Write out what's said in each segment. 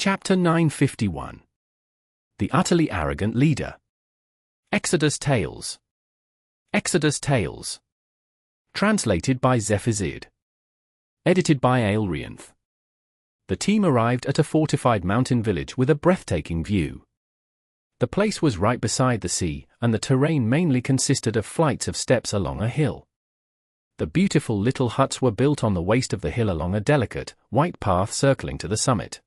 Chapter 951. The Utterly Arrogant Leader. Exodus Tales. Exodus Tales. Translated by Zephazid. Edited by Aelrianth. The team arrived at a fortified mountain village with a breathtaking view. The place was right beside the sea, and the terrain mainly consisted of flights of steps along a hill. The beautiful little huts were built on the waist of the hill along a delicate, white path circling to the summit.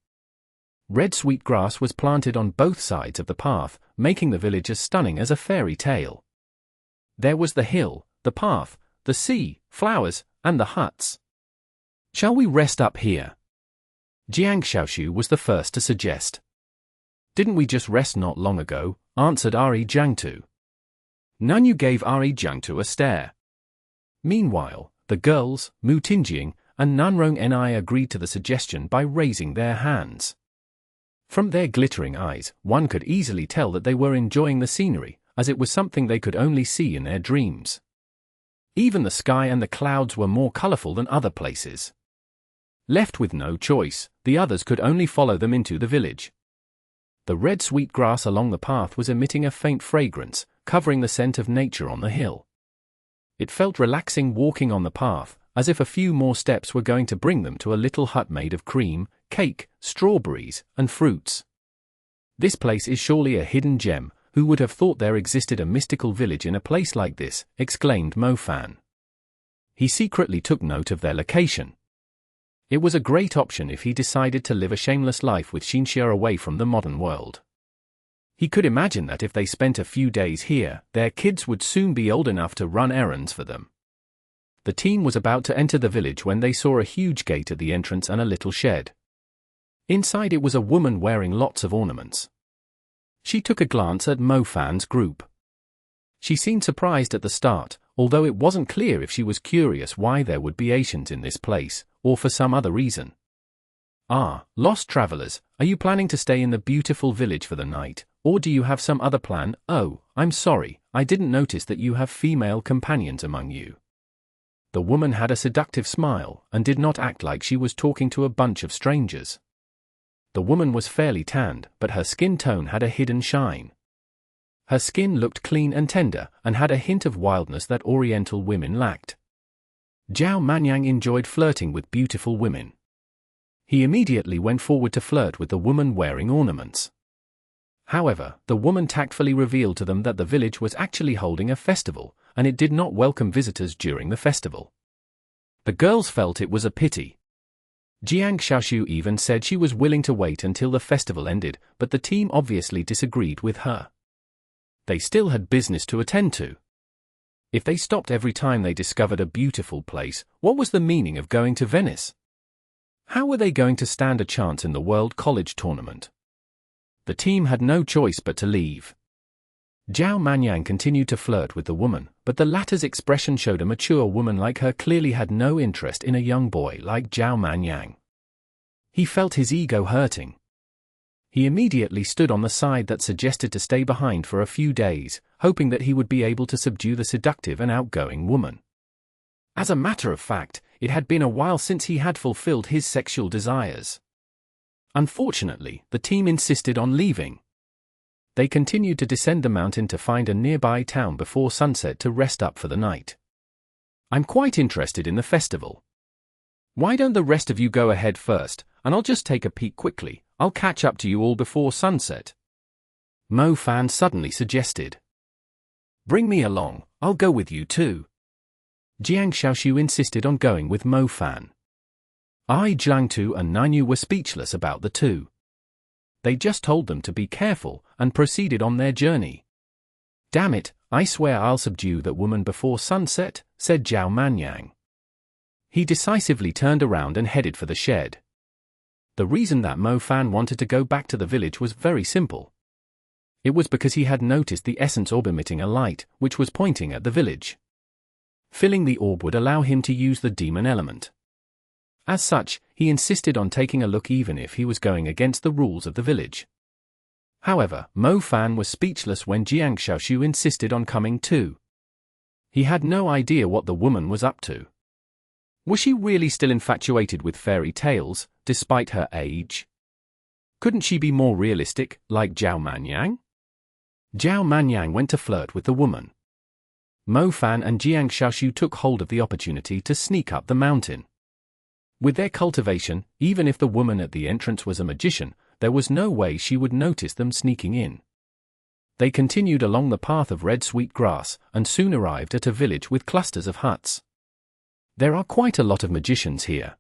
Red sweetgrass was planted on both sides of the path, making the village as stunning as a fairy tale. There was the hill, the path, the sea, flowers, and the huts. "Shall we rest up here?" Jiang Xiaoshu was the first to suggest. "Didn't we just rest not long ago?" answered Ari Jiangtu. Nanyu gave Ari Jiangtu a stare. Meanwhile, the girls, Mu Tingjing, and Nanrong Ni agreed to the suggestion by raising their hands. From their glittering eyes, one could easily tell that they were enjoying the scenery, as it was something they could only see in their dreams. Even the sky and the clouds were more colorful than other places. Left with no choice, the others could only follow them into the village. The red sweet grass along the path was emitting a faint fragrance, covering the scent of nature on the hill. It felt relaxing walking on the path, as if a few more steps were going to bring them to a little hut made of cream, cake, strawberries, and fruits. "This place is surely a hidden gem. Who would have thought there existed a mystical village in a place like this?" exclaimed Mo Fan. He secretly took note of their location. It was a great option if he decided to live a shameless life with Xinxia away from the modern world. He could imagine that if they spent a few days here, their kids would soon be old enough to run errands for them. The team was about to enter the village when they saw a huge gate at the entrance and a little shed. Inside it was a woman wearing lots of ornaments. She took a glance at Mo Fan's group. She seemed surprised at the start, although it wasn't clear if she was curious why there would be Asians in this place, or for some other reason. "Ah, lost travelers, are you planning to stay in the beautiful village for the night, or do you have some other plan? Oh, I'm sorry, I didn't notice that you have female companions among you." The woman had a seductive smile, and did not act like she was talking to a bunch of strangers. The woman was fairly tanned, but her skin tone had a hidden shine. Her skin looked clean and tender, and had a hint of wildness that Oriental women lacked. Zhao Manyang enjoyed flirting with beautiful women. He immediately went forward to flirt with the woman wearing ornaments. However, the woman tactfully revealed to them that the village was actually holding a festival, and it did not welcome visitors during the festival. The girls felt it was a pity. Jiang Xiaoshu even said she was willing to wait until the festival ended, but the team obviously disagreed with her. They still had business to attend to. If they stopped every time they discovered a beautiful place, what was the meaning of going to Venice? How were they going to stand a chance in the World College Tournament? The team had no choice but to leave. Zhao Manyang continued to flirt with the woman, but the latter's expression showed a mature woman like her clearly had no interest in a young boy like Zhao Manyang. He felt his ego hurting. He immediately stood on the side that suggested to stay behind for a few days, hoping that he would be able to subdue the seductive and outgoing woman. As a matter of fact, it had been a while since he had fulfilled his sexual desires. Unfortunately, the team insisted on leaving. They continued to descend the mountain to find a nearby town before sunset to rest up for the night. "I'm quite interested in the festival. Why don't the rest of you go ahead first, and I'll just take a peek quickly. I'll catch up to you all before sunset," Mo Fan suddenly suggested. "Bring me along, I'll go with you too." Jiang Xiaoshu insisted on going with Mo Fan. Ai Jiangtu and Nanyu were speechless about the two. They just told them to be careful, and proceeded on their journey. "Damn it, I swear I'll subdue that woman before sunset," said Zhao Manyang. He decisively turned around and headed for the shed. The reason that Mo Fan wanted to go back to the village was very simple. It was because he had noticed the essence orb emitting a light, which was pointing at the village. Filling the orb would allow him to use the demon element. As such, he insisted on taking a look even if he was going against the rules of the village. However, Mo Fan was speechless when Jiang Xiaoshu insisted on coming too. He had no idea what the woman was up to. Was she really still infatuated with fairy tales, despite her age? Couldn't she be more realistic, like Zhao Manyang? Zhao Manyang went to flirt with the woman. Mo Fan and Jiang Xiaoshu took hold of the opportunity to sneak up the mountain. With their cultivation, even if the woman at the entrance was a magician, there was no way she would notice them sneaking in. They continued along the path of red sweet grass, and soon arrived at a village with clusters of huts. There are quite a lot of magicians here.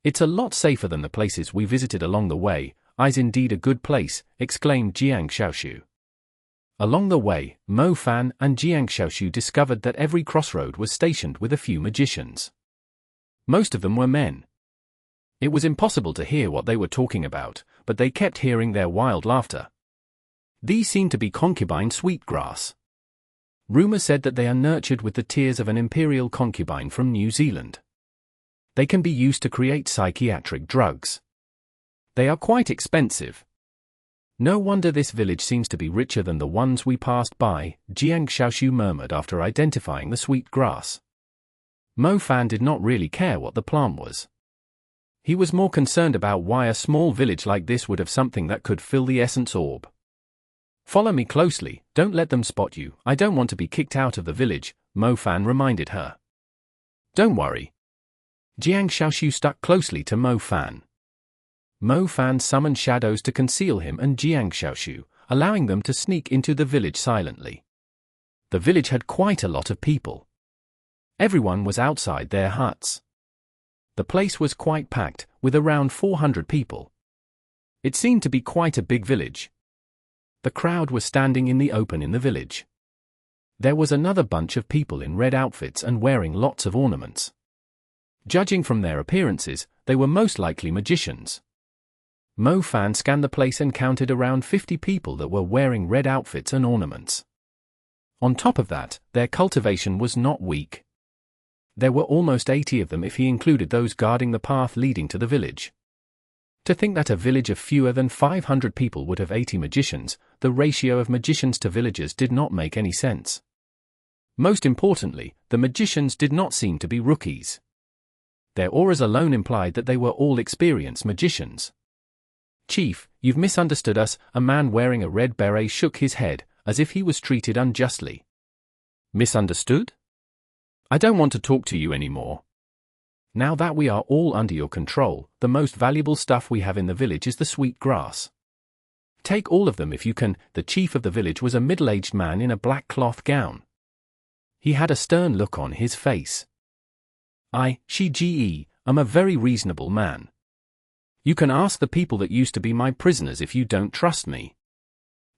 It's a lot safer than the places we visited along the way. Is indeed a good place, exclaimed Jiang Xiaoshu. Along the way, Mo Fan and Jiang Xiaoshu discovered that every crossroad was stationed with a few magicians. Most of them were men. It was impossible to hear what they were talking about, but they kept hearing their wild laughter. These seemed to be concubine sweetgrass. Rumor said that they are nurtured with the tears of an imperial concubine from New Zealand. They can be used to create psychiatric drugs. They are quite expensive. No wonder this village seems to be richer than the ones we passed by, Jiang Xiaoshu murmured after identifying the sweet grass. Mo Fan did not really care what the plant was. He was more concerned about why a small village like this would have something that could fill the essence orb. Follow me closely, don't let them spot you. I don't want to be kicked out of the village, Mo Fan reminded her. Don't worry. Jiang Xiaoshu stuck closely to Mo Fan. Mo Fan summoned shadows to conceal him and Jiang Xiaoshu, allowing them to sneak into the village silently. The village had quite a lot of people. Everyone was outside their huts. The place was quite packed, with around 400 people. It seemed to be quite a big village. The crowd was standing in the open in the village. There was another bunch of people in red outfits and wearing lots of ornaments. Judging from their appearances, they were most likely magicians. Mo Fan scanned the place and counted around 50 people that were wearing red outfits and ornaments. On top of that, their cultivation was not weak. There were almost 80 of them if he included those guarding the path leading to the village. To think that a village of fewer than 500 people would have 80 magicians, the ratio of magicians to villagers did not make any sense. Most importantly, the magicians did not seem to be rookies. Their auras alone implied that they were all experienced magicians. Chief, you've misunderstood us, a man wearing a red beret shook his head, as if he was treated unjustly. Misunderstood? I don't want to talk to you anymore. Now that we are all under your control, the most valuable stuff we have in the village is the sweet grass. Take all of them if you can. The chief of the village was a middle-aged man in a black cloth gown. He had a stern look on his face. I, Shi am a very reasonable man. You can ask the people that used to be my prisoners if you don't trust me.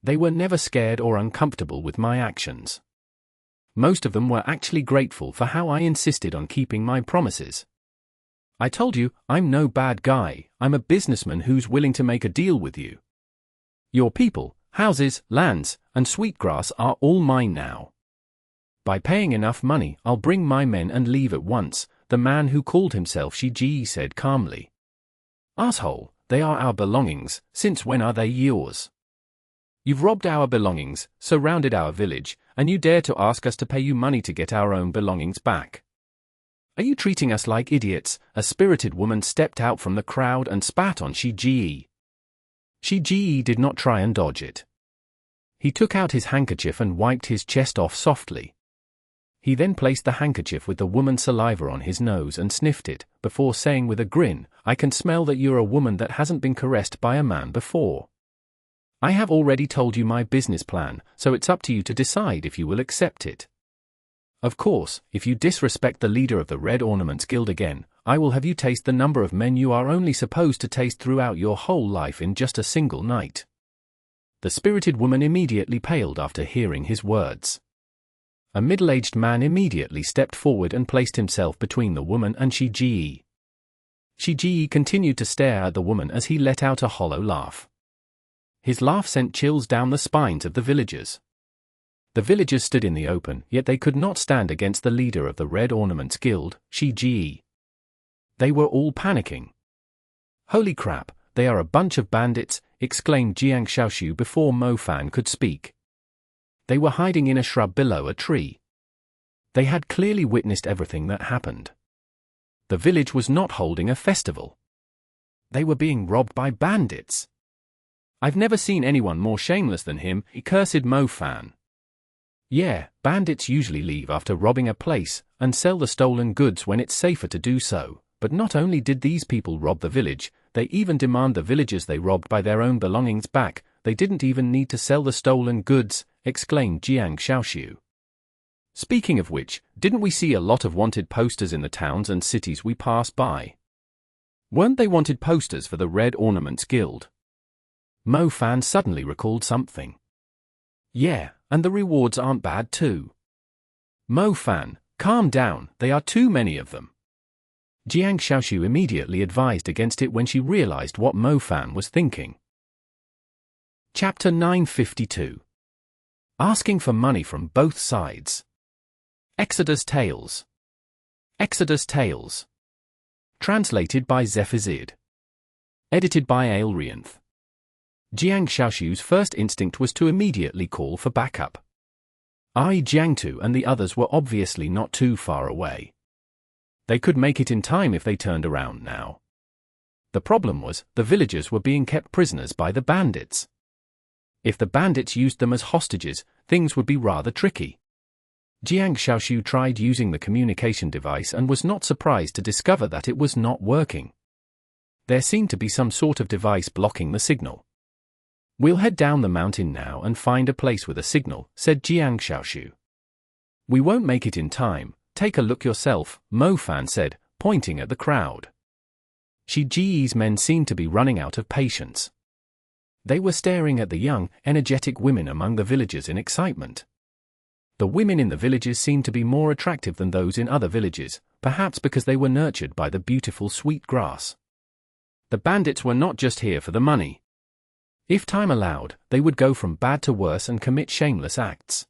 They were never scared or uncomfortable with my actions. Most of them were actually grateful for how I insisted on keeping my promises. I told you, I'm no bad guy, I'm a businessman who's willing to make a deal with you. Your people, houses, lands, and sweetgrass are all mine now. By paying enough money, I'll bring my men and leave at once, the man who called himself Shi said calmly. Asshole, they are our belongings, since when are they yours? You've robbed our belongings, surrounded our village, and you dare to ask us to pay you money to get our own belongings back. Are you treating us like idiots? A spirited woman stepped out from the crowd and spat on Shi. Shi did not try and dodge it. He took out his handkerchief and wiped his chest off softly. He then placed the handkerchief with the woman's saliva on his nose and sniffed it, before saying with a grin, I can smell that you're a woman that hasn't been caressed by a man before. I have already told you my business plan, so it's up to you to decide if you will accept it. Of course, if you disrespect the leader of the Red Ornaments Guild again, I will have you taste the number of men you are only supposed to taste throughout your whole life in just a single night. The spirited woman immediately paled after hearing his words. A middle-aged man immediately stepped forward and placed himself between the woman and Shi. Shi continued to stare at the woman as he let out a hollow laugh. His laugh sent chills down the spines of the villagers. The villagers stood in the open, yet they could not stand against the leader of the Red Ornaments Guild, Shi. They were all panicking. Holy crap, they are a bunch of bandits, exclaimed Jiang Xiaoshu before Mo Fan could speak. They were hiding in a shrub below a tree. They had clearly witnessed everything that happened. The village was not holding a festival. They were being robbed by bandits. I've never seen anyone more shameless than him, cursed Mo-fan. Yeah, bandits usually leave after robbing a place, and sell the stolen goods when it's safer to do so, but not only did these people rob the village, they even demand the villagers they robbed buy their own belongings back. They didn't even need to sell the stolen goods, exclaimed Jiang Xiaoxiu. Speaking of which, didn't we see a lot of wanted posters in the towns and cities we passed by? Weren't they wanted posters for the Red Ornaments Guild? Mo-fan suddenly recalled something. Yeah, and the rewards aren't bad too. Mo-fan, calm down, there are too many of them. Jiang Xiaoxiu immediately advised against it when she realized what Mo-fan was thinking. Chapter 952. Asking for money from both sides. Exodus Tales. Exodus Tales. Translated by Zephazid. Edited by Aelrianth. Jiang Xiaoxiu's first instinct was to immediately call for backup. Jiangtu and the others were obviously not too far away. They could make it in time if they turned around now. The problem was, the villagers were being kept prisoners by the bandits. If the bandits used them as hostages, things would be rather tricky. Jiang Xiaoxiu tried using the communication device and was not surprised to discover that it was not working. There seemed to be some sort of device blocking the signal. We'll head down the mountain now and find a place with a signal, said Jiang Xiaoxiu. We won't make it in time, take a look yourself, Mo-fan said, pointing at the crowd. Shi Ji's men seemed to be running out of patience. They were staring at the young, energetic women among the villagers in excitement. The women in the villages seemed to be more attractive than those in other villages, perhaps because they were nurtured by the beautiful sweet grass. The bandits were not just here for the money. If time allowed, they would go from bad to worse and commit shameless acts.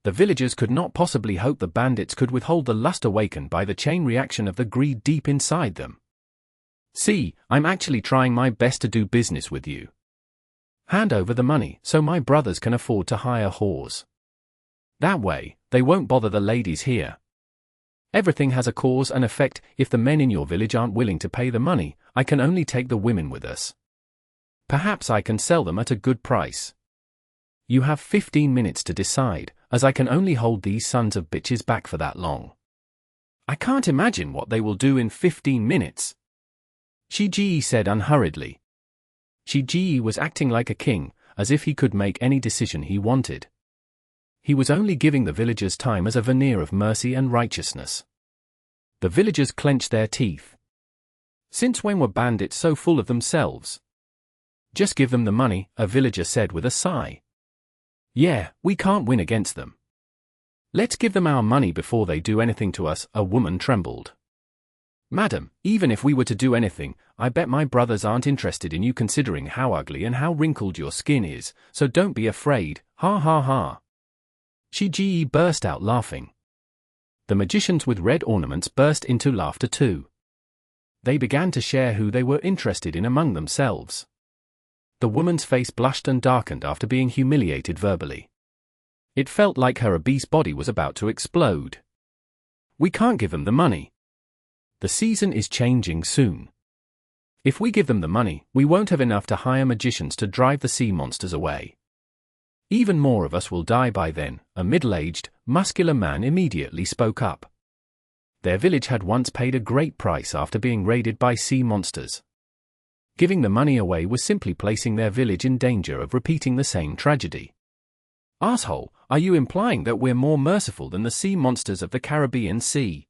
The villagers could not possibly hope the bandits could withhold the lust awakened by the chain reaction of the greed deep inside them. See, I'm actually trying my best to do business with you. Hand over the money so my brothers can afford to hire whores. That way, they won't bother the ladies here. Everything has a cause and effect. If the men in your village aren't willing to pay the money, I can only take the women with us. Perhaps I can sell them at a good price. You have 15 minutes to decide, as I can only hold these sons of bitches back for that long. I can't imagine what they will do in 15 minutes. Shi Ji said unhurriedly. Shi Ji was acting like a king, as if he could make any decision he wanted. He was only giving the villagers time as a veneer of mercy and righteousness. The villagers clenched their teeth. Since when were bandits so full of themselves? Just give them the money, a villager said with a sigh. Yeah, we can't win against them. Let's give them our money before they do anything to us, a woman trembled. Madam, even if we were to do anything, I bet my brothers aren't interested in you considering how ugly and how wrinkled your skin is, so don't be afraid, ha ha ha. Shi Ji burst out laughing. The magicians with red ornaments burst into laughter too. They began to share who they were interested in among themselves. The woman's face blushed and darkened after being humiliated verbally. It felt like her obese body was about to explode. We can't give them the money. The season is changing soon. If we give them the money, we won't have enough to hire magicians to drive the sea monsters away. Even more of us will die by then, a middle-aged, muscular man immediately spoke up. Their village had once paid a great price after being raided by sea monsters. Giving the money away was simply placing their village in danger of repeating the same tragedy. Asshole, are you implying that we're more merciful than the sea monsters of the Caribbean Sea?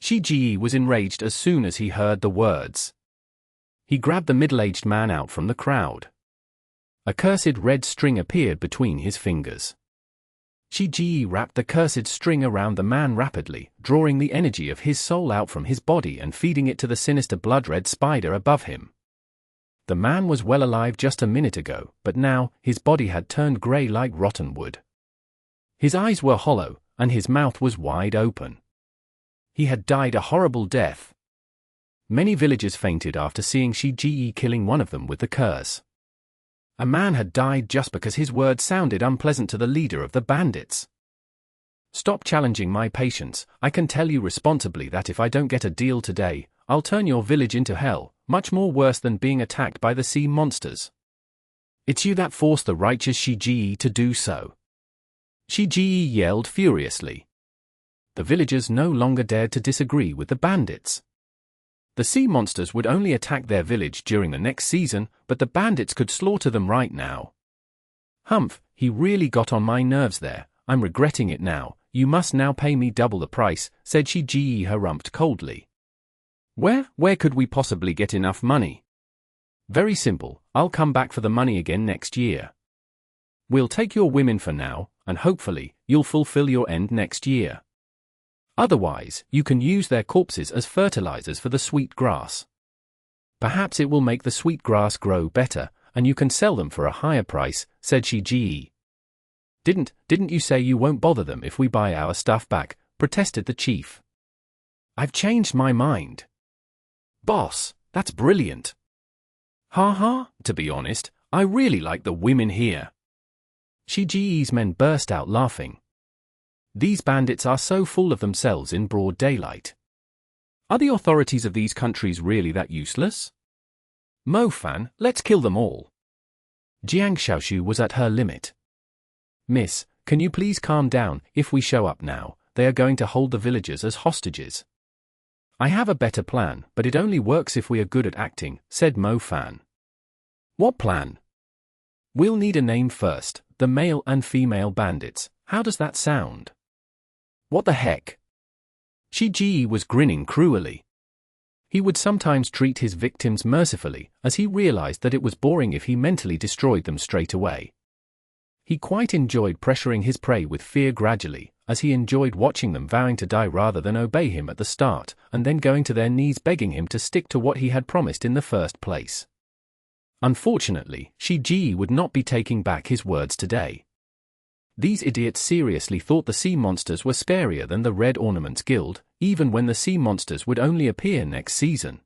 Shi Ji was enraged as soon as he heard the words. He grabbed the middle-aged man out from the crowd. A cursed red string appeared between his fingers. Shi Ji wrapped the cursed string around the man rapidly, drawing the energy of his soul out from his body and feeding it to the sinister blood-red spider above him. The man was well alive just a minute ago, but now, his body had turned grey like rotten wood. His eyes were hollow, and his mouth was wide open. He had died a horrible death. Many villagers fainted after seeing Shi Ji killing one of them with the curse. A man had died just because his words sounded unpleasant to the leader of the bandits. Stop challenging my patience. I can tell you responsibly that if I don't get a deal today, I'll turn your village into hell, much more worse than being attacked by the sea monsters. It's you that forced the righteous Shiji to do so. Shiji yelled furiously. The villagers no longer dared to disagree with the bandits. The sea monsters would only attack their village during the next season, but the bandits could slaughter them right now. Humph, he really got on my nerves there. I'm regretting it now. You must now pay me double the price, said Shiji harumphed coldly. Where could we possibly get enough money? Very simple, I'll come back for the money again next year. We'll take your women for now, and hopefully, you'll fulfill your end next year. Otherwise, you can use their corpses as fertilizers for the sweet grass. Perhaps it will make the sweet grass grow better, and you can sell them for a higher price, said Shiji. Didn't you say you won't bother them if we buy our stuff back? Protested the chief. I've changed my mind. Boss, that's brilliant. To be honest, I really like the women here. Shiji's men burst out laughing. These bandits are so full of themselves in broad daylight. Are the authorities of these countries really that useless? Mo Fan, let's kill them all. Jiang Xiaoshu was at her limit. Miss, can you please calm down? If we show up now, they are going to hold the villagers as hostages. I have a better plan, but it only works if we are good at acting, said Mo Fan. What plan? We'll need a name first, the male and female bandits. How does that sound? What the heck? Shiji was grinning cruelly. He would sometimes treat his victims mercifully, as he realized that it was boring if he mentally destroyed them straight away. He quite enjoyed pressuring his prey with fear gradually, as he enjoyed watching them vowing to die rather than obey him at the start, and then going to their knees begging him to stick to what he had promised in the first place. Unfortunately, Shiji would not be taking back his words today. These idiots seriously thought the sea monsters were scarier than the Red Ornaments Guild, even when the sea monsters would only appear next season.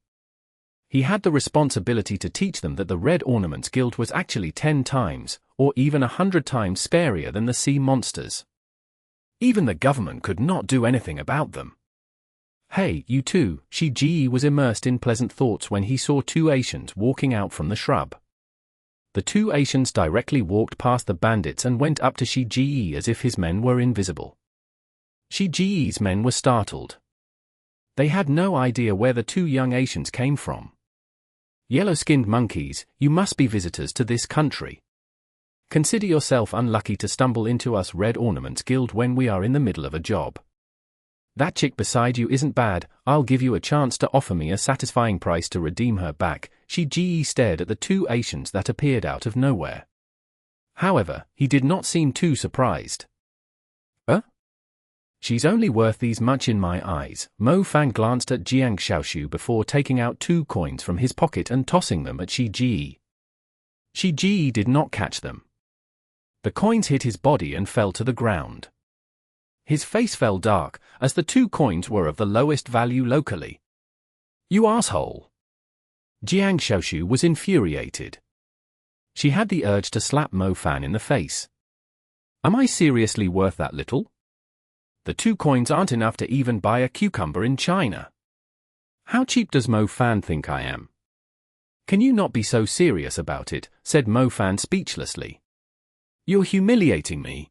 He had the responsibility to teach them that the Red Ornaments Guild was actually 10 times, or even 100 times scarier than the sea monsters. Even the government could not do anything about them. Hey, you two, Shiji was immersed in pleasant thoughts when he saw two Asians walking out from the shrub. The two Asians directly walked past the bandits and went up to Shiji as if his men were invisible. Shiji's men were startled. They had no idea where the two young Asians came from. Yellow-skinned monkeys, you must be visitors to this country. Consider yourself unlucky to stumble into us Red Ornaments Guild when we are in the middle of a job. That chick beside you isn't bad, I'll give you a chance to offer me a satisfying price to redeem her back. Shiji stared at the two Asians that appeared out of nowhere. However, he did not seem too surprised. She's only worth these much in my eyes. Mo Fan glanced at Jiang Xiaoshu before taking out 2 coins from his pocket and tossing them at Shiji. Shiji did not catch them. The coins hit his body and fell to the ground. His face fell dark, as the 2 coins were of the lowest value locally. You asshole! Jiang Xiaoshu was infuriated. She had the urge to slap Mo Fan in the face. Am I seriously worth that little? The 2 coins aren't enough to even buy a cucumber in China. How cheap does Mo Fan think I am? Can you not be so serious about it, said Mo Fan speechlessly. You're humiliating me.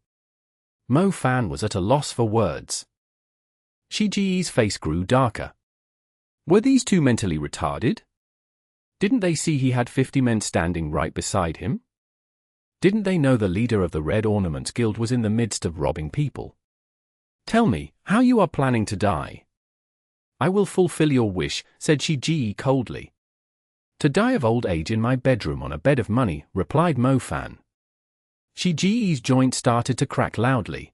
Mo Fan was at a loss for words. Shiji's face grew darker. Were these 2 mentally retarded? Didn't they see he had 50 men standing right beside him? Didn't they know the leader of the Red Ornaments Guild was in the midst of robbing people? Tell me, how you are planning to die? I will fulfill your wish, said Shiji coldly. To die of old age in my bedroom on a bed of money, replied Mo Fan. Shiji's joint started to crack loudly.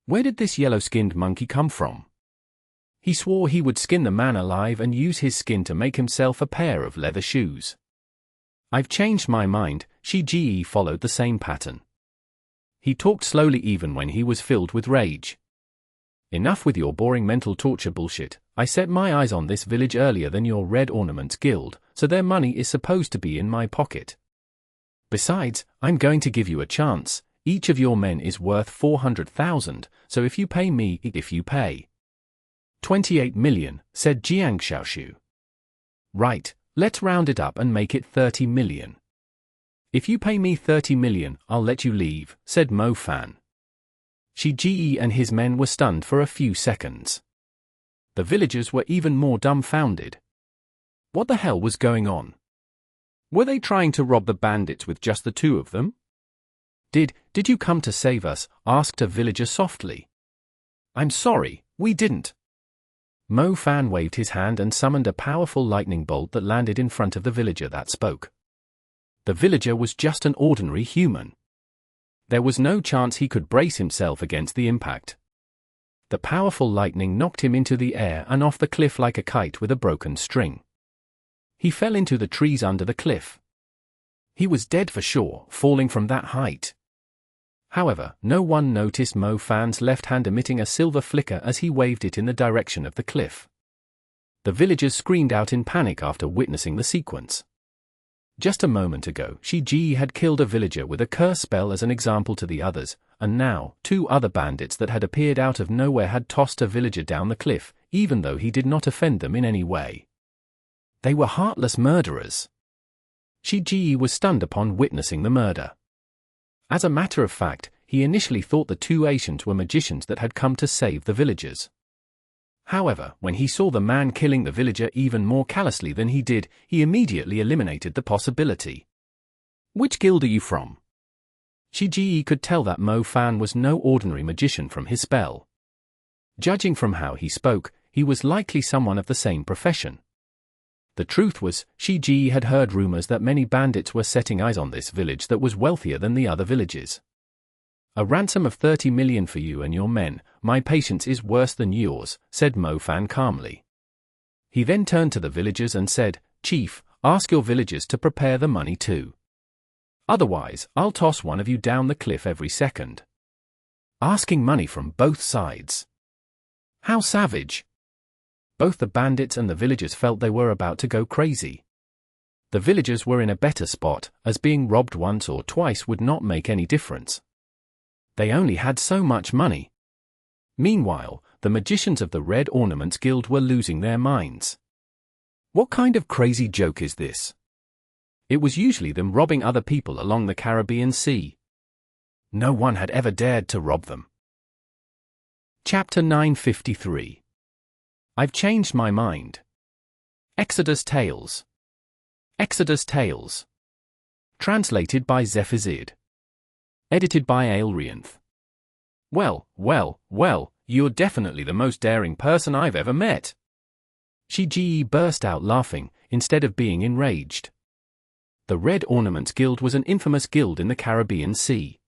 Where did this yellow-skinned monkey come from? He swore he would skin the man alive and use his skin to make himself a pair of leather shoes. I've changed my mind. Shiji followed the same pattern. He talked slowly even when he was filled with rage. Enough with your boring mental torture bullshit. I set my eyes on this village earlier than your Red Ornaments Guild, so their money is supposed to be in my pocket. Besides, I'm going to give you a chance. Each of your men is worth 400,000, so if you pay me, 28 million, said Jiang Xiaoshu. Right, let's round it up and make it 30 million. "If you pay me 30 million, I'll let you leave," said Mo Fan. Shige and his men were stunned for a few seconds. The villagers were even more dumbfounded. What the hell was going on? Were they trying to rob the bandits with just the two of them? Did you come to save us?" asked a villager softly. "I'm sorry, we didn't." Mo Fan waved his hand and summoned a powerful lightning bolt that landed in front of the villager that spoke. The villager was just an ordinary human. There was no chance he could brace himself against the impact. The powerful lightning knocked him into the air and off the cliff like a kite with a broken string. He fell into the trees under the cliff. He was dead for sure, falling from that height. However, no one noticed Mo Fan's left hand emitting a silver flicker as he waved it in the direction of the cliff. The villagers screamed out in panic after witnessing the sequence. Just a moment ago, Shige had killed a villager with a curse spell as an example to the others, and now, two other bandits that had appeared out of nowhere had tossed a villager down the cliff, even though he did not offend them in any way. They were heartless murderers. Shige was stunned upon witnessing the murder. As a matter of fact, he initially thought the two Asians were magicians that had come to save the villagers. However, when he saw the man killing the villager even more callously than he did, he immediately eliminated the possibility. "Which guild are you from?" Shige could tell that Mo Fan was no ordinary magician from his spell. Judging from how he spoke, he was likely someone of the same profession. The truth was, Shige had heard rumors that many bandits were setting eyes on this village that was wealthier than the other villages. "A ransom of 30 million for you and your men. My patience is worse than yours," said Mo Fan calmly. He then turned to the villagers and said, "Chief, ask your villagers to prepare the money too. Otherwise, I'll toss one of you down the cliff every second." Asking money from both sides. How savage! Both the bandits and the villagers felt they were about to go crazy. The villagers were in a better spot, as being robbed once or twice would not make any difference. They only had so much money. Meanwhile, the magicians of the Red Ornaments Guild were losing their minds. What kind of crazy joke is this? It was usually them robbing other people along the Caribbean Sea. No one had ever dared to rob them. Chapter 953. I've changed my mind. Exodus Tales. Exodus Tales. Translated by Zephizid. Edited by Aelrianth. Well, you're definitely the most daring person I've ever met. Shige burst out laughing, instead of being enraged. The Red Ornaments Guild was an infamous guild in the Caribbean Sea.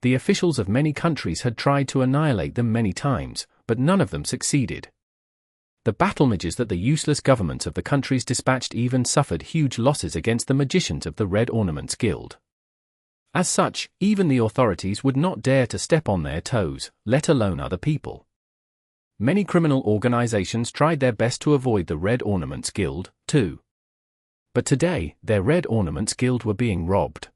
The officials of many countries had tried to annihilate them many times, but none of them succeeded. The battle mages that the useless governments of the countries dispatched even suffered huge losses against the magicians of the Red Ornaments Guild. As such, even the authorities would not dare to step on their toes, let alone other people. Many criminal organizations tried their best to avoid the Red Ornaments Guild, too. But today, their Red Ornaments Guild were being robbed.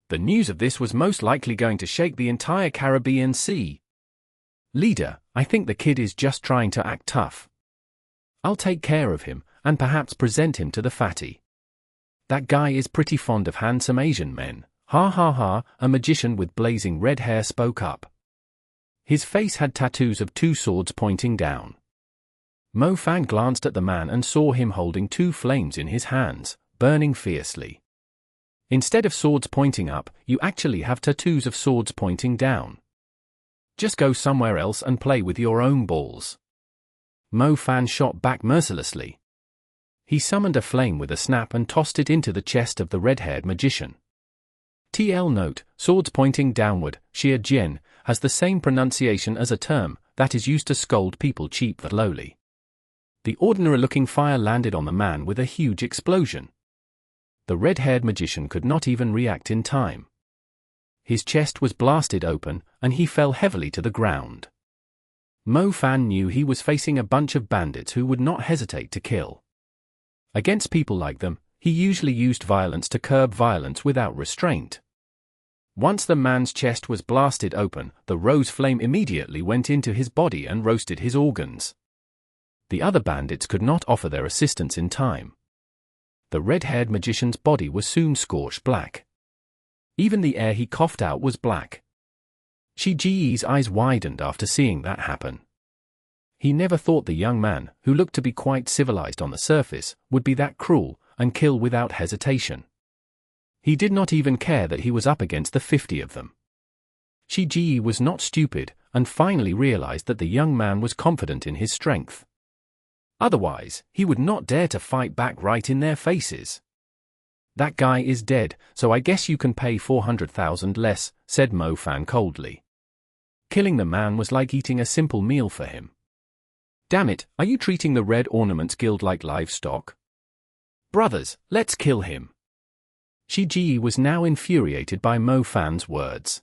The news of this was most likely going to shake the entire Caribbean Sea. "Leader, I think the kid is just trying to act tough. I'll take care of him, and perhaps present him to the fatty. That guy is pretty fond of handsome Asian men. Ha ha ha," a magician with blazing red hair spoke up. His face had tattoos of two swords pointing down. Mo Fan glanced at the man and saw him holding two flames in his hands, burning fiercely. Instead of swords pointing up, you actually have tattoos of swords pointing down. Just go somewhere else and play with your own balls. Mo Fan shot back mercilessly. He summoned a flame with a snap and tossed it into the chest of the red-haired magician. TL note, swords pointing downward, Xie Jian, has the same pronunciation as a term that is used to scold people cheap but lowly. The ordinary-looking fire landed on the man with a huge explosion. The red-haired magician could not even react in time. His chest was blasted open, and he fell heavily to the ground. Mo Fan knew he was facing a bunch of bandits who would not hesitate to kill. Against people like them, he usually used violence to curb violence without restraint. Once the man's chest was blasted open, the rose flame immediately went into his body and roasted his organs. The other bandits could not offer their assistance in time. The red-haired magician's body was soon scorched black. Even the air he coughed out was black. Shiji's eyes widened after seeing that happen. He never thought the young man, who looked to be quite civilized on the surface, would be that cruel and kill without hesitation. He did not even care that he was up against the 50 of them. Shiji was not stupid and finally realized that the young man was confident in his strength. Otherwise, he would not dare to fight back right in their faces. "That guy is dead, so I guess you can pay 400,000 less," said Mo Fan coldly. Killing the man was like eating a simple meal for him. "Damn it, are you treating the Red Ornaments Guild like livestock? Brothers, let's kill him." Shiji was now infuriated by Mo Fan's words.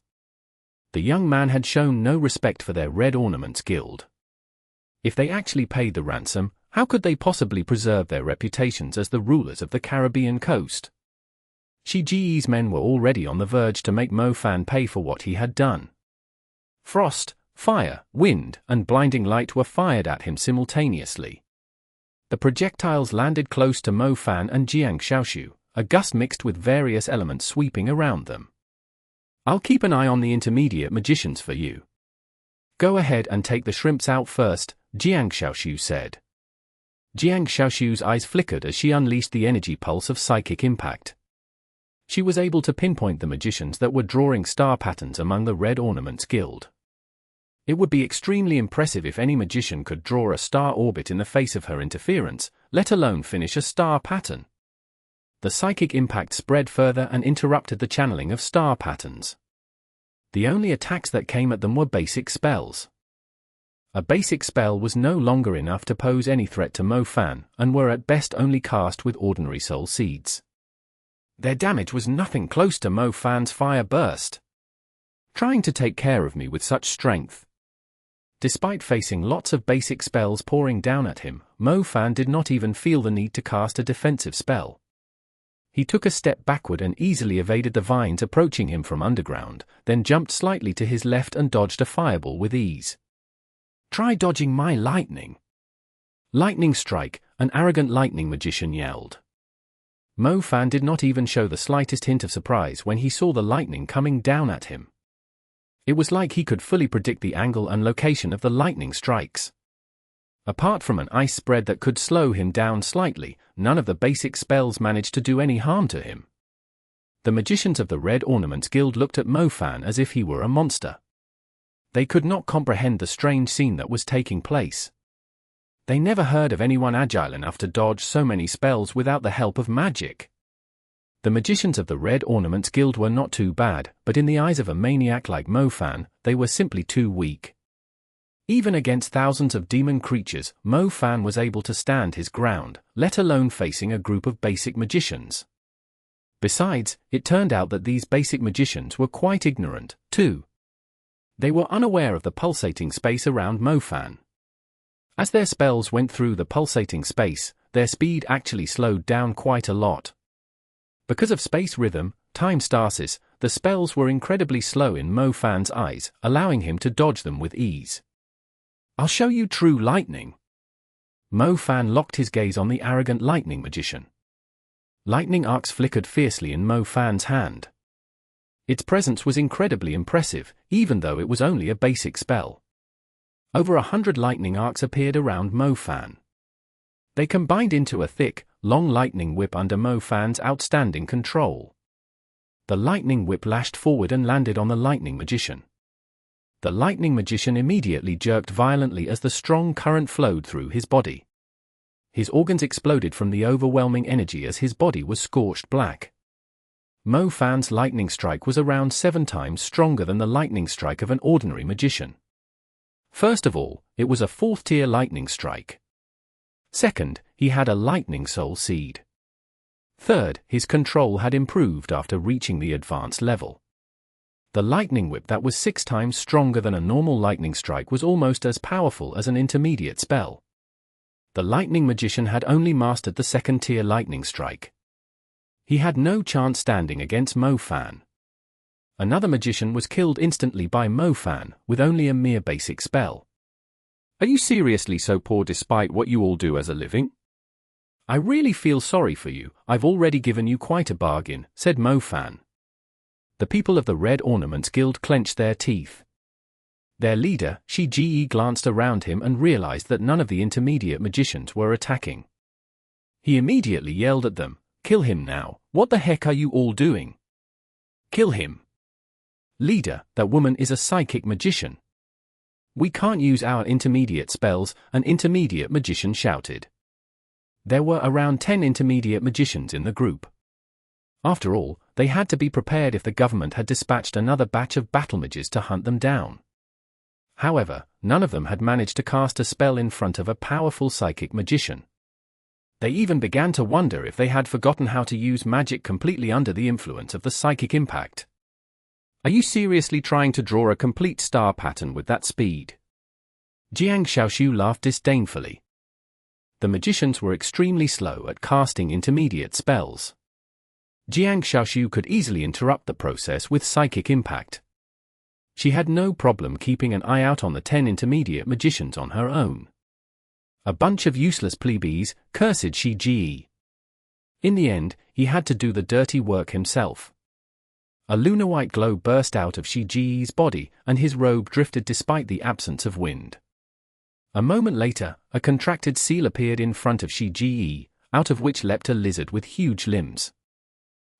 The young man had shown no respect for their Red Ornaments Guild. If they actually paid the ransom, how could they possibly preserve their reputations as the rulers of the Caribbean coast? Shiji's men were already on the verge to make Mo Fan pay for what he had done. Frost, fire, wind, and blinding light were fired at him simultaneously. The projectiles landed close to Mo Fan and Jiang Xiaoshu, a gust mixed with various elements sweeping around them. "I'll keep an eye on the intermediate magicians for you. Go ahead and take the shrimps out first," Jiang Xiaoshu said. Jiang Xiaoshu's eyes flickered as she unleashed the energy pulse of psychic impact. She was able to pinpoint the magicians that were drawing star patterns among the Red Ornaments Guild. It would be extremely impressive if any magician could draw a star orbit in the face of her interference, let alone finish a star pattern. The psychic impact spread further and interrupted the channeling of star patterns. The only attacks that came at them were basic spells. A basic spell was no longer enough to pose any threat to Mo Fan, and were at best only cast with ordinary soul seeds. Their damage was nothing close to Mo Fan's fire burst. Trying to take care of me with such strength. Despite facing lots of basic spells pouring down at him, Mo Fan did not even feel the need to cast a defensive spell. He took a step backward and easily evaded the vines approaching him from underground, then jumped slightly to his left and dodged a fireball with ease. "Try dodging my lightning." "Lightning strike," an arrogant lightning magician yelled. Mo Fan did not even show the slightest hint of surprise when he saw the lightning coming down at him. It was like he could fully predict the angle and location of the lightning strikes. Apart from an ice spread that could slow him down slightly, none of the basic spells managed to do any harm to him. The magicians of the Red Ornaments Guild looked at Mo Fan as if he were a monster. They could not comprehend the strange scene that was taking place. They never heard of anyone agile enough to dodge so many spells without the help of magic. The magicians of the Red Ornaments Guild were not too bad, but in the eyes of a maniac like Mo Fan, they were simply too weak. Even against thousands of demon creatures, Mo Fan was able to stand his ground, let alone facing a group of basic magicians. Besides, it turned out that these basic magicians were quite ignorant, too. They were unaware of the pulsating space around Mo Fan. As their spells went through the pulsating space, their speed actually slowed down quite a lot. Because of space rhythm, time stasis, the spells were incredibly slow in Mo Fan's eyes, allowing him to dodge them with ease. "I'll show you true lightning." Mo Fan locked his gaze on the arrogant lightning magician. Lightning arcs flickered fiercely in Mo Fan's hand. Its presence was incredibly impressive, even though it was only a basic spell. Over 100 lightning arcs appeared around Mo Fan. They combined into a thick, long lightning whip under Mo Fan's outstanding control. The lightning whip lashed forward and landed on the lightning magician. The lightning magician immediately jerked violently as the strong current flowed through his body. His organs exploded from the overwhelming energy as his body was scorched black. Mo Fan's lightning strike was around 7 times stronger than the lightning strike of an ordinary magician. First of all, it was a 4th-tier lightning strike. Second, he had a lightning soul seed. Third, his control had improved after reaching the advanced level. The lightning whip that was 6 times stronger than a normal lightning strike was almost as powerful as an intermediate spell. The lightning magician had only mastered the 2nd-tier lightning strike. He had no chance standing against Mo Fan. Another magician was killed instantly by Mo Fan, with only a mere basic spell. "Are you seriously so poor despite what you all do as a living?" I really feel sorry for you, I've already given you quite a bargain, said Mo Fan. The people of the Red Ornaments Guild clenched their teeth. Their leader, Shi Ji, glanced around him and realized that none of the intermediate magicians were attacking. He immediately yelled at them, "Kill him now, what the heck are you all doing? Kill him! Leader, that woman is a psychic magician. We can't use our intermediate spells," an intermediate magician shouted. There were around 10 intermediate magicians in the group. After all, they had to be prepared if the government had dispatched another batch of battle mages to hunt them down. However, none of them had managed to cast a spell in front of a powerful psychic magician. They even began to wonder if they had forgotten how to use magic completely under the influence of the psychic impact. Are you seriously trying to draw a complete star pattern with that speed? Jiang Xiaoshu laughed disdainfully. The magicians were extremely slow at casting intermediate spells. Jiang Xiaoshu could easily interrupt the process with psychic impact. She had no problem keeping an eye out on the 10 intermediate magicians on her own. A bunch of useless plebeians, cursed Shi Ji. In the end, he had to do the dirty work himself. A lunar-white glow burst out of Shi Ji's body, and his robe drifted despite the absence of wind. A moment later, a contracted seal appeared in front of Shi Ji, out of which leapt a lizard with huge limbs.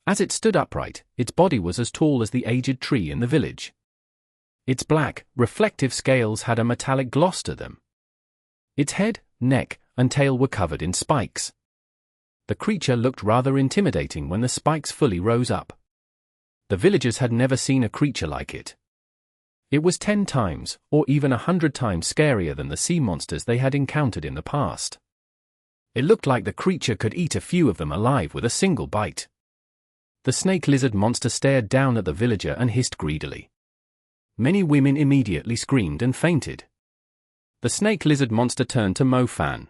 As it stood upright, its body was as tall as the aged tree in the village. Its black, reflective scales had a metallic gloss to them. Its head, neck, and tail were covered in spikes. The creature looked rather intimidating when the spikes fully rose up. The villagers had never seen a creature like it. It was 10 times, or even 100 times scarier than the sea monsters they had encountered in the past. It looked like the creature could eat a few of them alive with a single bite. The snake lizard monster stared down at the villager and hissed greedily. Many women immediately screamed and fainted. The snake lizard monster turned to Mo Fan.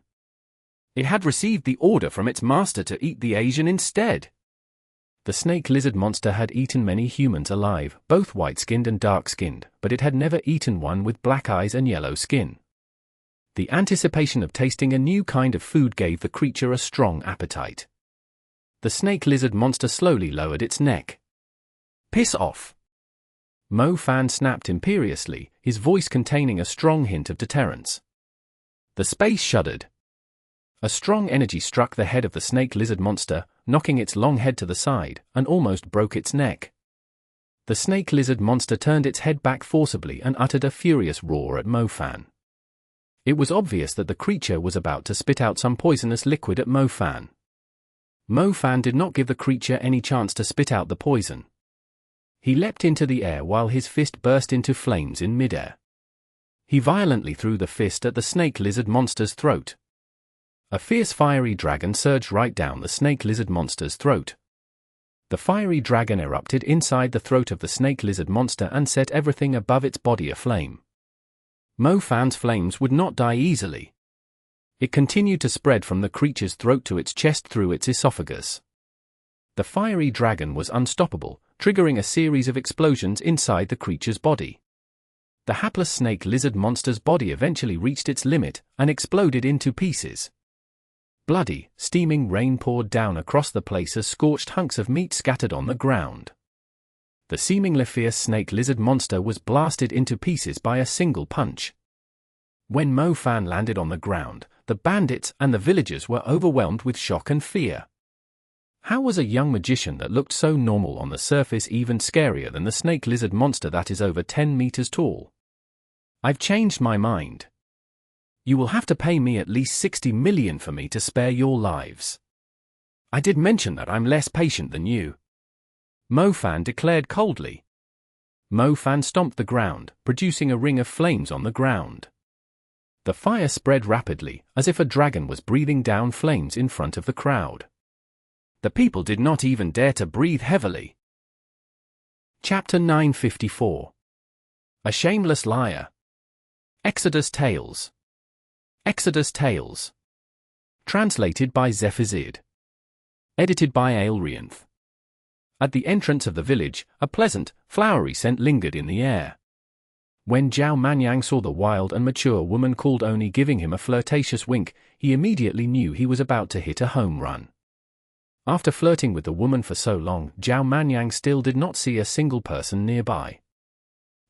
It had received the order from its master to eat the Asian instead. The snake lizard monster had eaten many humans alive, both white-skinned and dark-skinned, but it had never eaten one with black eyes and yellow skin. The anticipation of tasting a new kind of food gave the creature a strong appetite. The snake lizard monster slowly lowered its neck. "Piss off!" Mo Fan snapped imperiously, his voice containing a strong hint of deterrence. The space shuddered. A strong energy struck the head of the snake lizard monster, knocking its long head to the side, and almost broke its neck. The snake lizard monster turned its head back forcibly and uttered a furious roar at Mo Fan. It was obvious that the creature was about to spit out some poisonous liquid at Mo Fan. Mo Fan did not give the creature any chance to spit out the poison. He leapt into the air while his fist burst into flames in midair. He violently threw the fist at the snake lizard monster's throat. A fierce fiery dragon surged right down the snake lizard monster's throat. The fiery dragon erupted inside the throat of the snake lizard monster and set everything above its body aflame. Mo Fan's flames would not die easily. It continued to spread from the creature's throat to its chest through its esophagus. The fiery dragon was unstoppable, triggering a series of explosions inside the creature's body. The hapless snake lizard monster's body eventually reached its limit and exploded into pieces. Bloody, steaming rain poured down across the place as scorched hunks of meat scattered on the ground. The seemingly fierce snake lizard monster was blasted into pieces by a single punch. When Mo Fan landed on the ground, the bandits and the villagers were overwhelmed with shock and fear. How was a young magician that looked so normal on the surface even scarier than the snake lizard monster that is over 10 meters tall? I've changed my mind. You will have to pay me at least 60 million for me to spare your lives. I did mention that I'm less patient than you. Mo Fan declared coldly. Mo Fan stomped the ground, producing a ring of flames on the ground. The fire spread rapidly, as if a dragon was breathing down flames in front of the crowd. The people did not even dare to breathe heavily. Chapter 954. A Shameless Liar. Exodus Tales. Exodus Tales. Translated by Zephazid. Edited by Aelrianth. At the entrance of the village, a pleasant, flowery scent lingered in the air. When Zhao Manyang saw the wild and mature woman called Oni giving him a flirtatious wink, he immediately knew he was about to hit a home run. After flirting with the woman for so long, Zhao Manyang still did not see a single person nearby.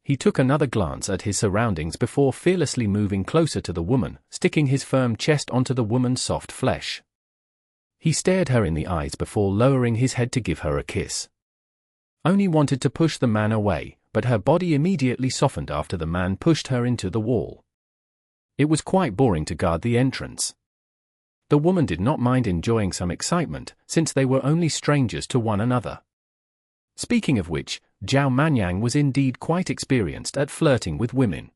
He took another glance at his surroundings before fearlessly moving closer to the woman, sticking his firm chest onto the woman's soft flesh. He stared her in the eyes before lowering his head to give her a kiss. Oni wanted to push the man away, but her body immediately softened after the man pushed her into the wall. It was quite boring to guard the entrance. The woman did not mind enjoying some excitement, since they were only strangers to one another. Speaking of which, Zhao Manyang was indeed quite experienced at flirting with women.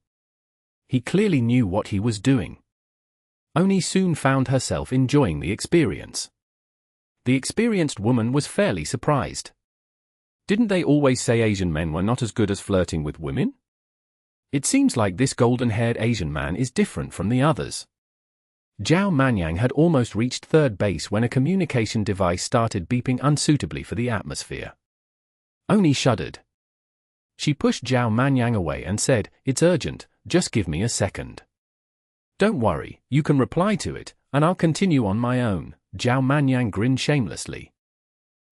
He clearly knew what he was doing. Oni soon found herself enjoying the experience. The experienced woman was fairly surprised. Didn't they always say Asian men were not as good as flirting with women? It seems like this golden-haired Asian man is different from the others. Zhao Manyang had almost reached third base when a communication device started beeping unsuitably for the atmosphere. Oni shuddered. She pushed Zhao Manyang away and said, "It's urgent, just give me a second." "Don't worry, you can reply to it, and I'll continue on my own," Zhao Manyang grinned shamelessly.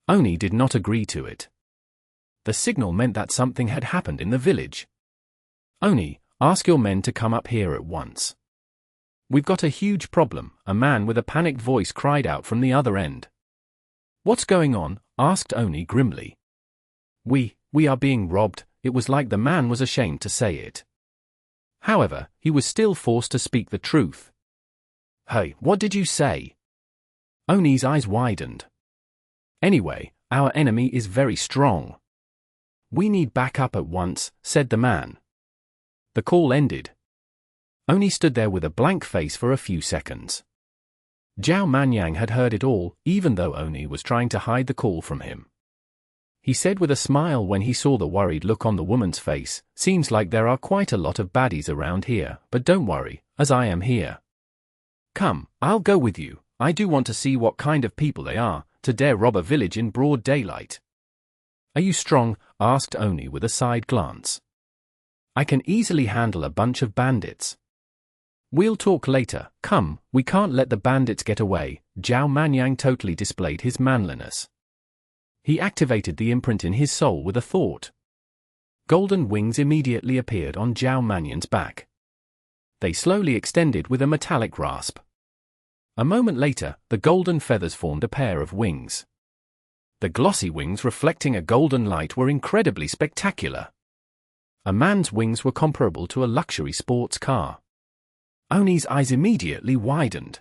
Oni did not agree to it. The signal meant that something had happened in the village. "Oni, ask your men to come up here at once. We've got a huge problem," a man with a panicked voice cried out from the other end. "What's going on?" asked Oni grimly. We are being robbed," it was like the man was ashamed to say it. However, he was still forced to speak the truth. "Hey, what did you say?" Oni's eyes widened. "Anyway, our enemy is very strong. We need backup at once," said the man. The call ended. Oni stood there with a blank face for a few seconds. Zhao Manyang had heard it all, even though Oni was trying to hide the call from him. He said with a smile when he saw the worried look on the woman's face, "Seems like there are quite a lot of baddies around here, but don't worry, as I am here. Come, I'll go with you. I do want to see what kind of people they are, to dare rob a village in broad daylight." "Are you strong?" asked Oni with a side glance. "I can easily handle a bunch of bandits." "We'll talk later, come, we can't let the bandits get away." Zhao Manyang totally displayed his manliness. He activated the imprint in his soul with a thought. Golden wings immediately appeared on Zhao Manyang's back. They slowly extended with a metallic rasp. A moment later, the golden feathers formed a pair of wings. The glossy wings reflecting a golden light were incredibly spectacular. A man's wings were comparable to a luxury sports car. Oni's eyes immediately widened.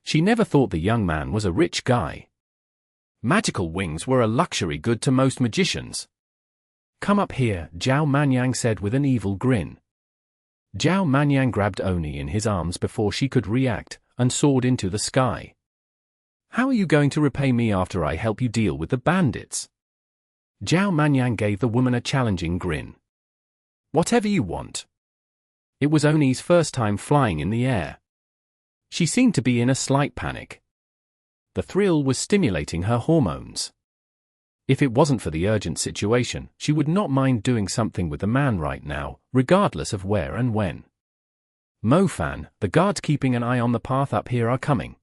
She never thought the young man was a rich guy. Magical wings were a luxury good to most magicians. "Come up here," Zhao Manyang said with an evil grin. Zhao Manyang grabbed Oni in his arms before she could react, and soared into the sky. "How are you going to repay me after I help you deal with the bandits?" Zhao Manyang gave the woman a challenging grin. "Whatever you want." It was Oni's first time flying in the air. She seemed to be in a slight panic. The thrill was stimulating her hormones. If it wasn't for the urgent situation, she would not mind doing something with the man right now, regardless of where and when. "Mo Fan, the guards keeping an eye on the path up here are coming.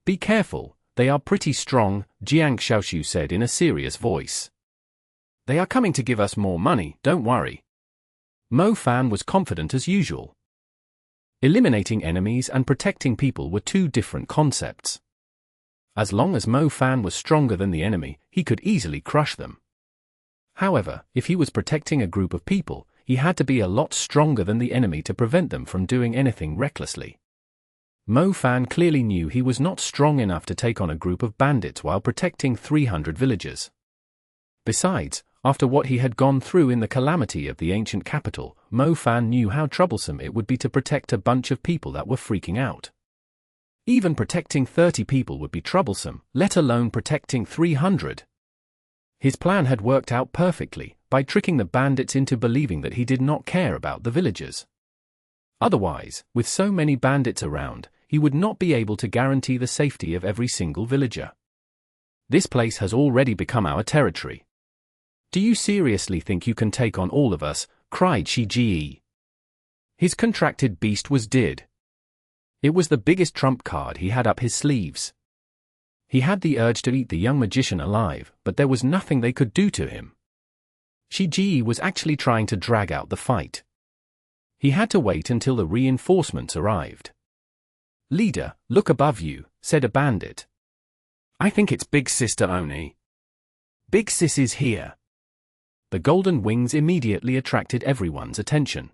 Be careful, they are pretty strong," Jiang Xiaoshu said in a serious voice. "They are coming to give us more money, don't worry." Mo Fan was confident as usual. Eliminating enemies and protecting people were two different concepts. As long as Mo Fan was stronger than the enemy, he could easily crush them. However, if he was protecting a group of people, he had to be a lot stronger than the enemy to prevent them from doing anything recklessly. Mo Fan clearly knew he was not strong enough to take on a group of bandits while protecting 300 villagers. Besides, after what he had gone through in the calamity of the ancient capital, Mo Fan knew how troublesome it would be to protect a bunch of people that were freaking out. Even protecting 30 people would be troublesome, let alone protecting 300. His plan had worked out perfectly, by tricking the bandits into believing that he did not care about the villagers. Otherwise, with so many bandits around, he would not be able to guarantee the safety of every single villager. "This place has already become our territory. Do you seriously think you can take on all of us?" cried Shiji. His contracted beast was dead. It was the biggest trump card he had up his sleeves. He had the urge to eat the young magician alive, but there was nothing they could do to him. Shiji was actually trying to drag out the fight. He had to wait until the reinforcements arrived. "Leader, look above you," said a bandit. "I think it's Big Sister Oni." "Big Sis is here." The golden wings immediately attracted everyone's attention.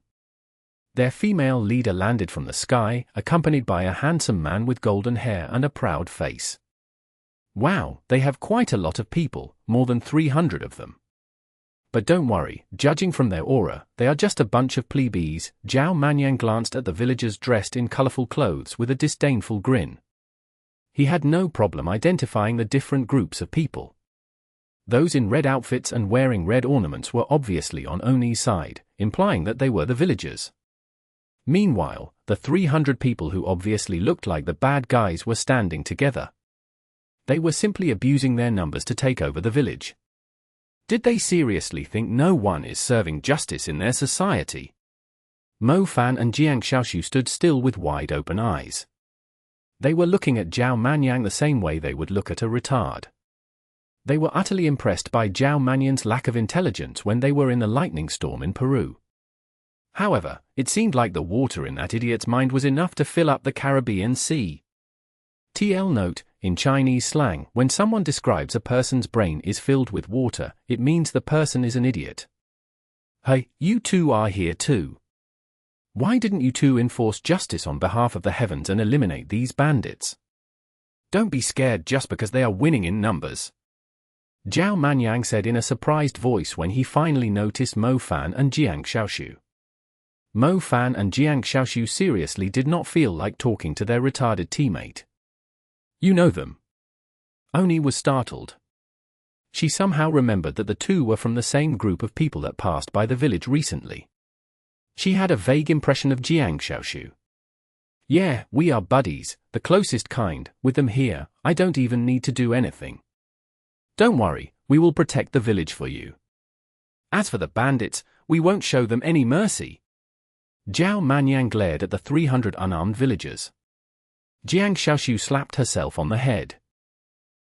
Their female leader landed from the sky, accompanied by a handsome man with golden hair and a proud face. Wow, they have quite a lot of people, more than 300 of them. But don't worry, judging from their aura, they are just a bunch of plebeians. Zhao Manyang glanced at the villagers dressed in colorful clothes with a disdainful grin. He had no problem identifying the different groups of people. Those in red outfits and wearing red ornaments were obviously on Oni's side, implying that they were the villagers. Meanwhile, the 300 people who obviously looked like the bad guys were standing together. They were simply abusing their numbers to take over the village. Did they seriously think no one is serving justice in their society? Mo Fan and Jiang Xiaoshu stood still with wide open eyes. They were looking at Zhao Manyang the same way they would look at a retard. They were utterly impressed by Zhao Manyang's lack of intelligence when they were in the lightning storm in Peru. However, it seemed like the water in that idiot's mind was enough to fill up the Caribbean Sea. TL note, in Chinese slang, when someone describes a person's brain is filled with water, it means the person is an idiot. Hey, you two are here too. Why didn't you two enforce justice on behalf of the heavens and eliminate these bandits? Don't be scared just because they are winning in numbers. Zhao Manyang said in a surprised voice when he finally noticed Mo Fan and Jiang Xiaoshu. Mo Fan and Jiang Xiaoshu seriously did not feel like talking to their retarded teammate. You know them. Oni was startled. She somehow remembered that the two were from the same group of people that passed by the village recently. She had a vague impression of Jiang Xiaoshu. Yeah, we are buddies, the closest kind. With them here, I don't even need to do anything. Don't worry, we will protect the village for you. As for the bandits, we won't show them any mercy. Zhao Manyang glared at the 300 unarmed villagers. Jiang Xiaoshu slapped herself on the head.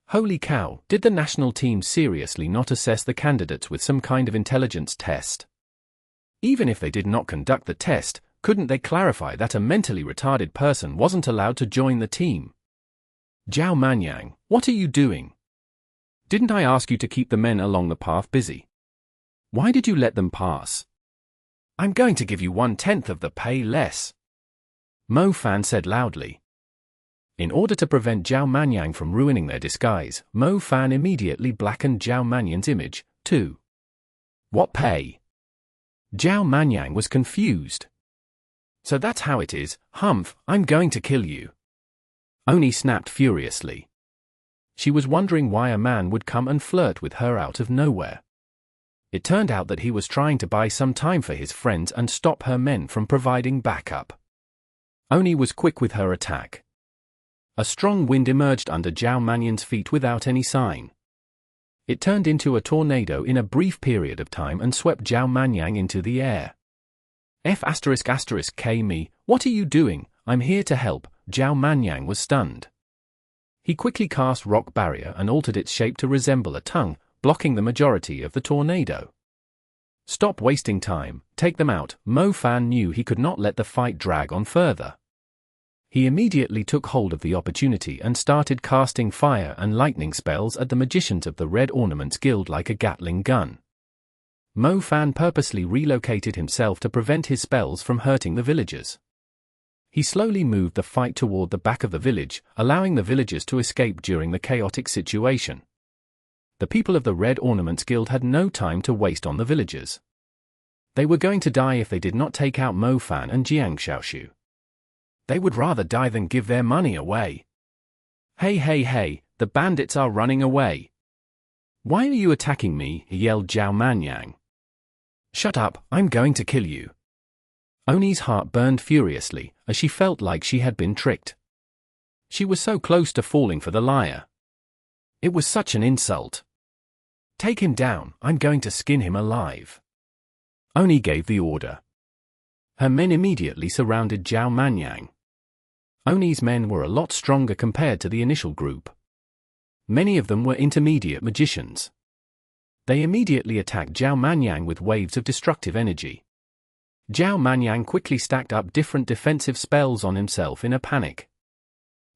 Holy cow, did the national team seriously not assess the candidates with some kind of intelligence test? Even if they did not conduct the test, couldn't they clarify that a mentally retarded person wasn't allowed to join the team? Zhao Manyang, what are you doing? Didn't I ask you to keep the men along the path busy? Why did you let them pass? I'm going to give you 1/10 of the pay less. Mo Fan said loudly. In order to prevent Zhao Manyang from ruining their disguise, Mo Fan immediately blackened Zhao Manyang's image, too. What pay? Zhao Manyang was confused. So that's how it is, Humph, I'm going to kill you. Oni snapped furiously. She was wondering why a man would come and flirt with her out of nowhere. It turned out that he was trying to buy some time for his friends and stop her men from providing backup. Oni was quick with her attack. A strong wind emerged under Zhao Manyang's feet without any sign. It turned into a tornado in a brief period of time and swept Zhao Manyang into the air. F***K me, what are you doing? I'm here to help. Zhao Manyang was stunned. He quickly cast rock barrier and altered its shape to resemble a tongue, blocking the majority of the tornado. Stop wasting time, take them out. Mo Fan knew he could not let the fight drag on further. He immediately took hold of the opportunity and started casting fire and lightning spells at the magicians of the Red Ornaments Guild like a Gatling gun. Mo Fan purposely relocated himself to prevent his spells from hurting the villagers. He slowly moved the fight toward the back of the village, allowing the villagers to escape during the chaotic situation. The people of the Red Ornaments Guild had no time to waste on the villagers. They were going to die if they did not take out Mo Fan and Jiang Xiaoshu. They would rather die than give their money away. Hey, the bandits are running away. Why are you attacking me? Yelled Zhao Manyang. Shut up, I'm going to kill you. Oni's heart burned furiously, as she felt like she had been tricked. She was so close to falling for the liar. It was such an insult. Take him down, I'm going to skin him alive. Oni gave the order. Her men immediately surrounded Zhao Manyang. Oni's men were a lot stronger compared to the initial group. Many of them were intermediate magicians. They immediately attacked Zhao Manyang with waves of destructive energy. Zhao Manyang quickly stacked up different defensive spells on himself in a panic.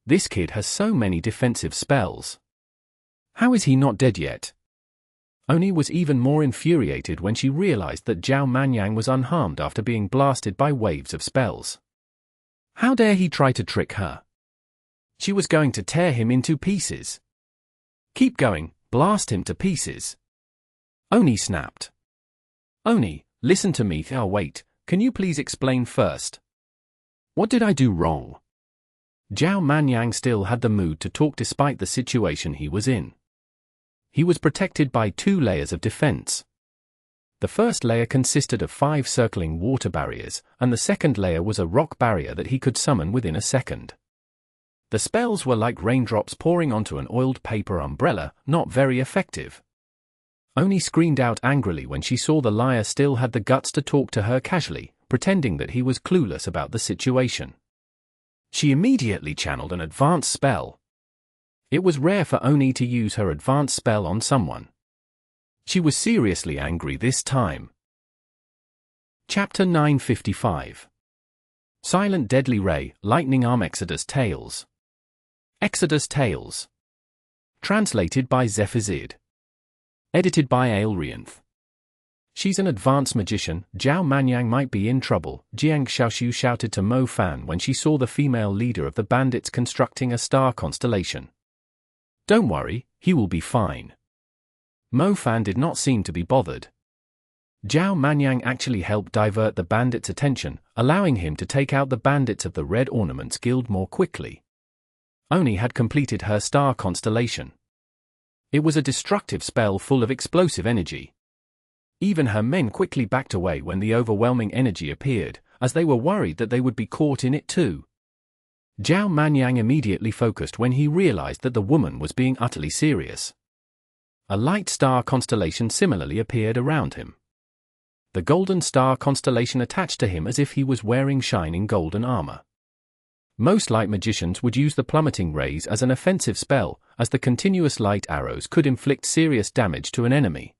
This kid has so many defensive spells. How is he not dead yet? Oni was even more infuriated when she realized that Zhao Manyang was unharmed after being blasted by waves of spells. How dare he try to trick her? She was going to tear him into pieces. Keep going, blast him to pieces. Oni snapped. Oni, listen to me. Oh wait, can you please explain first? What did I do wrong? Zhao Manyang still had the mood to talk despite the situation he was in. He was protected by 2 layers of defense. The first layer consisted of 5 circling water barriers, and the second layer was a rock barrier that he could summon within a second. The spells were like raindrops pouring onto an oiled paper umbrella, not very effective. Oni screamed out angrily when she saw the liar still had the guts to talk to her casually, pretending that he was clueless about the situation. She immediately channeled an advanced spell. It was rare for Oni to use her advanced spell on someone. She was seriously angry this time. Chapter 955. Silent Deadly Ray, Lightning Arm. Exodus Tales. Exodus Tales. Translated by Zephazid. Edited by Aelrianth. She's an advanced magician. Zhao Manyang might be in trouble, Jiang Xiaoxiu shouted to Mo Fan when she saw the female leader of the bandits constructing a star constellation. Don't worry, he will be fine. Mo Fan did not seem to be bothered. Zhao Manyang actually helped divert the bandits' attention, allowing him to take out the bandits of the Red Ornaments Guild more quickly. Oni had completed her star constellation. It was a destructive spell full of explosive energy. Even her men quickly backed away when the overwhelming energy appeared, as they were worried that they would be caught in it too. Zhao Manyang immediately focused when he realized that the woman was being utterly serious. A light star constellation similarly appeared around him. The golden star constellation attached to him as if he was wearing shining golden armor. Most light magicians would use the plummeting rays as an offensive spell, as the continuous light arrows could inflict serious damage to an enemy.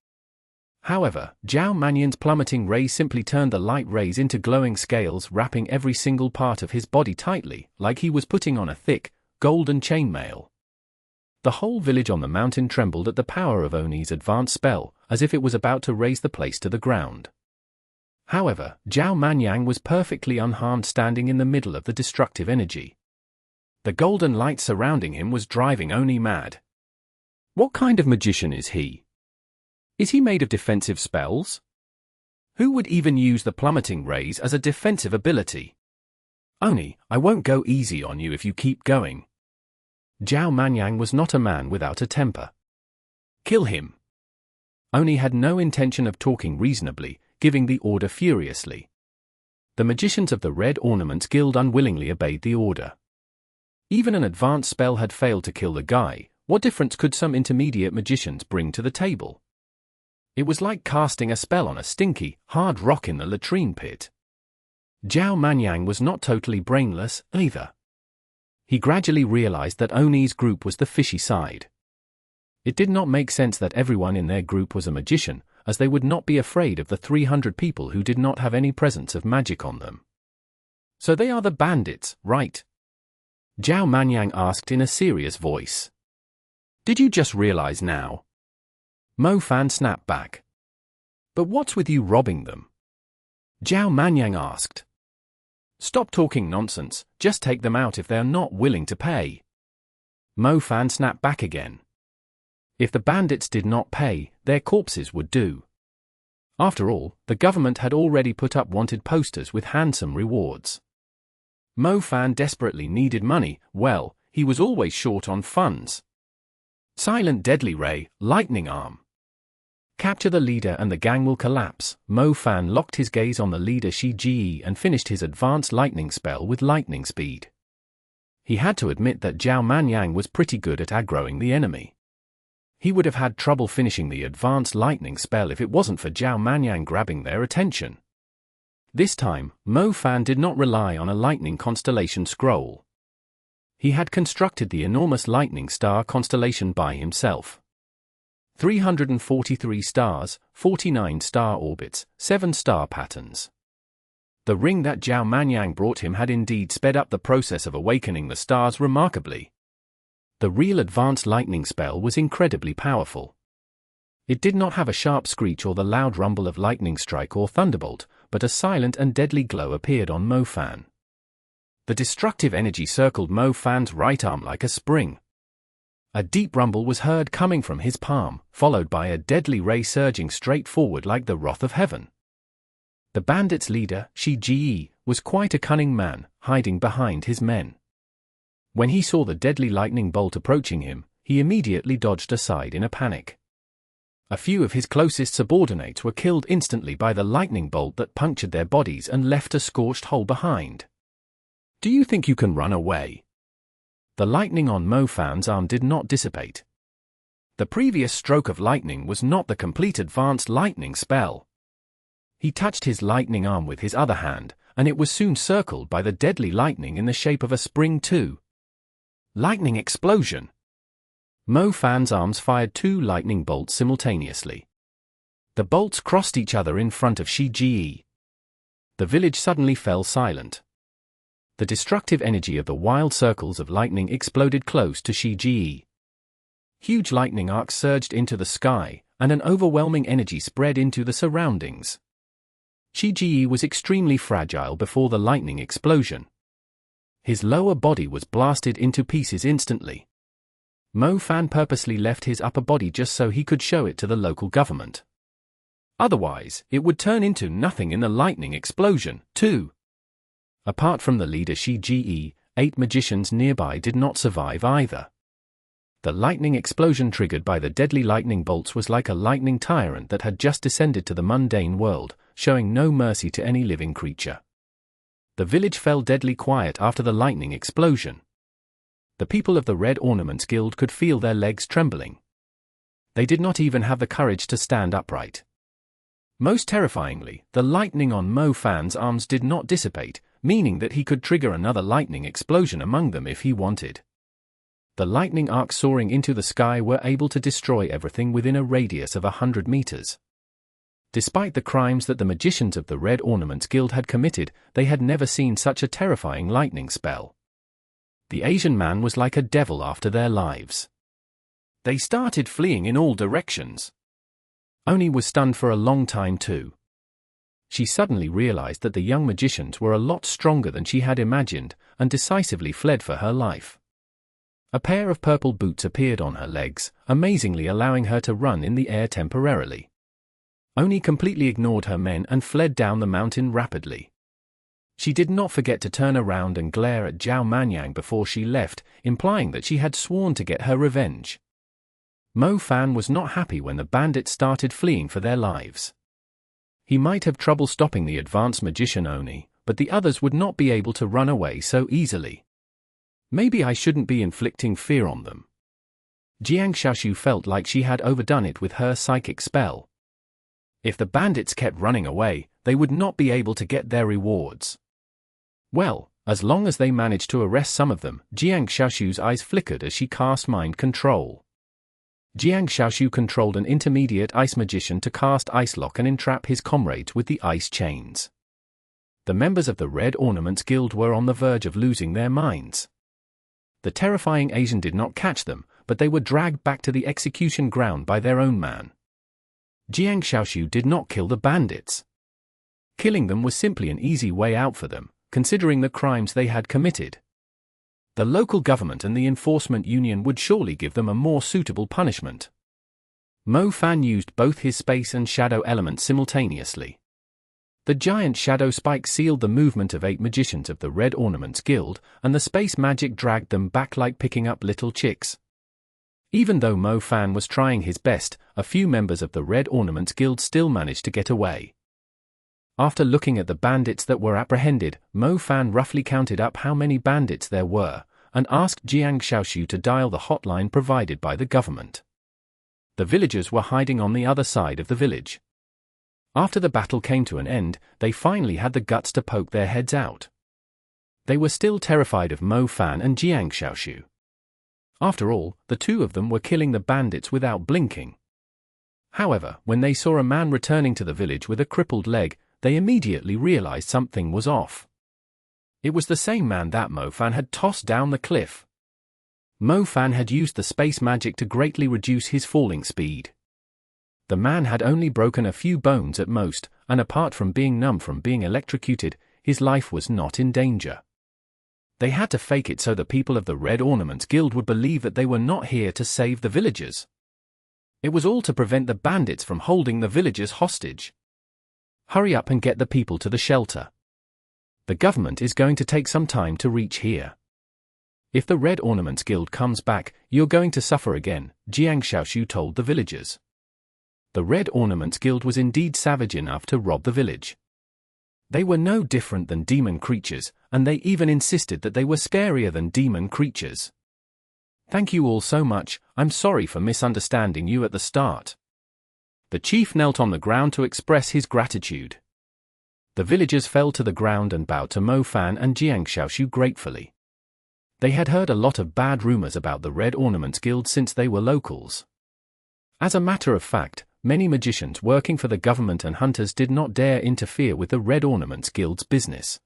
However, Zhao Manyang's plummeting ray simply turned the light rays into glowing scales, wrapping every single part of his body tightly, like he was putting on a thick, golden chainmail. The whole village on the mountain trembled at the power of Oni's advanced spell, as if it was about to raze the place to the ground. However, Zhao Manyang was perfectly unharmed, standing in the middle of the destructive energy. The golden light surrounding him was driving Oni mad. What kind of magician is he? Is he made of defensive spells? Who would even use the plummeting rays as a defensive ability? Oni, I won't go easy on you if you keep going. Zhao Manyang was not a man without a temper. Kill him. Oni had no intention of talking reasonably, giving the order furiously. The magicians of the Red Ornaments Guild unwillingly obeyed the order. Even an advanced spell had failed to kill the guy. What difference could some intermediate magicians bring to the table? It was like casting a spell on a stinky, hard rock in the latrine pit. Zhao Manyang was not totally brainless, either. He gradually realized that Oni's group was the fishy side. It did not make sense that everyone in their group was a magician, as they would not be afraid of the 300 people who did not have any presence of magic on them. So they are the bandits, right? Zhao Manyang asked in a serious voice. Did you just realize now? Mo Fan snapped back. But what's with you robbing them? Zhao Manyang asked. Stop talking nonsense, just take them out if they are not willing to pay. Mo Fan snapped back again. If the bandits did not pay, their corpses would do. After all, the government had already put up wanted posters with handsome rewards. Mo Fan desperately needed money. Well, he was always short on funds. Silent Deadly Ray, Lightning Arm. Capture the leader and the gang will collapse. Mo Fan locked his gaze on the leader Shi Ji and finished his advanced lightning spell with lightning speed. He had to admit that Zhao Manyang was pretty good at aggroing the enemy. He would have had trouble finishing the advanced lightning spell if it wasn't for Zhao Manyang grabbing their attention. This time, Mo Fan did not rely on a lightning constellation scroll. He had constructed the enormous lightning star constellation by himself. 343 stars, 49 star orbits, 7 star patterns. The ring that Zhao Manyang brought him had indeed sped up the process of awakening the stars remarkably. The real advanced lightning spell was incredibly powerful. It did not have a sharp screech or the loud rumble of lightning strike or thunderbolt, but a silent and deadly glow appeared on Mo Fan. The destructive energy circled Mo Fan's right arm like a spring. A deep rumble was heard coming from his palm, followed by a deadly ray surging straight forward like the wrath of heaven. The bandits' leader, Shi Ji, was quite a cunning man, hiding behind his men. When he saw the deadly lightning bolt approaching him, he immediately dodged aside in a panic. A few of his closest subordinates were killed instantly by the lightning bolt that punctured their bodies and left a scorched hole behind. Do you think you can run away? The lightning on Mo Fan's arm did not dissipate. The previous stroke of lightning was not the complete advanced lightning spell. He touched his lightning arm with his other hand, and it was soon circled by the deadly lightning in the shape of a spring too. Lightning explosion! Mo Fan's arms fired 2 lightning bolts simultaneously. The bolts crossed each other in front of Shi Ji. The village suddenly fell silent. The destructive energy of the wild circles of lightning exploded close to Shi Ji. Huge lightning arcs surged into the sky, and an overwhelming energy spread into the surroundings. Shi Ji was extremely fragile before the lightning explosion. His lower body was blasted into pieces instantly. Mo Fan purposely left his upper body just so he could show it to the local government. Otherwise, it would turn into nothing in the lightning explosion, too. Apart from the leader Shi Ji, 8 magicians nearby did not survive either. The lightning explosion triggered by the deadly lightning bolts was like a lightning tyrant that had just descended to the mundane world, showing no mercy to any living creature. The village fell deadly quiet after the lightning explosion. The people of the Red Ornaments Guild could feel their legs trembling. They did not even have the courage to stand upright. Most terrifyingly, the lightning on Mo Fan's arms did not dissipate, meaning that he could trigger another lightning explosion among them if he wanted. The lightning arcs soaring into the sky were able to destroy everything within a radius of 100 meters. Despite the crimes that the magicians of the Red Ornaments Guild had committed, they had never seen such a terrifying lightning spell. The Asian man was like a devil after their lives. They started fleeing in all directions. Oni was stunned for a long time too. She suddenly realized that the young magicians were a lot stronger than she had imagined, and decisively fled for her life. A pair of purple boots appeared on her legs, amazingly allowing her to run in the air temporarily. Oni completely ignored her men and fled down the mountain rapidly. She did not forget to turn around and glare at Zhao Manyang before she left, implying that she had sworn to get her revenge. Mo Fan was not happy when the bandits started fleeing for their lives. He might have trouble stopping the advanced magician Oni, but the others would not be able to run away so easily. Maybe I shouldn't be inflicting fear on them. Jiang Xiaoshu felt like she had overdone it with her psychic spell. If the bandits kept running away, they would not be able to get their rewards. Well, as long as they managed to arrest some of them, Jiang Xiaoshu's eyes flickered as she cast mind control. Jiang Xiaoshu controlled an intermediate ice magician to cast Ice Lock and entrap his comrades with the ice chains. The members of the Red Ornaments Guild were on the verge of losing their minds. The terrifying Asian did not catch them, but they were dragged back to the execution ground by their own man. Jiang Xiaoshu did not kill the bandits. Killing them was simply an easy way out for them, considering the crimes they had committed. The local government and the enforcement union would surely give them a more suitable punishment. Mo Fan used both his space and shadow elements simultaneously. The giant shadow spike sealed the movement of 8 magicians of the Red Ornaments Guild, and the space magic dragged them back like picking up little chicks. Even though Mo Fan was trying his best, a few members of the Red Ornaments Guild still managed to get away. After looking at the bandits that were apprehended, Mo Fan roughly counted up how many bandits there were, and asked Jiang Xiaoshu to dial the hotline provided by the government. The villagers were hiding on the other side of the village. After the battle came to an end, they finally had the guts to poke their heads out. They were still terrified of Mo Fan and Jiang Xiaoshu. After all, the two of them were killing the bandits without blinking. However, when they saw a man returning to the village with a crippled leg, they immediately realized something was off. It was the same man that Mo Fan had tossed down the cliff. Mo Fan had used the space magic to greatly reduce his falling speed. The man had only broken a few bones at most, and apart from being numb from being electrocuted, his life was not in danger. They had to fake it so the people of the Red Ornaments Guild would believe that they were not here to save the villagers. It was all to prevent the bandits from holding the villagers hostage. Hurry up and get the people to the shelter. The government is going to take some time to reach here. If the Red Ornaments Guild comes back, you're going to suffer again, Jiang Xiaoshu told the villagers. The Red Ornaments Guild was indeed savage enough to rob the village. They were no different than demon creatures, and they even insisted that they were scarier than demon creatures. Thank you all so much, I'm sorry for misunderstanding you at the start. The chief knelt on the ground to express his gratitude. The villagers fell to the ground and bowed to Mo Fan and Jiang Xiaoshu gratefully. They had heard a lot of bad rumors about the Red Ornaments Guild since they were locals. As a matter of fact, many magicians working for the government and hunters did not dare interfere with the Red Ornaments Guild's business.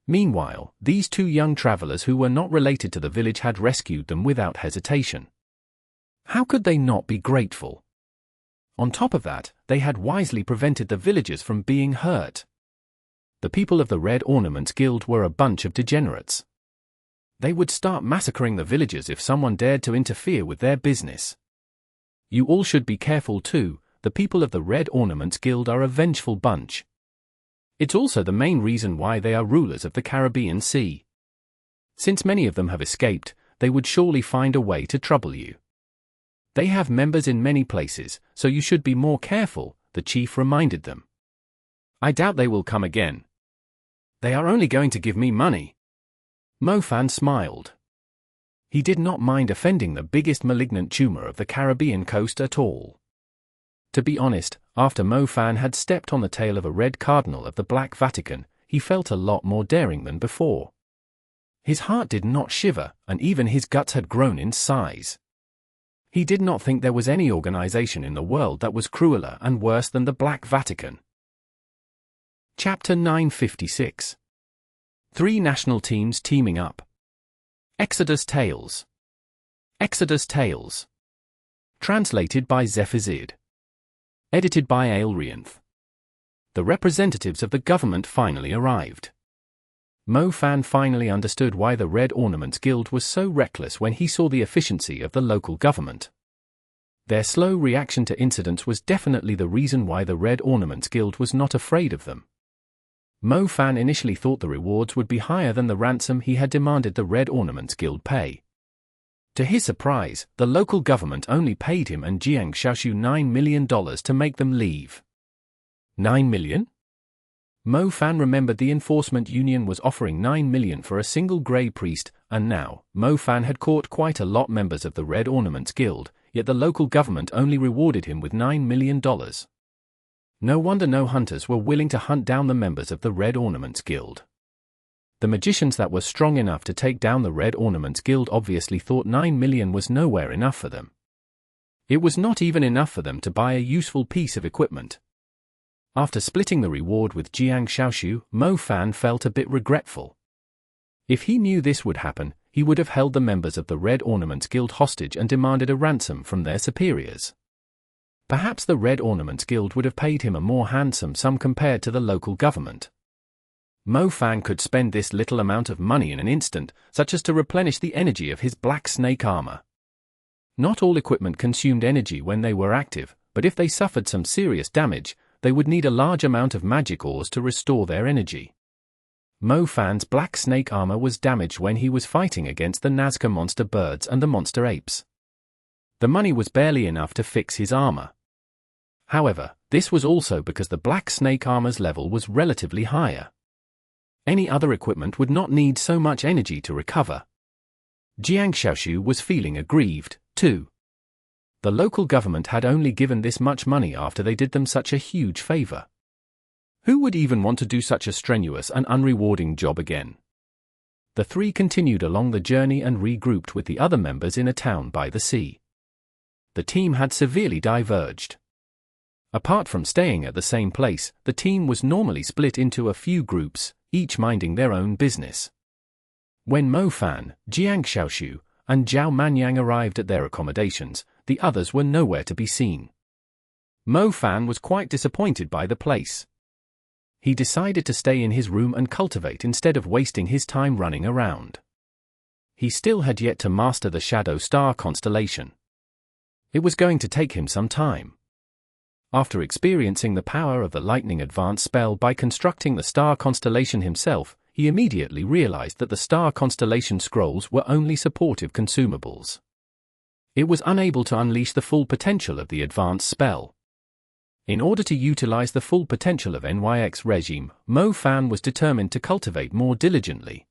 Meanwhile, these two young travelers who were not related to the village had rescued them without hesitation. How could they not be grateful? On top of that, they had wisely prevented the villagers from being hurt. The people of the Red Ornaments Guild were a bunch of degenerates. They would start massacring the villagers if someone dared to interfere with their business. You all should be careful too, the people of the Red Ornaments Guild are a vengeful bunch. It's also the main reason why they are rulers of the Caribbean Sea. Since many of them have escaped, they would surely find a way to trouble you. They have members in many places, so you should be more careful, the chief reminded them. I doubt they will come again. They are only going to give me money. Mo Fan smiled. He did not mind offending the biggest malignant tumor of the Caribbean coast at all. To be honest, after Mo Fan had stepped on the tail of a red cardinal of the Black Vatican, he felt a lot more daring than before. His heart did not shiver, and even his guts had grown in size. He did not think there was any organization in the world that was crueler and worse than the Black Vatican. Chapter 956. 3 national teams teaming up. Exodus Tales. Exodus Tales. Translated by Zephazid. Edited by Aelrianth. The representatives of the government finally arrived. Mo Fan finally understood why the Red Ornaments Guild was so reckless when he saw the efficiency of the local government. Their slow reaction to incidents was definitely the reason why the Red Ornaments Guild was not afraid of them. Mo Fan initially thought the rewards would be higher than the ransom he had demanded the Red Ornaments Guild pay. To his surprise, the local government only paid him and Jiang Xiaoshu $9 million to make them leave. 9 million? Mo Fan remembered the enforcement union was offering 9 million for a single grey priest, and now, Mo Fan had caught quite a lot members of the Red Ornaments Guild, yet the local government only rewarded him with $9 million. No wonder no hunters were willing to hunt down the members of the Red Ornaments Guild. The magicians that were strong enough to take down the Red Ornaments Guild obviously thought 9 million was nowhere enough for them. It was not even enough for them to buy a useful piece of equipment. After splitting the reward with Jiang Xiaoshu, Mo Fan felt a bit regretful. If he knew this would happen, he would have held the members of the Red Ornaments Guild hostage and demanded a ransom from their superiors. Perhaps the Red Ornaments Guild would have paid him a more handsome sum compared to the local government. Mo Fan could spend this little amount of money in an instant, such as to replenish the energy of his black snake armor. Not all equipment consumed energy when they were active, but if they suffered some serious damage, they would need a large amount of magic ores to restore their energy. Mo Fan's black snake armor was damaged when he was fighting against the Nazca monster birds and the monster apes. The money was barely enough to fix his armor. However, this was also because the black snake armor's level was relatively higher. Any other equipment would not need so much energy to recover. Jiang Xiaoshu was feeling aggrieved, too. The local government had only given this much money after they did them such a huge favor. Who would even want to do such a strenuous and unrewarding job again? The three continued along the journey and regrouped with the other members in a town by the sea. The team had severely diverged. Apart from staying at the same place, the team was normally split into a few groups, each minding their own business. When Mo Fan, Jiang Xiaoshu, and Zhao Manyang arrived at their accommodations, the others were nowhere to be seen. Mo Fan was quite disappointed by the place. He decided to stay in his room and cultivate instead of wasting his time running around. He still had yet to master the Shadow Star constellation. It was going to take him some time. After experiencing the power of the Lightning Advance spell by constructing the star constellation himself, he immediately realized that the star constellation scrolls were only supportive consumables. It was unable to unleash the full potential of the advanced spell. In order to utilize the full potential of NYX regime, Mo Fan was determined to cultivate more diligently.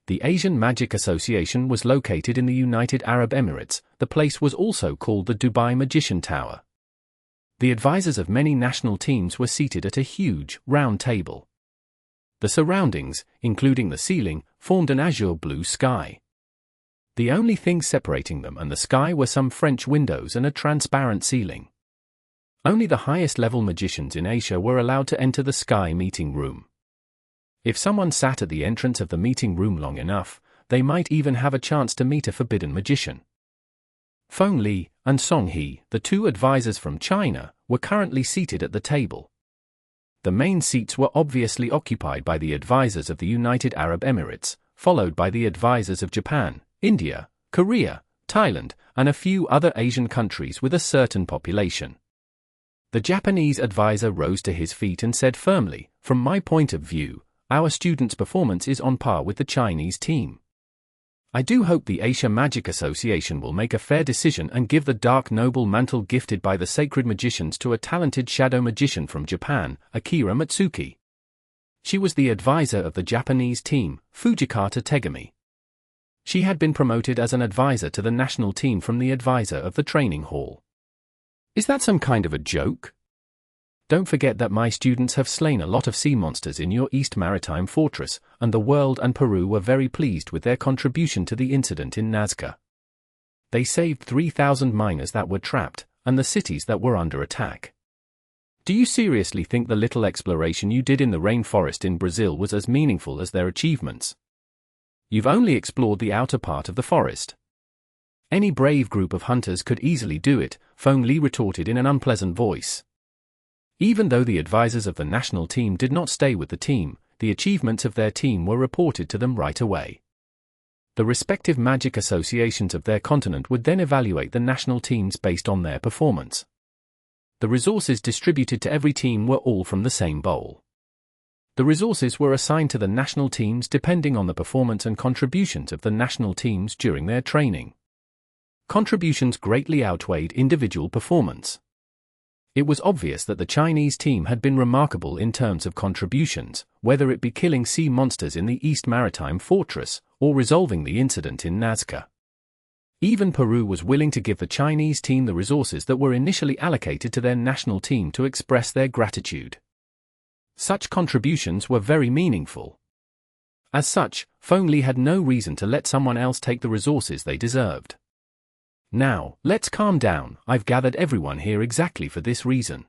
The Asian Magic Association was located in the United Arab Emirates. The place was also called the Dubai Magician Tower. The advisors of many national teams were seated at a huge, round table. The surroundings, including the ceiling, formed an azure blue sky. The only things separating them and the sky were some French windows and a transparent ceiling. Only the highest-level magicians in Asia were allowed to enter the sky meeting room. If someone sat at the entrance of the meeting room long enough, they might even have a chance to meet a forbidden magician. Feng Li and Song He, the two advisors from China, were currently seated at the table. The main seats were obviously occupied by the advisors of the United Arab Emirates, followed by the advisors of Japan, India, Korea, Thailand, and a few other Asian countries with a certain population. The Japanese advisor rose to his feet and said firmly, "From my point of view, our students' performance is on par with the Chinese team. I do hope the Asia Magic Association will make a fair decision and give the Dark Noble Mantle gifted by the Sacred Magicians to a talented shadow magician from Japan, Akira Matsuki." She was the advisor of the Japanese team, Fujikata Tegami. She had been promoted as an advisor to the national team from the advisor of the training hall. Is that some kind of a joke? Don't forget that my students have slain a lot of sea monsters in your East Maritime Fortress, and the world and Peru were very pleased with their contribution to the incident in Nazca. They saved 3,000 miners that were trapped, and the cities that were under attack. Do you seriously think the little exploration you did in the rainforest in Brazil was as meaningful as their achievements? You've only explored the outer part of the forest. Any brave group of hunters could easily do it, Feng Li retorted in an unpleasant voice. Even though the advisors of the national team did not stay with the team, the achievements of their team were reported to them right away. The respective magic associations of their continent would then evaluate the national teams based on their performance. The resources distributed to every team were all from the same bowl. The resources were assigned to the national teams depending on the performance and contributions of the national teams during their training. Contributions greatly outweighed individual performance. It was obvious that the Chinese team had been remarkable in terms of contributions, whether it be killing sea monsters in the East Maritime Fortress, or resolving the incident in Nazca. Even Peru was willing to give the Chinese team the resources that were initially allocated to their national team to express their gratitude. Such contributions were very meaningful. As such, Feng Li had no reason to let someone else take the resources they deserved. Now, let's calm down. I've gathered everyone here exactly for this reason.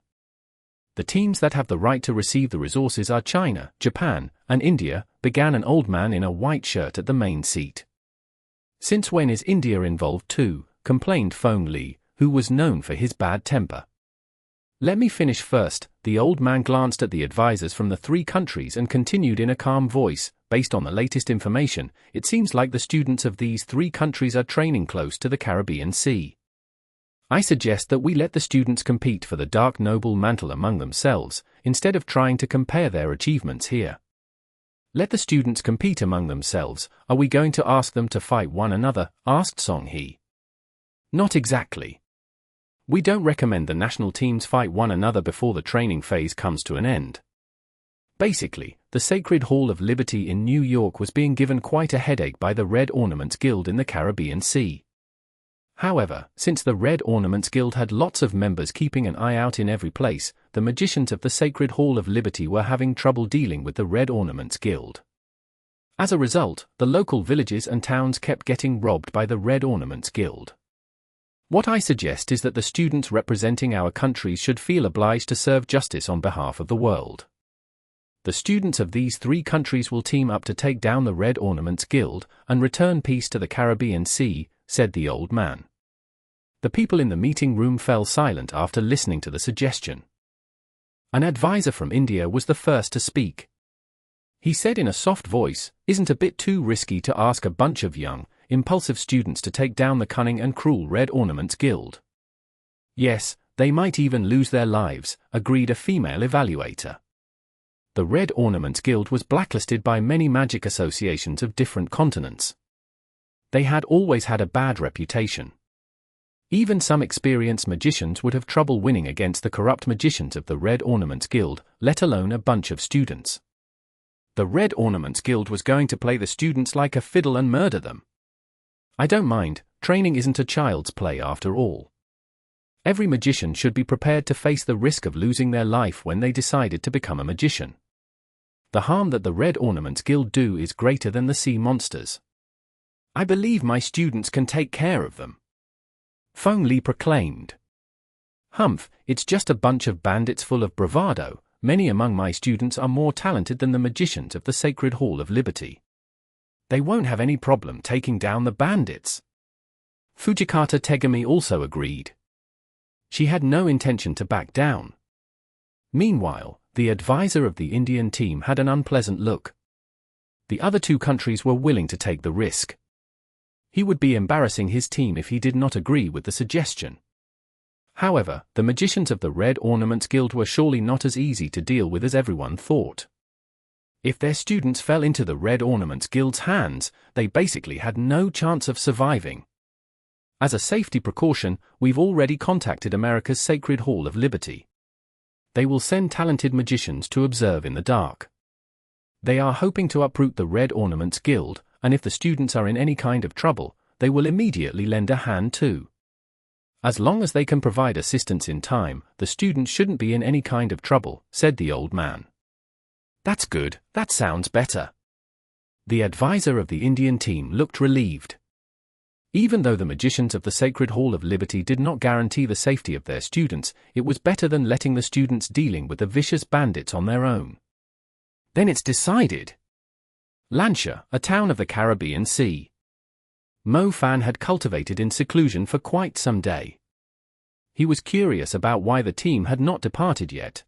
The teams that have the right to receive the resources are China, Japan, and India, began an old man in a white shirt at the main seat. Since when is India involved too? Complained Feng Li, who was known for his bad temper. Let me finish first. The old man glanced at the advisors from the three countries and continued in a calm voice, based on the latest information, it seems like the students of these three countries are training close to the Caribbean Sea. I suggest that we let the students compete for the Dark Noble Mantle among themselves, instead of trying to compare their achievements here. Let the students compete among themselves. Are we going to ask them to fight one another? Asked Song He. Not exactly. We don't recommend the national teams fight one another before the training phase comes to an end. Basically, the Sacred Hall of Liberty in New York was being given quite a headache by the Red Ornaments Guild in the Caribbean Sea. However, since the Red Ornaments Guild had lots of members keeping an eye out in every place, the magicians of the Sacred Hall of Liberty were having trouble dealing with the Red Ornaments Guild. As a result, the local villages and towns kept getting robbed by the Red Ornaments Guild. What I suggest is that the students representing our countries should feel obliged to serve justice on behalf of the world. The students of these 3 countries will team up to take down the Red Ornaments Guild and return peace to the Caribbean Sea, said the old man. The people in the meeting room fell silent after listening to the suggestion. An advisor from India was the first to speak. He said in a soft voice, "Isn't a bit too risky to ask a bunch of young, impulsive students to take down the cunning and cruel Red Ornaments Guild?" "Yes, they might even lose their lives," agreed a female evaluator. The Red Ornaments Guild was blacklisted by many magic associations of different continents. They had always had a bad reputation. Even some experienced magicians would have trouble winning against the corrupt magicians of the Red Ornaments Guild, let alone a bunch of students. The Red Ornaments Guild was going to play the students like a fiddle and murder them. "I don't mind, training isn't a child's play after all. Every magician should be prepared to face the risk of losing their life when they decided to become a magician. The harm that the Red Ornaments Guild do is greater than the sea monsters. I believe my students can take care of them," Feng Li proclaimed. "Humph, it's just a bunch of bandits full of bravado. Many among my students are more talented than the magicians of the Sacred Hall of Liberty. They won't have any problem taking down the bandits." Fujikata Tegami also agreed. She had no intention to back down. Meanwhile, the advisor of the Indian team had an unpleasant look. The other 2 countries were willing to take the risk. He would be embarrassing his team if he did not agree with the suggestion. However, the magicians of the Red Ornaments Guild were surely not as easy to deal with as everyone thought. If their students fell into the Red Ornaments Guild's hands, they basically had no chance of surviving. As a safety precaution, we've already contacted America's Sacred Hall of Liberty. They will send talented magicians to observe in the dark. They are hoping to uproot the Red Ornaments Guild, and if the students are in any kind of trouble, they will immediately lend a hand too. As long as they can provide assistance in time, the students shouldn't be in any kind of trouble, said the old man. That's good, that sounds better. The advisor of the Indian team looked relieved. Even though the magicians of the Sacred Hall of Liberty did not guarantee the safety of their students, it was better than letting the students dealing with the vicious bandits on their own. Then it's decided. Lancia, a town of the Caribbean Sea. Mo Fan had cultivated in seclusion for quite some day. He was curious about why the team had not departed yet.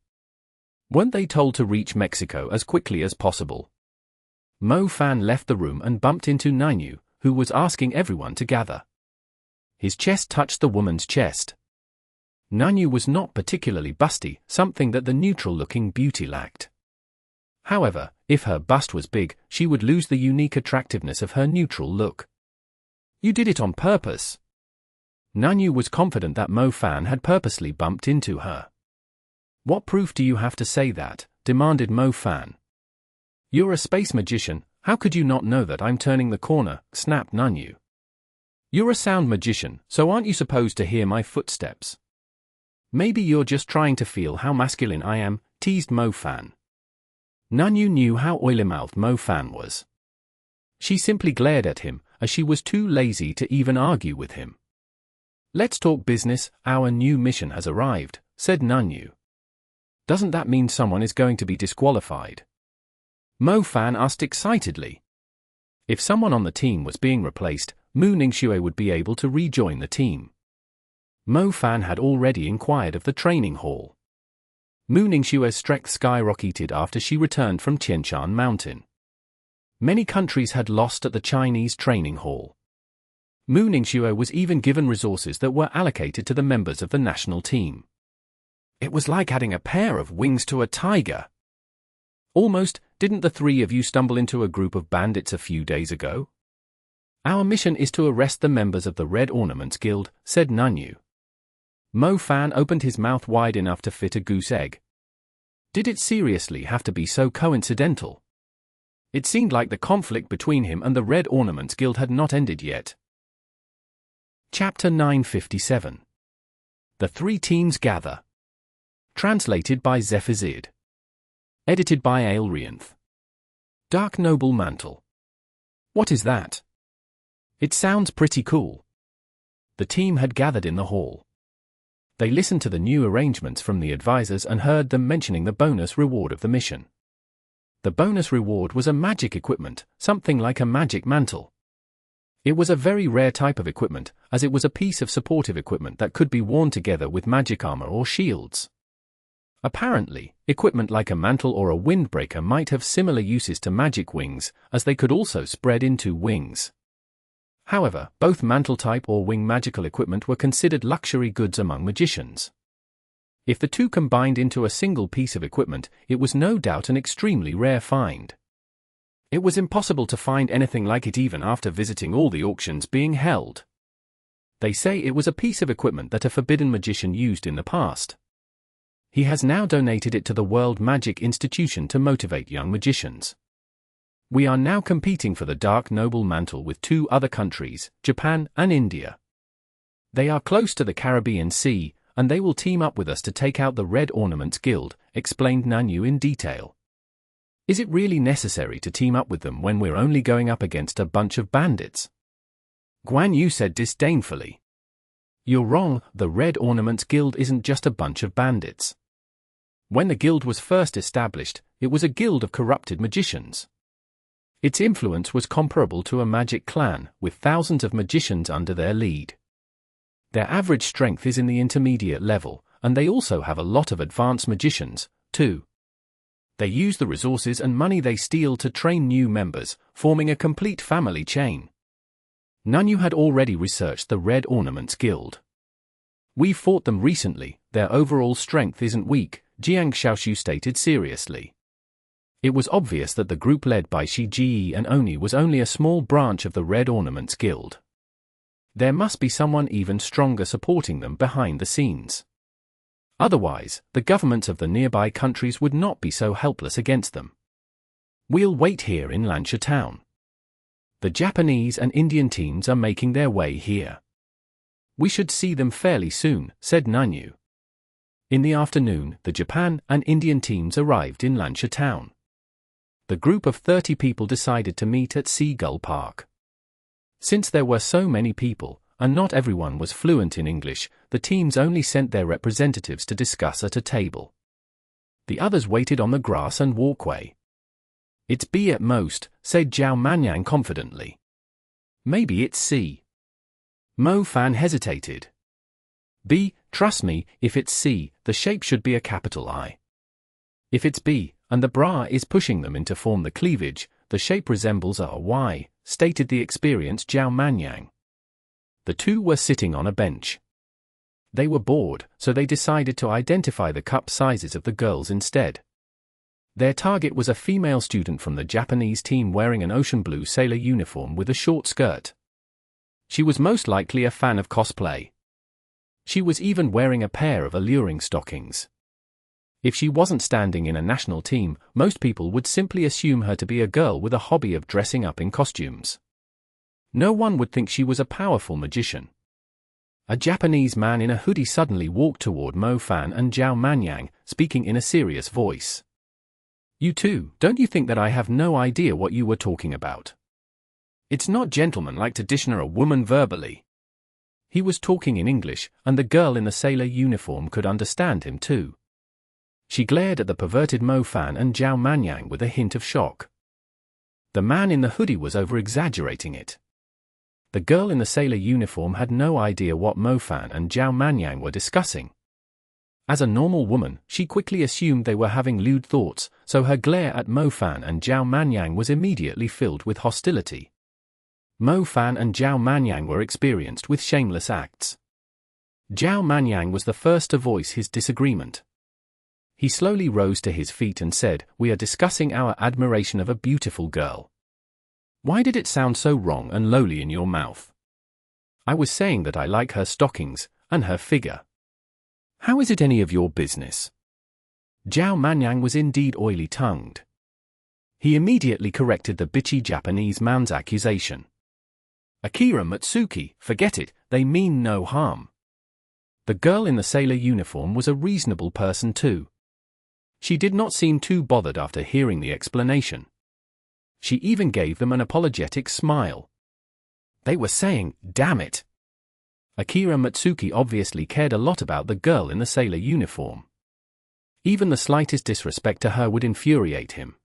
Weren't they told to reach Mexico as quickly as possible? Mo Fan left the room and bumped into Nainu, who was asking everyone to gather. His chest touched the woman's chest. Nainu was not particularly busty, something that the neutral-looking beauty lacked. However, if her bust was big, she would lose the unique attractiveness of her neutral look. You did it on purpose. Nainu was confident that Mo Fan had purposely bumped into her. What proof do you have to say that? Demanded Mo Fan. You're a space magician, how could you not know that I'm turning the corner? Snapped Nainu. You're a sound magician, so aren't you supposed to hear my footsteps? Maybe you're just trying to feel how masculine I am, teased Mo Fan. Nainu knew how oily-mouthed Mo Fan was. She simply glared at him, as she was too lazy to even argue with him. Let's talk business, our new mission has arrived, said Nainu. Doesn't that mean someone is going to be disqualified? Mo Fan asked excitedly. If someone on the team was being replaced, Mu Ningxue would be able to rejoin the team. Mo Fan had already inquired of the training hall. Mu Ningxue's strength skyrocketed after she returned from Tianshan Mountain. Many countries had lost at the Chinese training hall. Mu Ningxue was even given resources that were allocated to the members of the national team. It was like adding a pair of wings to a tiger. Almost, didn't the 3 of you stumble into a group of bandits a few days ago? Our mission is to arrest the members of the Red Ornaments Guild, said Nainu. Mo Fan opened his mouth wide enough to fit a goose egg. Did it seriously have to be so coincidental? It seemed like the conflict between him and the Red Ornaments Guild had not ended yet. Chapter 957. The Three Teams Gather. Translated by Zephazid. Edited by Aelrianth. Dark Noble Mantle. What is that? It sounds pretty cool. The team had gathered in the hall. They listened to the new arrangements from the advisors and heard them mentioning the bonus reward of the mission. The bonus reward was a magic equipment, something like a magic mantle. It was a very rare type of equipment, as it was a piece of supportive equipment that could be worn together with magic armor or shields. Apparently, equipment like a mantle or a windbreaker might have similar uses to magic wings, as they could also spread into wings. However, both mantle-type or wing magical equipment were considered luxury goods among magicians. If the two combined into a single piece of equipment, it was no doubt an extremely rare find. It was impossible to find anything like it even after visiting all the auctions being held. They say it was a piece of equipment that a forbidden magician used in the past. He has now donated it to the World Magic Institution to motivate young magicians. We are now competing for the Dark Noble Mantle with two other countries, Japan and India. They are close to the Caribbean Sea, and they will team up with us to take out the Red Ornaments Guild, explained Nanyu in detail. Is it really necessary to team up with them when we're only going up against a bunch of bandits? Guan Yu said disdainfully. You're wrong, the Red Ornaments Guild isn't just a bunch of bandits. When the guild was first established, it was a guild of corrupted magicians. Its influence was comparable to a magic clan, with thousands of magicians under their lead. Their average strength is in the intermediate level, and they also have a lot of advanced magicians, too. They use the resources and money they steal to train new members, forming a complete family chain. Nanyu had already researched the Red Ornaments Guild. We fought them recently, their overall strength isn't weak, Jiang Xiaoshu stated seriously. It was obvious that the group led by Shi Ji and Oni was only a small branch of the Red Ornaments Guild. There must be someone even stronger supporting them behind the scenes. Otherwise, the governments of the nearby countries would not be so helpless against them. We'll wait here in Lansha Town. The Japanese and Indian teams are making their way here. We should see them fairly soon, said Nanyu. In the afternoon, the Japan and Indian teams arrived in Lansha Town. The group of 30 people decided to meet at Seagull Park. Since there were so many people, and not everyone was fluent in English, the teams only sent their representatives to discuss at a table. The others waited on the grass and walkway. It's B at most, said Zhao Manyang confidently. Maybe it's C. Mo Fan hesitated. B, trust me, if it's C, the shape should be a capital I. If it's B, and the bra is pushing them in to form the cleavage, the shape resembles a Y, stated the experienced Zhao Manyang. The two were sitting on a bench. They were bored, so they decided to identify the cup sizes of the girls instead. Their target was a female student from the Japanese team wearing an ocean blue sailor uniform with a short skirt. She was most likely a fan of cosplay. She was even wearing a pair of alluring stockings. If she wasn't standing in a national team, most people would simply assume her to be a girl with a hobby of dressing up in costumes. No one would think she was a powerful magician. A Japanese man in a hoodie suddenly walked toward Mo Fan and Zhao Manyang, speaking in a serious voice. You two, don't you think that I have no idea what you were talking about? It's not gentlemanlike to dishonor a woman verbally. He was talking in English, and the girl in the sailor uniform could understand him too. She glared at the perverted Mo Fan and Zhao Manyang with a hint of shock. The man in the hoodie was over-exaggerating it. The girl in the sailor uniform had no idea what Mo Fan and Zhao Manyang were discussing. As a normal woman, she quickly assumed they were having lewd thoughts, so her glare at Mo Fan and Zhao Manyang was immediately filled with hostility. Mo Fan and Zhao Manyang were experienced with shameless acts. Zhao Manyang was the first to voice his disagreement. He slowly rose to his feet and said, "We are discussing our admiration of a beautiful girl. Why did it sound so wrong and lowly in your mouth? I was saying that I like her stockings, and her figure. How is it any of your business?" Zhao Manyang was indeed oily-tongued. He immediately corrected the bitchy Japanese man's accusation. Akira Matsuki, forget it, they mean no harm. The girl in the sailor uniform was a reasonable person too. She did not seem too bothered after hearing the explanation. She even gave them an apologetic smile. They were saying, damn it. Akira Matsuki obviously cared a lot about the girl in the sailor uniform. Even the slightest disrespect to her would infuriate him.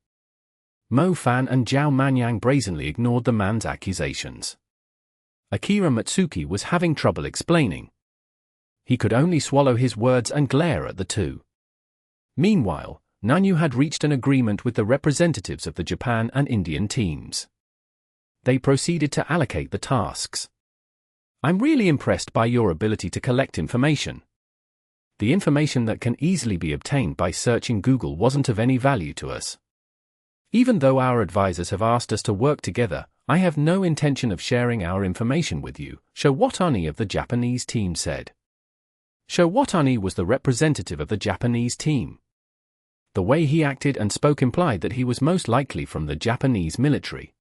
Mo Fan and Zhao Manyang brazenly ignored the man's accusations. Akira Matsuki was having trouble explaining. He could only swallow his words and glare at the two. Meanwhile, Nanyu had reached an agreement with the representatives of the Japan and Indian teams. They proceeded to allocate the tasks. I'm really impressed by your ability to collect information. The information that can easily be obtained by searching Google wasn't of any value to us. Even though our advisors have asked us to work together, I have no intention of sharing our information with you, Showatani of the Japanese team said. Showatani was the representative of the Japanese team. The way he acted and spoke implied that he was most likely from the Japanese military.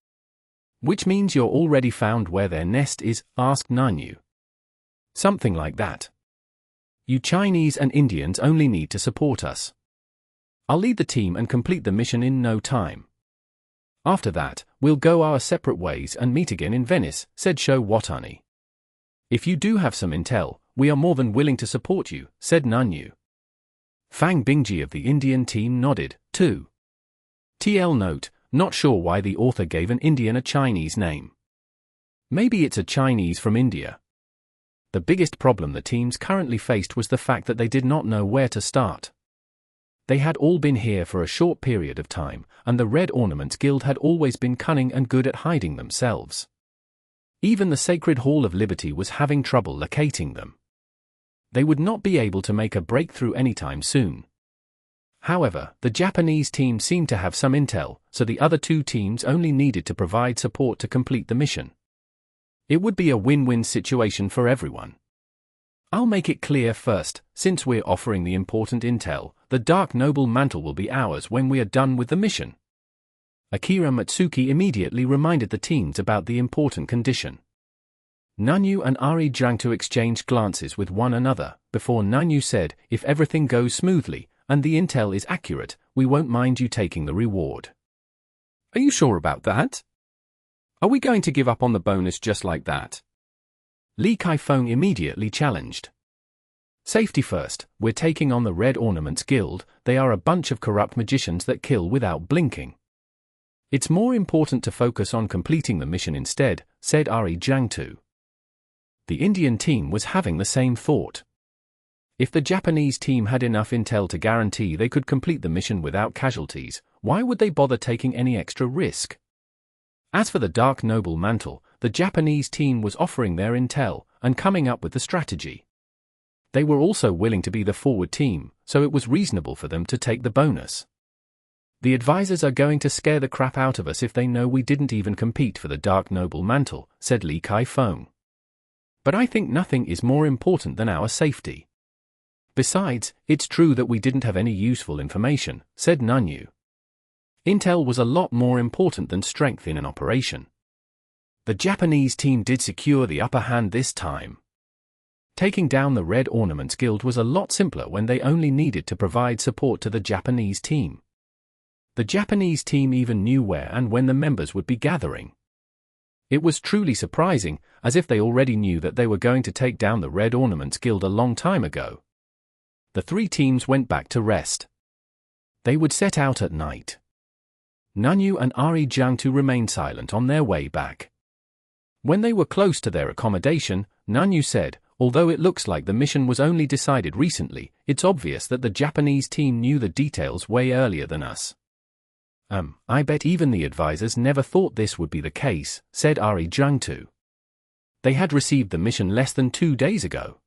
Which means you're already found where their nest is, asked Nanyu. Something like that. You Chinese and Indians only need to support us. I'll lead the team and complete the mission in no time. After that, we'll go our separate ways and meet again in Venice, said Showatani. If you do have some intel, we are more than willing to support you, said Nanyu. Fang Bingji of the Indian team nodded, too. TL note, not sure why the author gave an Indian a Chinese name. Maybe it's a Chinese from India. The biggest problem the teams currently faced was the fact that they did not know where to start. They had all been here for a short period of time, and the Red Ornaments Guild had always been cunning and good at hiding themselves. Even the Sacred Hall of Liberty was having trouble locating them. They would not be able to make a breakthrough anytime soon. However, the Japanese team seemed to have some intel, so the other two teams only needed to provide support to complete the mission. It would be a win-win situation for everyone. I'll make it clear first, since we're offering the important intel, the Dark Noble Mantle will be ours when we are done with the mission. Akira Matsuki immediately reminded the teams about the important condition. Nanyu and Ari Jiangtu exchanged glances with one another, before Nanyu said, if everything goes smoothly, and the intel is accurate, we won't mind you taking the reward. Are you sure about that? Are we going to give up on the bonus just like that? Li Kaifeng immediately challenged. Safety first, we're taking on the Red Ornaments Guild, they are a bunch of corrupt magicians that kill without blinking. It's more important to focus on completing the mission instead, said Ari Jiangtu. The Indian team was having the same thought. If the Japanese team had enough intel to guarantee they could complete the mission without casualties, why would they bother taking any extra risk? As for the Dark Noble Mantle, the Japanese team was offering their intel and coming up with the strategy. They were also willing to be the forward team, so it was reasonable for them to take the bonus. The advisors are going to scare the crap out of us if they know we didn't even compete for the Dark Noble Mantle, said Li Kaifeng. But I think nothing is more important than our safety. Besides, it's true that we didn't have any useful information, said Nanyu. Intel was a lot more important than strength in an operation. The Japanese team did secure the upper hand this time. Taking down the Red Ornaments Guild was a lot simpler when they only needed to provide support to the Japanese team. The Japanese team even knew where and when the members would be gathering. It was truly surprising, as if they already knew that they were going to take down the Red Ornaments Guild a long time ago. The three teams went back to rest. They would set out at night. Nanyu and Ari Jiangtu remained silent on their way back. When they were close to their accommodation, Nanyu said, although it looks like the mission was only decided recently, it's obvious that the Japanese team knew the details way earlier than us. I bet even the advisors never thought this would be the case, said Ari Jiangtu. They had received the mission less than 2 days ago.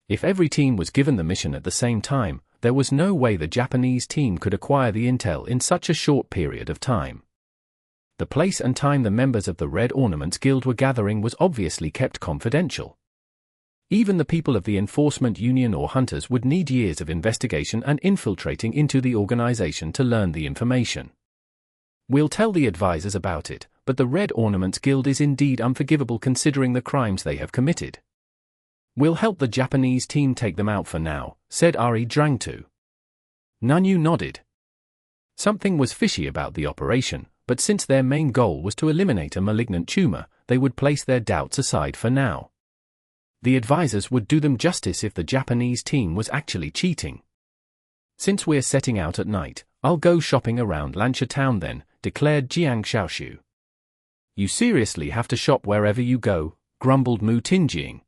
If every team was given the mission at the same time, there was no way the Japanese team could acquire the intel in such a short period of time. The place and time the members of the Red Ornaments Guild were gathering was obviously kept confidential. Even the people of the Enforcement Union or Hunters would need years of investigation and infiltrating into the organization to learn the information. We'll tell the advisors about it, but but the Red Ornaments Guild is indeed unforgivable considering the crimes they have committed. We'll help the Japanese team take them out for now, said Ari Drangtu. Nunyu nodded. Something was fishy about the operation, but since their main goal was to eliminate a malignant tumor, they would place their doubts aside for now. The advisors would do them justice if the Japanese team was actually cheating. Since we're setting out at night, I'll go shopping around Lansha Town then, declared Jiang Xiaoshu. You seriously have to shop wherever you go, grumbled Mu Tinjing.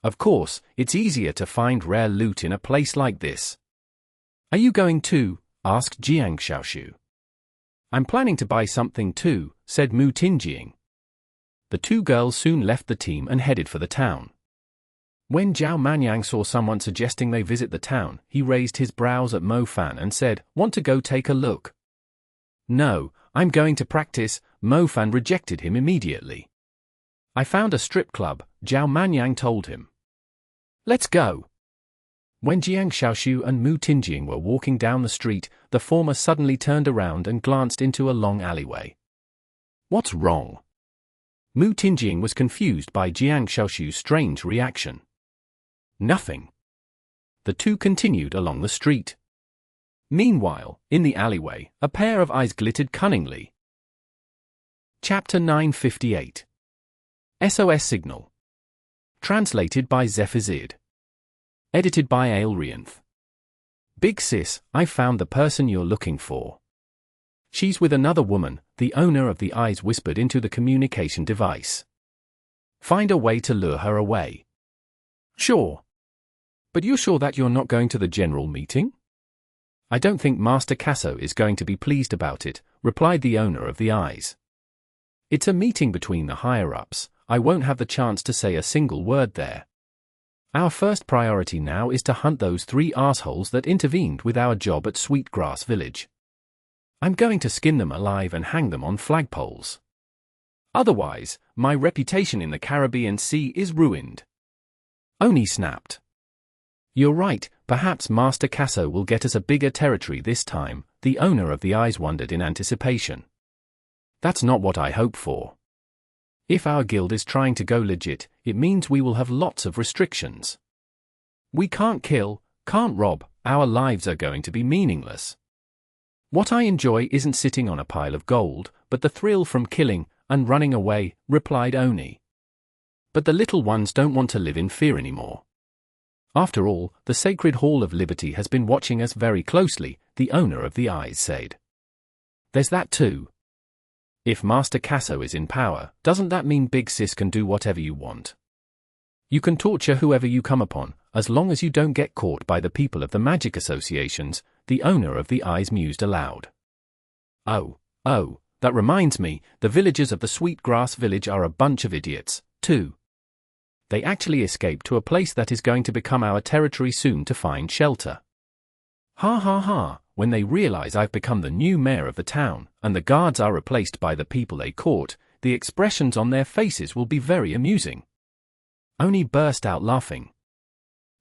Of course, it's easier to find rare loot in a place like this. Are you going too? Asked Jiang Xiaoshu. I'm planning to buy something too, said Mu Tinjing. The two girls soon left the team and headed for the town. When Zhao Manyang saw someone suggesting they visit the town, he raised his brows at Mo Fan and said, "Want to go take a look?" "No, I'm going to practice." Mo Fan rejected him immediately. "I found a strip club," Zhao Manyang told him. "Let's go." When Jiang Xiaoshu and Mu Tinjing were walking down the street, the former suddenly turned around and glanced into a long alleyway. "What's wrong?" Mu Tinjing was confused by Jiang Xiaoshu's strange reaction. "Nothing." The two continued along the street. Meanwhile, in the alleyway, a pair of eyes glittered cunningly. Chapter 958. SOS Signal. Translated by Zephazid. Edited by Aelrianth. "Big sis, I found the person you're looking for. She's with another woman," the owner of the eyes whispered into the communication device. "Find a way to lure her away." "Sure. But you're sure that you're not going to the general meeting?" "I don't think Master Casso is going to be pleased about it," replied the owner of the eyes. "It's a meeting between the higher-ups. I won't have the chance to say a single word there. Our first priority now is to hunt those 3 assholes that intervened with our job at Sweetgrass Village. I'm going to skin them alive and hang them on flagpoles. Otherwise, my reputation in the Caribbean Sea is ruined." Oni snapped. "You're right, perhaps Master Casso will get us a bigger territory this time," the owner of the eyes wondered in anticipation. "That's not what I hope for. If our guild is trying to go legit, it means we will have lots of restrictions. We can't kill, can't rob, our lives are going to be meaningless. What I enjoy isn't sitting on a pile of gold, but the thrill from killing and running away," replied Oni. "But the little ones don't want to live in fear anymore. After all, the Sacred Hall of Liberty has been watching us very closely," the owner of the eyes said. "There's that too. If Master Casso is in power, doesn't that mean Big Sis can do whatever you want? You can torture whoever you come upon, as long as you don't get caught by the people of the magic associations," the owner of the eyes mused aloud. Oh, that reminds me, the villagers of the Sweetgrass Village are a bunch of idiots, too. They actually escaped to a place that is going to become our territory soon to find shelter. Ha ha ha, when they realize I've become the new mayor of the town, and the guards are replaced by the people they caught, the expressions on their faces will be very amusing." Oni burst out laughing.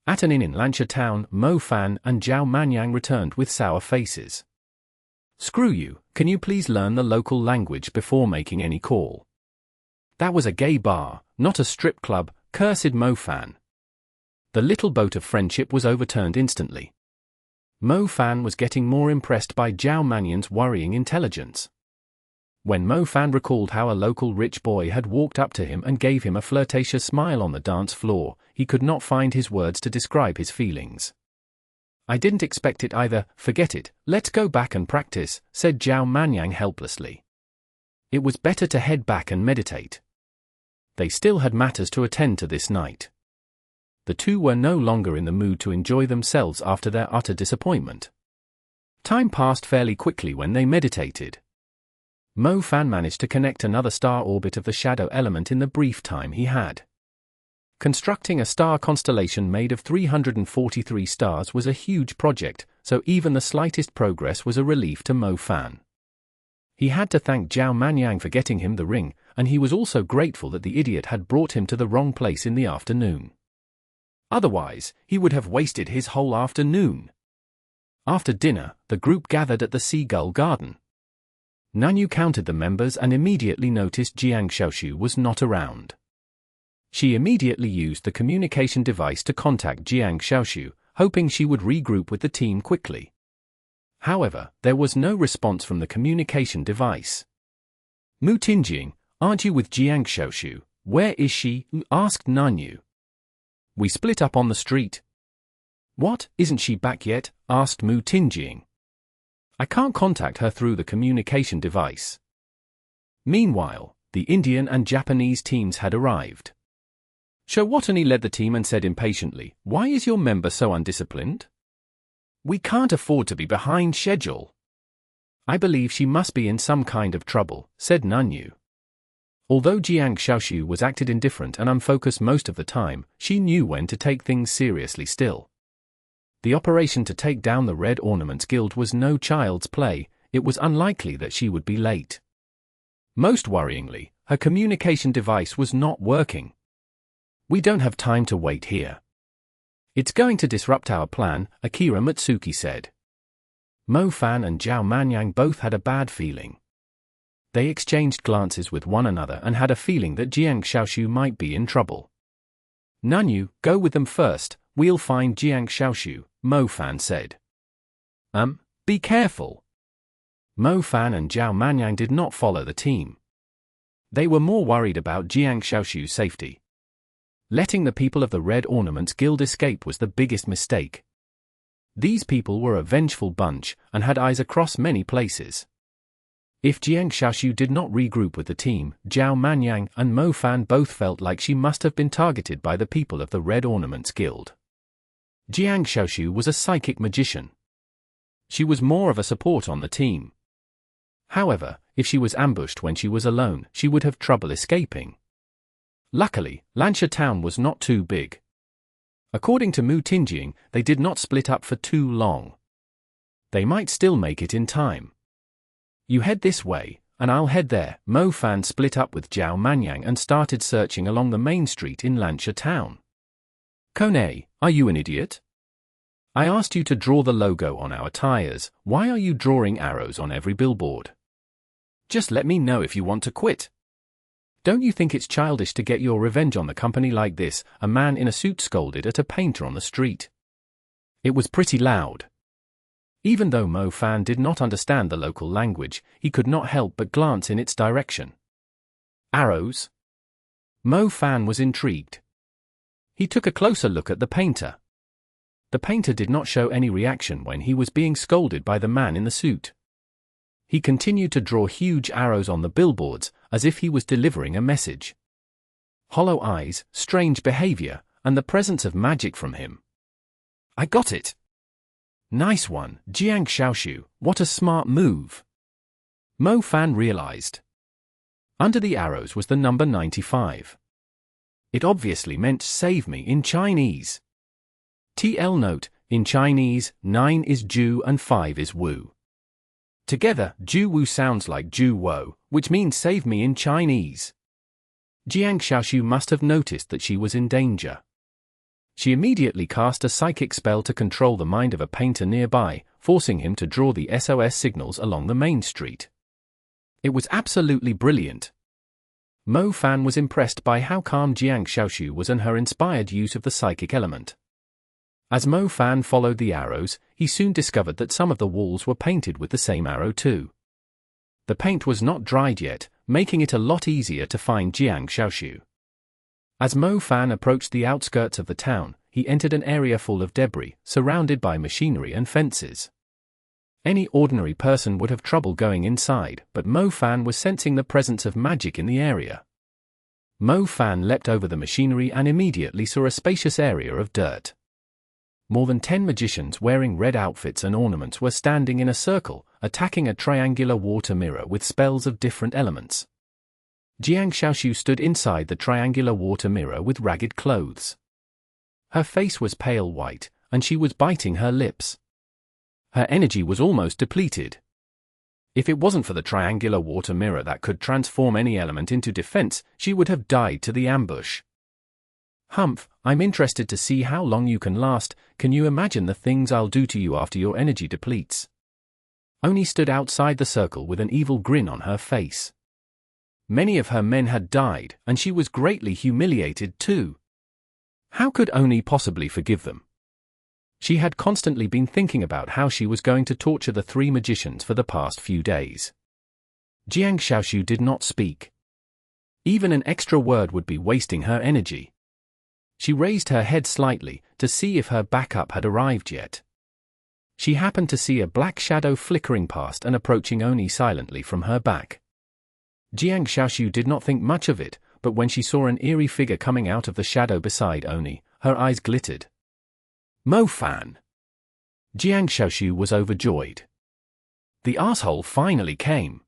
At an inn in Lansha Town, Mo Fan and Zhao Manyang returned with sour faces. "Screw you, can you please learn the local language before making any call?" "That was a gay bar, not a strip club," cursed Mo Fan. The little boat of friendship was overturned instantly. Mo Fan was getting more impressed by Zhao Manyang's worrying intelligence. When Mo Fan recalled how a local rich boy had walked up to him and gave him a flirtatious smile on the dance floor, he could not find his words to describe his feelings. "I didn't expect it either, forget it, let's go back and practice," said Zhao Manyang helplessly. It was better to head back and meditate. They still had matters to attend to this night. The two were no longer in the mood to enjoy themselves after their utter disappointment. Time passed fairly quickly when they meditated. Mo Fan managed to connect another star orbit of the shadow element in the brief time he had. Constructing a star constellation made of 343 stars was a huge project, so even the slightest progress was a relief to Mo Fan. He had to thank Zhao Manyang for getting him the ring, and he was also grateful that the idiot had brought him to the wrong place in the afternoon. Otherwise, he would have wasted his whole afternoon. After dinner, the group gathered at the Seagull Garden. Nanyu counted the members and immediately noticed Jiang Xiaoshu was not around. She immediately used the communication device to contact Jiang Xiaoshu, hoping she would regroup with the team quickly. However, there was no response from the communication device. "Mu Tinjing, aren't you with Jiang Xiaoshu? Where is she?" asked Nanyu. "We split up on the street." "What, isn't she back yet?" asked Mu Tinjing. "I can't contact her through the communication device." Meanwhile, the Indian and Japanese teams had arrived. Showatani led the team and said impatiently, "Why is your member so undisciplined? We can't afford to be behind schedule." "I believe she must be in some kind of trouble," said Nanyu. Although Jiang Xiaoshu was acted indifferent and unfocused most of the time, she knew when to take things seriously still. The operation to take down the Red Ornaments Guild was no child's play. It was unlikely that she would be late. Most worryingly, her communication device was not working. "We don't have time to wait here. It's going to disrupt our plan," Akira Matsuki said. Mo Fan and Zhao Manyang both had a bad feeling. They exchanged glances with one another and had a feeling that Jiang Xiaoshu might be in trouble. "Nanyu, go with them first, we'll find Jiang Xiaoshu," Mo Fan said. Be careful." Mo Fan and Zhao Manyang did not follow the team. They were more worried about Jiang Xiaoshu's safety. Letting the people of the Red Ornaments Guild escape was the biggest mistake. These people were a vengeful bunch and had eyes across many places. If Jiang Xiaoshu did not regroup with the team, Zhao Manyang and Mo Fan both felt like she must have been targeted by the people of the Red Ornaments Guild. Jiang Xiaoshu was a psychic magician. She was more of a support on the team. However, if she was ambushed when she was alone, she would have trouble escaping. Luckily, Lansha town was not too big. According to Mu Tinjing, they did not split up for too long. They might still make it in time. "You head this way, and I'll head there." Mo Fan split up with Zhao Manyang and started searching along the main street in Lansha town. "Kone, are you an idiot? I asked you to draw the logo on our tires. Why are you drawing arrows on every billboard? Just let me know if you want to quit. Don't you think it's childish to get your revenge on the company like this?" a man in a suit scolded at a painter on the street. It was pretty loud. Even though Mo Fan did not understand the local language, he could not help but glance in its direction. "Arrows?" Mo Fan was intrigued. He took a closer look at the painter. The painter did not show any reaction when he was being scolded by the man in the suit. He continued to draw huge arrows on the billboards, as if he was delivering a message. Hollow eyes, strange behavior, and the presence of magic from him. "I got it. Nice one, Jiang Xiaoshu, what a smart move." Mo Fan realized. Under the arrows was the number 95. It obviously meant "save me" in Chinese. TL note, in Chinese, 9 is Ju and 5 is Wu. Together, Ju Wu sounds like Ju Wo, which means "save me" in Chinese. Jiang Xiaoshu must have noticed that she was in danger. She immediately cast a psychic spell to control the mind of a painter nearby, forcing him to draw the SOS signals along the main street. It was absolutely brilliant. Mo Fan was impressed by how calm Jiang Xiaoshu was and her inspired use of the psychic element. As Mo Fan followed the arrows, he soon discovered that some of the walls were painted with the same arrow too. The paint was not dried yet, making it a lot easier to find Jiang Xiaoshu. As Mo Fan approached the outskirts of the town, he entered an area full of debris, surrounded by machinery and fences. Any ordinary person would have trouble going inside, but Mo Fan was sensing the presence of magic in the area. Mo Fan leapt over the machinery and immediately saw a spacious area of dirt. More than 10 magicians wearing red outfits and ornaments were standing in a circle, attacking a triangular water mirror with spells of different elements. Jiang Xiaoshu stood inside the triangular water mirror with ragged clothes. Her face was pale white, and she was biting her lips. Her energy was almost depleted. If it wasn't for the triangular water mirror that could transform any element into defense, she would have died to the ambush. "Humph, I'm interested to see how long you can last. Can you imagine the things I'll do to you after your energy depletes?" Oni stood outside the circle with an evil grin on her face. Many of her men had died, and she was greatly humiliated too. How could Oni possibly forgive them? She had constantly been thinking about how she was going to torture the three magicians for the past few days. Jiang Xiaoshu did not speak. Even an extra word would be wasting her energy. She raised her head slightly to see if her backup had arrived yet. She happened to see a black shadow flickering past and approaching Oni silently from her back. Jiang Xiaoshu did not think much of it, but when she saw an eerie figure coming out of the shadow beside Oni, her eyes glittered. Mo Fan! Jiang Xiaoshu was overjoyed. The asshole finally came.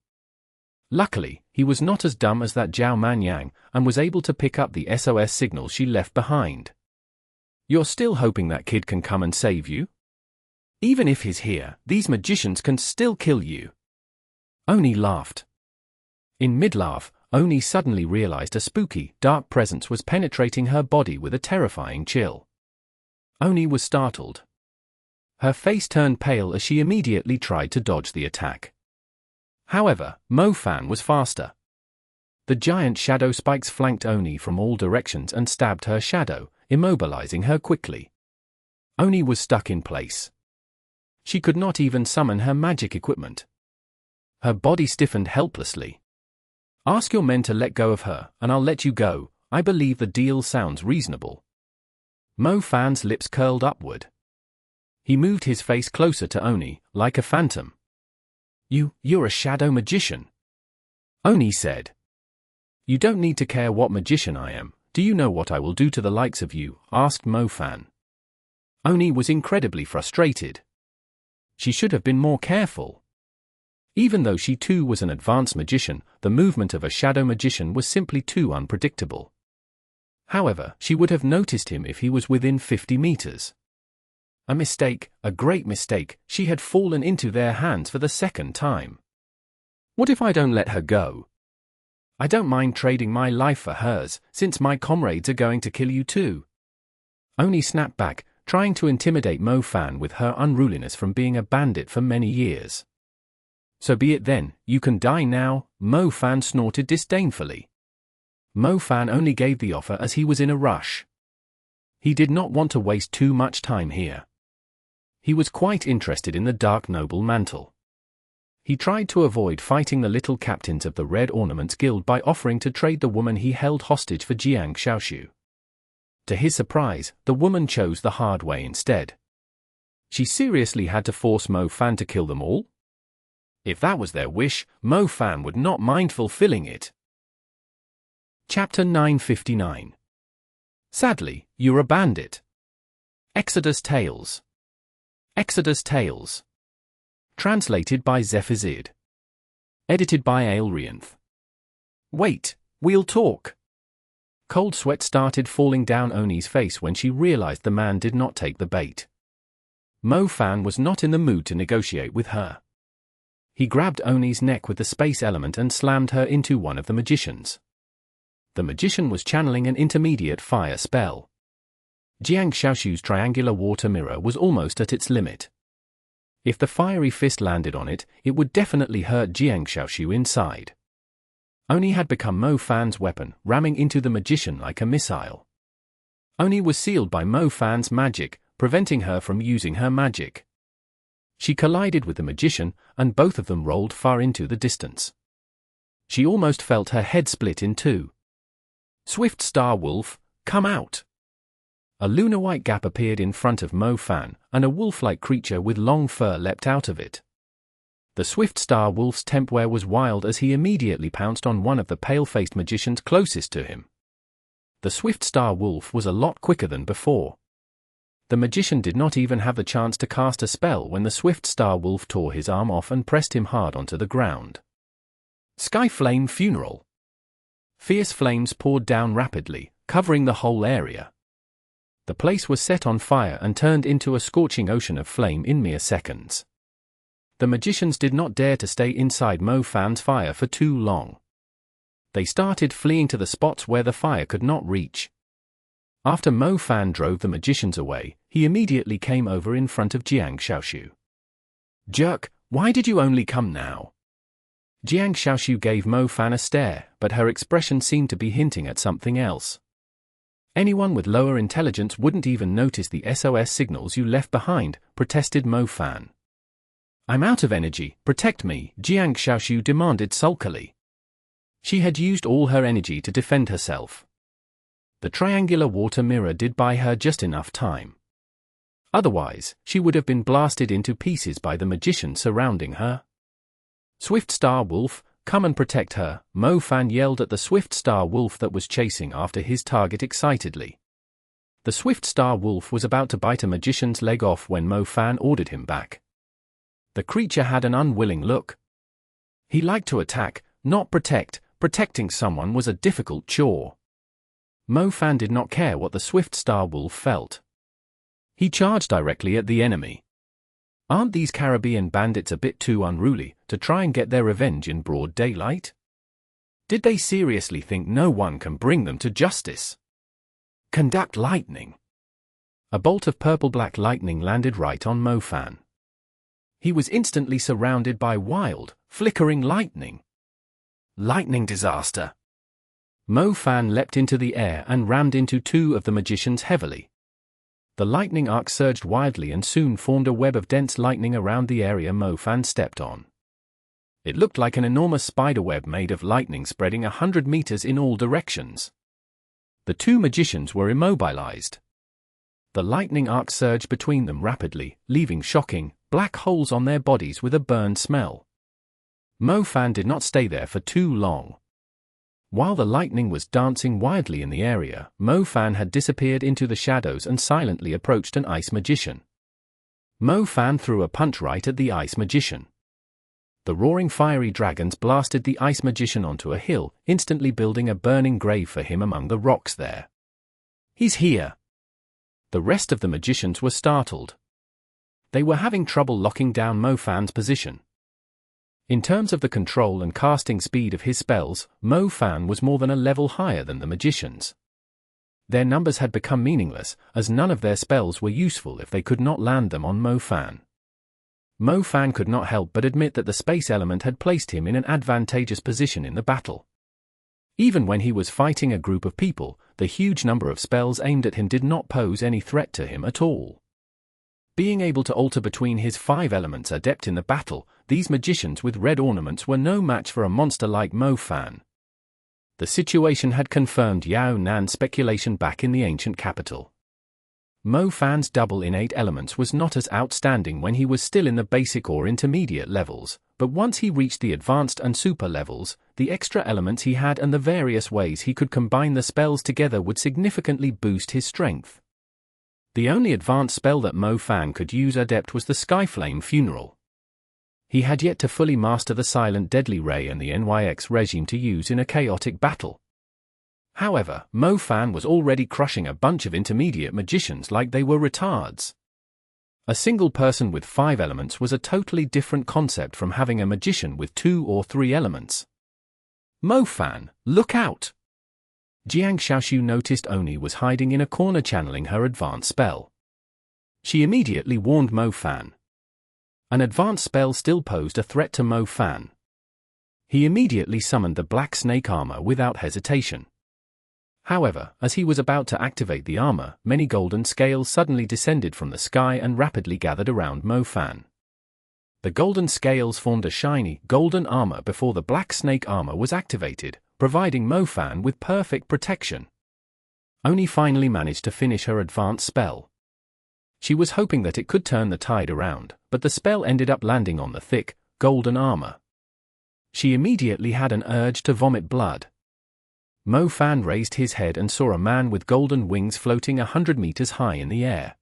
Luckily, he was not as dumb as that Zhao Manyang and was able to pick up the SOS signal she left behind. You're still hoping that kid can come and save you? Even if he's here, these magicians can still kill you. Oni laughed. In mid-laugh, Oni suddenly realized a spooky, dark presence was penetrating her body with a terrifying chill. Oni was startled. Her face turned pale as she immediately tried to dodge the attack. However, Mo Fan was faster. The giant shadow spikes flanked Oni from all directions and stabbed her shadow, immobilizing her quickly. Oni was stuck in place. She could not even summon her magic equipment. Her body stiffened helplessly. Ask your men to let go of her, and I'll let you go. I believe the deal sounds reasonable. Mo Fan's lips curled upward. He moved his face closer to Oni, like a phantom. You're a shadow magician. Oni said. You don't need to care what magician I am. Do you know what I will do to the likes of you? Asked Mo Fan. Oni was incredibly frustrated. She should have been more careful. Even though she too was an advanced magician, the movement of a shadow magician was simply too unpredictable. However, she would have noticed him if he was within 50 meters. A mistake, a great mistake, she had fallen into their hands for the second time. What if I don't let her go? I don't mind trading my life for hers, since my comrades are going to kill you too. Oni snapped back, trying to intimidate Mo Fan with her unruliness from being a bandit for many years. So be it then, you can die now, Mo Fan snorted disdainfully. Mo Fan only gave the offer as he was in a rush. He did not want to waste too much time here. He was quite interested in the Dark Noble Mantle. He tried to avoid fighting the little captains of the Red Ornaments Guild by offering to trade the woman he held hostage for Jiang Xiaoshu. To his surprise, the woman chose the hard way instead. She seriously had to force Mo Fan to kill them all? If that was their wish, Mo Fan would not mind fulfilling it. Chapter 959. Sadly, you're a bandit. Exodus Tales. Exodus Tales. Translated by Zephizid. Edited by Aelrianth. Wait, we'll talk. Cold sweat started falling down Oni's face when she realized the man did not take the bait. Mo Fan was not in the mood to negotiate with her. He grabbed Oni's neck with the space element and slammed her into one of the magicians. The magician was channeling an intermediate fire spell. Jiang Xiaoshu's triangular water mirror was almost at its limit. If the fiery fist landed on it, it would definitely hurt Jiang Xiaoshu inside. Oni had become Mo Fan's weapon, ramming into the magician like a missile. Oni was sealed by Mo Fan's magic, preventing her from using her magic. She collided with the magician, and both of them rolled far into the distance. She almost felt her head split in two. Swift Star Wolf, come out! A lunar white gap appeared in front of Mo Fan, and a wolf-like creature with long fur leapt out of it. The Swift Star Wolf's tempware was wild as he immediately pounced on one of the pale-faced magicians closest to him. The Swift Star Wolf was a lot quicker than before. The magician did not even have the chance to cast a spell when the Swift Star Wolf tore his arm off and pressed him hard onto the ground. Sky Flame Funeral. Fierce flames poured down rapidly, covering the whole area. The place was set on fire and turned into a scorching ocean of flame in mere seconds. The magicians did not dare to stay inside Mo Fan's fire for too long. They started fleeing to the spots where the fire could not reach. After Mo Fan drove the magicians away, he immediately came over in front of Jiang Xiaoshu. Jerk, Why did you only come now? Jiang Xiaoxiu gave Mo Fan a stare, but her expression seemed to be hinting at something else. Anyone with lower intelligence wouldn't even notice the SOS signals you left behind, protested Mo Fan. I'm out of energy, protect me, Jiang Xiaoxiu demanded sulkily. She had used all her energy to defend herself. The triangular water mirror did buy her just enough time. Otherwise, she would have been blasted into pieces by the magician surrounding her. Swift Star Wolf, come and protect her, Mo Fan yelled at the Swift Star Wolf that was chasing after his target excitedly. The Swift Star Wolf was about to bite a magician's leg off when Mo Fan ordered him back. The creature had an unwilling look. He liked to attack, not protect. Protecting someone was a difficult chore. Mo Fan did not care what the Swift Star Wolf felt. He charged directly at the enemy. Aren't these Caribbean bandits a bit too unruly to try and get their revenge in broad daylight? Did they seriously think no one can bring them to justice? Conduct lightning. A bolt of purple-black lightning landed right on Mo Fan. He was instantly surrounded by wild, flickering lightning. Lightning disaster. Mo Fan leapt into the air and rammed into two of the magicians heavily. The lightning arc surged wildly and soon formed a web of dense lightning around the area Mo Fan stepped on. It looked like an enormous spider web made of lightning spreading 100 meters in all directions. The two magicians were immobilized. The lightning arc surged between them rapidly, leaving shocking, black holes on their bodies with a burned smell. Mo Fan did not stay there for too long. While the lightning was dancing wildly in the area, Mo Fan had disappeared into the shadows and silently approached an ice magician. Mo Fan threw a punch right at the ice magician. The roaring fiery dragons blasted the ice magician onto a hill, instantly building a burning grave for him among the rocks there. He's here. The rest of the magicians were startled. They were having trouble locking down Mo Fan's position. In terms of the control and casting speed of his spells, Mo Fan was more than a level higher than the magicians. Their numbers had become meaningless, as none of their spells were useful if they could not land them on Mo Fan. Mo Fan could not help but admit that the space element had placed him in an advantageous position in the battle. Even when he was fighting a group of people, the huge number of spells aimed at him did not pose any threat to him at all. Being able to alter between his 5 elements adept in the battle, these magicians with red ornaments were no match for a monster like Mo Fan. The situation had confirmed Yao Nan's speculation back in the ancient capital. Mo Fan's double innate elements was not as outstanding when he was still in the basic or intermediate levels, but once he reached the advanced and super levels, the extra elements he had and the various ways he could combine the spells together would significantly boost his strength. The only advanced spell that Mo Fan could use adept was the Skyflame Funeral. He had yet to fully master the Silent Deadly Ray and the NYX regime to use in a chaotic battle. However, Mo Fan was already crushing a bunch of intermediate magicians like they were retards. A single person with 5 elements was a totally different concept from having a magician with 2 or 3 elements. Mo Fan, look out! Jiang Xiaoxiu noticed Oni was hiding in a corner channeling her advanced spell. She immediately warned Mo Fan. An advanced spell still posed a threat to Mo Fan. He immediately summoned the Black Snake armor without hesitation. However, as he was about to activate the armor, many golden scales suddenly descended from the sky and rapidly gathered around Mo Fan. The golden scales formed a shiny, golden armor before the Black Snake armor was activated, providing Mo Fan with perfect protection. Oni finally managed to finish her advanced spell. She was hoping that it could turn the tide around, but the spell ended up landing on the thick, golden armor. She immediately had an urge to vomit blood. Mo Fan raised his head and saw a man with golden wings floating 100 meters high in the air.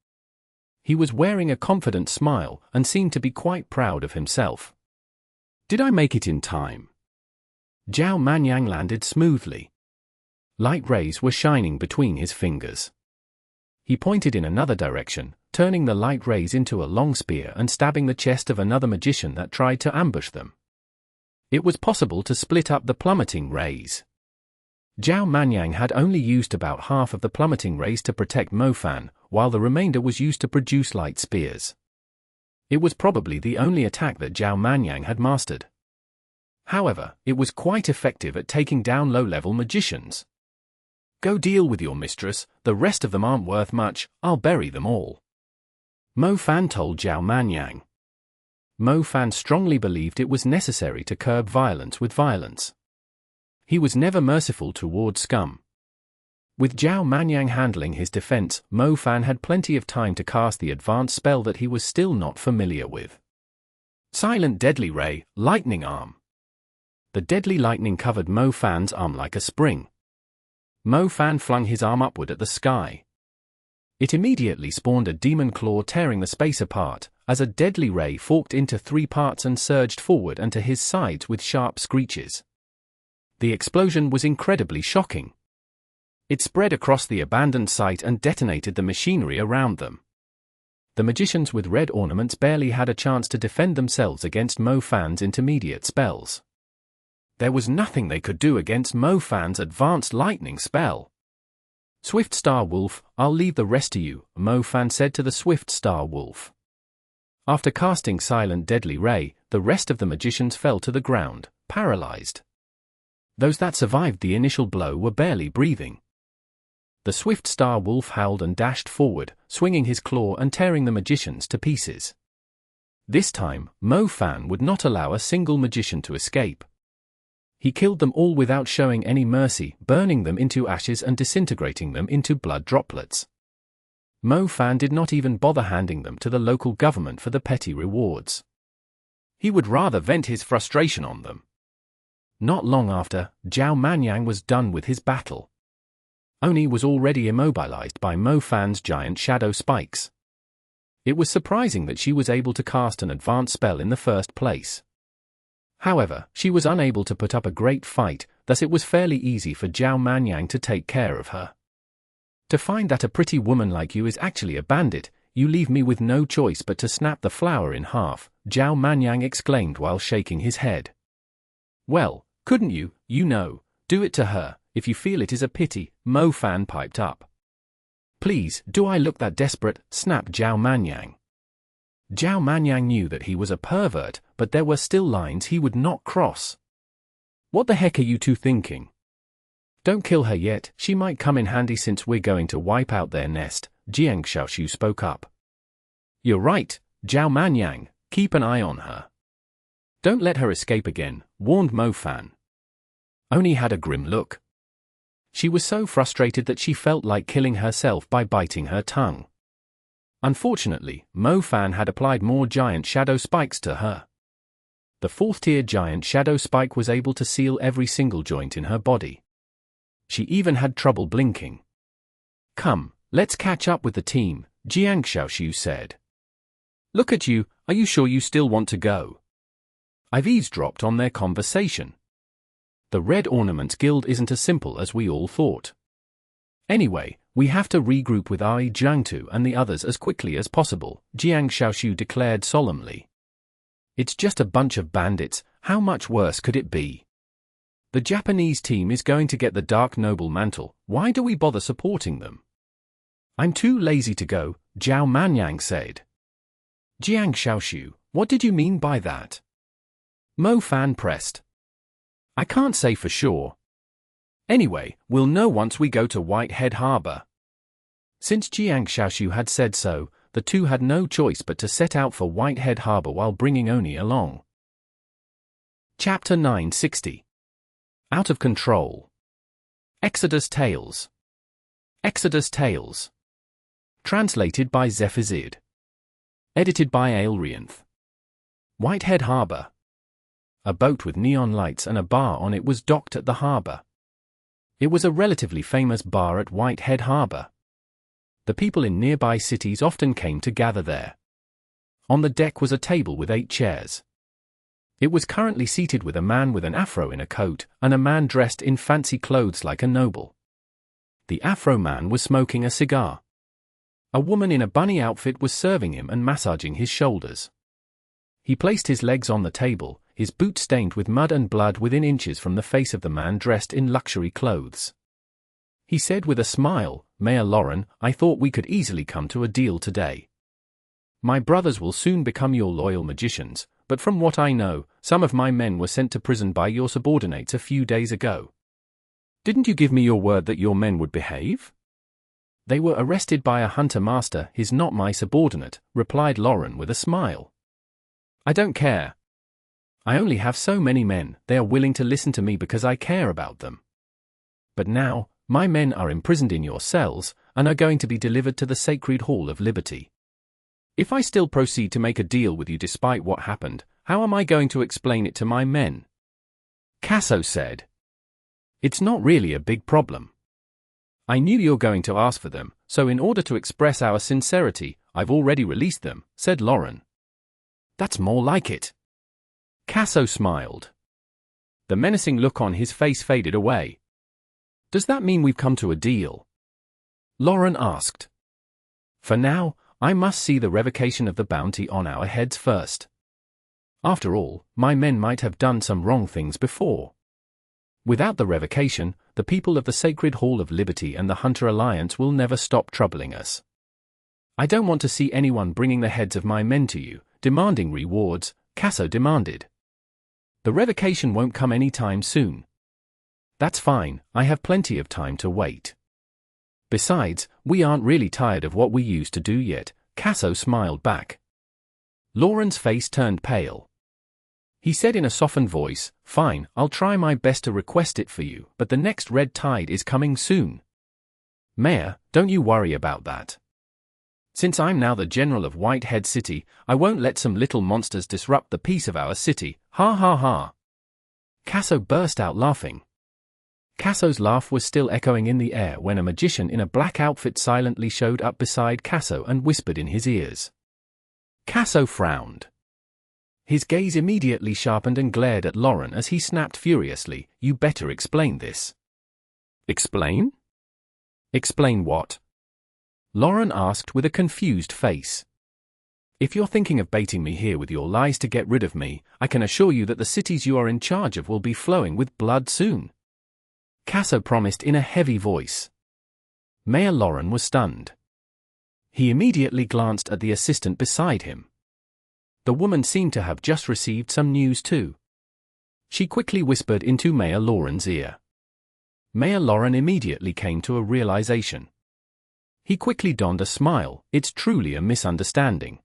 He was wearing a confident smile and seemed to be quite proud of himself. Did I make it in time? Zhao Manyang landed smoothly. Light rays were shining between his fingers. He pointed in another direction, turning the light rays into a long spear and stabbing the chest of another magician that tried to ambush them. It was possible to split up the plummeting rays. Zhao Manyang had only used about half of the plummeting rays to protect Mo Fan, while the remainder was used to produce light spears. It was probably the only attack that Zhao Manyang had mastered. However, it was quite effective at taking down low-level magicians. Go deal with your mistress, the rest of them aren't worth much, I'll bury them all. Mo Fan told Zhao Manyang. Mo Fan strongly believed it was necessary to curb violence with violence. He was never merciful toward scum. With Zhao Manyang handling his defense, Mo Fan had plenty of time to cast the advanced spell that he was still not familiar with. Silent Deadly Ray, Lightning Arm. The deadly lightning covered Mo Fan's arm like a spring. Mo Fan flung his arm upward at the sky. It immediately spawned a demon claw tearing the space apart, as a deadly ray forked into 3 parts and surged forward and to his sides with sharp screeches. The explosion was incredibly shocking. It spread across the abandoned site and detonated the machinery around them. The magicians with red ornaments barely had a chance to defend themselves against Mo Fan's intermediate spells. There was nothing they could do against Mo Fan's advanced lightning spell. Swift Star Wolf, I'll leave the rest to you, Mo Fan said to the Swift Star Wolf. After casting Silent Deadly Ray, the rest of the magicians fell to the ground, paralyzed. Those that survived the initial blow were barely breathing. The Swift Star Wolf howled and dashed forward, swinging his claw and tearing the magicians to pieces. This time, Mo Fan would not allow a single magician to escape. He killed them all without showing any mercy, burning them into ashes and disintegrating them into blood droplets. Mo Fan did not even bother handing them to the local government for the petty rewards. He would rather vent his frustration on them. Not long after, Zhao Manyang was done with his battle. Oni was already immobilized by Mo Fan's giant shadow spikes. It was surprising that she was able to cast an advanced spell in the first place. However, she was unable to put up a great fight, thus it was fairly easy for Zhao Manyang to take care of her. To find that a pretty woman like you is actually a bandit, you leave me with no choice but to snap the flower in half, Zhao Manyang exclaimed while shaking his head. Well, couldn't you, do it to her, if you feel it is a pity, Mo Fan piped up. Please, do I look that desperate, snapped Zhao Manyang. Zhao Manyang knew that he was a pervert, but there were still lines he would not cross. What the heck are you two thinking? Don't kill her yet, she might come in handy since we're going to wipe out their nest, Jiang Xiaoshu spoke up. You're right, Zhao Manyang, keep an eye on her. Don't let her escape again, warned Mo Fan. Oni had a grim look. She was so frustrated that she felt like killing herself by biting her tongue. Unfortunately, Mo Fan had applied more giant shadow spikes to her. The 4th-tier giant shadow spike was able to seal every single joint in her body. She even had trouble blinking. Come, let's catch up with the team, Jiang Xiaoshu said. Look at you, are you sure you still want to go? I've eavesdropped on their conversation. The Red Ornaments Guild isn't as simple as we all thought. Anyway, we have to regroup with Ai Jiangtu and the others as quickly as possible, Jiang Xiaoshu declared solemnly. It's just a bunch of bandits, how much worse could it be? The Japanese team is going to get the Dark Noble mantle, why do we bother supporting them? I'm too lazy to go, Zhao Manyang said. Jiang Xiaoshu, what did you mean by that? Mo Fan pressed. I can't say for sure. Anyway, we'll know once we go to Whitehead Harbor. Since Jiang Xiaoshu had said so, the two had no choice but to set out for Whitehead Harbor while bringing Oni along. Chapter 960. Out of Control. Exodus Tales. Exodus Tales. Translated by Zephazid. Edited by Aelrianth. Whitehead Harbor. A boat with neon lights and a bar on it was docked at the harbor. It was a relatively famous bar at Whitehead Harbor. The people in nearby cities often came to gather there. On the deck was a table with 8 chairs. It was currently seated with a man with an afro in a coat, and a man dressed in fancy clothes like a noble. The afro man was smoking a cigar. A woman in a bunny outfit was serving him and massaging his shoulders. He placed his legs on the table, his boots stained with mud and blood within inches from the face of the man dressed in luxury clothes. He said with a smile, Mayor Lauren, I thought we could easily come to a deal today. My brothers will soon become your loyal magicians, but from what I know, some of my men were sent to prison by your subordinates a few days ago. Didn't you give me your word that your men would behave? They were arrested by a hunter master. He's not my subordinate, replied Lauren with a smile. I don't care. I only have so many men. They are willing to listen to me because I care about them. But now, my men are imprisoned in your cells, and are going to be delivered to the Sacred Hall of Liberty. If I still proceed to make a deal with you despite what happened, how am I going to explain it to my men? Casso said. It's not really a big problem. I knew you're going to ask for them, so in order to express our sincerity, I've already released them, said Lauren. That's more like it. Casso smiled. The menacing look on his face faded away. Does that mean we've come to a deal? Lauren asked. For now, I must see the revocation of the bounty on our heads first. After all, my men might have done some wrong things before. Without the revocation, the people of the Sacred Hall of Liberty and the Hunter Alliance will never stop troubling us. I don't want to see anyone bringing the heads of my men to you, demanding rewards, Casso demanded. The revocation won't come any time soon. That's fine, I have plenty of time to wait. Besides, we aren't really tired of what we used to do yet, Casso smiled back. Lauren's face turned pale. He said in a softened voice, Fine, I'll try my best to request it for you, but the next red tide is coming soon. Mayor, don't you worry about that. Since I'm now the general of Whitehead City, I won't let some little monsters disrupt the peace of our city, ha ha ha. Casso burst out laughing. Casso's laugh was still echoing in the air when a magician in a black outfit silently showed up beside Casso and whispered in his ears. Casso frowned. His gaze immediately sharpened and glared at Lauren as he snapped furiously, You better explain this. Explain? Explain what? Lauren asked with a confused face. If you're thinking of baiting me here with your lies to get rid of me, I can assure you that the cities you are in charge of will be flowing with blood soon. Casso promised in a heavy voice. Mayor Lauren was stunned. He immediately glanced at the assistant beside him. The woman seemed to have just received some news too. She quickly whispered into Mayor Lauren's ear. Mayor Lauren immediately came to a realization. He quickly donned a smile. It's truly a misunderstanding.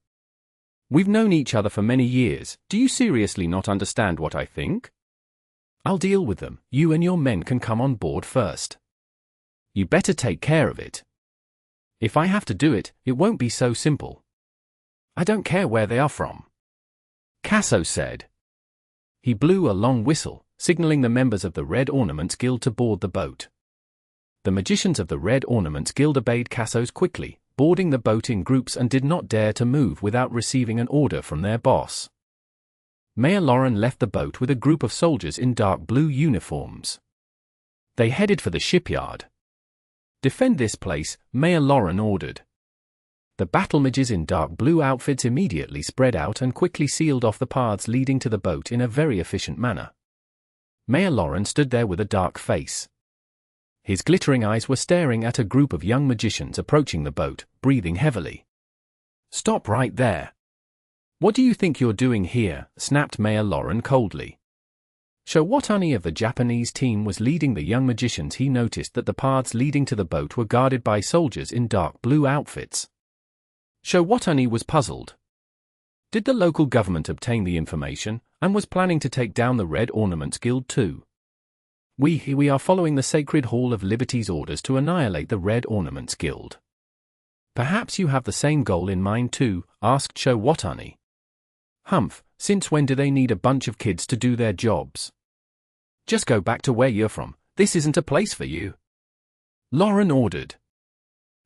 We've known each other for many years. Do you seriously not understand what I think? I'll deal with them. You and your men can come on board first. You better take care of it. If I have to do it, it won't be so simple. I don't care where they are from. Casso said. He blew a long whistle, signaling the members of the Red Ornaments Guild to board the boat. The magicians of the Red Ornaments Guild obeyed Casso's quickly, boarding the boat in groups and did not dare to move without receiving an order from their boss. Mayor Lauren left the boat with a group of soldiers in dark blue uniforms. They headed for the shipyard. Defend this place, Mayor Lauren ordered. The battle mages in dark blue outfits immediately spread out and quickly sealed off the paths leading to the boat in a very efficient manner. Mayor Lauren stood there with a dark face. His glittering eyes were staring at a group of young magicians approaching the boat, breathing heavily. Stop right there. What do you think you're doing here? Snapped Mayor Lauren coldly. Showatani of the Japanese team was leading the young magicians. He noticed that the paths leading to the boat were guarded by soldiers in dark blue outfits. Showatani was puzzled. Did the local government obtain the information, and was planning to take down the Red Ornaments Guild too? We are following the Sacred Hall of Liberty's orders to annihilate the Red Ornaments Guild. Perhaps you have the same goal in mind too, asked Showatani. Humph, since when do they need a bunch of kids to do their jobs? Just go back to where you're from, this isn't a place for you. Lauren ordered.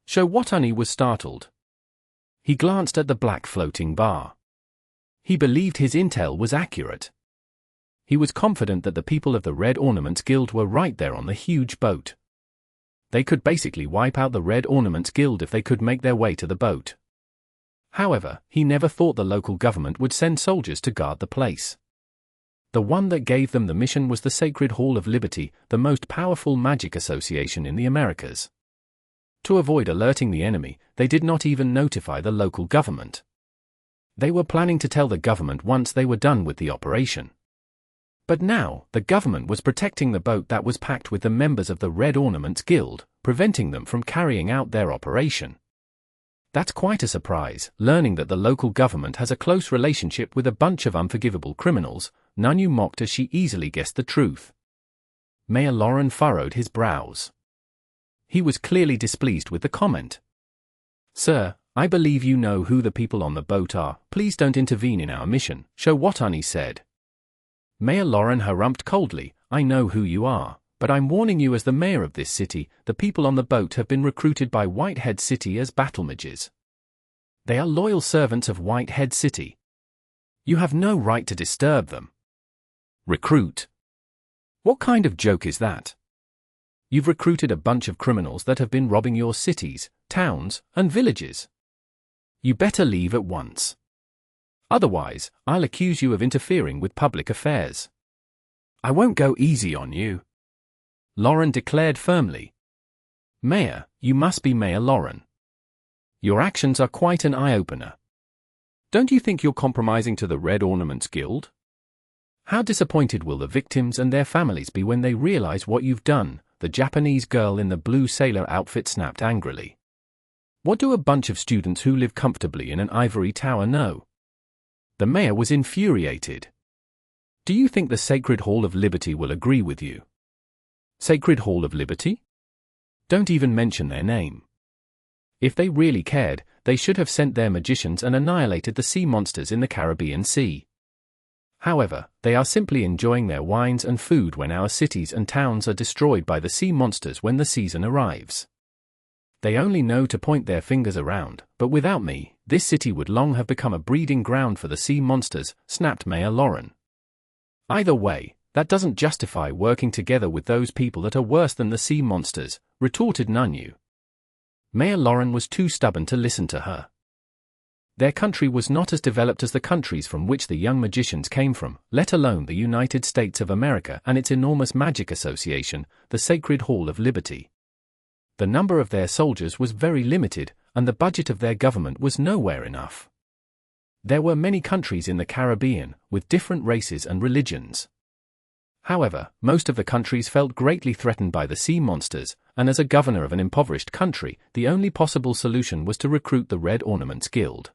Showatani was startled. He glanced at the black floating bar. He believed his intel was accurate. He was confident that the people of the Red Ornaments Guild were right there on the huge boat. They could basically wipe out the Red Ornaments Guild if they could make their way to the boat. However, he never thought the local government would send soldiers to guard the place. The one that gave them the mission was the Sacred Hall of Liberty, the most powerful magic association in the Americas. To avoid alerting the enemy, they did not even notify the local government. They were planning to tell the government once they were done with the operation. But now, the government was protecting the boat that was packed with the members of the Red Ornaments Guild, preventing them from carrying out their operation. That's quite a surprise, learning that the local government has a close relationship with a bunch of unforgivable criminals. Nunyu mocked as she easily guessed the truth. Mayor Lauren furrowed his brows. He was clearly displeased with the comment. "Sir, I believe you know who the people on the boat are. Please don't intervene in our mission," Showatani said. Mayor Lauren harumphed coldly, "I know who you are, but I'm warning you as the mayor of this city, the people on the boat have been recruited by Whitehead City as battle mages. They are loyal servants of Whitehead City. You have no right to disturb them." Recruit? What kind of joke is that? You've recruited a bunch of criminals that have been robbing your cities, towns, and villages. You better leave at once. Otherwise, I'll accuse you of interfering with public affairs. I won't go easy on you," Lauren declared firmly. "Mayor, you must be Mayor Lauren. Your actions are quite an eye-opener. Don't you think you're compromising to the Red Ornaments Guild? How disappointed will the victims and their families be when they realize what you've done?" The Japanese girl in the blue sailor outfit snapped angrily. "What do a bunch of students who live comfortably in an ivory tower know?" The mayor was infuriated. "Do you think the Sacred Hall of Liberty will agree with you?" Sacred Hall of Liberty? Don't even mention their name. If they really cared, they should have sent their magicians and annihilated the sea monsters in the Caribbean Sea. However, they are simply enjoying their wines and food when our cities and towns are destroyed by the sea monsters when the season arrives. They only know to point their fingers around, but without me, this city would long have become a breeding ground for the sea monsters, snapped Mayor Lauren. Either way, that doesn't justify working together with those people that are worse than the sea monsters, retorted Nunyu. Mayor Lauren was too stubborn to listen to her. Their country was not as developed as the countries from which the young magicians came from, let alone the United States of America and its enormous magic association, the Sacred Hall of Liberty. The number of their soldiers was very limited, and the budget of their government was nowhere enough. There were many countries in the Caribbean, with different races and religions. However, most of the countries felt greatly threatened by the sea monsters, and as a governor of an impoverished country, the only possible solution was to recruit the Red Ornaments Guild.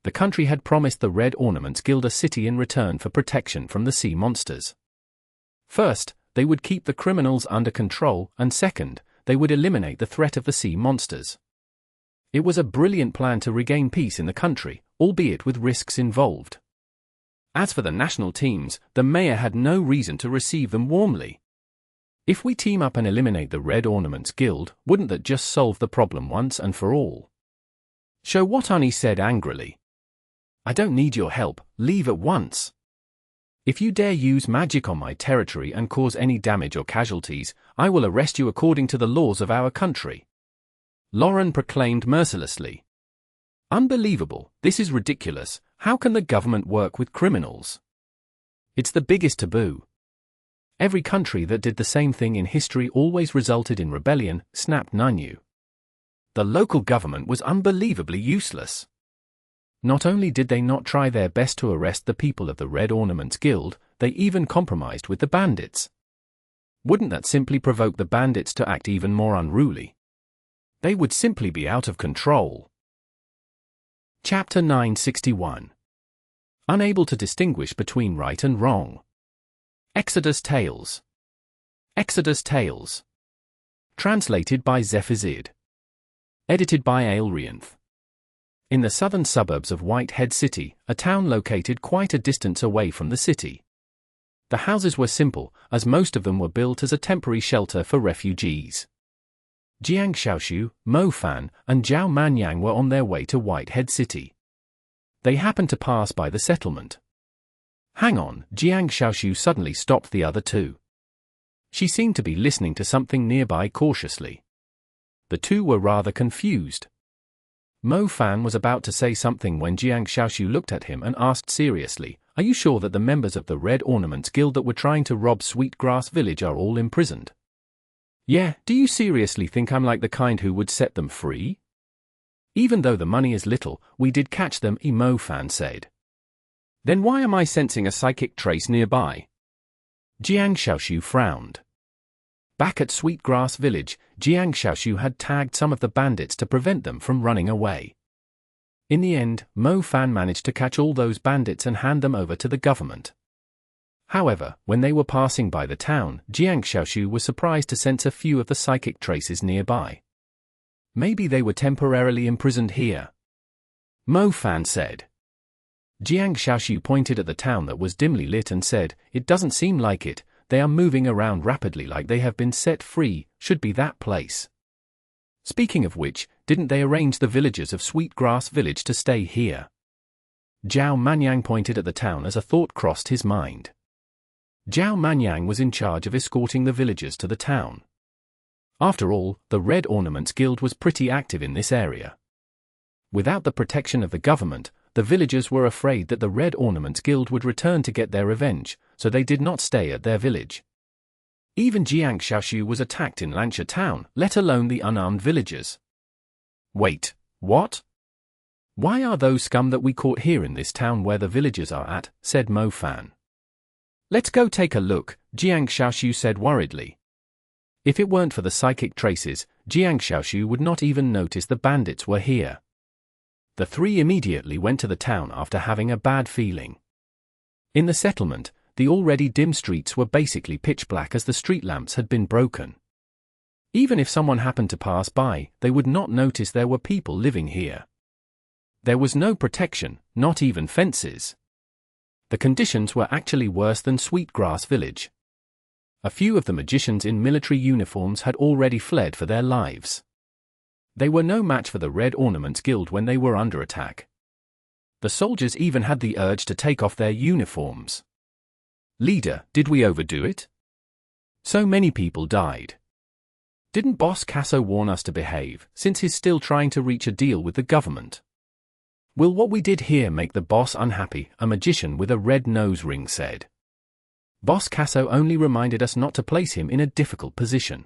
The country had promised the Red Ornaments Guild a city in return for protection from the sea monsters. First, they would keep the criminals under control, and second, they would eliminate the threat of the sea monsters. It was a brilliant plan to regain peace in the country, albeit with risks involved. As for the national teams, the mayor had no reason to receive them warmly. If we team up and eliminate the Red Ornaments Guild, wouldn't that just solve the problem once and for all? Showatani said angrily. I don't need your help, leave at once. If you dare use magic on my territory and cause any damage or casualties, I will arrest you according to the laws of our country. Lauren proclaimed mercilessly. Unbelievable, this is ridiculous. How can the government work with criminals? It's the biggest taboo. Every country that did the same thing in history always resulted in rebellion, snapped Nunyu. The local government was unbelievably useless. Not only did they not try their best to arrest the people of the Red Ornaments Guild, they even compromised with the bandits. Wouldn't that simply provoke the bandits to act even more unruly? They would simply be out of control. Chapter 961. Unable to distinguish between right and wrong. Exodus Tales. Exodus Tales. Translated by Zephizid. Edited by Aelrianth. In the southern suburbs of Whitehead City, a town located quite a distance away from the city. The houses were simple, as most of them were built as a temporary shelter for refugees. Jiang Xiaoshu, Mo Fan, and Zhao Manyang were on their way to Whitehead City. They happened to pass by the settlement. Hang on, Jiang Xiaoshu suddenly stopped the other two. She seemed to be listening to something nearby cautiously. The two were rather confused. Mo Fan was about to say something when Jiang Xiaoshu looked at him and asked seriously, "Are you sure that the members of the Red Ornaments Guild that were trying to rob Sweetgrass Village are all imprisoned?" "Yeah, do you seriously think I'm like the kind who would set them free?" Even though the money is little, we did catch them, Mo Fan said. Then why am I sensing a psychic trace nearby? Jiang Xiaoshu frowned. Back at Sweetgrass Village, Jiang Xiaoshu had tagged some of the bandits to prevent them from running away. In the end, Mo Fan managed to catch all those bandits and hand them over to the government. However, when they were passing by the town, Jiang Xiaoshu was surprised to sense a few of the psychic traces nearby. Maybe they were temporarily imprisoned here, Mo Fan said. Jiang Xiaoshu pointed at the town that was dimly lit and said, "It doesn't seem like it, they are moving around rapidly like they have been set free, should be that place." Speaking of which, didn't they arrange the villagers of Sweetgrass Village to stay here? Zhao Manyang pointed at the town as a thought crossed his mind. Zhao Manyang was in charge of escorting the villagers to the town. After all, the Red Ornaments Guild was pretty active in this area. Without the protection of the government, the villagers were afraid that the Red Ornaments Guild would return to get their revenge, so they did not stay at their village. Even Jiang Xiaoshu was attacked in Lansha town, let alone the unarmed villagers. Wait, what? Why are those scum that we caught here in this town where the villagers are at, said Mo Fan. Let's go take a look, Jiang Xiaoshu said worriedly. If it weren't for the psychic traces, Jiang Xiaoshu would not even notice the bandits were here. The three immediately went to the town after having a bad feeling. In the settlement, the already dim streets were basically pitch black as the street lamps had been broken. Even if someone happened to pass by, they would not notice there were people living here. There was no protection, not even fences. The conditions were actually worse than Sweetgrass Village. A few of the magicians in military uniforms had already fled for their lives. They were no match for the Red Ornaments Guild when they were under attack. The soldiers even had the urge to take off their uniforms. Leader, did we overdo it? So many people died. Didn't Boss Casso warn us to behave, since he's still trying to reach a deal with the government? Will what we did here make the boss unhappy? A magician with a red nose ring said. Boss Casso only reminded us not to place him in a difficult position.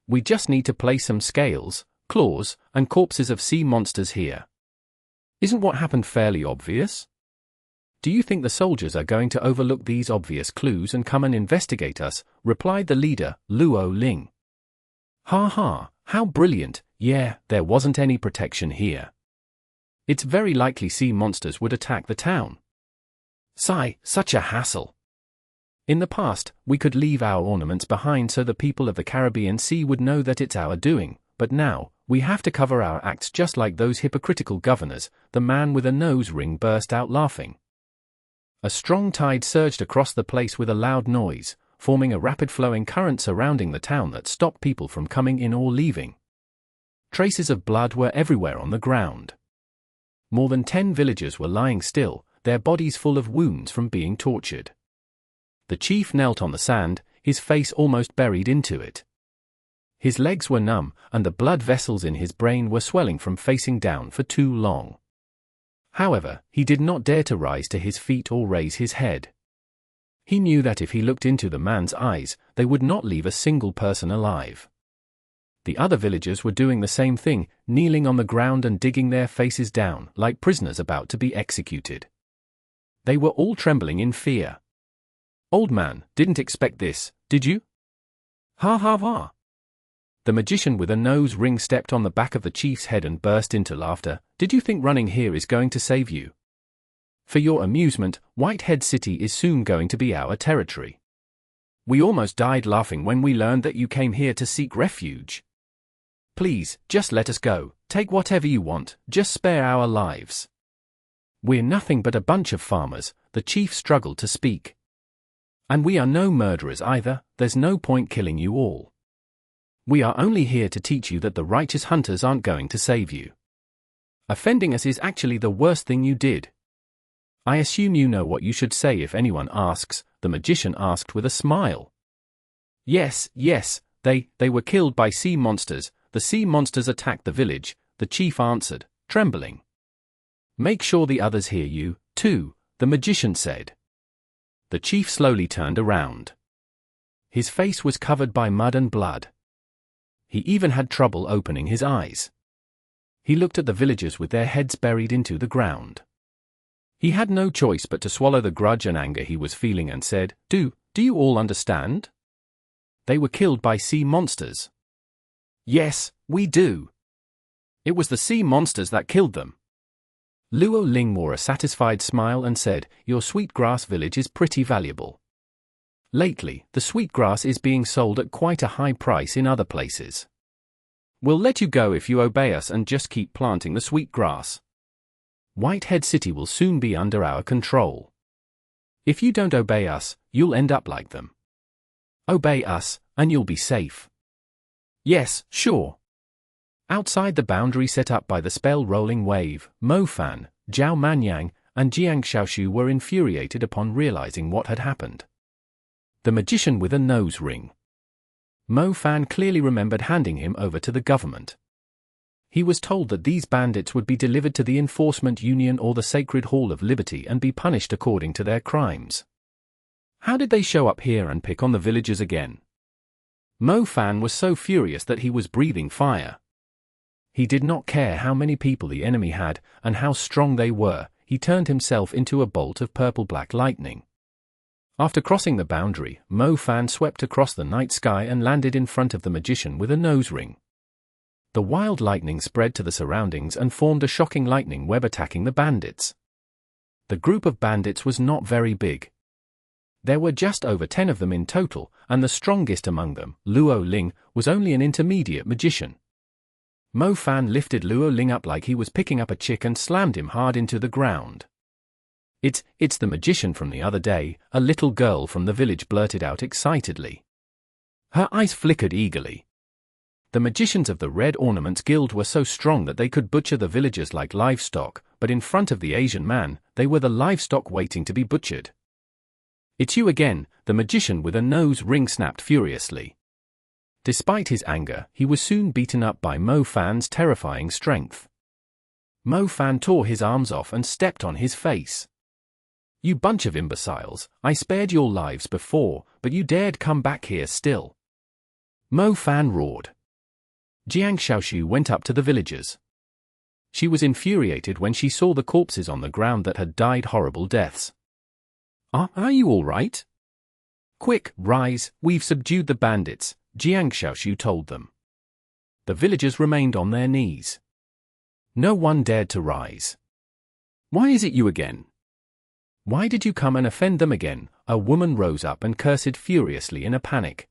We just need to place some scales, claws, and corpses of sea monsters here. Isn't what happened fairly obvious? Do you think the soldiers are going to overlook these obvious clues and come and investigate us? Replied the leader, Luo Ling. Ha ha, how brilliant, yeah, there wasn't any protection here. It's very likely sea monsters would attack the town. Sigh, such a hassle. In the past, we could leave our ornaments behind so the people of the Caribbean Sea would know that it's our doing, but now, we have to cover our acts just like those hypocritical governors. The man with a nose ring burst out laughing. A strong tide surged across the place with a loud noise, forming a rapid-flowing current surrounding the town that stopped people from coming in or leaving. Traces of blood were everywhere on the ground. More than 10 villagers were lying still, their bodies full of wounds from being tortured. The chief knelt on the sand, his face almost buried into it. His legs were numb, and the blood vessels in his brain were swelling from facing down for too long. However, he did not dare to rise to his feet or raise his head. He knew that if he looked into the man's eyes, they would not leave a single person alive. The other villagers were doing the same thing, kneeling on the ground and digging their faces down, like prisoners about to be executed. They were all trembling in fear. Old man, didn't expect this, did you? Ha ha ha. The magician with a nose ring stepped on the back of the chief's head and burst into laughter. Did you think running here is going to save you? For your amusement, Whitehead City is soon going to be our territory. We almost died laughing when we learned that you came here to seek refuge. Please, just let us go, take whatever you want, just spare our lives. We're nothing but a bunch of farmers, the chief struggled to speak. And we are no murderers either, there's no point killing you all. We are only here to teach you that the righteous hunters aren't going to save you. Offending us is actually the worst thing you did. I assume you know what you should say if anyone asks, the magician asked with a smile. Yes, they were killed by sea monsters, the sea monsters attacked the village, the chief answered, trembling. Make sure the others hear you, too, the magician said. The chief slowly turned around. His face was covered by mud and blood. He even had trouble opening his eyes. He looked at the villagers with their heads buried into the ground. He had no choice but to swallow the grudge and anger he was feeling and said, Do you all understand? They were killed by sea monsters. Yes, we do. It was the sea monsters that killed them. Luo Ling wore a satisfied smile and said, Your sweetgrass village is pretty valuable. Lately, the sweetgrass is being sold at quite a high price in other places. We'll let you go if you obey us and just keep planting the sweetgrass. Whitehead City will soon be under our control. If you don't obey us, you'll end up like them. Obey us, and you'll be safe. Yes, sure. Outside the boundary set up by the spell-rolling wave, Mo Fan, Zhao Manyang, and Jiang Xiaoshu were infuriated upon realizing what had happened. The magician with a nose ring. Mo Fan clearly remembered handing him over to the government. He was told that these bandits would be delivered to the Enforcement Union or the Sacred Hall of Liberty and be punished according to their crimes. How did they show up here and pick on the villagers again? Mo Fan was so furious that he was breathing fire. He did not care how many people the enemy had and how strong they were. He turned himself into a bolt of purple-black lightning. After crossing the boundary, Mo Fan swept across the night sky and landed in front of the magician with a nose ring. The wild lightning spread to the surroundings and formed a shocking lightning web attacking the bandits. The group of bandits was not very big. There were just over 10 of them in total, and the strongest among them, Luo Ling, was only an intermediate magician. Mo Fan lifted Luo Ling up like he was picking up a chick and slammed him hard into the ground. It's the magician from the other day, a little girl from the village blurted out excitedly. Her eyes flickered eagerly. The magicians of the Red Ornaments Guild were so strong that they could butcher the villagers like livestock, but in front of the Asian man, they were the livestock waiting to be butchered. It's you again, the magician with a nose ring snapped furiously. Despite his anger, he was soon beaten up by Mo Fan's terrifying strength. Mo Fan tore his arms off and stepped on his face. You bunch of imbeciles, I spared your lives before, but you dared come back here still. Mo Fan roared. Jiang Xiaoshu went up to the villagers. She was infuriated when she saw the corpses on the ground that had died horrible deaths. Are you all right? Quick, rise, we've subdued the bandits, Jiang Xiaoshu told them. The villagers remained on their knees. No one dared to rise. Why is it you again? Why did you come and offend them again? A woman rose up and cursed furiously in a panic.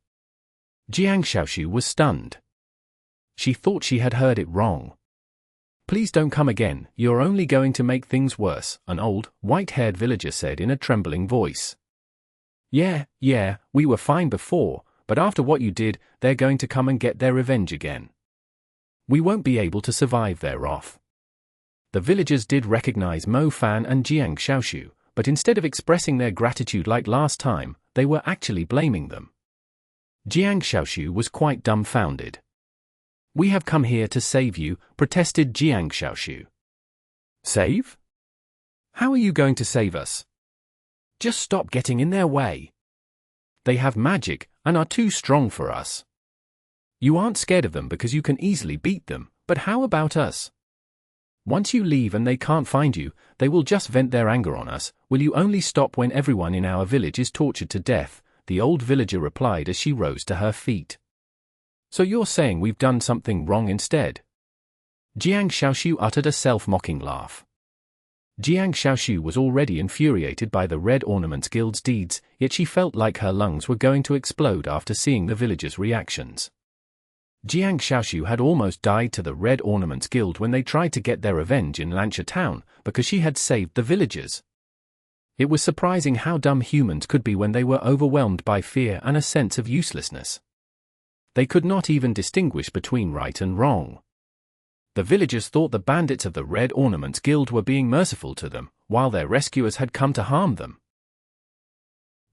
Jiang Xiaoshu was stunned. She thought she had heard it wrong. Please don't come again, you're only going to make things worse, an old, white-haired villager said in a trembling voice. Yeah, we were fine before, but after what you did, they're going to come and get their revenge again. We won't be able to survive their wrath. The villagers did recognize Mo Fan and Jiang Xiaoshu, but instead of expressing their gratitude like last time, they were actually blaming them. Jiang Xiaoshu was quite dumbfounded. We have come here to save you, protested Jiang Xiaoshu. Save? How are you going to save us? Just stop getting in their way. They have magic, and are too strong for us. You aren't scared of them because you can easily beat them, but how about us? Once you leave and they can't find you, they will just vent their anger on us. Will you only stop when everyone in our village is tortured to death? The old villager replied as she rose to her feet. So you're saying we've done something wrong instead? Jiang Xiaoshu uttered a self-mocking laugh. Jiang Xiaoshu was already infuriated by the Red Ornaments Guild's deeds, yet she felt like her lungs were going to explode after seeing the villagers' reactions. Jiang Xiaoshu had almost died to the Red Ornaments Guild when they tried to get their revenge in Lansha Town, because she had saved the villagers. It was surprising how dumb humans could be when they were overwhelmed by fear and a sense of uselessness. They could not even distinguish between right and wrong. The villagers thought the bandits of the Red Ornaments Guild were being merciful to them, while their rescuers had come to harm them.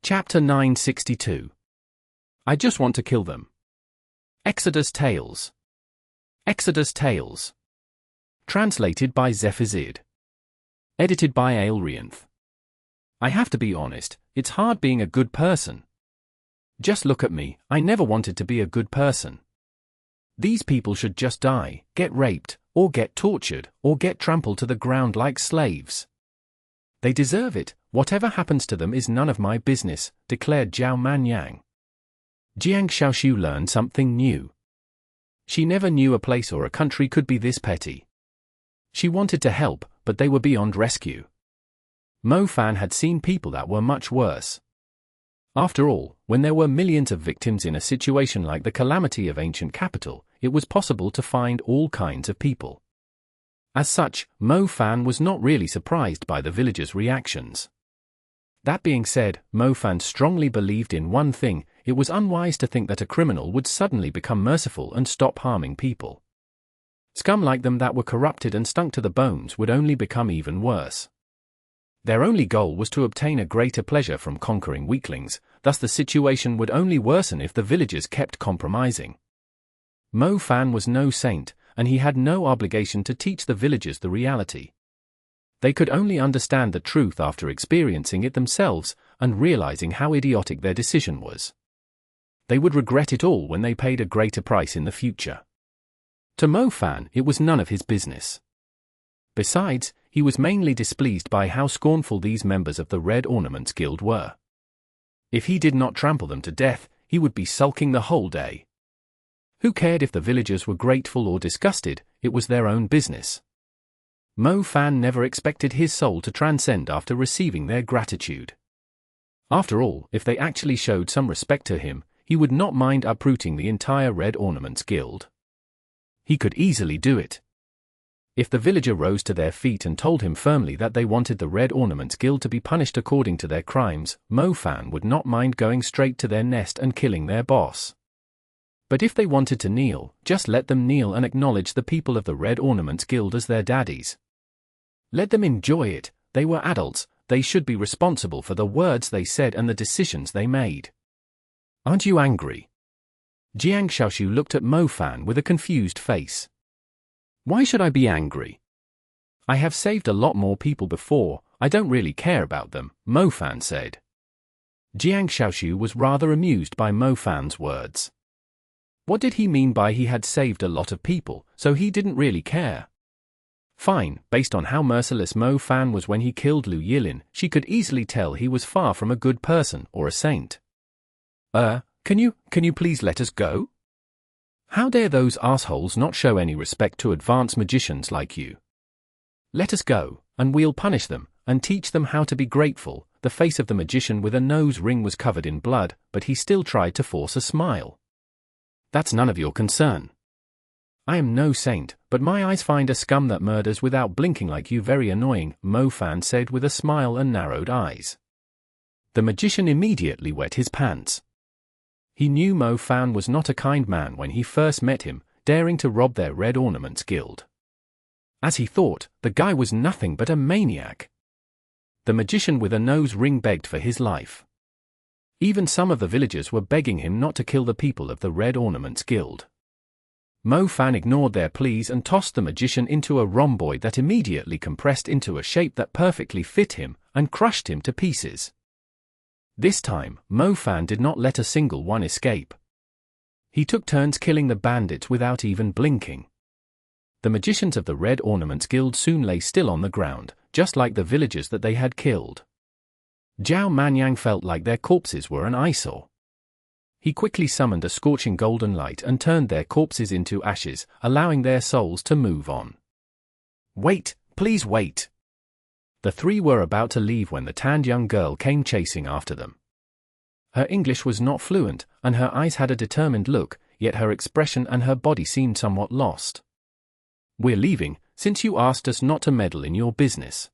Chapter 962. I just want to kill them. Exodus Tales. Exodus Tales. Translated by Zephizid. Edited by Aelrianth. I have to be honest, it's hard being a good person. Just look at me, I never wanted to be a good person. These people should just die, get raped, or get tortured, or get trampled to the ground like slaves. They deserve it. Whatever happens to them is none of my business, declared Zhao Manyang. Jiang Xiaoxiu learned something new. She never knew a place or a country could be this petty. She wanted to help, but they were beyond rescue. Mo Fan had seen people that were much worse. After all, when there were millions of victims in a situation like the Calamity of ancient capital, it was possible to find all kinds of people. As such, Mo Fan was not really surprised by the villagers' reactions. That being said, Mo Fan strongly believed in one thing: it was unwise to think that a criminal would suddenly become merciful and stop harming people. Scum like them that were corrupted and stunk to the bones would only become even worse. Their only goal was to obtain a greater pleasure from conquering weaklings, thus the situation would only worsen if the villagers kept compromising. Mo Fan was no saint, and he had no obligation to teach the villagers the reality. They could only understand the truth after experiencing it themselves and realizing how idiotic their decision was. They would regret it all when they paid a greater price in the future. To Mo Fan, it was none of his business. Besides, he was mainly displeased by how scornful these members of the Red Ornaments Guild were. If he did not trample them to death, he would be sulking the whole day. Who cared if the villagers were grateful or disgusted? It was their own business. Mo Fan never expected his soul to transcend after receiving their gratitude. After all, if they actually showed some respect to him, he would not mind uprooting the entire Red Ornaments Guild. He could easily do it. If the villager rose to their feet and told him firmly that they wanted the Red Ornaments Guild to be punished according to their crimes, Mo Fan would not mind going straight to their nest and killing their boss. But if they wanted to kneel, just let them kneel and acknowledge the people of the Red Ornaments Guild as their daddies. Let them enjoy it. They were adults. They should be responsible for the words they said and the decisions they made. Aren't you angry? Jiang Xiaoxiu looked at Mo Fan with a confused face. Why should I be angry? I have saved a lot more people before. I don't really care about them, Mo Fan said. Jiang Xiaoxiu was rather amused by Mo Fan's words. What did he mean by he had saved a lot of people, so he didn't really care? Fine, based on how merciless Mo Fan was when he killed Lu Yilin, she could easily tell he was far from a good person or a saint. Can you please let us go? How dare those assholes not show any respect to advanced magicians like you? Let us go, and we'll punish them, and teach them how to be grateful. The face of the magician with a nose ring was covered in blood, but he still tried to force a smile. That's none of your concern. I am no saint, but my eyes find a scum that murders without blinking like you very annoying, Mo Fan said with a smile and narrowed eyes. The magician immediately wet his pants. He knew Mo Fan was not a kind man when he first met him, daring to rob their Red Ornaments Guild. As he thought, the guy was nothing but a maniac. The magician with a nose ring begged for his life. Even some of the villagers were begging him not to kill the people of the Red Ornaments Guild. Mo Fan ignored their pleas and tossed the magician into a rhomboid that immediately compressed into a shape that perfectly fit him and crushed him to pieces. This time, Mo Fan did not let a single one escape. He took turns killing the bandits without even blinking. The magicians of the Red Ornaments Guild soon lay still on the ground, just like the villagers that they had killed. Zhao Manyang felt like their corpses were an eyesore. He quickly summoned a scorching golden light and turned their corpses into ashes, allowing their souls to move on. Wait, please wait. The three were about to leave when the tanned young girl came chasing after them. Her English was not fluent, and her eyes had a determined look, yet her expression and her body seemed somewhat lost. We're leaving, since you asked us not to meddle in your business.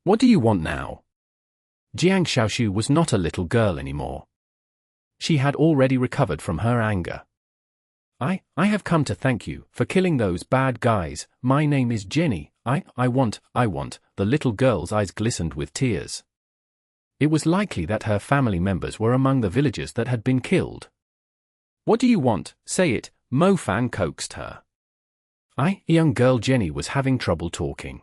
What do you want now? Jiang Xiaoxiu was not a little girl anymore. She had already recovered from her anger. I have come to thank you for killing those bad guys. My name is Jenny. I want. The little girl's eyes glistened with tears. It was likely that her family members were among the villagers that had been killed. What do you want? Say it, Mo Fan coaxed her. Young girl Jenny was having trouble talking.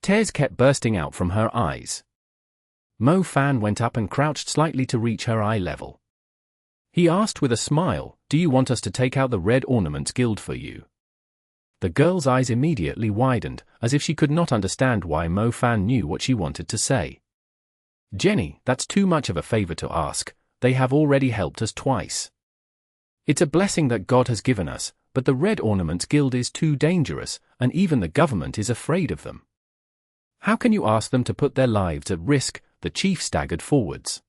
Tears kept bursting out from her eyes. Mo Fan went up and crouched slightly to reach her eye level. He asked with a smile, do you want us to take out the Red Ornaments Guild for you? The girl's eyes immediately widened, as if she could not understand why Mo Fan knew what she wanted to say. Jenny, that's too much of a favor to ask. They have already helped us twice. It's a blessing that God has given us, but the Red Ornaments Guild is too dangerous, and even the government is afraid of them. How can you ask them to put their lives at risk? The chief staggered forwards.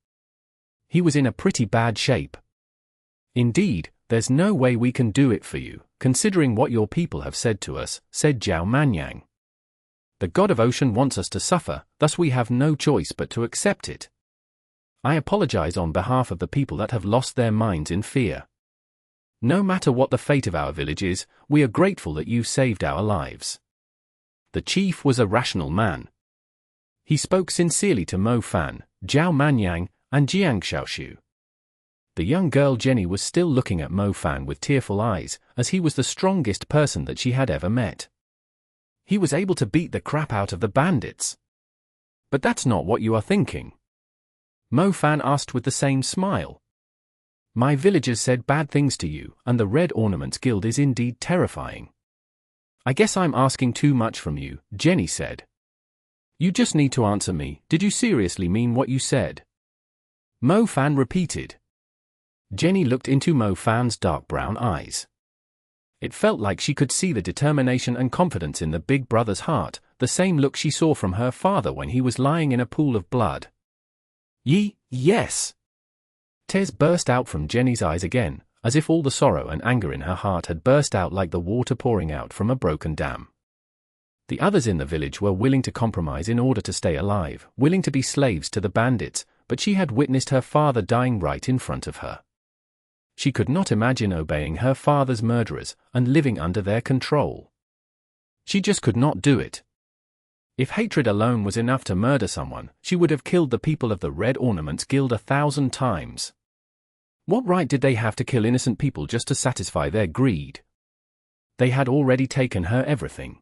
He was in a pretty bad shape. Indeed, there's no way we can do it for you, considering what your people have said to us, said Zhao Manyang. The god of ocean wants us to suffer, thus we have no choice but to accept it. I apologize on behalf of the people that have lost their minds in fear. No matter what the fate of our village is, we are grateful that you saved our lives. The chief was a rational man. He spoke sincerely to Mo Fan, Zhao Manyang, and Jiang Xiaoshu. The young girl Jenny was still looking at Mo Fan with tearful eyes, as he was the strongest person that she had ever met. He was able to beat the crap out of the bandits. But that's not what you are thinking. Mo Fan asked with the same smile. My villagers said bad things to you, and the Red Ornaments Guild is indeed terrifying. I guess I'm asking too much from you, Jenny said. You just need to answer me, did you seriously mean what you said? Mo Fan repeated. Jenny looked into Mo Fan's dark brown eyes. It felt like she could see the determination and confidence in the big brother's heart, the same look she saw from her father when he was lying in a pool of blood. Yes. Tears burst out from Jenny's eyes again, as if all the sorrow and anger in her heart had burst out like the water pouring out from a broken dam. The others in the village were willing to compromise in order to stay alive, willing to be slaves to the bandits, but she had witnessed her father dying right in front of her. She could not imagine obeying her father's murderers and living under their control. She just could not do it. If hatred alone was enough to murder someone, she would have killed the people of the Red Ornaments Guild 1,000 times. What right did they have to kill innocent people just to satisfy their greed? They had already taken her everything.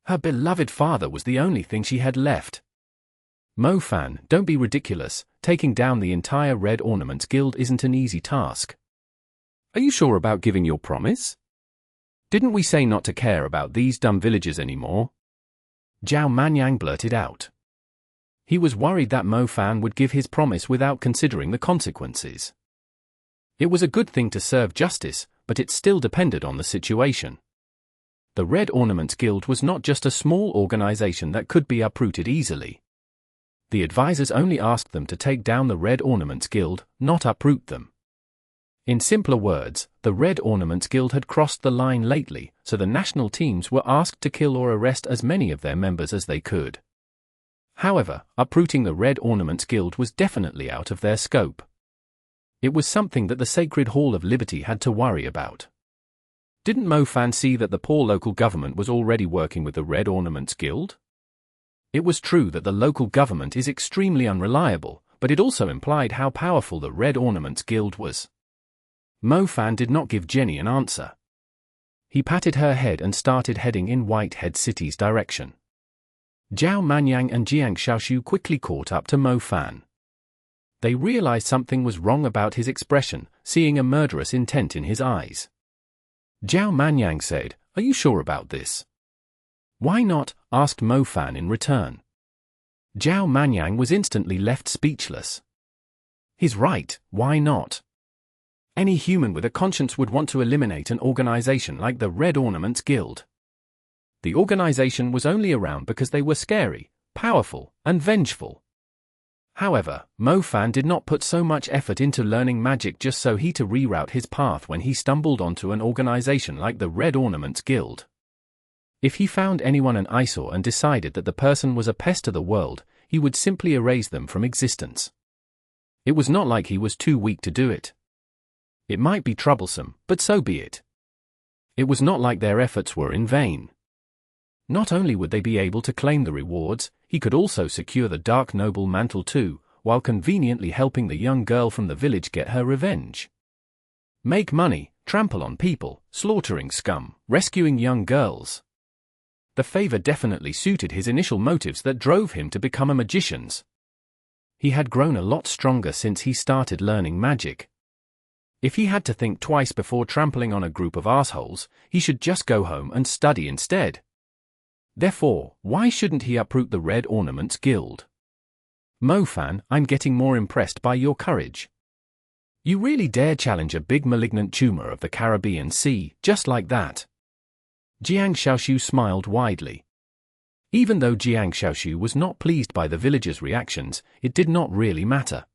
Her beloved father was the only thing she had left. Mo Fan, don't be ridiculous, taking down the entire Red Ornaments Guild isn't an easy task. Are you sure about giving your promise? Didn't we say not to care about these dumb villagers anymore? Zhao Manyang blurted out. He was worried that Mo Fan would give his promise without considering the consequences. It was a good thing to serve justice, but it still depended on the situation. The Red Ornaments Guild was not just a small organization that could be uprooted easily. The advisors only asked them to take down the Red Ornaments Guild, not uproot them. In simpler words, the Red Ornaments Guild had crossed the line lately, so the national teams were asked to kill or arrest as many of their members as they could. However, uprooting the Red Ornaments Guild was definitely out of their scope. It was something that the Sacred Hall of Liberty had to worry about. Didn't Mo Fan see that the poor local government was already working with the Red Ornaments Guild? It was true that the local government is extremely unreliable, but it also implied how powerful the Red Ornaments Guild was. Mo Fan did not give Jenny an answer. He patted her head and started heading in Whitehead City's direction. Zhao Manyang and Jiang Xiaoshu quickly caught up to Mo Fan. They realized something was wrong about his expression, seeing a murderous intent in his eyes. Zhao Manyang said, "Are you sure about this?" "Why not?" asked Mo Fan in return. Zhao Manyang was instantly left speechless. He's right, why not? Any human with a conscience would want to eliminate an organization like the Red Ornaments Guild. The organization was only around because they were scary, powerful, and vengeful. However, Mo Fan did not put so much effort into learning magic just so he to reroute his path when he stumbled onto an organization like the Red Ornaments Guild. If he found anyone an eyesore and decided that the person was a pest to the world, he would simply erase them from existence. It was not like he was too weak to do it. It might be troublesome, but so be it. It was not like their efforts were in vain. Not only would they be able to claim the rewards, he could also secure the Dark Noble mantle too, while conveniently helping the young girl from the village get her revenge. Make money, trample on people, slaughtering scum, rescuing young girls. The favor definitely suited his initial motives that drove him to become a magician. He had grown a lot stronger since he started learning magic. If he had to think twice before trampling on a group of assholes, he should just go home and study instead. Therefore, why shouldn't he uproot the Red Ornaments Guild? Mo-fan, I'm getting more impressed by your courage. You really dare challenge a big malignant tumor of the Caribbean Sea, just like that. Jiang Shaoxu smiled widely. Even though Jiang Shaoxu was not pleased by the villagers' reactions, it did not really matter.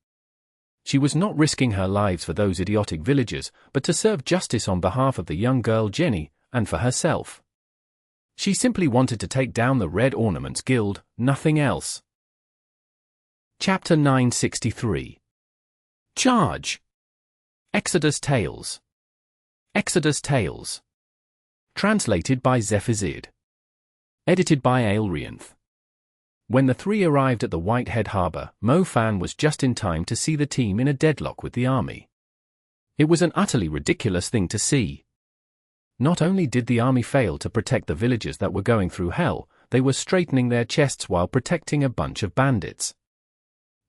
She was not risking her lives for those idiotic villagers, but to serve justice on behalf of the young girl Jenny, and for herself. She simply wanted to take down the Red Ornaments Guild, nothing else. Chapter 963. Charge! Exodus Tales. Exodus Tales. Translated by Zephizid. Edited by Aelrianth. When the three arrived at the Whitehead Harbour, Mo-fan was just in time to see the team in a deadlock with the army. It was an utterly ridiculous thing to see. Not only did the army fail to protect the villagers that were going through hell, they were straightening their chests while protecting a bunch of bandits.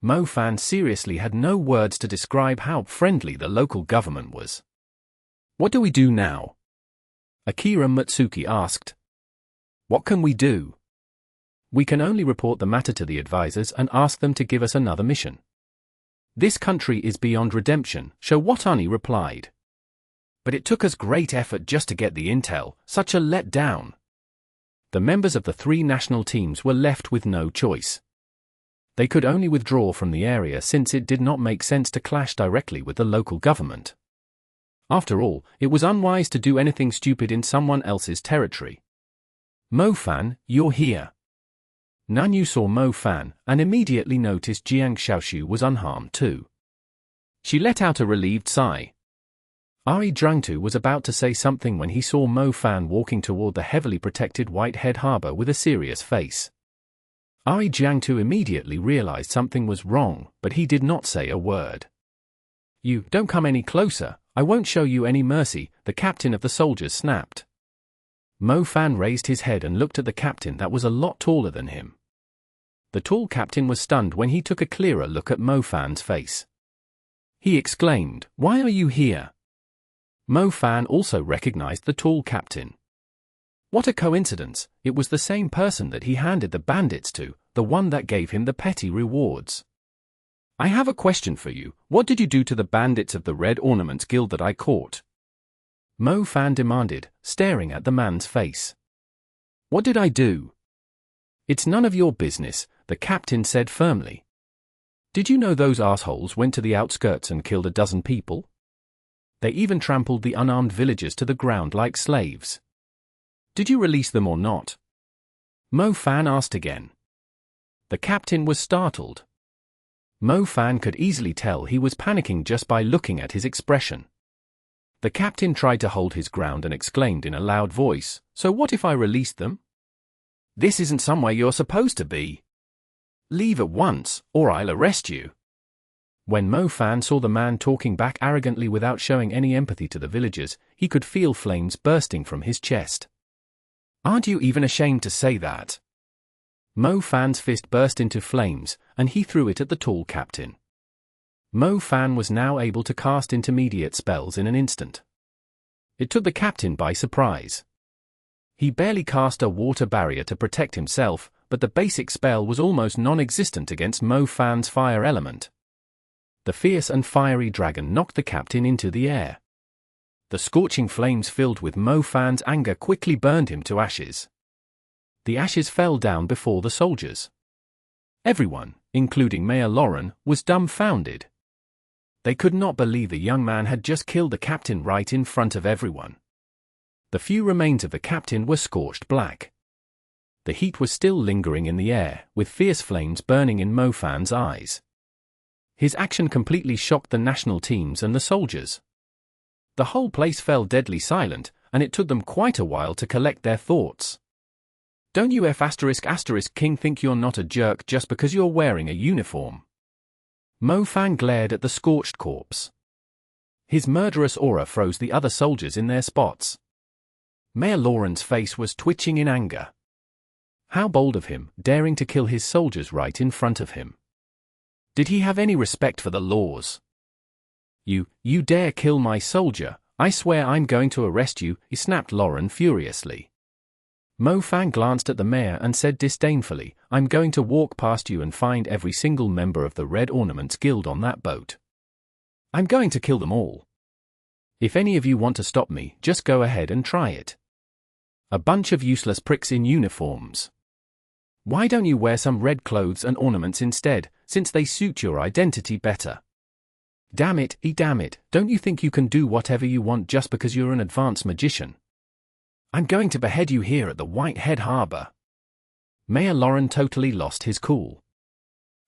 Mo-fan seriously had no words to describe how friendly the local government was. What do we do now? Akira Matsuki asked. What can we do? We can only report the matter to the advisors and ask them to give us another mission. This country is beyond redemption, Showatani replied. But it took us great effort just to get the intel, such a letdown. The members of the three national teams were left with no choice. They could only withdraw from the area since it did not make sense to clash directly with the local government. After all, it was unwise to do anything stupid in someone else's territory. Mo-fan, you're here. Nanyu saw Mo-fan and immediately noticed Jiang Shaoxu was unharmed too. She let out a relieved sigh. Ari Drangtu was about to say something when he saw Mo-fan walking toward the heavily protected Whitehead Harbour with a serious face. Ari Drangtu immediately realized something was wrong, but he did not say a word. You don't come any closer, I won't show you any mercy, the captain of the soldiers snapped. Mo-fan raised his head and looked at the captain that was a lot taller than him. The tall captain was stunned when he took a clearer look at Mo-fan's face. He exclaimed, "Why are you here?" Mo-fan also recognized the tall captain. What a coincidence, it was the same person that he handed the bandits to, the one that gave him the petty rewards. I have a question for you, what did you do to the bandits of the Red Ornaments Guild that I caught? Mo-fan demanded, staring at the man's face. What did I do? It's none of your business, the captain said firmly. Did you know those assholes went to the outskirts and killed a dozen people? They even trampled the unarmed villagers to the ground like slaves. Did you release them or not? Mo-fan asked again. The captain was startled. Mo-fan could easily tell he was panicking just by looking at his expression. The captain tried to hold his ground and exclaimed in a loud voice, "So what if I released them? This isn't somewhere you're supposed to be. Leave at once, or I'll arrest you." When Mo-fan saw the man talking back arrogantly without showing any empathy to the villagers, he could feel flames bursting from his chest. Aren't you even ashamed to say that? Mo-fan's fist burst into flames, and he threw it at the tall captain. Mo-fan was now able to cast intermediate spells in an instant. It took the captain by surprise. He barely cast a water barrier to protect himself, but the basic spell was almost non-existent against Mo-fan's fire element. The fierce and fiery dragon knocked the captain into the air. The scorching flames filled with Mo-fan's anger quickly burned him to ashes. The ashes fell down before the soldiers. Everyone, including Mayor Lauren, was dumbfounded. They could not believe the young man had just killed the captain right in front of everyone. The few remains of the captain were scorched black. The heat was still lingering in the air, with fierce flames burning in Mo-fan's eyes. His action completely shocked the national teams and the soldiers. The whole place fell deadly silent, and it took them quite a while to collect their thoughts. Don't you F***King think you're not a jerk just because you're wearing a uniform? Mo-fan glared at the scorched corpse. His murderous aura froze the other soldiers in their spots. Mayor Lauren's face was twitching in anger. How bold of him, daring to kill his soldiers right in front of him. Did he have any respect for the laws? You dare kill my soldier, I swear I'm going to arrest you, snapped Lauren furiously. Mo Fan glanced at the mayor and said disdainfully, I'm going to walk past you and find every single member of the Red Ornaments Guild on that boat. I'm going to kill them all. If any of you want to stop me, just go ahead and try it. A bunch of useless pricks in uniforms. Why don't you wear some red clothes and ornaments instead, since they suit your identity better? Damn it, don't you think you can do whatever you want just because you're an advanced magician? I'm going to behead you here at the Whitehead Harbor. Mayor Lauren totally lost his cool.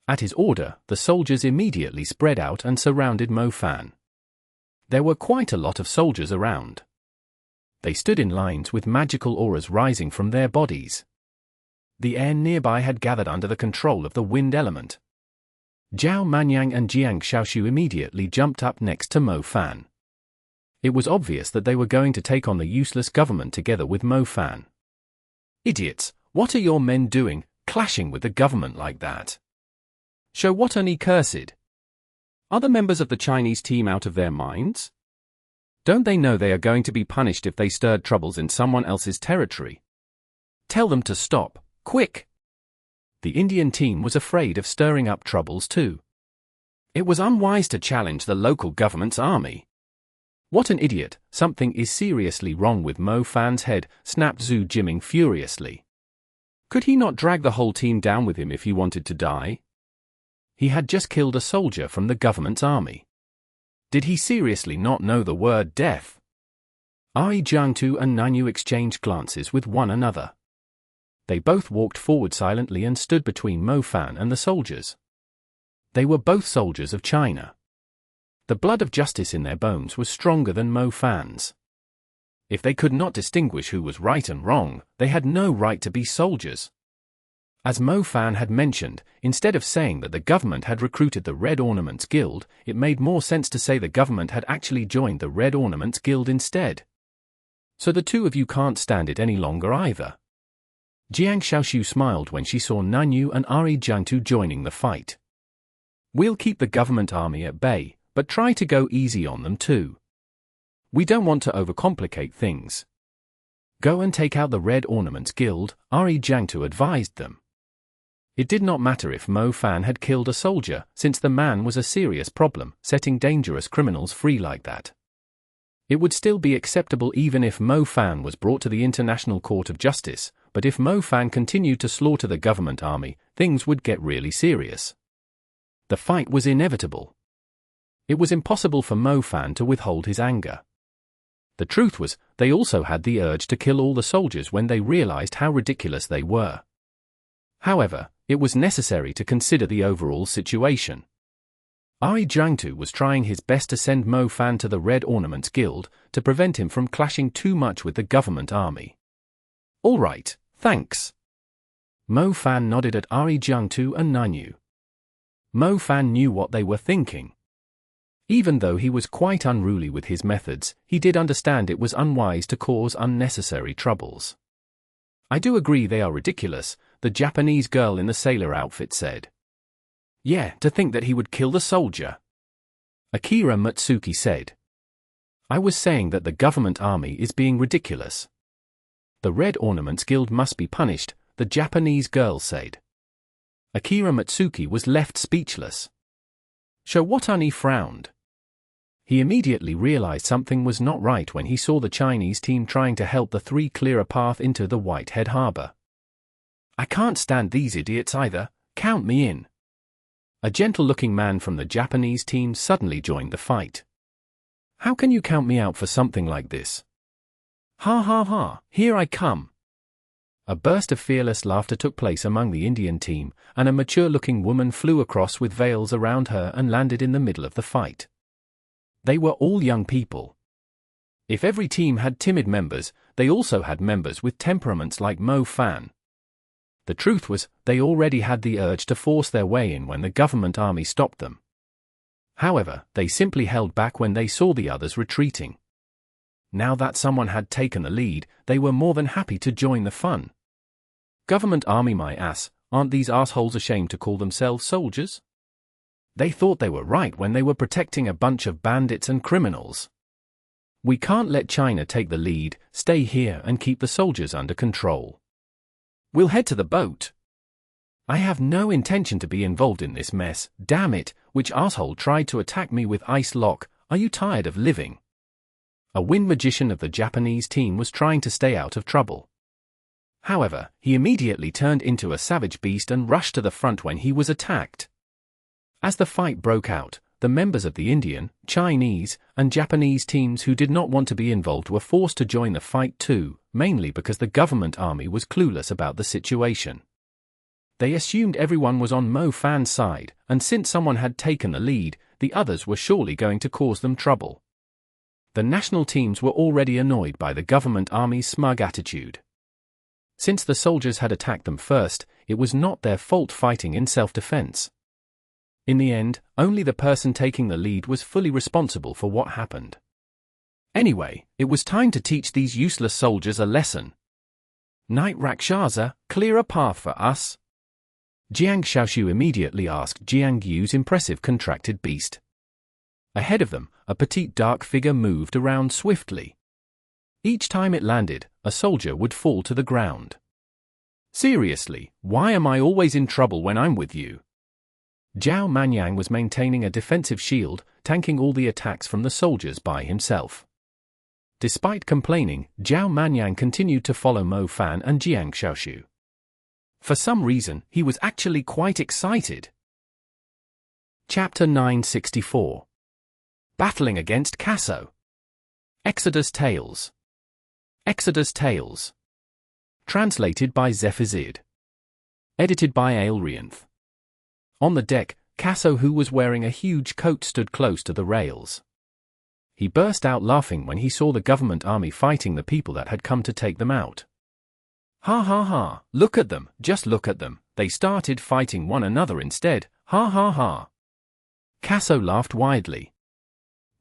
At his order, the soldiers immediately spread out and surrounded Mo Fan. There were quite a lot of soldiers around. They stood in lines with magical auras rising from their bodies. The air nearby had gathered under the control of the wind element. Zhao Manyang and Jiang Xiaoshu immediately jumped up next to Mo Fan. It was obvious that they were going to take on the useless government together with Mo Fan. Idiots, what are your men doing, clashing with the government like that? Show what any cursed. Are the members of the Chinese team out of their minds? Don't they know they are going to be punished if they stirred troubles in someone else's territory? Tell them to stop, quick! The Indian team was afraid of stirring up troubles too. It was unwise to challenge the local government's army. What an idiot, something is seriously wrong with Mo Fan's head, snapped Zhu Jiming furiously. Could he not drag the whole team down with him if he wanted to die? He had just killed a soldier from the government's army. Did he seriously not know the word death? Ai Jiangtu and Nanyu exchanged glances with one another. They both walked forward silently and stood between Mo Fan and the soldiers. They were both soldiers of China. The blood of justice in their bones was stronger than Mo Fan's. If they could not distinguish who was right and wrong, they had no right to be soldiers. As Mo Fan had mentioned, instead of saying that the government had recruited the Red Ornaments Guild, it made more sense to say the government had actually joined the Red Ornaments Guild instead. So the two of you can't stand it any longer either. Jiang Xiaoshu smiled when she saw Nanyu and Ari Jiangtu joining the fight. We'll keep the government army at bay, but try to go easy on them too. We don't want to overcomplicate things. Go and take out the Red Ornaments Guild, Ari Jiangtu advised them. It did not matter if Mo Fan had killed a soldier, since the man was a serious problem, setting dangerous criminals free like that. It would still be acceptable even if Mo Fan was brought to the International Court of Justice, but if Mo Fan continued to slaughter the government army, things would get really serious. The fight was inevitable. It was impossible for Mo Fan to withhold his anger. The truth was, they also had the urge to kill all the soldiers when they realized how ridiculous they were. However, it was necessary to consider the overall situation. Ai Jiangtu was trying his best to send Mo Fan to the Red Ornaments Guild to prevent him from clashing too much with the government army. All right, thanks. Mo Fan nodded at Ari Jiangtu and Nanyu. Mo Fan knew what they were thinking. Even though he was quite unruly with his methods, he did understand it was unwise to cause unnecessary troubles. I do agree they are ridiculous, the Japanese girl in the sailor outfit said. Yeah, to think that he would kill the soldier. Akira Matsuki said. I was saying that the government army is being ridiculous. The Red Ornaments Guild must be punished, the Japanese girl said. Akira Matsuki was left speechless. Showatani frowned. He immediately realized something was not right when he saw the Chinese team trying to help the three clear a path into the Whitehead Harbor. I can't stand these idiots either, count me in. A gentle-looking man from the Japanese team suddenly joined the fight. How can you count me out for something like this? Ha ha ha, here I come. A burst of fearless laughter took place among the Indian team, and a mature-looking woman flew across with veils around her and landed in the middle of the fight. They were all young people. If every team had timid members, they also had members with temperaments like Mo Fan. The truth was, they already had the urge to force their way in when the government army stopped them. However, they simply held back when they saw the others retreating. Now that someone had taken the lead, they were more than happy to join the fun. Government army my ass, aren't these assholes ashamed to call themselves soldiers? They thought they were right when they were protecting a bunch of bandits and criminals. We can't let China take the lead, stay here and keep the soldiers under control. We'll head to the boat. I have no intention to be involved in this mess, damn it, which asshole tried to attack me with ice lock, are you tired of living? A wind magician of the Japanese team was trying to stay out of trouble. However, he immediately turned into a savage beast and rushed to the front when he was attacked. As the fight broke out, the members of the Indian, Chinese, and Japanese teams who did not want to be involved were forced to join the fight too, mainly because the government army was clueless about the situation. They assumed everyone was on Mo Fan's side, and since someone had taken the lead, the others were surely going to cause them trouble. The national teams were already annoyed by the government army's smug attitude. Since the soldiers had attacked them first, it was not their fault fighting in self-defense. In the end, only the person taking the lead was fully responsible for what happened. Anyway, it was time to teach these useless soldiers a lesson. Knight Rakshasa, clear a path for us. Jiang Shaoshu immediately asked Jiang Yu's impressive contracted beast. Ahead of them, a petite dark figure moved around swiftly. Each time it landed, a soldier would fall to the ground. Seriously, why am I always in trouble when I'm with you? Zhao Manyang was maintaining a defensive shield, tanking all the attacks from the soldiers by himself. Despite complaining, Zhao Manyang continued to follow Mo Fan and Jiang Shaoshu. For some reason, he was actually quite excited. Chapter 964. Battling against Casso. Exodus Tales. Exodus Tales. Translated by Zephizid. Edited by Aelrianth. On the deck, Casso, who was wearing a huge coat, stood close to the rails. He burst out laughing when he saw the government army fighting the people that had come to take them out. Ha ha ha, look at them, just look at them, they started fighting one another instead, ha ha ha. Casso laughed widely.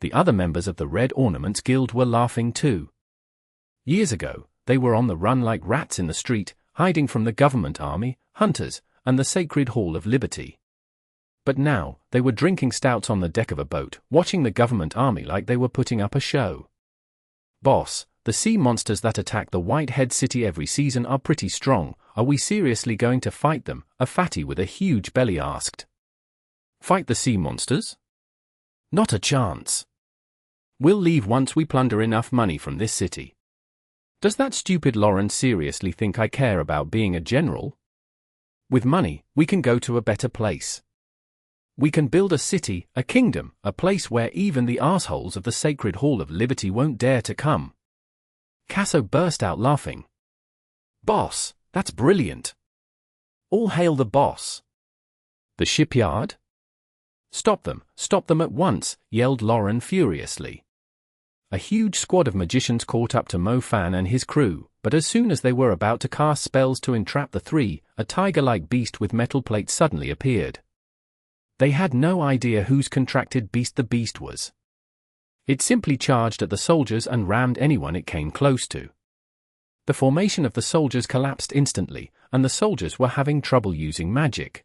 The other members of the Red Ornaments Guild were laughing too. Years ago, they were on the run like rats in the street, hiding from the government army, hunters, and the Sacred Hall of Liberty. But now, they were drinking stouts on the deck of a boat, watching the government army like they were putting up a show. Boss, the sea monsters that attack the Whitehead City every season are pretty strong, are we seriously going to fight them? A fatty with a huge belly asked. Fight the sea monsters? Not a chance. We'll leave once we plunder enough money from this city. Does that stupid Lauren seriously think I care about being a general? With money, we can go to a better place. We can build a city, a kingdom, a place where even the assholes of the Sacred Hall of Liberty won't dare to come. Casso burst out laughing. Boss, that's brilliant. All hail the boss. The shipyard? Stop them at once, yelled Lauren furiously. A huge squad of magicians caught up to Mo Fan and his crew, but as soon as they were about to cast spells to entrap the three, a tiger-like beast with metal plates suddenly appeared. They had no idea whose contracted beast the beast was. It simply charged at the soldiers and rammed anyone it came close to. The formation of the soldiers collapsed instantly, and the soldiers were having trouble using magic.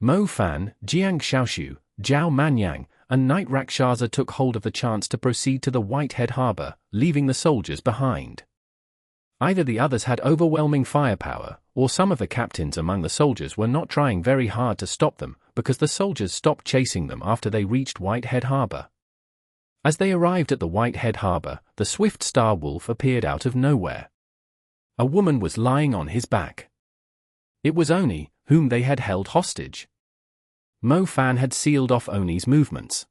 Mo Fan, Jiang Shaoshu, Zhao Manyang, and Knight Rakshasa took hold of the chance to proceed to the Whitehead Harbor, leaving the soldiers behind. Either the others had overwhelming firepower, or some of the captains among the soldiers were not trying very hard to stop them, because the soldiers stopped chasing them after they reached Whitehead Harbor. As they arrived at the Whitehead Harbor, the swift Star Wolf appeared out of nowhere. A woman was lying on his back. It was Oni, whom they had held hostage. Mo Fan had sealed off Oni's movements.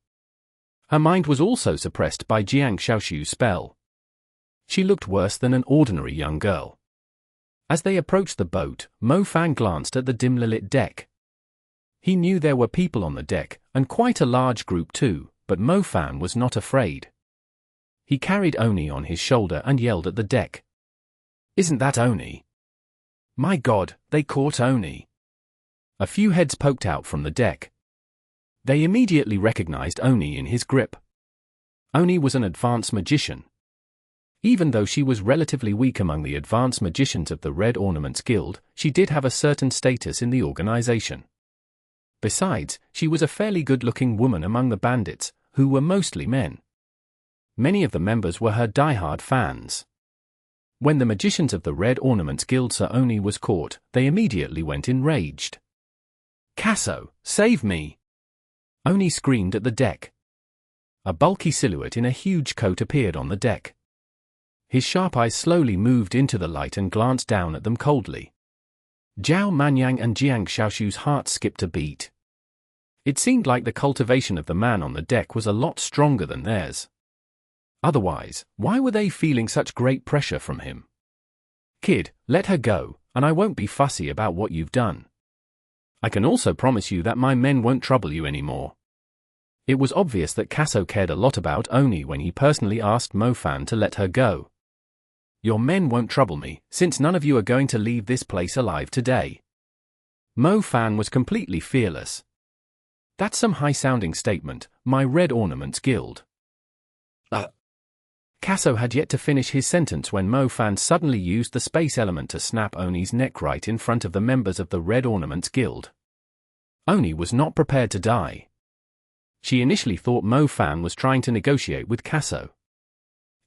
Her mind was also suppressed by Jiang Shaoshu's spell. She looked worse than an ordinary young girl. As they approached the boat, Mo Fan glanced at the dimly lit deck. He knew there were people on the deck, and quite a large group too, but Mo Fan was not afraid. He carried Oni on his shoulder and yelled at the deck. Isn't that Oni? My God, they caught Oni. A few heads poked out from the deck. They immediately recognized Oni in his grip. Oni was an advanced magician. Even though she was relatively weak among the advanced magicians of the Red Ornaments Guild, she did have a certain status in the organization. Besides, she was a fairly good-looking woman among the bandits, who were mostly men. Many of the members were her die-hard fans. When the magicians of the Red Ornaments Guild saw Oni was caught, they immediately went enraged. "Casso, save me!" Oni screamed at the deck. A bulky silhouette in a huge coat appeared on the deck. His sharp eyes slowly moved into the light and glanced down at them coldly. Zhao Manyang and Jiang Xiaoshu's hearts skipped a beat. It seemed like the cultivation of the man on the deck was a lot stronger than theirs. Otherwise, why were they feeling such great pressure from him? "Kid, let her go, and I won't be fussy about what you've done. I can also promise you that my men won't trouble you anymore." It was obvious that Casso cared a lot about Oni when he personally asked Mo Fan to let her go. "Your men won't trouble me, since none of you are going to leave this place alive today." Mo Fan was completely fearless. "That's some high-sounding statement, my Red Ornaments Guild." Casso had yet to finish his sentence when Mo Fan suddenly used the space element to snap Oni's neck right in front of the members of the Red Ornaments Guild. Oni was not prepared to die. She initially thought Mo Fan was trying to negotiate with Casso.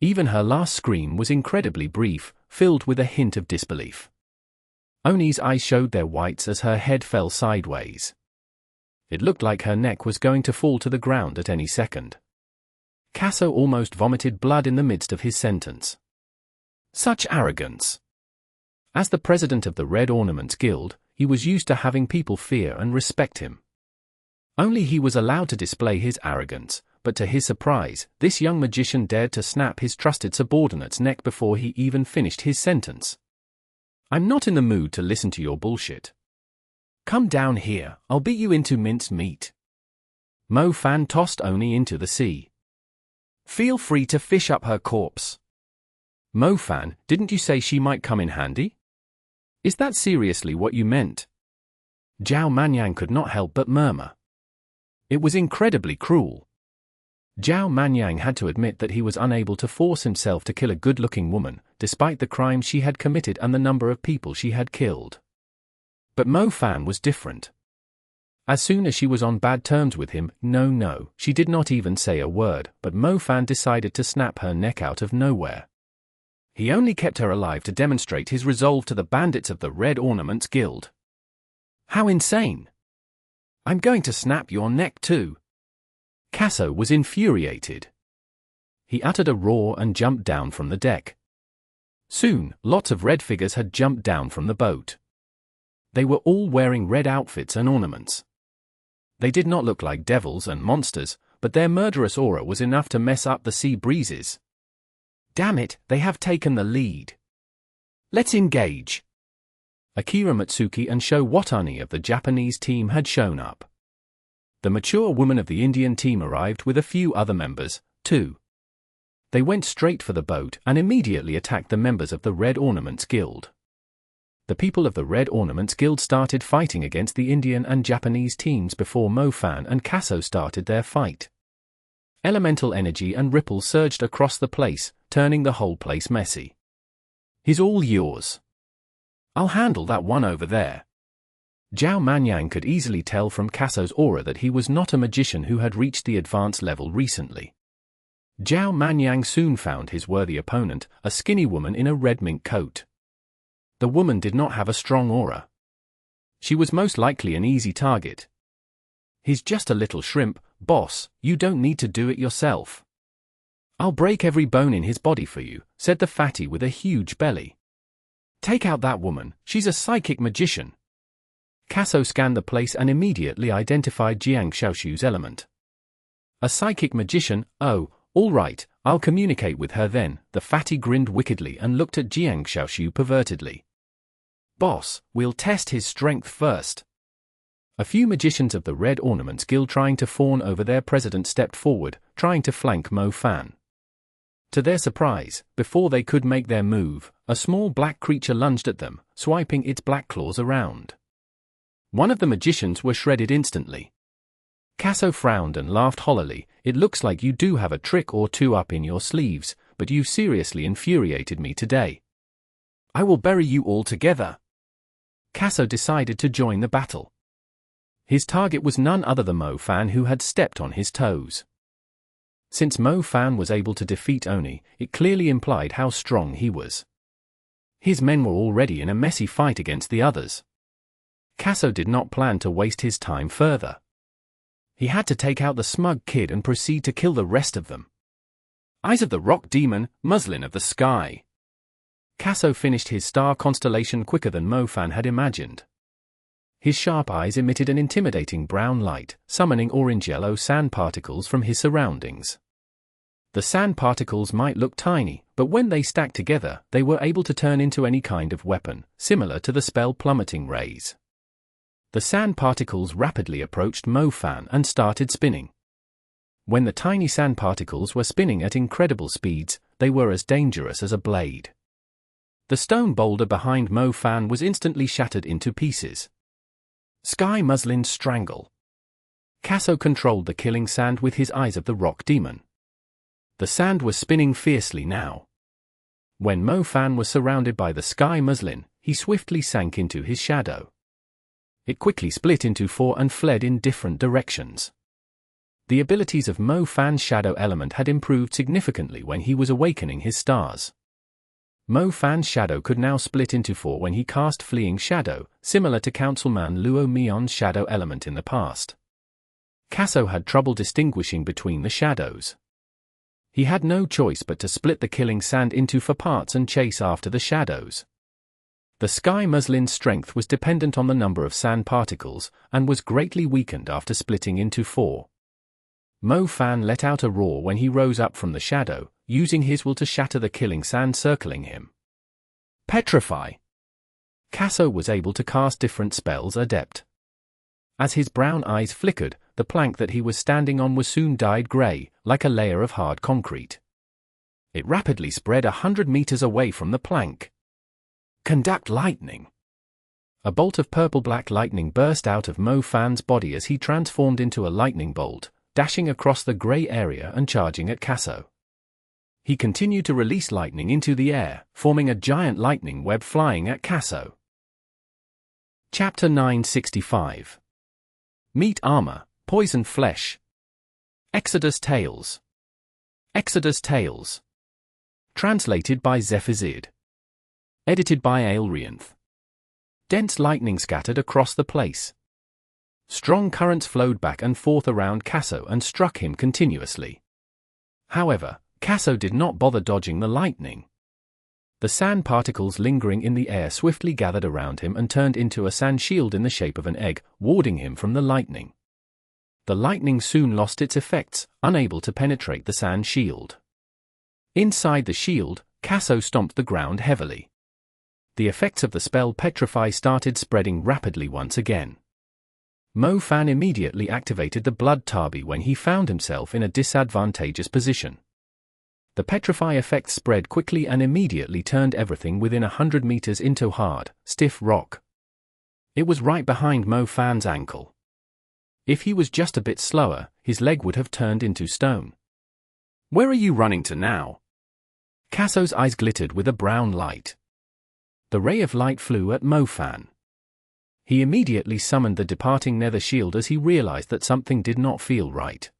Even her last scream was incredibly brief, filled with a hint of disbelief. Oni's eyes showed their whites as her head fell sideways. It looked like her neck was going to fall to the ground at any second. Casso almost vomited blood in the midst of his sentence. Such arrogance! As the president of the Red Ornaments Guild, he was used to having people fear and respect him. Only he was allowed to display his arrogance, but to his surprise, this young magician dared to snap his trusted subordinate's neck before he even finished his sentence. "I'm not in the mood to listen to your bullshit. Come down here, I'll beat you into minced meat." Mo Fan tossed Oni into the sea. "Feel free to fish up her corpse." "Mo Fan, didn't you say she might come in handy? Is that seriously what you meant?" Zhao Manyang could not help but murmur. It was incredibly cruel. Zhao Manyang had to admit that he was unable to force himself to kill a good-looking woman, despite the crimes she had committed and the number of people she had killed. But Mo Fan was different. As soon as she was on bad terms with him, she did not even say a word, but Mo Fan decided to snap her neck out of nowhere. He only kept her alive to demonstrate his resolve to the bandits of the Red Ornaments Guild. "How insane! I'm going to snap your neck too." Casso was infuriated. He uttered a roar and jumped down from the deck. Soon, lots of red figures had jumped down from the boat. They were all wearing red outfits and ornaments. They did not look like devils and monsters, but their murderous aura was enough to mess up the sea breezes. "Damn it, they have taken the lead. Let's engage." Akira Matsuki and Sho Watani of the Japanese team had shown up. The mature woman of the Indian team arrived with a few other members, too. They went straight for the boat and immediately attacked the members of the Red Ornaments Guild. The people of the Red Ornaments Guild started fighting against the Indian and Japanese teams before Mo Fan and Casso started their fight. Elemental energy and ripples surged across the place, turning the whole place messy. "He's all yours. I'll handle that one over there." Zhao Manyang could easily tell from Casso's aura that he was not a magician who had reached the advanced level recently. Zhao Manyang soon found his worthy opponent, a skinny woman in a red mink coat. The woman did not have a strong aura. She was most likely an easy target. "He's just a little shrimp, boss, you don't need to do it yourself." "I'll break every bone in his body for you," said the fatty with a huge belly. "Take out that woman, she's a psychic magician." Casso scanned the place and immediately identified Jiang Xiaoshu's element. "A psychic magician, oh, all right, I'll communicate with her then." The fatty grinned wickedly and looked at Jiang Xiaoshu pervertedly. "Boss, we'll test his strength first." A few magicians of the Red Ornaments Guild trying to fawn over their president stepped forward, trying to flank Mo Fan. To their surprise, before they could make their move, a small black creature lunged at them, swiping its black claws around. One of the magicians were shredded instantly. Casso frowned and laughed hollowly. "It looks like you do have a trick or two up in your sleeves, but you seriously infuriated me today. I will bury you all together." Casso decided to join the battle. His target was none other than Mo Fan, who had stepped on his toes. Since Mo Fan was able to defeat Oni, it clearly implied how strong he was. His men were already in a messy fight against the others. Casso did not plan to waste his time further. He had to take out the smug kid and proceed to kill the rest of them. Eyes of the rock demon, muslin of the sky. Casso finished his star constellation quicker than Mo Fan had imagined. His sharp eyes emitted an intimidating brown light, summoning orange-yellow sand particles from his surroundings. The sand particles might look tiny, but when they stacked together, they were able to turn into any kind of weapon, similar to the spell plummeting rays. The sand particles rapidly approached Mo Fan and started spinning. When the tiny sand particles were spinning at incredible speeds, they were as dangerous as a blade. The stone boulder behind Mo Fan was instantly shattered into pieces. Sky Muslin Strangle. Casso controlled the killing sand with his eyes of the rock demon. The sand was spinning fiercely now. When Mo Fan was surrounded by the sky muslin, he swiftly sank into his shadow. It quickly split into 4 and fled in different directions. The abilities of Mo Fan's shadow element had improved significantly when he was awakening his stars. Mo Fan's shadow could now split into 4 when he cast Fleeing Shadow, similar to Councilman Luo Mion's shadow element in the past. Casso had trouble distinguishing between the shadows. He had no choice but to split the killing sand into 4 parts and chase after the shadows. The sky muslin's strength was dependent on the number of sand particles, and was greatly weakened after splitting into 4. Mo Fan let out a roar when he rose up from the shadow, using his will to shatter the killing sand circling him. Petrify. Casso was able to cast different spells adept. As his brown eyes flickered, the plank that he was standing on was soon dyed grey, like a layer of hard concrete. It rapidly spread 100 meters away from the plank. Conduct lightning. A bolt of purple-black lightning burst out of Mo Fan's body as he transformed into a lightning bolt, dashing across the grey area and charging at Casso. He continued to release lightning into the air, forming a giant lightning web flying at Casso. Chapter 965. Meat Armor, Poison Flesh. Exodus Tales. Exodus Tales. Translated by Zephazid. Edited by Aelrianth. Dense lightning scattered across the place. Strong currents flowed back and forth around Casso and struck him continuously. However, Casso did not bother dodging the lightning. The sand particles lingering in the air swiftly gathered around him and turned into a sand shield in the shape of an egg, warding him from the lightning. The lightning soon lost its effects, unable to penetrate the sand shield. Inside the shield, Casso stomped the ground heavily. The effects of the spell Petrify started spreading rapidly once again. Mo Fan immediately activated the Blood Tabi when he found himself in a disadvantageous position. The Petrify effect spread quickly and immediately turned everything within 100 meters into hard, stiff rock. It was right behind Mo Fan's ankle. If he was just a bit slower, his leg would have turned into stone. Where are you running to now? Casso's eyes glittered with a brown light. The ray of light flew at Mo Fan. He immediately summoned the departing nether shield as he realized that something did not feel right.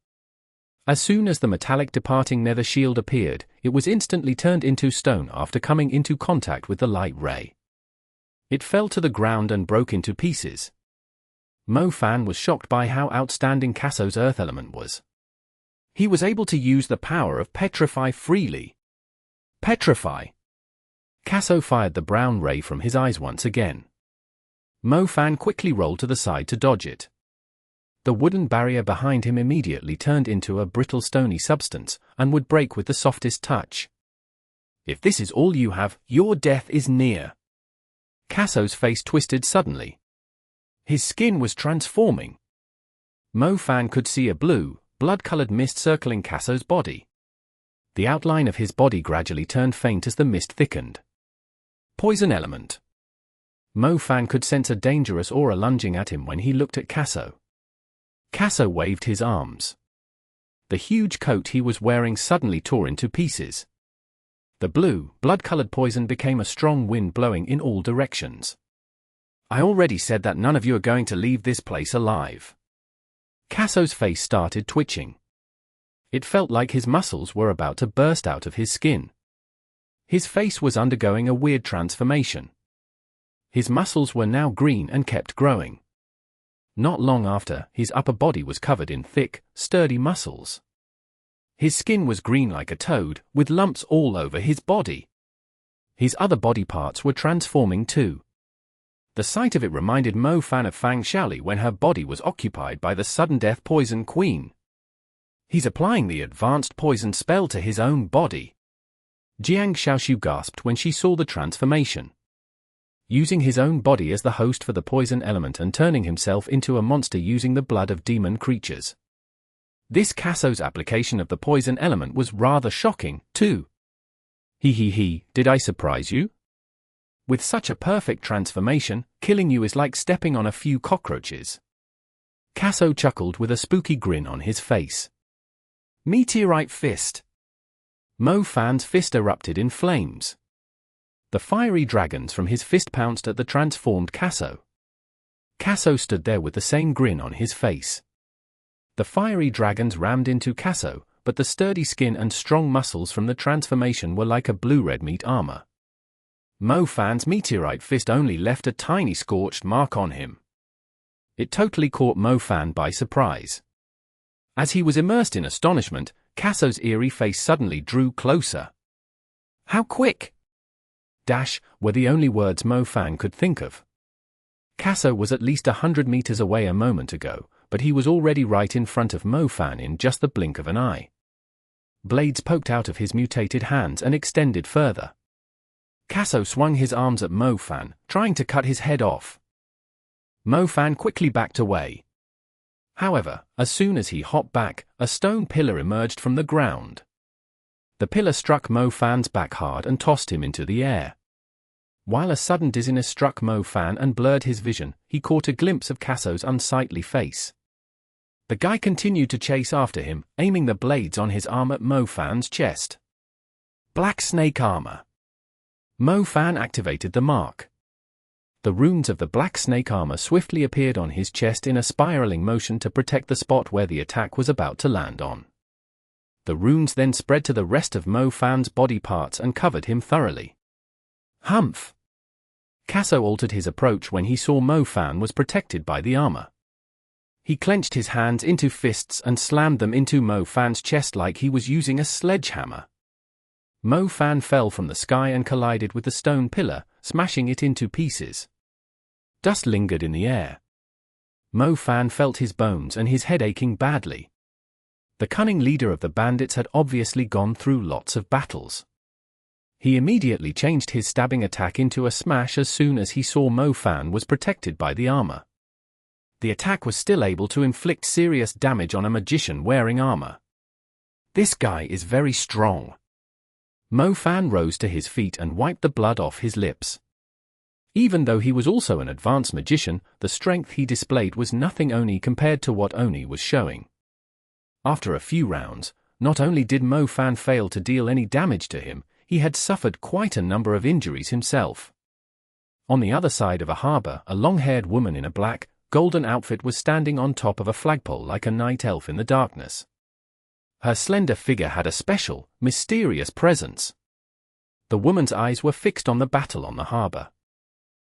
As soon as the metallic departing nether shield appeared, it was instantly turned into stone after coming into contact with the light ray. It fell to the ground and broke into pieces. Mo Fan was shocked by how outstanding Casso's earth element was. He was able to use the power of Petrify freely. Petrify! Casso fired the brown ray from his eyes once again. Mo Fan quickly rolled to the side to dodge it. The wooden barrier behind him immediately turned into a brittle stony substance, and would break with the softest touch. If this is all you have, your death is near. Casso's face twisted suddenly. His skin was transforming. Mo Fan could see a blue, blood-colored mist circling Casso's body. The outline of his body gradually turned faint as the mist thickened. Poison element. Mo Fan could sense a dangerous aura lunging at him when he looked at Casso. Casso waved his arms. The huge coat he was wearing suddenly tore into pieces. The blue, blood-colored poison became a strong wind blowing in all directions. I already said that none of you are going to leave this place alive. Casso's face started twitching. It felt like his muscles were about to burst out of his skin. His face was undergoing a weird transformation. His muscles were now green and kept growing. Not long after, his upper body was covered in thick, sturdy muscles. His skin was green like a toad, with lumps all over his body. His other body parts were transforming too. The sight of it reminded Mo Fan of Fang Xiaoli when her body was occupied by the sudden death poison queen. He's applying the advanced poison spell to his own body. Jiang Xiaoxiu gasped when she saw the transformation. Using his own body as the host for the poison element and turning himself into a monster using the blood of demon creatures. This Casso's application of the poison element was rather shocking, too. Did I surprise you? With such a perfect transformation, killing you is like stepping on a few cockroaches. Casso chuckled with a spooky grin on his face. Meteorite fist. Mo Fan's fist erupted in flames. The fiery dragons from his fist pounced at the transformed Casso. Casso stood there with the same grin on his face. The fiery dragons rammed into Casso, but the sturdy skin and strong muscles from the transformation were like a blue-red meat armor. Mo Fan's meteorite fist only left a tiny scorched mark on him. It totally caught Mo Fan by surprise. As he was immersed in astonishment, Casso's eerie face suddenly drew closer. How quick! Were the only words Mo Fan could think of. Casso was at least 100 meters away a moment ago, but he was already right in front of Mo Fan in just the blink of an eye. Blades poked out of his mutated hands and extended further. Casso swung his arms at Mo Fan, trying to cut his head off. Mo Fan quickly backed away. However, as soon as he hopped back, a stone pillar emerged from the ground. The pillar struck Mo Fan's back hard and tossed him into the air. While a sudden dizziness struck Mo Fan and blurred his vision, he caught a glimpse of Casso's unsightly face. The guy continued to chase after him, aiming the blades on his arm at Mo Fan's chest. Black snake armor. Mo Fan activated the mark. The runes of the black snake armor swiftly appeared on his chest in a spiraling motion to protect the spot where the attack was about to land on. The runes then spread to the rest of Mo Fan's body parts and covered him thoroughly. Humph! Casso altered his approach when he saw Mo Fan was protected by the armor. He clenched his hands into fists and slammed them into Mo Fan's chest like he was using a sledgehammer. Mo Fan fell from the sky and collided with the stone pillar, smashing it into pieces. Dust lingered in the air. Mo Fan felt his bones and his head aching badly. The cunning leader of the bandits had obviously gone through lots of battles. He immediately changed his stabbing attack into a smash as soon as he saw Mo Fan was protected by the armor. The attack was still able to inflict serious damage on a magician wearing armor. This guy is very strong. Mo Fan rose to his feet and wiped the blood off his lips. Even though he was also an advanced magician, the strength he displayed was nothing Oni compared to what Oni was showing. After a few rounds, not only did Mo Fan fail to deal any damage to him, he had suffered quite a number of injuries himself. On the other side of a harbor, a long-haired woman in a black, golden outfit was standing on top of a flagpole like a night elf in the darkness. Her slender figure had a special, mysterious presence. The woman's eyes were fixed on the battle on the harbor.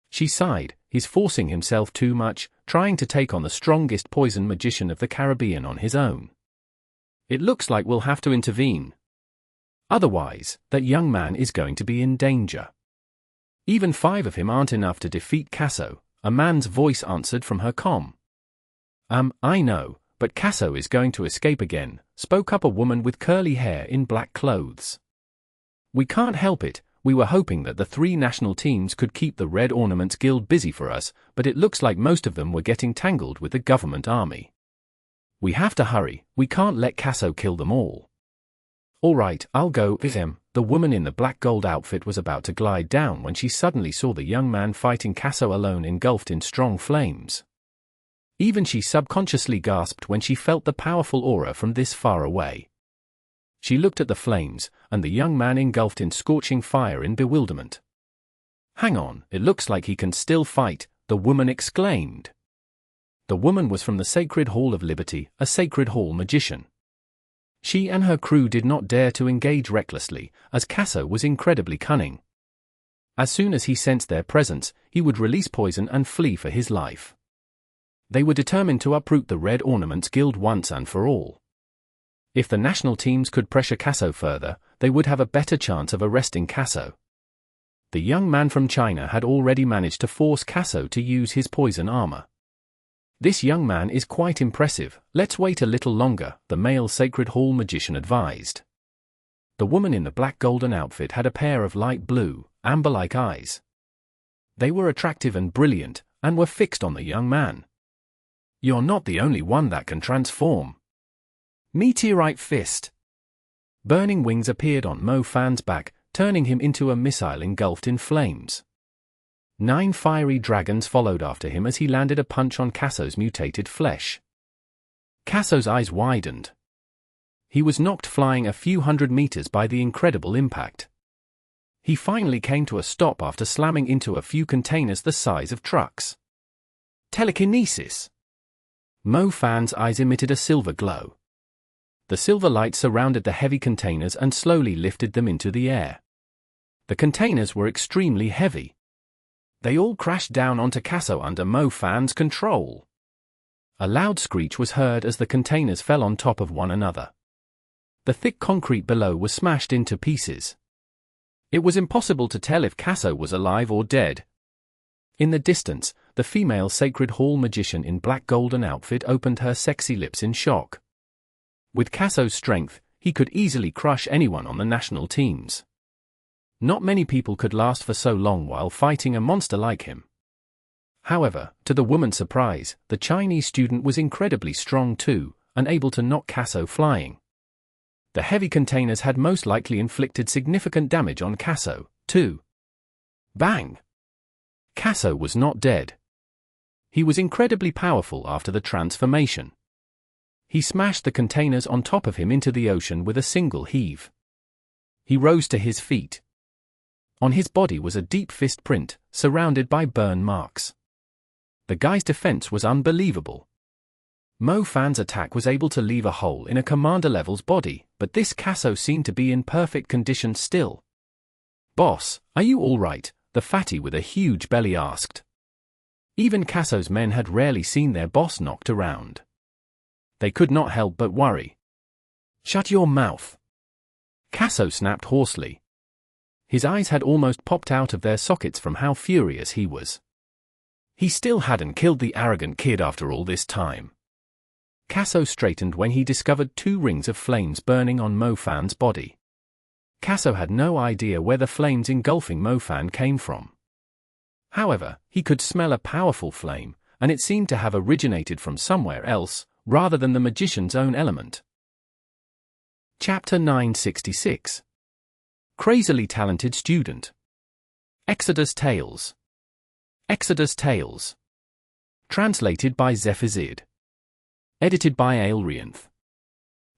She sighed, he's forcing himself too much, trying to take on the strongest poison magician of the Caribbean on his own. It looks like we'll have to intervene. Otherwise, that young man is going to be in danger. Even 5 of him aren't enough to defeat Casso, a man's voice answered from her comm. I know, but Casso is going to escape again, spoke up a woman with curly hair in black clothes. We can't help it, we were hoping that the 3 national teams could keep the Red Ornaments Guild busy for us, but it looks like most of them were getting tangled with the government army. We have to hurry, we can't let Casso kill them all. Alright, I'll go with him. The woman in the black gold outfit was about to glide down when she suddenly saw the young man fighting Casso alone engulfed in strong flames. Even she subconsciously gasped when she felt the powerful aura from this far away. She looked at the flames, and the young man engulfed in scorching fire in bewilderment. Hang on, it looks like he can still fight, the woman exclaimed. The woman was from the Sacred Hall of Liberty, a Sacred Hall magician. She and her crew did not dare to engage recklessly, as Casso was incredibly cunning. As soon as he sensed their presence, he would release poison and flee for his life. They were determined to uproot the Red Ornaments Guild once and for all. If the national teams could pressure Casso further, they would have a better chance of arresting Casso. The young man from China had already managed to force Casso to use his poison armor. This young man is quite impressive, let's wait a little longer, the male Sacred Hall magician advised. The woman in the black golden outfit had a pair of light blue, amber-like eyes. They were attractive and brilliant, and were fixed on the young man. You're not the only one that can transform. Meteorite Fist. Burning wings appeared on Mo Fan's back, turning him into a missile engulfed in flames. 9 fiery dragons followed after him as he landed a punch on Casso's mutated flesh. Casso's eyes widened. He was knocked flying a few hundred meters by the incredible impact. He finally came to a stop after slamming into a few containers the size of trucks. Telekinesis. Mo Fan's eyes emitted a silver glow. The silver light surrounded the heavy containers and slowly lifted them into the air. The containers were extremely heavy. They all crashed down onto Casso under Mo Fan's control. A loud screech was heard as the containers fell on top of one another. The thick concrete below was smashed into pieces. It was impossible to tell if Casso was alive or dead. In the distance, the female Sacred Hall magician in black golden outfit opened her sexy lips in shock. With Casso's strength, he could easily crush anyone on the national teams. Not many people could last for so long while fighting a monster like him. However, to the woman's surprise, the Chinese student was incredibly strong too, and able to knock Casso flying. The heavy containers had most likely inflicted significant damage on Casso, too. Bang! Casso was not dead. He was incredibly powerful after the transformation. He smashed the containers on top of him into the ocean with a single heave. He rose to his feet. On his body was a deep fist print, surrounded by burn marks. The guy's defense was unbelievable. Mo Fan's attack was able to leave a hole in a commander-level's body, but this Casso seemed to be in perfect condition still. "Boss, are you all right?" the fatty with a huge belly asked. Even Casso's men had rarely seen their boss knocked around. They could not help but worry. "Shut your mouth!" Casso snapped hoarsely. His eyes had almost popped out of their sockets from how furious he was. He still hadn't killed the arrogant kid after all this time. Casso straightened when he discovered 2 rings of flames burning on Mo Fan's body. Casso had no idea where the flames engulfing Mo Fan came from. However, he could smell a powerful flame, and it seemed to have originated from somewhere else, rather than the magician's own element. Chapter 966. Crazily talented student. Exodus Tales. Exodus Tales. Translated by Zephizid. Edited by Aelrianth.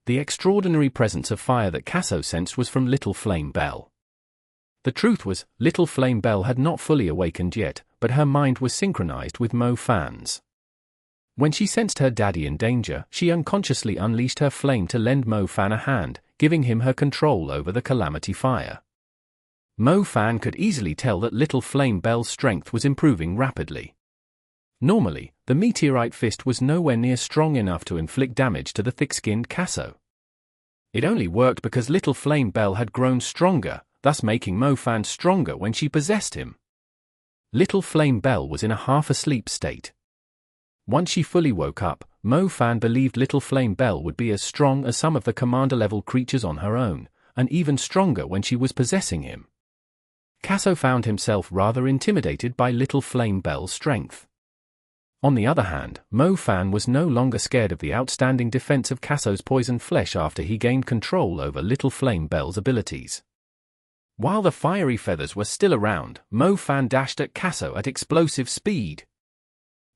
The extraordinary presence of fire that Casso sensed was from Little Flame Belle. The truth was, Little Flame Belle had not fully awakened yet, but her mind was synchronized with Mo Fan's. When she sensed her daddy in danger, she unconsciously unleashed her flame to lend Mo Fan a hand, giving him her control over the Calamity fire. Mo Fan could easily tell that Little Flame Belle's strength was improving rapidly. Normally, the meteorite fist was nowhere near strong enough to inflict damage to the thick-skinned Casso. It only worked because Little Flame Belle had grown stronger, thus making Mo Fan stronger when she possessed him. Little Flame Belle was in a half-asleep state. Once she fully woke up, Mo Fan believed Little Flame Belle would be as strong as some of the commander-level creatures on her own, and even stronger when she was possessing him. Casso found himself rather intimidated by Little Flame Belle's strength. On the other hand, Mo Fan was no longer scared of the outstanding defense of Casso's poison flesh after he gained control over Little Flame Belle's abilities. While the fiery feathers were still around, Mo Fan dashed at Casso at explosive speed.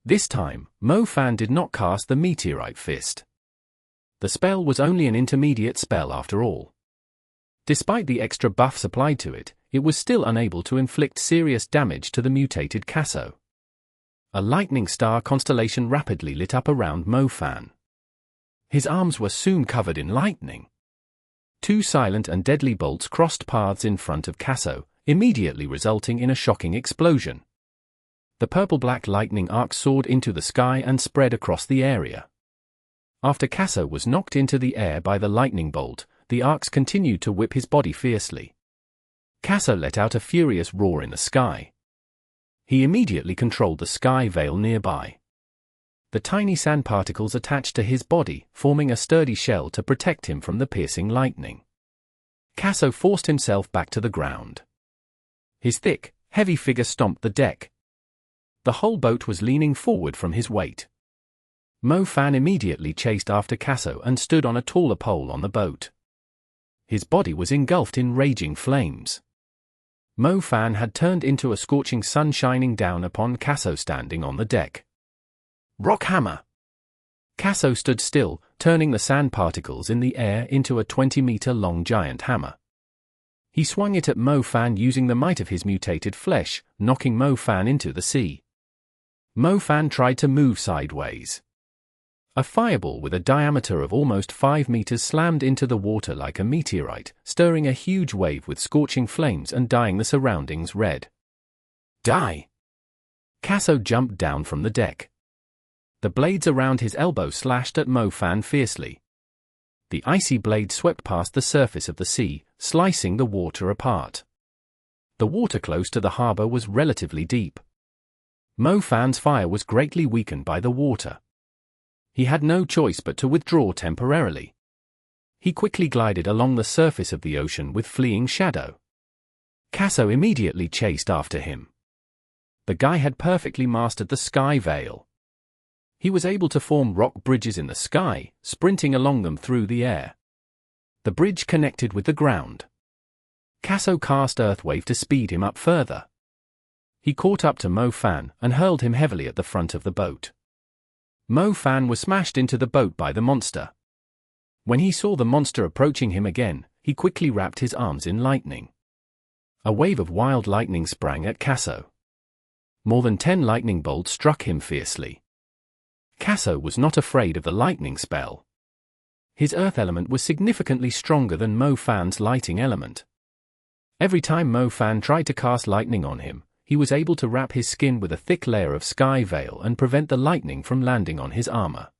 This time, Mo Fan did not cast the meteorite fist. The spell was only an intermediate spell after all. Despite the extra buffs applied to it, it was still unable to inflict serious damage to the mutated Casso. A lightning star constellation rapidly lit up around Mo Fan. His arms were soon covered in lightning. Two silent and deadly bolts crossed paths in front of Casso, immediately resulting in a shocking explosion. The purple-black lightning arc soared into the sky and spread across the area. After Casso was knocked into the air by the lightning bolt, the arcs continued to whip his body fiercely. Casso let out a furious roar in the sky. He immediately controlled the sky veil nearby. The tiny sand particles attached to his body, forming a sturdy shell to protect him from the piercing lightning. Casso forced himself back to the ground. His thick, heavy figure stomped the deck. The whole boat was leaning forward from his weight. Mo Fan immediately chased after Casso and stood on a taller pole on the boat. His body was engulfed in raging flames. Mo Fan had turned into a scorching sun shining down upon Casso standing on the deck. Rock hammer! Casso stood still, turning the sand particles in the air into a 20-meter-long giant hammer. He swung it at Mo Fan using the might of his mutated flesh, knocking Mo Fan into the sea. Mo Fan tried to move sideways. A fireball with a diameter of almost 5 meters slammed into the water like a meteorite, stirring a huge wave with scorching flames and dyeing the surroundings red. Die! Casso jumped down from the deck. The blades around his elbow slashed at Mo Fan fiercely. The icy blade swept past the surface of the sea, slicing the water apart. The water close to the harbor was relatively deep. Mo Fan's fire was greatly weakened by the water. He had no choice but to withdraw temporarily. He quickly glided along the surface of the ocean with fleeing shadow. Casso immediately chased after him. The guy had perfectly mastered the sky veil. He was able to form rock bridges in the sky, sprinting along them through the air. The bridge connected with the ground. Casso cast Earthwave to speed him up further. He caught up to Mo Fan and hurled him heavily at the front of the boat. Mo Fan was smashed into the boat by the monster. When he saw the monster approaching him again, he quickly wrapped his arms in lightning. A wave of wild lightning sprang at Casso. More than 10 lightning bolts struck him fiercely. Casso was not afraid of the lightning spell. His earth element was significantly stronger than Mo Fan's lighting element. Every time Mo Fan tried to cast lightning on him, he was able to wrap his skin with a thick layer of sky veil and prevent the lightning from landing on his armor.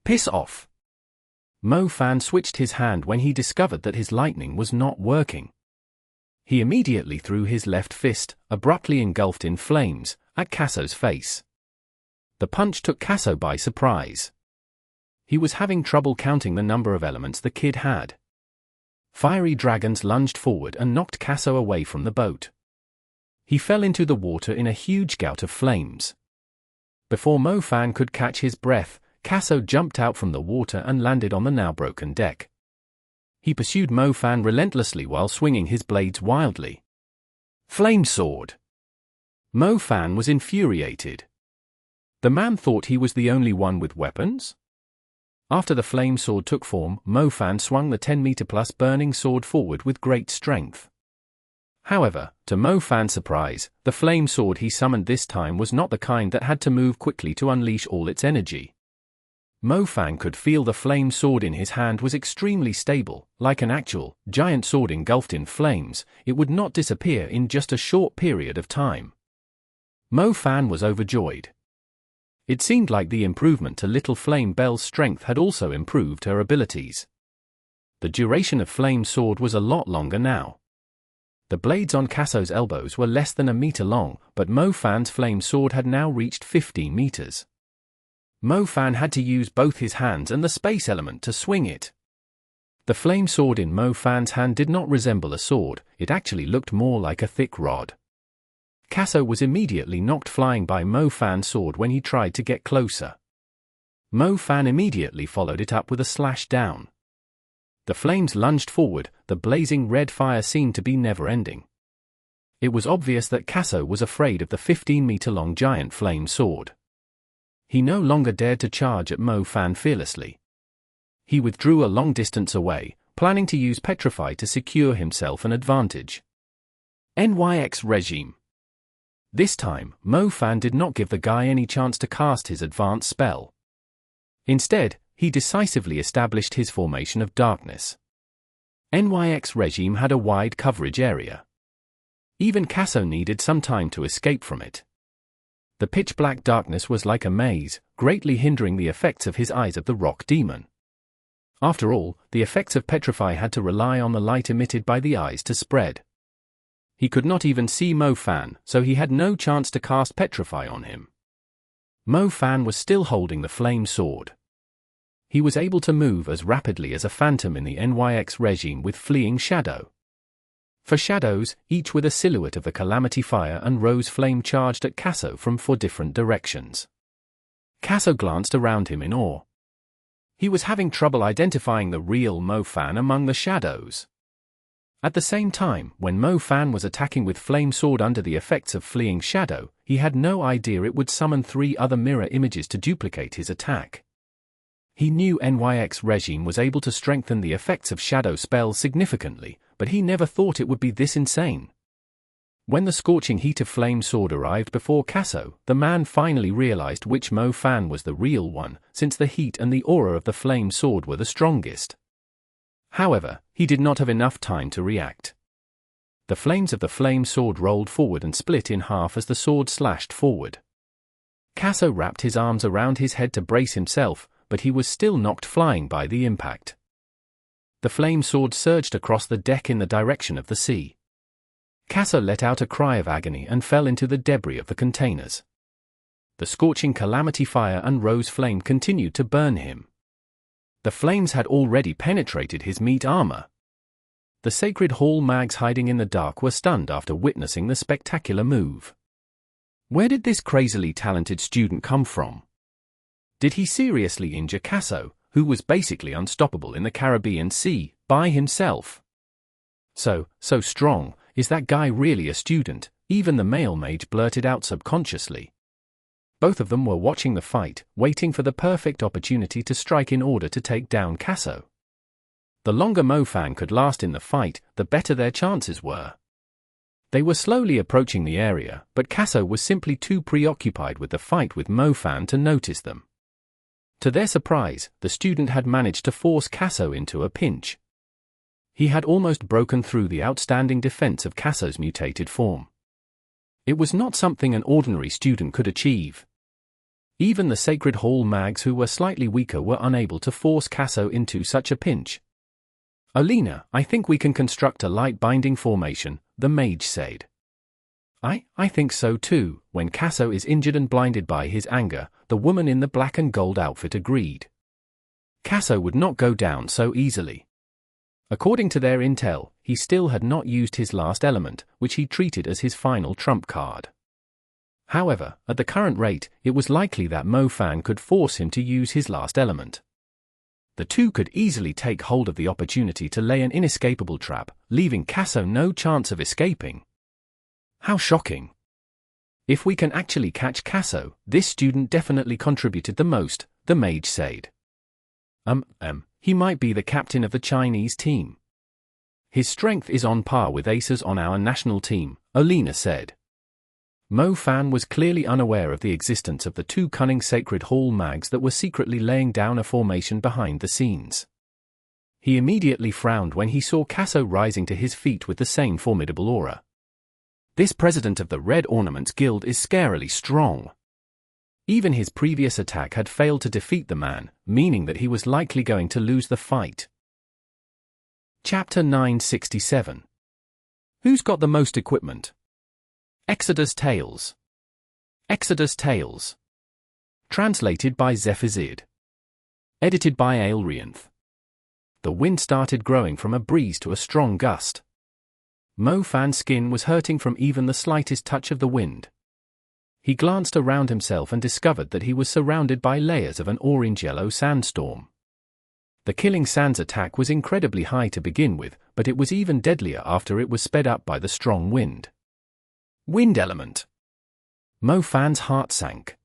Piss off! Mo Fan switched his hand when he discovered that his lightning was not working. He immediately threw his left fist, abruptly engulfed in flames, at Casso's face. The punch took Casso by surprise. He was having trouble counting the number of elements the kid had. Fiery dragons lunged forward and knocked Casso away from the boat. He fell into the water in a huge gout of flames. Before Mo Fan could catch his breath, Casso jumped out from the water and landed on the now broken deck. He pursued Mo Fan relentlessly while swinging his blades wildly. Flame sword! Mo Fan was infuriated. The man thought he was the only one with weapons? After the flame sword took form, Mo Fan swung the 10-meter-plus burning sword forward with great strength. However, to Mo Fan's surprise, the flame sword he summoned this time was not the kind that had to move quickly to unleash all its energy. Mo Fan could feel the flame sword in his hand was extremely stable, like an actual, giant sword engulfed in flames. It would not disappear in just a short period of time. Mo Fan was overjoyed. It seemed like the improvement to Little Flame Belle's strength had also improved her abilities. The duration of Flame Sword was a lot longer now. The blades on Casso's elbows were less than a meter long, but Mo Fan's Flame Sword had now reached 15 meters. Mo Fan had to use both his hands and the space element to swing it. The Flame Sword in Mo Fan's hand did not resemble a sword, it actually looked more like a thick rod. Casso was immediately knocked flying by Mo Fan's sword when he tried to get closer. Mo Fan immediately followed it up with a slash down. The flames lunged forward, the blazing red fire seemed to be never-ending. It was obvious that Casso was afraid of the 15-meter-long giant flame sword. He no longer dared to charge at Mo Fan fearlessly. He withdrew a long distance away, planning to use Petrify to secure himself an advantage. NYX regime. This time, Mo Fan did not give the guy any chance to cast his advanced spell. Instead, he decisively established his formation of darkness. NYX regime had a wide coverage area. Even Casso needed some time to escape from it. The pitch-black darkness was like a maze, greatly hindering the effects of his eyes of the rock demon. After all, the effects of Petrify had to rely on the light emitted by the eyes to spread. He could not even see Mo Fan, so he had no chance to cast Petrify on him. Mo Fan was still holding the flame sword. He was able to move as rapidly as a phantom in the NYX regime with fleeing shadow. For shadows, each with a silhouette of the Calamity fire and rose flame charged at Casso from 4 different directions. Casso glanced around him in awe. He was having trouble identifying the real Mo Fan among the shadows. At the same time, when Mo Fan was attacking with flame sword under the effects of fleeing shadow, he had no idea it would summon 3 other mirror images to duplicate his attack. He knew NYX regime was able to strengthen the effects of shadow spells significantly, but he never thought it would be this insane. When the scorching heat of flame sword arrived before Casso, the man finally realized which Mo Fan was the real one, since the heat and the aura of the flame sword were the strongest. However, he did not have enough time to react. The flames of the flame sword rolled forward and split in half as the sword slashed forward. Casso wrapped his arms around his head to brace himself, but he was still knocked flying by the impact. The flame sword surged across the deck in the direction of the sea. Casso let out a cry of agony and fell into the debris of the containers. The scorching Calamity fire and rose flame continued to burn him. The flames had already penetrated his meat armor. The Sacred Hall mags hiding in the dark were stunned after witnessing the spectacular move. Where did this crazily talented student come from? Did he seriously injure Casso, who was basically unstoppable in the Caribbean Sea, by himself? So strong, is that guy really a student? Even the male mage blurted out subconsciously. Both of them were watching the fight, waiting for the perfect opportunity to strike in order to take down Casso. The longer Mo Fan could last in the fight, the better their chances were. They were slowly approaching the area, but Casso was simply too preoccupied with the fight with Mo Fan to notice them. To their surprise, the student had managed to force Casso into a pinch. He had almost broken through the outstanding defense of Casso's mutated form. It was not something an ordinary student could achieve. Even the Sacred Hall mags who were slightly weaker were unable to force Casso into such a pinch. "Olina, I think we can construct a light binding formation," the mage said. I think so too." When Casso is injured and blinded by his anger, the woman in the black and gold outfit agreed. Casso would not go down so easily. According to their intel, he still had not used his last element, which he treated as his final trump card. However, at the current rate, it was likely that Mo Fan could force him to use his last element. The two could easily take hold of the opportunity to lay an inescapable trap, leaving Casso no chance of escaping. How shocking! If we can actually catch Casso, this student definitely contributed the most, the mage said. He might be the captain of the Chinese team. His strength is on par with aces on our national team, Olina said. Mo Fan was clearly unaware of the existence of the 2 cunning Sacred Hall mags that were secretly laying down a formation behind the scenes. He immediately frowned when he saw Casso rising to his feet with the same formidable aura. This president of the Red Ornaments Guild is scarily strong. Even his previous attack had failed to defeat the man, meaning that he was likely going to lose the fight. Chapter 967. Who's got the most equipment? Exodus Tales. Exodus Tales. Translated by Zephazid. Edited by Aelrianth. The wind started growing from a breeze to a strong gust. Mo Fan's skin was hurting from even the slightest touch of the wind. He glanced around himself and discovered that he was surrounded by layers of an orange-yellow sandstorm. The killing sands attack was incredibly high to begin with, but it was even deadlier after it was sped up by the strong wind. Wind element. Mo Fan's heart sank.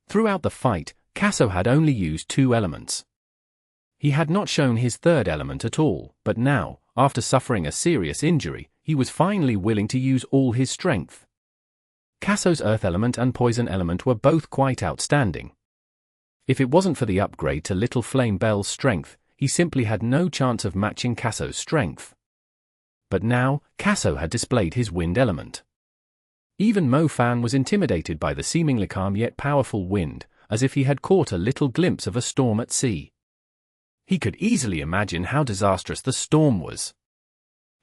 Throughout the fight, Casso had only used 2 elements. He had not shown his 3rd element at all, but now, after suffering a serious injury, he was finally willing to use all his strength. Casso's earth element and poison element were both quite outstanding. If it wasn't for the upgrade to Little Flame Belle's strength, he simply had no chance of matching Casso's strength. But now, Casso had displayed his wind element. Even Mo Fan was intimidated by the seemingly calm yet powerful wind, as if he had caught a little glimpse of a storm at sea. He could easily imagine how disastrous the storm was.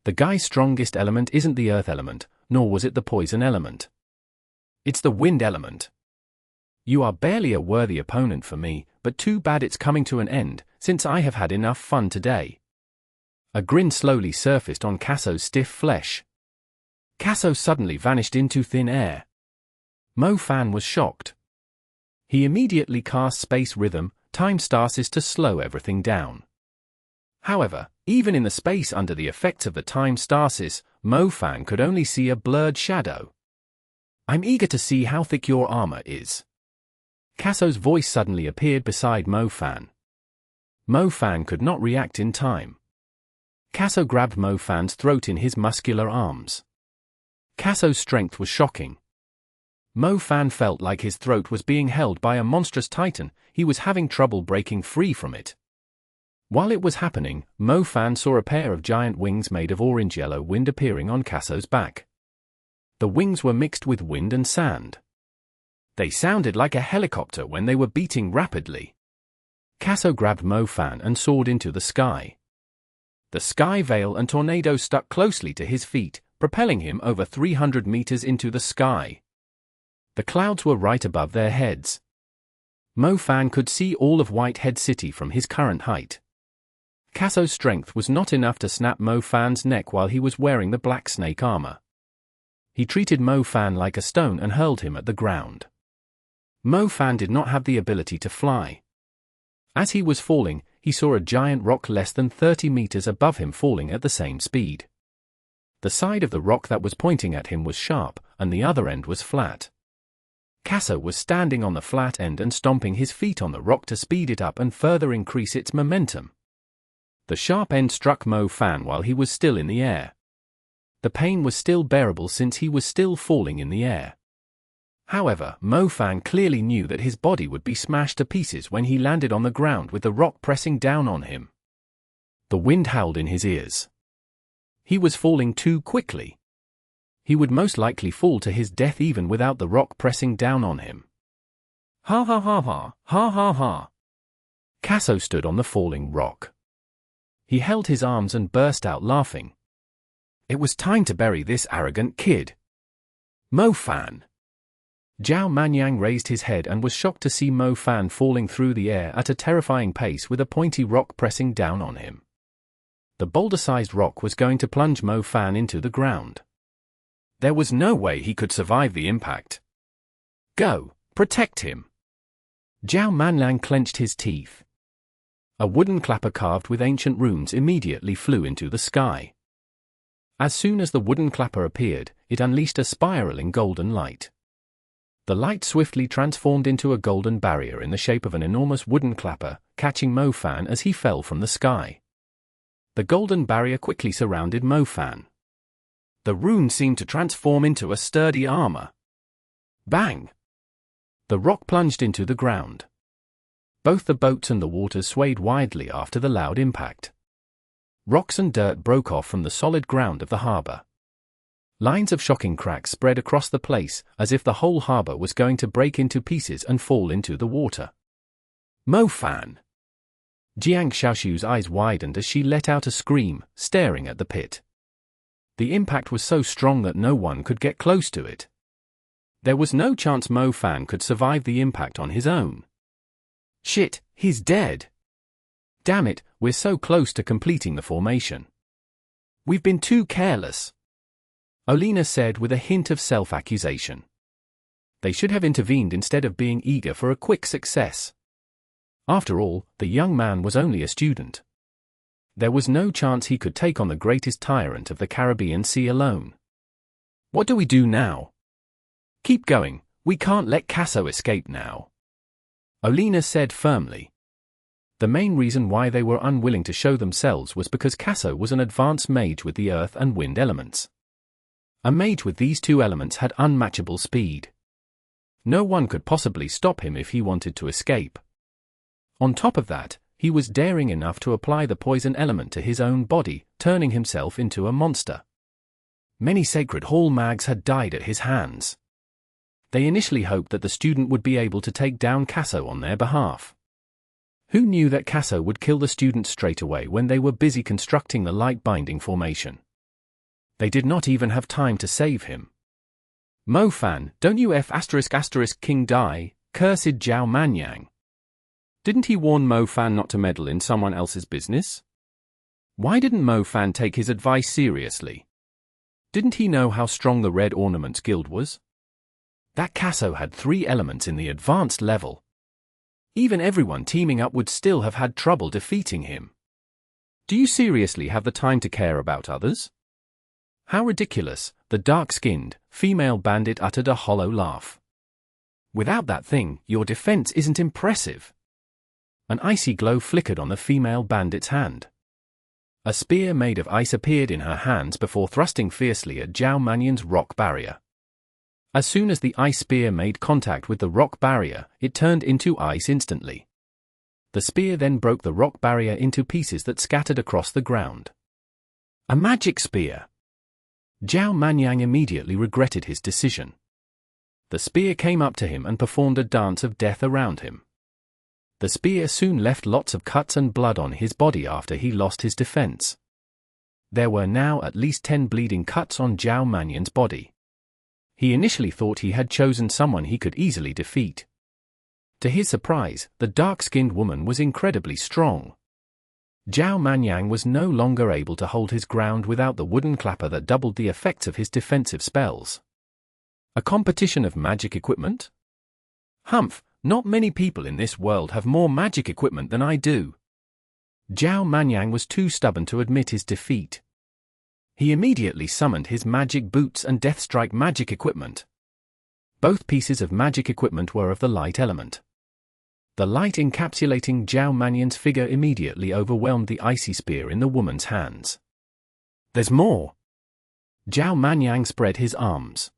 The guy's strongest element isn't the earth element, nor was it the poison element. It's the wind element. You are barely a worthy opponent for me, but too bad it's coming to an end, since I have had enough fun today. A grin slowly surfaced on Casso's stiff flesh. Casso suddenly vanished into thin air. Mo Fan was shocked. He immediately cast Space Rhythm, Time Stasis to slow everything down. However, even in the space under the effects of the Time Stasis, Mo Fan could only see a blurred shadow. I'm eager to see how thick your armor is. Casso's voice suddenly appeared beside Mo Fan. Mo Fan could not react in time. Casso grabbed Mo Fan's throat in his muscular arms. Casso's strength was shocking. Mo Fan felt like his throat was being held by a monstrous titan. He was having trouble breaking free from it. While it was happening, Mo Fan saw a pair of giant wings made of orange-yellow wind appearing on Casso's back. The wings were mixed with wind and sand. They sounded like a helicopter when they were beating rapidly. Casso grabbed Mo Fan and soared into the sky. The sky veil and tornado stuck closely to his feet, propelling him over 300 meters into the sky. The clouds were right above their heads. Mo Fan could see all of Whitehead City from his current height. Casso's strength was not enough to snap Mo Fan's neck while he was wearing the black snake armor. He treated Mo Fan like a stone and hurled him at the ground. Mo Fan did not have the ability to fly. As he was falling, he saw a giant rock less than 30 meters above him falling at the same speed. The side of the rock that was pointing at him was sharp, and the other end was flat. Casso was standing on the flat end and stomping his feet on the rock to speed it up and further increase its momentum. The sharp end struck Mo Fan while he was still in the air. The pain was still bearable since he was still falling in the air. However, Mo Fan clearly knew that his body would be smashed to pieces when he landed on the ground with the rock pressing down on him. The wind howled in his ears. He was falling too quickly. He would most likely fall to his death even without the rock pressing down on him. Ha ha ha ha, ha ha ha. Casso stood on the falling rock. He held his arms and burst out laughing. It was time to bury this arrogant kid. Mo Fan. Zhao Manyang raised his head and was shocked to see Mo Fan falling through the air at a terrifying pace with a pointy rock pressing down on him. The boulder-sized rock was going to plunge Mo Fan into the ground. There was no way he could survive the impact. Go, protect him. Zhao Manyang clenched his teeth. A wooden clapper carved with ancient runes immediately flew into the sky. As soon as the wooden clapper appeared, it unleashed a spiraling golden light. The light swiftly transformed into a golden barrier in the shape of an enormous wooden clapper, catching Mo Fan as he fell from the sky. The golden barrier quickly surrounded Mo Fan. The rune seemed to transform into a sturdy armor. Bang! The rock plunged into the ground. Both the boats and the waters swayed wildly after the loud impact. Rocks and dirt broke off from the solid ground of the harbor. Lines of shocking cracks spread across the place, as if the whole harbor was going to break into pieces and fall into the water. Mo Fan! Jiang Xiaoshu's eyes widened as she let out a scream, staring at the pit. The impact was so strong that no one could get close to it. There was no chance Mo Fan could survive the impact on his own. Shit, he's dead. Damn it, we're so close to completing the formation. We've been too careless. Olina said with a hint of self-accusation. They should have intervened instead of being eager for a quick success. After all, the young man was only a student. There was no chance he could take on the greatest tyrant of the Caribbean Sea alone. What do we do now? Keep going, we can't let Casso escape now. Olina said firmly. The main reason why they were unwilling to show themselves was because Casso was an advanced mage with the earth and wind elements. A mage with these two elements had unmatchable speed. No one could possibly stop him if he wanted to escape. On top of that, he was daring enough to apply the poison element to his own body, turning himself into a monster. Many Sacred Hall mags had died at his hands. They initially hoped that the student would be able to take down Casso on their behalf. Who knew that Casso would kill the student straight away when they were busy constructing the light binding formation? They did not even have time to save him. "Mo Fan, don't you King die, cursed Zhao Manyang." Didn't he warn Mo Fan not to meddle in someone else's business? Why didn't Mo Fan take his advice seriously? Didn't he know how strong the Red Ornaments Guild was? That Casso had 3 elements in the advanced level. Even everyone teaming up would still have had trouble defeating him. Do you seriously have the time to care about others? How ridiculous, the dark-skinned, female bandit uttered a hollow laugh. Without that thing, your defense isn't impressive. An icy glow flickered on the female bandit's hand. A spear made of ice appeared in her hands before thrusting fiercely at Zhao Manyang's rock barrier. As soon as the ice spear made contact with the rock barrier, it turned into ice instantly. The spear then broke the rock barrier into pieces that scattered across the ground. A magic spear! Zhao Manyang immediately regretted his decision. The spear came up to him and performed a dance of death around him. The spear soon left lots of cuts and blood on his body after he lost his defense. There were now at least 10 bleeding cuts on Zhao Manyang's body. He initially thought he had chosen someone he could easily defeat. To his surprise, the dark-skinned woman was incredibly strong. Zhao Manyang was no longer able to hold his ground without the wooden clapper that doubled the effects of his defensive spells. A competition of magic equipment? Humph! Not many people in this world have more magic equipment than I do. Zhao Manyang was too stubborn to admit his defeat. He immediately summoned his magic boots and Deathstrike magic equipment. Both pieces of magic equipment were of the light element. The light encapsulating Zhao Manyang's figure immediately overwhelmed the icy spear in the woman's hands. "There's more!" Zhao Manyang spread his arms.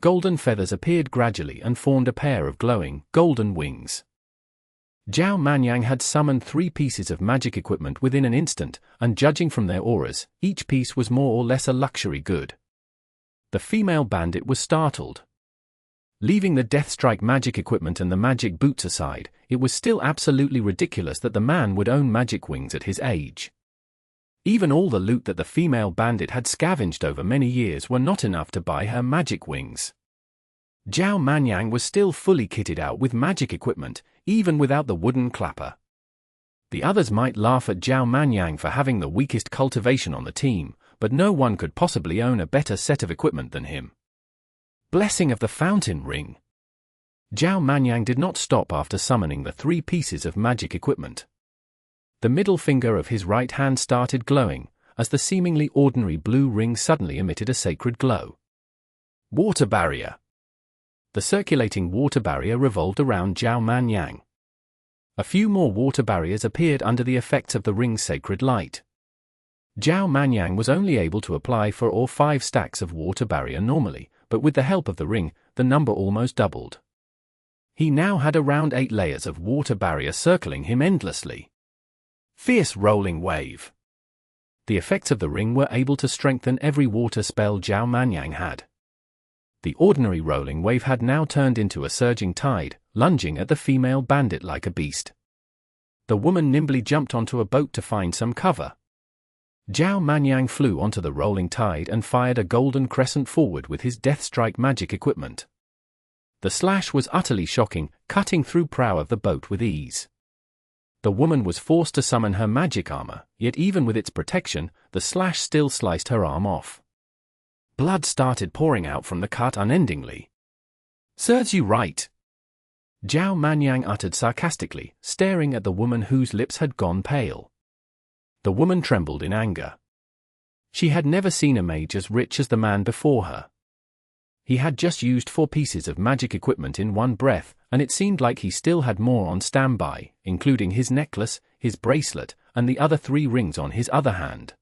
Golden feathers appeared gradually and formed a pair of glowing, golden wings. Zhao Manyang had summoned 3 pieces of magic equipment within an instant, and judging from their auras, each piece was more or less a luxury good. The female bandit was startled. Leaving the Deathstrike magic equipment and the magic boots aside, it was still absolutely ridiculous that the man would own magic wings at his age. Even all the loot that the female bandit had scavenged over many years were not enough to buy her magic wings. Zhao Manyang was still fully kitted out with magic equipment, even without the wooden clapper. The others might laugh at Zhao Manyang for having the weakest cultivation on the team, but no one could possibly own a better set of equipment than him. Blessing of the Fountain Ring! Zhao Manyang did not stop after summoning the 3 pieces of magic equipment. The middle finger of his right hand started glowing, as the seemingly ordinary blue ring suddenly emitted a sacred glow. Water barrier! The circulating water barrier revolved around Zhao Manyang. A few more water barriers appeared under the effects of the ring's sacred light. Zhao Manyang was only able to apply 4 or 5 stacks of water barrier normally, but with the help of the ring, the number almost doubled. He now had around 8 layers of water barrier circling him endlessly. Fierce rolling wave! The effects of the ring were able to strengthen every water spell Zhao Manyang had. The ordinary rolling wave had now turned into a surging tide, lunging at the female bandit like a beast. The woman nimbly jumped onto a boat to find some cover. Zhao Manyang flew onto the rolling tide and fired a golden crescent forward with his Deathstrike magic equipment. The slash was utterly shocking, cutting through prow of the boat with ease. The woman was forced to summon her magic armor, yet even with its protection, the slash still sliced her arm off. Blood started pouring out from the cut unendingly. "Serves you right!" Zhao Manyang uttered sarcastically, staring at the woman whose lips had gone pale. The woman trembled in anger. She had never seen a mage as rich as the man before her. He had just used 4 pieces of magic equipment in one breath, and it seemed like he still had more on standby, including his necklace, his bracelet, and the other 3 rings on his other hand.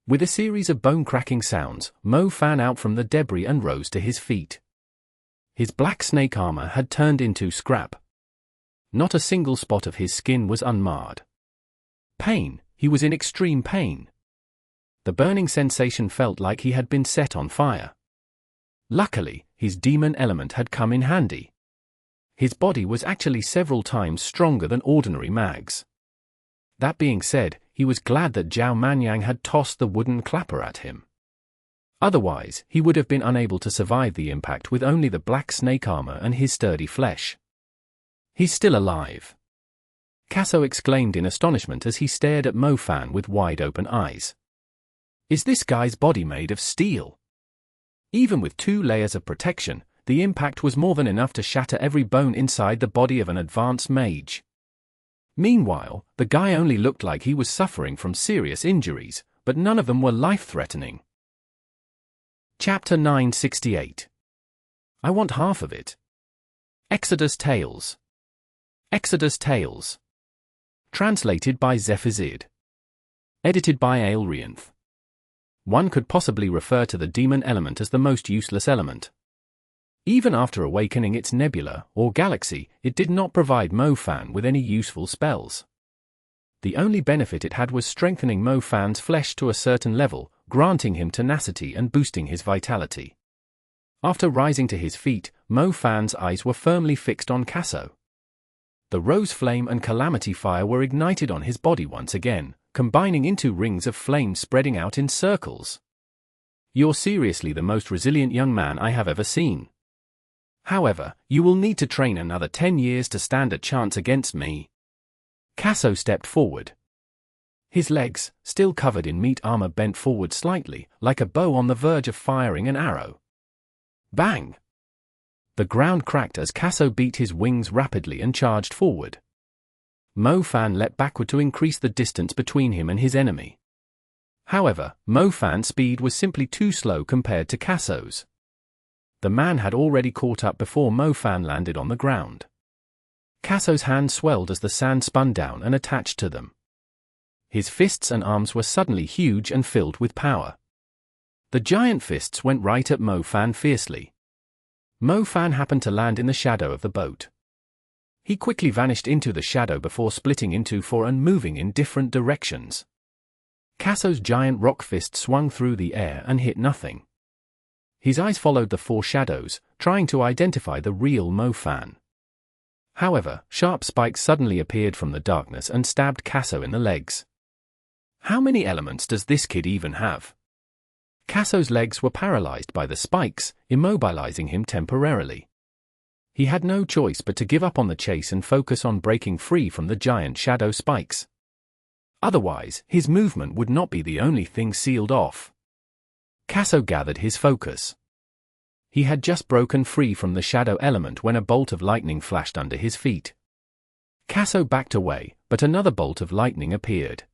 With a series of bone-cracking sounds, Mo fan out from the debris and rose to his feet. His black snake armor had turned into scrap. Not a single spot of his skin was unmarred. Pain, he was in extreme pain. The burning sensation felt like he had been set on fire. Luckily, his demon element had come in handy. His body was actually several times stronger than ordinary mags. That being said, he was glad that Zhao Manyang had tossed the wooden clapper at him. Otherwise, he would have been unable to survive the impact with only the black snake armor and his sturdy flesh. He's still alive. Casso exclaimed in astonishment as he stared at Mo fan with wide-open eyes. Is this guy's body made of steel? Even with 2 layers of protection, the impact was more than enough to shatter every bone inside the body of an advanced mage. Meanwhile, the guy only looked like he was suffering from serious injuries, but none of them were life-threatening. Chapter 968. I want half of it. Exodus Tales. Exodus Tales. Translated by Zephazid. Edited by Aelrianth. One could possibly refer to the demon element as the most useless element. Even after awakening its nebula, or galaxy, it did not provide Mo fan with any useful spells. The only benefit it had was strengthening Mo fan's flesh to a certain level, granting him tenacity and boosting his vitality. After rising to his feet, Mo fan's eyes were firmly fixed on Casso. The rose flame and calamity fire were ignited on his body once again, combining into rings of flame spreading out in circles. You're seriously the most resilient young man I have ever seen. However, you will need to train another 10 years to stand a chance against me. Casso stepped forward. His legs, still covered in meat armor, bent forward slightly, like a bow on the verge of firing an arrow. Bang! The ground cracked as Casso beat his wings rapidly and charged forward. Mo fan leapt backward to increase the distance between him and his enemy. However, Mo fan's speed was simply too slow compared to Casso's. The man had already caught up before Mo fan landed on the ground. Casso's hands swelled as the sand spun down and attached to them. His fists and arms were suddenly huge and filled with power. The giant fists went right at Mo fan fiercely. Mo fan happened to land in the shadow of the boat. He quickly vanished into the shadow before splitting into 4 and moving in different directions. Casso's giant rock fist swung through the air and hit nothing. His eyes followed the 4 shadows, trying to identify the real Mo fan. However, sharp spikes suddenly appeared from the darkness and stabbed Casso in the legs. How many elements does this kid even have? Casso's legs were paralyzed by the spikes, immobilizing him temporarily. He had no choice but to give up on the chase and focus on breaking free from the giant shadow spikes. Otherwise, his movement would not be the only thing sealed off. Casso gathered his focus. He had just broken free from the shadow element when a bolt of lightning flashed under his feet. Casso backed away, but another bolt of lightning appeared.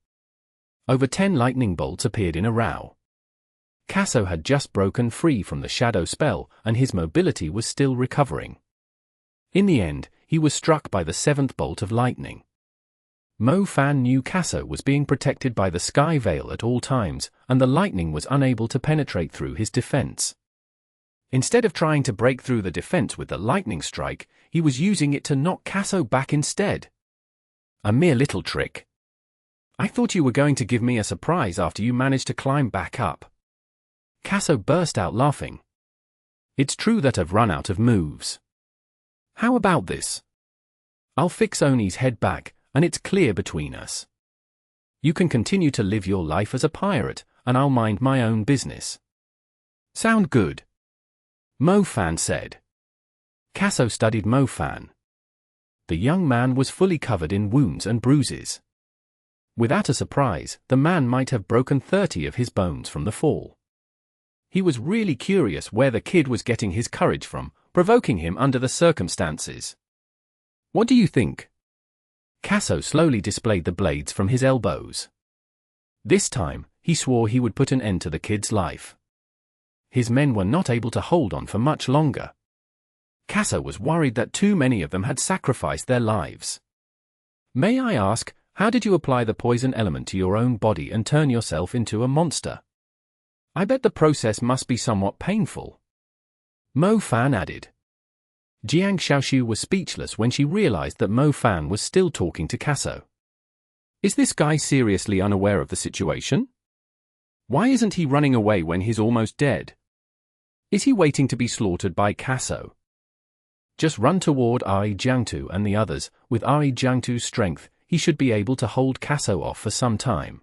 Over 10 lightning bolts appeared in a row. Casso had just broken free from the shadow spell, and his mobility was still recovering. In the end, he was struck by the 7th bolt of lightning. Mo fan knew Casso was being protected by the sky veil at all times, and the lightning was unable to penetrate through his defense. Instead of trying to break through the defense with the lightning strike, he was using it to knock Casso back instead. A mere little trick. I thought you were going to give me a surprise after you managed to climb back up. Casso burst out laughing. It's true that I've run out of moves. How about this? I'll fix Oni's head back, and it's clear between us. You can continue to live your life as a pirate, and I'll mind my own business. Sound good? Mo fan said. Casso studied Mo fan. The young man was fully covered in wounds and bruises. Without a surprise, the man might have broken 30 of his bones from the fall. He was really curious where the kid was getting his courage from, provoking him under the circumstances. What do you think? Casso slowly displayed the blades from his elbows. This time, he swore he would put an end to the kid's life. His men were not able to hold on for much longer. Casso was worried that too many of them had sacrificed their lives. May I ask, How did you apply the poison element to your own body and turn yourself into a monster? I bet the process must be somewhat painful. Mo Fan added. Jiang Xiaoxiu was speechless when she realized that Mo Fan was still talking to Casso. Is this guy seriously unaware of the situation? Why isn't he running away when he's almost dead? Is he waiting to be slaughtered by Casso? Just run toward Ai Jiangtu and the others. With Ai Jiangtu's strength, he should be able to hold Casso off for some time.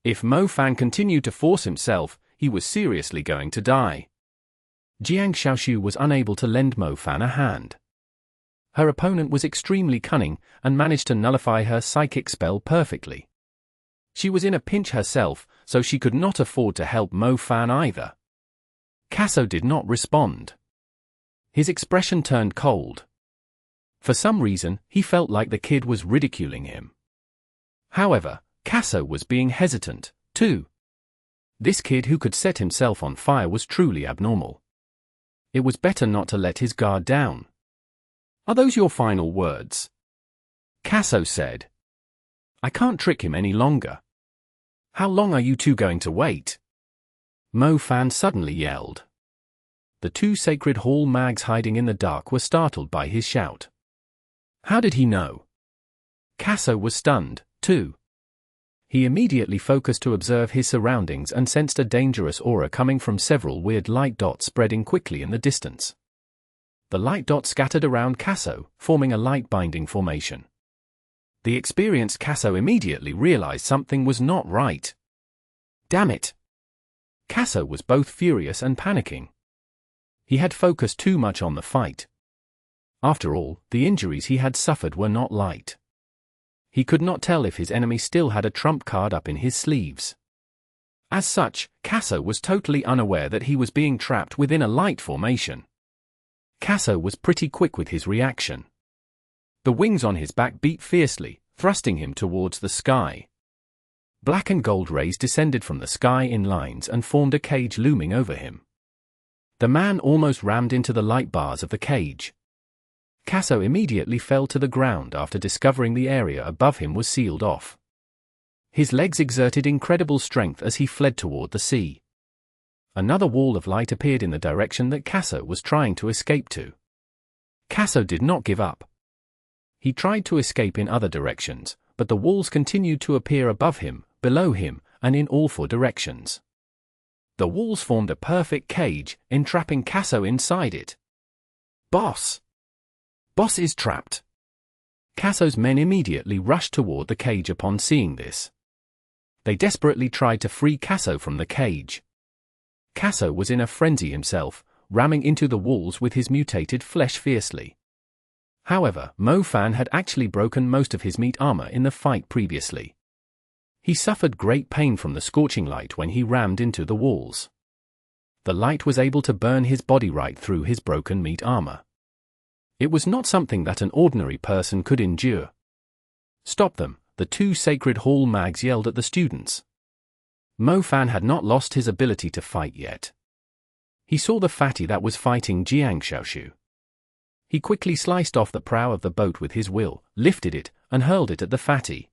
If Mo Fan continued to force himself, he was seriously going to die. Jiang Xiaoxiu was unable to lend Mo Fan a hand. Her opponent was extremely cunning and managed to nullify her psychic spell perfectly. She was in a pinch herself, so she could not afford to help Mo Fan either. Casso did not respond. His expression turned cold. For some reason, he felt like the kid was ridiculing him. However, Casso was being hesitant, too. This kid who could set himself on fire was truly abnormal. It was better not to let his guard down. Are those your final words? Casso said. I can't trick him any longer. How long are you two going to wait? Mo Fan suddenly yelled. The two Sacred Hall mags hiding in the dark were startled by his shout. How did he know? Casso was stunned, too. He immediately focused to observe his surroundings and sensed a dangerous aura coming from several weird light dots spreading quickly in the distance. The light dots scattered around Casso, forming a light-binding formation. The experienced Casso immediately realized something was not right. Damn it! Casso was both furious and panicking. He had focused too much on the fight. After all, the injuries he had suffered were not light. He could not tell if his enemy still had a trump card up in his sleeves. As such, Casso was totally unaware that he was being trapped within a light formation. Casso was pretty quick with his reaction. The wings on his back beat fiercely, thrusting him towards the sky. Black and gold rays descended from the sky in lines and formed a cage looming over him. The man almost rammed into the light bars of the cage. Casso immediately fell to the ground after discovering the area above him was sealed off. His legs exerted incredible strength as he fled toward the sea. Another wall of light appeared in the direction that Casso was trying to escape to. Casso did not give up. He tried to escape in other directions, but the walls continued to appear above him, below him, and in all four directions. The walls formed a perfect cage, entrapping Casso inside it. Boss! Boss is trapped! Casso's men immediately rushed toward the cage upon seeing this. They desperately tried to free Casso from the cage. Casso was in a frenzy himself, ramming into the walls with his mutated flesh fiercely. However, Mo Fan had actually broken most of his meat armor in the fight previously. He suffered great pain from the scorching light when he rammed into the walls. The light was able to burn his body right through his broken meat armor. It was not something that an ordinary person could endure. Stop them, the two Sacred Hall mags yelled at the students. Mo Fan had not lost his ability to fight yet. He saw the fatty that was fighting Jiang Xiaoxiu. He quickly sliced off the prow of the boat with his will, lifted it, and hurled it at the fatty.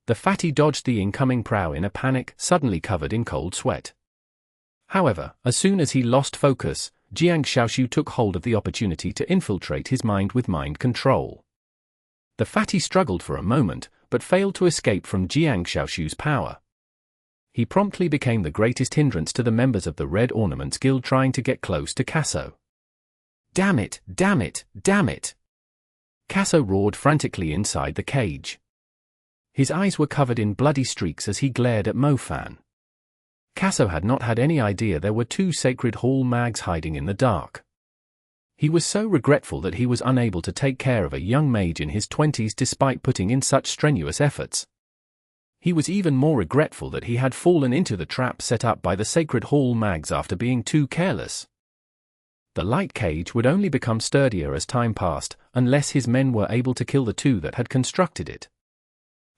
The fatty dodged the incoming prow in a panic, suddenly covered in cold sweat. However, as soon as he lost focus, Jiang Xiaoxiu took hold of the opportunity to infiltrate his mind with mind control. The fatty struggled for a moment, but failed to escape from Jiang Xiaoxiu's power. He promptly became the greatest hindrance to the members of the Red Ornaments Guild trying to get close to Casso. Damn it, damn it, damn it! Casso roared frantically inside the cage. His eyes were covered in bloody streaks as he glared at Mo Fan. Casso had not had any idea there were two Sacred Hall mags hiding in the dark. He was so regretful that he was unable to take care of a young mage in his 20s despite putting in such strenuous efforts. He was even more regretful that he had fallen into the trap set up by the Sacred Hall mags after being too careless. The light cage would only become sturdier as time passed, unless his men were able to kill the two that had constructed it.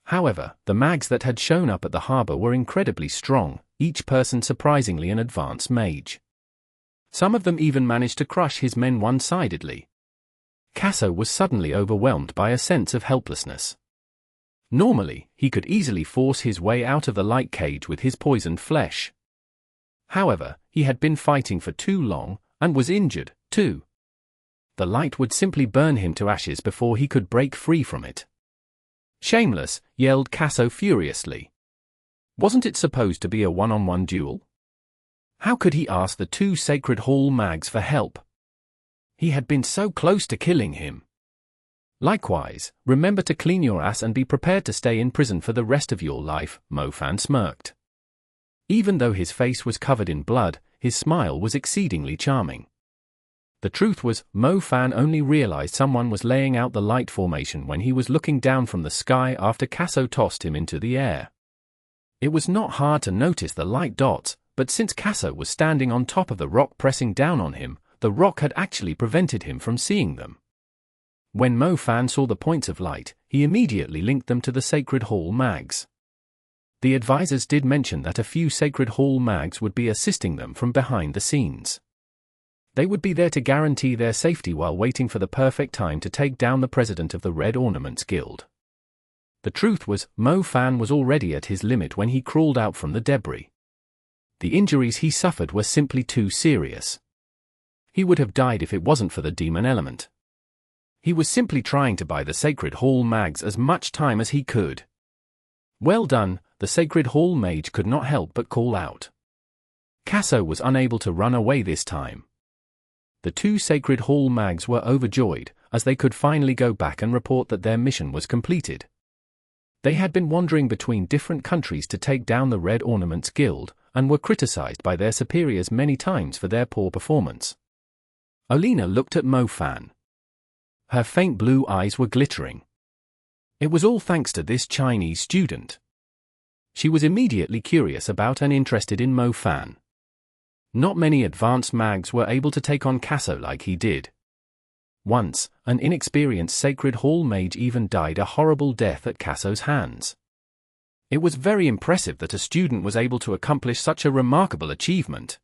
However, the mags that had shown up at the harbor were incredibly strong, each person surprisingly an advanced mage. Some of them even managed to crush his men one-sidedly. Casso was suddenly overwhelmed by a sense of helplessness. Normally, he could easily force his way out of the light cage with his poisoned flesh. However, he had been fighting for too long, and was injured, too. The light would simply burn him to ashes before he could break free from it. "Shameless," yelled Casso furiously. Wasn't it supposed to be a one-on-one duel? How could he ask the two Sacred Hall mags for help? He had been so close to killing him. Likewise, remember to clean your ass and be prepared to stay in prison for the rest of your life, Mo Fan smirked. Even though his face was covered in blood, his smile was exceedingly charming. The truth was, Mo Fan only realized someone was laying out the light formation when he was looking down from the sky after Casso tossed him into the air. It was not hard to notice the light dots, but since Casso was standing on top of the rock pressing down on him, the rock had actually prevented him from seeing them. When Mo Fan saw the points of light, he immediately linked them to the Sacred Hall mags. The advisors did mention that a few Sacred Hall mags would be assisting them from behind the scenes. They would be there to guarantee their safety while waiting for the perfect time to take down the president of the Red Ornaments Guild. The truth was, Mo Fan was already at his limit when he crawled out from the debris. The injuries he suffered were simply too serious. He would have died if it wasn't for the demon element. He was simply trying to buy the Sacred Hall mags as much time as he could. "Well done," the Sacred Hall mage could not help but call out. Casso was unable to run away this time. The two Sacred Hall mags were overjoyed, as they could finally go back and report that their mission was completed. They had been wandering between different countries to take down the Red Ornaments Guild, and were criticized by their superiors many times for their poor performance. Olina looked at Mo Fan. Her faint blue eyes were glittering. It was all thanks to this Chinese student. She was immediately curious about and interested in Mo Fan. Not many advanced mags were able to take on Casso like he did. Once, an inexperienced Sacred Hall mage even died a horrible death at Casso's hands. It was very impressive that a student was able to accomplish such a remarkable achievement.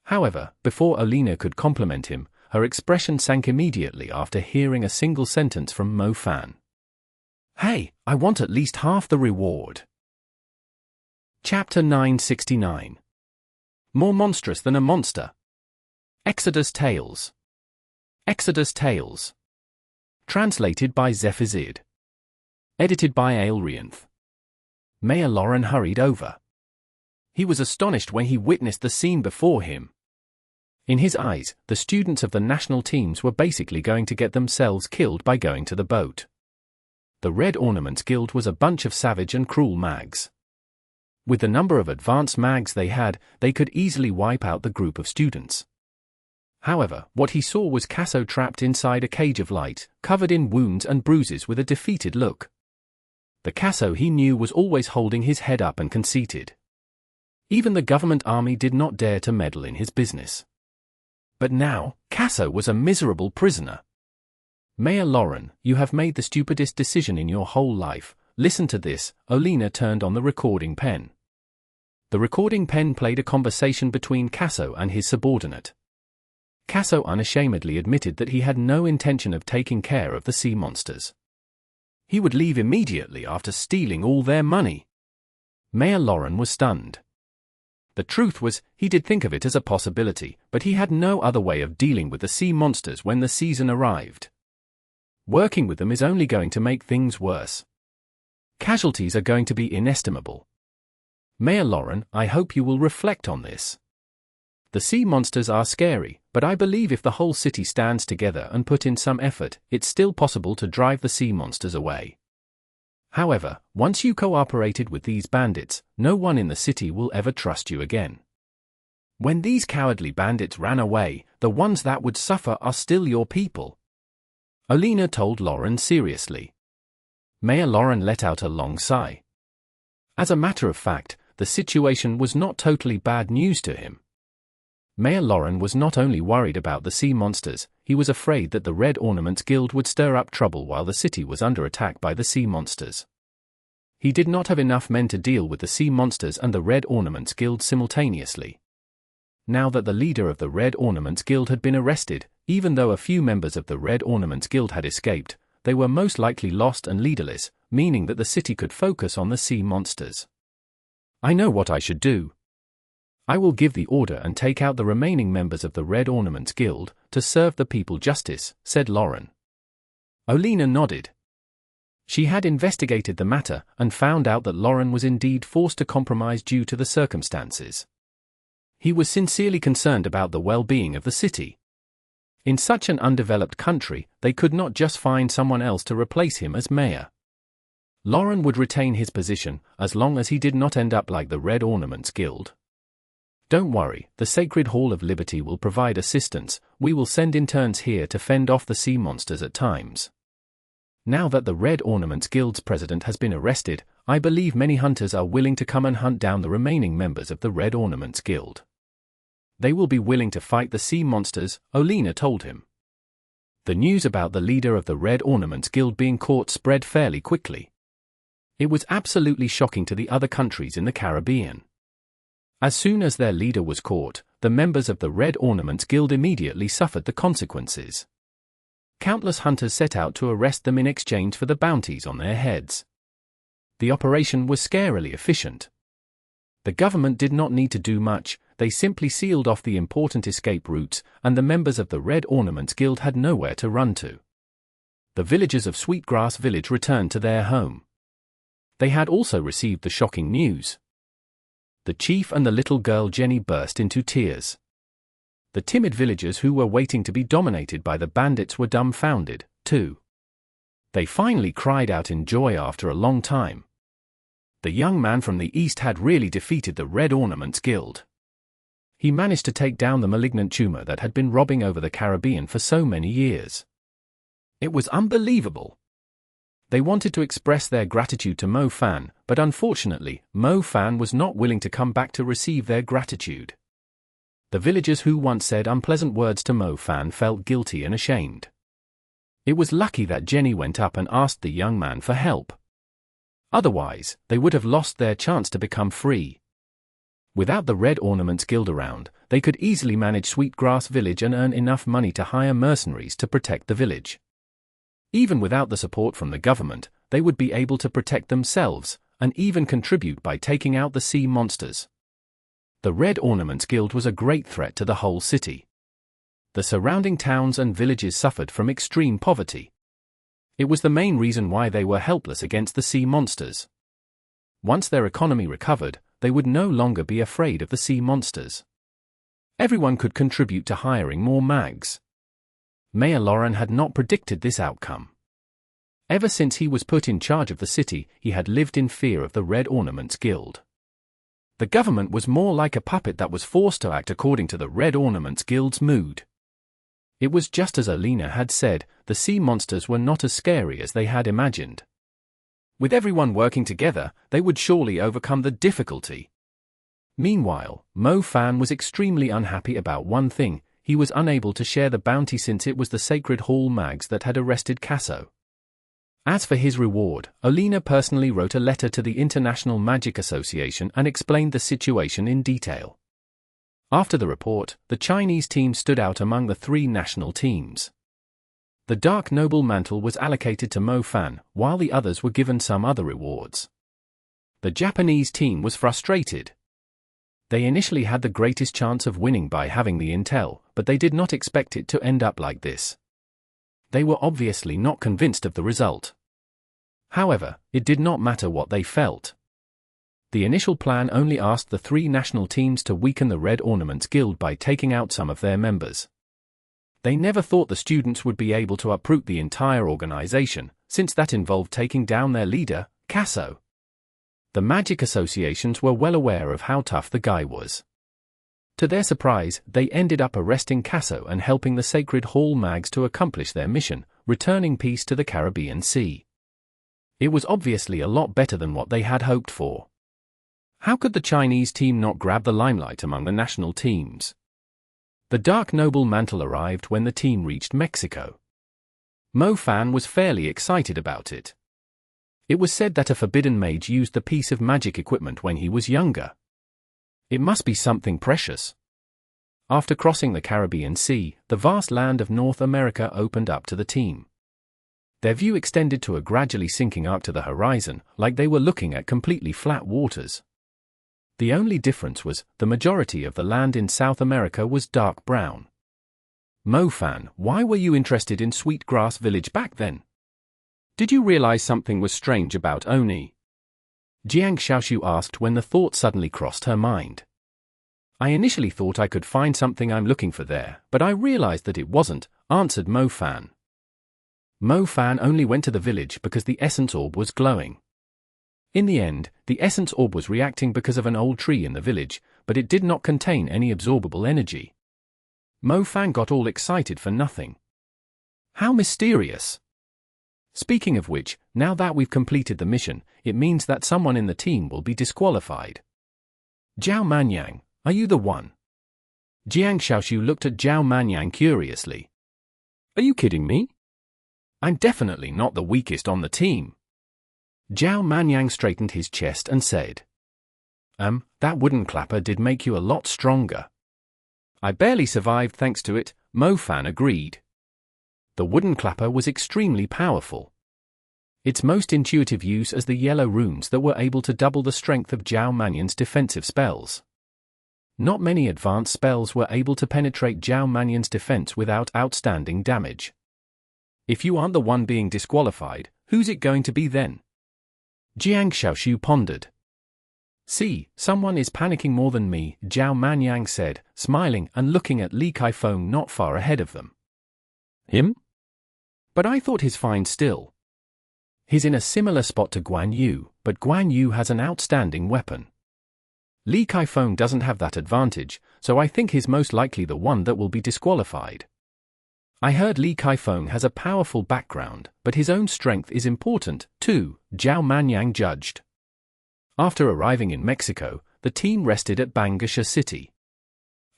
However, before Olina could compliment him, her expression sank immediately after hearing a single sentence from Mo Fan. "Hey, I want at least half the reward." Chapter 969. More monstrous than a monster. Exodus Tales. Exodus Tales. Translated by Zephizid. Edited by Aelrianth. Mayor Lauren hurried over. He was astonished when he witnessed the scene before him. In his eyes, the students of the national teams were basically going to get themselves killed by going to the boat. The Red Ornaments Guild was a bunch of savage and cruel mags. With the number of advanced mags they had, they could easily wipe out the group of students. However, what he saw was Casso trapped inside a cage of light, covered in wounds and bruises with a defeated look. The Casso he knew was always holding his head up and conceited. Even the government army did not dare to meddle in his business. But now, Casso was a miserable prisoner. "Mayor Lauren, you have made the stupidest decision in your whole life. Listen to this." Olina turned on the recording pen. The recording pen played a conversation between Casso and his subordinate. Casso unashamedly admitted that he had no intention of taking care of the sea monsters. He would leave immediately after stealing all their money. Mayor Lauren was stunned. The truth was, he did think of it as a possibility, but he had no other way of dealing with the sea monsters when the season arrived. Working with them is only going to make things worse. Casualties are going to be inestimable. Mayor Lauren, I hope you will reflect on this. The sea monsters are scary, but I believe if the whole city stands together and put in some effort, it's still possible to drive the sea monsters away. However, once you cooperated with these bandits, no one in the city will ever trust you again. When these cowardly bandits ran away, the ones that would suffer are still your people. Olina told Lauren seriously. Mayor Lauren let out a long sigh. As a matter of fact, the situation was not totally bad news to him. Mayor Lauren was not only worried about the sea monsters, he was afraid that the Red Ornaments Guild would stir up trouble while the city was under attack by the sea monsters. He did not have enough men to deal with the sea monsters and the Red Ornaments Guild simultaneously. Now that the leader of the Red Ornaments Guild had been arrested, even though a few members of the Red Ornaments Guild had escaped, they were most likely lost and leaderless. meaning that the city could focus on the sea monsters. I know what I should do. I will give the order and take out the remaining members of the Red Ornaments Guild to serve the people justice, said Lauren. Olena nodded. She had investigated the matter and found out that Lauren was indeed forced to compromise due to the circumstances. He was sincerely concerned about the well-being of the city. In such an undeveloped country, they could not just find someone else to replace him as mayor. Lauren would retain his position as long as he did not end up like the Red Ornaments Guild. Don't worry, the Sacred Hall of Liberty will provide assistance. We will send interns here to fend off the sea monsters at times. Now that the Red Ornaments Guild's president has been arrested, I believe many hunters are willing to come and hunt down the remaining members of the Red Ornaments Guild. They will be willing to fight the sea monsters, Olena told him. The news about the leader of the Red Ornaments Guild being caught spread fairly quickly. It was absolutely shocking to the other countries in the Caribbean. As soon as their leader was caught, the members of the Red Ornaments Guild immediately suffered the consequences. Countless hunters set out to arrest them in exchange for the bounties on their heads. The operation was scarily efficient. The government did not need to do much, they simply sealed off the important escape routes, and the members of the Red Ornaments Guild had nowhere to run to. The villagers of Sweetgrass Village returned to their home. They had also received the shocking news. The chief and the little girl Jenny burst into tears. The timid villagers who were waiting to be dominated by the bandits were dumbfounded, too. They finally cried out in joy after a long time. The young man from the east had really defeated the Red Ornaments Guild. He managed to take down the malignant tumor that had been robbing over the Caribbean for so many years. It was unbelievable. They wanted to express their gratitude to Mo Fan, but unfortunately, Mo Fan was not willing to come back to receive their gratitude. The villagers who once said unpleasant words to Mo Fan felt guilty and ashamed. It was lucky that Jenny went up and asked the young man for help. Otherwise, they would have lost their chance to become free. Without the Red Ornaments Guild around, they could easily manage Sweetgrass Village and earn enough money to hire mercenaries to protect the village. Even without the support from the government, they would be able to protect themselves, and even contribute by taking out the sea monsters. The Red Ornaments Guild was a great threat to the whole city. The surrounding towns and villages suffered from extreme poverty. It was the main reason why they were helpless against the sea monsters. Once their economy recovered, they would no longer be afraid of the sea monsters. Everyone could contribute to hiring more mags. Mayor Lauren had not predicted this outcome. Ever since he was put in charge of the city, he had lived in fear of the Red Ornaments Guild. The government was more like a puppet that was forced to act according to the Red Ornaments Guild's mood. It was just as Olena had said, the sea monsters were not as scary as they had imagined. With everyone working together, they would surely overcome the difficulty. Meanwhile, Mo Fan was extremely unhappy about one thing: he was unable to share the bounty since it was the Sacred Hall mags that had arrested Casso. As for his reward, Olena personally wrote a letter to the International Magic Association and explained the situation in detail. After the report, the Chinese team stood out among the three national teams. The Dark Noble Mantle was allocated to Mo Fan, while the others were given some other rewards. The Japanese team was frustrated. They initially had the greatest chance of winning by having the intel, but they did not expect it to end up like this. They were obviously not convinced of the result. However, it did not matter what they felt. The initial plan only asked the three national teams to weaken the Red Ornaments Guild by taking out some of their members. They never thought the students would be able to uproot the entire organization, since that involved taking down their leader, Casso. The magic associations were well aware of how tough the guy was. To their surprise, they ended up arresting Casso and helping the Sacred Hall mags to accomplish their mission, returning peace to the Caribbean Sea. It was obviously a lot better than what they had hoped for. How could the Chinese team not grab the limelight among the national teams? The Dark Noble Mantle arrived when the team reached Mexico. Mo Fan was fairly excited about it. It was said that a forbidden mage used the piece of magic equipment when he was younger. It must be something precious. After crossing the Caribbean Sea, the vast land of North America opened up to the team. Their view extended to a gradually sinking arc to the horizon, like they were looking at completely flat waters. The only difference was, the majority of the land in South America was dark brown. Mo-fan, why were you interested in Sweetgrass Village back then? Did you realize something was strange about Oni? Jiang Xiaoshu asked when the thought suddenly crossed her mind. I initially thought I could find something I'm looking for there, but I realized that it wasn't, answered Mo-fan. Mo-fan only went to the village because the essence orb was glowing. In the end, the essence orb was reacting because of an old tree in the village, but it did not contain any absorbable energy. Mo-fan got all excited for nothing. How mysterious! Speaking of which, now that we've completed the mission, it means that someone in the team will be disqualified. Zhao Manyang, are you the one? Jiang Xiaoshu looked at Zhao Manyang curiously. Are you kidding me? I'm definitely not the weakest on the team. Zhao Manyang straightened his chest and said, that wooden clapper did make you a lot stronger. I barely survived thanks to it, Mo-fan agreed. The wooden clapper was extremely powerful. Its most intuitive use as the yellow runes that were able to double the strength of Zhao Manyang's defensive spells. Not many advanced spells were able to penetrate Zhao Manyang's defense without outstanding damage. If you aren't the one being disqualified, who's it going to be then? Jiang Xiaoshu pondered. See, someone is panicking more than me, Zhao Manyang said, smiling and looking at Li Kaifeng not far ahead of them. Him? But I thought he's fine still. He's in a similar spot to Guan Yu, but Guan Yu has an outstanding weapon. Li Kaifeng doesn't have that advantage, so I think he's most likely the one that will be disqualified. I heard Li Kaifeng has a powerful background, but his own strength is important, too, Zhao Manyang judged. After arriving in Mexico, the team rested at Bangasha City.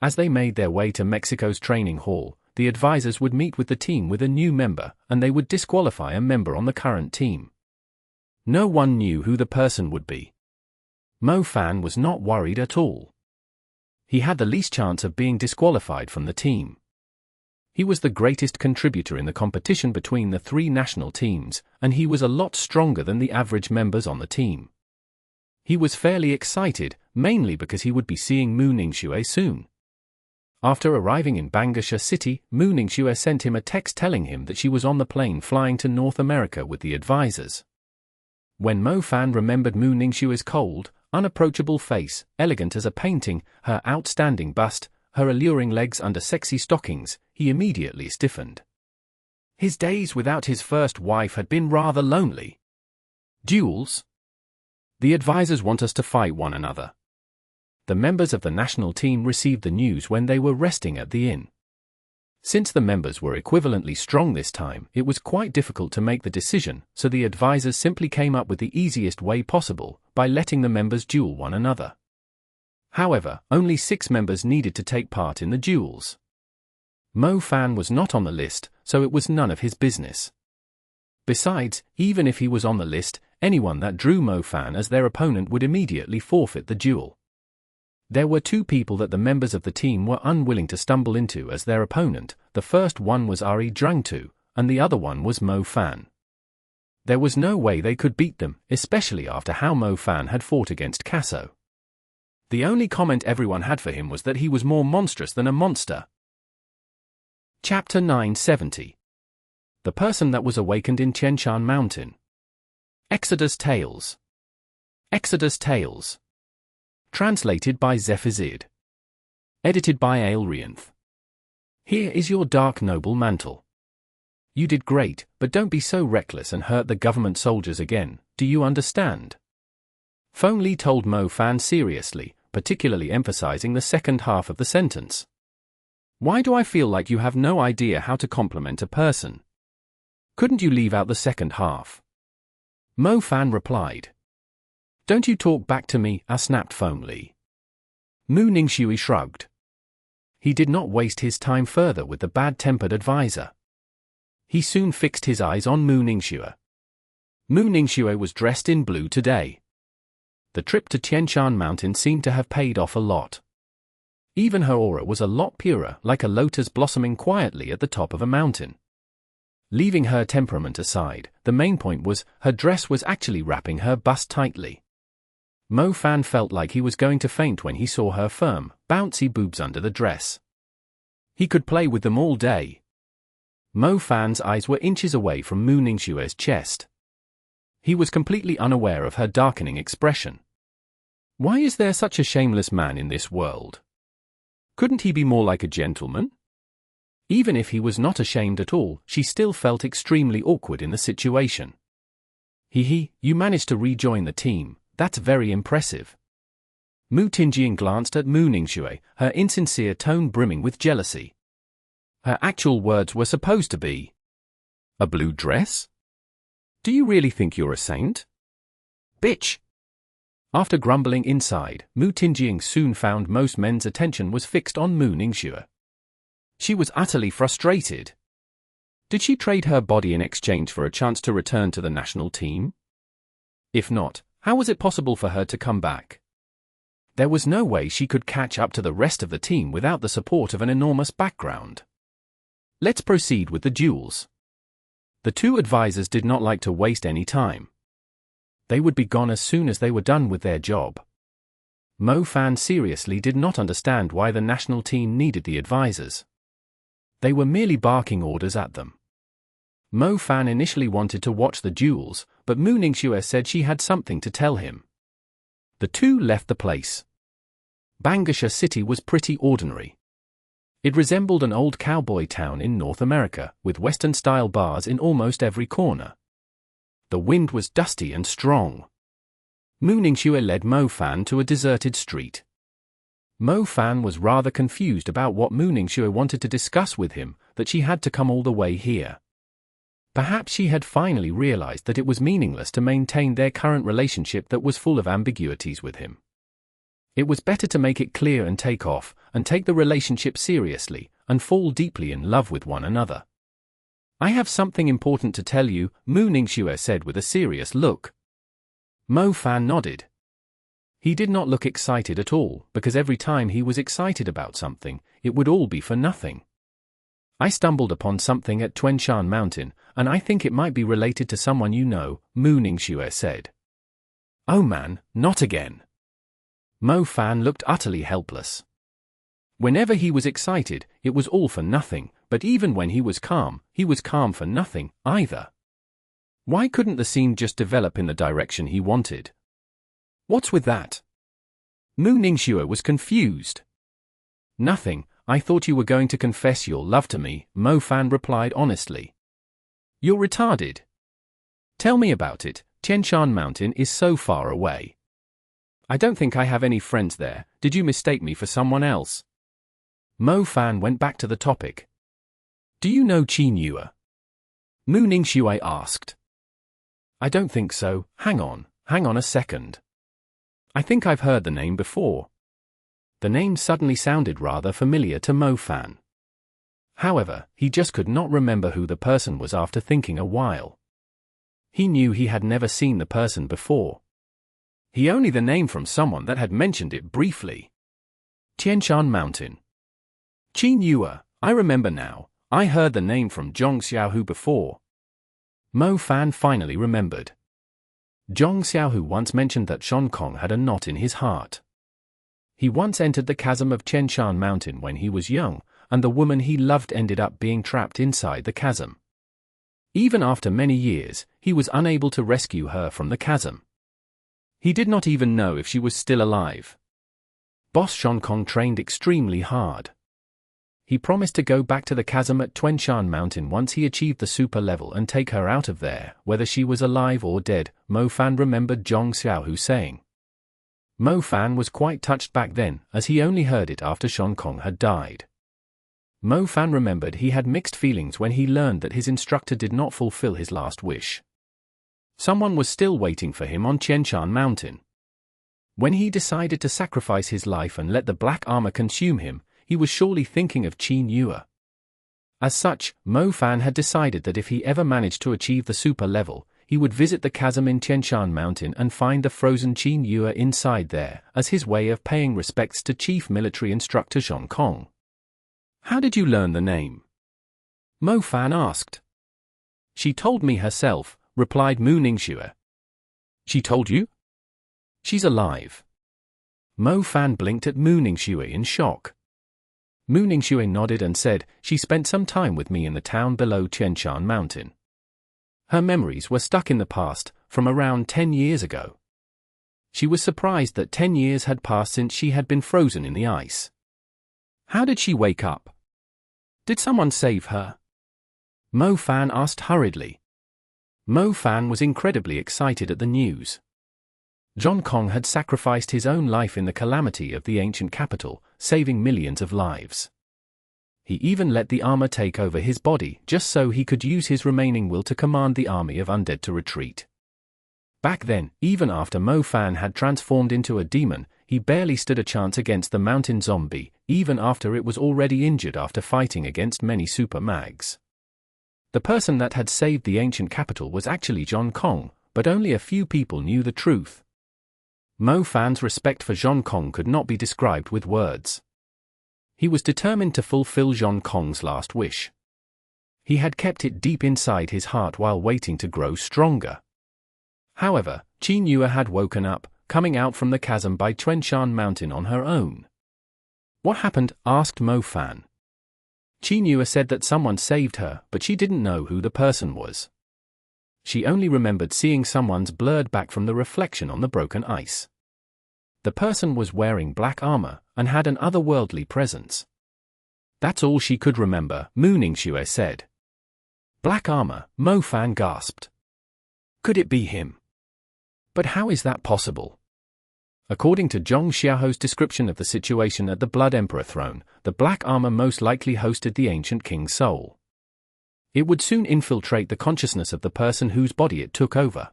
As they made their way to Mexico's training hall, the advisors would meet with the team with a new member, and they would disqualify a member on the current team. No one knew who the person would be. Mo-fan was not worried at all. He had the least chance of being disqualified from the team. He was the greatest contributor in the competition between the three national teams, and he was a lot stronger than the average members on the team. He was fairly excited, mainly because he would be seeing Mu Ningxue soon. After arriving in Bangasha City, Mu Ningxue sent him a text telling him that she was on the plane flying to North America with the advisors. When Mo-fan remembered Mu Ningxue's cold, unapproachable face, elegant as a painting, her outstanding bust, her alluring legs under sexy stockings, he immediately stiffened. His days without his first wife had been rather lonely. Duels? The advisors want us to fight one another. The members of the national team received the news when they were resting at the inn. Since the members were equivalently strong this time, it was quite difficult to make the decision, so the advisors simply came up with the easiest way possible, by letting the members duel one another. However, only 6 members needed to take part in the duels. Mo-fan was not on the list, so it was none of his business. Besides, even if he was on the list, anyone that drew Mo-fan as their opponent would immediately forfeit the duel. There were 2 people that the members of the team were unwilling to stumble into as their opponent. The first one was Ari Drangtu, and the other one was Mo-fan. There was no way they could beat them, especially after how Mo-fan had fought against Casso. The only comment everyone had for him was that he was more monstrous than a monster. Chapter 970. The person that was awakened in Tianshan Mountain. Exodus Tales. Exodus Tales. Translated by Zephizid. Edited by Aelrianth. Here is your dark noble mantle. You did great, but don't be so reckless and hurt the government soldiers again, do you understand? Feng Li told Mo-fan seriously, particularly emphasizing the second half of the sentence. Why do I feel like you have no idea how to compliment a person? Couldn't you leave out the second half? Mo-fan replied. Don't you talk back to me, snapped Feng Li. Mu Ningxue shrugged. He did not waste his time further with the bad-tempered advisor. He soon fixed his eyes on Mu Ningxue. Mu Ningxue was dressed in blue today. The trip to Tianshan Mountain seemed to have paid off a lot. Even her aura was a lot purer, like a lotus blossoming quietly at the top of a mountain. Leaving her temperament aside, the main point was, her dress was actually wrapping her bust tightly. Mo Fan felt like he was going to faint when he saw her firm, bouncy boobs under the dress. He could play with them all day. Mo Fan's eyes were inches away from Mu Ningxue's chest. He was completely unaware of her darkening expression. Why is there such a shameless man in this world? Couldn't he be more like a gentleman? Even if he was not ashamed at all, she still felt extremely awkward in the situation. You managed to rejoin the team, that's very impressive. Mu Tingying glanced at Mu Ningxue, her insincere tone brimming with jealousy. Her actual words were supposed to be, "A blue dress? Do you really think you're a saint? Bitch!" After grumbling inside, Mu Tingying soon found most men's attention was fixed on Mu Ningxue. She was utterly frustrated. Did she trade her body in exchange for a chance to return to the national team? If not, how was it possible for her to come back? There was no way she could catch up to the rest of the team without the support of an enormous background. Let's proceed with the duels. The two advisors did not like to waste any time. They would be gone as soon as they were done with their job. Mo Fan seriously did not understand why the national team needed the advisors. They were merely barking orders at them. Mo Fan initially wanted to watch the duels, but Mu Ningxue said she had something to tell him. The two left the place. Bangasha City was pretty ordinary. It resembled an old cowboy town in North America, with Western-style bars in almost every corner. The wind was dusty and strong. Mu Ningxue led Mo Fan to a deserted street. Mo Fan was rather confused about what Mu Ningxue wanted to discuss with him, that she had to come all the way here. Perhaps she had finally realized that it was meaningless to maintain their current relationship that was full of ambiguities with him. It was better to make it clear and take off, and take the relationship seriously, and fall deeply in love with one another. "I have something important to tell you," Mu Ningxue said with a serious look. Mo Fan nodded. He did not look excited at all, because every time he was excited about something, it would all be for nothing. "I stumbled upon something at Tianshan Mountain, and I think it might be related to someone you know," Mu Ningxue said. "Oh man, not again." Mo Fan looked utterly helpless. Whenever he was excited, it was all for nothing, but even when he was calm for nothing, either. Why couldn't the scene just develop in the direction he wanted? What's with that? Mu Ningxue was confused. "Nothing, I thought you were going to confess your love to me," Mo Fan replied honestly. "You're retarded. Tell me about it, Tianshan Mountain is so far away. I don't think I have any friends there, did you mistake me for someone else?" Mo Fan went back to the topic. "Do you know Qin Yue?" Mu Ningxue asked. "I don't think so, hang on a second. I think I've heard the name before." The name suddenly sounded rather familiar to Mo Fan. However, he just could not remember who the person was after thinking a while. He knew he had never seen the person before. He only the name from someone that had mentioned it briefly. Tianshan Mountain. Qin Yue, I remember now, I heard the name from Zhong Xiaohu before. Mo Fan finally remembered. Zhong Xiaohu once mentioned that Shen Kong had a knot in his heart. He once entered the chasm of Tianshan Mountain when he was young, and the woman he loved ended up being trapped inside the chasm. Even after many years, he was unable to rescue her from the chasm. He did not even know if she was still alive. Boss Shen Kong trained extremely hard. He promised to go back to the chasm at Tianshan Mountain once he achieved the super level and take her out of there, whether she was alive or dead, Mo Fan remembered Zhong Xiaohu saying. Mo Fan was quite touched back then, as he only heard it after Shen Kong had died. Mo Fan remembered he had mixed feelings when he learned that his instructor did not fulfill his last wish. Someone was still waiting for him on Tianshan Mountain. When he decided to sacrifice his life and let the black armor consume him, he was surely thinking of Qin Yue. As such, Mo Fan had decided that if he ever managed to achieve the super level, he would visit the chasm in Tianshan Mountain and find the frozen Qin Yue inside there, as his way of paying respects to Chief Military Instructor Shen Kong. "How did you learn the name?" Mo Fan asked. She told me herself, replied Mu Ningxue. She told you? She's alive. Mo Fan blinked at Mu Ningxue in shock. Mu Ningxue nodded and said, she spent some time with me in the town below Tianshan mountain. Her memories were stuck in the past, from around 10 years ago. She was surprised that 10 years had passed since she had been frozen in the ice. How did she wake up? Did someone save her? Mo Fan asked hurriedly. Mo Fan was incredibly excited at the news. Zhong Kong had sacrificed his own life in the calamity of the ancient capital, saving millions of lives. He even let the armor take over his body just so he could use his remaining will to command the army of undead to retreat. Back then, even after Mo Fan had transformed into a demon, he barely stood a chance against the mountain zombie, even after it was already injured after fighting against many super mags. The person that had saved the ancient capital was actually Zhong Kong, but only a few people knew the truth. Mo Fan's respect for Zhong Kong could not be described with words. He was determined to fulfill Zhong Kong's last wish. He had kept it deep inside his heart while waiting to grow stronger. However, Qin Yue had woken up, coming out from the chasm by Tianshan mountain on her own. What happened? Asked Mo Fan. Qin Yue said that someone saved her, but she didn't know who the person was. She only remembered seeing someone's blurred back from the reflection on the broken ice. The person was wearing black armor, and had an otherworldly presence. That's all she could remember, Mu Ningxue said. Black armor, Mo Fan gasped. Could it be him? But how is that possible? According to Zhong Xiaoho's description of the situation at the Blood Emperor throne, the black armor most likely hosted the ancient king's soul. It would soon infiltrate the consciousness of the person whose body it took over.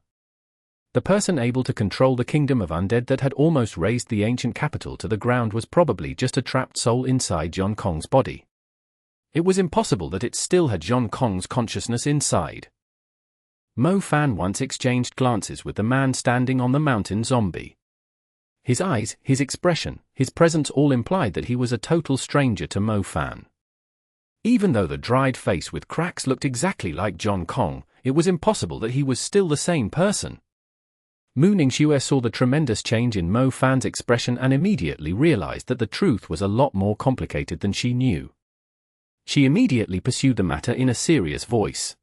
The person able to control the kingdom of undead that had almost razed the ancient capital to the ground was probably just a trapped soul inside Zhong Kong's body. It was impossible that it still had Zhong Kong's consciousness inside. Mo Fan once exchanged glances with the man standing on the mountain zombie. His eyes, his expression, his presence all implied that he was a total stranger to Mo Fan. Even though the dried face with cracks looked exactly like Zhong Kong, it was impossible that he was still the same person. Mu Ningxue saw the tremendous change in Mo Fan's expression and immediately realized that the truth was a lot more complicated than she knew. She immediately pursued the matter in a serious voice.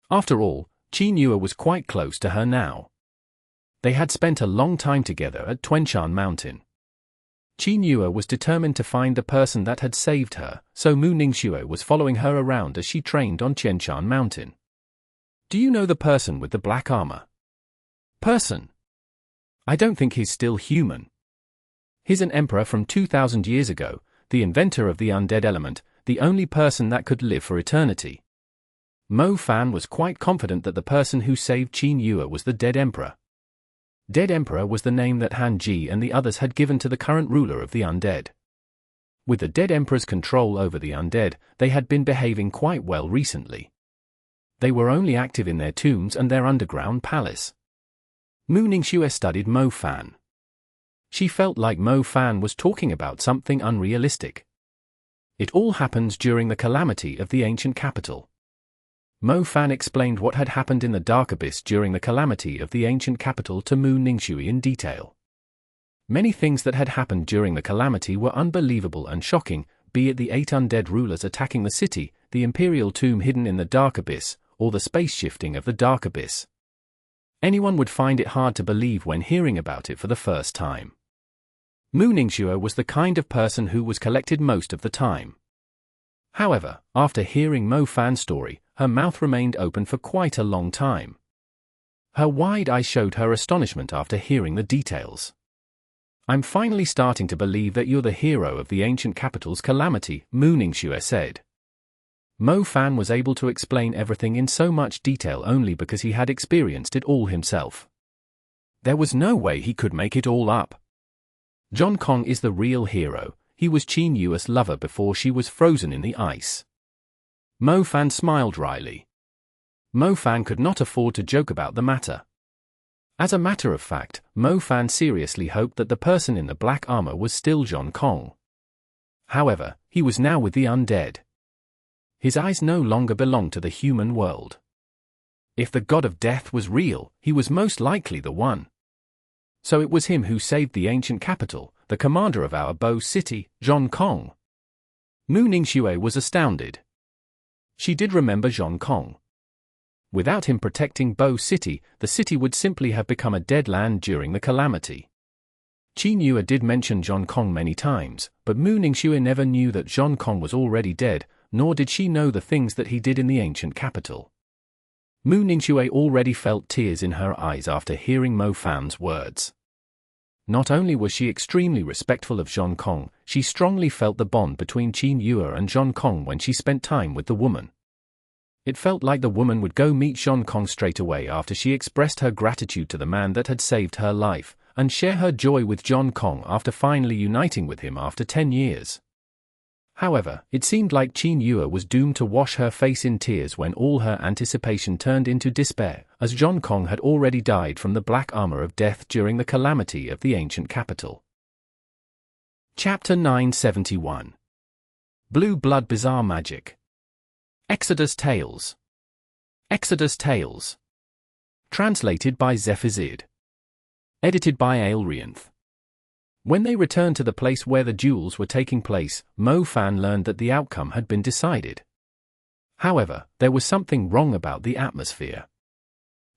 After all, Qin Yue was quite close to her now. They had spent a long time together at Tianshan mountain. Qin Yue was determined to find the person that had saved her, so Mu Ningxue was following her around as she trained on Tianshan mountain. Do you know the person with the black armor? Person? I don't think he's still human. He's an emperor from 2,000 years ago, the inventor of the undead element, the only person that could live for eternity. Mo Fan was quite confident that the person who saved Qin Yue was the dead emperor. Dead Emperor was the name that Han Ji and the others had given to the current ruler of the undead. With the Dead Emperor's control over the undead, they had been behaving quite well recently. They were only active in their tombs and their underground palace. Mu Ningxue studied Mo Fan. She felt like Mo Fan was talking about something unrealistic. It all happens during the calamity of the ancient capital. Mo Fan explained what had happened in the Dark Abyss during the calamity of the ancient capital to Mu Ningxue in detail. Many things that had happened during the calamity were unbelievable and shocking, be it the 8 undead rulers attacking the city, the imperial tomb hidden in the Dark Abyss, or the space shifting of the Dark Abyss. Anyone would find it hard to believe when hearing about it for the first time. Mu Ningxue was the kind of person who was collected most of the time. However, after hearing Mo Fan's story, her mouth remained open for quite a long time. Her wide eyes showed her astonishment after hearing the details. I'm finally starting to believe that you're the hero of the ancient capital's calamity, Mu Ningxue said. Mo Fan was able to explain everything in so much detail only because he had experienced it all himself. There was no way he could make it all up. Zhong Kong is the real hero. He was Qin Yue's lover before she was frozen in the ice. Mo Fan smiled wryly. Mo Fan could not afford to joke about the matter. As a matter of fact, Mo Fan seriously hoped that the person in the black armor was still Zhong Kong. However, he was now with the undead. His eyes no longer belonged to the human world. If the god of death was real, he was most likely the one. So it was him who saved the ancient capital, the commander of our Bo City, Zhong Kong. Mu Ningxue was astounded. She did remember Zhong Kong. Without him protecting Bo City, the city would simply have become a dead land during the Calamity. Qin Yue did mention Zhong Kong many times, but Mu Ningxue never knew that Zhong Kong was already dead, nor did she know the things that he did in the ancient capital. Mu Ningxue already felt tears in her eyes after hearing Mo Fan's words. Not only was she extremely respectful of Zhong Kong, she strongly felt the bond between Qin Yue and Zhong Kong when she spent time with the woman. It felt like the woman would go meet Zhong Kong straight away after she expressed her gratitude to the man that had saved her life, and share her joy with Zhong Kong after finally uniting with him after 10 years. However, it seemed like Qin Yue was doomed to wash her face in tears when all her anticipation turned into despair, as Zhong Kong had already died from the black armor of death during the calamity of the ancient capital. Chapter 971. Blue Blood Bizarre Magic. Exodus Tales. Exodus Tales. Translated by Zephizid. Edited by Aelrianth. When they returned to the place where the duels were taking place, Mo Fan learned that the outcome had been decided. However, there was something wrong about the atmosphere.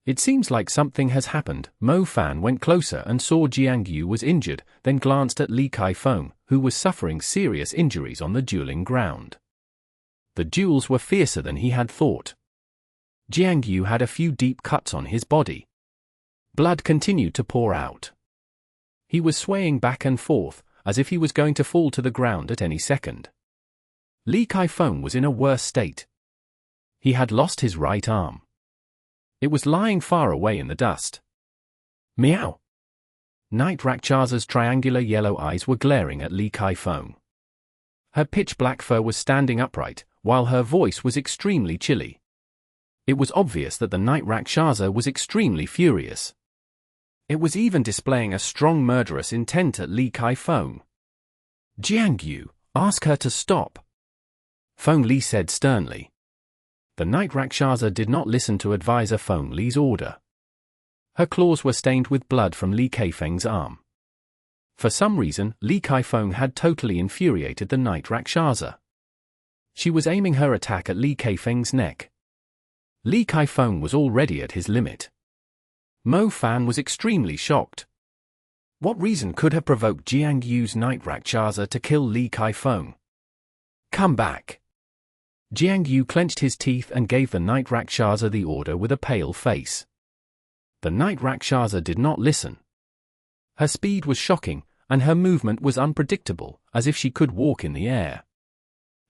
It seems like something has happened. Mo Fan went closer and saw Jiang Yu was injured, then glanced at Li Kaifeng, who was suffering serious injuries on the dueling ground. The duels were fiercer than he had thought. Jiang Yu had a few deep cuts on his body. Blood continued to pour out. He was swaying back and forth, as if he was going to fall to the ground at any second. Li Kaifeng was in a worse state. He had lost his right arm. It was lying far away in the dust. Meow! Night Rakshas's triangular yellow eyes were glaring at Li Kaifeng. Her pitch-black fur was standing upright, while her voice was extremely chilly. It was obvious that the Night Rakshasa was extremely furious. It was even displaying a strong murderous intent at Li Kaifeng. Jiang Yu, ask her to stop, Feng Li said sternly. The Night Rakshasa did not listen to advisor Feng Li's order. Her claws were stained with blood from Li Kaifeng's arm. For some reason, Li Kaifeng had totally infuriated the Night Rakshasa. She was aiming her attack at Li Kaifeng's neck. Li Kaifeng was already at his limit. Mo Fan was extremely shocked. What reason could have provoked Jiang Yu's Night Rakshasa to kill Li Kaifeng? Come back! Jiang Yu clenched his teeth and gave the Night Rakshasa the order with a pale face. The Night Rakshasa did not listen. Her speed was shocking, and her movement was unpredictable, as if she could walk in the air.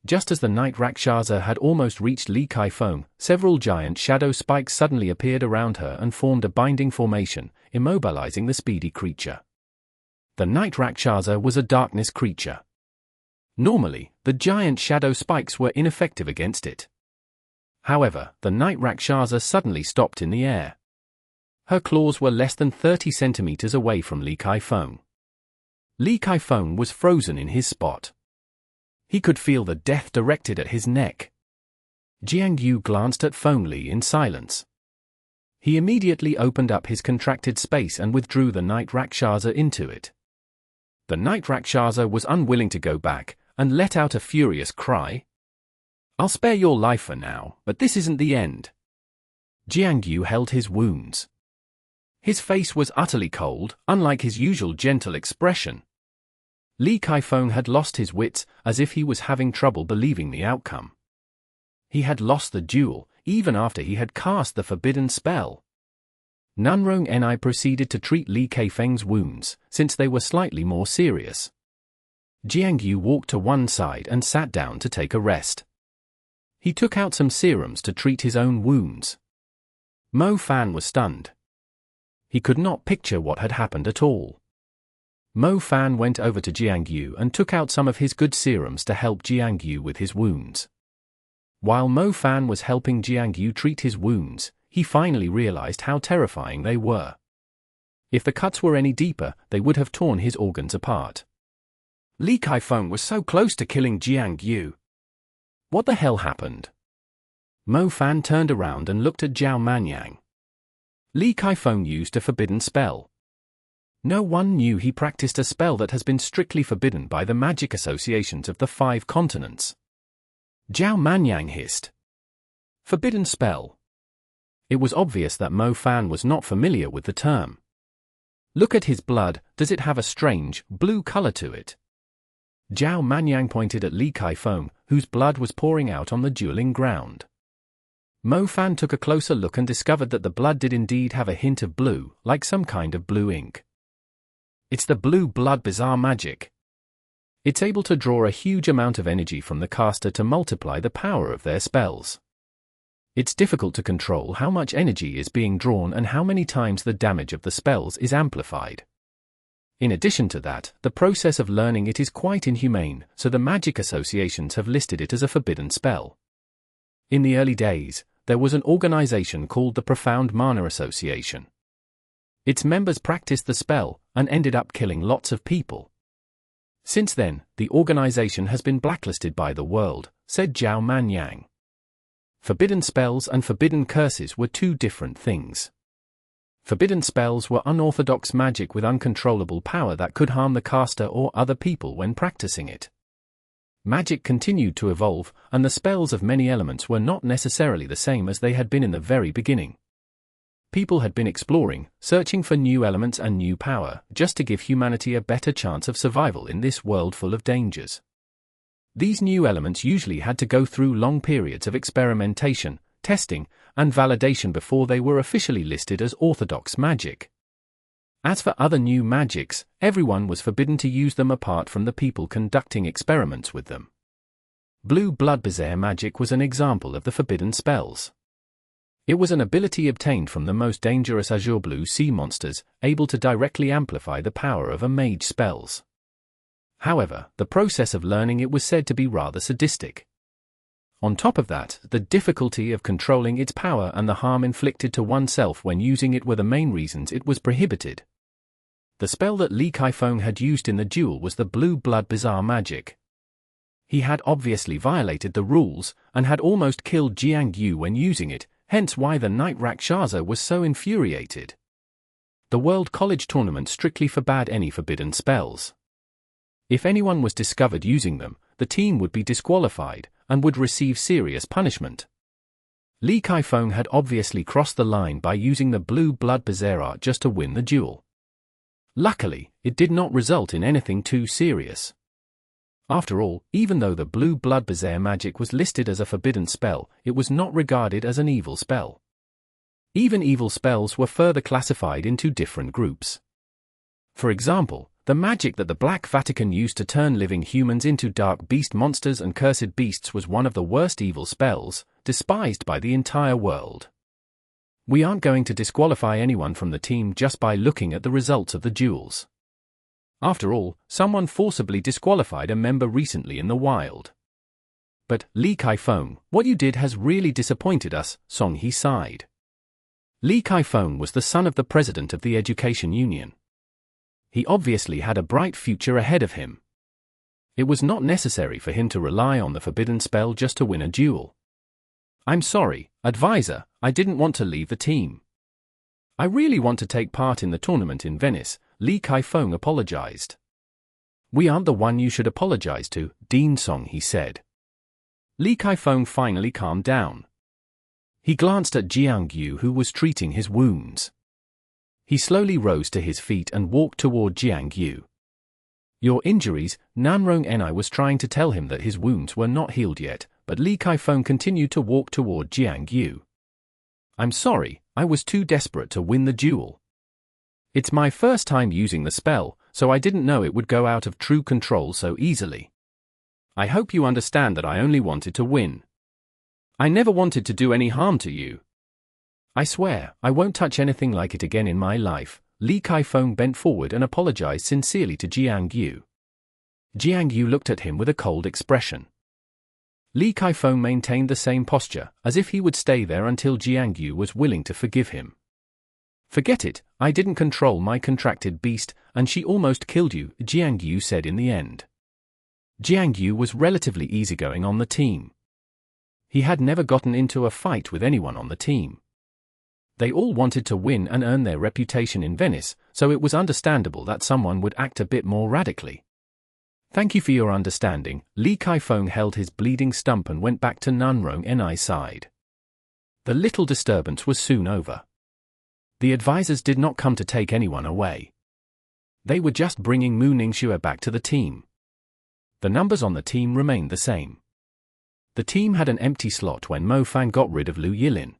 Just as the Night Rakshasa had almost reached Li Kaifeng, several giant shadow spikes suddenly appeared around her and formed a binding formation, immobilizing the speedy creature. The Night Rakshasa was a darkness creature. Normally, the giant shadow spikes were ineffective against it. However, the Night Rakshasa suddenly stopped in the air. Her claws were less than 30 centimeters away from Li Kaifeng. Li Kaifeng was frozen in his spot. He could feel the death directed at his neck. Jiang Yu glanced at Feng Li in silence. He immediately opened up his contracted space and withdrew the Night Rakshasa into it. The Night Rakshasa was unwilling to go back, and let out a furious cry. I'll spare your life for now, but this isn't the end. Jiang Yu held his wounds. His face was utterly cold, unlike his usual gentle expression. Li Kaifeng had lost his wits, as if he was having trouble believing the outcome. He had lost the duel, even after he had cast the forbidden spell. Nunrong Ni proceeded to treat Li Kaifeng's wounds, since they were slightly more serious. Jiang Yu walked to one side and sat down to take a rest. He took out some serums to treat his own wounds. Mo Fan was stunned. He could not picture what had happened at all. Mo Fan went over to Jiang Yu and took out some of his good serums to help Jiang Yu with his wounds. While Mo Fan was helping Jiang Yu treat his wounds, he finally realized how terrifying they were. If the cuts were any deeper, they would have torn his organs apart. Li Kaifeng was so close to killing Jiang Yu. What the hell happened? Mo Fan turned around and looked at Zhao Manyang. Li Kaifeng used a forbidden spell. No one knew he practiced a spell that has been strictly forbidden by the magic associations of the 5 continents. Zhao Manyang hissed. Forbidden spell. It was obvious that Mo Fan was not familiar with the term. Look at his blood, does it have a strange, blue color to it? Zhao Manyang pointed at Li Kaifeng, whose blood was pouring out on the dueling ground. Mo Fan took a closer look and discovered that the blood did indeed have a hint of blue, like some kind of blue ink. It's the blue blood bizarre magic. It's able to draw a huge amount of energy from the caster to multiply the power of their spells. It's difficult to control how much energy is being drawn and how many times the damage of the spells is amplified. In addition to that, the process of learning it is quite inhumane, so the magic associations have listed it as a forbidden spell. In the early days, there was an organization called the Profound Mana Association. Its members practiced the spell and ended up killing lots of people. Since then, the organization has been blacklisted by the world, said Zhao Manyang. Forbidden spells and forbidden curses were 2 different things. Forbidden spells were unorthodox magic with uncontrollable power that could harm the caster or other people when practicing it. Magic continued to evolve, and the spells of many elements were not necessarily the same as they had been in the very beginning. People had been exploring, searching for new elements and new power, just to give humanity a better chance of survival in this world full of dangers. These new elements usually had to go through long periods of experimentation, testing, and validation before they were officially listed as orthodox magic. As for other new magics, everyone was forbidden to use them apart from the people conducting experiments with them. Blue blood bizarre magic was an example of the forbidden spells. It was an ability obtained from the most dangerous azure blue sea monsters, able to directly amplify the power of a mage spells. However, the process of learning it was said to be rather sadistic. On top of that, the difficulty of controlling its power and the harm inflicted to oneself when using it were the main reasons it was prohibited. The spell that Li Kaifeng had used in the duel was the blue blood bizarre magic. He had obviously violated the rules, and had almost killed Jiang Yu when using it, hence why the Knight Rakshasa was so infuriated. The World College Tournament strictly forbade any forbidden spells. If anyone was discovered using them, the team would be disqualified, and would receive serious punishment. Li Kaifeng had obviously crossed the line by using the blue blood bizarre art just to win the duel. Luckily, it did not result in anything too serious. After all, even though the blue blood bizarre magic was listed as a forbidden spell, it was not regarded as an evil spell. Even evil spells were further classified into different groups. For example, the magic that the Black Vatican used to turn living humans into dark beast monsters and cursed beasts was one of the worst evil spells, despised by the entire world. We aren't going to disqualify anyone from the team just by looking at the results of the duels. After all, someone forcibly disqualified a member recently in the wild. But, Li Kaifeng, what you did has really disappointed us, Song He sighed. Li Kaifeng was the son of the president of the Education Union. He obviously had a bright future ahead of him. It was not necessary for him to rely on the forbidden spell just to win a duel. I'm sorry, advisor, I didn't want to leave the team. I really want to take part in the tournament in Venice, Li Kaifeng apologized. We aren't the one you should apologize to, Dean Song, he said. Li Kaifeng finally calmed down. He glanced at Jiang Yu, who was treating his wounds. He slowly rose to his feet and walked toward Jiang Yu. Your injuries, Nanrong Ni was trying to tell him that his wounds were not healed yet, but Li Kaifeng continued to walk toward Jiang Yu. I'm sorry, I was too desperate to win the duel. It's my first time using the spell, so I didn't know it would go out of true control so easily. I hope you understand that I only wanted to win. I never wanted to do any harm to you. I swear, I won't touch anything like it again in my life. Li Kaifeng bent forward and apologized sincerely to Jiang Yu. Jiang Yu looked at him with a cold expression. Li Kaifeng maintained the same posture, as if he would stay there until Jiang Yu was willing to forgive him. Forget it, I didn't control my contracted beast, and she almost killed you, Jiang Yu said in the end. Jiang Yu was relatively easygoing on the team. He had never gotten into a fight with anyone on the team. They all wanted to win and earn their reputation in Venice, so it was understandable that someone would act a bit more radically. Thank you for your understanding. Li Kaifeng held his bleeding stump and went back to Nunrong Ni's side. The little disturbance was soon over. The advisors did not come to take anyone away. They were just bringing Mu Ningxue back to the team. The numbers on the team remained the same. The team had an empty slot when Mo Fan got rid of Lu Yilin.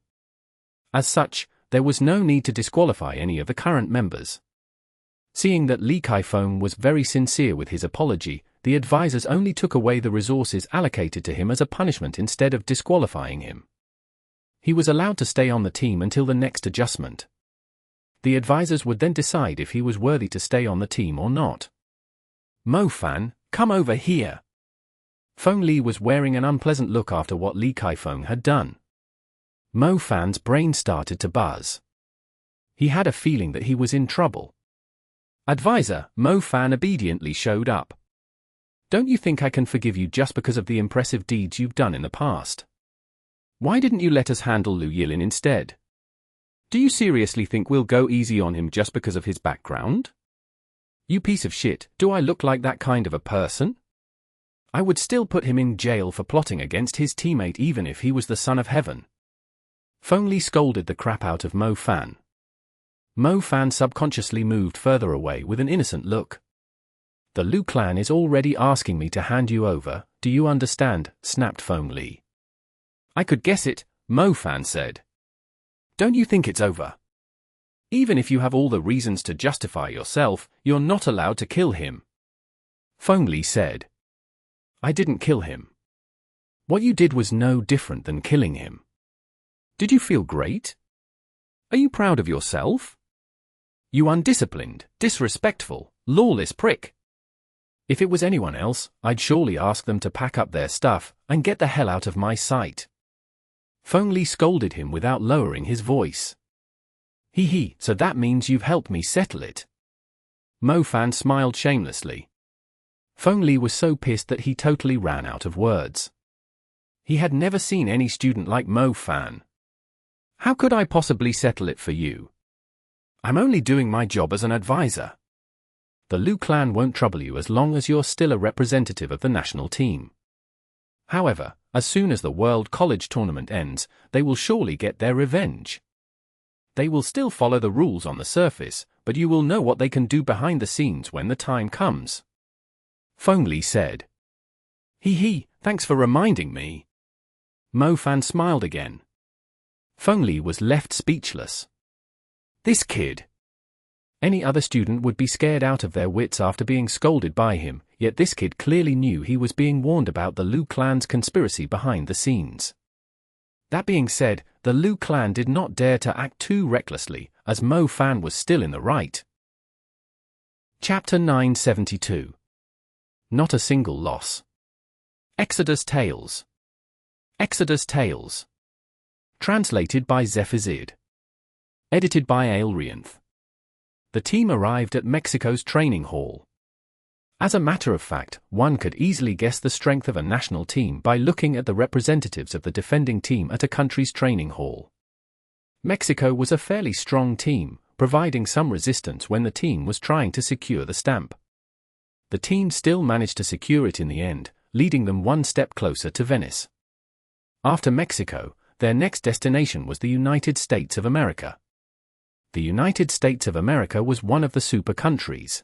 As such, there was no need to disqualify any of the current members. Seeing that Li Kaifeng was very sincere with his apology, the advisors only took away the resources allocated to him as a punishment instead of disqualifying him. He was allowed to stay on the team until the next adjustment. The advisors would then decide if he was worthy to stay on the team or not. Mo Fan, come over here. Feng Li was wearing an unpleasant look after what Li Kaifeng had done. Mo Fan's brain started to buzz. He had a feeling that he was in trouble. Advisor, Mo Fan obediently showed up. Don't you think I can forgive you just because of the impressive deeds you've done in the past? Why didn't you let us handle Lu Yilin instead? Do you seriously think we'll go easy on him just because of his background? You piece of shit, do I look like that kind of a person? I would still put him in jail for plotting against his teammate even if he was the son of heaven. Feng Li scolded the crap out of Mo Fan. Mo Fan subconsciously moved further away with an innocent look. The Lu clan is already asking me to hand you over, do you understand? Snapped Feng Li. I could guess it, Mo Fan said. Don't you think it's over? Even if you have all the reasons to justify yourself, you're not allowed to kill him. Feng Li said. I didn't kill him. What you did was no different than killing him. Did you feel great? Are you proud of yourself? You undisciplined, disrespectful, lawless prick. If it was anyone else, I'd surely ask them to pack up their stuff and get the hell out of my sight. Feng Li scolded him without lowering his voice. Hee, so that means you've helped me settle it. Mo Fan smiled shamelessly. Feng Li was so pissed that he totally ran out of words. He had never seen any student like Mo Fan. How could I possibly settle it for you? I'm only doing my job as an advisor. The Lu clan won't trouble you as long as you're still a representative of the national team. However, as soon as the World College Tournament ends, they will surely get their revenge. They will still follow the rules on the surface, but you will know what they can do behind the scenes when the time comes. Feng Li said. Hee, thanks for reminding me. Mo Fan smiled again. Feng Li was left speechless. This kid. Any other student would be scared out of their wits after being scolded by him, yet this kid clearly knew he was being warned about the Lu clan's conspiracy behind the scenes. That being said, the Lu clan did not dare to act too recklessly, as Mo Fan was still in the right. Chapter 972. Not a single loss. Exodus Tales. Exodus Tales. Translated by Zephizid. Edited by Aelrianth. The team arrived at Mexico's training hall. As a matter of fact, one could easily guess the strength of a national team by looking at the representatives of the defending team at a country's training hall. Mexico was a fairly strong team, providing some resistance when the team was trying to secure the stamp. The team still managed to secure it in the end, leading them one step closer to Venice. After Mexico, their next destination was the United States of America. The United States of America was one of the super countries.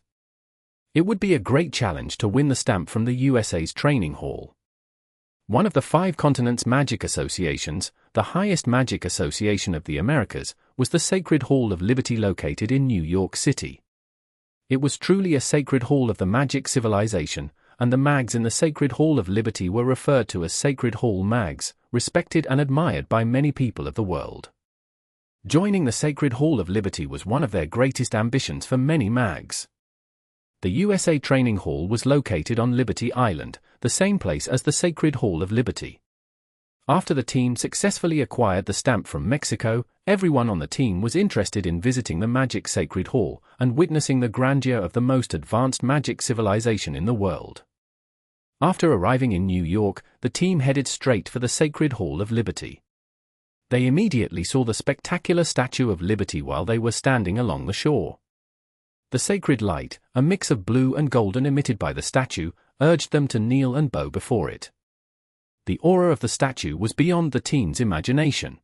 It would be a great challenge to win the stamp from the USA's training hall. One of the 5 continents' magic associations, the highest magic association of the Americas, was the Sacred Hall of Liberty located in New York City. It was truly a sacred hall of the magic civilization, and the mags in the Sacred Hall of Liberty were referred to as Sacred Hall mags, respected and admired by many people of the world. Joining the Sacred Hall of Liberty was one of their greatest ambitions for many mags. The USA Training Hall was located on Liberty Island, the same place as the Sacred Hall of Liberty. After the team successfully acquired the stamp from Mexico, everyone on the team was interested in visiting the Magic Sacred Hall and witnessing the grandeur of the most advanced magic civilization in the world. After arriving in New York, the team headed straight for the Sacred Hall of Liberty. They immediately saw the spectacular Statue of Liberty while they were standing along the shore. The sacred light, a mix of blue and golden emitted by the statue, urged them to kneel and bow before it. The aura of the statue was beyond the team's imagination.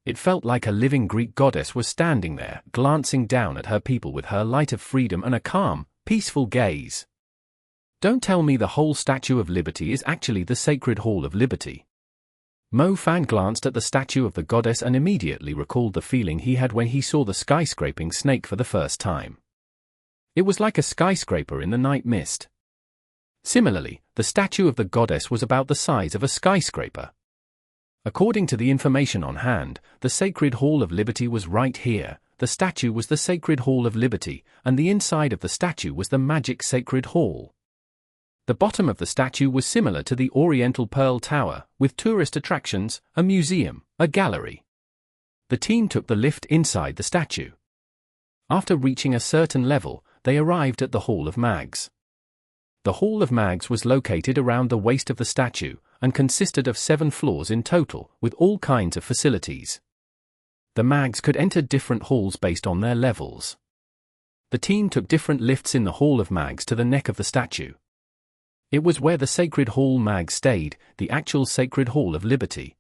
It felt like a living Greek goddess was standing there, glancing down at her people with her light of freedom and a calm, peaceful gaze. Don't tell me the whole Statue of Liberty is actually the Sacred Hall of Liberty. Mo Fan glanced at the statue of the goddess and immediately recalled the feeling he had when he saw the skyscraping snake for the first time. It was like a skyscraper in the night mist. Similarly, the statue of the goddess was about the size of a skyscraper. According to the information on hand, the Sacred Hall of Liberty was right here. The statue was the Sacred Hall of Liberty, and the inside of the statue was the magic Sacred Hall. The bottom of the statue was similar to the Oriental Pearl Tower, with tourist attractions, a museum, a gallery. The team took the lift inside the statue. After reaching a certain level, they arrived at the Hall of Mags. The Hall of Mags was located around the waist of the statue, and consisted of 7 floors in total, with all kinds of facilities. The Mags could enter different halls based on their levels. The team took different lifts in the Hall of Mags to the neck of the statue. It was where the Sacred Hall Mag stayed, the actual Sacred Hall of Liberty.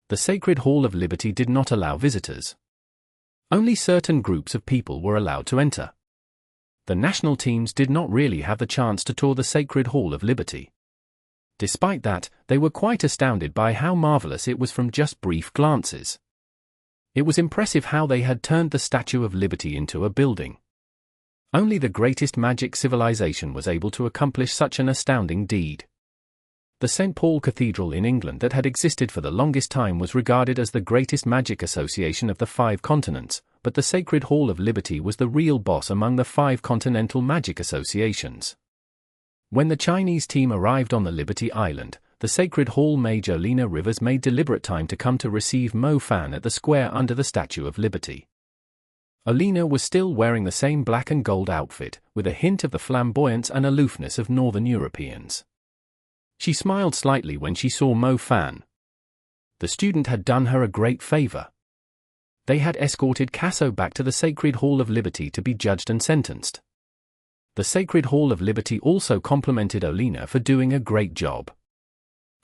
The Sacred Hall of Liberty did not allow visitors. Only certain groups of people were allowed to enter. The national teams did not really have the chance to tour the Sacred Hall of Liberty. Despite that, they were quite astounded by how marvelous it was from just brief glances. It was impressive how they had turned the Statue of Liberty into a building. Only the greatest magic civilization was able to accomplish such an astounding deed. The St. Paul Cathedral in England that had existed for the longest time was regarded as the greatest magic association of the 5 continents, but the Sacred Hall of Liberty was the real boss among the 5 continental magic associations. When the Chinese team arrived on the Liberty Island, the Sacred Hall Mage Olina Rivers made deliberate time to come to receive Mo Fan at the square under the Statue of Liberty. Olina was still wearing the same black and gold outfit, with a hint of the flamboyance and aloofness of Northern Europeans. She smiled slightly when she saw Mo Fan. The student had done her a great favor. They had escorted Casso back to the Sacred Hall of Liberty to be judged and sentenced. The Sacred Hall of Liberty also complimented Olina for doing a great job.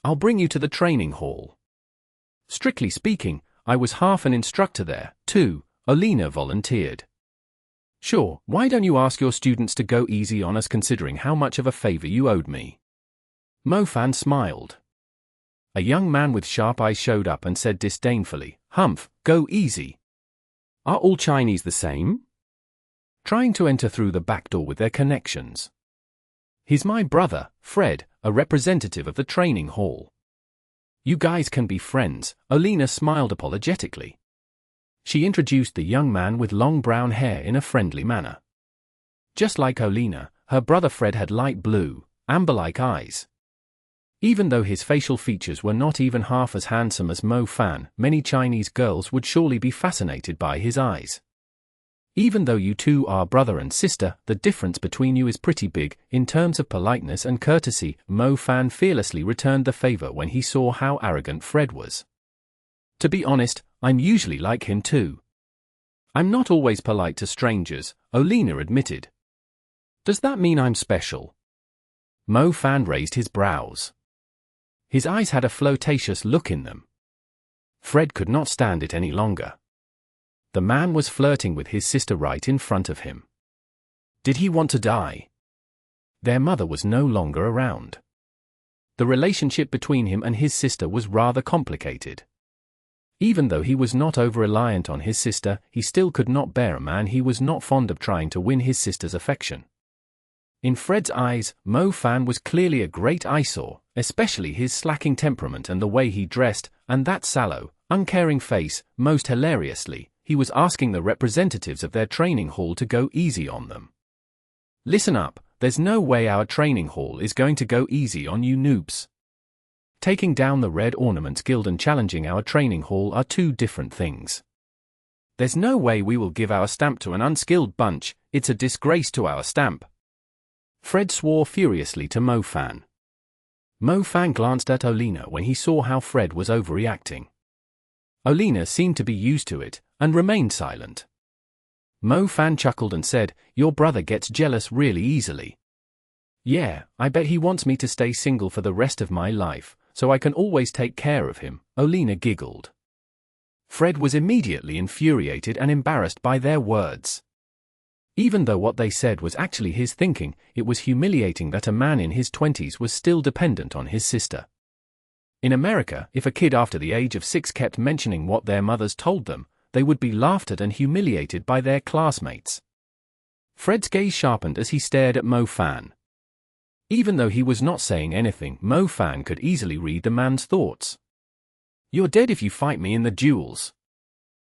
"I'll bring you to the training hall." Strictly speaking, I was half an instructor there, too, Olina volunteered. "Sure, why don't you ask your students to go easy on us considering how much of a favor you owed me?" Mo Fan smiled. A young man with sharp eyes showed up and said disdainfully, "Humph, go easy. Are all Chinese the same?" Trying to enter through the back door with their connections. "He's my brother, Fred, a representative of the training hall." "You guys can be friends," Olina smiled apologetically. She introduced the young man with long brown hair in a friendly manner. Just like Olina, her brother Fred had light blue, amber-like eyes. Even though his facial features were not even half as handsome as Mo Fan, many Chinese girls would surely be fascinated by his eyes. "Even though you two are brother and sister, the difference between you is pretty big, in terms of politeness and courtesy." Mo Fan fearlessly returned the favor when he saw how arrogant Fred was. "To be honest, I'm usually like him too. I'm not always polite to strangers," Olina admitted. "Does that mean I'm special?" Mo Fan raised his brows. His eyes had a flirtatious look in them. Fred could not stand it any longer. The man was flirting with his sister right in front of him. Did he want to die? Their mother was no longer around. The relationship between him and his sister was rather complicated. Even though he was not over-reliant on his sister, he still could not bear a man he was not fond of trying to win his sister's affection. In Fred's eyes, Mo Fan was clearly a great eyesore, especially his slacking temperament and the way he dressed, and that sallow, uncaring face. Most hilariously, he was asking the representatives of their training hall to go easy on them. "Listen up, there's no way our training hall is going to go easy on you noobs. Taking down the Red Ornaments Guild and challenging our training hall are 2 different things. There's no way we will give our stamp to an unskilled bunch. It's a disgrace to our stamp." Fred swore furiously to Mo Fan. Mo Fan glanced at Olina when he saw how Fred was overreacting. Olina seemed to be used to it, and remained silent. Mo Fan chuckled and said, "Your brother gets jealous really easily." "Yeah, I bet he wants me to stay single for the rest of my life, so I can always take care of him," Olina giggled. Fred was immediately infuriated and embarrassed by their words. Even though what they said was actually his thinking, it was humiliating that a man in his 20s was still dependent on his sister. In America, if a kid after the age of 6 kept mentioning what their mothers told them, they would be laughed at and humiliated by their classmates. Fred's gaze sharpened as he stared at Mo Fan. Even though he was not saying anything, Mo Fan could easily read the man's thoughts. "You're dead if you fight me in the duels."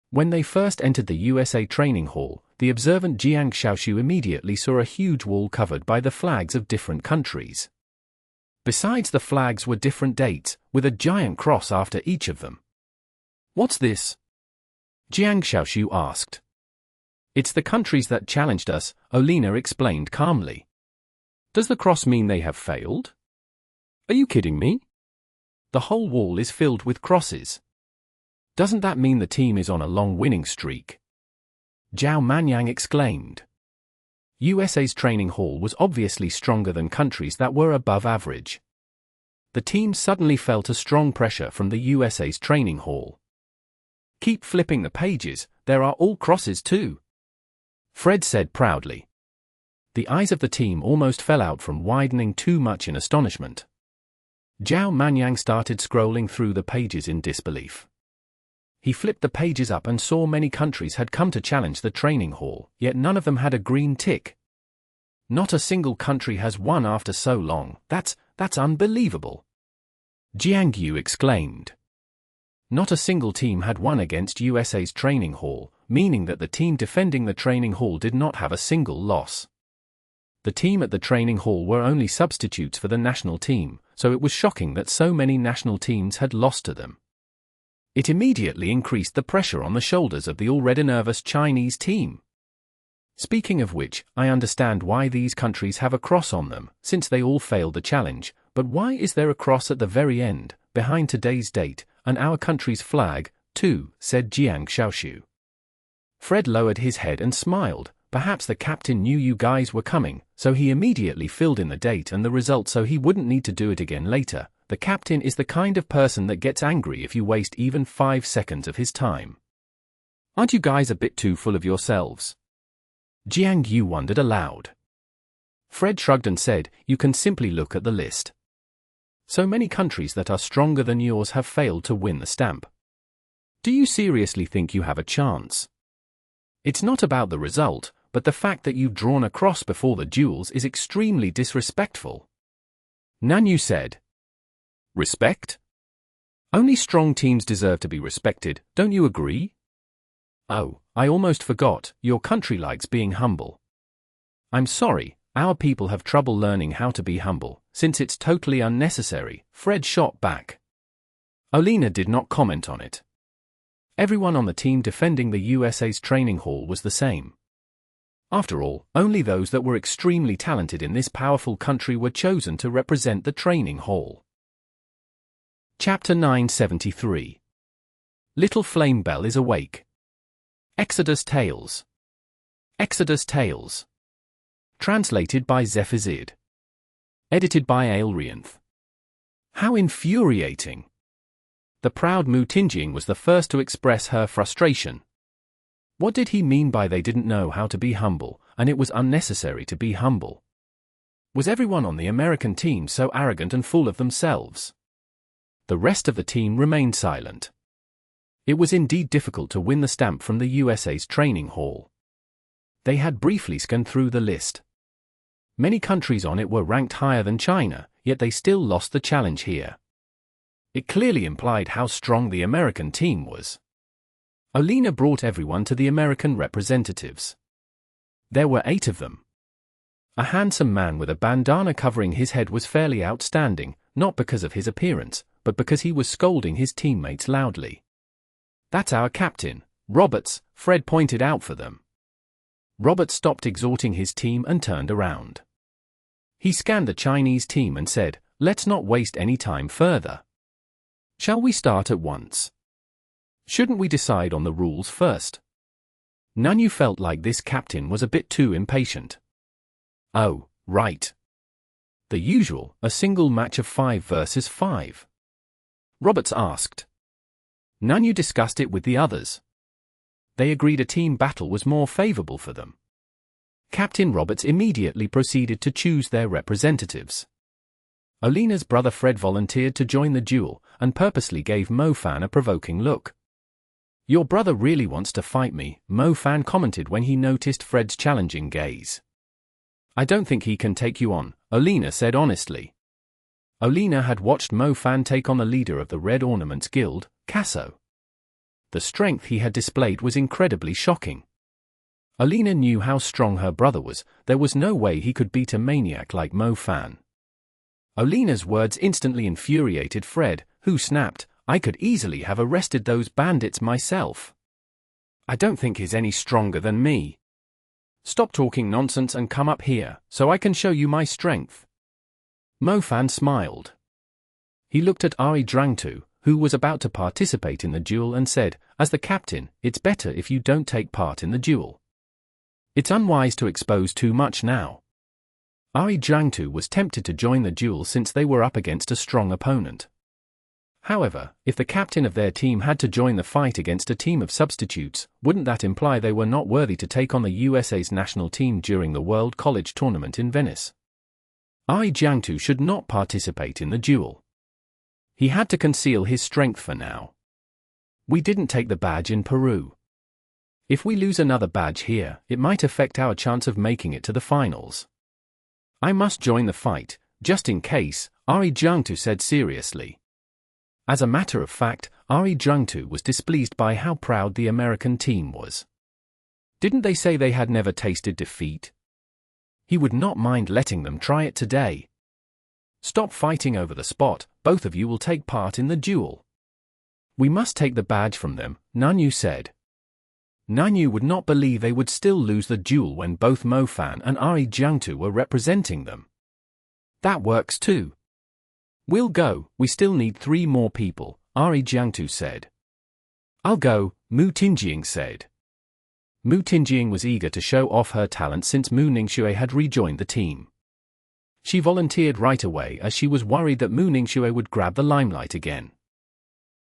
When they first entered the USA training hall, the observant Jiang Xiaoshu immediately saw a huge wall covered by the flags of different countries. Besides the flags were different dates, with a giant cross after each of them. "What's this?" Jiang Xiaoshu asked. "It's the countries that challenged us," Olina explained calmly. "Does the cross mean they have failed?" "Are you kidding me? The whole wall is filled with crosses. Doesn't that mean the team is on a long winning streak?" Zhao Manyang exclaimed. USA's training hall was obviously stronger than countries that were above average. The team suddenly felt a strong pressure from the USA's training hall. "Keep flipping the pages, there are all crosses too," Fred said proudly. The eyes of the team almost fell out from widening too much in astonishment. Zhao Manyang started scrolling through the pages in disbelief. He flipped the pages up and saw many countries had come to challenge the training hall, yet none of them had a green tick. "Not a single country has won after so long, that's unbelievable," Jiang Yu exclaimed. Not a single team had won against USA's training hall, meaning that the team defending the training hall did not have a single loss. The team at the training hall were only substitutes for the national team, so it was shocking that so many national teams had lost to them. It immediately increased the pressure on the shoulders of the already nervous Chinese team. Speaking of which, I understand why these countries have a cross on them, since they all failed the challenge, but why is there a cross at the very end, behind today's date, and our country's flag, too, said Jiang Xiaoshu. Fred lowered his head and smiled. Perhaps the captain knew you guys were coming, so he immediately filled in the date and the result so he wouldn't need to do it again later. The captain is the kind of person that gets angry if you waste even 5 seconds of his time. Aren't you guys a bit too full of yourselves? Jiang Yu wondered aloud. Fred shrugged and said, "You can simply look at the list. So many countries that are stronger than yours have failed to win the stamp. Do you seriously think you have a chance? It's not about the result, but the fact that you've drawn a cross before the duels is extremely disrespectful." Nanyu said. "Respect? Only strong teams deserve to be respected, don't you agree? Oh, I almost forgot, your country likes being humble. I'm sorry, our people have trouble learning how to be humble, since it's totally unnecessary," Fred shot back. Olina did not comment on it. Everyone on the team defending the USA's training hall was the same. After all, only those that were extremely talented in this powerful country were chosen to represent the training hall. Chapter 973. Little Flame Belle is awake. Exodus Tales. Exodus Tales. Translated by Zephizid. Edited by Aelrianth. How infuriating! The proud Mu Tingjing was the first to express her frustration. What did he mean by they didn't know how to be humble, and it was unnecessary to be humble? Was everyone on the American team so arrogant and full of themselves? The rest of the team remained silent. It was indeed difficult to win the stamp from the USA's training hall. They had briefly scanned through the list. Many countries on it were ranked higher than China, yet they still lost the challenge here. It clearly implied how strong the American team was. Olina brought everyone to the American representatives. There were 8 of them. A handsome man with a bandana covering his head was fairly outstanding, not because of his appearance, but because he was scolding his teammates loudly. "That's our captain, Roberts," Fred pointed out for them. Roberts stopped exhorting his team and turned around. He scanned the Chinese team and said, let's not waste any time further. Shall we start at once? Shouldn't we decide on the rules first? Nanyu felt like this captain was a bit too impatient. Oh, right. The usual, a single match of 5 versus 5. Roberts asked. Nanyu discussed it with the others. They agreed a team battle was more favorable for them. Captain Roberts immediately proceeded to choose their representatives. Olena's brother Fred volunteered to join the duel and purposely gave Mo-Fan a provoking look. Your brother really wants to fight me, Mo-Fan commented when he noticed Fred's challenging gaze. I don't think he can take you on, Olena said honestly. Olena had watched Mo-Fan take on the leader of the Red Ornaments Guild, Casso. The strength he had displayed was incredibly shocking. Olena knew how strong her brother was, there was no way he could beat a maniac like Mo-Fan. Olena's words instantly infuriated Fred, who snapped, I could easily have arrested those bandits myself. I don't think he's any stronger than me. Stop talking nonsense and come up here, so I can show you my strength. Mo-Fan smiled. He looked at Ari Drangtu, who was about to participate in the duel and said, as the captain, it's better if you don't take part in the duel. It's unwise to expose too much now. Ari Drangtu was tempted to join the duel since they were up against a strong opponent. However, if the captain of their team had to join the fight against a team of substitutes, wouldn't that imply they were not worthy to take on the USA's national team during the World College Tournament in Venice? Ari Drangtu should not participate in the duel. He had to conceal his strength for now. We didn't take the badge in Peru. If we lose another badge here, it might affect our chance of making it to the finals. I must join the fight, just in case, Ari Drangtu said seriously. As a matter of fact, Ari Drangtu was displeased by how proud the American team was. Didn't they say they had never tasted defeat? He would not mind letting them try it today. Stop fighting over the spot, both of you will take part in the duel. We must take the badge from them, Nanyu said. Nanyu would not believe they would still lose the duel when both Mo-Fan and Ari Drangtu were representing them. That works too. We'll go, we still need 3 more people, Ari Drangtu said. I'll go, Mu Tingying said. Mu Tingying was eager to show off her talent since Mu Ningxue had rejoined the team. She volunteered right away as she was worried that Mu Ningxue would grab the limelight again.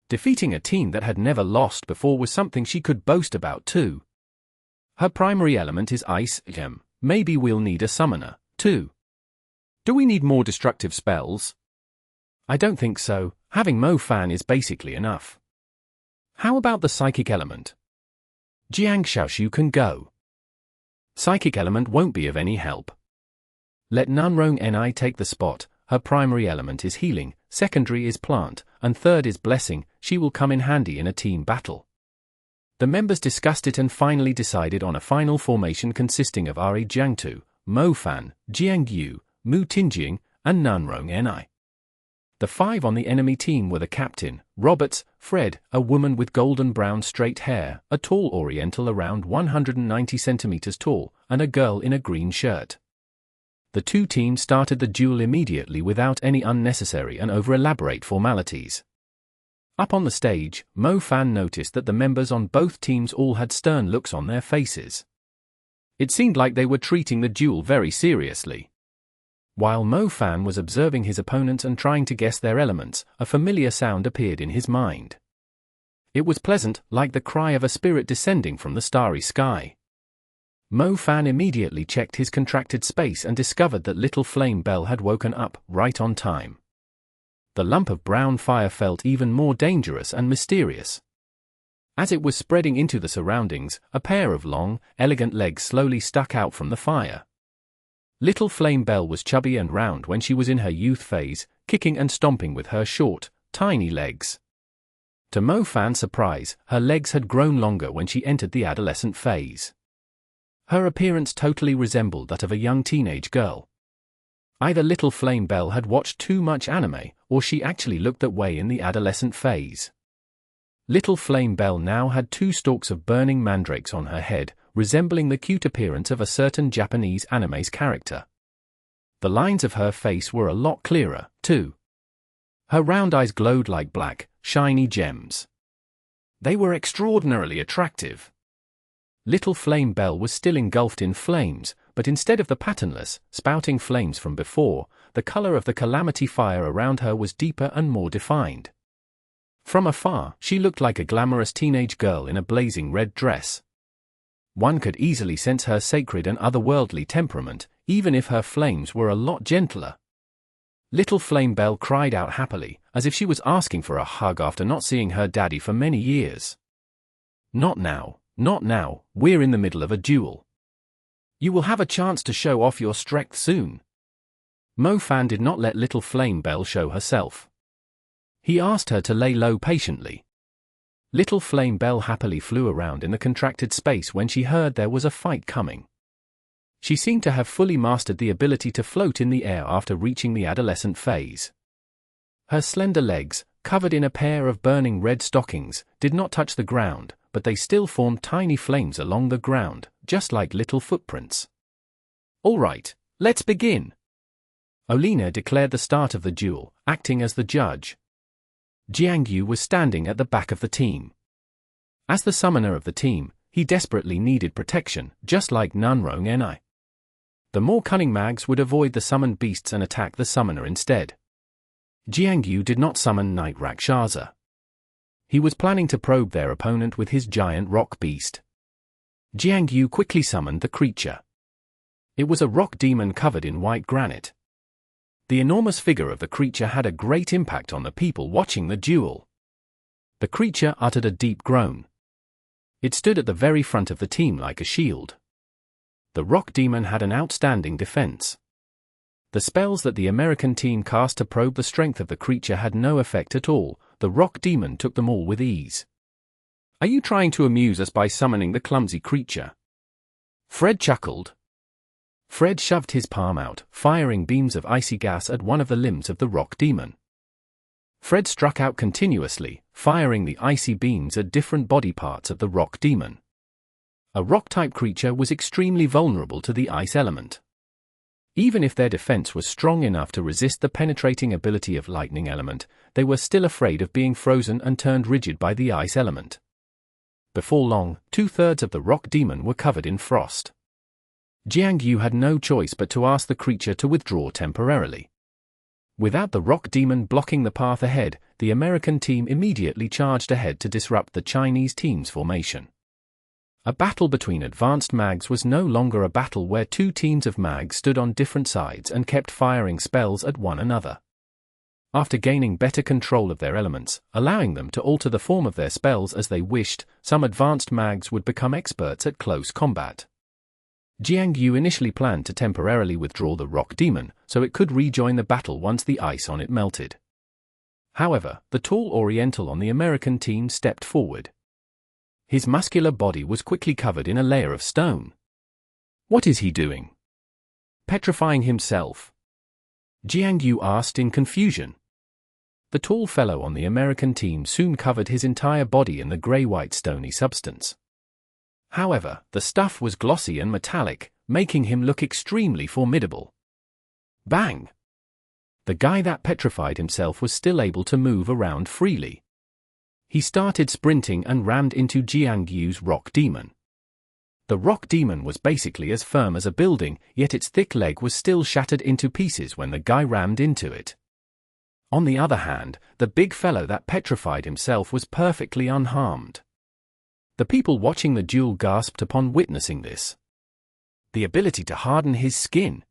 Defeating a team that had never lost before was something she could boast about too. Her primary element is ice, maybe we'll need a summoner, too. Do we need more destructive spells? I don't think so, having Mo-Fan is basically enough. How about the psychic element? Jiang Xiaoshu can go. Psychic element won't be of any help. Let Nanrong Ni take the spot, her primary element is healing, secondary is plant, and third is blessing, she will come in handy in a team battle. The members discussed it and finally decided on a final formation consisting of Ari Drangtu, Mo-Fan, Jiang Yu, Mu Tingying, and Nanrong Ni. The 5 on the enemy team were the captain, Roberts, Fred, a woman with golden brown straight hair, a tall Oriental around 190 centimeters tall, and a girl in a green shirt. The 2 teams started the duel immediately without any unnecessary and over-elaborate formalities. Up on the stage, Mo-Fan noticed that the members on both teams all had stern looks on their faces. It seemed like they were treating the duel very seriously. While Mo-Fan was observing his opponents and trying to guess their elements, a familiar sound appeared in his mind. It was pleasant, like the cry of a spirit descending from the starry sky. Mo-Fan immediately checked his contracted space and discovered that little flame Belle had woken up, right on time. The lump of brown fire felt even more dangerous and mysterious. As it was spreading into the surroundings, a pair of long, elegant legs slowly stuck out from the fire. Little Flame Belle was chubby and round when she was in her youth phase, kicking and stomping with her short, tiny legs. To Mo-Fan's surprise, her legs had grown longer when she entered the adolescent phase. Her appearance totally resembled that of a young teenage girl. Either Little Flame Belle had watched too much anime, or she actually looked that way in the adolescent phase. Little Flame Belle now had 2 stalks of burning mandrakes on her head, resembling the cute appearance of a certain Japanese anime's character. The lines of her face were a lot clearer, too. Her round eyes glowed like black, shiny gems. They were extraordinarily attractive. Little Flame Belle was still engulfed in flames, but instead of the patternless, spouting flames from before, the color of the Calamity fire around her was deeper and more defined. From afar, she looked like a glamorous teenage girl in a blazing red dress. One could easily sense her sacred and otherworldly temperament, even if her flames were a lot gentler. Little Flame Belle cried out happily, as if she was asking for a hug after not seeing her daddy for many years. Not now, not now, we're in the middle of a duel. You will have a chance to show off your strength soon. Mo Fan did not let Little Flame Belle show herself. He asked her to lay low patiently. Little Flame Belle happily flew around in the contracted space when she heard there was a fight coming. She seemed to have fully mastered the ability to float in the air after reaching the adolescent phase. Her slender legs, covered in a pair of burning red stockings, did not touch the ground, but they still formed tiny flames along the ground, just like little footprints. All right, let's begin. Olina declared the start of the duel, acting as the judge. Jiang Yu was standing at the back of the team. As the summoner of the team, he desperately needed protection, just like Nunrong Ni. The more cunning mags would avoid the summoned beasts and attack the summoner instead. Jiang Yu did not summon Knight Rakshasa. He was planning to probe their opponent with his giant rock beast. Jiang Yu quickly summoned the creature. It was a rock demon covered in white granite. The enormous figure of the creature had a great impact on the people watching the duel. The creature uttered a deep groan. It stood at the very front of the team like a shield. The rock demon had an outstanding defense. The spells that the American team cast to probe the strength of the creature had no effect at all. The rock demon took them all with ease. Are you trying to amuse us by summoning the clumsy creature? Fred chuckled. Fred shoved his palm out, firing beams of icy gas at one of the limbs of the rock demon. Fred struck out continuously, firing the icy beams at different body parts of the rock demon. A rock-type creature was extremely vulnerable to the ice element. Even if their defense was strong enough to resist the penetrating ability of lightning element, they were still afraid of being frozen and turned rigid by the ice element. Before long, 2/3 of the rock demon were covered in frost. Jiang Yu had no choice but to ask the creature to withdraw temporarily. Without the rock demon blocking the path ahead, the American team immediately charged ahead to disrupt the Chinese team's formation. A battle between advanced mags was no longer a battle where two teams of mags stood on different sides and kept firing spells at one another. After gaining better control of their elements, allowing them to alter the form of their spells as they wished, some advanced mags would become experts at close combat. Jiang Yu initially planned to temporarily withdraw the rock demon, so it could rejoin the battle once the ice on it melted. However, the tall Oriental on the American team stepped forward. His muscular body was quickly covered in a layer of stone. What is he doing? Petrifying himself? Jiang Yu asked in confusion. The tall fellow on the American team soon covered his entire body in the grey-white stony substance. However, the stuff was glossy and metallic, making him look extremely formidable. Bang! The guy that petrified himself was still able to move around freely. He started sprinting and rammed into Jiang Yu's rock demon. The rock demon was basically as firm as a building, yet its thick leg was still shattered into pieces when the guy rammed into it. On the other hand, the big fellow that petrified himself was perfectly unharmed. The people watching the duel gasped upon witnessing this. The ability to harden his skin.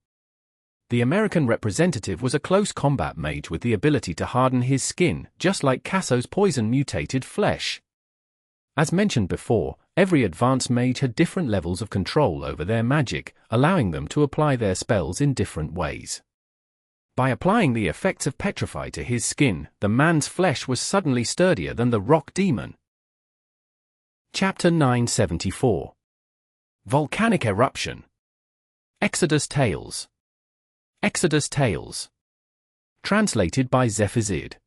The American representative was a close combat mage with the ability to harden his skin, just like Casso's poison-mutated flesh. As mentioned before, every advanced mage had different levels of control over their magic, allowing them to apply their spells in different ways. By applying the effects of Petrify to his skin, the man's flesh was suddenly sturdier than the rock demon. Chapter 974. Volcanic Eruption. Exodus Tales. Exodus Tales. Translated by Zephazid.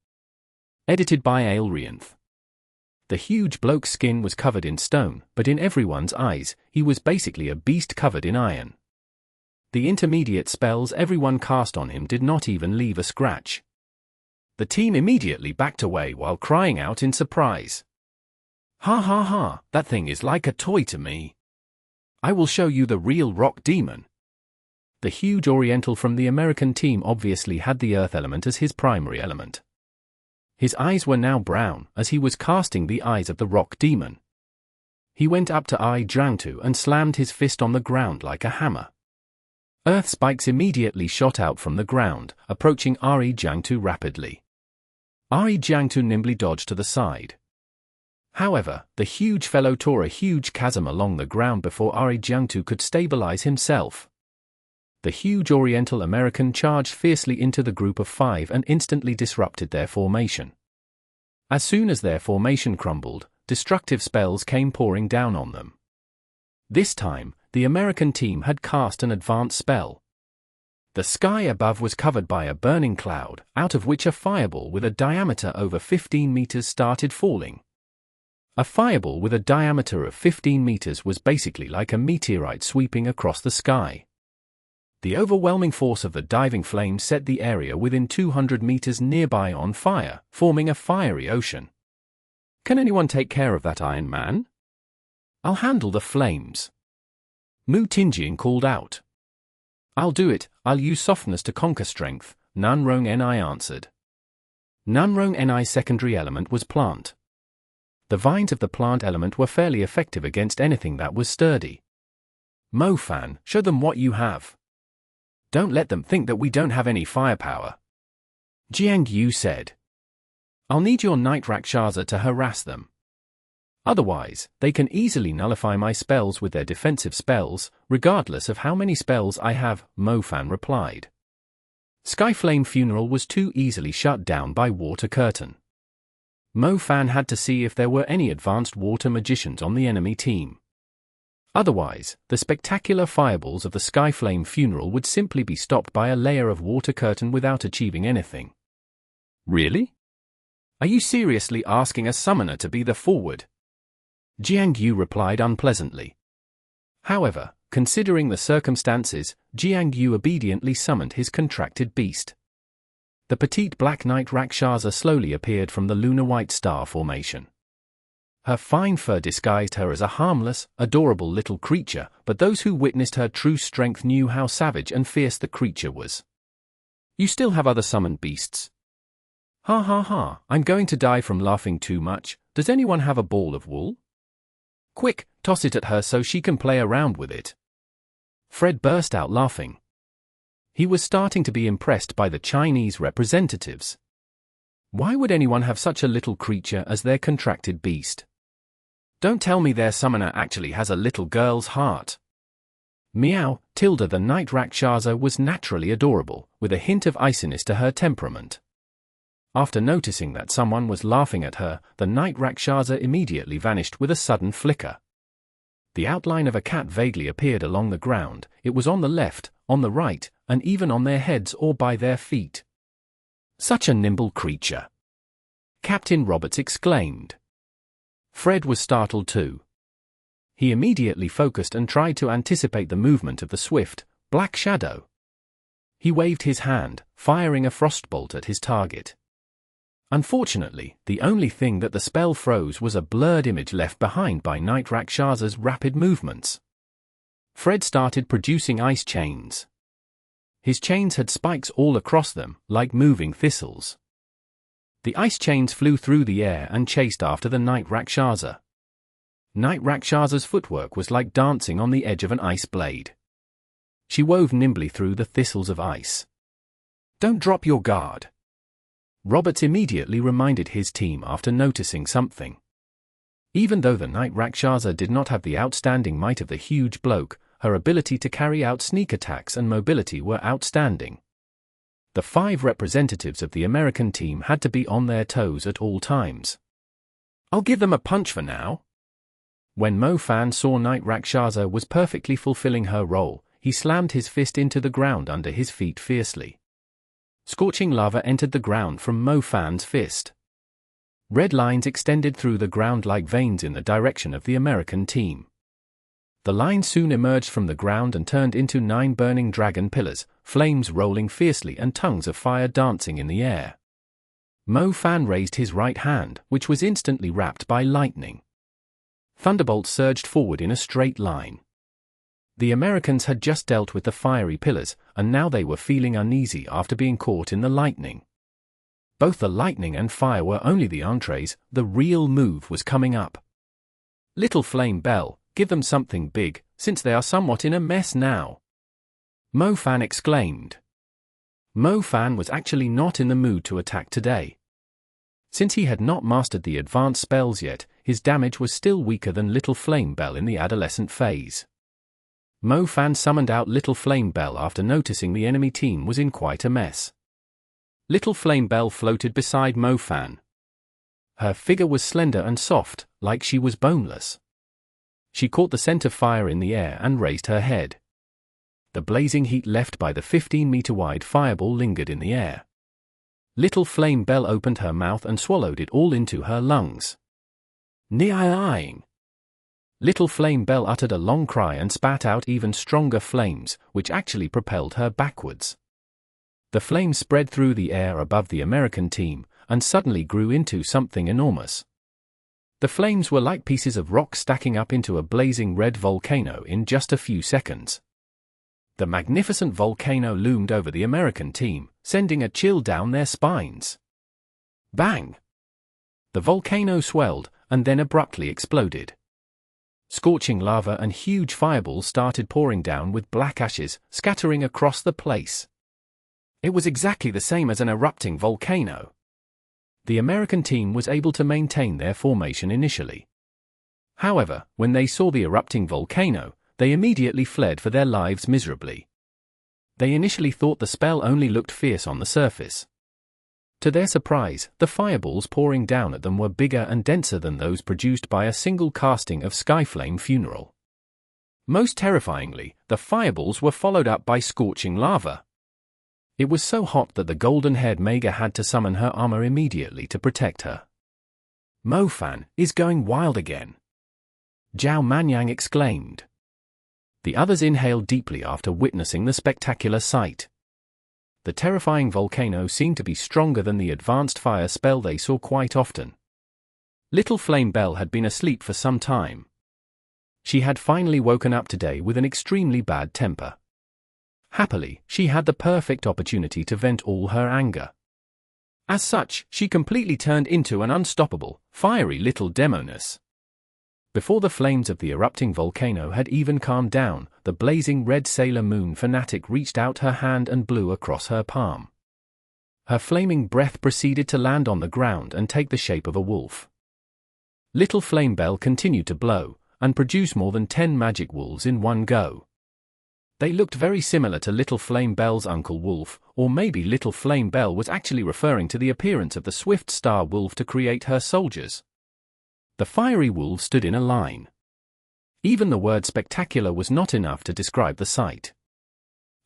Edited by Aelrianth. The huge bloke's skin was covered in stone, but in everyone's eyes, he was basically a beast covered in iron. The intermediate spells everyone cast on him did not even leave a scratch. The team immediately backed away while crying out in surprise. "Ha ha ha, that thing is like a toy to me. I will show you the real rock demon." The huge Oriental from the American team obviously had the earth element as his primary element. His eyes were now brown as he was casting the eyes of the rock demon. He went up to Ai Jiangtu and slammed his fist on the ground like a hammer. Earth spikes immediately shot out from the ground, approaching Ai Jiangtu rapidly. Ai Jiangtu nimbly dodged to the side. However, the huge fellow tore a huge chasm along the ground before Ai Jiangtu could stabilize himself. The huge Oriental American charged fiercely into the group of 5 and instantly disrupted their formation. As soon as their formation crumbled, destructive spells came pouring down on them. This time, the American team had cast an advanced spell. The sky above was covered by a burning cloud, out of which a fireball with a diameter over 15 meters started falling. A fireball with a diameter of 15 meters was basically like a meteorite sweeping across the sky. The overwhelming force of the diving flame set the area within 200 meters nearby on fire, forming a fiery ocean. "Can anyone take care of that Iron Man?" "I'll handle the flames," Mu Tingjing called out. "I'll do it, I'll use softness to conquer strength," Nanrong Ni answered. Nanrong Ni's secondary element was plant. The vines of the plant element were fairly effective against anything that was sturdy. "Mo Fan, show them what you have. Don't let them think that we don't have any firepower," Jiang Yu said. "I'll need your Night Rakshasa to harass them. Otherwise, they can easily nullify my spells with their defensive spells, regardless of how many spells I have," Mo Fan replied. Skyflame Funeral was too easily shut down by Water Curtain. Mo Fan had to see if there were any advanced water magicians on the enemy team. Otherwise, the spectacular fireballs of the Skyflame Funeral would simply be stopped by a layer of Water Curtain without achieving anything. "Really? Are you seriously asking a summoner to be the forward?" Jiang Yu replied unpleasantly. However, considering the circumstances, Jiang Yu obediently summoned his contracted beast. The petite Black Knight Rakshasa slowly appeared from the lunar white star formation. Her fine fur disguised her as a harmless, adorable little creature, but those who witnessed her true strength knew how savage and fierce the creature was. "You still have other summoned beasts?" "Ha ha ha, I'm going to die from laughing too much. Does anyone have a ball of wool? Quick, toss it at her so she can play around with it." Fred burst out laughing. He was starting to be impressed by the Chinese representatives. Why would anyone have such a little creature as their contracted beast? Don't tell me their summoner actually has a little girl's heart. Meow, Tilda the Night Rakshasa was naturally adorable, with a hint of iciness to her temperament. After noticing that someone was laughing at her, the Night Rakshasa immediately vanished with a sudden flicker. The outline of a cat vaguely appeared along the ground. It was on the left, on the right, and even on their heads or by their feet. "Such a nimble creature!" Captain Roberts exclaimed. Fred was startled too. He immediately focused and tried to anticipate the movement of the swift, black shadow. He waved his hand, firing a frostbolt at his target. Unfortunately, the only thing that the spell froze was a blurred image left behind by Night Rakshasa's rapid movements. Fred started producing ice chains. His chains had spikes all across them, like moving thistles. The ice chains flew through the air and chased after the Night Rakshasa. Night Rakshasa's footwork was like dancing on the edge of an ice blade. She wove nimbly through the thistles of ice. "Don't drop your guard." Roberts immediately reminded his team after noticing something. Even though the Night Rakshasa did not have the outstanding might of the huge bloke, her ability to carry out sneak attacks and mobility were outstanding. The 5 representatives of the American team had to be on their toes at all times. "I'll give them a punch for now." When Mo Fan saw Night Rakshasa was perfectly fulfilling her role, he slammed his fist into the ground under his feet fiercely. Scorching lava entered the ground from Mo Fan's fist. Red lines extended through the ground like veins in the direction of the American team. The line soon emerged from the ground and turned into 9 burning dragon pillars, flames rolling fiercely and tongues of fire dancing in the air. Mo Fan raised his right hand, which was instantly wrapped by lightning. Thunderbolts surged forward in a straight line. The Americans had just dealt with the fiery pillars, and now they were feeling uneasy after being caught in the lightning. Both the lightning and fire were only the entrees, the real move was coming up. Little Flame Belle, give them something big, since they are somewhat in a mess now. Mo Fan exclaimed. Mo Fan was actually not in the mood to attack today. Since he had not mastered the advanced spells yet, his damage was still weaker than Little Flame Belle in the adolescent phase. Mo Fan summoned out Little Flame Belle after noticing the enemy team was in quite a mess. Little Flame Belle floated beside Mo Fan. Her figure was slender and soft, like she was boneless. She caught the scent of fire in the air and raised her head. The blazing heat left by the 15-meter-wide fireball lingered in the air. Little Flame Belle opened her mouth and swallowed it all into her lungs. Ni-ing! Little Flame Belle uttered a long cry and spat out even stronger flames, which actually propelled her backwards. The flames spread through the air above the American team, and suddenly grew into something enormous. The flames were like pieces of rock stacking up into a blazing red volcano in just a few seconds. The magnificent volcano loomed over the American team, sending a chill down their spines. Bang! The volcano swelled, and then abruptly exploded. Scorching lava and huge fireballs started pouring down with black ashes, scattering across the place. It was exactly the same as an erupting volcano. The American team was able to maintain their formation initially. However, when they saw the erupting volcano, they immediately fled for their lives miserably. They initially thought the spell only looked fierce on the surface. To their surprise, the fireballs pouring down at them were bigger and denser than those produced by a single casting of Skyflame Funeral. Most terrifyingly, the fireballs were followed up by scorching lava. It was so hot that the golden-haired Mage had to summon her armor immediately to protect her. Mo Fan is going wild again, Zhao Manyang exclaimed. The others inhaled deeply after witnessing the spectacular sight. The terrifying volcano seemed to be stronger than the advanced fire spell they saw quite often. Little Flame Belle had been asleep for some time. She had finally woken up today with an extremely bad temper. Happily, she had the perfect opportunity to vent all her anger. As such, she completely turned into an unstoppable, fiery little demoness. Before the flames of the erupting volcano had even calmed down, the blazing red Sailor Moon fanatic reached out her hand and blew across her palm. Her flaming breath proceeded to land on the ground and take the shape of a wolf. Little Flame Belle continued to blow, and produce more than 10 magic wolves in one go. They looked very similar to Little Flame Belle's Uncle Wolf, or maybe Little Flame Belle was actually referring to the appearance of the Swift Star Wolf to create her soldiers. The fiery wolves stood in a line. Even the word spectacular was not enough to describe the sight.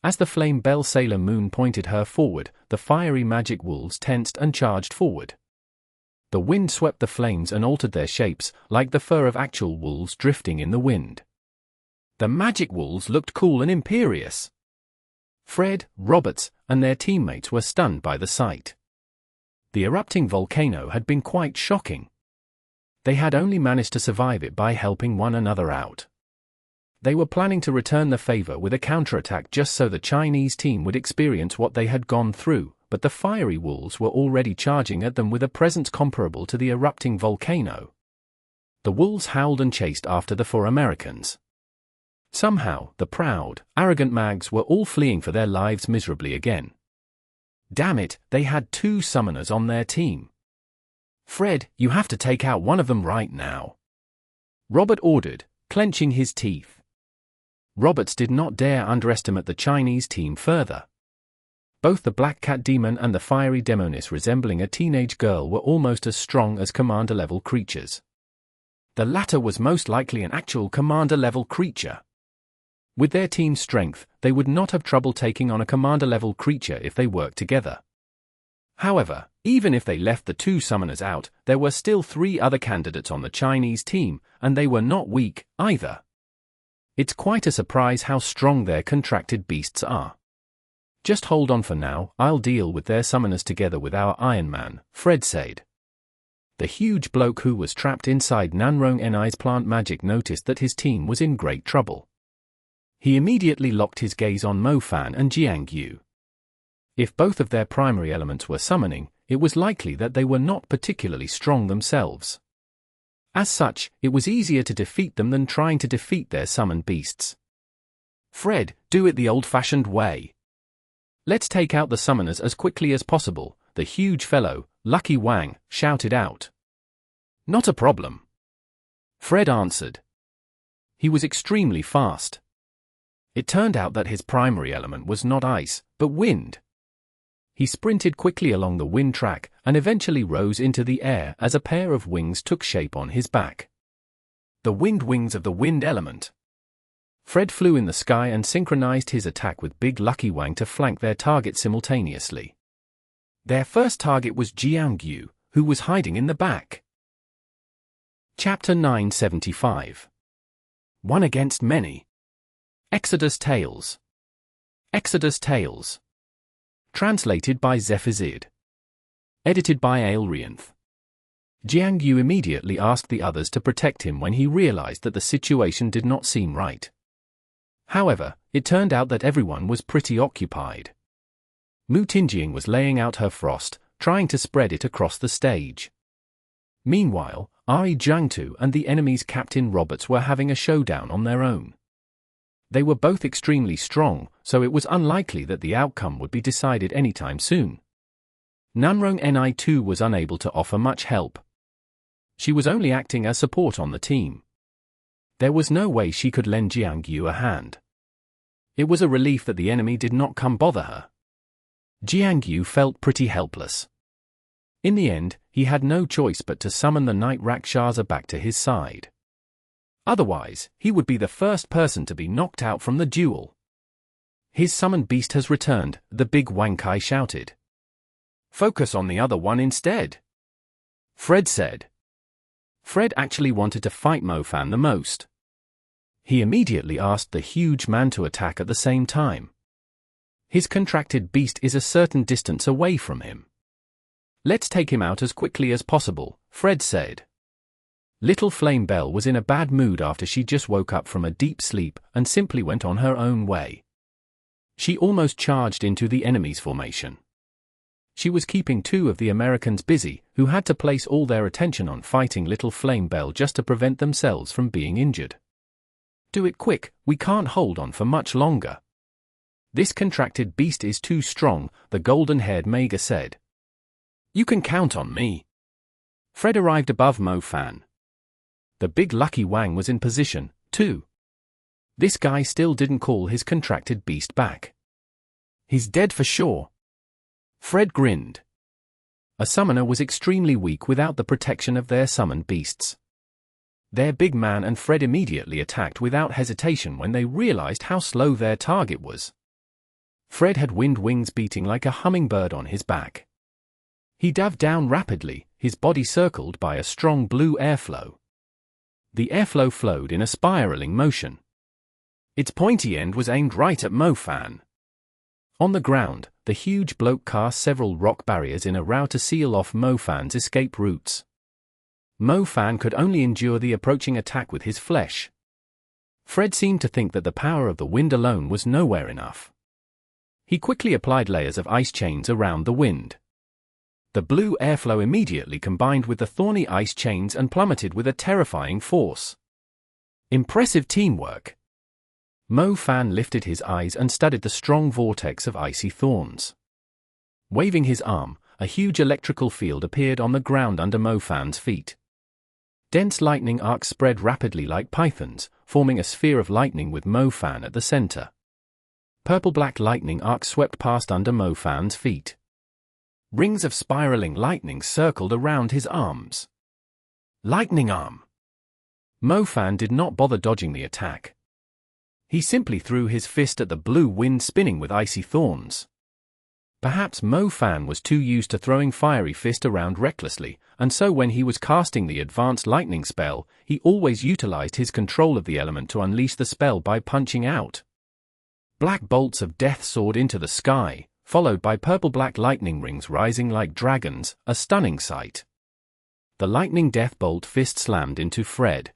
As the Flame Belle Sailor Moon pointed her forward, the fiery magic wolves tensed and charged forward. The wind swept the flames and altered their shapes, like the fur of actual wolves drifting in the wind. The magic wolves looked cool and imperious. Fred, Roberts, and their teammates were stunned by the sight. The erupting volcano had been quite shocking. They had only managed to survive it by helping one another out. They were planning to return the favor with a counterattack just so the Chinese team would experience what they had gone through, but the fiery wolves were already charging at them with a presence comparable to the erupting volcano. The wolves howled and chased after the 4 Americans. Somehow, the proud, arrogant Mags were all fleeing for their lives miserably again. Damn it, they had 2 summoners on their team. Fred, you have to take out one of them right now, Robert ordered, clenching his teeth. Roberts did not dare underestimate the Chinese team further. Both the Black Cat Demon and the Fiery Demoness resembling a teenage girl were almost as strong as commander-level creatures. The latter was most likely an actual commander-level creature. With their team's strength, they would not have trouble taking on a commander-level creature if they worked together. However, even if they left the 2 summoners out, there were still 3 other candidates on the Chinese team, and they were not weak, either. It's quite a surprise how strong their contracted beasts are. Just hold on for now, I'll deal with their summoners together with our Iron Man, Fred said. The huge bloke who was trapped inside Nanrong Ni's plant magic noticed that his team was in great trouble. He immediately locked his gaze on Mo Fan and Jiang Yu. If both of their primary elements were summoning, it was likely that they were not particularly strong themselves. As such, it was easier to defeat them than trying to defeat their summoned beasts. Fred, do it the old-fashioned way. Let's take out the summoners as quickly as possible, the huge fellow, Lucky Wang, shouted out. Not a problem. Fred answered. He was extremely fast. It turned out that his primary element was not ice, but wind. He sprinted quickly along the wind track and eventually rose into the air as a pair of wings took shape on his back. The wind wings of the wind element. Fred flew in the sky and synchronized his attack with Big Lucky Wang to flank their target simultaneously. Their first target was Jiang Yu, who was hiding in the back. Chapter 975. One Against Many. Exodus Tales. Exodus Tales. Translated by Zephizid. Edited by Aelrianth. Jiang Yu immediately asked the others to protect him when he realized that the situation did not seem right. However, it turned out that everyone was pretty occupied. Mu Tinjing was laying out her frost, trying to spread it across the stage. Meanwhile, Ai Jiangtu and the enemy's Captain Roberts were having a showdown on their own. They were both extremely strong, so it was unlikely that the outcome would be decided anytime soon. Nanrong Ni too was unable to offer much help. She was only acting as support on the team. There was no way she could lend Jiang Yu a hand. It was a relief that the enemy did not come bother her. Jiang Yu felt pretty helpless. In the end, he had no choice but to summon the Night Rakshasa back to his side. Otherwise, he would be the first person to be knocked out from the duel. His summoned beast has returned, the big Wang Kai shouted. Focus on the other one instead, Fred said. Fred actually wanted to fight Mo Fan the most. He immediately asked the huge man to attack at the same time. His contracted beast is a certain distance away from him. Let's take him out as quickly as possible, Fred said. Little Flame Belle was in a bad mood after she just woke up from a deep sleep and simply went on her own way. She almost charged into the enemy's formation. She was keeping two of the Americans busy, who had to place all their attention on fighting Little Flame Belle just to prevent themselves from being injured. Do it quick, we can't hold on for much longer. This contracted beast is too strong, the golden-haired Mage said. You can count on me. Fred arrived above Mo Fan. The big Lucky Wang was in position, too. This guy still didn't call his contracted beast back. He's dead for sure. Fred grinned. A summoner was extremely weak without the protection of their summoned beasts. Their big man and Fred immediately attacked without hesitation when they realized how slow their target was. Fred had wind wings beating like a hummingbird on his back. He dived down rapidly, his body circled by a strong blue airflow. The airflow flowed in a spiraling motion. Its pointy end was aimed right at Mo Fan. On the ground, the huge bloke cast several rock barriers in a row to seal off Mo Fan's escape routes. Mo Fan could only endure the approaching attack with his flesh. Fred seemed to think that the power of the wind alone was nowhere enough. He quickly applied layers of ice chains around the wind. The blue airflow immediately combined with the thorny ice chains and plummeted with a terrifying force. Impressive teamwork. Mo Fan lifted his eyes and studied the strong vortex of icy thorns. Waving his arm, a huge electrical field appeared on the ground under Mo Fan's feet. Dense lightning arcs spread rapidly like pythons, forming a sphere of lightning with Mo Fan at the center. Purple-black lightning arcs swept past under Mo Fan's feet. Rings of spiraling lightning circled around his arms. Lightning arm! Mo Fan did not bother dodging the attack. He simply threw his fist at the blue wind spinning with icy thorns. Perhaps Mo Fan was too used to throwing fiery fist around recklessly, and so when he was casting the advanced lightning spell, he always utilized his control of the element to unleash the spell by punching out. Black bolts of death soared into the sky, followed by purple-black lightning rings rising like dragons, a stunning sight. The lightning death bolt fist slammed into Fred.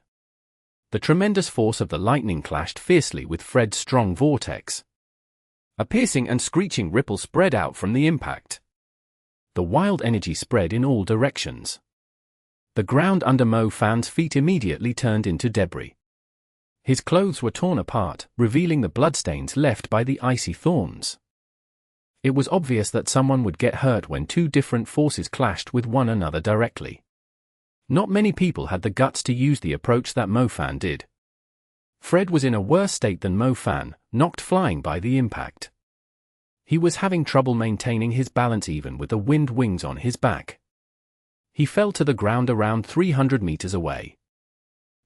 The tremendous force of the lightning clashed fiercely with Fred's strong vortex. A piercing and screeching ripple spread out from the impact. The wild energy spread in all directions. The ground under Mo Fan's feet immediately turned into debris. His clothes were torn apart, revealing the bloodstains left by the icy thorns. It was obvious that someone would get hurt when two different forces clashed with one another directly. Not many people had the guts to use the approach that Mo Fan did. Fred was in a worse state than Mo Fan, knocked flying by the impact. He was having trouble maintaining his balance even with the wind wings on his back. He fell to the ground around 300 meters away.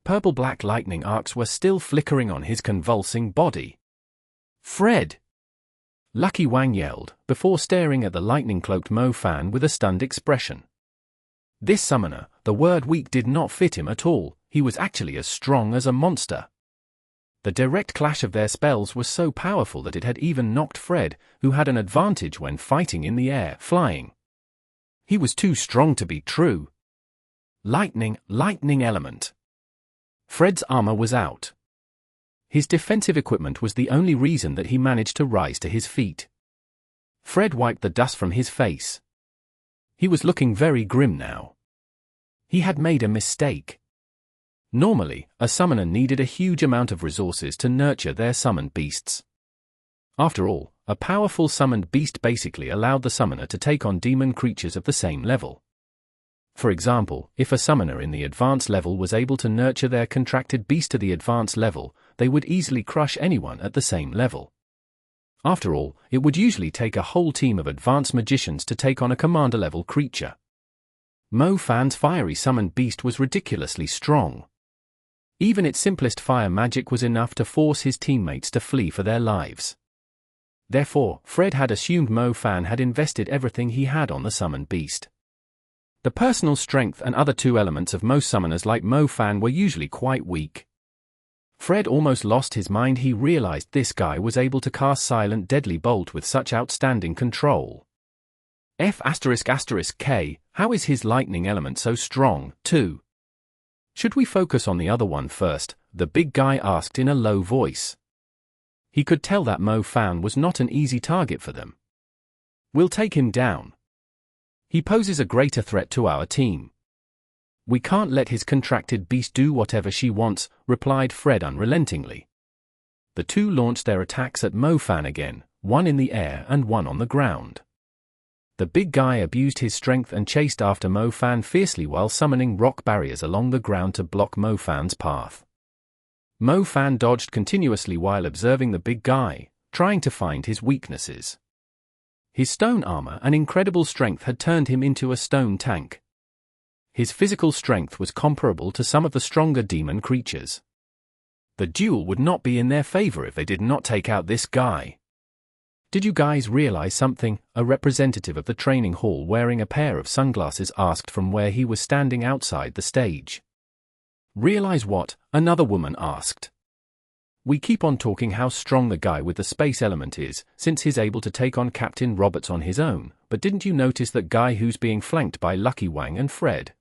Purple-black lightning arcs were still flickering on his convulsing body. "Fred!" Lucky Wang yelled, before staring at the lightning-cloaked Mo Fan with a stunned expression. This summoner, the word weak did not fit him at all, he was actually as strong as a monster. The direct clash of their spells was so powerful that it had even knocked Fred, who had an advantage when fighting in the air, flying. He was too strong to be true. Lightning element. Fred's armor was out. His defensive equipment was the only reason that he managed to rise to his feet. Fred wiped the dust from his face. He was looking very grim now. He had made a mistake. Normally, a summoner needed a huge amount of resources to nurture their summoned beasts. After all, a powerful summoned beast basically allowed the summoner to take on demon creatures of the same level. For example, if a summoner in the advanced level was able to nurture their contracted beast to the advanced level, they would easily crush anyone at the same level. After all, it would usually take a whole team of advanced magicians to take on a commander-level creature. Mo Fan's fiery summoned beast was ridiculously strong. Even its simplest fire magic was enough to force his teammates to flee for their lives. Therefore, Fred had assumed Mo Fan had invested everything he had on the summoned beast. The personal strength and other two elements of most summoners like Mo Fan were usually quite weak. Fred almost lost his mind. He realized this guy was able to cast Silent Deadly Bolt with such outstanding control. F***K, how is his lightning element so strong, too? Should we focus on the other one first? The big guy asked in a low voice. He could tell that Mo Fan was not an easy target for them. We'll take him down. He poses a greater threat to our team. We can't let his contracted beast do whatever she wants, replied Fred unrelentingly. The two launched their attacks at Mo Fan again, one in the air and one on the ground. The big guy abused his strength and chased after Mo Fan fiercely while summoning rock barriers along the ground to block Mo Fan's path. Mo Fan dodged continuously while observing the big guy, trying to find his weaknesses. His stone armor and incredible strength had turned him into a stone tank. His physical strength was comparable to some of the stronger demon creatures. The duel would not be in their favor if they did not take out this guy. Did you guys realize something? A representative of the training hall wearing a pair of sunglasses asked from where he was standing outside the stage. Realize what? Another woman asked. We keep on talking how strong the guy with the space element is, since he's able to take on Captain Roberts on his own, but didn't you notice that guy who's being flanked by Lucky Wang and Fred?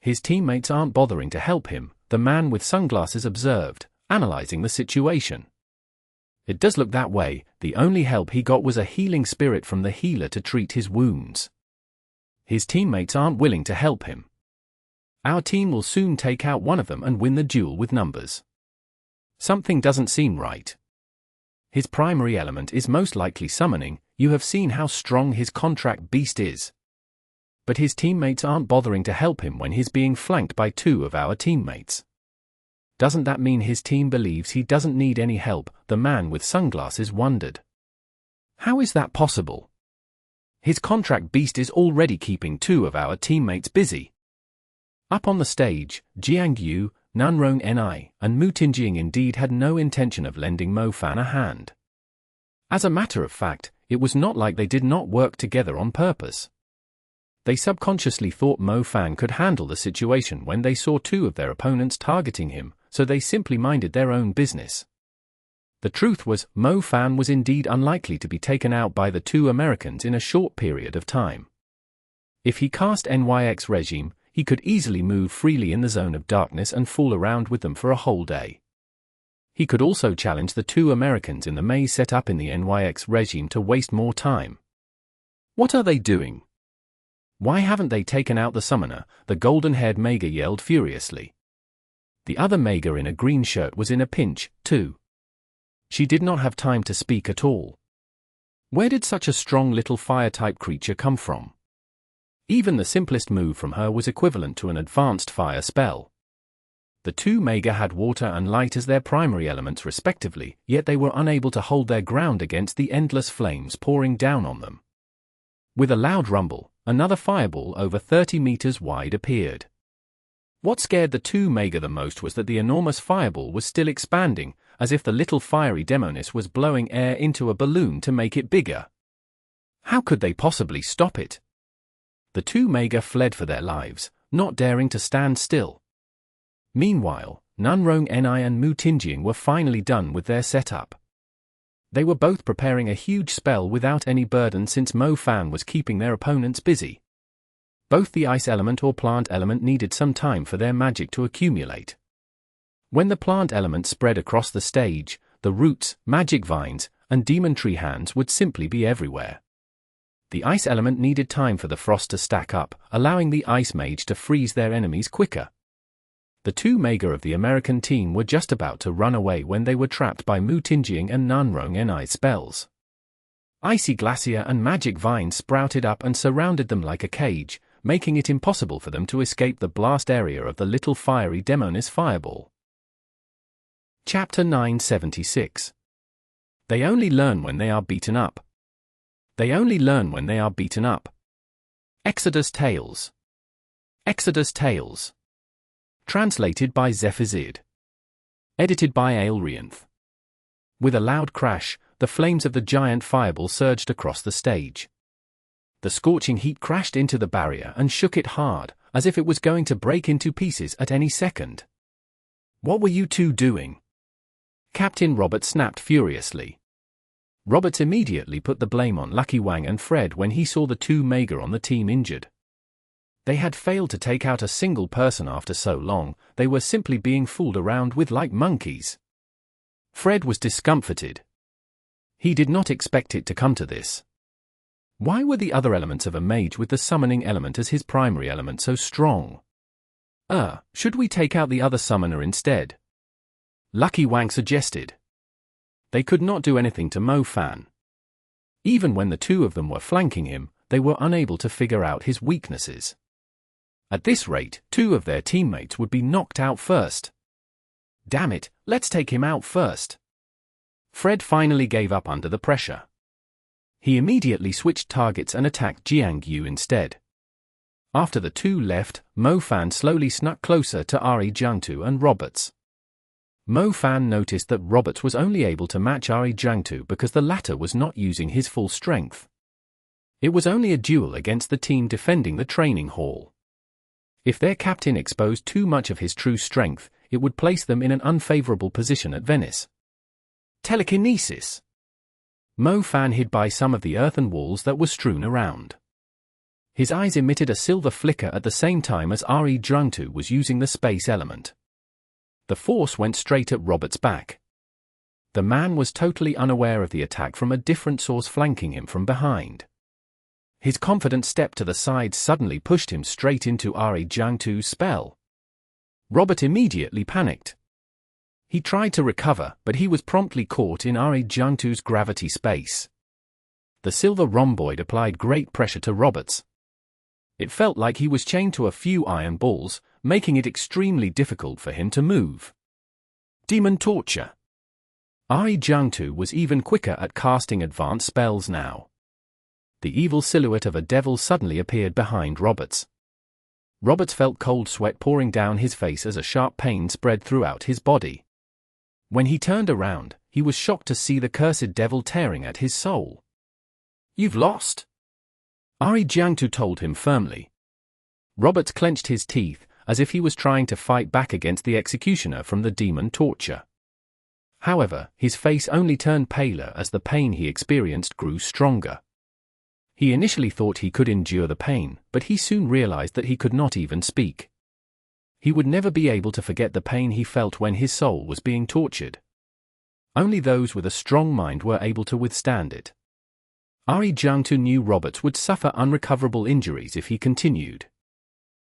His teammates aren't bothering to help him, the man with sunglasses observed, analyzing the situation. It does look that way. The only help he got was a healing spirit from the healer to treat his wounds. His teammates aren't willing to help him. Our team will soon take out one of them and win the duel with numbers. Something doesn't seem right. His primary element is most likely summoning. You have seen how strong his contract beast is. But his teammates aren't bothering to help him when he's being flanked by two of our teammates. Doesn't that mean his team believes he doesn't need any help? The man with sunglasses wondered. How is that possible? His contract beast is already keeping two of our teammates busy. Up on the stage, Jiang Yu, Nanrong Ni, and Mu Tinjing indeed had no intention of lending Mo Fan a hand. As a matter of fact, it was not like they did not work together on purpose. They subconsciously thought Mo Fan could handle the situation when they saw two of their opponents targeting him, so they simply minded their own business. The truth was, Mo Fan was indeed unlikely to be taken out by the two Americans in a short period of time. If he cast NYX regime, he could easily move freely in the zone of darkness and fool around with them for a whole day. He could also challenge the two Americans in the maze set up in the NYX regime to waste more time. What are they doing? Why haven't they taken out the summoner? The golden-haired Mage yelled furiously. The other Mage in a green shirt was in a pinch, too. She did not have time to speak at all. Where did such a strong little fire-type creature come from? Even the simplest move from her was equivalent to an advanced fire spell. The two Mage had water and light as their primary elements respectively, yet they were unable to hold their ground against the endless flames pouring down on them. With a loud rumble, another fireball over 30 meters wide appeared. What scared the two Mage the most was that the enormous fireball was still expanding, as if the little fiery demoness was blowing air into a balloon to make it bigger. How could they possibly stop it? The two Mage fled for their lives, not daring to stand still. Meanwhile, Nunrong Ni and Mu Tingjing were finally done with their setup. They were both preparing a huge spell without any burden since Mo Fan was keeping their opponents busy. Both the ice element or plant element needed some time for their magic to accumulate. When the plant element spread across the stage, the roots, magic vines, and demon tree hands would simply be everywhere. The ice element needed time for the frost to stack up, allowing the ice mage to freeze their enemies quicker. The two Mage of the American team were just about to run away when they were trapped by Mu Tingjing and Nunrong Ni's spells. Icy glacier and magic vines sprouted up and surrounded them like a cage, making it impossible for them to escape the blast area of the little fiery demoness fireball. Chapter 976. They only learn when they are beaten up. They only learn when they are beaten up. Exodus Tales. Exodus Tales. Translated by Zephizid. Edited by Aelrianth. With a loud crash, the flames of the giant fireball surged across the stage. The scorching heat crashed into the barrier and shook it hard, as if it was going to break into pieces at any second. What were you two doing? Captain Robert snapped furiously. Roberts immediately put the blame on Lucky Wang and Fred when he saw the two Mage on the team injured. They had failed to take out a single person after so long, they were simply being fooled around with like monkeys. Fred was discomfited. He did not expect it to come to this. Why were the other elements of a mage with the summoning element as his primary element so strong? Should we take out the other summoner instead? Lucky Wang suggested. They could not do anything to Mo Fan. Even when the two of them were flanking him, they were unable to figure out his weaknesses. At this rate, two of their teammates would be knocked out first. Damn it, let's take him out first. Fred finally gave up under the pressure. He immediately switched targets and attacked Jiang Yu instead. After the two left, Mo Fan slowly snuck closer to Ari Jiangtu and Roberts. Mo Fan noticed that Roberts was only able to match Ari Jiangtu because the latter was not using his full strength. It was only a duel against the team defending the training hall. If their captain exposed too much of his true strength, it would place them in an unfavorable position at Venice. Telekinesis. Mo Fan hid by some of the earthen walls that were strewn around. His eyes emitted a silver flicker at the same time as Ari Jiangtu was using the space element. The force went straight at Robert's back. The man was totally unaware of the attack from a different source flanking him from behind. His confident step to the side suddenly pushed him straight into Ari Jiangtu's spell. Robert immediately panicked. He tried to recover, but he was promptly caught in Ari Jiangtu's gravity space. The silver rhomboid applied great pressure to Roberts. It felt like he was chained to a few iron balls, making it extremely difficult for him to move. Demon Torture. Ari Jiangtu was even quicker at casting advanced spells now. The evil silhouette of a devil suddenly appeared behind Roberts. Roberts felt cold sweat pouring down his face as a sharp pain spread throughout his body. When he turned around, he was shocked to see the cursed devil tearing at his soul. "You've lost!" Ari Jiangtu told him firmly. Roberts clenched his teeth, as if he was trying to fight back against the executioner from the demon torture. However, his face only turned paler as the pain he experienced grew stronger. He initially thought he could endure the pain, but he soon realized that he could not even speak. He would never be able to forget the pain he felt when his soul was being tortured. Only those with a strong mind were able to withstand it. Ari Jiangtu knew Roberts would suffer unrecoverable injuries if he continued.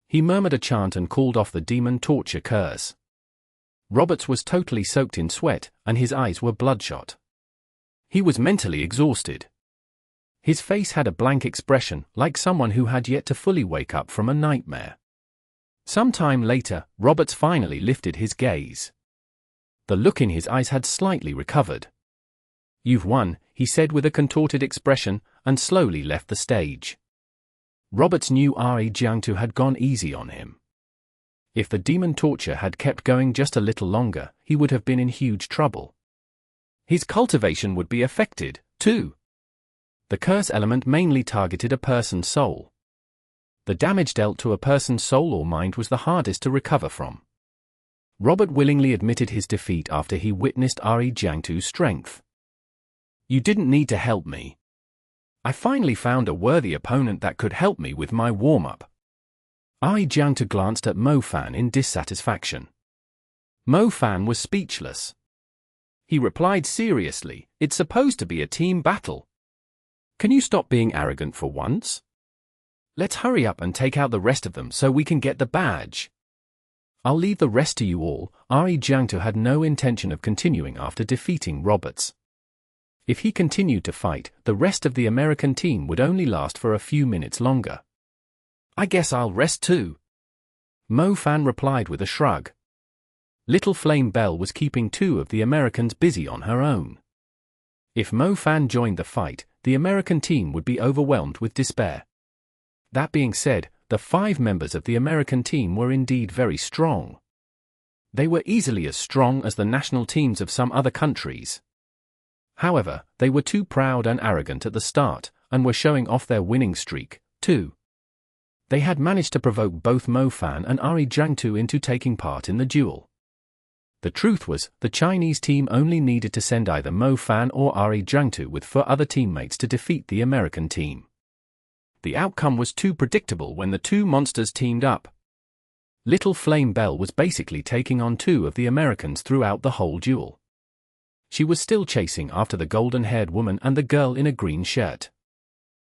He murmured a chant and called off the demon torture curse. Roberts was totally soaked in sweat, and his eyes were bloodshot. He was mentally exhausted. His face had a blank expression, like someone who had yet to fully wake up from a nightmare. Some time later, Roberts finally lifted his gaze. The look in his eyes had slightly recovered. "You've won," he said with a contorted expression, and slowly left the stage. Roberts knew Ari Jiangtu had gone easy on him. If the demon torture had kept going just a little longer, he would have been in huge trouble. His cultivation would be affected, too. The curse element mainly targeted a person's soul. The damage dealt to a person's soul or mind was the hardest to recover from. Robert willingly admitted his defeat after he witnessed Ari Jiangtu's strength. "You didn't need to help me. I finally found a worthy opponent that could help me with my warm-up." Ari Jiangtu glanced at Mo Fan in dissatisfaction. Mo Fan was speechless. He replied seriously, "It's supposed to be a team battle. Can you stop being arrogant for once? Let's hurry up and take out the rest of them so we can get the badge." "I'll leave the rest to you all." Ari Jiangtu had no intention of continuing after defeating Roberts. If he continued to fight, the rest of the American team would only last for a few minutes longer. "I guess I'll rest too," Mo Fan replied with a shrug. Little Flame Belle was keeping two of the Americans busy on her own. If Mo Fan joined the fight, the American team would be overwhelmed with despair. That being said, the 5 members of the American team were indeed very strong. They were easily as strong as the national teams of some other countries. However, they were too proud and arrogant at the start, and were showing off their winning streak, too. They had managed to provoke both Mo Fan and Ari Jiangtu into taking part in the duel. The truth was, the Chinese team only needed to send either Mo Fan or Ari Jiangtu with 4 other teammates to defeat the American team. The outcome was too predictable when the two monsters teamed up. Little Flame Belle was basically taking on 2 of the Americans throughout the whole duel. She was still chasing after the golden-haired woman and the girl in a green shirt.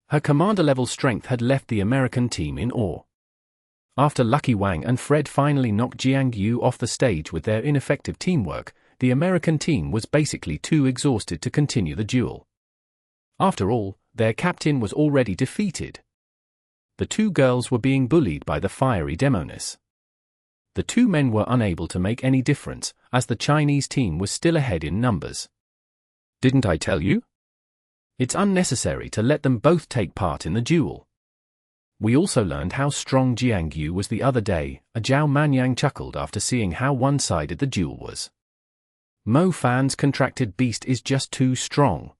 Her commander-level strength had left the American team in awe. After Lucky Wang and Fred finally knocked Jiang Yu off the stage with their ineffective teamwork, the American team was basically too exhausted to continue the duel. After all, their captain was already defeated. The 2 girls were being bullied by the fiery demoness. The 2 men were unable to make any difference, as the Chinese team was still ahead in numbers. "Didn't I tell you? It's unnecessary to let them both take part in the duel. We also learned how strong Jiang Yu was the other day," Zhao Manyang chuckled after seeing how one-sided the duel was. "Mo Fan's contracted beast is just too strong.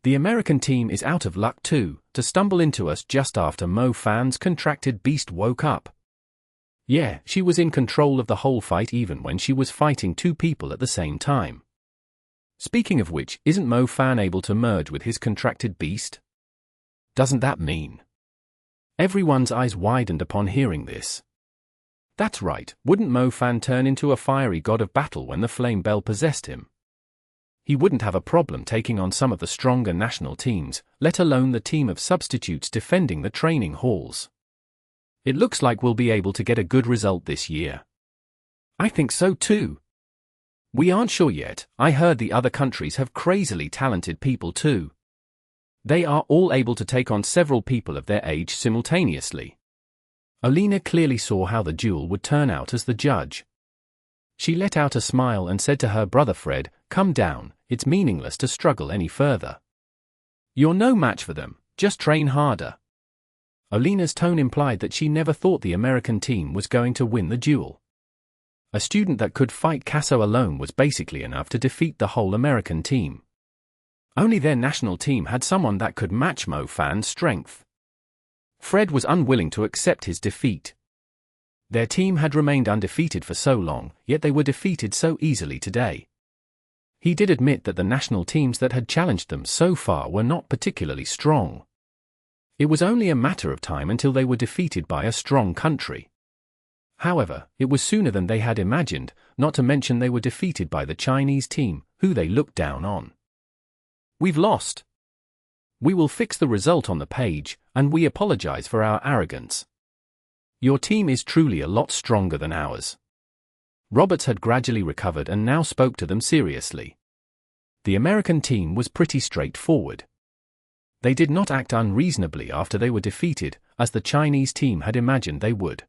The American team is out of luck too, to stumble into us just after Mo Fan's contracted beast woke up. Yeah, she was in control of the whole fight even when she was fighting 2 people at the same time. Speaking of which, isn't Mo Fan able to merge with his contracted beast? Doesn't that mean?" Everyone's eyes widened upon hearing this. That's right, wouldn't Mo Fan turn into a fiery god of battle when the Flame Belle possessed him? He wouldn't have a problem taking on some of the stronger national teams, let alone the team of substitutes defending the training halls. It looks like we'll be able to get a good result this year. I think so too. We aren't sure yet. I heard the other countries have crazily talented people too. They are all able to take on several people of their age simultaneously. Alina clearly saw how the duel would turn out as the judge. She let out a smile and said to her brother Fred, "Come down, it's meaningless to struggle any further. You're no match for them, just train harder." Alina's tone implied that she never thought the American team was going to win the duel. A student that could fight Casso alone was basically enough to defeat the whole American team. Only their national team had someone that could match Mo Fan's strength. Fred was unwilling to accept his defeat. Their team had remained undefeated for so long, yet they were defeated so easily today. He did admit that the national teams that had challenged them so far were not particularly strong. It was only a matter of time until they were defeated by a strong country. However, it was sooner than they had imagined, not to mention they were defeated by the Chinese team, who they looked down on. "We've lost. We will fix the result on the page, and we apologize for our arrogance. Your team is truly a lot stronger than ours." Roberts had gradually recovered and now spoke to them seriously. The American team was pretty straightforward. They did not act unreasonably after they were defeated, as the Chinese team had imagined they would.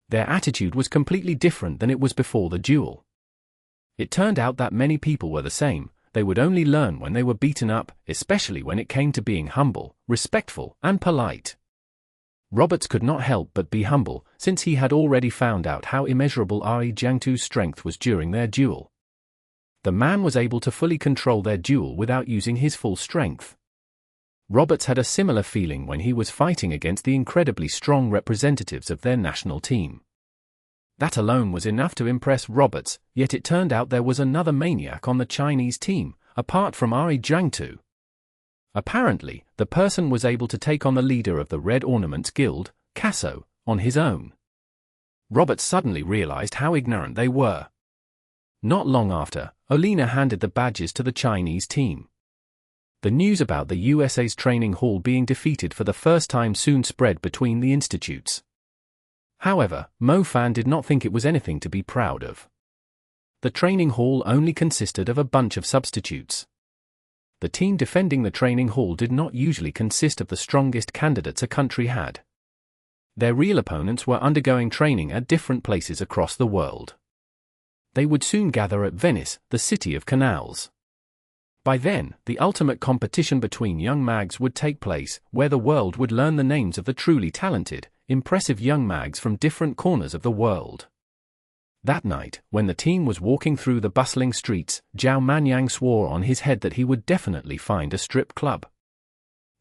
Their attitude was completely different than it was before the duel. It turned out that many people were the same. They would only learn when they were beaten up, especially when it came to being humble, respectful, and polite. Roberts could not help but be humble, since he had already found out how immeasurable Ri Jiangtu's strength was during their duel. The man was able to fully control their duel without using his full strength. Roberts had a similar feeling when he was fighting against the incredibly strong representatives of their national team. That alone was enough to impress Roberts, yet it turned out there was another maniac on the Chinese team, apart from Ri Jiangtu. Apparently, the person was able to take on the leader of the Red Ornaments Guild, Casso, on his own. Roberts suddenly realized how ignorant they were. Not long after, Olina handed the badges to the Chinese team. The news about the USA's training hall being defeated for the first time soon spread between the institutes. However, Mo Fan did not think it was anything to be proud of. The training hall only consisted of a bunch of substitutes. The team defending the training hall did not usually consist of the strongest candidates a country had. Their real opponents were undergoing training at different places across the world. They would soon gather at Venice, the city of canals. By then, the ultimate competition between young mags would take place, where the world would learn the names of the truly talented, impressive young mags from different corners of the world. That night, when the team was walking through the bustling streets, Zhao Manyang swore on his head that he would definitely find a strip club.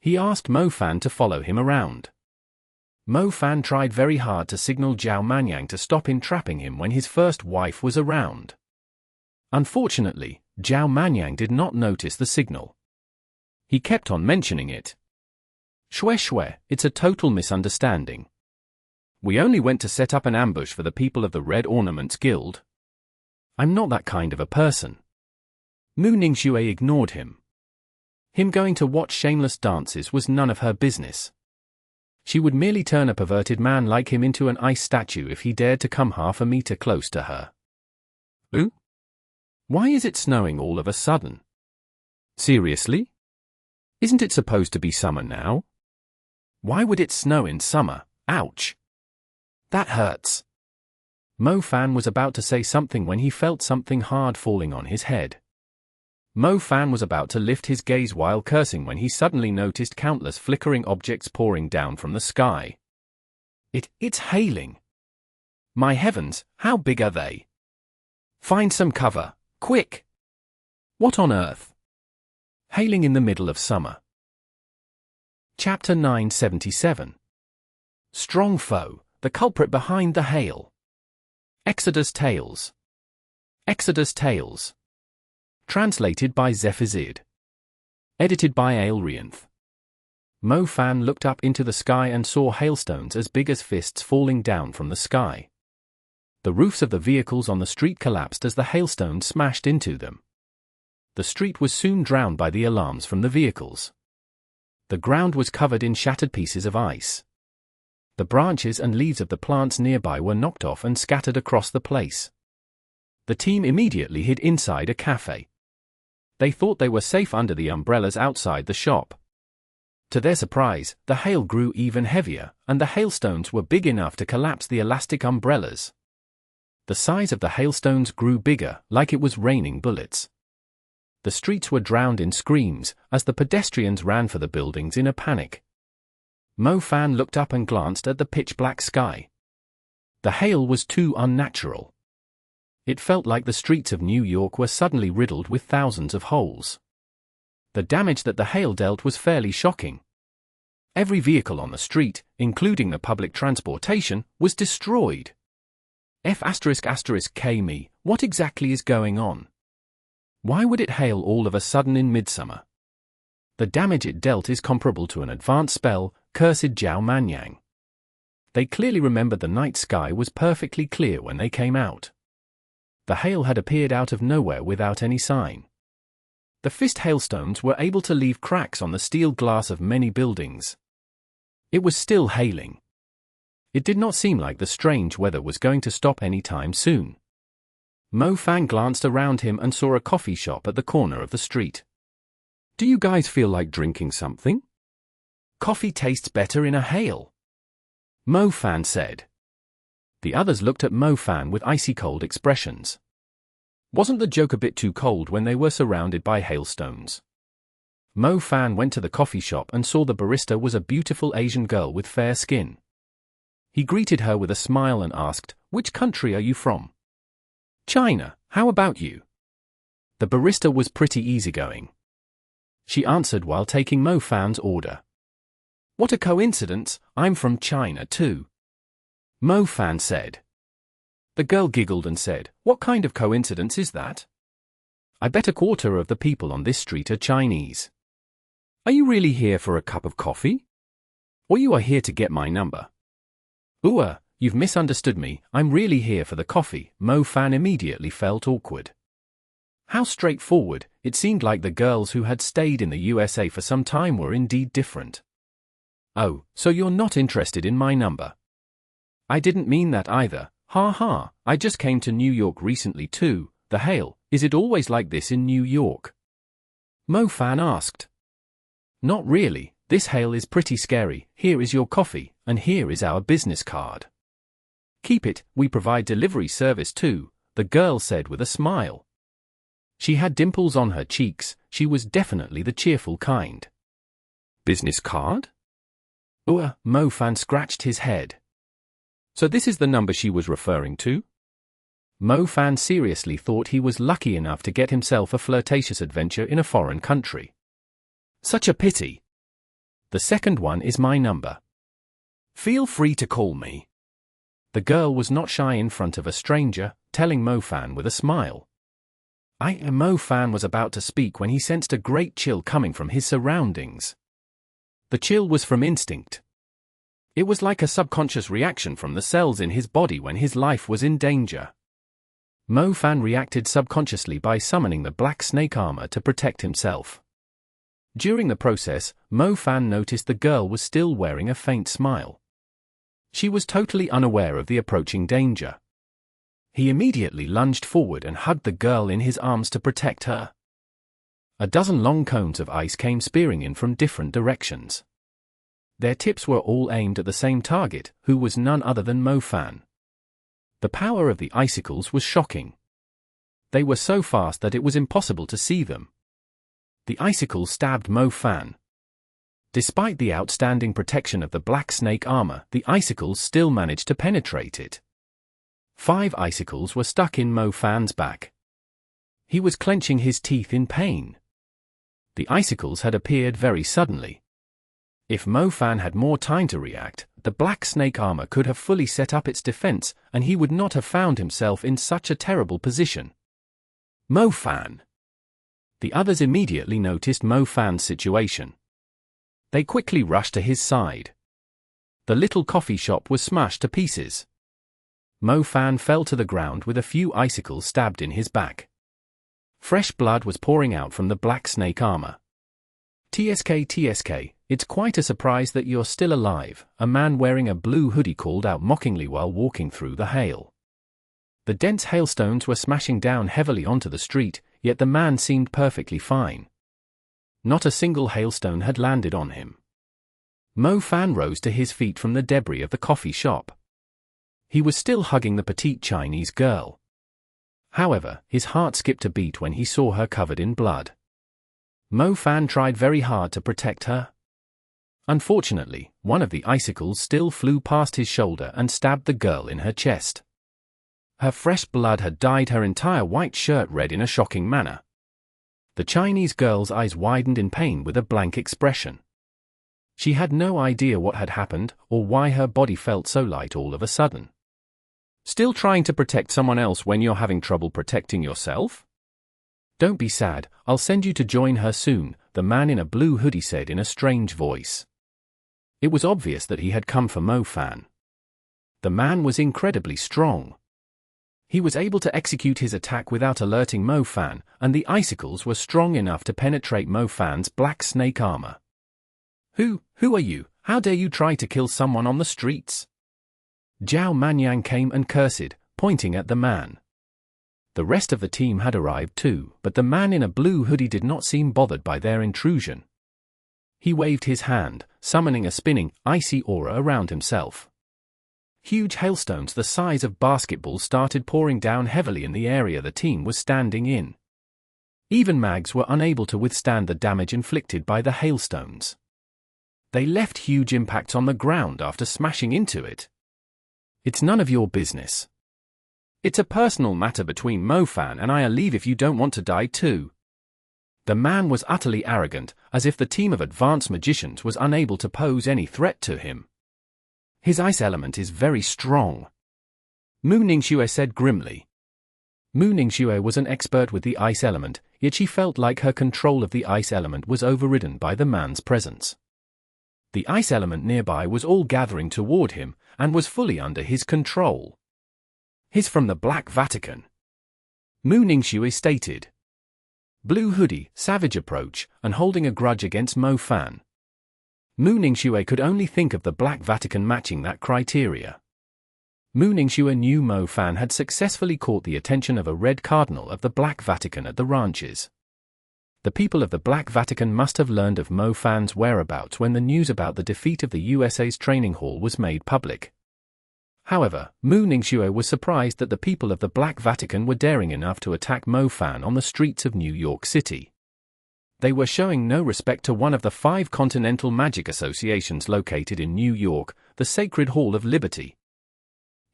He asked Mo Fan to follow him around. Mo Fan tried very hard to signal Zhao Manyang to stop entrapping him when his first wife was around. Unfortunately, Zhao Manyang did not notice the signal. He kept on mentioning it. "Shwe shwe, it's a total misunderstanding. We only went to set up an ambush for the people of the Red Ornaments Guild. I'm not that kind of a person." Mu Ningxue ignored him. Him going to watch Shameless dances was none of her business. She would merely turn a perverted man like him into an ice statue if he dared to come half a meter close to her. "Ooh? Why is it snowing all of a sudden? Seriously? Isn't it supposed to be summer now? Why would it snow in summer? Ouch. That hurts." Mo Fan was about to say something when he felt something hard falling on his head. Mo Fan was about to lift his gaze while cursing when he suddenly noticed countless flickering objects pouring down from the sky. It's hailing. My heavens, how big are they? Find some cover, quick! What on earth? Hailing in the middle of summer. Chapter 977. Strong Foe, the Culprit Behind the Hail. Exodus Tales. Exodus Tales. Translated by Zephizid. Edited by Aelrianth. Mo Fan looked up into the sky and saw hailstones as big as fists falling down from the sky. The roofs of the vehicles on the street collapsed as the hailstones smashed into them. The street was soon drowned by the alarms from the vehicles. The ground was covered in shattered pieces of ice. The branches and leaves of the plants nearby were knocked off and scattered across the place. The team immediately hid inside a cafe. They thought they were safe under the umbrellas outside the shop. To their surprise, the hail grew even heavier, and the hailstones were big enough to collapse the elastic umbrellas. The size of the hailstones grew bigger, like it was raining bullets. The streets were drowned in screams, as the pedestrians ran for the buildings in a panic. Mo Fan looked up and glanced at the pitch-black sky. The hail was too unnatural. It felt like the streets of New York were suddenly riddled with thousands of holes. The damage that the hail dealt was fairly shocking. Every vehicle on the street, including the public transportation, was destroyed. F***K me, what exactly is going on? Why would it hail all of a sudden in midsummer? The damage it dealt is comparable to an advanced spell, Cursed Jiao Manyang. They clearly remembered the night sky was perfectly clear when they came out. The hail had appeared out of nowhere without any sign. The fist hailstones were able to leave cracks on the steel glass of many buildings. It was still hailing. It did not seem like the strange weather was going to stop any time soon. Mo Fan glanced around him and saw a coffee shop at the corner of the street. "Do you guys feel like drinking something? Coffee tastes better in a hail," Mo Fan said. The others looked at Mo Fan with icy cold expressions. Wasn't the joke a bit too cold when they were surrounded by hailstones? Mo Fan went to the coffee shop and saw the barista was a beautiful Asian girl with fair skin. He greeted her with a smile and asked, "Which country are you from?" "China, how about you?" The barista was pretty easygoing. She answered while taking Mo Fan's order. "What a coincidence, I'm from China too," Mo Fan said. The girl giggled and said, "What kind of coincidence is that? I bet a quarter of the people on this street are Chinese. Are you really here for a cup of coffee? Or you are here to get my number?" "Ooh, you've misunderstood me, I'm really here for the coffee." Mo Fan immediately felt awkward. How straightforward, it seemed like the girls who had stayed in the USA for some time were indeed different. "Oh, so you're not interested in my number?" "I didn't mean that either, ha ha, I just came to New York recently too." "The hail, is it always like this in New York?" Mo Fan asked. "Not really, this hail is pretty scary. Here is your coffee, and here is our business card. Keep it, we provide delivery service too," the girl said with a smile. She had dimples on her cheeks, she was definitely the cheerful kind. "Business card?" "Ooh," Mo Fan scratched his head. So this is the number she was referring to? Mo Fan seriously thought he was lucky enough to get himself a flirtatious adventure in a foreign country. Such a pity. "The second one is my number. Feel free to call me." The girl was not shy in front of a stranger, telling Mo Fan with a smile. Mo Fan was about to speak when he sensed a great chill coming from his surroundings. The chill was from instinct. It was like a subconscious reaction from the cells in his body when his life was in danger. Mo Fan reacted subconsciously by summoning the black snake armor to protect himself. During the process, Mo Fan noticed the girl was still wearing a faint smile. She was totally unaware of the approaching danger. He immediately lunged forward and hugged the girl in his arms to protect her. A dozen long cones of ice came spearing in from different directions. Their tips were all aimed at the same target, who was none other than Mo Fan. The power of the icicles was shocking. They were so fast that it was impossible to see them. The icicles stabbed Mo Fan. Despite the outstanding protection of the black snake armor, the icicles still managed to penetrate it. 5 icicles were stuck in Mo Fan's back. He was clenching his teeth in pain. The icicles had appeared very suddenly. If Mo Fan had more time to react, the black snake armor could have fully set up its defense, and he would not have found himself in such a terrible position. Mo Fan! The others immediately noticed Mo Fan's situation. They quickly rushed to his side. The little coffee shop was smashed to pieces. Mo Fan fell to the ground with a few icicles stabbed in his back. Fresh blood was pouring out from the black snake armor. TSK, it's quite a surprise that you're still alive," a man wearing a blue hoodie called out mockingly while walking through the hail. The dense hailstones were smashing down heavily onto the street, yet the man seemed perfectly fine. Not a single hailstone had landed on him. Mo Fan rose to his feet from the debris of the coffee shop. He was still hugging the petite Chinese girl. However, his heart skipped a beat when he saw her covered in blood. Mo Fan tried very hard to protect her. Unfortunately, one of the icicles still flew past his shoulder and stabbed the girl in her chest. Her fresh blood had dyed her entire white shirt red in a shocking manner. The Chinese girl's eyes widened in pain with a blank expression. She had no idea what had happened or why her body felt so light all of a sudden. Still trying to protect someone else when you're having trouble protecting yourself? Don't be sad, I'll send you to join her soon, the man in a blue hoodie said in a strange voice. It was obvious that he had come for Mo Fan. The man was incredibly strong. He was able to execute his attack without alerting Mo Fan, and the icicles were strong enough to penetrate Mo Fan's black snake armor. Who are you? How dare you try to kill someone on the streets? Zhao Manyang came and cursed, pointing at the man. The rest of the team had arrived too, but the man in a blue hoodie did not seem bothered by their intrusion. He waved his hand, summoning a spinning, icy aura around himself. Huge hailstones the size of basketballs started pouring down heavily in the area the team was standing in. Even mags were unable to withstand the damage inflicted by the hailstones. They left huge impacts on the ground after smashing into it. It's none of your business. It's a personal matter between Mo Fan and I. Leave if you don't want to die too. The man was utterly arrogant, as if the team of advanced magicians was unable to pose any threat to him. His ice element is very strong, Mu Ningxue said grimly. Mu Ningxue was an expert with the ice element, yet she felt like her control of the ice element was overridden by the man's presence. The ice element nearby was all gathering toward him, and was fully under his control. He's from the Black Vatican, Mu Ningxue stated. Blue hoodie, savage approach, and holding a grudge against Mo Fan. Mu Ningxue could only think of the Black Vatican matching that criteria. Mu Ningxue knew Mo Fan had successfully caught the attention of a Red Cardinal of the Black Vatican at the ranches. The people of the Black Vatican must have learned of Mo Fan's whereabouts when the news about the defeat of the USA's training hall was made public. However, Mu Ningxue was surprised that the people of the Black Vatican were daring enough to attack Mo Fan on the streets of New York City. They were showing no respect to one of the 5 continental magic associations located in New York, the Sacred Hall of Liberty.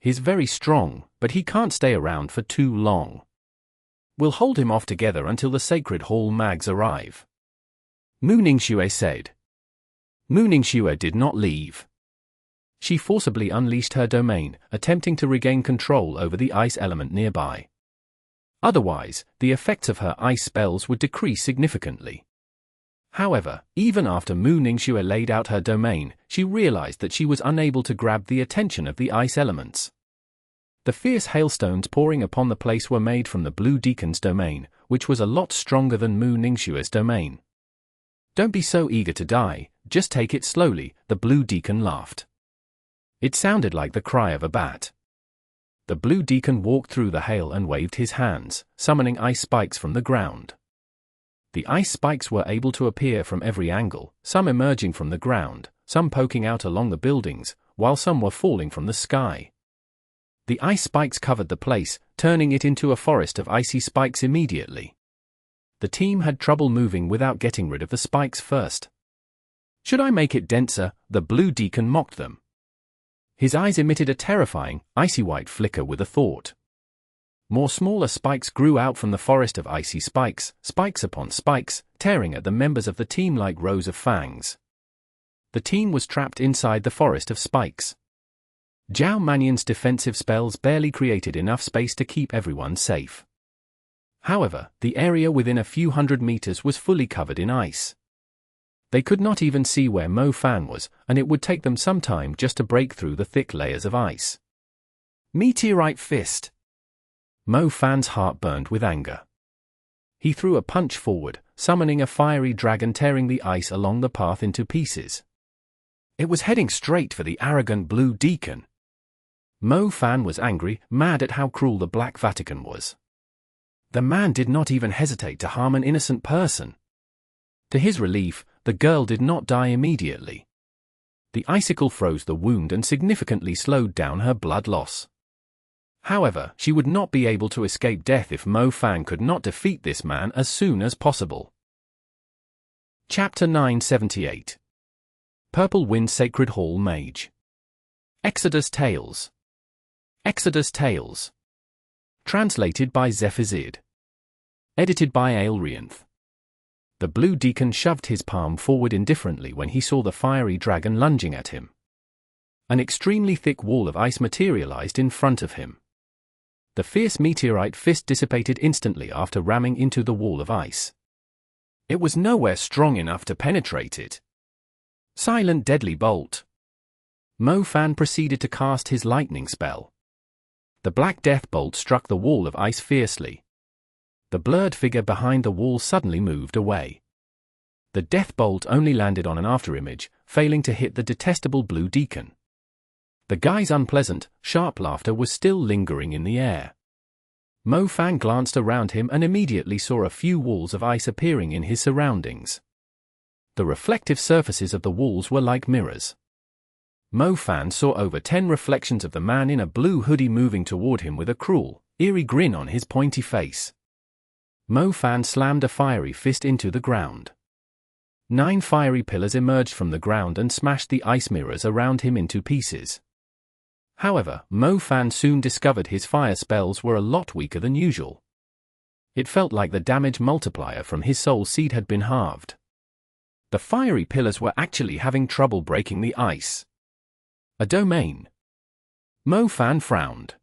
He's very strong, but he can't stay around for too long. We'll hold him off together until the Sacred Hall mags arrive, Mu Ningxue said. Mu Ningxue did not leave. She forcibly unleashed her domain, attempting to regain control over the ice element nearby. Otherwise, the effects of her ice spells would decrease significantly. However, even after Mu Ningxue laid out her domain, she realized that she was unable to grab the attention of the ice elements. The fierce hailstones pouring upon the place were made from the Blue Deacon's domain, which was a lot stronger than Mu Ningxue's domain. Don't be so eager to die, just take it slowly, the Blue Deacon laughed. It sounded like the cry of a bat. The Blue Deacon walked through the hail and waved his hands, summoning ice spikes from the ground. The ice spikes were able to appear from every angle, some emerging from the ground, some poking out along the buildings, while some were falling from the sky. The ice spikes covered the place, turning it into a forest of icy spikes immediately. The team had trouble moving without getting rid of the spikes first. Should I make it denser? The Blue Deacon mocked them. His eyes emitted a terrifying, icy white flicker with a thought. More smaller spikes grew out from the forest of icy spikes, spikes upon spikes, tearing at the members of the team like rows of fangs. The team was trapped inside the forest of spikes. Zhao Manyan's defensive spells barely created enough space to keep everyone safe. However, the area within a few hundred meters was fully covered in ice. They could not even see where Mo Fan was, and it would take them some time just to break through the thick layers of ice. Meteorite fist! Mo Fan's heart burned with anger. He threw a punch forward, summoning a fiery dragon tearing the ice along the path into pieces. It was heading straight for the arrogant Blue Deacon. Mo Fan was angry, mad at how cruel the Black Vatican was. The man did not even hesitate to harm an innocent person. To his relief, the girl did not die immediately. The icicle froze the wound and significantly slowed down her blood loss. However, she would not be able to escape death if Mo Fan could not defeat this man as soon as possible. Chapter 978. Purple Wind Sacred Hall Mage. Exodus Tales. Exodus Tales. Translated by Zephizid. Edited by Aelrianth. The blue deacon shoved his palm forward indifferently when he saw the fiery dragon lunging at him. An extremely thick wall of ice materialized in front of him. The fierce meteorite fist dissipated instantly after ramming into the wall of ice. It was nowhere strong enough to penetrate it. Silent deadly bolt. Mo Fan proceeded to cast his lightning spell. The black death bolt struck the wall of ice fiercely. The blurred figure behind the wall suddenly moved away. The death bolt only landed on an afterimage, failing to hit the detestable blue deacon. The guy's unpleasant, sharp laughter was still lingering in the air. Mo Fan glanced around him and immediately saw a few walls of ice appearing in his surroundings. The reflective surfaces of the walls were like mirrors. Mo Fan saw over 10 reflections of the man in a blue hoodie moving toward him with a cruel, eerie grin on his pointy face. Mo Fan slammed a fiery fist into the ground. 9 fiery pillars emerged from the ground and smashed the ice mirrors around him into pieces. However, Mo Fan soon discovered his fire spells were a lot weaker than usual. It felt like the damage multiplier from his soul seed had been halved. The fiery pillars were actually having trouble breaking the ice. A domain. Mo Fan frowned.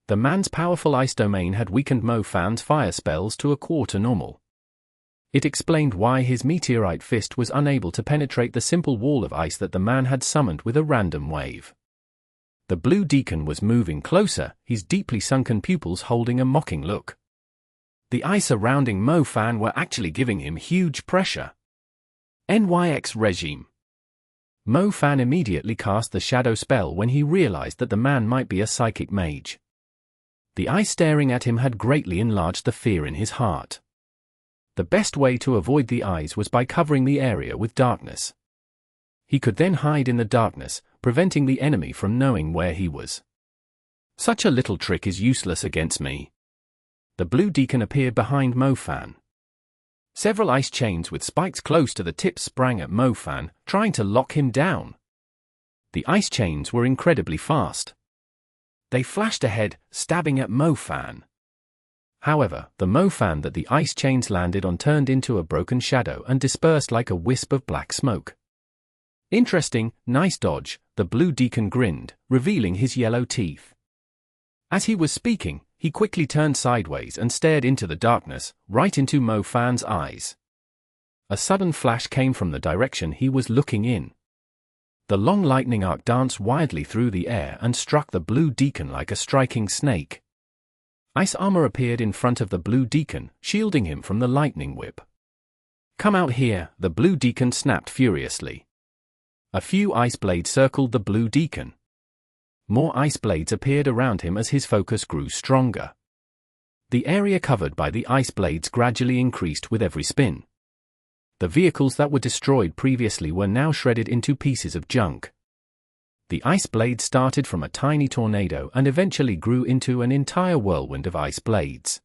The man's powerful ice domain had weakened Mo Fan's fire spells to a quarter normal. It explained why his meteorite fist was unable to penetrate the simple wall of ice that the man had summoned with a random wave. The blue deacon was moving closer, his deeply sunken pupils holding a mocking look. The ice surrounding Mo Fan were actually giving him huge pressure. NYX regime. Mo Fan immediately cast the shadow spell when he realized that the man might be a psychic mage. The ice staring at him had greatly enlarged the fear in his heart. The best way to avoid the eyes was by covering the area with darkness. He could then hide in the darkness, preventing the enemy from knowing where he was. Such a little trick is useless against me. The blue deacon appeared behind Mo Fan. Several ice chains with spikes close to the tips sprang at Mo Fan, trying to lock him down. The ice chains were incredibly fast. They flashed ahead, stabbing at Mo Fan. However, the Mo Fan that the ice chains landed on turned into a broken shadow and dispersed like a wisp of black smoke. Interesting, nice dodge, the blue deacon grinned, revealing his yellow teeth. As he was speaking, he quickly turned sideways and stared into the darkness, right into Mo Fan's eyes. A sudden flash came from the direction he was looking in. The long lightning arc danced wildly through the air and struck the blue deacon like a striking snake. Ice armor appeared in front of the blue deacon, shielding him from the lightning whip. "Come out here," the blue deacon snapped furiously. A few ice blades circled the blue deacon. More ice blades appeared around him as his focus grew stronger. The area covered by the ice blades gradually increased with every spin. The vehicles that were destroyed previously were now shredded into pieces of junk. The ice blades started from a tiny tornado and eventually grew into an entire whirlwind of ice blades.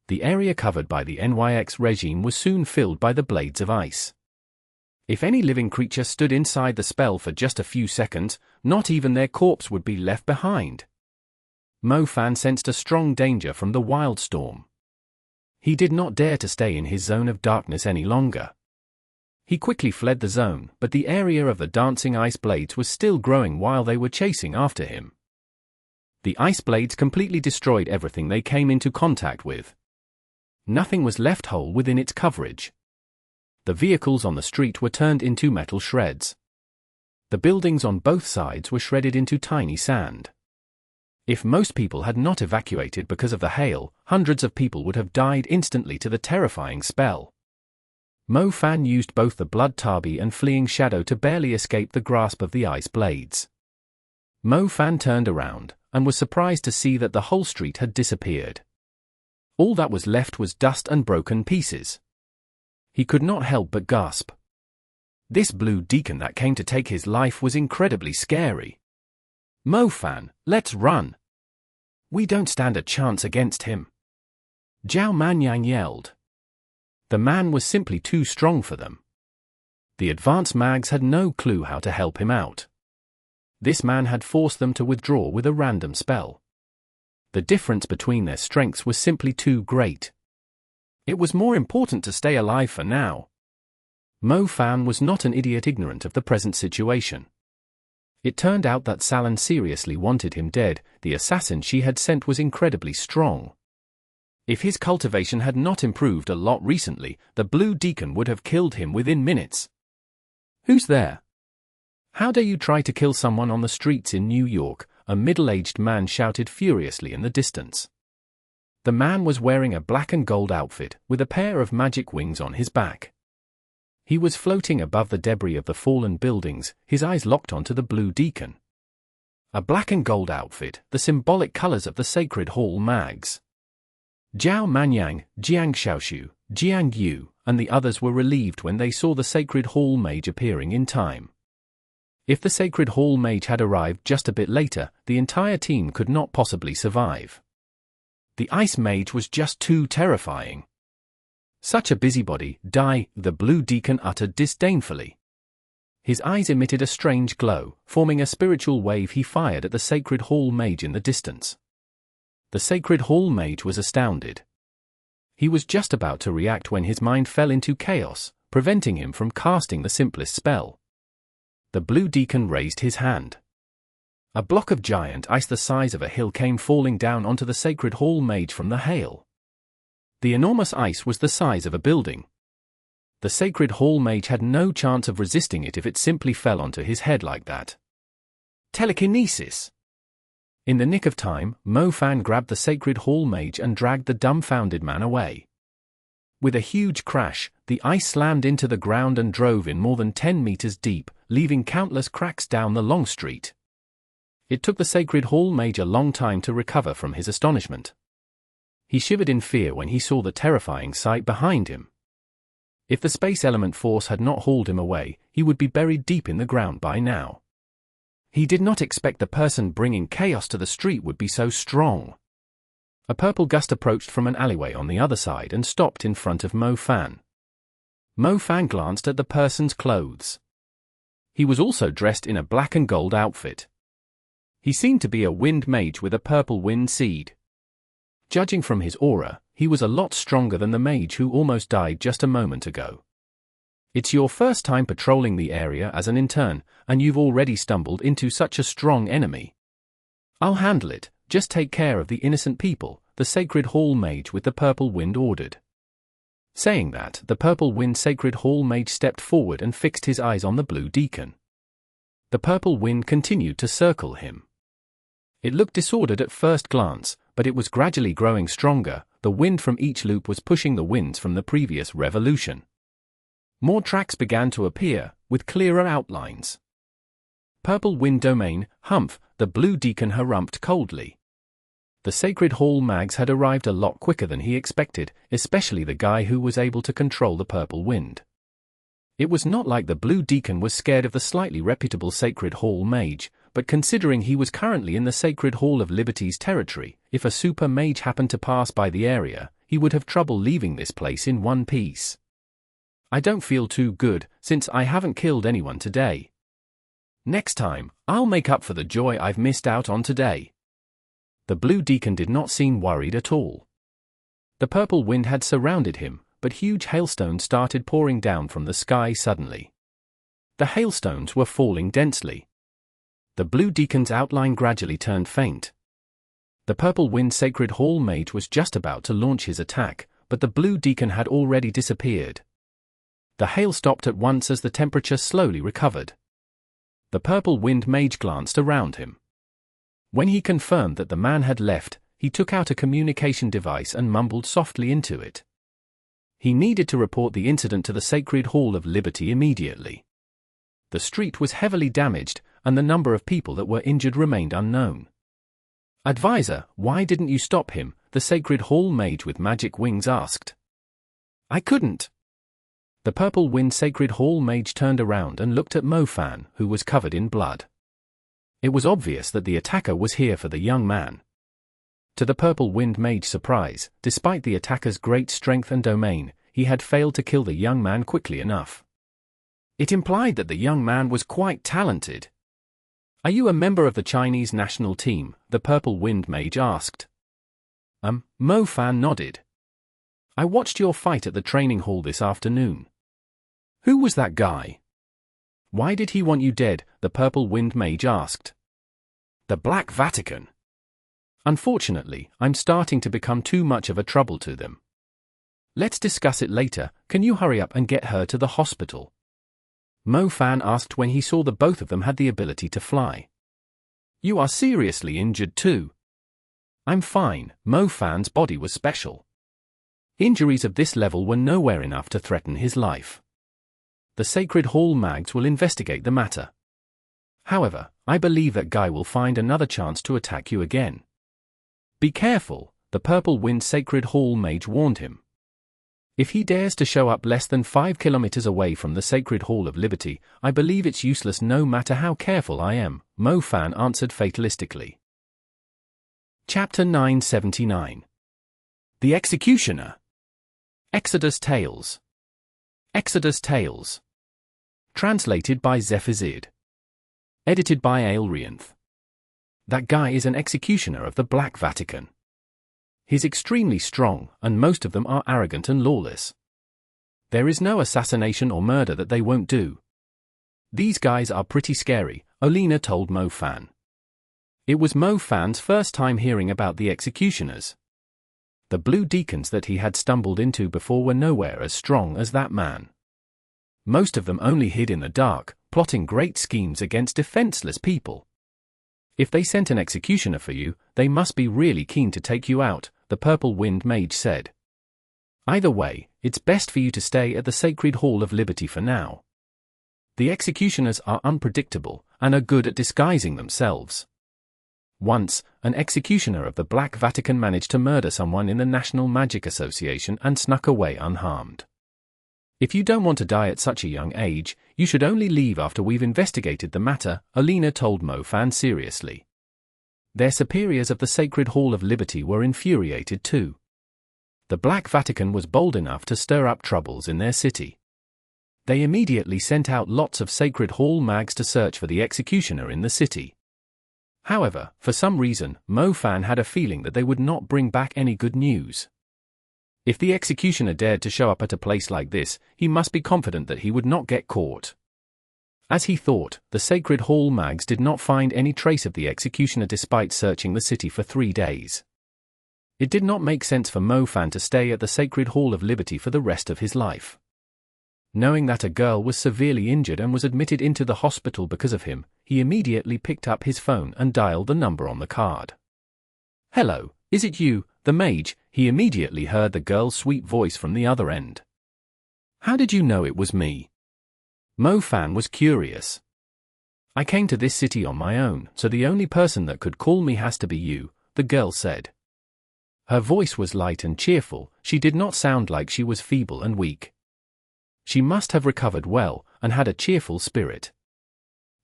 The area covered by the NYX regime was soon filled by the blades of ice. If any living creature stood inside the spell for just a few seconds, not even their corpse would be left behind. Mo Fan sensed a strong danger from the wild storm. He did not dare to stay in his zone of darkness any longer. He quickly fled the zone, but the area of the dancing ice blades was still growing while they were chasing after him. The ice blades completely destroyed everything they came into contact with. Nothing was left whole within its coverage. The vehicles on the street were turned into metal shreds. The buildings on both sides were shredded into tiny sand. If most people had not evacuated because of the hail, hundreds of people would have died instantly to the terrifying spell. Mo Fan used both the blood tabi and fleeing shadow to barely escape the grasp of the ice blades. Mo Fan turned around, and was surprised to see that the whole street had disappeared. All that was left was dust and broken pieces. He could not help but gasp. This blue deacon that came to take his life was incredibly scary. "Mo Fan, let's run. We don't stand a chance against him," Zhao Manyang yelled. The man was simply too strong for them. The advanced mags had no clue how to help him out. This man had forced them to withdraw with a random spell. The difference between their strengths was simply too great. It was more important to stay alive for now. Mo Fan was not an idiot ignorant of the present situation. It turned out that Salon seriously wanted him dead. The assassin she had sent was incredibly strong. If his cultivation had not improved a lot recently, the Blue Deacon would have killed him within minutes. "Who's there? How dare you try to kill someone on the streets in New York?" a middle-aged man shouted furiously in the distance. The man was wearing a black and gold outfit, with a pair of magic wings on his back. He was floating above the debris of the fallen buildings, his eyes locked onto the Blue Deacon. A black and gold outfit, the symbolic colors of the Sacred Hall Mags. Jiao Manyang, Jiang Xiaoshu, Jiang Yu, and the others were relieved when they saw the Sacred Hall Mage appearing in time. If the Sacred Hall Mage had arrived just a bit later, the entire team could not possibly survive. The Ice Mage was just too terrifying. "Such a busybody, die," the Blue Deacon uttered disdainfully. His eyes emitted a strange glow, forming a spiritual wave. He fired at the Sacred Hall Mage in the distance. The Sacred Hall Mage was astounded. He was just about to react when his mind fell into chaos, preventing him from casting the simplest spell. The Blue Deacon raised his hand. A block of giant ice the size of a hill came falling down onto the Sacred Hall Mage from the hail. The enormous ice was the size of a building. The Sacred Hall Mage had no chance of resisting it if it simply fell onto his head like that. Telekinesis! In the nick of time, Mo Fan grabbed the Sacred Hall Mage and dragged the dumbfounded man away. With a huge crash, the ice slammed into the ground and drove in more than 10 meters deep, leaving countless cracks down the long street. It took the Sacred Hall Mage a long time to recover from his astonishment. He shivered in fear when he saw the terrifying sight behind him. If the space element force had not hauled him away, he would be buried deep in the ground by now. He did not expect the person bringing chaos to the street would be so strong. A purple gust approached from an alleyway on the other side and stopped in front of Mo Fan. Mo Fan glanced at the person's clothes. He was also dressed in a black and gold outfit. He seemed to be a wind mage with a purple wind seed. Judging from his aura, he was a lot stronger than the mage who almost died just a moment ago. "It's your first time patrolling the area as an intern, and you've already stumbled into such a strong enemy. I'll handle it, just take care of the innocent people," the Sacred Hall Mage with the purple wind ordered. Saying that, the purple wind Sacred Hall Mage stepped forward and fixed his eyes on the Blue Deacon. The purple wind continued to circle him. It looked disordered at first glance, but it was gradually growing stronger. The wind from each loop was pushing the winds from the previous revolution. More tracks began to appear, with clearer outlines. Purple wind domain, humph, the Blue Deacon harumphed coldly. The Sacred Hall Mags had arrived a lot quicker than he expected, especially the guy who was able to control the purple wind. It was not like the Blue Deacon was scared of the slightly reputable Sacred Hall Mage, but considering he was currently in the Sacred Hall of Liberty's territory, if a super mage happened to pass by the area, he would have trouble leaving this place in one piece. "I don't feel too good, since I haven't killed anyone today. Next time, I'll make up for the joy I've missed out on today." The Blue Deacon did not seem worried at all. The purple wind had surrounded him, but huge hailstones started pouring down from the sky suddenly. The hailstones were falling densely. The Blue Deacon's outline gradually turned faint. The purple wind Sacred Hall Mage was just about to launch his attack, but the Blue Deacon had already disappeared. The hail stopped at once as the temperature slowly recovered. The purple wind mage glanced around him. When he confirmed that the man had left, he took out a communication device and mumbled softly into it. He needed to report the incident to the Sacred Hall of Liberty immediately. The street was heavily damaged, and the number of people that were injured remained unknown. "Advisor, why didn't you stop him?" the Sacred Hall Mage with magic wings asked. "I couldn't." The purple wind Sacred Hall Mage turned around and looked at Mo Fan, who was covered in blood. It was obvious that the attacker was here for the young man. To the purple wind Mage's surprise, despite the attacker's great strength and domain, he had failed to kill the young man quickly enough. It implied that the young man was quite talented. "Are you a member of the Chinese national team?" the purple wind Mage asked. Mo Fan nodded. I watched your fight at the training hall this afternoon. Who was that guy? Why did he want you dead? The purple-winged mage asked. The Black Vatican. Unfortunately, I'm starting to become too much of a trouble to them. Let's discuss it later. Can you hurry up and get her to the hospital? Mo Fan asked when he saw that both of them had the ability to fly. You are seriously injured too. I'm fine. Mo Fan's body was special. Injuries of this level were nowhere enough to threaten his life. The Sacred Hall Mags will investigate the matter. However, I believe that guy will find another chance to attack you again. Be careful, the purple-winged Sacred Hall Mage warned him. If he dares to show up less than 5 kilometers away from the Sacred Hall of Liberty, I believe it's useless no matter how careful I am, Mo Fan answered fatalistically. Chapter 979. The Executioner. Exodus Tales. Exodus Tales. Translated by Zephazid. Edited by Aelrianth. That guy is an executioner of the Black Vatican. He's extremely strong, and most of them are arrogant and lawless. There is no assassination or murder that they won't do. These guys are pretty scary, Olena told Mo Fan. It was Mo Fan's first time hearing about the executioners. The blue deacons that he had stumbled into before were nowhere as strong as that man. Most of them only hid in the dark, plotting great schemes against defenseless people. If they sent an executioner for you, they must be really keen to take you out, the purple-winged mage said. Either way, it's best for you to stay at the Sacred Hall of Liberty for now. The executioners are unpredictable, and are good at disguising themselves. Once, an executioner of the Black Vatican managed to murder someone in the National Magic Association and snuck away unharmed. If you don't want to die at such a young age, you should only leave after we've investigated the matter, Olena told Mo Fan seriously. Their superiors of the Sacred Hall of Liberty were infuriated too. The Black Vatican was bold enough to stir up troubles in their city. They immediately sent out lots of Sacred Hall mags to search for the executioner in the city. However, for some reason, Mo Fan had a feeling that they would not bring back any good news. If the executioner dared to show up at a place like this, he must be confident that he would not get caught. As he thought, the Sacred Hall mags did not find any trace of the executioner despite searching the city for 3 days. It did not make sense for Mo Fan to stay at the Sacred Hall of Liberty for the rest of his life. Knowing that a girl was severely injured and was admitted into the hospital because of him, he immediately picked up his phone and dialed the number on the card. Hello, is it you, the mage? He immediately heard the girl's sweet voice from the other end. How did you know it was me? Mo Fan was curious. I came to this city on my own, so the only person that could call me has to be you, the girl said. Her voice was light and cheerful, she did not sound like she was feeble and weak. She must have recovered well, and had a cheerful spirit.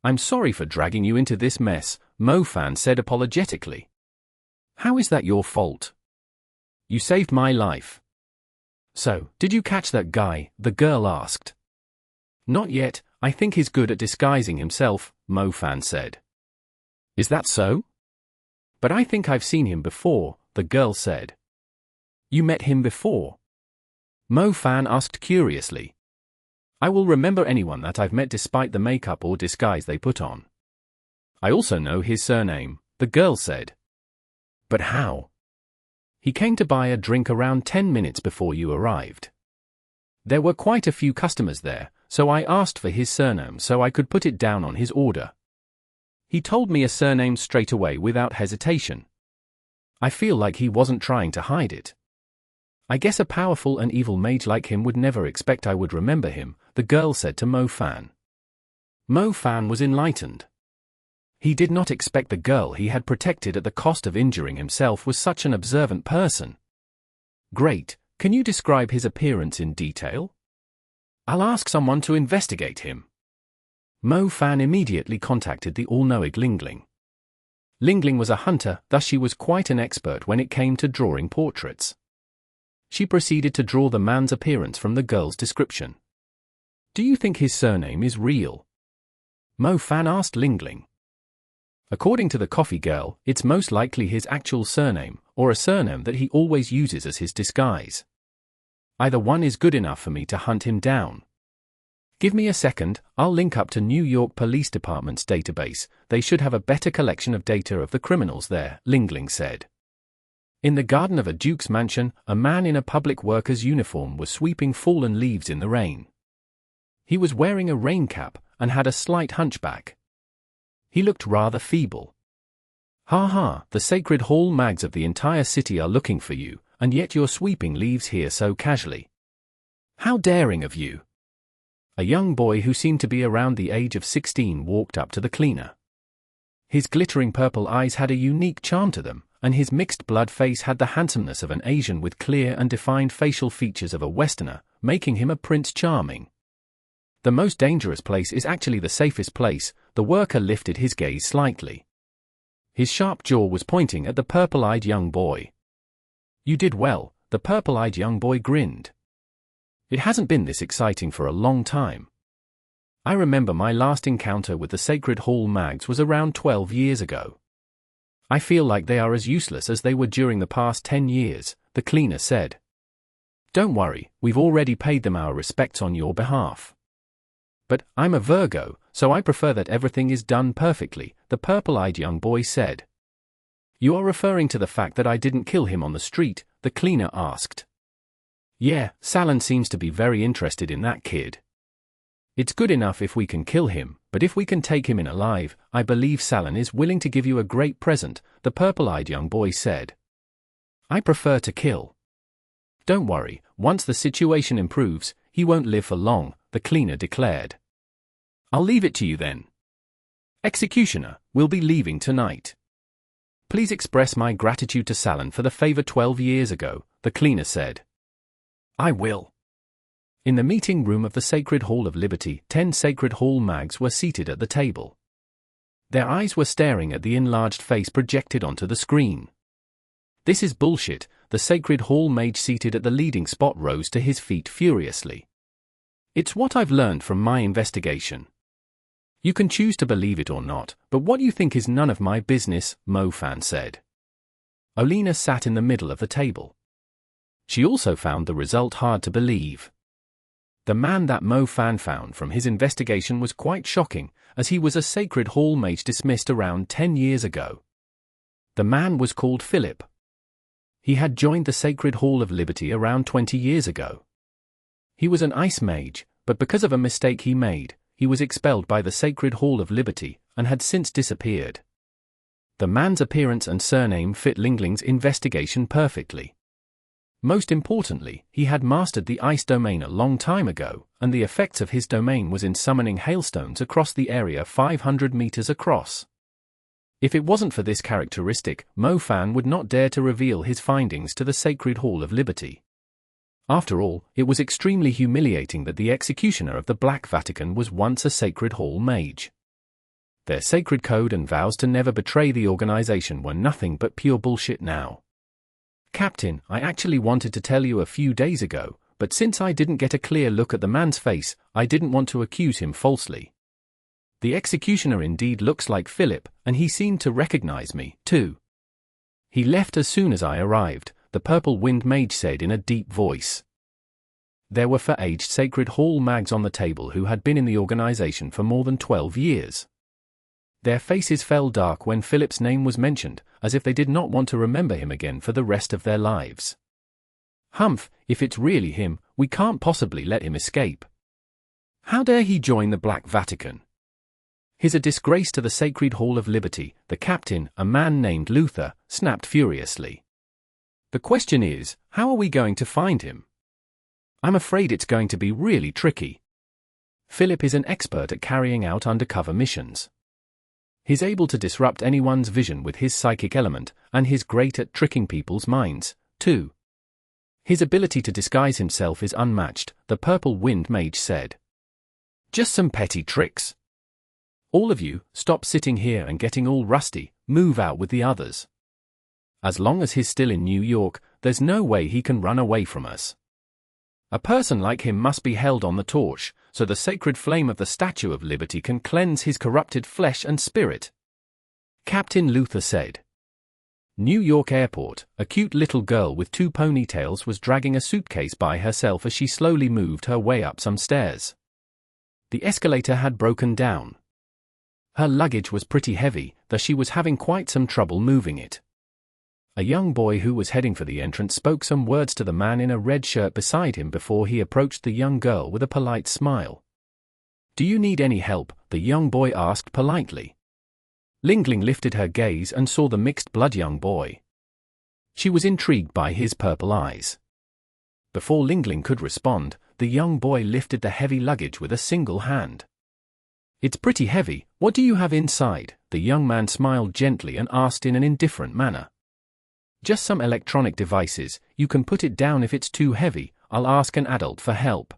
I'm sorry for dragging you into this mess, Mo Fan said apologetically. How is that your fault? You saved my life. So, did you catch that guy? The girl asked. Not yet, I think he's good at disguising himself, Mo Fan said. Is that so? But I think I've seen him before, the girl said. You met him before? Mo Fan asked curiously. I will remember anyone that I've met despite the makeup or disguise they put on. I also know his surname, the girl said. But how? He came to buy a drink around 10 minutes before you arrived. There were quite a few customers there, so I asked for his surname so I could put it down on his order. He told me a surname straight away without hesitation. I feel like he wasn't trying to hide it. I guess a powerful and evil mage like him would never expect I would remember him, the girl said to Mo Fan. Mo Fan was enlightened. He did not expect the girl he had protected at the cost of injuring himself was such an observant person. Great, can you describe his appearance in detail? I'll ask someone to investigate him. Mo Fan immediately contacted the all-knowing Lingling. Lingling was a hunter, thus she was quite an expert when it came to drawing portraits. She proceeded to draw the man's appearance from the girl's description. Do you think his surname is real? Mo Fan asked Lingling. According to the coffee girl, it's most likely his actual surname, or a surname that he always uses as his disguise. Either one is good enough for me to hunt him down. Give me a second, I'll link up to New York Police Department's database. They should have a better collection of data of the criminals there, Lingling said. In the garden of a duke's mansion, a man in a public worker's uniform was sweeping fallen leaves in the rain. He was wearing a rain cap and had a slight hunchback. He looked rather feeble. Ha ha, the Sacred Hall mags of the entire city are looking for you, and yet you're sweeping leaves here so casually. How daring of you! A young boy who seemed to be around the age of 16 walked up to the cleaner. His glittering purple eyes had a unique charm to them, and his mixed-blood face had the handsomeness of an Asian with clear and defined facial features of a Westerner, making him a Prince Charming. The most dangerous place is actually the safest place. The worker lifted his gaze slightly. His sharp jaw was pointing at the purple-eyed young boy. You did well, the purple-eyed young boy grinned. It hasn't been this exciting for a long time. I remember my last encounter with the Sacred Hall mags was around 12 years ago. I feel like they are as useless as they were during the past 10 years, the cleaner said. Don't worry, we've already paid them our respects on your behalf. But I'm a Virgo, so I prefer that everything is done perfectly, the purple-eyed young boy said. You are referring to the fact that I didn't kill him on the street, the cleaner asked. Yeah, Salon seems to be very interested in that kid. It's good enough if we can kill him, but if we can take him in alive, I believe Salon is willing to give you a great present, the purple-eyed young boy said. I prefer to kill. Don't worry, once the situation improves, he won't live for long, the cleaner declared. I'll leave it to you then. Executioner, we'll be leaving tonight. Please express my gratitude to Salon for the favor 12 years ago, the cleaner said. I will. In the meeting room of the Sacred Hall of Liberty, 10 Sacred Hall mags were seated at the table. Their eyes were staring at the enlarged face projected onto the screen. This is bullshit, the Sacred Hall mage seated at the leading spot rose to his feet furiously. It's what I've learned from my investigation. You can choose to believe it or not, but what you think is none of my business, Mo Fan said. Olena sat in the middle of the table. She also found the result hard to believe. The man that Mo Fan found from his investigation was quite shocking, as he was a Sacred Hall mage dismissed around 10 years ago. The man was called Philip. He had joined the Sacred Hall of Liberty around 20 years ago. He was an ice mage, but because of a mistake he made, he was expelled by the Sacred Hall of Liberty, and had since disappeared. The man's appearance and surname fit Lingling's investigation perfectly. Most importantly, he had mastered the ice domain a long time ago, and the effects of his domain was in summoning hailstones across the area 500 meters across. If it wasn't for this characteristic, Mo Fan would not dare to reveal his findings to the Sacred Hall of Liberty. After all, it was extremely humiliating that the executioner of the Black Vatican was once a Sacred Hall mage. Their sacred code and vows to never betray the organization were nothing but pure bullshit now. Captain, I actually wanted to tell you a few days ago, but since I didn't get a clear look at the man's face, I didn't want to accuse him falsely. The executioner indeed looks like Philip, and he seemed to recognize me, too. He left as soon as I arrived, the purple-winged mage said in a deep voice. There were aged Sacred Hall mags on the table who had been in the organization for more than 12 years. Their faces fell dark when Philip's name was mentioned, as if they did not want to remember him again for the rest of their lives. Humph, if it's really him, we can't possibly let him escape. How dare he join the Black Vatican? He's a disgrace to the Sacred Hall of Liberty, the captain, a man named Luther, snapped furiously. The question is, how are we going to find him? I'm afraid it's going to be really tricky. Philip is an expert at carrying out undercover missions. He's able to disrupt anyone's vision with his psychic element, and he's great at tricking people's minds, too. His ability to disguise himself is unmatched, the purple-winged mage said. Just some petty tricks. All of you, stop sitting here and getting all rusty, move out with the others. As long as he's still in New York, there's no way he can run away from us. A person like him must be held on the torch, so the sacred flame of the Statue of Liberty can cleanse his corrupted flesh and spirit. Captain Luther said. New York Airport, a cute little girl with 2 ponytails was dragging a suitcase by herself as she slowly moved her way up some stairs. The escalator had broken down. Her luggage was pretty heavy, thus she was having quite some trouble moving it. A young boy who was heading for the entrance spoke some words to the man in a red shirt beside him before he approached the young girl with a polite smile. "Do you need any help?" the young boy asked politely. Lingling lifted her gaze and saw the mixed-blood young boy. She was intrigued by his purple eyes. Before Lingling could respond, the young boy lifted the heavy luggage with a single hand. "It's pretty heavy, what do you have inside?" The young man smiled gently and asked in an indifferent manner. "Just some electronic devices, you can put it down if it's too heavy, I'll ask an adult for help."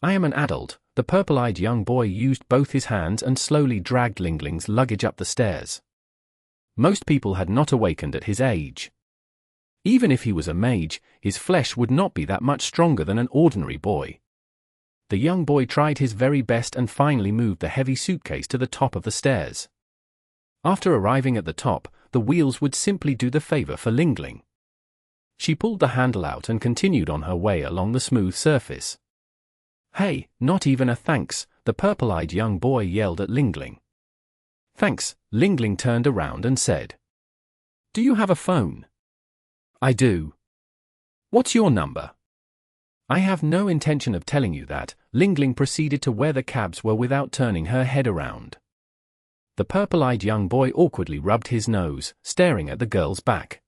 "I am an adult." The purple-eyed young boy used both his hands and slowly dragged Lingling's luggage up the stairs. Most people had not awakened at his age. Even if he was a mage, his flesh would not be that much stronger than an ordinary boy. The young boy tried his very best and finally moved the heavy suitcase to the top of the stairs. After arriving at the top, the wheels would simply do the favor for Lingling. She pulled the handle out and continued on her way along the smooth surface. "Hey, not even a thanks," the purple-eyed young boy yelled at Lingling. "Thanks," Lingling turned around and said. "Do you have a phone?" "I do." "What's your number?" "I have no intention of telling you that." Lingling proceeded to where the cabs were without turning her head around. The purple-eyed young boy awkwardly rubbed his nose, staring at the girl's back.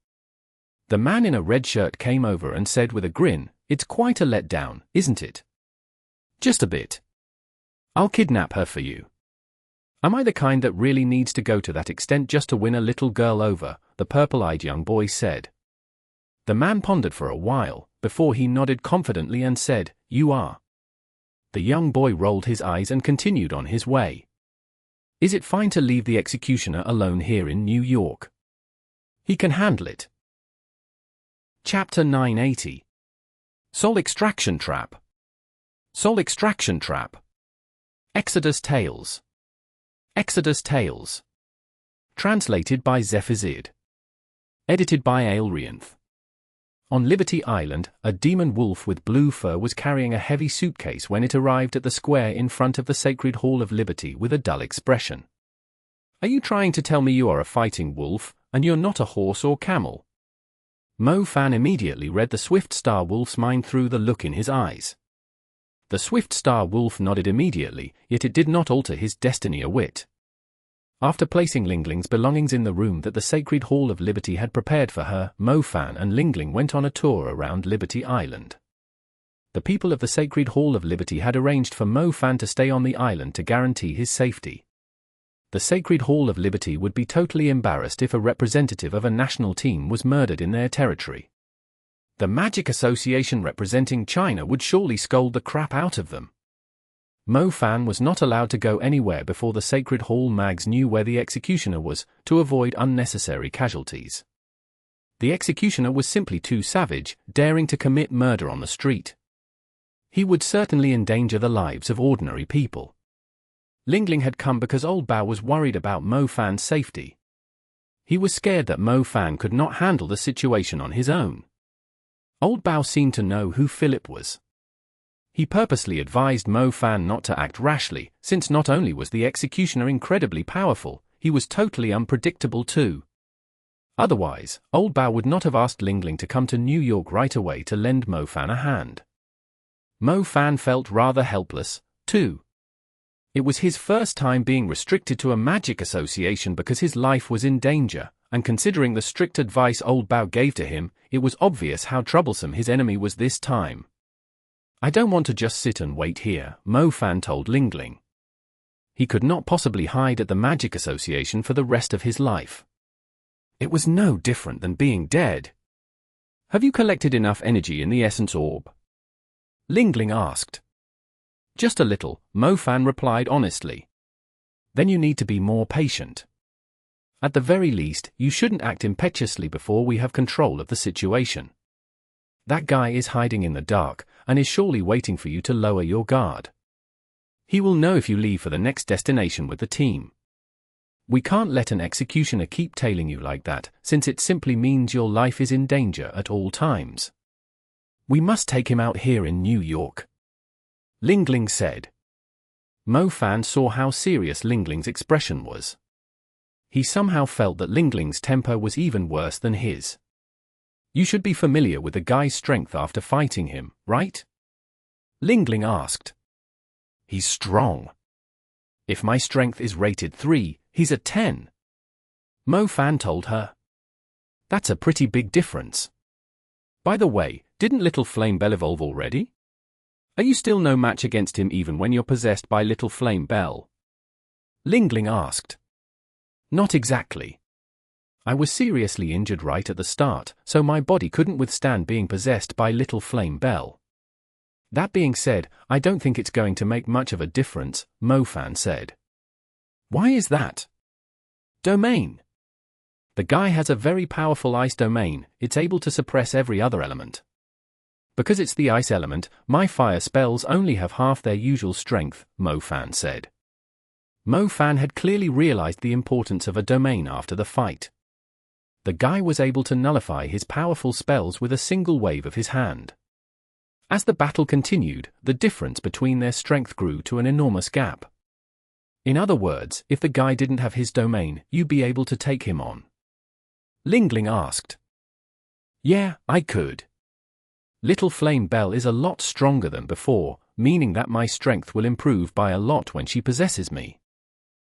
The man in a red shirt came over and said with a grin, "It's quite a letdown, isn't it?" "Just a bit. I'll kidnap her for you." "Am I the kind that really needs to go to that extent just to win a little girl over?" the purple-eyed young boy said. The man pondered for a while, before he nodded confidently and said, "You are." The young boy rolled his eyes and continued on his way. "Is it fine to leave the executioner alone here in New York?" "He can handle it." Chapter 980. Soul Extraction Trap. Soul Extraction Trap. Exodus Tales. Exodus Tales. Translated by Zephazid. Edited by Aelrianth. On Liberty Island, a demon wolf with blue fur was carrying a heavy suitcase when it arrived at the square in front of the Sacred Hall of Liberty with a dull expression. "Are you trying to tell me you are a fighting wolf, and you're not a horse or camel?" Mo Fan immediately read the Swift Star Wolf's mind through the look in his eyes. The Swift Star Wolf nodded immediately, yet it did not alter his destiny a whit. After placing Lingling's belongings in the room that the Sacred Hall of Liberty had prepared for her, Mo Fan and Lingling went on a tour around Liberty Island. The people of the Sacred Hall of Liberty had arranged for Mo Fan to stay on the island to guarantee his safety. The Sacred Hall of Liberty would be totally embarrassed if a representative of a national team was murdered in their territory. The Magic Association representing China would surely scold the crap out of them. Mo Fan was not allowed to go anywhere before the Sacred Hall mags knew where the executioner was, to avoid unnecessary casualties. The executioner was simply too savage, daring to commit murder on the street. He would certainly endanger the lives of ordinary people. Lingling had come because Old Bao was worried about Mo Fan's safety. He was scared that Mo Fan could not handle the situation on his own. Old Bao seemed to know who Philip was. He purposely advised Mo Fan not to act rashly, since not only was the executioner incredibly powerful, he was totally unpredictable too. Otherwise, Old Bao would not have asked Lingling to come to New York right away to lend Mo Fan a hand. Mo Fan felt rather helpless, too. It was his first time being restricted to a magic association because his life was in danger, and considering the strict advice Old Bao gave to him, it was obvious how troublesome his enemy was this time. "I don't want to just sit and wait here," Mo Fan told Lingling. He could not possibly hide at the Magic Association for the rest of his life. It was no different than being dead. "Have you collected enough energy in the Essence Orb?" Lingling asked. "Just a little," Mo Fan replied honestly. "Then you need to be more patient. At the very least, you shouldn't act impetuously before we have control of the situation. That guy is hiding in the dark, and is surely waiting for you to lower your guard. He will know if you leave for the next destination with the team." We can't let an executioner keep tailing you like that, since it simply means your life is in danger at all times. We must take him out here in New York, Ling Ling said. Mo Fan saw how serious Ling Ling's expression was. He somehow felt that Ling Ling's temper was even worse than his. You should be familiar with the guy's strength after fighting him, right? Ling Ling asked. He's strong. If my strength is rated 3, he's a 10. Mo Fan told her. That's a pretty big difference. By the way, didn't Little Flame Belle evolve already? Are you still no match against him even when you're possessed by Little Flame Belle? Ling Ling asked. Not exactly. I was seriously injured right at the start, so my body couldn't withstand being possessed by Little Flame Belle. That being said, I don't think it's going to make much of a difference, Mo Fan said. Why is that? Domain. The guy has a very powerful ice domain, it's able to suppress every other element. Because it's the ice element, my fire spells only have half their usual strength, Mo Fan said. Mo Fan had clearly realized the importance of a domain after the fight. The guy was able to nullify his powerful spells with a single wave of his hand. As the battle continued, the difference between their strength grew to an enormous gap. In other words, if the guy didn't have his domain, you'd be able to take him on. Ling Ling asked. Yeah, I could. Little Flame Belle is a lot stronger than before, meaning that my strength will improve by a lot when she possesses me.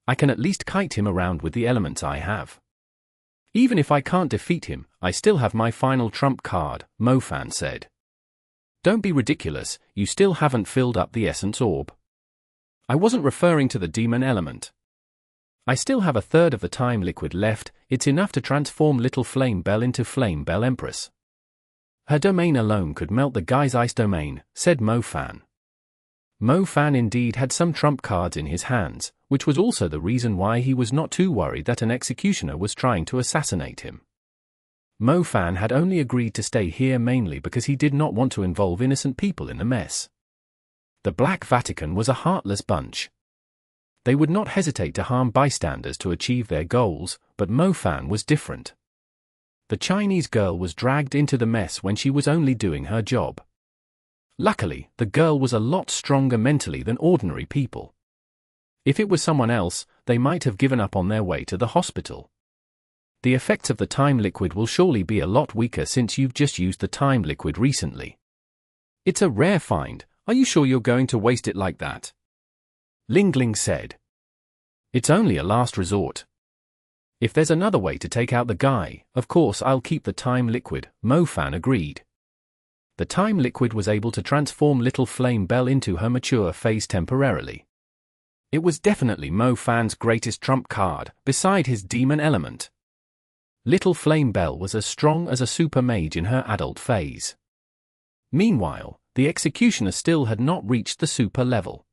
I can at least kite him around with the elements I have. Even if I can't defeat him, I still have my final trump card, Mo Fan said. Don't be ridiculous, you still haven't filled up the essence orb. I wasn't referring to the demon element. I still have a third of the time liquid left, it's enough to transform Little Flame Belle into Flame Belle Empress. Her domain alone could melt the guy's ice domain, said Mo Fan. Mo Fan indeed had some trump cards in his hands, which was also the reason why he was not too worried that an executioner was trying to assassinate him. Mo Fan had only agreed to stay here mainly because he did not want to involve innocent people in the mess. The Black Vatican was a heartless bunch. They would not hesitate to harm bystanders to achieve their goals, but Mo Fan was different. The Chinese girl was dragged into the mess when she was only doing her job. Luckily, the girl was a lot stronger mentally than ordinary people. If it was someone else, they might have given up on their way to the hospital. The effects of the time liquid will surely be a lot weaker since you've just used the time liquid recently. It's a rare find, are you sure you're going to waste it like that? Ling Ling said. It's only a last resort. If there's another way to take out the guy, of course I'll keep the time liquid, Mo Fan agreed. The time liquid was able to transform Little Flame Belle into her mature phase temporarily. It was definitely Mo Fan's greatest trump card, beside his demon element. Little Flame Belle was as strong as a super mage in her adult phase. Meanwhile, the executioner still had not reached the super level.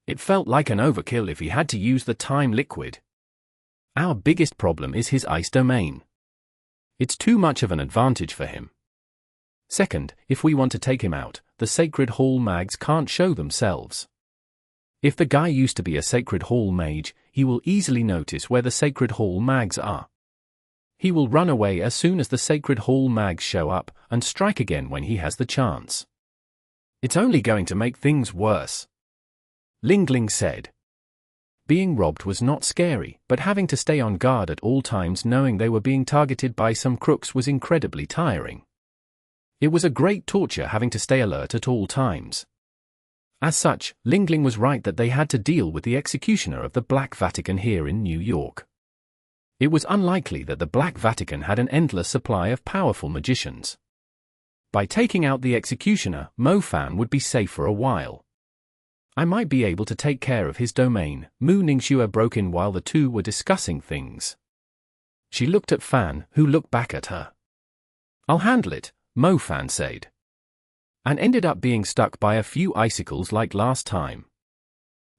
It felt like an overkill if he had to use the time liquid. Our biggest problem is his ice domain. It's too much of an advantage for him. Second, if we want to take him out, the Sacred Hall mags can't show themselves. If the guy used to be a Sacred Hall mage, he will easily notice where the Sacred Hall mags are. He will run away as soon as the Sacred Hall mags show up, and strike again when he has the chance. It's only going to make things worse. Ling Ling said. Being robbed was not scary, but having to stay on guard at all times knowing they were being targeted by some crooks was incredibly tiring. It was a great torture having to stay alert at all times. As such, Ling Ling was right that they had to deal with the executioner of the Black Vatican here in New York. It was unlikely that the Black Vatican had an endless supply of powerful magicians. By taking out the executioner, Mo Fan would be safe for a while. I might be able to take care of his domain, Mu Ningxue broke in while the two were discussing things. She looked at Fan, who looked back at her. I'll handle it, Mo Fan said. And ended up being stuck by a few icicles like last time.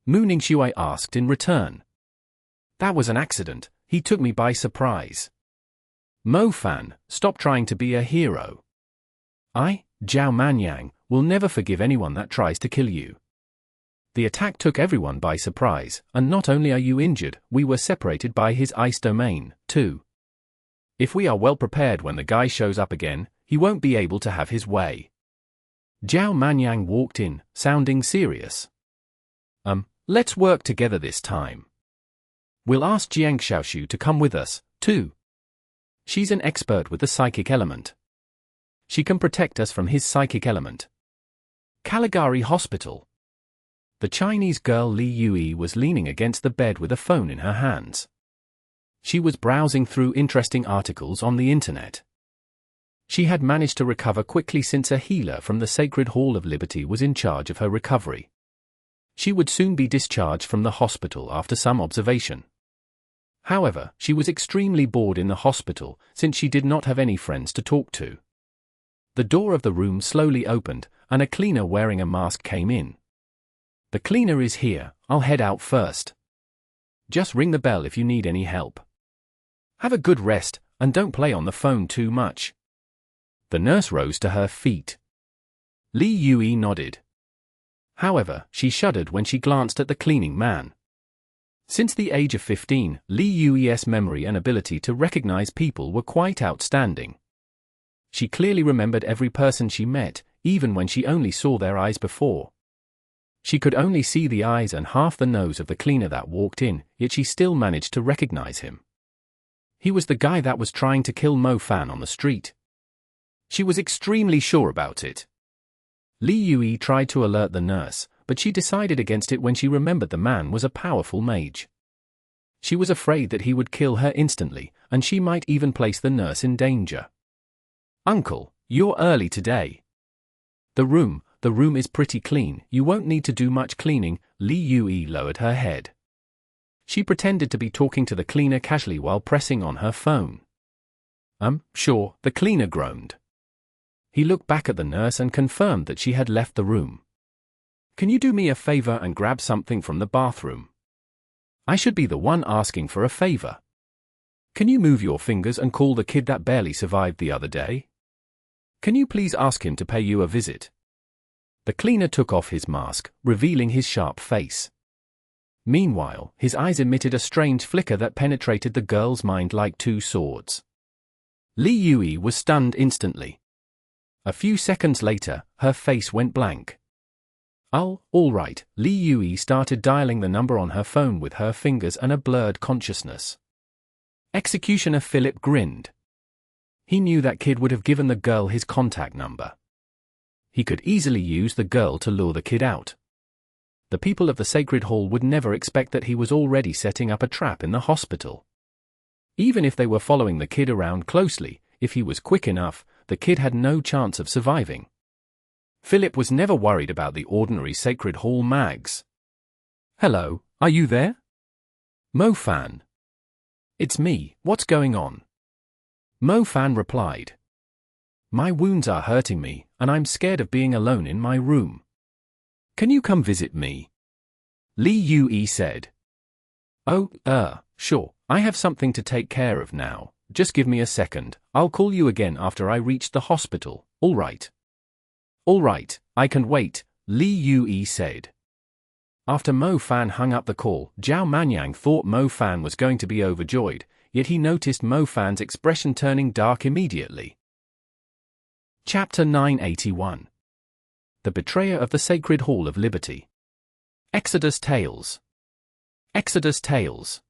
Mu Ningxue asked in return. That was an accident, he took me by surprise. Mo Fan, stop trying to be a hero. I, Zhao Manyang, will never forgive anyone that tries to kill you. The attack took everyone by surprise, and not only are you injured, we were separated by his ice domain, too. If we are well prepared when the guy shows up again, he won't be able to have his way. Zhao Manyang walked in, sounding serious. Let's work together this time. We'll ask Jiang Xiaoshu to come with us, too. She's an expert with the psychic element. She can protect us from his psychic element. Caligari Hospital. The Chinese girl Li Yui was leaning against the bed with a phone in her hands. She was browsing through interesting articles on the internet. She had managed to recover quickly since a healer from the Sacred Hall of Liberty was in charge of her recovery. She would soon be discharged from the hospital after some observation. However, she was extremely bored in the hospital since she did not have any friends to talk to. The door of the room slowly opened, and a cleaner wearing a mask came in. The cleaner is here, I'll head out first. Just ring the bell if you need any help. Have a good rest, and don't play on the phone too much. The nurse rose to her feet. Li Yui nodded. However, she shuddered when she glanced at the cleaning man. Since the age of 15, Li Yui's memory and ability to recognize people were quite outstanding. She clearly remembered every person she met, even when she only saw their eyes before. She could only see the eyes and half the nose of the cleaner that walked in, yet she still managed to recognize him. He was the guy that was trying to kill Mo Fan on the street. She was extremely sure about it. Li Yui tried to alert the nurse, but she decided against it when she remembered the man was a powerful mage. She was afraid that he would kill her instantly, and she might even place the nurse in danger. Uncle, you're early today. The room is pretty clean, you won't need to do much cleaning. Li Yui lowered her head. She pretended to be talking to the cleaner casually while pressing on her phone. Sure, the cleaner groaned. He looked back at the nurse and confirmed that she had left the room. Can you do me a favor and grab something from the bathroom? I should be the one asking for a favor. Can you move your fingers and call the kid that barely survived the other day? Can you please ask him to pay you a visit? The cleaner took off his mask, revealing his sharp face. Meanwhile, his eyes emitted a strange flicker that penetrated the girl's mind like two swords. Li Yui was stunned instantly. A few seconds later, her face went blank. All right, Li Yui started dialing the number on her phone with her fingers and a blurred consciousness. Executioner Philip grinned. He knew that kid would have given the girl his contact number. He could easily use the girl to lure the kid out. The people of the Sacred Hall would never expect that he was already setting up a trap in the hospital. Even if they were following the kid around closely, if he was quick enough, the kid had no chance of surviving. Philip was never worried about the ordinary Sacred Hall mags. Hello, are you there? Mo Fan. It's me, what's going on? Mo Fan replied. My wounds are hurting me, and I'm scared of being alone in my room. Can you come visit me? Li Yui said. Oh, sure, I have something to take care of now, just give me a second, I'll call you again after I reach the hospital, alright? Alright, I can wait, Li Yui said. After Mo Fan hung up the call, Zhao Manyang thought Mo Fan was going to be overjoyed, yet he noticed Mo Fan's expression turning dark immediately. Chapter 981. The Betrayer of the Sacred Hall of Liberty. Exodus Tales. Exodus Tales.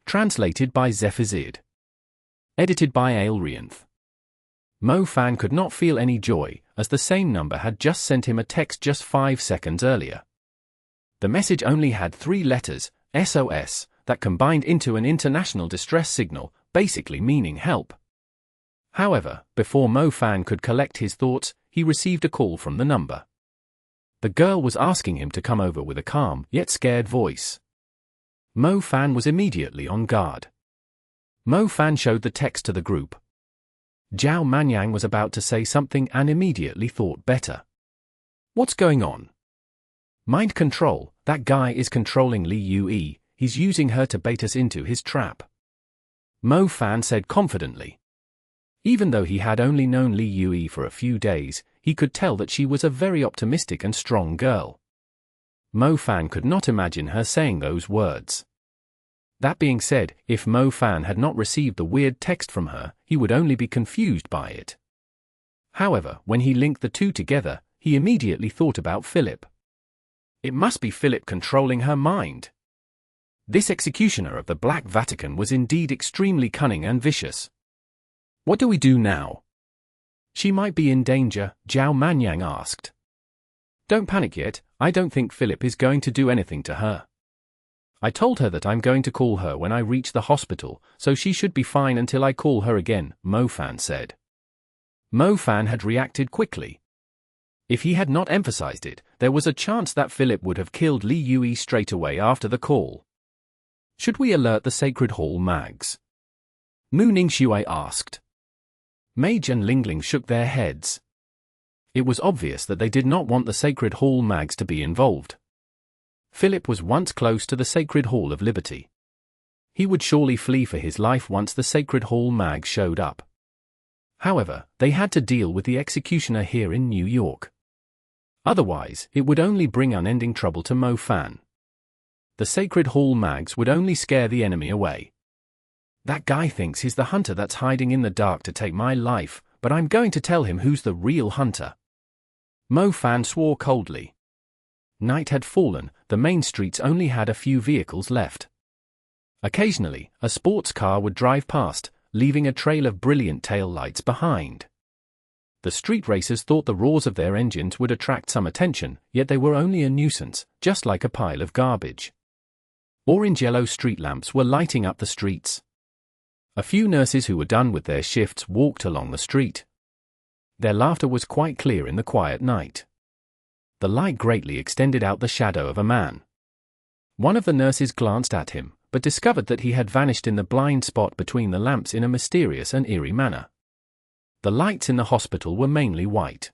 Translated by Zephazid. Edited by Aelrianth. Mo Fan could not feel any joy, as the same number had just sent him a text just 5 seconds earlier. The message only had 3 letters, SOS, that combined into an international distress signal, basically meaning help. However, before Mo Fan could collect his thoughts, he received a call from the number. The girl was asking him to come over with a calm, yet scared voice. Mo Fan was immediately on guard. Mo Fan showed the text to the group. Zhao Manyang was about to say something and immediately thought better. What's going on? Mind control, that guy is controlling Li Yui, he's using her to bait us into his trap. Mo Fan said confidently. Even though he had only known Li Yui for a few days, he could tell that she was a very optimistic and strong girl. Mo Fan could not imagine her saying those words. That being said, if Mo Fan had not received the weird text from her, he would only be confused by it. However, when he linked the two together, he immediately thought about Philip. It must be Philip controlling her mind. This executioner of the Black Vatican was indeed extremely cunning and vicious. What do we do now? She might be in danger, Zhao Manyang asked. Don't panic yet, I don't think Philip is going to do anything to her. I told her that I'm going to call her when I reach the hospital, so she should be fine until I call her again, Mo Fan said. Mo Fan had reacted quickly. If he had not emphasized it, there was a chance that Philip would have killed Li Yui straight away after the call. Should we alert the Sacred Hall mags? Mu Ningxue asked. Mage and Lingling shook their heads. It was obvious that they did not want the Sacred Hall mags to be involved. Philip was once close to the Sacred Hall of Liberty. He would surely flee for his life once the Sacred Hall mags showed up. However, they had to deal with the executioner here in New York. Otherwise, it would only bring unending trouble to Mo Fan. The Sacred Hall mags would only scare the enemy away. That guy thinks he's the hunter that's hiding in the dark to take my life, but I'm going to tell him who's the real hunter. Mo Fan swore coldly. Night had fallen, the main streets only had a few vehicles left. Occasionally, a sports car would drive past, leaving a trail of brilliant tail lights behind. The street racers thought the roars of their engines would attract some attention, yet they were only a nuisance, just like a pile of garbage. Orange-yellow street lamps were lighting up the streets. A few nurses who were done with their shifts walked along the street. Their laughter was quite clear in the quiet night. The light greatly extended out the shadow of a man. One of the nurses glanced at him, but discovered that he had vanished in the blind spot between the lamps in a mysterious and eerie manner. The lights in the hospital were mainly white.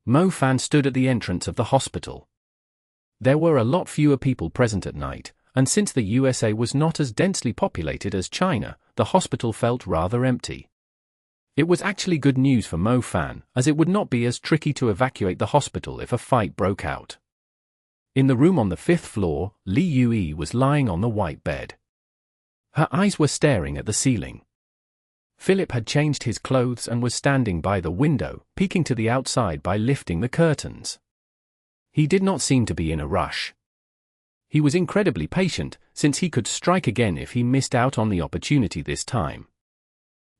Mo Fan stood at the entrance of the hospital. There were a lot fewer people present at night, and since the USA was not as densely populated as China, the hospital felt rather empty. It was actually good news for Mo Fan, as it would not be as tricky to evacuate the hospital if a fight broke out. In the room on the 5th floor, Li Yui was lying on the white bed. Her eyes were staring at the ceiling. Philip had changed his clothes and was standing by the window, peeking to the outside by lifting the curtains. He did not seem to be in a rush. He was incredibly patient, since he could strike again if he missed out on the opportunity this time.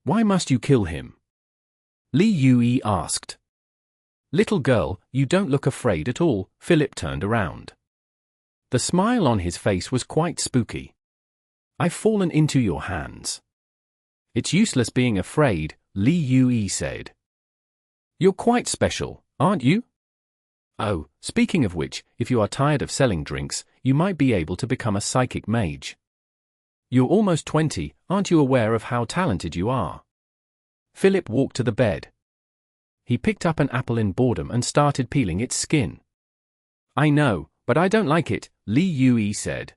Why must you kill him? Li Yui asked. Little girl, you don't look afraid at all, Philip turned around. The smile on his face was quite spooky. I've fallen into your hands. It's useless being afraid, Li Yui said. You're quite special, aren't you? Oh, speaking of which, if you are tired of selling drinks, you might be able to become a psychic mage. You're almost 20, aren't you aware of how talented you are? Philip walked to the bed. He picked up an apple in boredom and started peeling its skin. I know, but I don't like it, Li Yui said.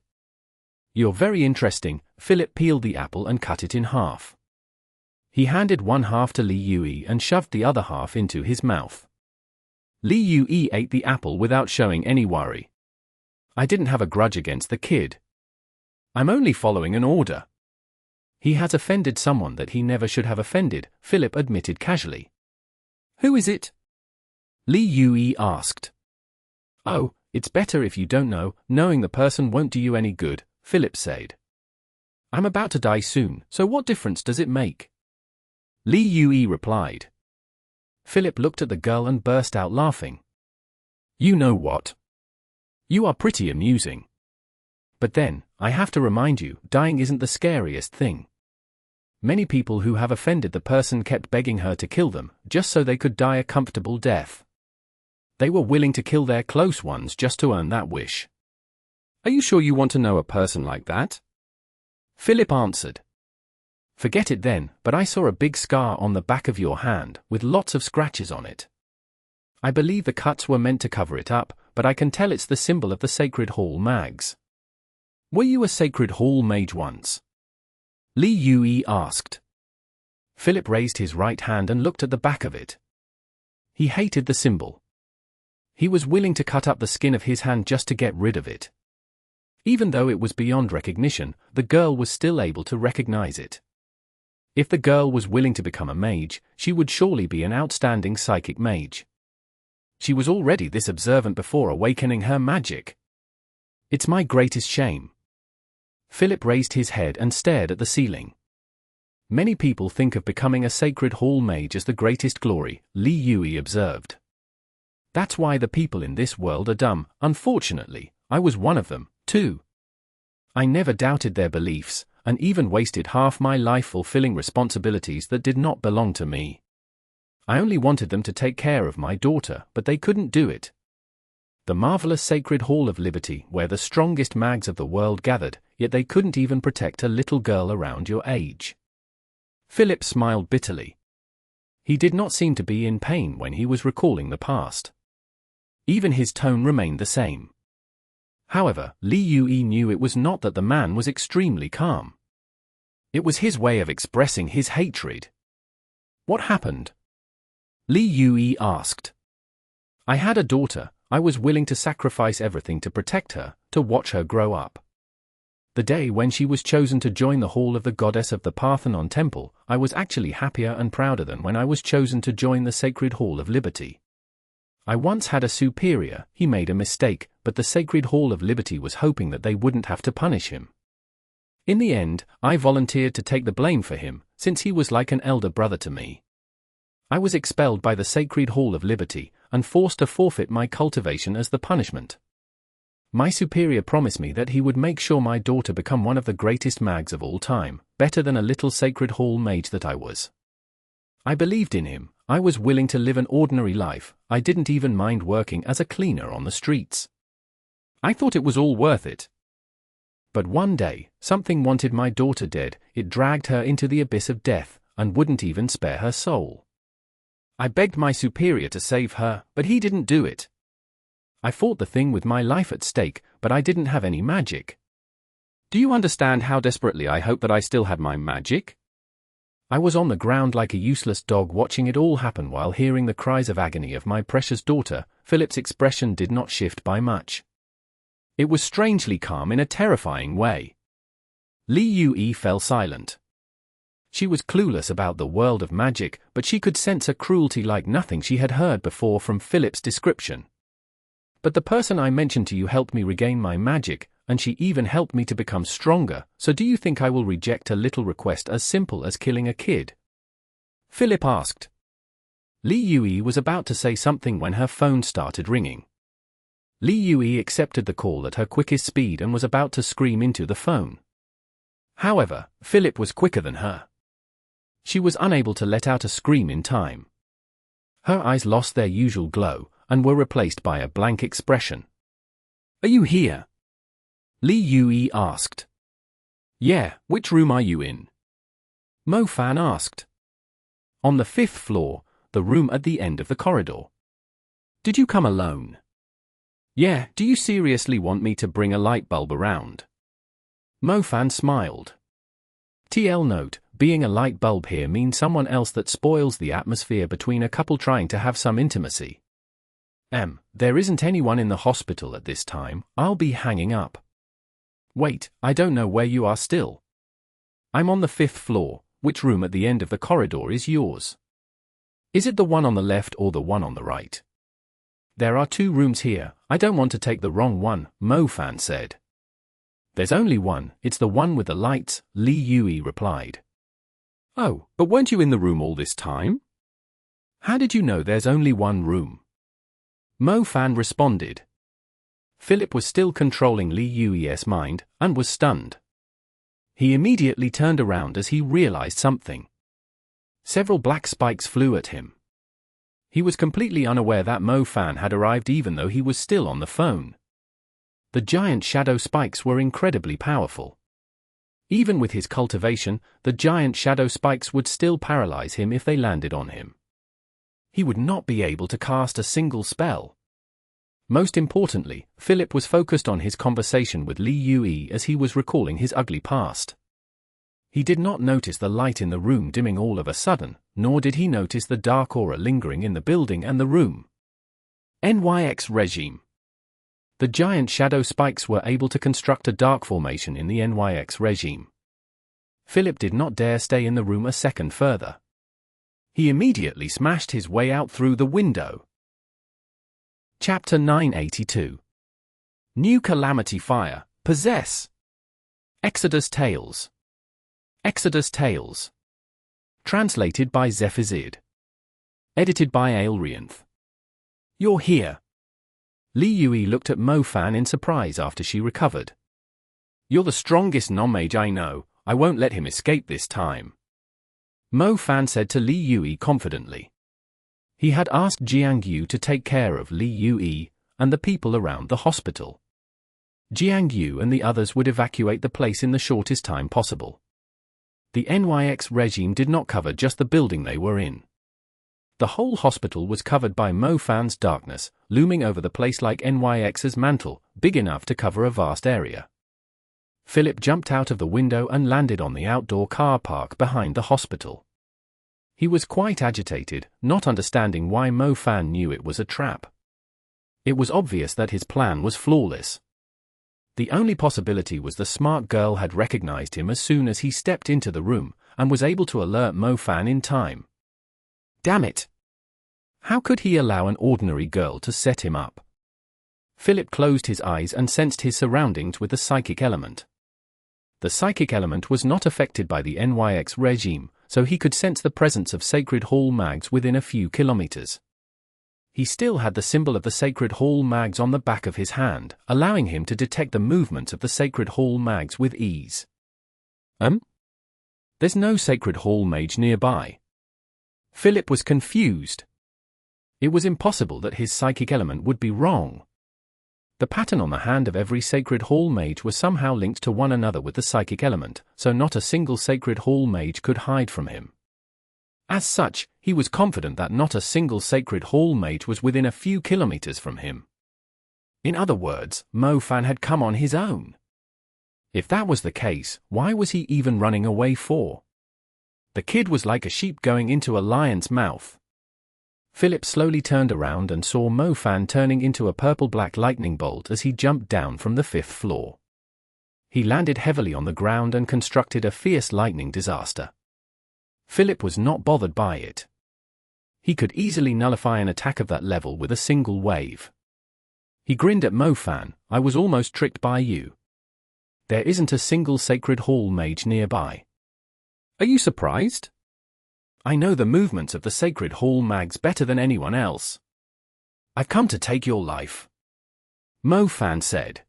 You're very interesting, Philip peeled the apple and cut it in half. He handed one half to Li Yui and shoved the other half into his mouth. Li Yui ate the apple without showing any worry. I didn't have a grudge against the kid. I'm only following an order. He has offended someone that he never should have offended, Philip admitted casually. Who is it? Li Yui asked. Oh, it's better if you don't know, knowing the person won't do you any good, Philip said. I'm about to die soon, so what difference does it make? Li Yui replied. Philip looked at the girl and burst out laughing. You know what? You are pretty amusing. But then, I have to remind you, dying isn't the scariest thing. Many people who have offended the person kept begging her to kill them, just so they could die a comfortable death. They were willing to kill their close ones just to earn that wish. Are you sure you want to know a person like that? Philip answered. Forget it then, but I saw a big scar on the back of your hand, with lots of scratches on it. I believe the cuts were meant to cover it up, but I can tell it's the symbol of the Sacred Hall mags. Were you a Sacred Hall mage once? Li Yui asked. Philip raised his right hand and looked at the back of it. He hated the symbol. He was willing to cut up the skin of his hand just to get rid of it. Even though it was beyond recognition, the girl was still able to recognize it. If the girl was willing to become a mage, she would surely be an outstanding psychic mage. She was already this observant before awakening her magic. It's my greatest shame. Philip raised his head and stared at the ceiling. Many people think of becoming a Sacred Hall mage as the greatest glory, Li Yui observed. That's why the people in this world are dumb. Unfortunately, I was one of them, too. I never doubted their beliefs, and even wasted half my life fulfilling responsibilities that did not belong to me. I only wanted them to take care of my daughter, but they couldn't do it. The marvelous Sacred Hall of Liberty, where the strongest mags of the world gathered, yet they couldn't even protect a little girl around your age. Philip smiled bitterly. He did not seem to be in pain when he was recalling the past. Even his tone remained the same. However, Li Yui knew it was not that the man was extremely calm. It was his way of expressing his hatred. What happened? Li Yui asked. I had a daughter. I was willing to sacrifice everything to protect her, to watch her grow up. The day when she was chosen to join the Hall of the Goddess of the Parthenon Temple, I was actually happier and prouder than when I was chosen to join the Sacred Hall of Liberty. I once had a superior. He made a mistake, but the Sacred Hall of Liberty was hoping that they wouldn't have to punish him. In the end, I volunteered to take the blame for him, since he was like an elder brother to me. I was expelled by the Sacred Hall of Liberty, and forced to forfeit my cultivation as the punishment. My superior promised me that he would make sure my daughter become one of the greatest mags of all time, better than a little Sacred Hall mage that I was. I believed in him. I was willing to live an ordinary life. I didn't even mind working as a cleaner on the streets. I thought it was all worth it. But one day, something wanted my daughter dead. It dragged her into the abyss of death, and wouldn't even spare her soul. I begged my superior to save her, but he didn't do it. I fought the thing with my life at stake, but I didn't have any magic. Do you understand how desperately I hoped that I still had my magic? I was on the ground like a useless dog watching it all happen while hearing the cries of agony of my precious daughter. Philip's expression did not shift by much. It was strangely calm in a terrifying way. Li Yui fell silent. She was clueless about the world of magic, but she could sense a cruelty like nothing she had heard before from Philip's description. But the person I mentioned to you helped me regain my magic, and she even helped me to become stronger, so do you think I will reject a little request as simple as killing a kid? Philip asked. Li Yui was about to say something when her phone started ringing. Li Yui accepted the call at her quickest speed and was about to scream into the phone. However, Philip was quicker than her. She was unable to let out a scream in time. Her eyes lost their usual glow, and were replaced by a blank expression. Are you here? Li Yui asked. Yeah, which room are you in? Mo Fan asked. On the 5th floor, the room at the end of the corridor. Did you come alone? Yeah, do you seriously want me to bring a light bulb around? Mo Fan smiled. TL note, being a light bulb here means someone else that spoils the atmosphere between a couple trying to have some intimacy. There isn't anyone in the hospital at this time. I'll be hanging up. Wait, I don't know where you are still. I'm on the 5th floor. Which room at the end of the corridor is yours? Is it the one on the left or the one on the right? There are 2 rooms here. I don't want to take the wrong one, Mo Fan said. There's only one. It's the one with the lights, Li Yui replied. Oh, but weren't you in the room all this time? How did you know there's only one room? Mo Fan responded. Philip was still controlling Li Yui's mind, and was stunned. He immediately turned around as he realized something. Several black spikes flew at him. He was completely unaware that Mo Fan had arrived even though he was still on the phone. The giant shadow spikes were incredibly powerful. Even with his cultivation, the giant shadow spikes would still paralyze him if they landed on him. He would not be able to cast a single spell. Most importantly, Philip was focused on his conversation with Li Yui as he was recalling his ugly past. He did not notice the light in the room dimming all of a sudden, nor did he notice the dark aura lingering in the building and the room. NYX regime. The giant shadow spikes were able to construct a dark formation in the NYX regime. Philip did not dare stay in the room a second further. He immediately smashed his way out through the window. Chapter 982. New Calamity Fire, Possess. Exodus Tales. Exodus Tales. Translated by Zephizid. Edited by Aelrianth. You're here. Li Yui looked at Mo Fan in surprise after she recovered. You're the strongest non-mage I know. I won't let him escape this time. Mo Fan said to Li Yui confidently. He had asked Jiang Yu to take care of Li Yui and the people around the hospital. Jiang Yu and the others would evacuate the place in the shortest time possible. The NYX regime did not cover just the building they were in. The whole hospital was covered by Mo Fan's darkness, looming over the place like NYX's mantle, big enough to cover a vast area. Philip jumped out of the window and landed on the outdoor car park behind the hospital. He was quite agitated, not understanding why Mo Fan knew it was a trap. It was obvious that his plan was flawless. The only possibility was the smart girl had recognized him as soon as he stepped into the room, and was able to alert Mo Fan in time. Damn it! How could he allow an ordinary girl to set him up? Philip closed his eyes and sensed his surroundings with the psychic element. The psychic element was not affected by the NYX regime, so he could sense the presence of Sacred Hall mags within a few kilometers. He still had the symbol of the Sacred Hall mags on the back of his hand, allowing him to detect the movements of the Sacred Hall mags with ease. There's no Sacred Hall mage nearby. Philip was confused. It was impossible that his psychic element would be wrong. The pattern on the hand of every Sacred Hall mage was somehow linked to one another with the psychic element, so not a single Sacred Hall mage could hide from him. As such, he was confident that not a single Sacred Hall mage was within a few kilometers from him. In other words, Mo Fan had come on his own. If that was the case, why was he even running away for? The kid was like a sheep going into a lion's mouth. Philip slowly turned around and saw Mo Fan turning into a purple-black lightning bolt as he jumped down from the 5th floor. He landed heavily on the ground and constructed a fierce lightning disaster. Philip was not bothered by it. He could easily nullify an attack of that level with a single wave. He grinned at Mo Fan. I was almost tricked by you. There isn't a single Sacred Hall mage nearby. Are you surprised? I know the movements of the Sacred Hall mags better than anyone else. I've come to take your life. Mo Fan said.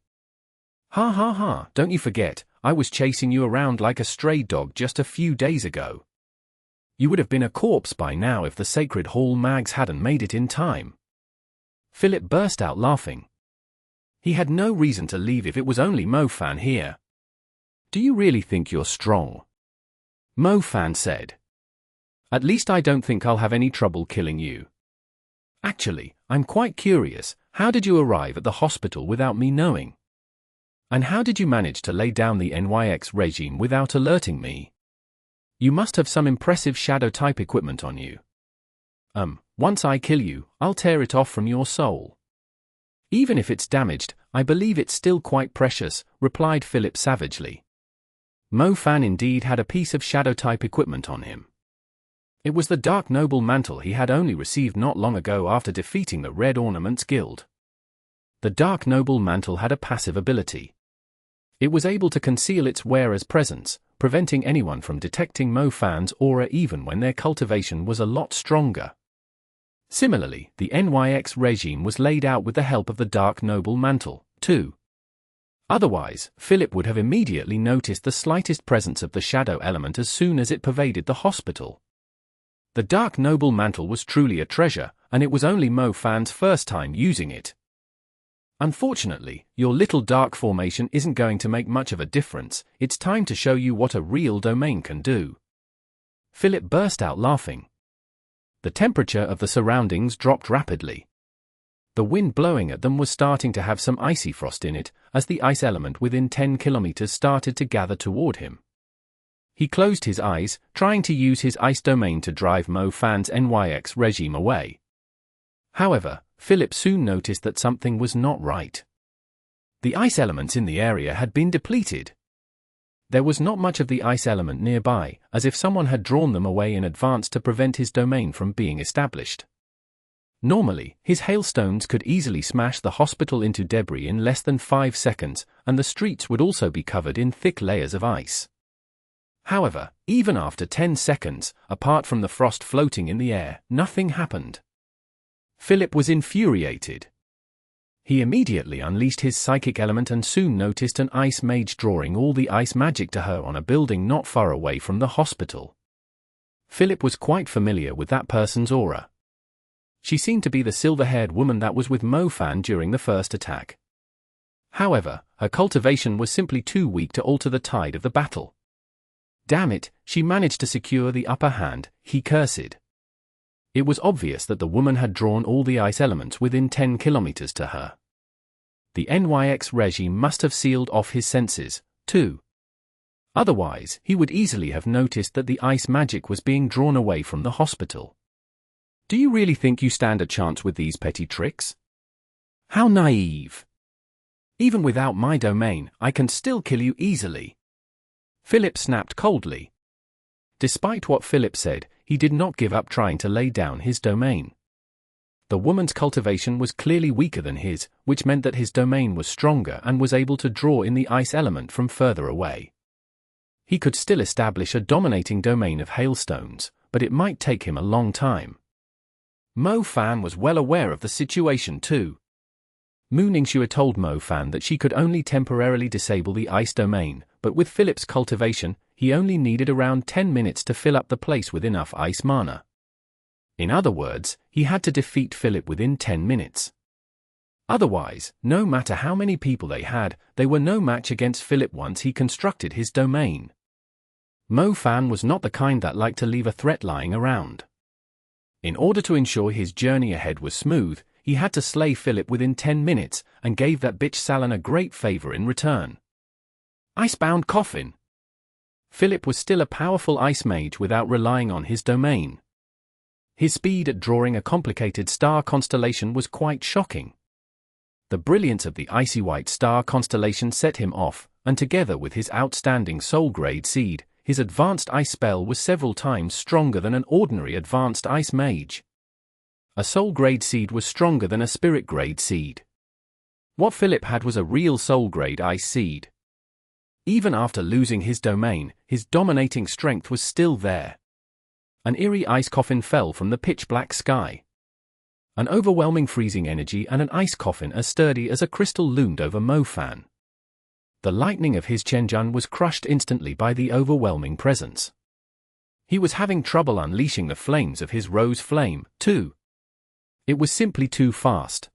Ha ha ha, don't you forget, I was chasing you around like a stray dog just a few days ago. You would have been a corpse by now if the Sacred Hall mags hadn't made it in time. Philip burst out laughing. He had no reason to leave if it was only Mo Fan here. Do you really think you're strong? Mo Fan said. At least I don't think I'll have any trouble killing you. Actually, I'm quite curious, how did you arrive at the hospital without me knowing? And how did you manage to lay down the NYX regime without alerting me? You must have some impressive shadow-type equipment on you. Once I kill you, I'll tear it off from your soul. Even if it's damaged, I believe it's still quite precious, replied Philip savagely. Mo Fan indeed had a piece of shadow-type equipment on him. It was the Dark Noble mantle he had only received not long ago after defeating the Red Ornaments Guild. The Dark Noble mantle had a passive ability. It was able to conceal its wearer's presence, preventing anyone from detecting Mo Fan's aura even when their cultivation was a lot stronger. Similarly, the NYX regime was laid out with the help of the Dark Noble mantle, too. Otherwise, Philip would have immediately noticed the slightest presence of the shadow element as soon as it pervaded the hospital. The Dark Noble mantle was truly a treasure, and it was only Mo Fan's first time using it. Unfortunately, your little dark formation isn't going to make much of a difference. It's time to show you what a real domain can do. Philip burst out laughing. The temperature of the surroundings dropped rapidly. The wind blowing at them was starting to have some icy frost in it, as the ice element within 10 kilometers started to gather toward him. He closed his eyes, trying to use his ice domain to drive Mo Fan's NYX regime away. However, Philip soon noticed that something was not right. The ice elements in the area had been depleted. There was not much of the ice element nearby, as if someone had drawn them away in advance to prevent his domain from being established. Normally, his hailstones could easily smash the hospital into debris in less than 5 seconds, and the streets would also be covered in thick layers of ice. However, even after 10 seconds, apart from the frost floating in the air, nothing happened. Philip was infuriated. He immediately unleashed his psychic element and soon noticed an ice mage drawing all the ice magic to her on a building not far away from the hospital. Philip was quite familiar with that person's aura. She seemed to be the silver-haired woman that was with Mofan during the first attack. However, her cultivation was simply too weak to alter the tide of the battle. Damn it, she managed to secure the upper hand, he cursed. It was obvious that the woman had drawn all the ice elements within 10 kilometers to her. The NYX regime must have sealed off his senses, too. Otherwise, he would easily have noticed that the ice magic was being drawn away from the hospital. Do you really think you stand a chance with these petty tricks? How naive. Even without my domain, I can still kill you easily. Philip snapped coldly. Despite what Philip said, he did not give up trying to lay down his domain. The woman's cultivation was clearly weaker than his, which meant that his domain was stronger and was able to draw in the ice element from further away. He could still establish a dominating domain of hailstones, but it might take him a long time. Mofan was well aware of the situation too. Mu Ningxue told Mofan that she could only temporarily disable the ice domain, but with Philip's cultivation, he only needed around 10 minutes to fill up the place with enough ice mana. In other words, he had to defeat Philip within 10 minutes. Otherwise, no matter how many people they had, they were no match against Philip once he constructed his domain. Mofan was not the kind that liked to leave a threat lying around. In order to ensure his journey ahead was smooth, he had to slay Philip within 10 minutes, and gave that bitch Salon a great favor in return. Icebound Coffin. Philip was still a powerful ice mage without relying on his domain. His speed at drawing a complicated star constellation was quite shocking. The brilliance of the icy white star constellation set him off, and together with his outstanding soul-grade seed, his advanced ice spell was several times stronger than an ordinary advanced ice mage. A soul-grade seed was stronger than a spirit-grade seed. What Philip had was a real soul-grade ice seed. Even after losing his domain, his dominating strength was still there. An eerie ice coffin fell from the pitch-black sky. An overwhelming freezing energy and an ice coffin as sturdy as a crystal loomed over Mofan. The lightning of his Tianshan was crushed instantly by the overwhelming presence. He was having trouble unleashing the flames of his rose flame, too. It was simply too fast.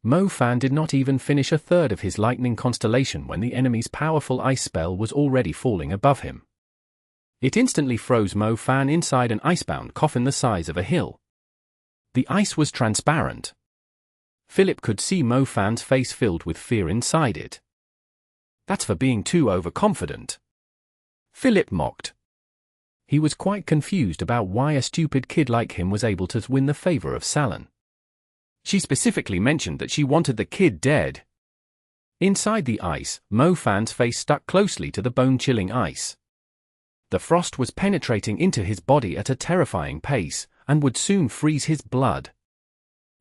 Mofan did not even finish a third of his lightning constellation when the enemy's powerful ice spell was already falling above him. It instantly froze Mofan inside an icebound coffin the size of a hill. The ice was transparent. Philip could see Mofan's face filled with fear inside it. That's for being too overconfident. Philip mocked. He was quite confused about why a stupid kid like him was able to win the favor of Salon. She specifically mentioned that she wanted the kid dead. Inside the ice, Mofan's face stuck closely to the bone-chilling ice. The frost was penetrating into his body at a terrifying pace, and would soon freeze his blood.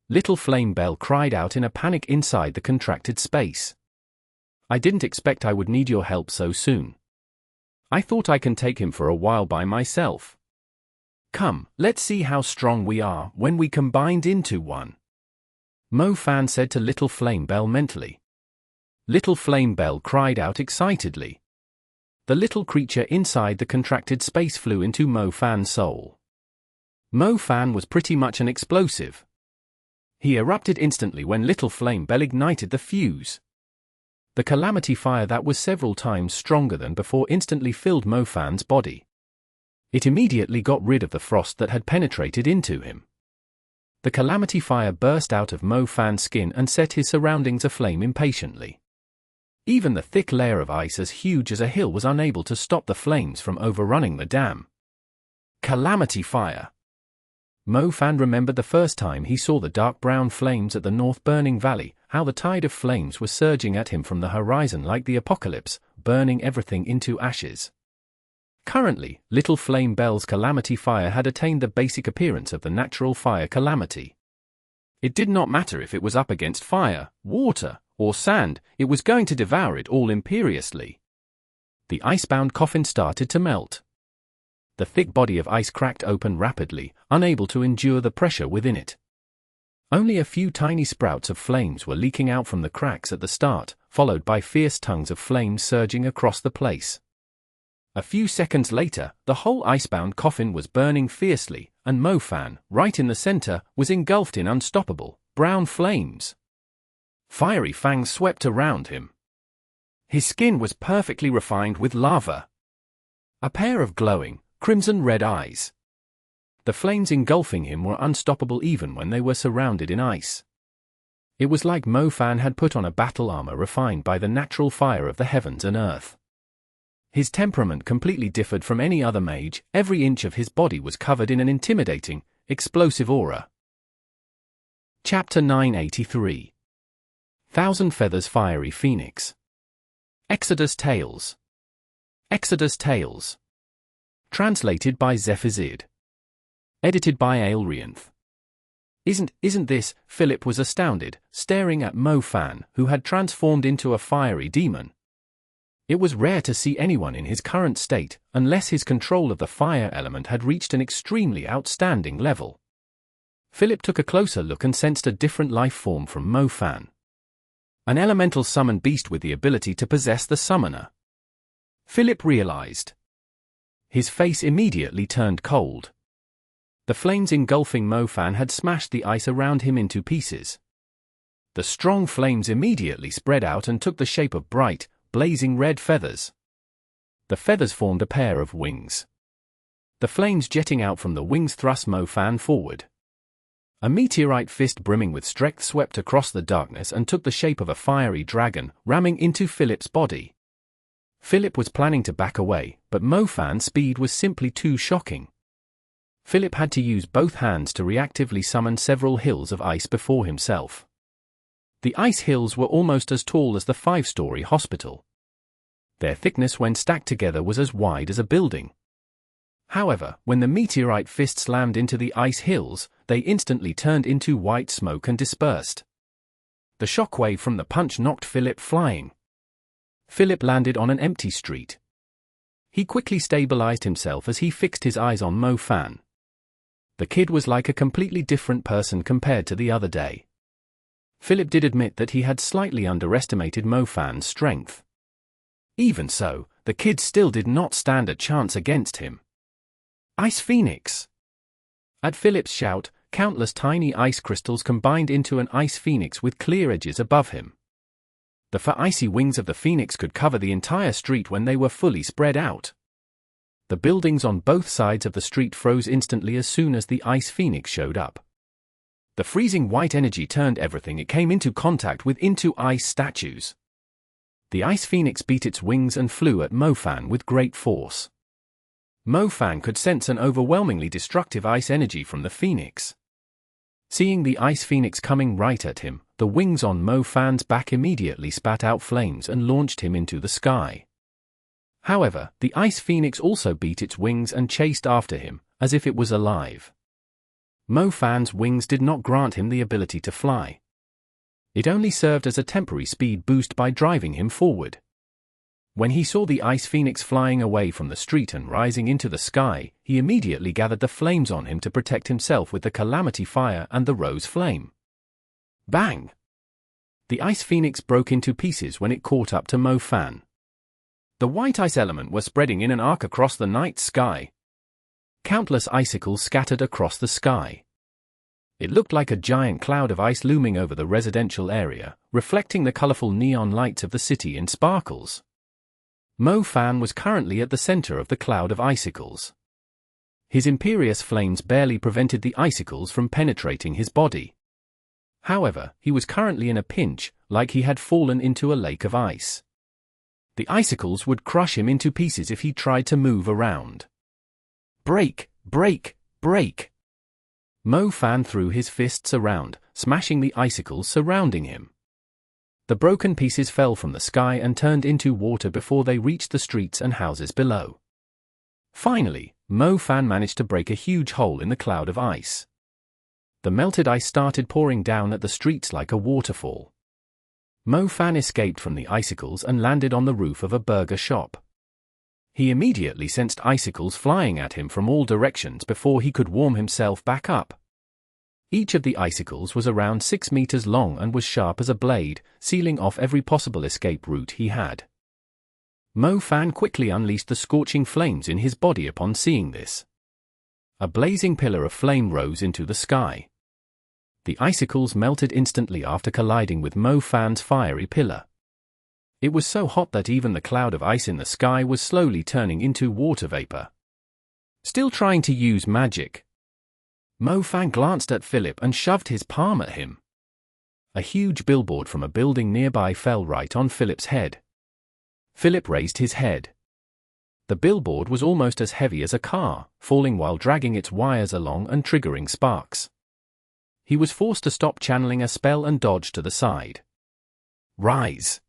Little Flame Belle cried out in a panic inside the contracted space. I didn't expect I would need your help so soon. I thought I can take him for a while by myself. Come, let's see how strong we are when we combined into one. Mofan said to Little Flame Belle mentally. Little Flame Belle cried out excitedly. The little creature inside the contracted space flew into Mofan's soul. Mofan was pretty much an explosive. He erupted instantly when Little Flame Belle ignited the fuse. The Calamity fire that was several times stronger than before instantly filled Mofan's body. It immediately got rid of the frost that had penetrated into him. The Calamity fire burst out of Mofan's skin and set his surroundings aflame impatiently. Even the thick layer of ice as huge as a hill was unable to stop the flames from overrunning the dam. Calamity fire! Mo Fan remembered the first time he saw the dark brown flames at the North Burning Valley, how the tide of flames was surging at him from the horizon like the apocalypse, burning everything into ashes. Currently, little flame Belle's Calamity fire had attained the basic appearance of the natural fire Calamity. It did not matter if it was up against fire, water, or sand, it was going to devour it all imperiously. The icebound coffin started to melt. The thick body of ice cracked open rapidly, unable to endure the pressure within it. Only a few tiny sprouts of flames were leaking out from the cracks at the start, followed by fierce tongues of flames surging across the place. A few seconds later, the whole icebound coffin was burning fiercely, and Mo Fan, right in the center, was engulfed in unstoppable, brown flames. Fiery fangs swept around him. His skin was perfectly refined with lava. A pair of glowing, crimson-red eyes. The flames engulfing him were unstoppable even when they were surrounded in ice. It was like Mo Fan had put on a battle armor refined by the natural fire of the heavens and earth. His temperament completely differed from any other mage, every inch of his body was covered in an intimidating, explosive aura. Chapter 983. Thousand Feathers Fiery Phoenix. Exodus Tales. Exodus Tales. Translated by Zephizid. Edited by Aelrianth. Isn't this? Philip was astounded, staring at Mo Fan, who had transformed into a fiery demon. It was rare to see anyone in his current state, unless his control of the fire element had reached an extremely outstanding level. Philip took a closer look and sensed a different life form from Mo Fan. An elemental summon beast with the ability to possess the summoner. Philip realized. His face immediately turned cold. The flames engulfing Mo Fan had smashed the ice around him into pieces. The strong flames immediately spread out and took the shape of bright, blazing red feathers. The feathers formed a pair of wings. The flames jetting out from the wings thrust Mo Fan forward. A meteorite fist brimming with strength swept across the darkness and took the shape of a fiery dragon, ramming into Philip's body. Philip was planning to back away, but Mo Fan's speed was simply too shocking. Philip had to use both hands to reactively summon several hills of ice before himself. The ice hills were almost as tall as the 5-story hospital. Their thickness when stacked together was as wide as a building. However, when the meteorite fist slammed into the ice hills, they instantly turned into white smoke and dispersed. The shockwave from the punch knocked Philip flying. Philip landed on an empty street. He quickly stabilized himself as he fixed his eyes on Mo Fan. The kid was like a completely different person compared to the other day. Philip did admit that he had slightly underestimated Mo Fan's strength. Even so, the kid still did not stand a chance against him. Ice Phoenix! At Philip's shout, countless tiny ice crystals combined into an ice phoenix with clear edges above him. The icy wings of the phoenix could cover the entire street when they were fully spread out. The buildings on both sides of the street froze instantly as soon as the ice phoenix showed up. The freezing white energy turned everything it came into contact with into ice statues. The ice phoenix beat its wings and flew at Mo Fan with great force. Mo Fan could sense an overwhelmingly destructive ice energy from the phoenix. Seeing the ice phoenix coming right at him, the wings on Mo Fan's back immediately spat out flames and launched him into the sky. However, the ice phoenix also beat its wings and chased after him, as if it was alive. Mo Fan's wings did not grant him the ability to fly. It only served as a temporary speed boost by driving him forward. When he saw the ice phoenix flying away from the street and rising into the sky, he immediately gathered the flames on him to protect himself with the Calamity fire and the rose flame. Bang! The ice phoenix broke into pieces when it caught up to Mo Fan. The white ice element was spreading in an arc across the night sky. Countless icicles scattered across the sky. It looked like a giant cloud of ice looming over the residential area, reflecting the colorful neon lights of the city in sparkles. Mo Fan was currently at the center of the cloud of icicles. His imperious flames barely prevented the icicles from penetrating his body. However, he was currently in a pinch, like he had fallen into a lake of ice. The icicles would crush him into pieces if he tried to move around. Break, break, break! Mo Fan threw his fists around, smashing the icicles surrounding him. The broken pieces fell from the sky and turned into water before they reached the streets and houses below. Finally, Mo Fan managed to break a huge hole in the cloud of ice. The melted ice started pouring down at the streets like a waterfall. Mo Fan escaped from the icicles and landed on the roof of a burger shop. He immediately sensed icicles flying at him from all directions before he could warm himself back up. Each of the icicles was around 6 meters long and was sharp as a blade, sealing off every possible escape route he had. Mo Fan quickly unleashed the scorching flames in his body upon seeing this. A blazing pillar of flame rose into the sky. The icicles melted instantly after colliding with Mo Fan's fiery pillar. It was so hot that even the cloud of ice in the sky was slowly turning into water vapor. Still trying to use magic, Mo Fan glanced at Philip and shoved his palm at him. A huge billboard from a building nearby fell right on Philip's head. Philip raised his head. The billboard was almost as heavy as a car, falling while dragging its wires along and triggering sparks. He was forced to stop channeling a spell and dodge to the side. Rise!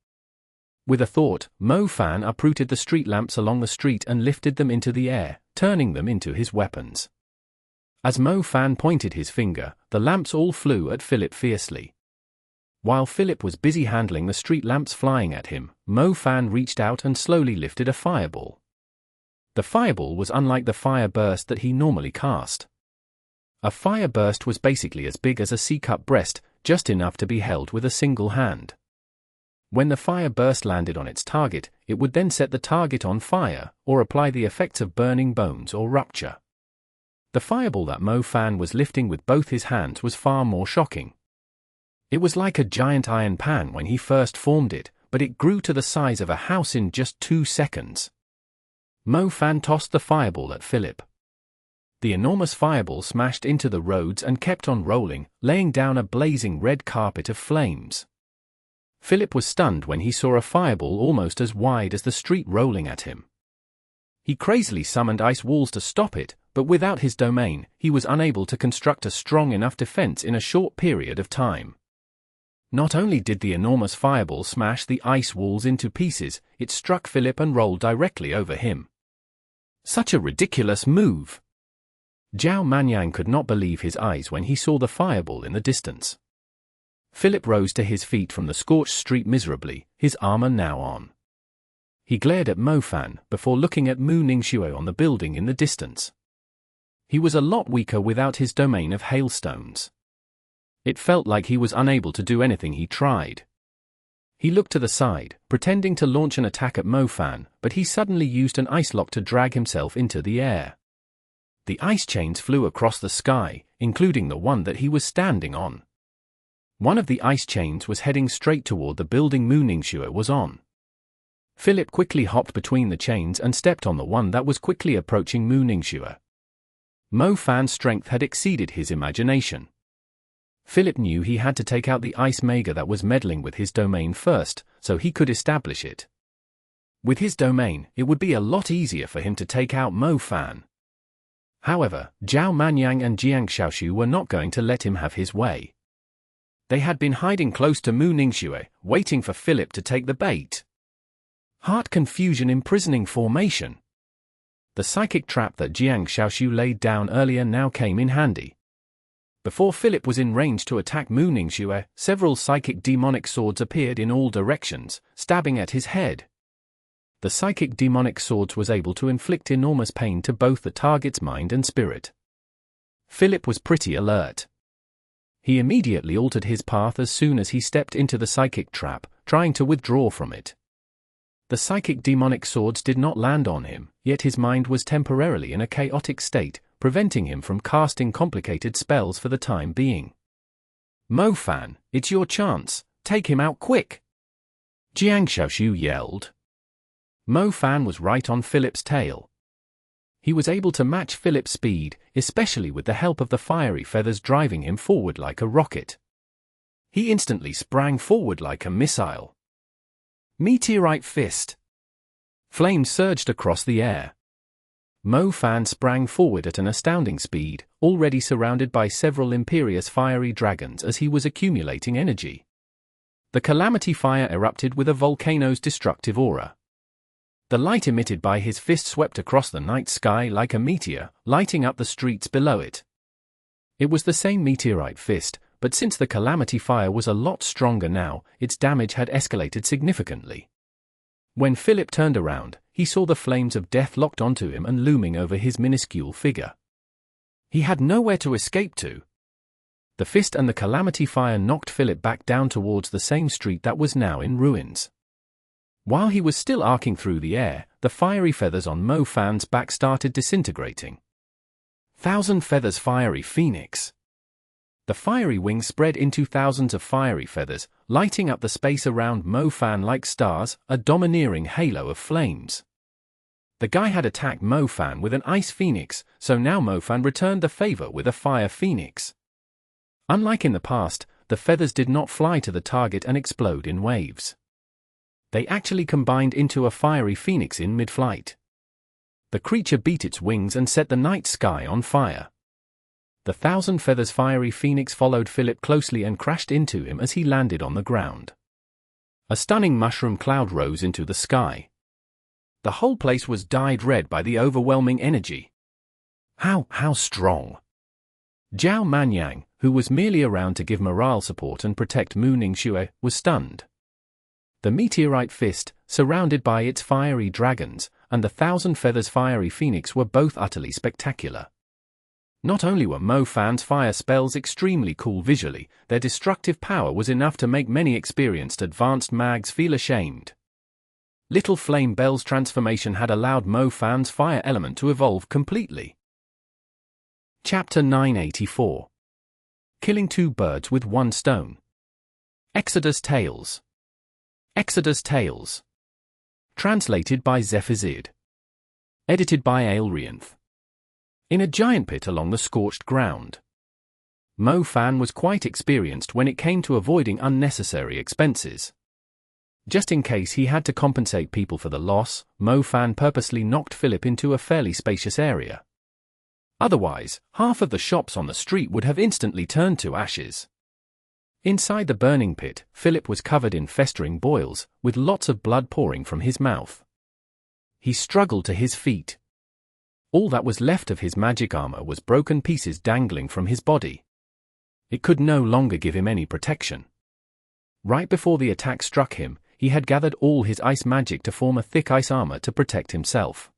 With a thought, Mo Fan uprooted the street lamps along the street and lifted them into the air, turning them into his weapons. As Mo Fan pointed his finger, the lamps all flew at Philip fiercely. While Philip was busy handling the street lamps flying at him, Mo Fan reached out and slowly lifted a fireball. The fireball was unlike the fire burst that he normally cast. A fire burst was basically as big as a C-cup breast, just enough to be held with a single hand. When the fire burst landed on its target, it would then set the target on fire, or apply the effects of burning bones or rupture. The fireball that Mo Fan was lifting with both his hands was far more shocking. It was like a giant iron pan when he first formed it, but it grew to the size of a house in just 2 seconds. Mo Fan tossed the fireball at Philip. The enormous fireball smashed into the roads and kept on rolling, laying down a blazing red carpet of flames. Philip was stunned when he saw a fireball almost as wide as the street rolling at him. He crazily summoned ice walls to stop it, but without his domain, he was unable to construct a strong enough defense in a short period of time. Not only did the enormous fireball smash the ice walls into pieces, it struck Philip and rolled directly over him. Such a ridiculous move! Zhao Manyang could not believe his eyes when he saw the fireball in the distance. Philip rose to his feet from the scorched street miserably, his armor now on. He glared at Mo Fan before looking at Mu Ningxue on the building in the distance. He was a lot weaker without his domain of hailstones. It felt like he was unable to do anything he tried. He looked to the side, pretending to launch an attack at Mo Fan, but he suddenly used an ice lock to drag himself into the air. The ice chains flew across the sky, including the one that he was standing on. One of the ice chains was heading straight toward the building Mu Ningxue was on. Philip quickly hopped between the chains and stepped on the one that was quickly approaching Mu Ningxue. Mo Fan's strength had exceeded his imagination. Philip knew he had to take out the ice mage that was meddling with his domain first, so he could establish it. With his domain, it would be a lot easier for him to take out Mo Fan. However, Zhao Manyang and Jiang Xiaoshu were not going to let him have his way. They had been hiding close to Mu Ningxue, waiting for Philip to take the bait. Heart confusion imprisoning formation. The psychic trap that Jiang Xiaoshu laid down earlier now came in handy. Before Philip was in range to attack Mu Ningxue, several psychic demonic swords appeared in all directions, stabbing at his head. The psychic demonic swords was able to inflict enormous pain to both the target's mind and spirit. Philip was pretty alert. He immediately altered his path as soon as he stepped into the psychic trap, trying to withdraw from it. The psychic demonic swords did not land on him, yet his mind was temporarily in a chaotic state, preventing him from casting complicated spells for the time being. Mo Fan, it's your chance, take him out quick! Jiang Xiaoshu yelled. Mo Fan was right on Philip's tail. He was able to match Philip's speed, especially with the help of the fiery feathers driving him forward like a rocket. He instantly sprang forward like a missile. Meteorite fist. Flames surged across the air. Mo Fan sprang forward at an astounding speed, already surrounded by several imperious fiery dragons as he was accumulating energy. The Calamity fire erupted with a volcano's destructive aura. The light emitted by his fist swept across the night sky like a meteor, lighting up the streets below it. It was the same meteorite fist, but since the Calamity fire was a lot stronger now, its damage had escalated significantly. When Philip turned around, he saw the flames of death locked onto him and looming over his minuscule figure. He had nowhere to escape to. The fist and the Calamity fire knocked Philip back down towards the same street that was now in ruins. While he was still arcing through the air, the fiery feathers on Mo Fan's back started disintegrating. 1,000 feathers fiery phoenix. The fiery wings spread into thousands of fiery feathers, lighting up the space around Mo Fan like stars, a domineering halo of flames. The guy had attacked Mo Fan with an ice phoenix, so now Mo Fan returned the favor with a fire phoenix. Unlike in the past, the feathers did not fly to the target and explode in waves. They actually combined into a fiery phoenix in mid-flight. The creature beat its wings and set the night sky on fire. The 1,000 feathers fiery phoenix followed Philip closely and crashed into him as he landed on the ground. A stunning mushroom cloud rose into the sky. The whole place was dyed red by the overwhelming energy. How strong! Zhao Manyang, who was merely around to give morale support and protect Mu Ningxue, was stunned. The meteorite fist, surrounded by its fiery dragons, and the 1,000 feathers fiery phoenix were both utterly spectacular. Not only were Mo Fan's fire spells extremely cool visually, their destructive power was enough to make many experienced advanced mags feel ashamed. Little Flame Belle's transformation had allowed Mo Fan's fire element to evolve completely. Chapter 984. Killing two birds with one stone. Exodus Tales. Exodus Tales. Translated by Zephazid. Edited by Aelrianth. In a giant pit along the scorched ground. Mo Fan was quite experienced when it came to avoiding unnecessary expenses. Just in case he had to compensate people for the loss, Mo Fan purposely knocked Philip into a fairly spacious area. Otherwise, half of the shops on the street would have instantly turned to ashes. Inside the burning pit, Philip was covered in festering boils, with lots of blood pouring from his mouth. He struggled to his feet. All that was left of his magic armor was broken pieces dangling from his body. It could no longer give him any protection. Right before the attack struck him, he had gathered all his ice magic to form a thick ice armor to protect himself.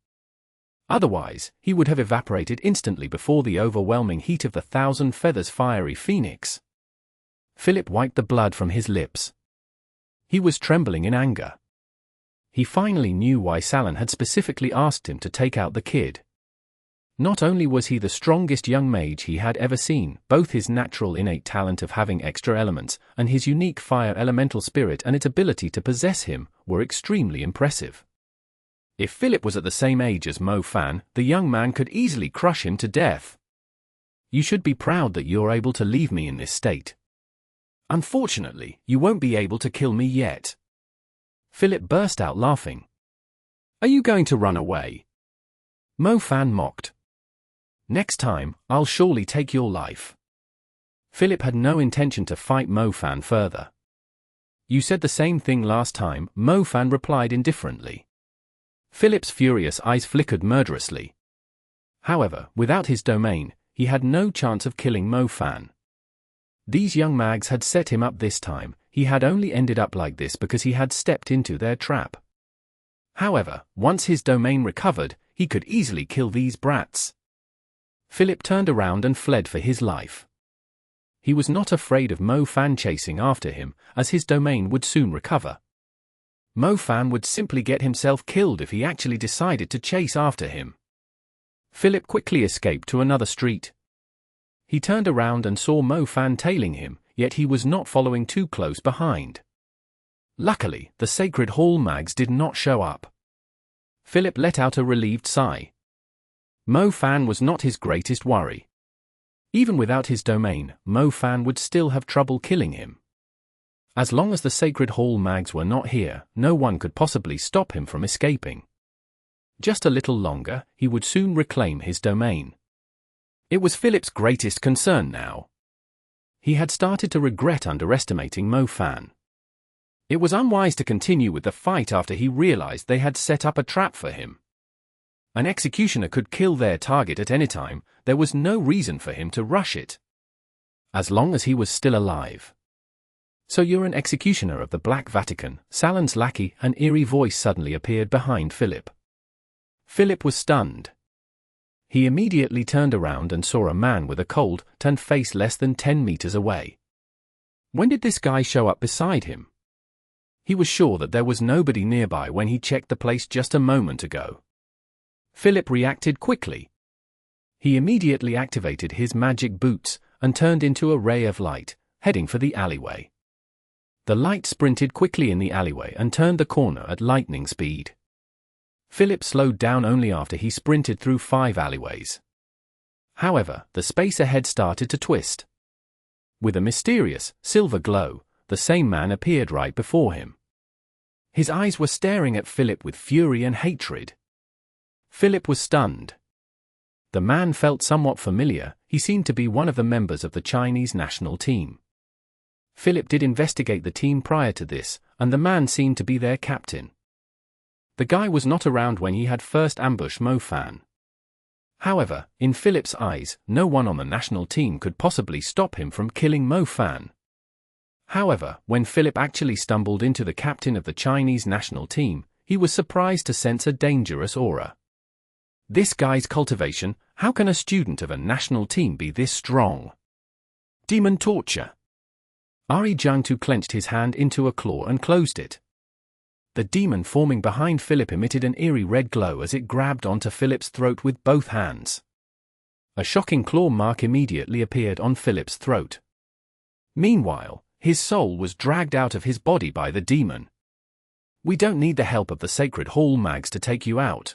Otherwise, he would have evaporated instantly before the overwhelming heat of the 1,000 feathers fiery phoenix. Philip wiped the blood from his lips. He was trembling in anger. He finally knew why Salin had specifically asked him to take out the kid. Not only was he the strongest young mage he had ever seen, both his natural innate talent of having extra elements and his unique fire elemental spirit and its ability to possess him were extremely impressive. If Philip was at the same age as Mo Fan, the young man could easily crush him to death. You should be proud that you're able to leave me in this state. Unfortunately, you won't be able to kill me yet. Philip burst out laughing. Are you going to run away? Mo Fan mocked. Next time, I'll surely take your life. Philip had no intention to fight Mo Fan further. You said the same thing last time, Mo Fan replied indifferently. Philip's furious eyes flickered murderously. However, without his domain, he had no chance of killing Mo Fan. These young mags had set him up this time, he had only ended up like this because he had stepped into their trap. However, once his domain recovered, he could easily kill these brats. Philip turned around and fled for his life. He was not afraid of Mo Fan chasing after him, as his domain would soon recover. Mo Fan would simply get himself killed if he actually decided to chase after him. Philip quickly escaped to another street. He turned around and saw Mo Fan tailing him, yet he was not following too close behind. Luckily, the Sacred Hall mags did not show up. Philip let out a relieved sigh. Mo Fan was not his greatest worry. Even without his domain, Mo Fan would still have trouble killing him. As long as the Sacred Hall mags were not here, no one could possibly stop him from escaping. just a little longer, he would soon reclaim his domain. It was Philip's greatest concern now. He had started to regret underestimating Mo Fan. It was unwise to continue with the fight after he realized they had set up a trap for him. An executioner could kill their target at any time, there was no reason for him to rush it. As long as he was still alive. "So you're an executioner of the Black Vatican," Salon's lackey, an eerie voice suddenly appeared behind Philip. Philip was stunned. He immediately turned around and saw a man with a cold, tanned face less than 10 meters away. When did this guy show up beside him? He was sure that there was nobody nearby when he checked the place just a moment ago. Philip reacted quickly. He immediately activated his magic boots and turned into a ray of light, heading for the alleyway. The light sprinted quickly in the alleyway and turned the corner at lightning speed. Philip slowed down only after he sprinted through 5 alleyways. However, the space ahead started to twist. With a mysterious, silver glow, the same man appeared right before him. His eyes were staring at Philip with fury and hatred. Philip was stunned. The man felt somewhat familiar, he seemed to be one of the members of the Chinese national team. Philip did investigate the team prior to this, and the man seemed to be their captain. The guy was not around when he had first ambushed Mo Fan. However, in Philip's eyes, no one on the national team could possibly stop him from killing Mo Fan. However, when Philip actually stumbled into the captain of the Chinese national team, he was surprised to sense a dangerous aura. This guy's cultivation, how can a student of a national team be this strong? Demon torture. Ari Jiangtu clenched his hand into a claw and closed it. The demon forming behind Philip emitted an eerie red glow as it grabbed onto Philip's throat with both hands. A shocking claw mark immediately appeared on Philip's throat. Meanwhile, his soul was dragged out of his body by the demon. "We don't need the help of the Sacred Hall mags to take you out."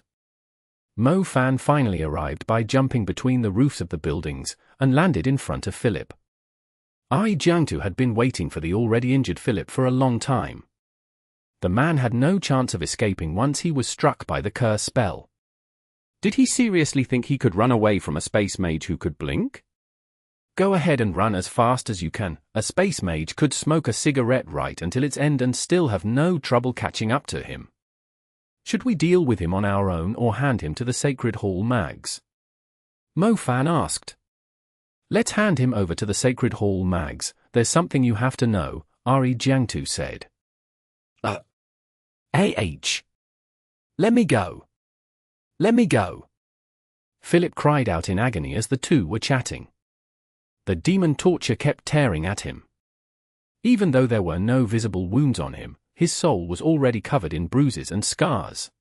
Mo Fan finally arrived by jumping between the roofs of the buildings and landed in front of Philip. Ai Jiangtu had been waiting for the already injured Philip for a long time. The man had no chance of escaping once he was struck by the curse spell. Did he seriously think he could run away from a space mage who could blink? Go ahead and run as fast as you can. A space mage could smoke a cigarette right until its end and still have no trouble catching up to him. Should we deal with him on our own or hand him to the Sacred Hall mags? Mo Fan asked. Let's hand him over to the Sacred Hall mags. There's something you have to know, Ari Jiangtu said. Let me go. Let me go. Philip cried out in agony as the two were chatting. The demon torture kept tearing at him. Even though there were no visible wounds on him, his soul was already covered in bruises and scars.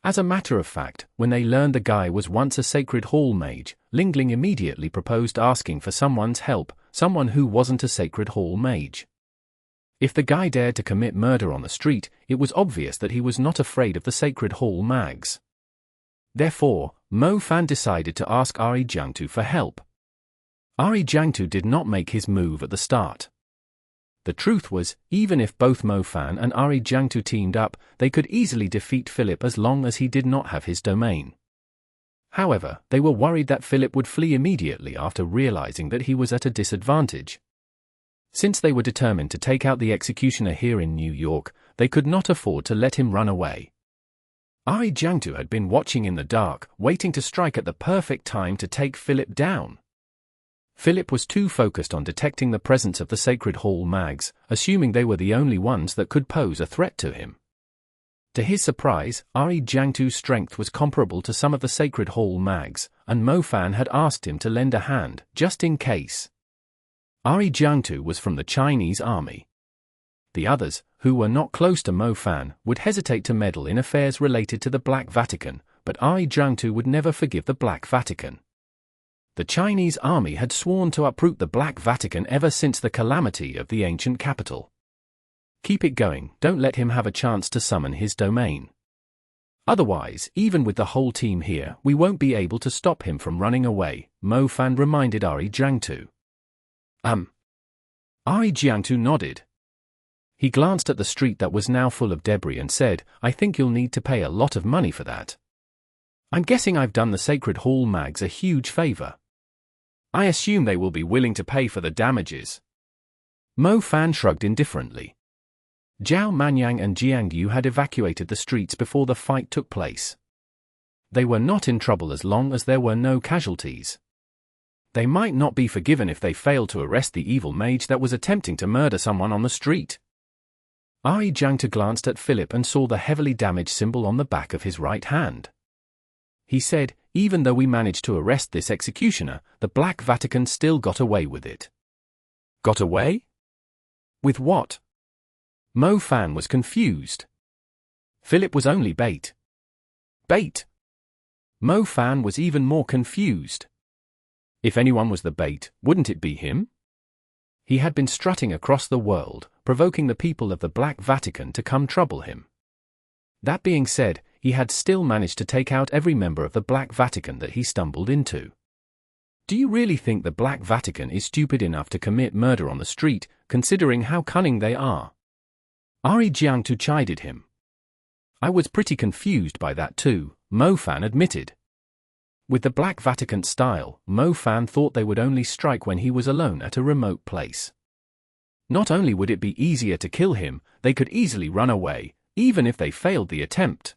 As a matter of fact, when they learned the guy was once a Sacred Hall mage, Ling Ling immediately proposed asking for someone's help, someone who wasn't a Sacred Hall mage. If the guy dared to commit murder on the street, it was obvious that he was not afraid of the Sacred Hall mags. Therefore, Mo Fan decided to ask Ari Jiangtu for help. Ari Jiangtu did not make his move at the start. The truth was, even if both Mo Fan and Ari Jiangtu teamed up, they could easily defeat Philip as long as he did not have his domain. However, they were worried that Philip would flee immediately after realizing that he was at a disadvantage. Since they were determined to take out the executioner here in New York, they could not afford to let him run away. Ari Jiangtu had been watching in the dark, waiting to strike at the perfect time to take Philip down. Philip was too focused on detecting the presence of the Sacred Hall mags, assuming they were the only ones that could pose a threat to him. To his surprise, Ari Jiangtu's strength was comparable to some of the Sacred Hall mags, and Mo Fan had asked him to lend a hand, just in case. Ari Jiangtu was from the Chinese army. The others, who were not close to Mo Fan, would hesitate to meddle in affairs related to the Black Vatican, but Ari Jiangtu would never forgive the Black Vatican. The Chinese army had sworn to uproot the Black Vatican ever since the calamity of the ancient capital. Keep it going, don't let him have a chance to summon his domain. Otherwise, even with the whole team here, we won't be able to stop him from running away, Mo Fan reminded Ari Jiangtu. Ari Jiangtu nodded. He glanced at the street that was now full of debris and said, I think you'll need to pay a lot of money for that. I'm guessing I've done the Sacred Hall mags a huge favor. I assume they will be willing to pay for the damages. Mo Fan shrugged indifferently. Zhao Manyang and Jiang Yu had evacuated the streets before the fight took place. They were not in trouble as long as there were no casualties. They might not be forgiven if they failed to arrest the evil mage that was attempting to murder someone on the street. Jiang glanced at Philip and saw the heavily damaged symbol on the back of his right hand. He said, even though we managed to arrest this executioner, the Black Vatican still got away with it. Got away? With what? Mo Fan was confused. Philip was only bait. Bait? Mo Fan was even more confused. If anyone was the bait, wouldn't it be him? He had been strutting across the world, provoking the people of the Black Vatican to come trouble him. That being said, he had still managed to take out every member of the Black Vatican that he stumbled into. Do you really think the Black Vatican is stupid enough to commit murder on the street, considering how cunning they are? Jiang chided him. I was pretty confused by that too, Mo Fan admitted. With the Black Vatican style, Mo Fan thought they would only strike when he was alone at a remote place. Not only would it be easier to kill him, they could easily run away, even if they failed the attempt.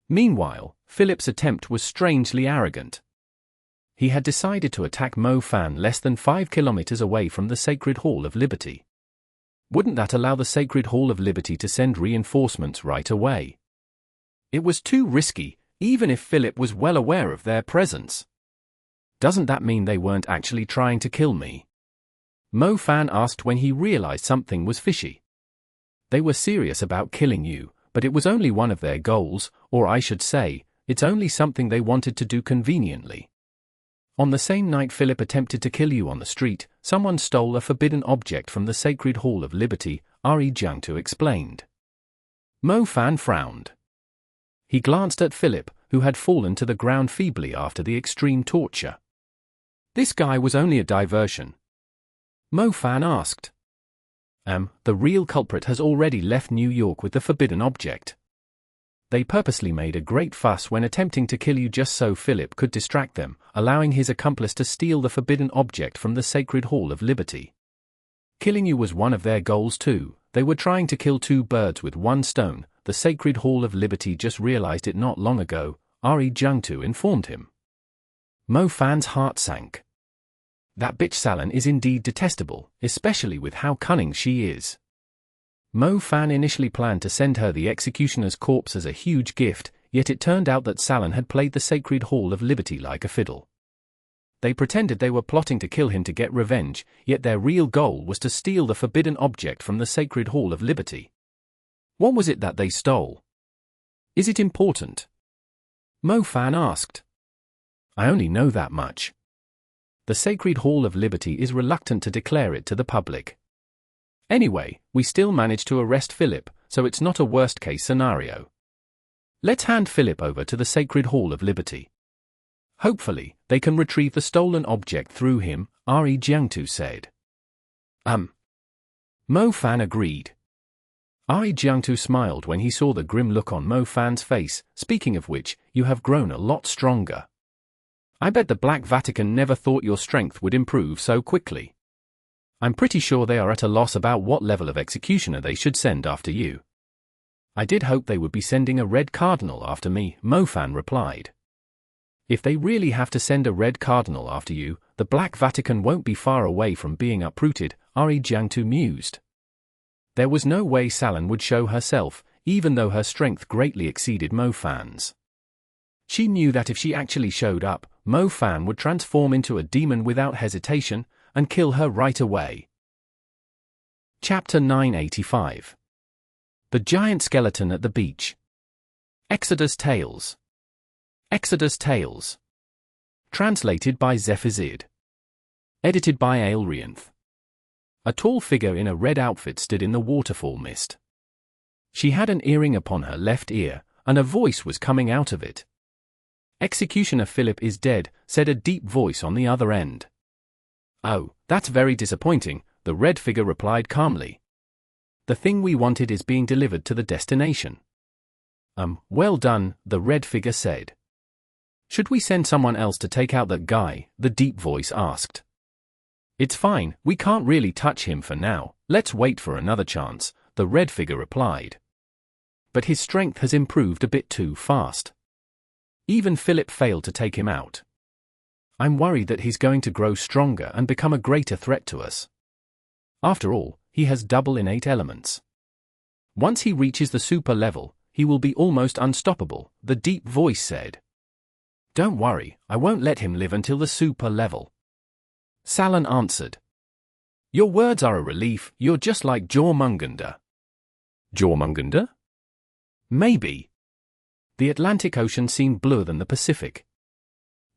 Meanwhile, Philip's attempt was strangely arrogant. He had decided to attack Mo Fan less than 5 kilometers away from the Sacred Hall of Liberty. Wouldn't that allow the Sacred Hall of Liberty to send reinforcements right away? It was too risky, even if Philip was well aware of their presence. Doesn't that mean they weren't actually trying to kill me? Mo Fan asked when he realized something was fishy. They were serious about killing you, but it was only one of their goals, or I should say, it's only something they wanted to do conveniently. On the same night Philip attempted to kill you on the street, someone stole a forbidden object from the Sacred Hall of Liberty, Jiang explained. Mo Fan frowned. He glanced at Philip, who had fallen to the ground feebly after the extreme torture. This guy was only a diversion. Mo Fan asked. The real culprit has already left New York with the forbidden object. They purposely made a great fuss when attempting to kill you just so Philip could distract them, allowing his accomplice to steal the forbidden object from the Sacred Hall of Liberty. Killing you was one of their goals too. They were trying to kill 2 birds with 1 stone. The Sacred Hall of Liberty just realized it not long ago, Jiang informed him. Mo Fan's heart sank. That bitch Salon is indeed detestable, especially with how cunning she is. Mo Fan initially planned to send her the executioner's corpse as a huge gift, yet it turned out that Salon had played the Sacred Hall of Liberty like a fiddle. They pretended they were plotting to kill him to get revenge, yet their real goal was to steal the forbidden object from the Sacred Hall of Liberty. What was it that they stole? Is it important? Mo Fan asked. I only know that much. The Sacred Hall of Liberty is reluctant to declare it to the public. Anyway, we still managed to arrest Philip, so it's not a worst-case scenario. Let's hand Philip over to the Sacred Hall of Liberty. Hopefully, they can retrieve the stolen object through him, Jiang said. Mo Fan agreed. Jiang smiled when he saw the grim look on Mo Fan's face. Speaking of which, you have grown a lot stronger. I bet the Black Vatican never thought your strength would improve so quickly. I'm pretty sure they are at a loss about what level of executioner they should send after you. I did hope they would be sending a red cardinal after me, Mo Fan replied. If they really have to send a red cardinal after you, the Black Vatican won't be far away from being uprooted, Jiang mused. There was no way Salon would show herself, even though her strength greatly exceeded Mo Fan's. She knew that if she actually showed up, Mo Fan would transform into a demon without hesitation, and kill her right away. Chapter 985. The Giant Skeleton at the Beach. Exodus Tales. Exodus Tales. Translated by Zephazid. Edited by Aelrianth. A tall figure in a red outfit stood in the waterfall mist. She had an earring upon her left ear, and a voice was coming out of it. Executioner Philip is dead, said a deep voice on the other end. Oh, that's very disappointing, the red figure replied calmly. The thing we wanted is being delivered to the destination. Well done, the red figure said. Should we send someone else to take out that guy? The deep voice asked. It's fine, we can't really touch him for now, let's wait for another chance, the red figure replied. But his strength has improved a bit too fast. Even Philip failed to take him out. I'm worried that he's going to grow stronger and become a greater threat to us. After all, he has double innate elements. Once he reaches the super level, he will be almost unstoppable, the deep voice said. Don't worry, I won't let him live until the super level. Salon answered. Your words are a relief, you're just like Jormungandr. Jormungandr? Maybe. The Atlantic Ocean seemed bluer than the Pacific.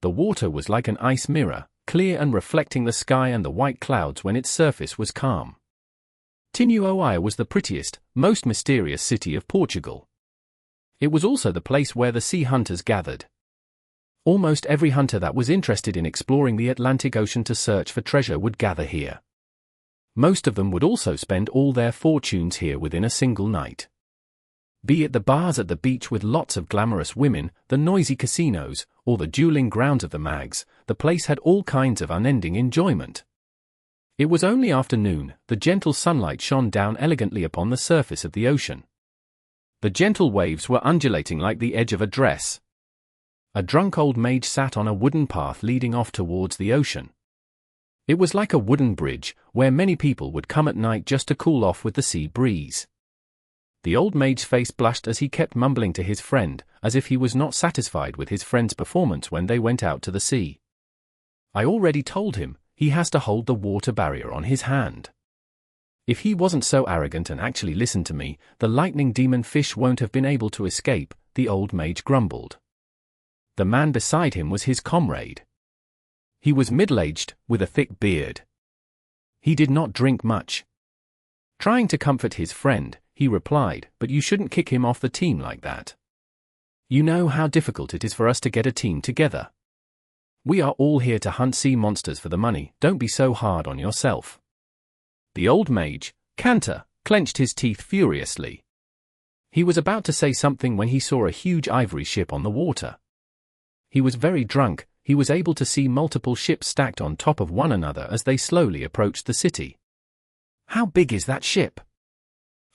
The water was like an ice mirror, clear and reflecting the sky and the white clouds when its surface was calm. Tinuoia was the prettiest, most mysterious city of Portugal. It was also the place where the sea hunters gathered. Almost every hunter that was interested in exploring the Atlantic Ocean to search for treasure would gather here. Most of them would also spend all their fortunes here within a single night. Be it the bars at the beach with lots of glamorous women, the noisy casinos, or the dueling grounds of the Mags, the place had all kinds of unending enjoyment. It was only afternoon, the gentle sunlight shone down elegantly upon the surface of the ocean. The gentle waves were undulating like the edge of a dress. A drunk old mage sat on a wooden path leading off towards the ocean. It was like a wooden bridge, where many people would come at night just to cool off with the sea breeze. The old mage's face blushed as he kept mumbling to his friend, as if he was not satisfied with his friend's performance when they went out to the sea. I already told him, he has to hold the water barrier on his hand. If he wasn't so arrogant and actually listened to me, the lightning demon fish won't have been able to escape, the old mage grumbled. The man beside him was his comrade. He was middle-aged, with a thick beard. He did not drink much. Trying to comfort his friend, he replied, but you shouldn't kick him off the team like that. You know how difficult it is for us to get a team together. We are all here to hunt sea monsters for the money, don't be so hard on yourself. The old mage, Cantor, clenched his teeth furiously. He was about to say something when he saw a huge ivory ship on the water. He was very drunk, he was able to see multiple ships stacked on top of one another as they slowly approached the city. How big is that ship?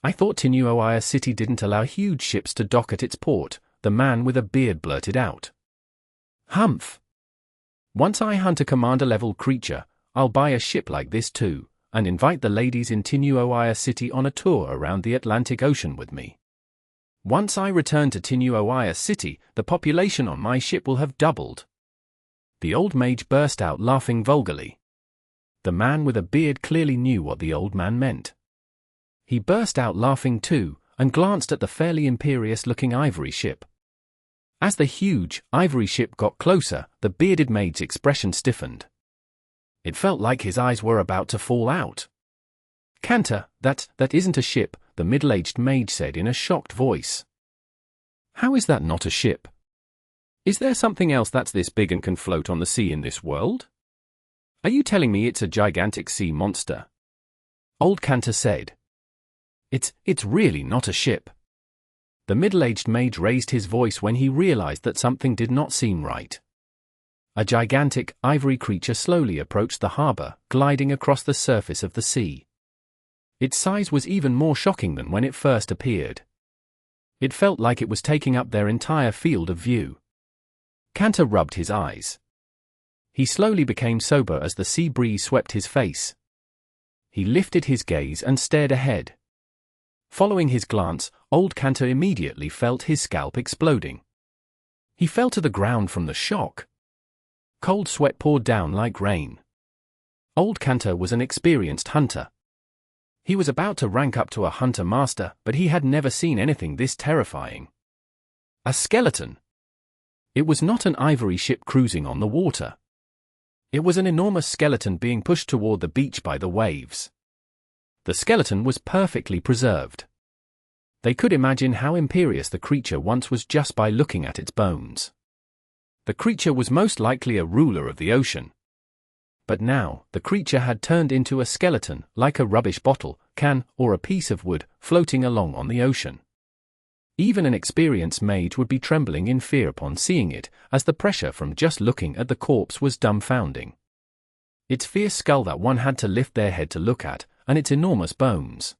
I thought Tinuoia City didn't allow huge ships to dock at its port, the man with a beard blurted out. Humph. Once I hunt a commander-level creature, I'll buy a ship like this too, and invite the ladies in Tinuoia City on a tour around the Atlantic Ocean with me. Once I return to Tinuoia City, the population on my ship will have doubled. The old mage burst out laughing vulgarly. The man with a beard clearly knew what the old man meant. He burst out laughing too, and glanced at the fairly imperious-looking ivory ship. As the huge, ivory ship got closer, the bearded mage's expression stiffened. It felt like his eyes were about to fall out. Cantor, that isn't a ship, the middle-aged mage said in a shocked voice. How is that not a ship? Is there something else that's this big and can float on the sea in this world? Are you telling me it's a gigantic sea monster? Old Cantor said. It's really not a ship. The middle-aged mage raised his voice when he realized that something did not seem right. A gigantic, ivory creature slowly approached the harbor, gliding across the surface of the sea. Its size was even more shocking than when it first appeared. It felt like it was taking up their entire field of view. Cantor rubbed his eyes. He slowly became sober as the sea breeze swept his face. He lifted his gaze and stared ahead. Following his glance, old Cantor immediately felt his scalp exploding. He fell to the ground from the shock. Cold sweat poured down like rain. Old Cantor was an experienced hunter. He was about to rank up to a hunter master, but he had never seen anything this terrifying. A skeleton. It was not an ivory ship cruising on the water. It was an enormous skeleton being pushed toward the beach by the waves. The skeleton was perfectly preserved. They could imagine how imperious the creature once was just by looking at its bones. The creature was most likely a ruler of the ocean. But now, the creature had turned into a skeleton, like a rubbish bottle, can, or a piece of wood, floating along on the ocean. Even an experienced mage would be trembling in fear upon seeing it, as the pressure from just looking at the corpse was dumbfounding. Its fierce skull that one had to lift their head to look at, and its enormous bones.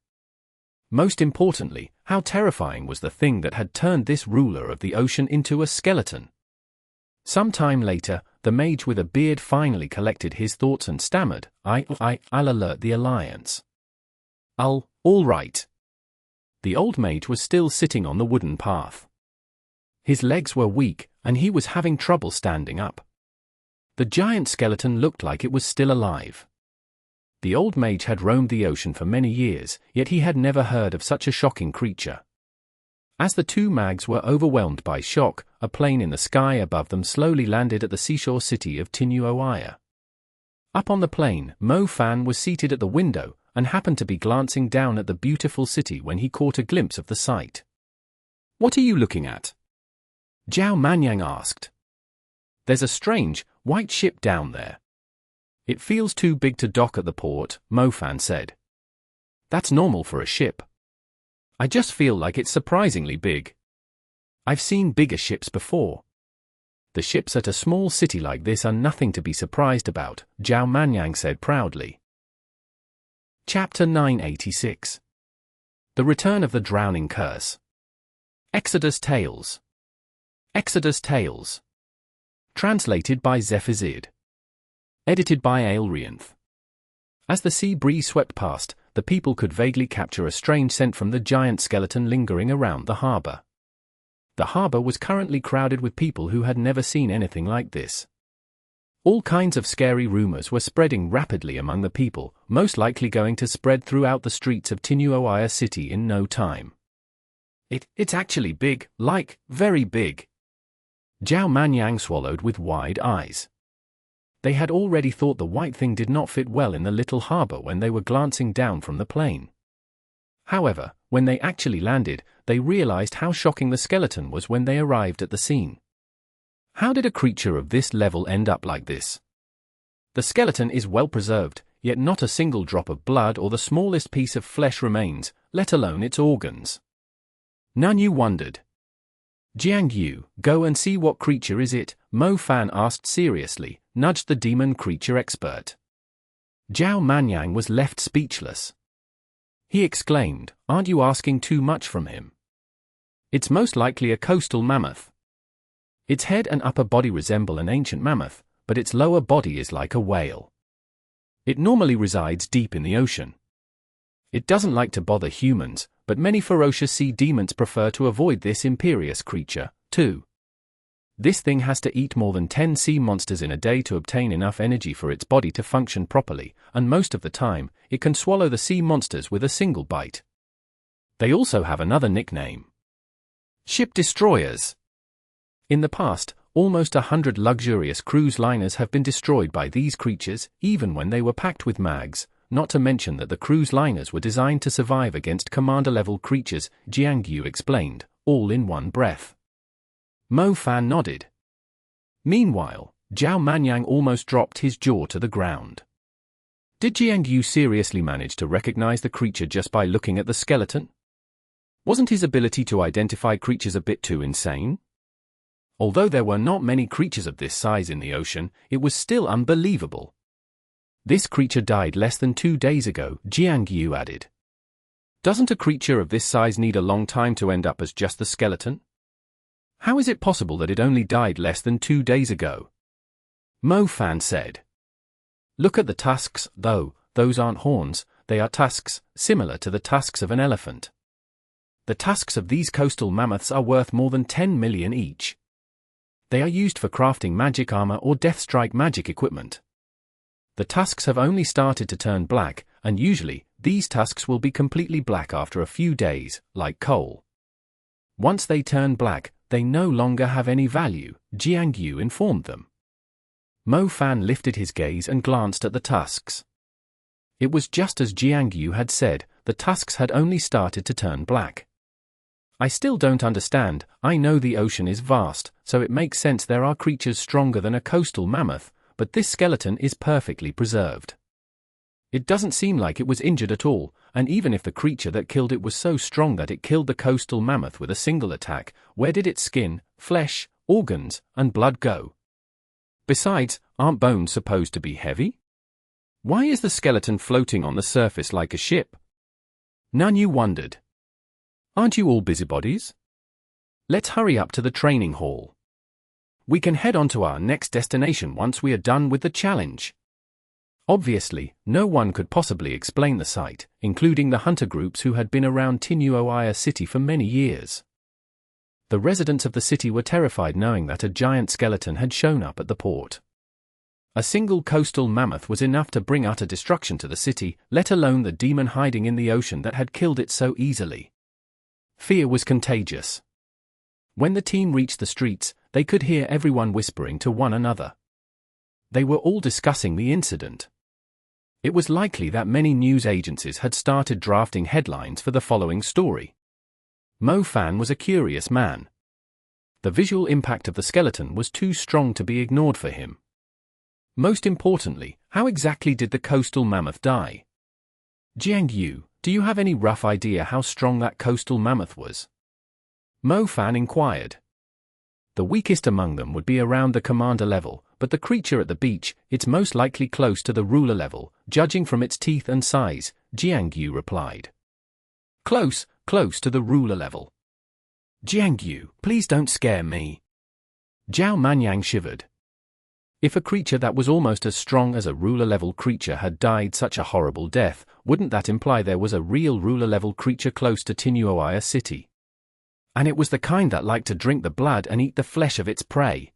Most importantly, how terrifying was the thing that had turned this ruler of the ocean into a skeleton. Some time later, the mage with a beard finally collected his thoughts and stammered, I'll alert the Alliance. All right. The old mage was still sitting on the wooden path. His legs were weak, and he was having trouble standing up. The giant skeleton looked like it was still alive. The old mage had roamed the ocean for many years, yet he had never heard of such a shocking creature. As the two mags were overwhelmed by shock, a plane in the sky above them slowly landed at the seashore city of Tinuoia. Up on the plane, Mo Fan was seated at the window, and happened to be glancing down at the beautiful city when he caught a glimpse of the sight. "What are you looking at?" Zhao Manyang asked. "There's a strange, white ship down there. It feels too big to dock at the port," Mo Fan said. "That's normal for a ship. I just feel like it's surprisingly big. I've seen bigger ships before. The ships at a small city like this are nothing to be surprised about," Zhao Manyang said proudly. Chapter 986. The Return of the Drowning Curse. Exodus Tales. Exodus Tales. Translated by Zephizid. Edited by Aelrianth. As the sea breeze swept past, the people could vaguely capture a strange scent from the giant skeleton lingering around the harbor. The harbor was currently crowded with people who had never seen anything like this. All kinds of scary rumors were spreading rapidly among the people, most likely going to spread throughout the streets of Tinuoia city in no time. It's actually big, like, very big." Zhao Manyang swallowed with wide eyes. They had already thought the white thing did not fit well in the little harbor when they were glancing down from the plane. However, when they actually landed, they realized how shocking the skeleton was when they arrived at the scene. How did a creature of this level end up like this? The skeleton is well preserved, yet not a single drop of blood or the smallest piece of flesh remains, let alone its organs. Nanyu wondered. "Jiang Yu, go and see what creature is it," Mo Fan asked seriously, nudged the demon creature expert. Zhao Manyang was left speechless. He exclaimed, "Aren't you asking too much from him? It's most likely a coastal mammoth. Its head and upper body resemble an ancient mammoth, but its lower body is like a whale. It normally resides deep in the ocean. It doesn't like to bother humans, but many ferocious sea demons prefer to avoid this imperious creature, too. This thing has to eat more than 10 sea monsters in a day to obtain enough energy for its body to function properly, and most of the time, it can swallow the sea monsters with a single bite. They also have another nickname: ship destroyers. In the past, almost 100 luxurious cruise liners have been destroyed by these creatures, even when they were packed with mags, not to mention that the cruise liners were designed to survive against commander-level creatures, Jiang Yu explained, all in one breath. Mo Fan nodded. Meanwhile, Zhao Manyang almost dropped his jaw to the ground. Did Jiang Yu seriously manage to recognize the creature just by looking at the skeleton? Wasn't his ability to identify creatures a bit too insane? Although there were not many creatures of this size in the ocean, it was still unbelievable. This creature died less than 2 days ago, Jiang Yu added. Doesn't a creature of this size need a long time to end up as just the skeleton? How is it possible that it only died less than 2 days ago? Mo Fan said. Look at the tusks, though, those aren't horns, they are tusks, similar to the tusks of an elephant. The tusks of these coastal mammoths are worth more than 10 million each. They are used for crafting magic armor or deathstrike magic equipment. The tusks have only started to turn black, and usually, these tusks will be completely black after a few days, like coal. Once they turn black, they no longer have any value, Jiang Yu informed them. Mo Fan lifted his gaze and glanced at the tusks. It was just as Jiang Yu had said, the tusks had only started to turn black. I still don't understand. I know the ocean is vast, so it makes sense there are creatures stronger than a coastal mammoth, but this skeleton is perfectly preserved. It doesn't seem like it was injured at all, and even if the creature that killed it was so strong that it killed the coastal mammoth with a single attack, where did its skin, flesh, organs, and blood go? Besides, aren't bones supposed to be heavy? Why is the skeleton floating on the surface like a ship? None you wondered. Aren't you all busybodies? Let's hurry up to the training hall. We can head on to our next destination once we are done with the challenge. Obviously, no one could possibly explain the site, including the hunter groups who had been around Tinuoia City for many years. The residents of the city were terrified knowing that a giant skeleton had shown up at the port. A single coastal mammoth was enough to bring utter destruction to the city, let alone the demon hiding in the ocean that had killed it so easily. Fear was contagious. When the team reached the streets, they could hear everyone whispering to one another. They were all discussing the incident. It was likely that many news agencies had started drafting headlines for the following story. Mo Fan was a curious man. The visual impact of the skeleton was too strong to be ignored for him. Most importantly, how exactly did the coastal mammoth die? Jiang Yu, do you have any rough idea how strong that coastal mammoth was? Mo Fan inquired. The weakest among them would be around the commander level, but the creature at the beach, it's most likely close to the ruler level, judging from its teeth and size, Jiang Yu replied. Close to the ruler level. Jiang Yu, please don't scare me. Zhao Manyang shivered. If a creature that was almost as strong as a ruler-level creature had died such a horrible death, wouldn't that imply there was a real ruler-level creature close to Tinuoia City? And it was the kind that liked to drink the blood and eat the flesh of its prey.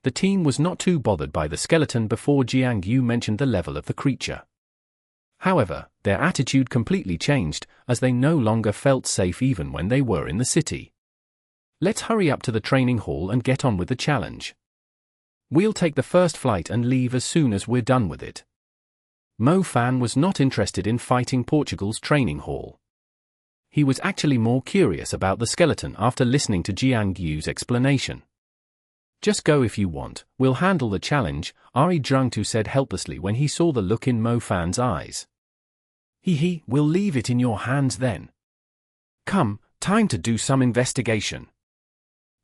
The team was not too bothered by the skeleton before Jiang Yu mentioned the level of the creature. However, their attitude completely changed, as they no longer felt safe even when they were in the city. Let's hurry up to the training hall and get on with the challenge. We'll take the first flight and leave as soon as we're done with it. Mo Fan was not interested in fighting Portugal's training hall. He was actually more curious about the skeleton after listening to Jiang Yu's explanation. Just go if you want, we'll handle the challenge, Ari Drungtu said helplessly when he saw the look in Mo Fan's eyes. We'll leave it in your hands then. Come, time to do some investigation.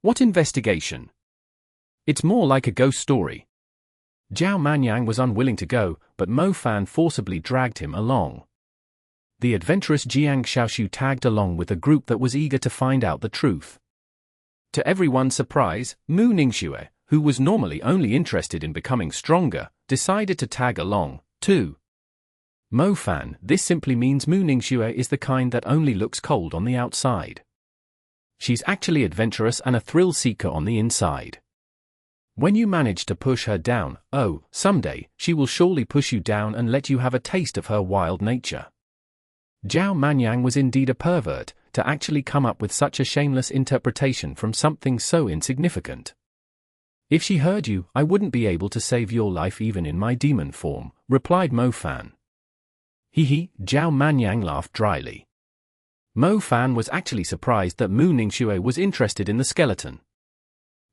What investigation? It's more like a ghost story. Zhao Manyang was unwilling to go, but Mo Fan forcibly dragged him along. The adventurous Jiang Xiaoshu tagged along with a group that was eager to find out the truth. To everyone's surprise, Mu Ningxue, who was normally only interested in becoming stronger, decided to tag along, too. Mo Fan, this simply means Mu Ningxue is the kind that only looks cold on the outside. She's actually adventurous and a thrill-seeker on the inside. When you manage to push her down, someday, she will surely push you down and let you have a taste of her wild nature. Zhao Manyang was indeed a pervert, to actually come up with such a shameless interpretation from something so insignificant. If she heard you, I wouldn't be able to save your life even in my demon form, replied Mo Fan. Zhao Manyang laughed dryly. Mo Fan was actually surprised that Mu Ningxue was interested in the skeleton.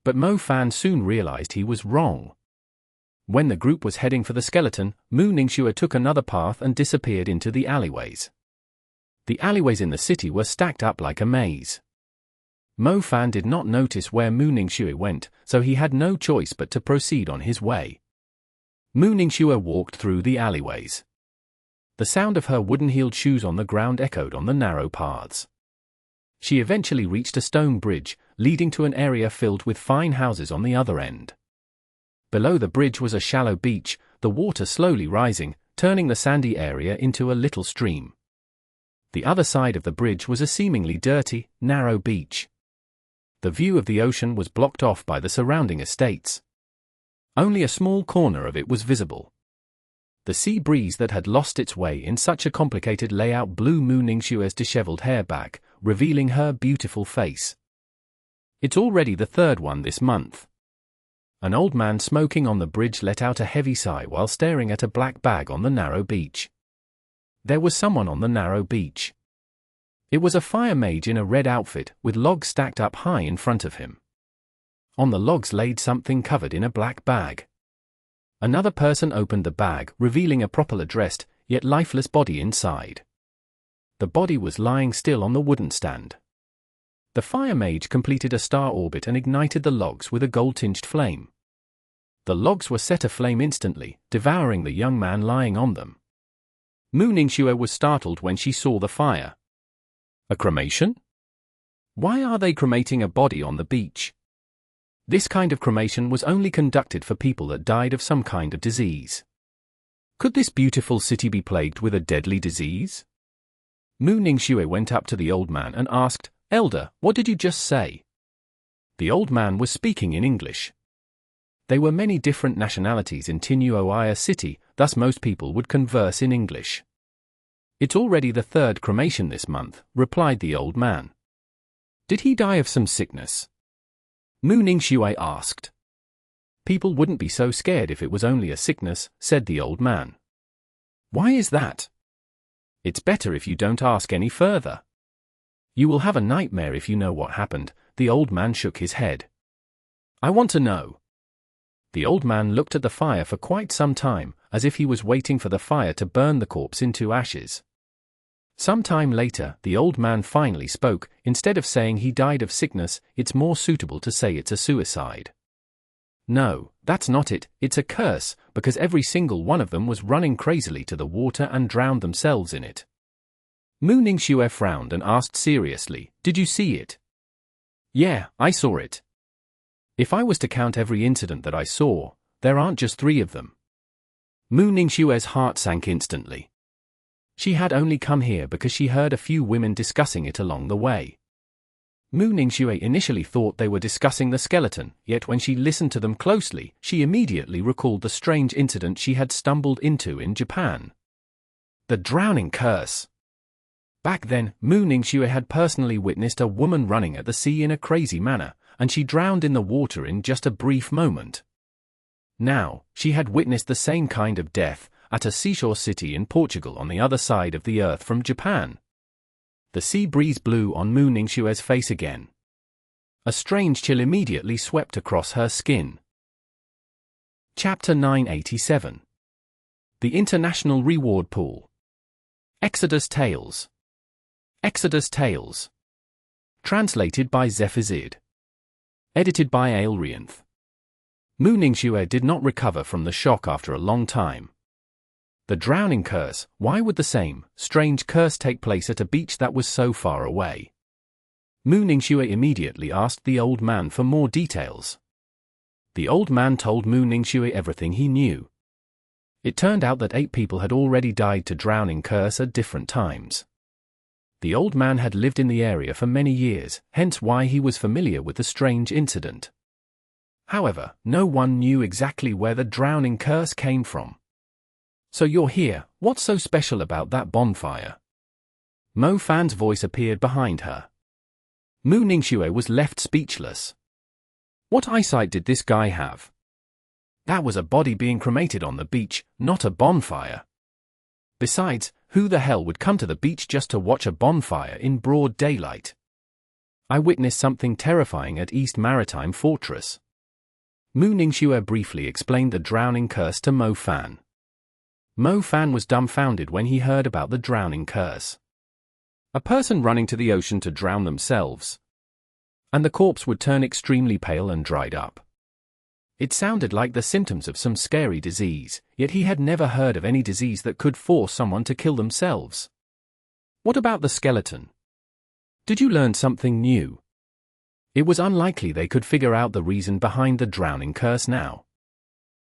But Mo Fan soon realized he was wrong. When the group was heading for the skeleton, Mu Ningxue took another path and disappeared into the alleyways. The alleyways in the city were stacked up like a maze. Mo Fan did not notice where Mu Ningxue went, so he had no choice but to proceed on his way. Mu Ningxue walked through the alleyways. The sound of her wooden-heeled shoes on the ground echoed on the narrow paths. She eventually reached a stone bridge, leading to an area filled with fine houses on the other end. Below the bridge was a shallow beach, the water slowly rising, turning the sandy area into a little stream. The other side of the bridge was a seemingly dirty, narrow beach. The view of the ocean was blocked off by the surrounding estates. Only a small corner of it was visible. The sea breeze that had lost its way in such a complicated layout blew Mu Ningxue's disheveled hair back, revealing her beautiful face. It's already the third one this month. An old man smoking on the bridge let out a heavy sigh while staring at a black bag on the narrow beach. There was someone on the narrow beach. It was a fire mage in a red outfit, with logs stacked up high in front of him. On the logs laid something covered in a black bag. Another person opened the bag, revealing a properly dressed, yet lifeless body inside. The body was lying still on the wooden stand. The fire mage completed a star orbit and ignited the logs with a gold-tinged flame. The logs were set aflame instantly, devouring the young man lying on them. Mu Ningxue was startled when she saw the fire. A cremation? Why are they cremating a body on the beach? This kind of cremation was only conducted for people that died of some kind of disease. Could this beautiful city be plagued with a deadly disease? Mu Ningxue went up to the old man and asked, "Elder, what did you just say?" The old man was speaking in English. There were many different nationalities in Tinuoia City, thus most people would converse in English. "It's already the third cremation this month," replied the old man. "Did he die of some sickness?" Mu Ningxue asked. "People wouldn't be so scared if it was only a sickness," said the old man. "Why is that?" "It's better if you don't ask any further. You will have a nightmare if you know what happened." The old man shook his head. "I want to know." The old man looked at the fire for quite some time, as if he was waiting for the fire to burn the corpse into ashes. Some time later, the old man finally spoke. "Instead of saying he died of sickness, it's more suitable to say it's a suicide." "No, that's not it, it's a curse, because every single one of them was running crazily to the water and drowned themselves in it." Mu Ningxue frowned and asked seriously, "Did you see it?" "Yeah, I saw it. If I was to count every incident that I saw, there aren't just 3 of them." Mu Ningxue's heart sank instantly. She had only come here because she heard a few women discussing it along the way. Mu Ningxue initially thought they were discussing the skeleton, yet when she listened to them closely, she immediately recalled the strange incident she had stumbled into in Japan. The drowning curse. Back then, Mu Ningxue had personally witnessed a woman running at the sea in a crazy manner, and she drowned in the water in just a brief moment. Now, she had witnessed the same kind of death at a seashore city in Portugal on the other side of the earth from Japan. The sea breeze blew on Mu Ningxue's face again. A strange chill immediately swept across her skin. Chapter 987. The International Reward Pool. Exodus Tales. Exodus Tales. Translated by Zephazid. Edited by Aelrianth. Mu Ningxue did not recover from the shock after a long time. The drowning curse, why would the same, strange curse take place at a beach that was so far away? Mu Ningxue immediately asked the old man for more details. The old man told Mu Ningxue everything he knew. It turned out that 8 people had already died to drowning curse at different times. The old man had lived in the area for many years, hence why he was familiar with the strange incident. However, no one knew exactly where the drowning curse came from. "So you're here, what's so special about that bonfire?" Mo Fan's voice appeared behind her. Mu Ningxue was left speechless. What eyesight did this guy have? That was a body being cremated on the beach, not a bonfire. Besides, who the hell would come to the beach just to watch a bonfire in broad daylight? I witnessed something terrifying at East Maritime Fortress. Mu Ningxue briefly explained the drowning curse to Mo Fan. Mo Fan was dumbfounded when he heard about the drowning curse. A person running to the ocean to drown themselves. And the corpse would turn extremely pale and dried up. It sounded like the symptoms of some scary disease, yet he had never heard of any disease that could force someone to kill themselves. What about the skeleton? Did you learn something new? It was unlikely they could figure out the reason behind the drowning curse now.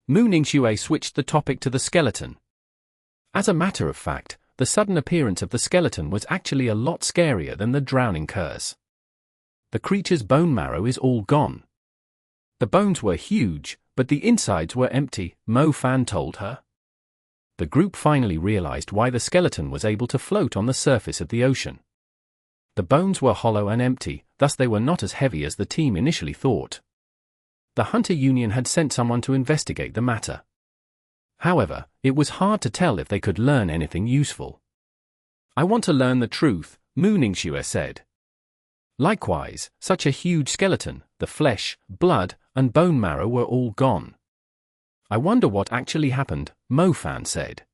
Mu Ningxue switched the topic to the skeleton. As a matter of fact, the sudden appearance of the skeleton was actually a lot scarier than the drowning curse. The creature's bone marrow is all gone. The bones were huge, but the insides were empty, Mo Fan told her. The group finally realized why the skeleton was able to float on the surface of the ocean. The bones were hollow and empty, thus they were not as heavy as the team initially thought. The Hunter Union had sent someone to investigate the matter. However, it was hard to tell if they could learn anything useful. "I want to learn the truth," Mu Ningxue said. Likewise, such a huge skeleton, the flesh, blood, and bone marrow were all gone. "I wonder what actually happened," Mo Fan said.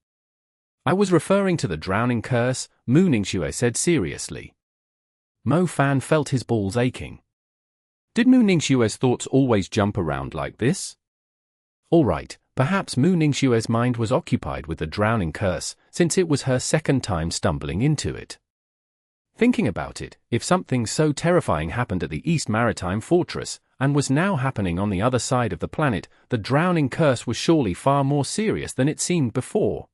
I was referring to the drowning curse, Mu Ningxue said seriously. Mo Fan felt his balls aching. Did Mu Ningxue's thoughts always jump around like this? All right, perhaps Mu Ningxue's mind was occupied with the drowning curse, since it was her second time stumbling into it. Thinking about it, if something so terrifying happened at the East Maritime Fortress, and was now happening on the other side of the planet, the drowning curse was surely far more serious than it seemed before.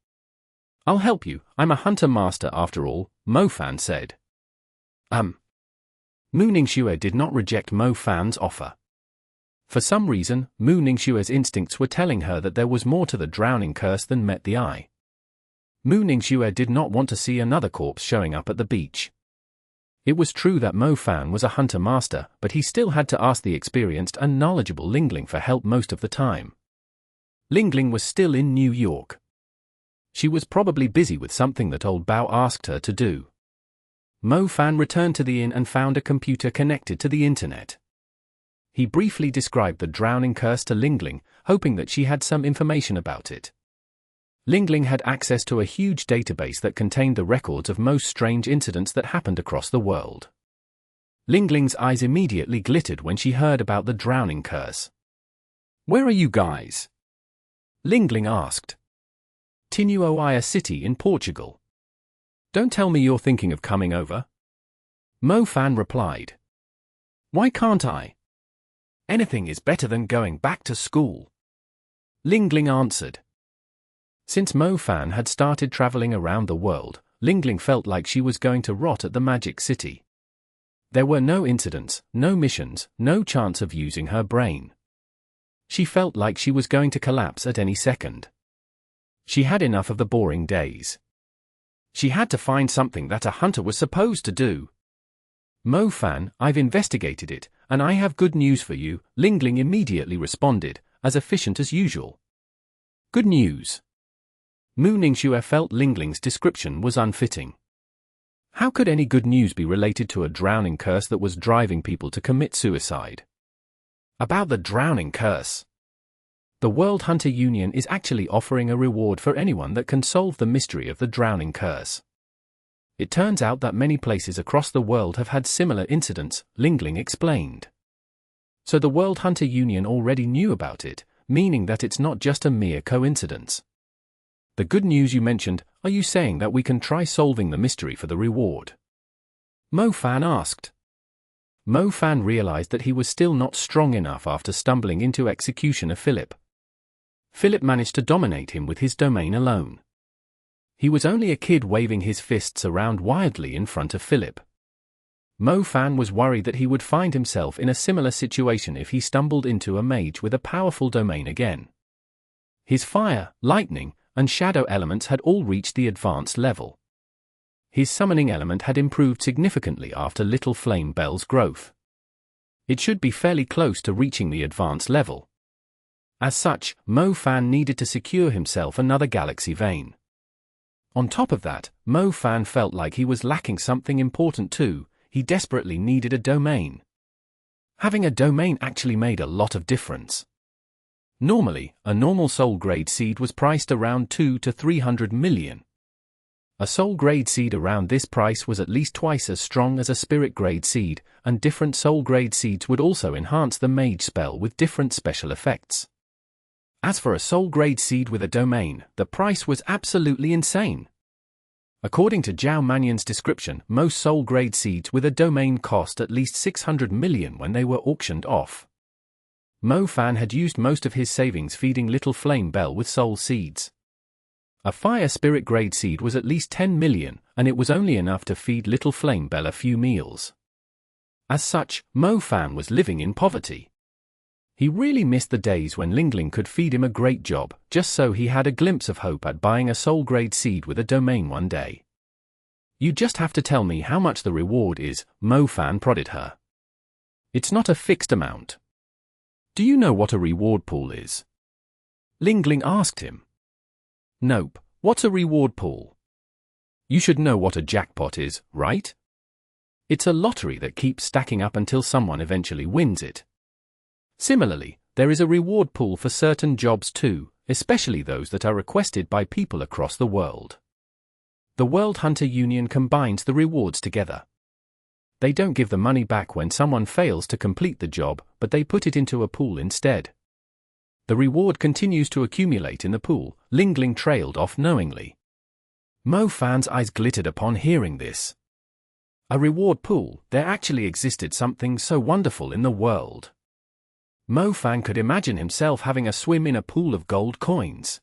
I'll help you, I'm a hunter master after all, Mo Fan said. Mu Ningxue did not reject Mo Fan's offer. For some reason, Mu Ningxue's instincts were telling her that there was more to the drowning curse than met the eye. Mu Ningxue did not want to see another corpse showing up at the beach. It was true that Mo Fan was a hunter master, but he still had to ask the experienced and knowledgeable Lingling for help most of the time. Lingling was still in New York. She was probably busy with something that old Bao asked her to do. Mo Fan returned to the inn and found a computer connected to the internet. He briefly described the drowning curse to Lingling, hoping that she had some information about it. Lingling had access to a huge database that contained the records of most strange incidents that happened across the world. Lingling's eyes immediately glittered when she heard about the drowning curse. "Where are you guys?" Lingling asked. "Tinuoia City in Portugal." "Don't tell me you're thinking of coming over?" Mo Fan replied. "Why can't I? Anything is better than going back to school," Lingling answered. Since Mo Fan had started traveling around the world, Lingling felt like she was going to rot at the Magic City. There were no incidents, no missions, no chance of using her brain. She felt like she was going to collapse at any second. She had enough of the boring days. She had to find something that a hunter was supposed to do. "Mo Fan, I've investigated it, and I have good news for you," Lingling immediately responded, as efficient as usual. "Good news." Mu Ningxue felt Lingling's description was unfitting. How could any good news be related to a drowning curse that was driving people to commit suicide? About the drowning curse. The World Hunter Union is actually offering a reward for anyone that can solve the mystery of the drowning curse. It turns out that many places across the world have had similar incidents, Lingling explained. So the World Hunter Union already knew about it, meaning that it's not just a mere coincidence. The good news you mentioned, are you saying that we can try solving the mystery for the reward? Mo Fan asked. Mo Fan realized that he was still not strong enough after stumbling into Executioner Philip. Philip managed to dominate him with his domain alone. He was only a kid waving his fists around wildly in front of Philip. Mo Fan was worried that he would find himself in a similar situation if he stumbled into a mage with a powerful domain again. His fire, lightning, and shadow elements had all reached the advanced level. His summoning element had improved significantly after Little Flame Belle's growth. It should be fairly close to reaching the advanced level. As such, Mo Fan needed to secure himself another galaxy vein. On top of that, Mo Fan felt like he was lacking something important too. He desperately needed a domain. Having a domain actually made a lot of difference. Normally, a normal soul grade seed was priced around 200 to 300 million. A soul grade seed around this price was at least twice as strong as a spirit grade seed, and different soul grade seeds would also enhance the mage spell with different special effects. As for a soul grade seed with a domain, the price was absolutely insane. According to Zhao Manyan's description, most soul grade seeds with a domain cost at least 600 million when they were auctioned off. Mo Fan had used most of his savings feeding Little Flame Belle with soul seeds. A fire spirit grade seed was at least 10 million, and it was only enough to feed Little Flame Belle a few meals. As such, Mo Fan was living in poverty. He really missed the days when Lingling could feed him a great job, just so he had a glimpse of hope at buying a soul grade seed with a domain one day. "You just have to tell me how much the reward is," Mo Fan prodded her. "It's not a fixed amount." "Do you know what a reward pool is?" Lingling asked him. "Nope, what's a reward pool?" "You should know what a jackpot is, right? It's a lottery that keeps stacking up until someone eventually wins it. Similarly, there is a reward pool for certain jobs too, especially those that are requested by people across the world. The World Hunter Union combines the rewards together. They don't give the money back when someone fails to complete the job, but they put it into a pool instead. The reward continues to accumulate in the pool. Ling Ling trailed off knowingly. Mo Fan's eyes glittered upon hearing this. A reward pool, there actually existed something so wonderful in the world. Mo Fan could imagine himself having a swim in a pool of gold coins.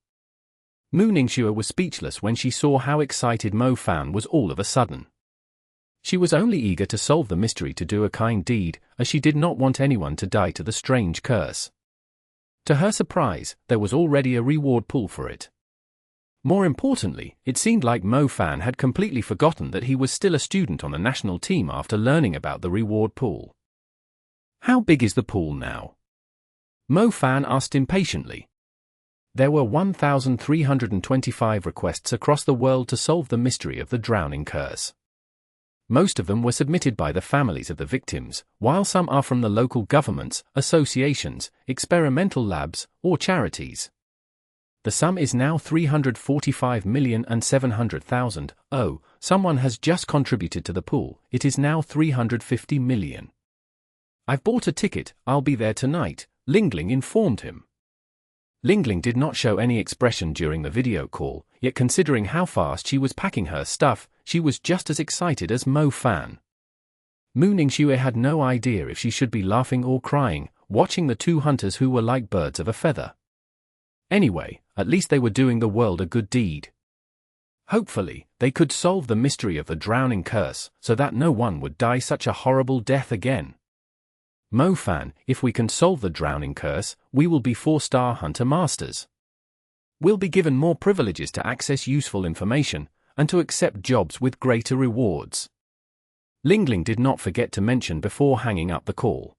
Mu Ningxue was speechless when she saw how excited Mo Fan was all of a sudden. She was only eager to solve the mystery to do a kind deed, as she did not want anyone to die to the strange curse. To her surprise, there was already a reward pool for it. More importantly, it seemed like Mo Fan had completely forgotten that he was still a student on the national team after learning about the reward pool. How big is the pool now? Mo Fan asked impatiently. There were 1,325 requests across the world to solve the mystery of the drowning curse. Most of them were submitted by the families of the victims, while some are from the local governments, associations, experimental labs, or charities. The sum is now 345,700,000. Oh, someone has just contributed to the pool. It is now 350 million. I've bought a ticket, I'll be there tonight, Ling Ling informed him. Ling Ling did not show any expression during the video call, yet considering how fast she was packing her stuff, she was just as excited as Mo Fan. Mu Ningxue had no idea if she should be laughing or crying, watching the two hunters who were like birds of a feather. Anyway, at least they were doing the world a good deed. Hopefully, they could solve the mystery of the drowning curse, so that no one would die such a horrible death again. Mo Fan, if we can solve the drowning curse, we will be 4-star hunter masters. We'll be given more privileges to access useful information, and to accept jobs with greater rewards. Ling Ling did not forget to mention before hanging up the call.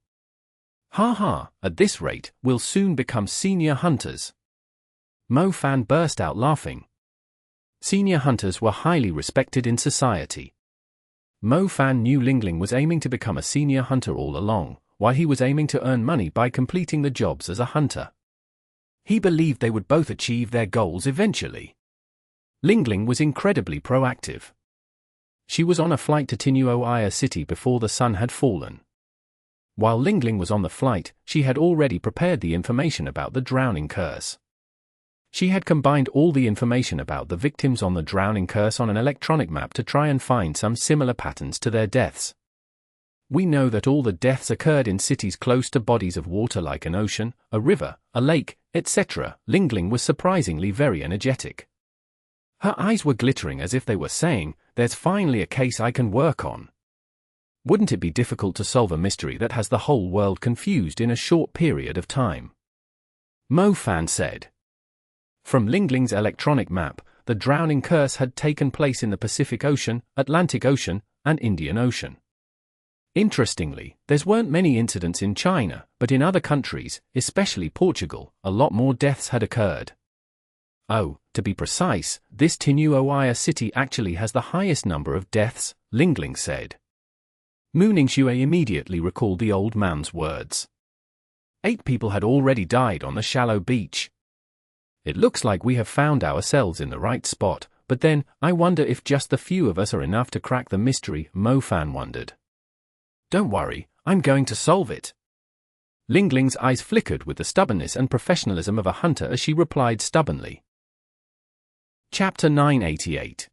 Ha ha, at this rate, we'll soon become senior hunters. Mo Fan burst out laughing. Senior hunters were highly respected in society. Mo Fan knew Ling Ling was aiming to become a senior hunter all along, while he was aiming to earn money by completing the jobs as a hunter. He believed they would both achieve their goals eventually. Ling Ling was incredibly proactive. She was on a flight to Tinuoia City before the sun had fallen. While Ling Ling was on the flight, she had already prepared the information about the drowning curse. She had combined all the information about the victims on the drowning curse on an electronic map to try and find some similar patterns to their deaths. We know that all the deaths occurred in cities close to bodies of water like an ocean, a river, a lake, etc. Ling Ling was surprisingly very energetic. Her eyes were glittering as if they were saying, "There's finally a case I can work on." Wouldn't it be difficult to solve a mystery that has the whole world confused in a short period of time? Mo Fan said. From Ling Ling's electronic map, the drowning curse had taken place in the Pacific Ocean, Atlantic Ocean, and Indian Ocean. Interestingly, there weren't many incidents in China, but in other countries, especially Portugal, a lot more deaths had occurred. Oh, to be precise, this Tinuoia city actually has the highest number of deaths, Ling Ling said. Mu Ningxue immediately recalled the old man's words. 8 people had already died on the shallow beach. It looks like we have found ourselves in the right spot, but then, I wonder if just the few of us are enough to crack the mystery, Mo Fan wondered. Don't worry, I'm going to solve it. Ling Ling's eyes flickered with the stubbornness and professionalism of a hunter as she replied stubbornly. Chapter 988.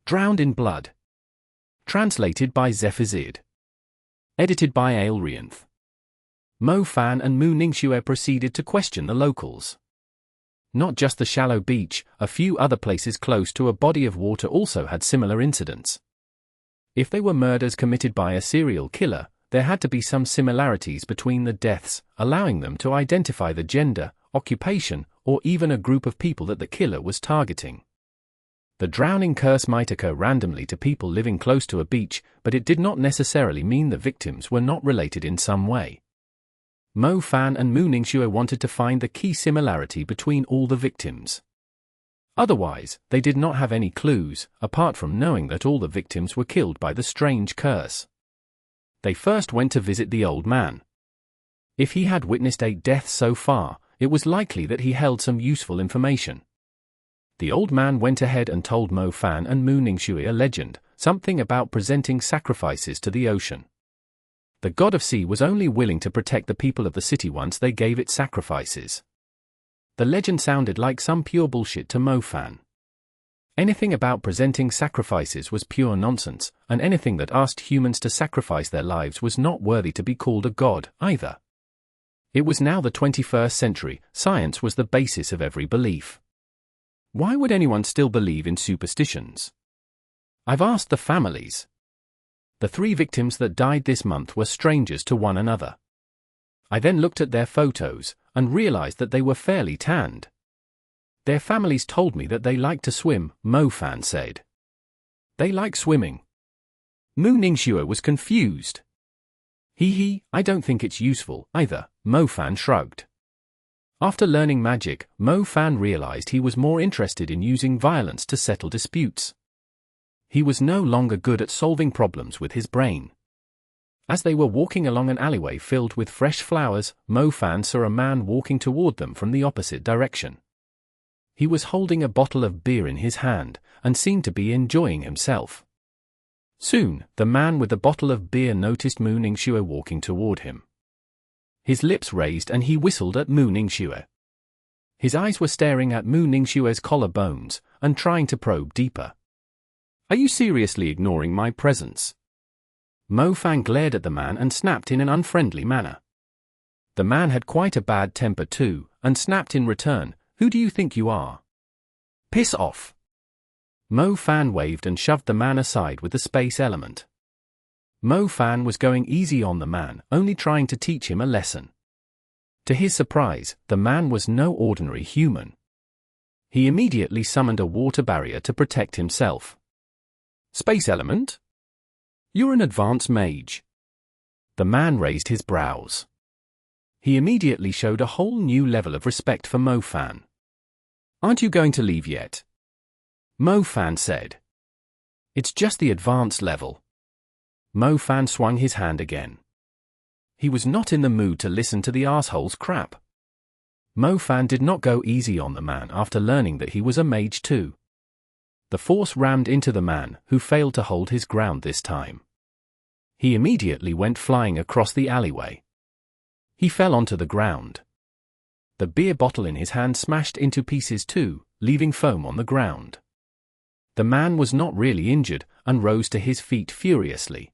Drowned in Blood. Translated by Zephizid. Edited by Aelrianth. Mo Fan and Mu Ningxue proceeded to question the locals. Not just the shallow beach, a few other places close to a body of water also had similar incidents. If they were murders committed by a serial killer, there had to be some similarities between the deaths, allowing them to identify the gender, occupation, or even a group of people that the killer was targeting. The drowning curse might occur randomly to people living close to a beach, but it did not necessarily mean the victims were not related in some way. Mo Fan and Mu Ningxue wanted to find the key similarity between all the victims. Otherwise, they did not have any clues, apart from knowing that all the victims were killed by the strange curse. They first went to visit the old man. If he had witnessed 8 deaths so far, it was likely that he held some useful information. The old man went ahead and told Mo Fan and Mu Ningxue a legend, something about presenting sacrifices to the ocean. The god of sea was only willing to protect the people of the city once they gave it sacrifices. The legend sounded like some pure bullshit to Mo Fan. Anything about presenting sacrifices was pure nonsense, and anything that asked humans to sacrifice their lives was not worthy to be called a god, either. It was now the 21st century, science was the basis of every belief. Why would anyone still believe in superstitions? I've asked the families. The 3 victims that died this month were strangers to one another. I then looked at their photos, and realized that they were fairly tanned. Their families told me that they like to swim, Mo Fan said. They like swimming. Mu Ningxue was confused. I don't think it's useful, either, Mo Fan shrugged. After learning magic, Mo Fan realized he was more interested in using violence to settle disputes. He was no longer good at solving problems with his brain. As they were walking along an alleyway filled with fresh flowers, Mo Fan saw a man walking toward them from the opposite direction. He was holding a bottle of beer in his hand, and seemed to be enjoying himself. Soon, the man with the bottle of beer noticed Mu Ningxue walking toward him. His lips raised and he whistled at Mu Ningxue. His eyes were staring at Mu Ningxue's collarbones, and trying to probe deeper. Are you seriously ignoring my presence? Mo Fan glared at the man and snapped in an unfriendly manner. The man had quite a bad temper too, and snapped in return, who do you think you are? Piss off. Mo Fan waved and shoved the man aside with the space element. Mo Fan was going easy on the man, only trying to teach him a lesson. To his surprise, the man was no ordinary human. He immediately summoned a water barrier to protect himself. Space element? You're an advanced mage. The man raised his brows. He immediately showed a whole new level of respect for Mo Fan. Aren't you going to leave yet? Mo Fan said. It's just the advanced level. Mo Fan swung his hand again. He was not in the mood to listen to the asshole's crap. Mo Fan did not go easy on the man after learning that he was a mage too. The force rammed into the man, who failed to hold his ground this time. He immediately went flying across the alleyway. He fell onto the ground. The beer bottle in his hand smashed into pieces too, leaving foam on the ground. The man was not really injured, and rose to his feet furiously.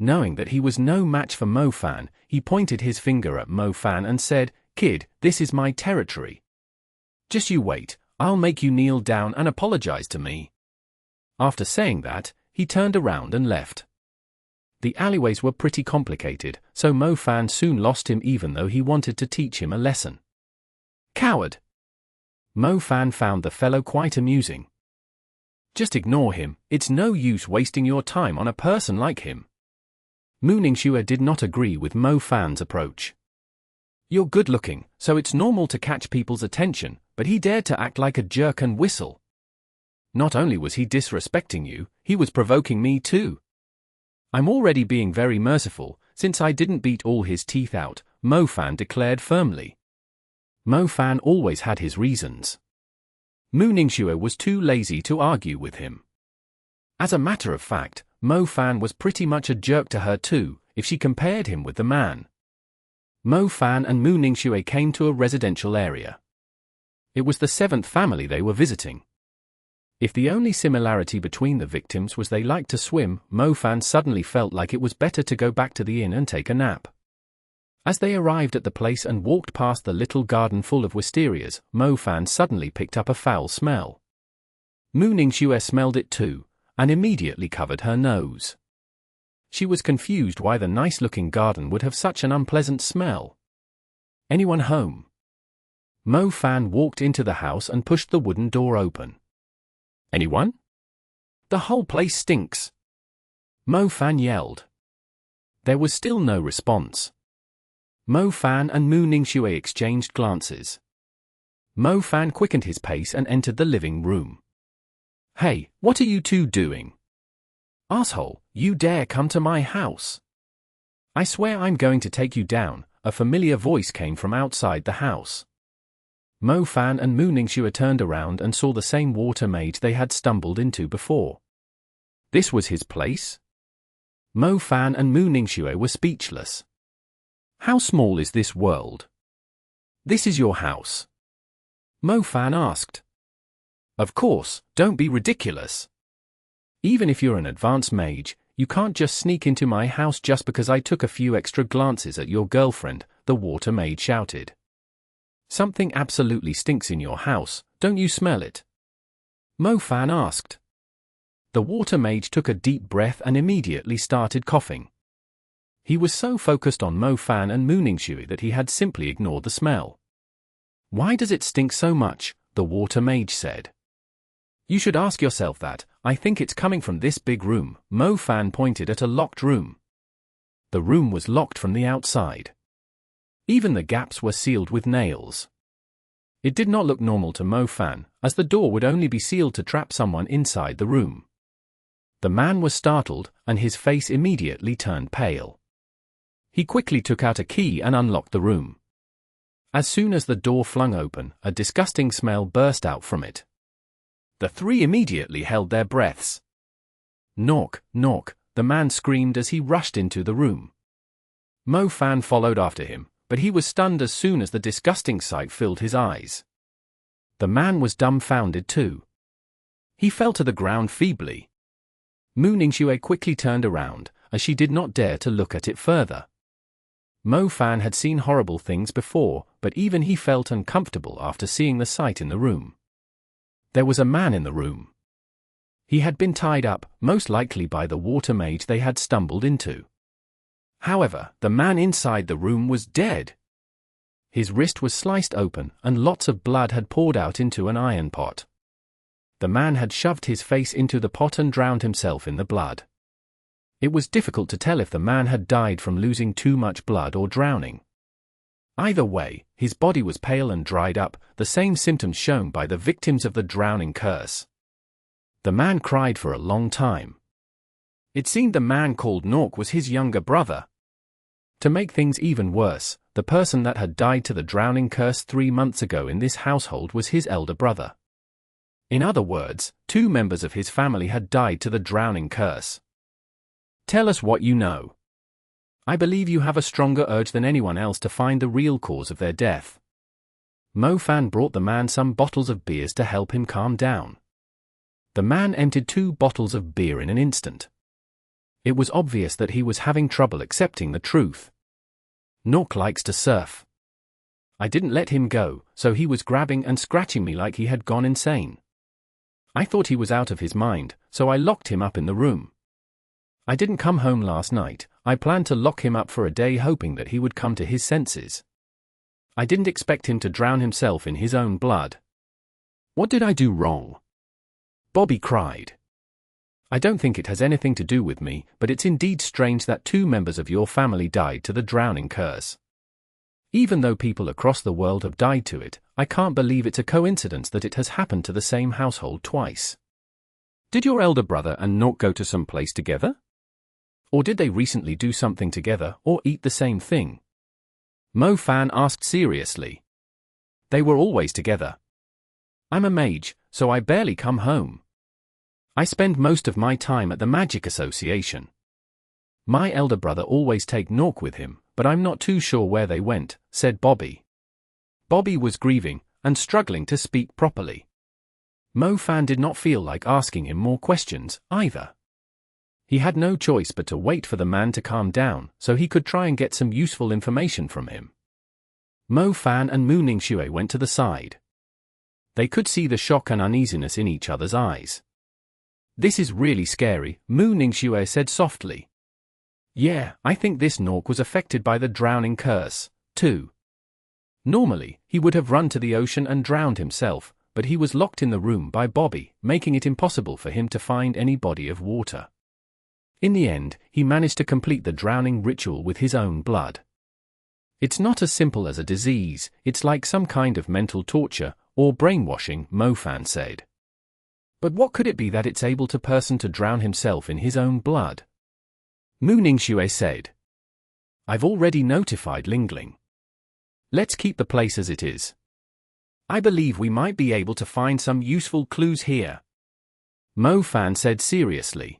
Knowing that he was no match for Mo Fan, he pointed his finger at Mo Fan and said, "Kid, this is my territory. Just you wait, I'll make you kneel down and apologize to me." After saying that, he turned around and left. The alleyways were pretty complicated, so Mo Fan soon lost him even though he wanted to teach him a lesson. Coward! Mo Fan found the fellow quite amusing. Just ignore him, it's no use wasting your time on a person like him. Mu Ningxue did not agree with Mo Fan's approach. You're good looking, so it's normal to catch people's attention, but he dared to act like a jerk and whistle. Not only was he disrespecting you, he was provoking me too. I'm already being very merciful, since I didn't beat all his teeth out, Mo Fan declared firmly. Mo Fan always had his reasons. Mu Ningxue was too lazy to argue with him. As a matter of fact, Mo Fan was pretty much a jerk to her too, if she compared him with the man. Mo Fan and Mu Ningxue came to a residential area. It was the 7th family they were visiting. If the only similarity between the victims was they liked to swim, Mo Fan suddenly felt like it was better to go back to the inn and take a nap. As they arrived at the place and walked past the little garden full of wisterias, Mo Fan suddenly picked up a foul smell. Mu Ningxue smelled it too, and immediately covered her nose. She was confused why the nice-looking garden would have such an unpleasant smell. Anyone home? Mo Fan walked into the house and pushed the wooden door open. Anyone? The whole place stinks. Mo Fan yelled. There was still no response. Mo Fan and Mu Ningxue exchanged glances. Mo Fan quickened his pace and entered the living room. Hey, what are you two doing? Asshole, you dare come to my house? I swear I'm going to take you down, a familiar voice came from outside the house. Mo Fan and Mu Ningxue turned around and saw the same water mage they had stumbled into before. This was his place? Mo Fan and Mu Ningxue were speechless. How small is this world? This is your house? Mo Fan asked. Of course, don't be ridiculous. Even if you're an advanced mage, you can't just sneak into my house just because I took a few extra glances at your girlfriend, the water mage shouted. Something absolutely stinks in your house, don't you smell it? Mo Fan asked. The water mage took a deep breath and immediately started coughing. He was so focused on Mo Fan and Mu Ningxue that he had simply ignored the smell. Why does it stink so much? The water mage said. You should ask yourself that. I think it's coming from this big room. Mo Fan pointed at a locked room. The room was locked from the outside. Even the gaps were sealed with nails. It did not look normal to Mo Fan, as the door would only be sealed to trap someone inside the room. The man was startled, and his face immediately turned pale. He quickly took out a key and unlocked the room. As soon as the door flung open, a disgusting smell burst out from it. The three immediately held their breaths. Knock, knock, the man screamed as he rushed into the room. Mo Fan followed after him, but he was stunned as soon as the disgusting sight filled his eyes. The man was dumbfounded too. He fell to the ground feebly. Mu Ningxue quickly turned around, as she did not dare to look at it further. Mo Fan had seen horrible things before, but even he felt uncomfortable after seeing the sight in the room. There was a man in the room. He had been tied up, most likely by the water mage they had stumbled into. However, the man inside the room was dead. His wrist was sliced open, and lots of blood had poured out into an iron pot. The man had shoved his face into the pot and drowned himself in the blood. It was difficult to tell if the man had died from losing too much blood or drowning. Either way, his body was pale and dried up, the same symptoms shown by the victims of the drowning curse. The man cried for a long time. It seemed the man called Nork was his younger brother. To make things even worse, the person that had died to the drowning curse 3 months ago in this household was his elder brother. In other words, 2 members of his family had died to the drowning curse. Tell us what you know. I believe you have a stronger urge than anyone else to find the real cause of their death. Mo Fan brought the man some bottles of beers to help him calm down. The man emptied 2 bottles of beer in an instant. It was obvious that he was having trouble accepting the truth. Nork likes to surf. I didn't let him go, so he was grabbing and scratching me like he had gone insane. I thought he was out of his mind, so I locked him up in the room. I didn't come home last night. I planned to lock him up for a day hoping that he would come to his senses. I didn't expect him to drown himself in his own blood. What did I do wrong? Bobby cried. I don't think it has anything to do with me, but it's indeed strange that 2 members of your family died to the drowning curse. Even though people across the world have died to it, I can't believe it's a coincidence that it has happened to the same household twice. Did your elder brother and Nork go to some place together? Or did they recently do something together or eat the same thing? Mo Fan asked seriously. They were always together. I'm a mage, so I barely come home. I spend most of my time at the Magic Association. My elder brother always take Nork with him, but I'm not too sure where they went, said Bobby. Bobby was grieving and struggling to speak properly. Mo Fan did not feel like asking him more questions, either. He had no choice but to wait for the man to calm down, so he could try and get some useful information from him. Mo Fan and Mu Ningxue went to the side. They could see the shock and uneasiness in each other's eyes. This is really scary, Mu Ningxue said softly. Yeah, I think this Nork was affected by the drowning curse, too. Normally, he would have run to the ocean and drowned himself, but he was locked in the room by Bobby, making it impossible for him to find any body of water. In the end, he managed to complete the drowning ritual with his own blood. It's not as simple as a disease, it's like some kind of mental torture, or brainwashing, Mo Fan said. But what could it be that it's able to person to drown himself in his own blood? Mu Ningxue said. I've already notified Lingling. Let's keep the place as it is. I believe we might be able to find some useful clues here, Mo Fan said seriously.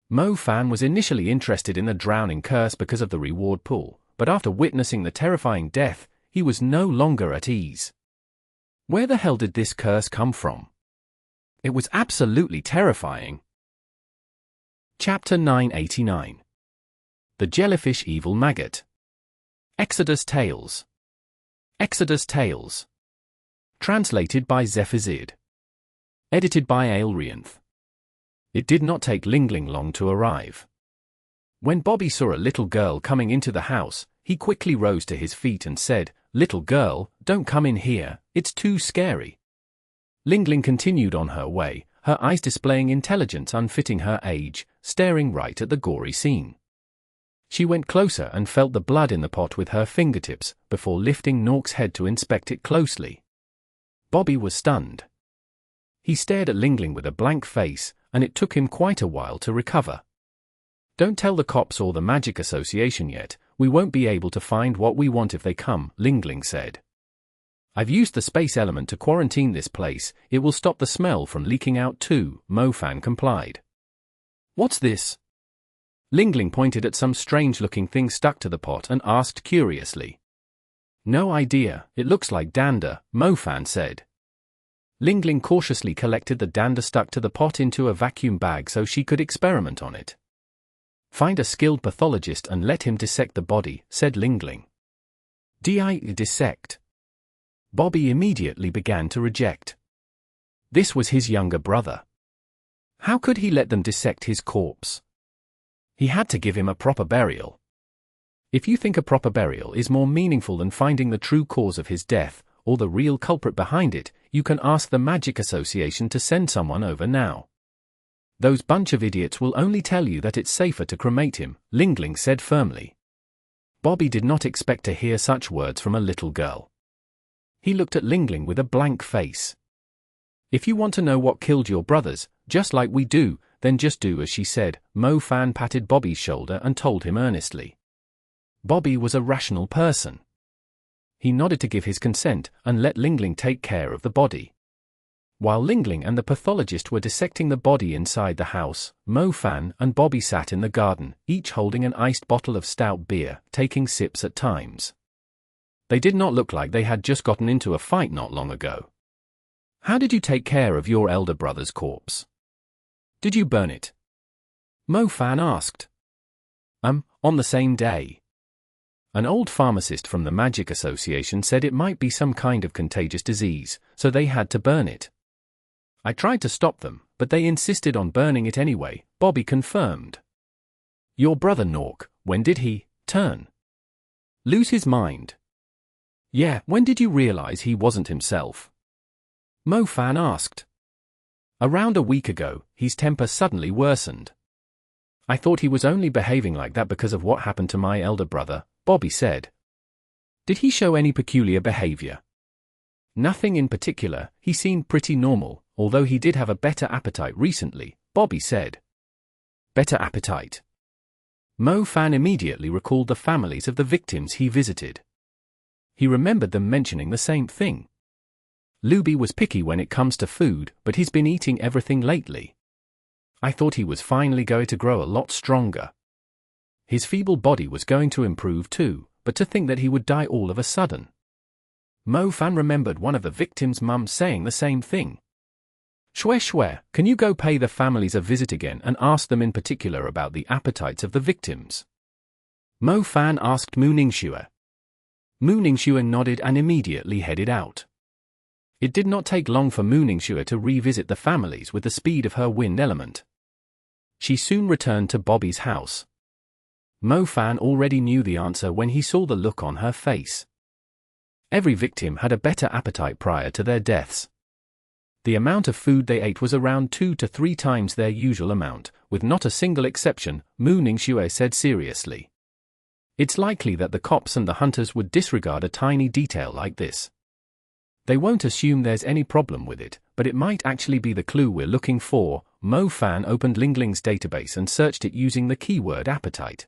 Mo Fan was initially interested in the drowning curse because of the reward pool, but after witnessing the terrifying death, he was no longer at ease. Where the hell did this curse come from? It was absolutely terrifying. Chapter 989. The Jellyfish Evil Maggot. Exodus Tales. Exodus Tales. Translated by Zephazid. Edited by Aelrianth. It did not take Lingling long to arrive. When Bobby saw a little girl coming into the house, he quickly rose to his feet and said, "Little girl, don't come in here, it's too scary." Lingling continued on her way, her eyes displaying intelligence unfitting her age, staring right at the gory scene. She went closer and felt the blood in the pot with her fingertips, before lifting Nork's head to inspect it closely. Bobby was stunned. He stared at Lingling with a blank face, and it took him quite a while to recover. "Don't tell the cops or the Magic Association yet, we won't be able to find what we want if they come," Lingling said. "I've used the space element to quarantine this place, it will stop the smell from leaking out too," Mo Fan complied. "What's this?" Lingling pointed at some strange-looking thing stuck to the pot and asked curiously. "No idea, it looks like dander," Mo Fan said. Lingling cautiously collected the dander stuck to the pot into a vacuum bag so she could experiment on it. "Find a skilled pathologist and let him dissect the body," said Lingling. Dissect. Bobby immediately began to reject. This was his younger brother. How could he let them dissect his corpse? He had to give him a proper burial. If you think a proper burial is more meaningful than finding the true cause of his death, or the real culprit behind it, you can ask the Magic Association to send someone over now. Those bunch of idiots will only tell you that it's safer to cremate him, Lingling said firmly. Bobby did not expect to hear such words from a little girl. He looked at Lingling with a blank face. "If you want to know what killed your brothers, just like we do, then just do as she said," Mo Fan patted Bobby's shoulder and told him earnestly. Bobby was a rational person. He nodded to give his consent and let Lingling take care of the body. While Lingling and the pathologist were dissecting the body inside the house, Mo Fan and Bobby sat in the garden, each holding an iced bottle of stout beer, taking sips at times. They did not look like they had just gotten into a fight not long ago. "How did you take care of your elder brother's corpse? Did you burn it?" Mo Fan asked. On the same day. An old pharmacist from the Magic Association said it might be some kind of contagious disease, so they had to burn it. I tried to stop them, but they insisted on burning it anyway, Bobby confirmed. "Your brother Nork, when did he turn? Lose his mind?" "Yeah, when did you realize he wasn't himself?" Mo Fan asked. "Around a week ago, his temper suddenly worsened. I thought he was only behaving like that because of what happened to my elder brother," Bobby said. "Did he show any peculiar behavior?" "Nothing in particular, he seemed pretty normal, although he did have a better appetite recently," Bobby said. Better appetite. Mo Fan immediately recalled the families of the victims he visited. He remembered them mentioning the same thing. Luby was picky when it comes to food, but he's been eating everything lately. I thought he was finally going to grow a lot stronger. His feeble body was going to improve too, but to think that he would die all of a sudden. Mo Fan remembered one of the victims' mums saying the same thing. Shwe, can you go pay the families a visit again and ask them in particular about the appetites of the victims? Mo Fan asked Mu Ningxue. Mu Ningxue nodded and immediately headed out. It did not take long for Mu Ningxue to revisit the families with the speed of her wind element. She soon returned to Bobby's house. Mo Fan already knew the answer when he saw the look on her face. Every victim had a better appetite prior to their deaths. The amount of food they ate was around 2 to 3 times their usual amount, with not a single exception, Mu Ningxue said seriously. It's likely that the cops and the hunters would disregard a tiny detail like this. They won't assume there's any problem with it, but it might actually be the clue we're looking for. Mo Fan opened Lingling's database and searched it using the keyword appetite.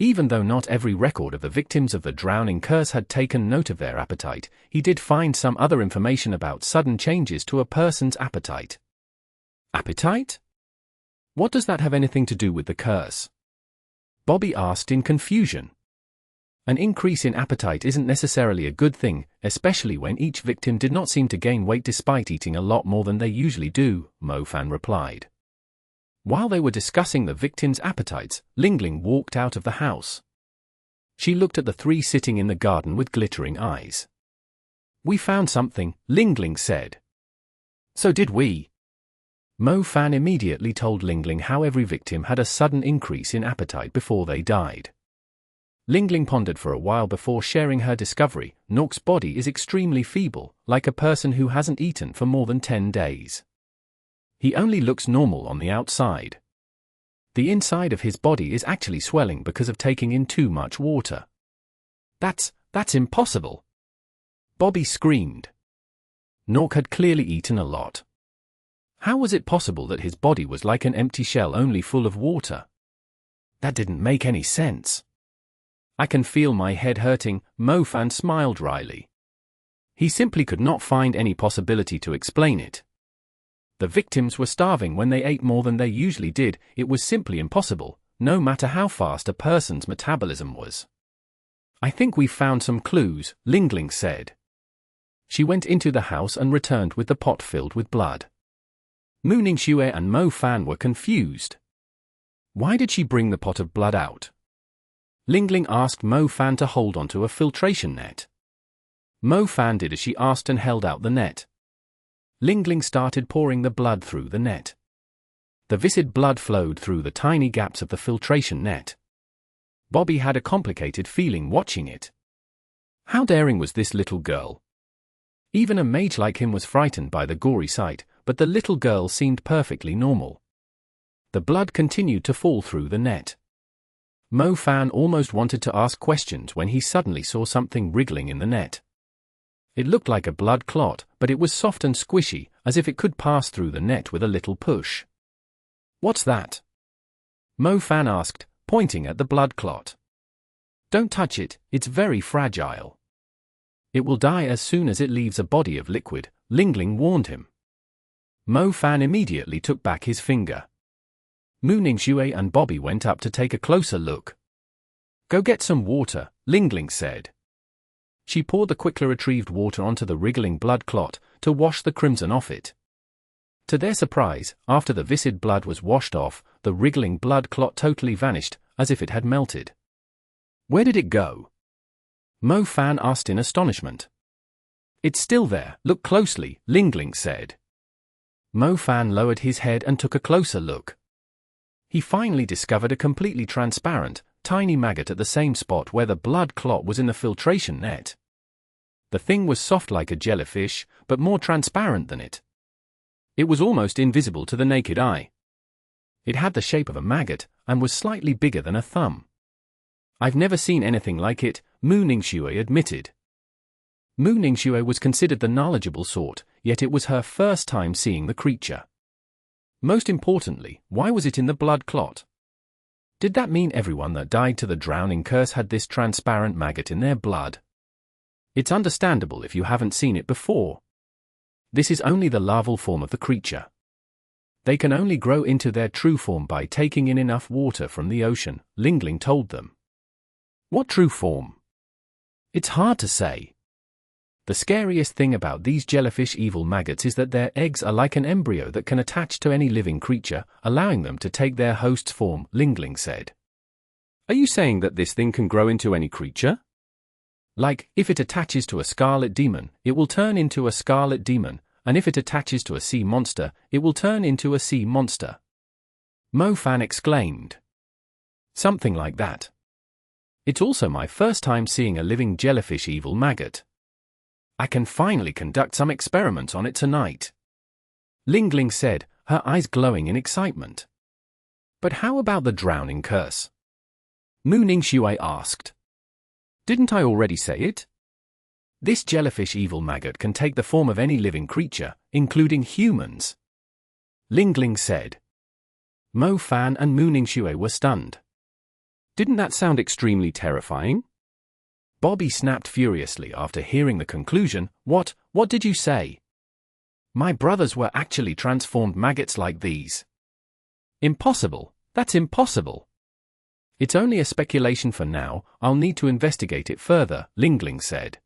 Even though not every record of the victims of the drowning curse had taken note of their appetite, he did find some other information about sudden changes to a person's appetite. Appetite? What does that have anything to do with the curse? Bobby asked in confusion. An increase in appetite isn't necessarily a good thing, especially when each victim did not seem to gain weight despite eating a lot more than they usually do, Mo-Fan replied. While they were discussing the victims' appetites, Lingling walked out of the house. She looked at the three sitting in the garden with glittering eyes. "We found something," Lingling said. "So did we." Mo-Fan immediately told Lingling how every victim had a sudden increase in appetite before they died. Lingling pondered for a while before sharing her discovery. Nork's body is extremely feeble, like a person who hasn't eaten for more than 10 days. He only looks normal on the outside. The inside of his body is actually swelling because of taking in too much water. That's impossible!" Bobby screamed. Nork had clearly eaten a lot. How was it possible that his body was like an empty shell only full of water? That didn't make any sense. "I can feel my head hurting," Mo-Fan smiled wryly. He simply could not find any possibility to explain it. The victims were starving when they ate more than they usually did. It was simply impossible, no matter how fast a person's metabolism was. "I think we've found some clues," Lingling said. She went into the house and returned with the pot filled with blood. Mooningshue and Mo-Fan were confused. Why did she bring the pot of blood out? Lingling asked Mo-Fan to hold onto a filtration net. Mo-Fan did as she asked and held out the net. Lingling started pouring the blood through the net. The viscid blood flowed through the tiny gaps of the filtration net. Bobby had a complicated feeling watching it. How daring was this little girl? Even a mage like him was frightened by the gory sight, but the little girl seemed perfectly normal. The blood continued to fall through the net. Mo-Fan almost wanted to ask questions when he suddenly saw something wriggling in the net. It looked like a blood clot, but it was soft and squishy, as if it could pass through the net with a little push. "What's that?" Mo-Fan asked, pointing at the blood clot. "Don't touch it, it's very fragile. It will die as soon as it leaves a body of liquid," Lingling warned him. Mo-Fan immediately took back his finger. Mooningshue and Bobby went up to take a closer look. "Go get some water," Lingling said. She poured the quickly retrieved water onto the wriggling blood clot to wash the crimson off it. To their surprise, after the viscid blood was washed off, the wriggling blood clot totally vanished, as if it had melted. "Where did it go?" Mo-Fan asked in astonishment. "It's still there, look closely," Lingling said. Mo-Fan lowered his head and took a closer look. He finally discovered a completely transparent, tiny maggot at the same spot where the blood clot was in the filtration net. The thing was soft like a jellyfish, but more transparent than it. It was almost invisible to the naked eye. It had the shape of a maggot, and was slightly bigger than a thumb. "I've never seen anything like it," Mooningshue admitted. Mooningshue was considered the knowledgeable sort, yet it was her first time seeing the creature. Most importantly, why was it in the blood clot? Did that mean everyone that died to the drowning curse had this transparent maggot in their blood? It's understandable if you haven't seen it before. This is only the larval form of the creature. They can only grow into their true form by taking in enough water from the ocean, Lingling told them. What true form? It's hard to say. The scariest thing about these jellyfish evil maggots is that their eggs are like an embryo that can attach to any living creature, allowing them to take their host's form, Lingling said. Are you saying that this thing can grow into any creature? Like, if it attaches to a scarlet demon, it will turn into a scarlet demon, and if it attaches to a sea monster, it will turn into a sea monster. Mo-Fan exclaimed. Something like that. It's also my first time seeing a living jellyfish evil maggot. I can finally conduct some experiments on it tonight. Lingling said, her eyes glowing in excitement. But how about the drowning curse? Mooningshue asked. Didn't I already say it? This jellyfish evil maggot can take the form of any living creature, including humans. Lingling said. Mo-Fan and Mooningshue were stunned. Didn't that sound extremely terrifying? Bobby snapped furiously after hearing the conclusion. What did you say? My brothers were actually transformed maggots like these. Impossible. That's impossible. It's only a speculation for now. I'll need to investigate it further, Lingling said.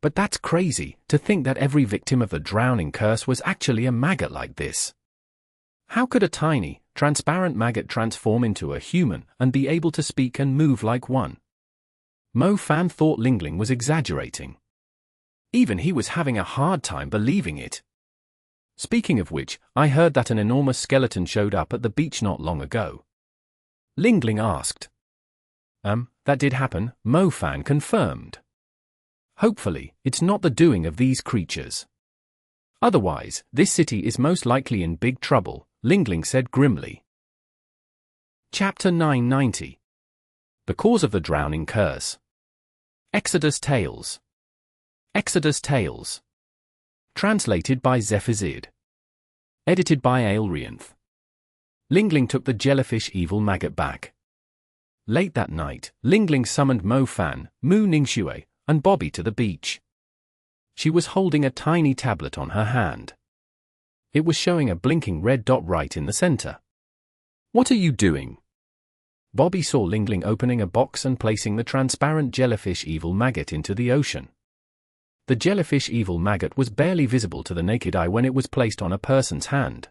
But that's crazy, to think that every victim of the drowning curse was actually a maggot like this. How could a tiny, transparent maggot transform into a human and be able to speak and move like one? Mo Fan thought Lingling was exaggerating. Even he was having a hard time believing it. Speaking of which, I heard that an enormous skeleton showed up at the beach not long ago. Lingling asked. That did happen, Mo Fan confirmed. Hopefully, it's not the doing of these creatures. Otherwise, this city is most likely in big trouble, Lingling said grimly. Chapter 990. The Cause of the Drowning Curse. Exodus Tales. Exodus Tales. Translated by Zephizid. Edited by Aelrianth. Lingling took the jellyfish evil maggot back. Late that night, Lingling summoned Mo Fan, Mu Ningxue, and Bobby to the beach. She was holding a tiny tablet on her hand. It was showing a blinking red dot right in the center. What are you doing? Bobby saw Lingling opening a box and placing the transparent jellyfish evil maggot into the ocean. The jellyfish evil maggot was barely visible to the naked eye when it was placed on a person's hand.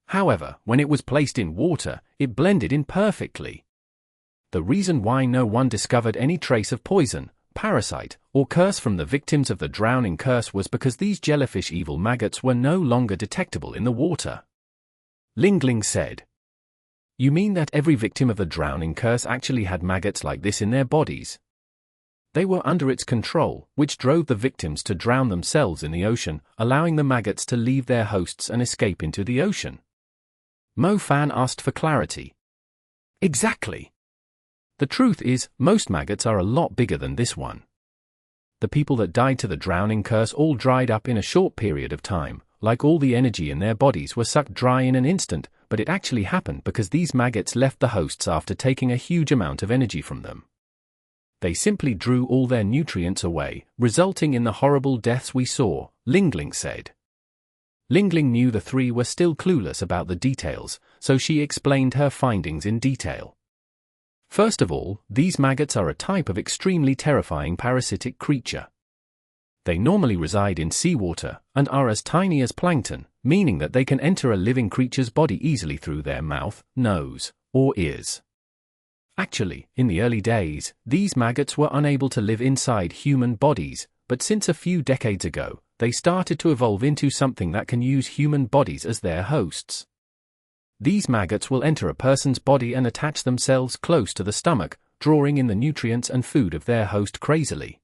However, when it was placed in water, it blended in perfectly. The reason why no one discovered any trace of poison, parasite, or curse from the victims of the drowning curse was because these jellyfish evil maggots were no longer detectable in the water. Lingling said. You mean that every victim of the drowning curse actually had maggots like this in their bodies? They were under its control, which drove the victims to drown themselves in the ocean, allowing the maggots to leave their hosts and escape into the ocean. Mo Fan asked for clarity. Exactly. The truth is, most maggots are a lot bigger than this one. The people that died to the drowning curse all dried up in a short period of time, like all the energy in their bodies were sucked dry in an instant, but it actually happened because these maggots left the hosts after taking a huge amount of energy from them. They simply drew all their nutrients away, resulting in the horrible deaths we saw, Lingling said. Lingling knew the three were still clueless about the details, so she explained her findings in detail. First of all, these maggots are a type of extremely terrifying parasitic creature. They normally reside in seawater, and are as tiny as plankton, meaning that they can enter a living creature's body easily through their mouth, nose, or ears. Actually, in the early days, these maggots were unable to live inside human bodies, but since a few decades ago, they started to evolve into something that can use human bodies as their hosts. These maggots will enter a person's body and attach themselves close to the stomach, drawing in the nutrients and food of their host crazily.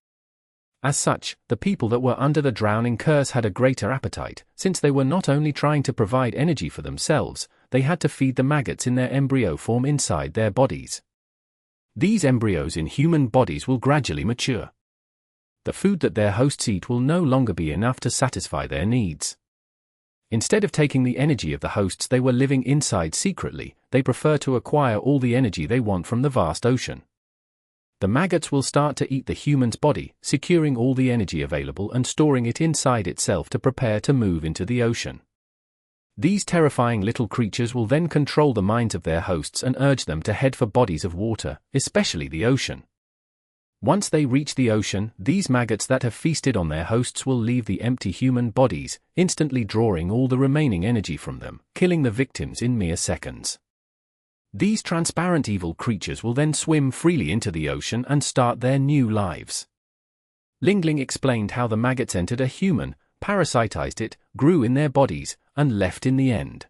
As such, the people that were under the drowning curse had a greater appetite, since they were not only trying to provide energy for themselves, they had to feed the maggots in their embryo form inside their bodies. These embryos in human bodies will gradually mature. The food that their hosts eat will no longer be enough to satisfy their needs. Instead of taking the energy of the hosts they were living inside secretly, they prefer to acquire all the energy they want from the vast ocean. The maggots will start to eat the human's body, securing all the energy available and storing it inside itself to prepare to move into the ocean. These terrifying little creatures will then control the minds of their hosts and urge them to head for bodies of water, especially the ocean. Once they reach the ocean, these maggots that have feasted on their hosts will leave the empty human bodies, instantly drawing all the remaining energy from them, killing the victims in mere seconds. These transparent evil creatures will then swim freely into the ocean and start their new lives. Lingling explained how the maggots entered a human, parasitized it, grew in their bodies, and left in the end.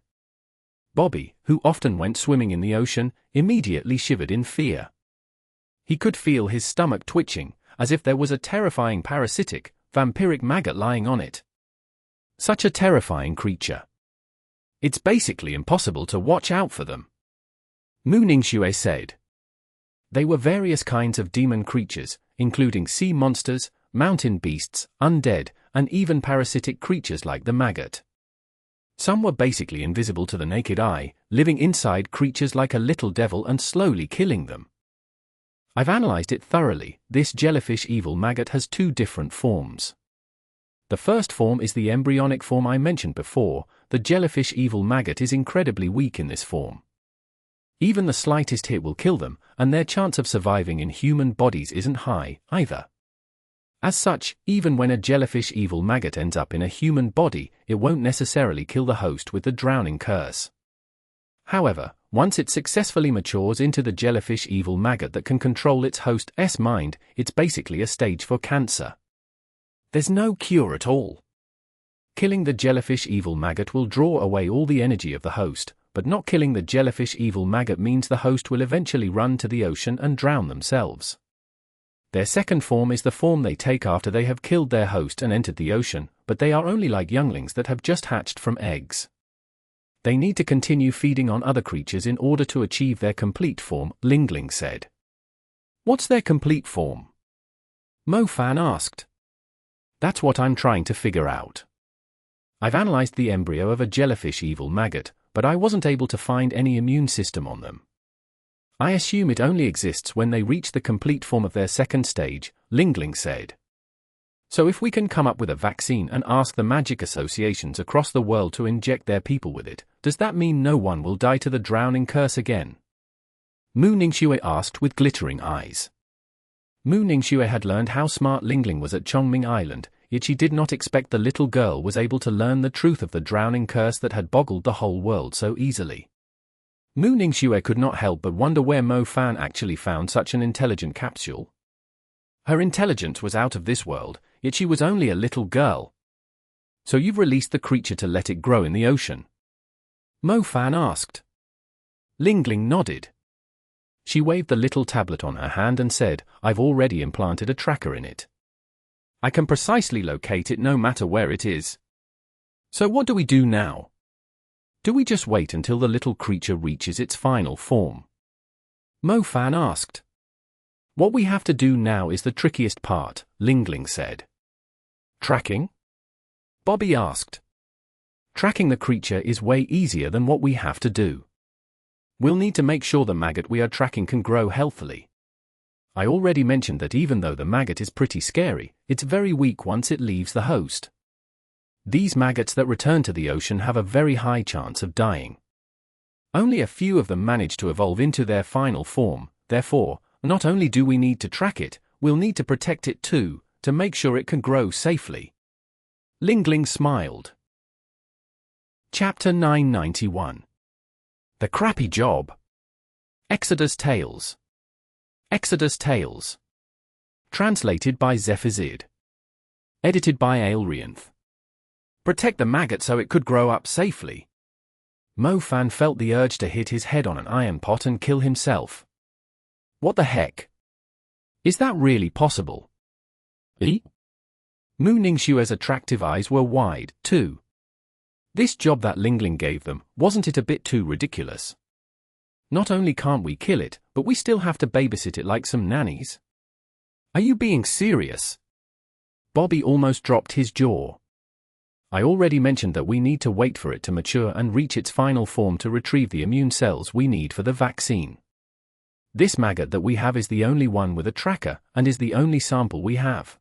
Bobby, who often went swimming in the ocean, immediately shivered in fear. He could feel his stomach twitching, as if there was a terrifying parasitic, vampiric maggot lying on it. Such a terrifying creature. It's basically impossible to watch out for them. Mu Ningxue said. They were various kinds of demon creatures, including sea monsters, mountain beasts, undead, and even parasitic creatures like the maggot. Some were basically invisible to the naked eye, living inside creatures like a little devil and slowly killing them. I've analyzed it thoroughly. This jellyfish evil maggot has two different forms. The first form is the embryonic form I mentioned before. The jellyfish evil maggot is incredibly weak in this form. Even the slightest hit will kill them, and their chance of surviving in human bodies isn't high, either. As such, even when a jellyfish evil maggot ends up in a human body, it won't necessarily kill the host with the drowning curse. However, once it successfully matures into the jellyfish evil maggot that can control its host's mind, it's basically a stage for cancer. There's no cure at all. Killing the jellyfish evil maggot will draw away all the energy of the host, but not killing the jellyfish evil maggot means the host will eventually run to the ocean and drown themselves. Their second form is the form they take after they have killed their host and entered the ocean, but they are only like younglings that have just hatched from eggs. They need to continue feeding on other creatures in order to achieve their complete form, Lingling said. What's their complete form? Mo-Fan asked. That's what I'm trying to figure out. I've analyzed the embryo of a jellyfish evil maggot, but I wasn't able to find any immune system on them. I assume it only exists when they reach the complete form of their second stage, Lingling said. So if we can come up with a vaccine and ask the magic associations across the world to inject their people with it, does that mean no one will die to the drowning curse again? Mu Ningxue asked with glittering eyes. Mu Ningxue had learned how smart Lingling was at Chongming Island, yet she did not expect the little girl was able to learn the truth of the drowning curse that had boggled the whole world so easily. Mu Ningxue could not help but wonder where Mo-Fan actually found such an intelligent capsule. Her intelligence was out of this world, yet she was only a little girl. So you've released the creature to let it grow in the ocean? Mo-Fan asked. Lingling nodded. She waved the little tablet on her hand and said, I've already implanted a tracker in it. I can precisely locate it no matter where it is. So what do we do now? Do we just wait until the little creature reaches its final form? Mo-Fan asked. What we have to do now is the trickiest part, Lingling said. Tracking? Bobby asked. Tracking the creature is way easier than what we have to do. We'll need to make sure the maggot we are tracking can grow healthily. I already mentioned that even though the maggot is pretty scary, it's very weak once it leaves the host. These maggots that return to the ocean have a very high chance of dying. Only a few of them manage to evolve into their final form, therefore, not only do we need to track it, we'll need to protect it too, to make sure it can grow safely. Lingling smiled. Chapter 991. The Crappy Job. Exodus Tales. Exodus Tales. Translated by Zephazid. Edited by Aelrianth. Protect the maggot so it could grow up safely. Mo-Fan felt the urge to hit his head on an iron pot and kill himself. What the heck? Is that really possible? Mu Ningxue's attractive eyes were wide, too. This job that Lingling gave them, wasn't it a bit too ridiculous? Not only can't we kill it, but we still have to babysit it like some nannies. Are you being serious? Bobby almost dropped his jaw. I already mentioned that we need to wait for it to mature and reach its final form to retrieve the immune cells we need for the vaccine. This maggot that we have is the only one with a tracker, and is the only sample we have.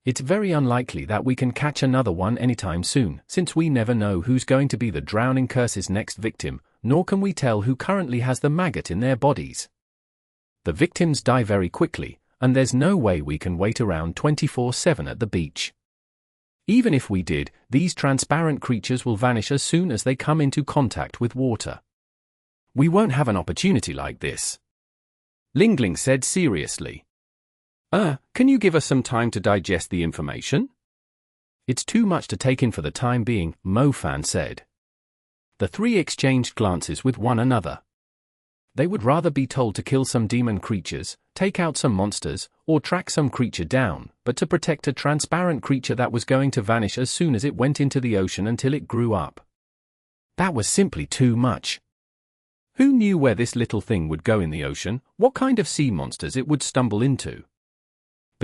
It's very unlikely that we can catch another one anytime soon, since we never know who's going to be the drowning curse's next victim, nor can we tell who currently has the maggot in their bodies. The victims die very quickly, and there's no way we can wait around 24/7 at the beach. Even if we did, these transparent creatures will vanish as soon as they come into contact with water. We won't have an opportunity like this. Lingling said seriously. Can you give us some time to digest the information? It's too much to take in for the time being, Mo-Fan said. The three exchanged glances with one another. They would rather be told to kill some demon creatures, take out some monsters, or track some creature down, but to protect a transparent creature that was going to vanish as soon as it went into the ocean until it grew up. That was simply too much. Who knew where this little thing would go in the ocean, what kind of sea monsters it would stumble into?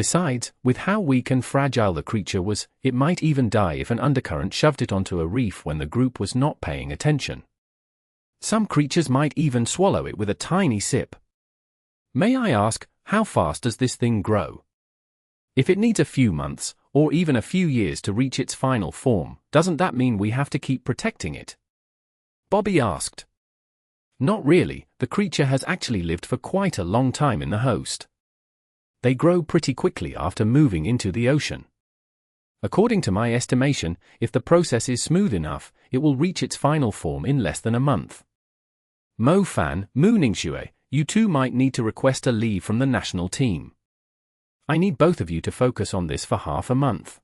Besides, with how weak and fragile the creature was, it might even die if an undercurrent shoved it onto a reef when the group was not paying attention. Some creatures might even swallow it with a tiny sip. May I ask, how fast does this thing grow? If it needs a few months, or even a few years to reach its final form, doesn't that mean we have to keep protecting it? Bobby asked. Not really, the creature has actually lived for quite a long time in the host. They grow pretty quickly after moving into the ocean. According to my estimation, if the process is smooth enough, it will reach its final form in less than a month. Mo Fan, Mu Ningxue, you two might need to request a leave from the national team. I need both of you to focus on this for half a month.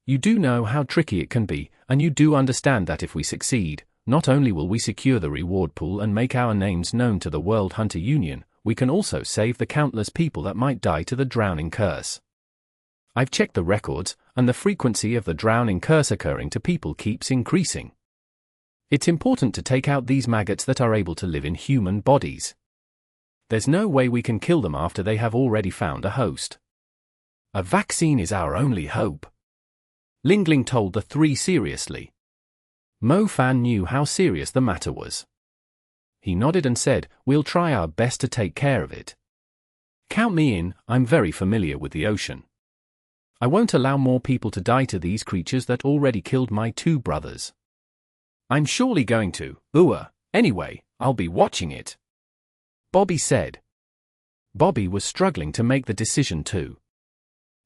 You do know how tricky it can be, and you do understand that if we succeed, not only will we secure the reward pool and make our names known to the World Hunter Union, we can also save the countless people that might die to the drowning curse. I've checked the records, and the frequency of the drowning curse occurring to people keeps increasing. It's important to take out these maggots that are able to live in human bodies. There's no way we can kill them after they have already found a host. A vaccine is our only hope. Ling Ling told the three seriously. Mo Fan knew how serious the matter was. He nodded and said, "We'll try our best to take care of it. Count me in, I'm very familiar with the ocean. I won't allow more people to die to these creatures that already killed my two brothers." "I'm surely going to, anyway, I'll be watching it," Bobby said. Bobby was struggling to make the decision too.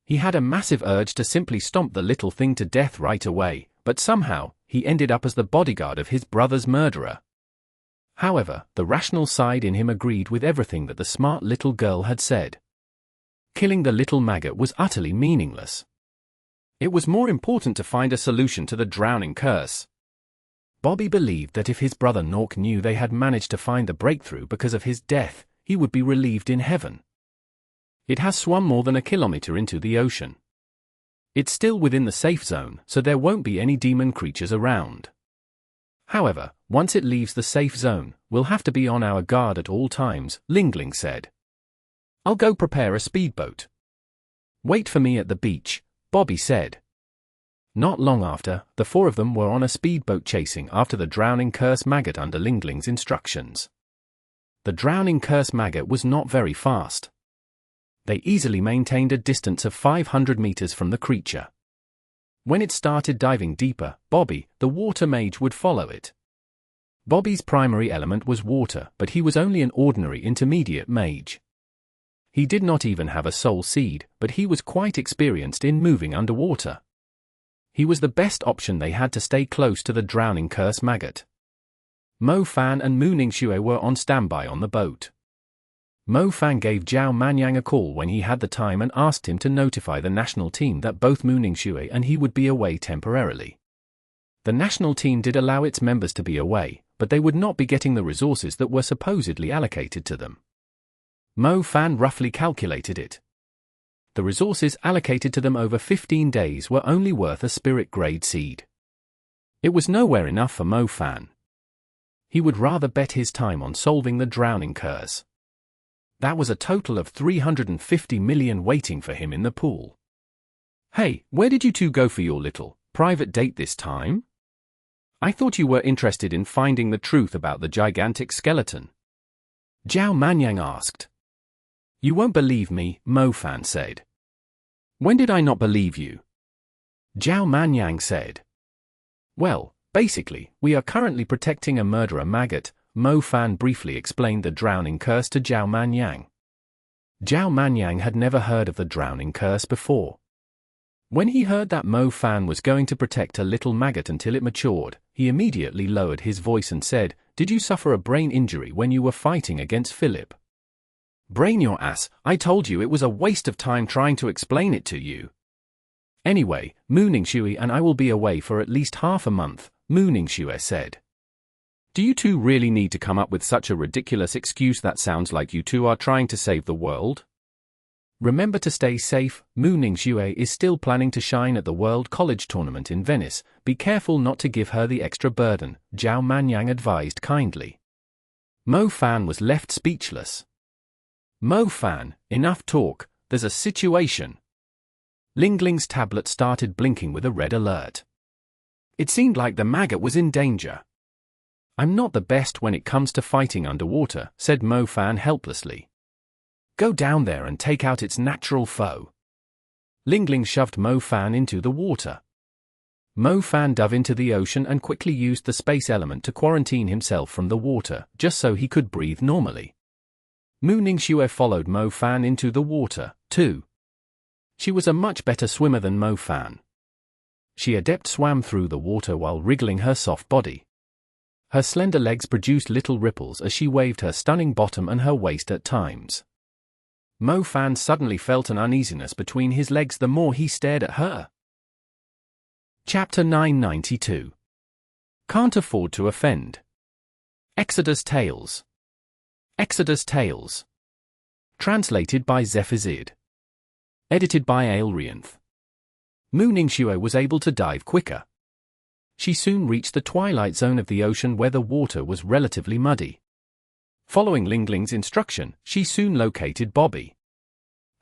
He had a massive urge to simply stomp the little thing to death right away, but somehow, he ended up as the bodyguard of his brother's murderer. However, the rational side in him agreed with everything that the smart little girl had said. Killing the little maggot was utterly meaningless. It was more important to find a solution to the drowning curse. Bobby believed that if his brother Nork knew they had managed to find the breakthrough because of his death, he would be relieved in heaven. It has swum more than a kilometer into the ocean. It's still within the safe zone, so there won't be any demon creatures around. However, once it leaves the safe zone, we'll have to be on our guard at all times, Ling Ling said. "I'll go prepare a speedboat." "Wait for me at the beach," Bobby said. Not long after, the four of them were on a speedboat chasing after the drowning curse maggot under Ling Ling's instructions. The drowning curse maggot was not very fast. They easily maintained a distance of 500 meters from the creature. When it started diving deeper, Bobby, the water mage, would follow it. Bobby's primary element was water, but he was only an ordinary intermediate mage. He did not even have a soul seed, but he was quite experienced in moving underwater. He was the best option they had to stay close to the drowning curse maggot. Mo Fan and Mu Ningxue were on standby on the boat. Mo Fan gave Zhao Manyang a call when he had the time and asked him to notify the national team that both Mu Ningxue and he would be away temporarily. The national team did allow its members to be away, but they would not be getting the resources that were supposedly allocated to them. Mo Fan roughly calculated it. The resources allocated to them over 15 days were only worth a spirit-grade seed. It was nowhere enough for Mo Fan. He would rather bet his time on solving the drowning curse. That was a total of 350 million waiting for him in the pool. "Hey, where did you two go for your little private date this time? I thought you were interested in finding the truth about the gigantic skeleton," Zhao Manyang asked. "You won't believe me," Mo Fan said. "When did I not believe you?" Zhao Manyang said. "Well, basically, we are currently protecting a murderer maggot," Mo Fan briefly explained the drowning curse to Zhao Manyang. Zhao Manyang had never heard of the drowning curse before. When he heard that Mo Fan was going to protect a little maggot until it matured, he immediately lowered his voice and said, "Did you suffer a brain injury when you were fighting against Philip?" "Brain your ass, I told you it was a waste of time trying to explain it to you. Anyway, Mu Ningxue and I will be away for at least half a month," Mu Ningxue said. "Do you two really need to come up with such a ridiculous excuse that sounds like you two are trying to save the world? Remember to stay safe, Mu Ningxue is still planning to shine at the World College Tournament in Venice, be careful not to give her the extra burden," Zhao Manyang advised kindly. Mo Fan was left speechless. "Mo Fan, enough talk," there's a situation. Lingling's tablet started blinking with a red alert. It seemed like the maggot was in danger. I'm not the best when it comes to fighting underwater, said Mo Fan helplessly. Go down there and take out its natural foe. Lingling shoved Mo Fan into the water. Mo Fan dove into the ocean and quickly used the space element to quarantine himself from the water, just so he could breathe normally. Mu Ningxue followed Mo Fan into the water, too. She was a much better swimmer than Mo Fan. She adept swam through the water while wriggling her soft body. Her slender legs produced little ripples as she waved her stunning bottom and her waist at times. Mo Fan suddenly felt an uneasiness between his legs the more he stared at her. Chapter 992. Can't afford to offend. Exodus Tales. Exodus Tales. Translated by Zephazid. Edited by Aelrianth. Mu Ningxue was able to dive quicker. She soon reached the twilight zone of the ocean where the water was relatively muddy. Following Lingling's instruction, she soon located Bobby.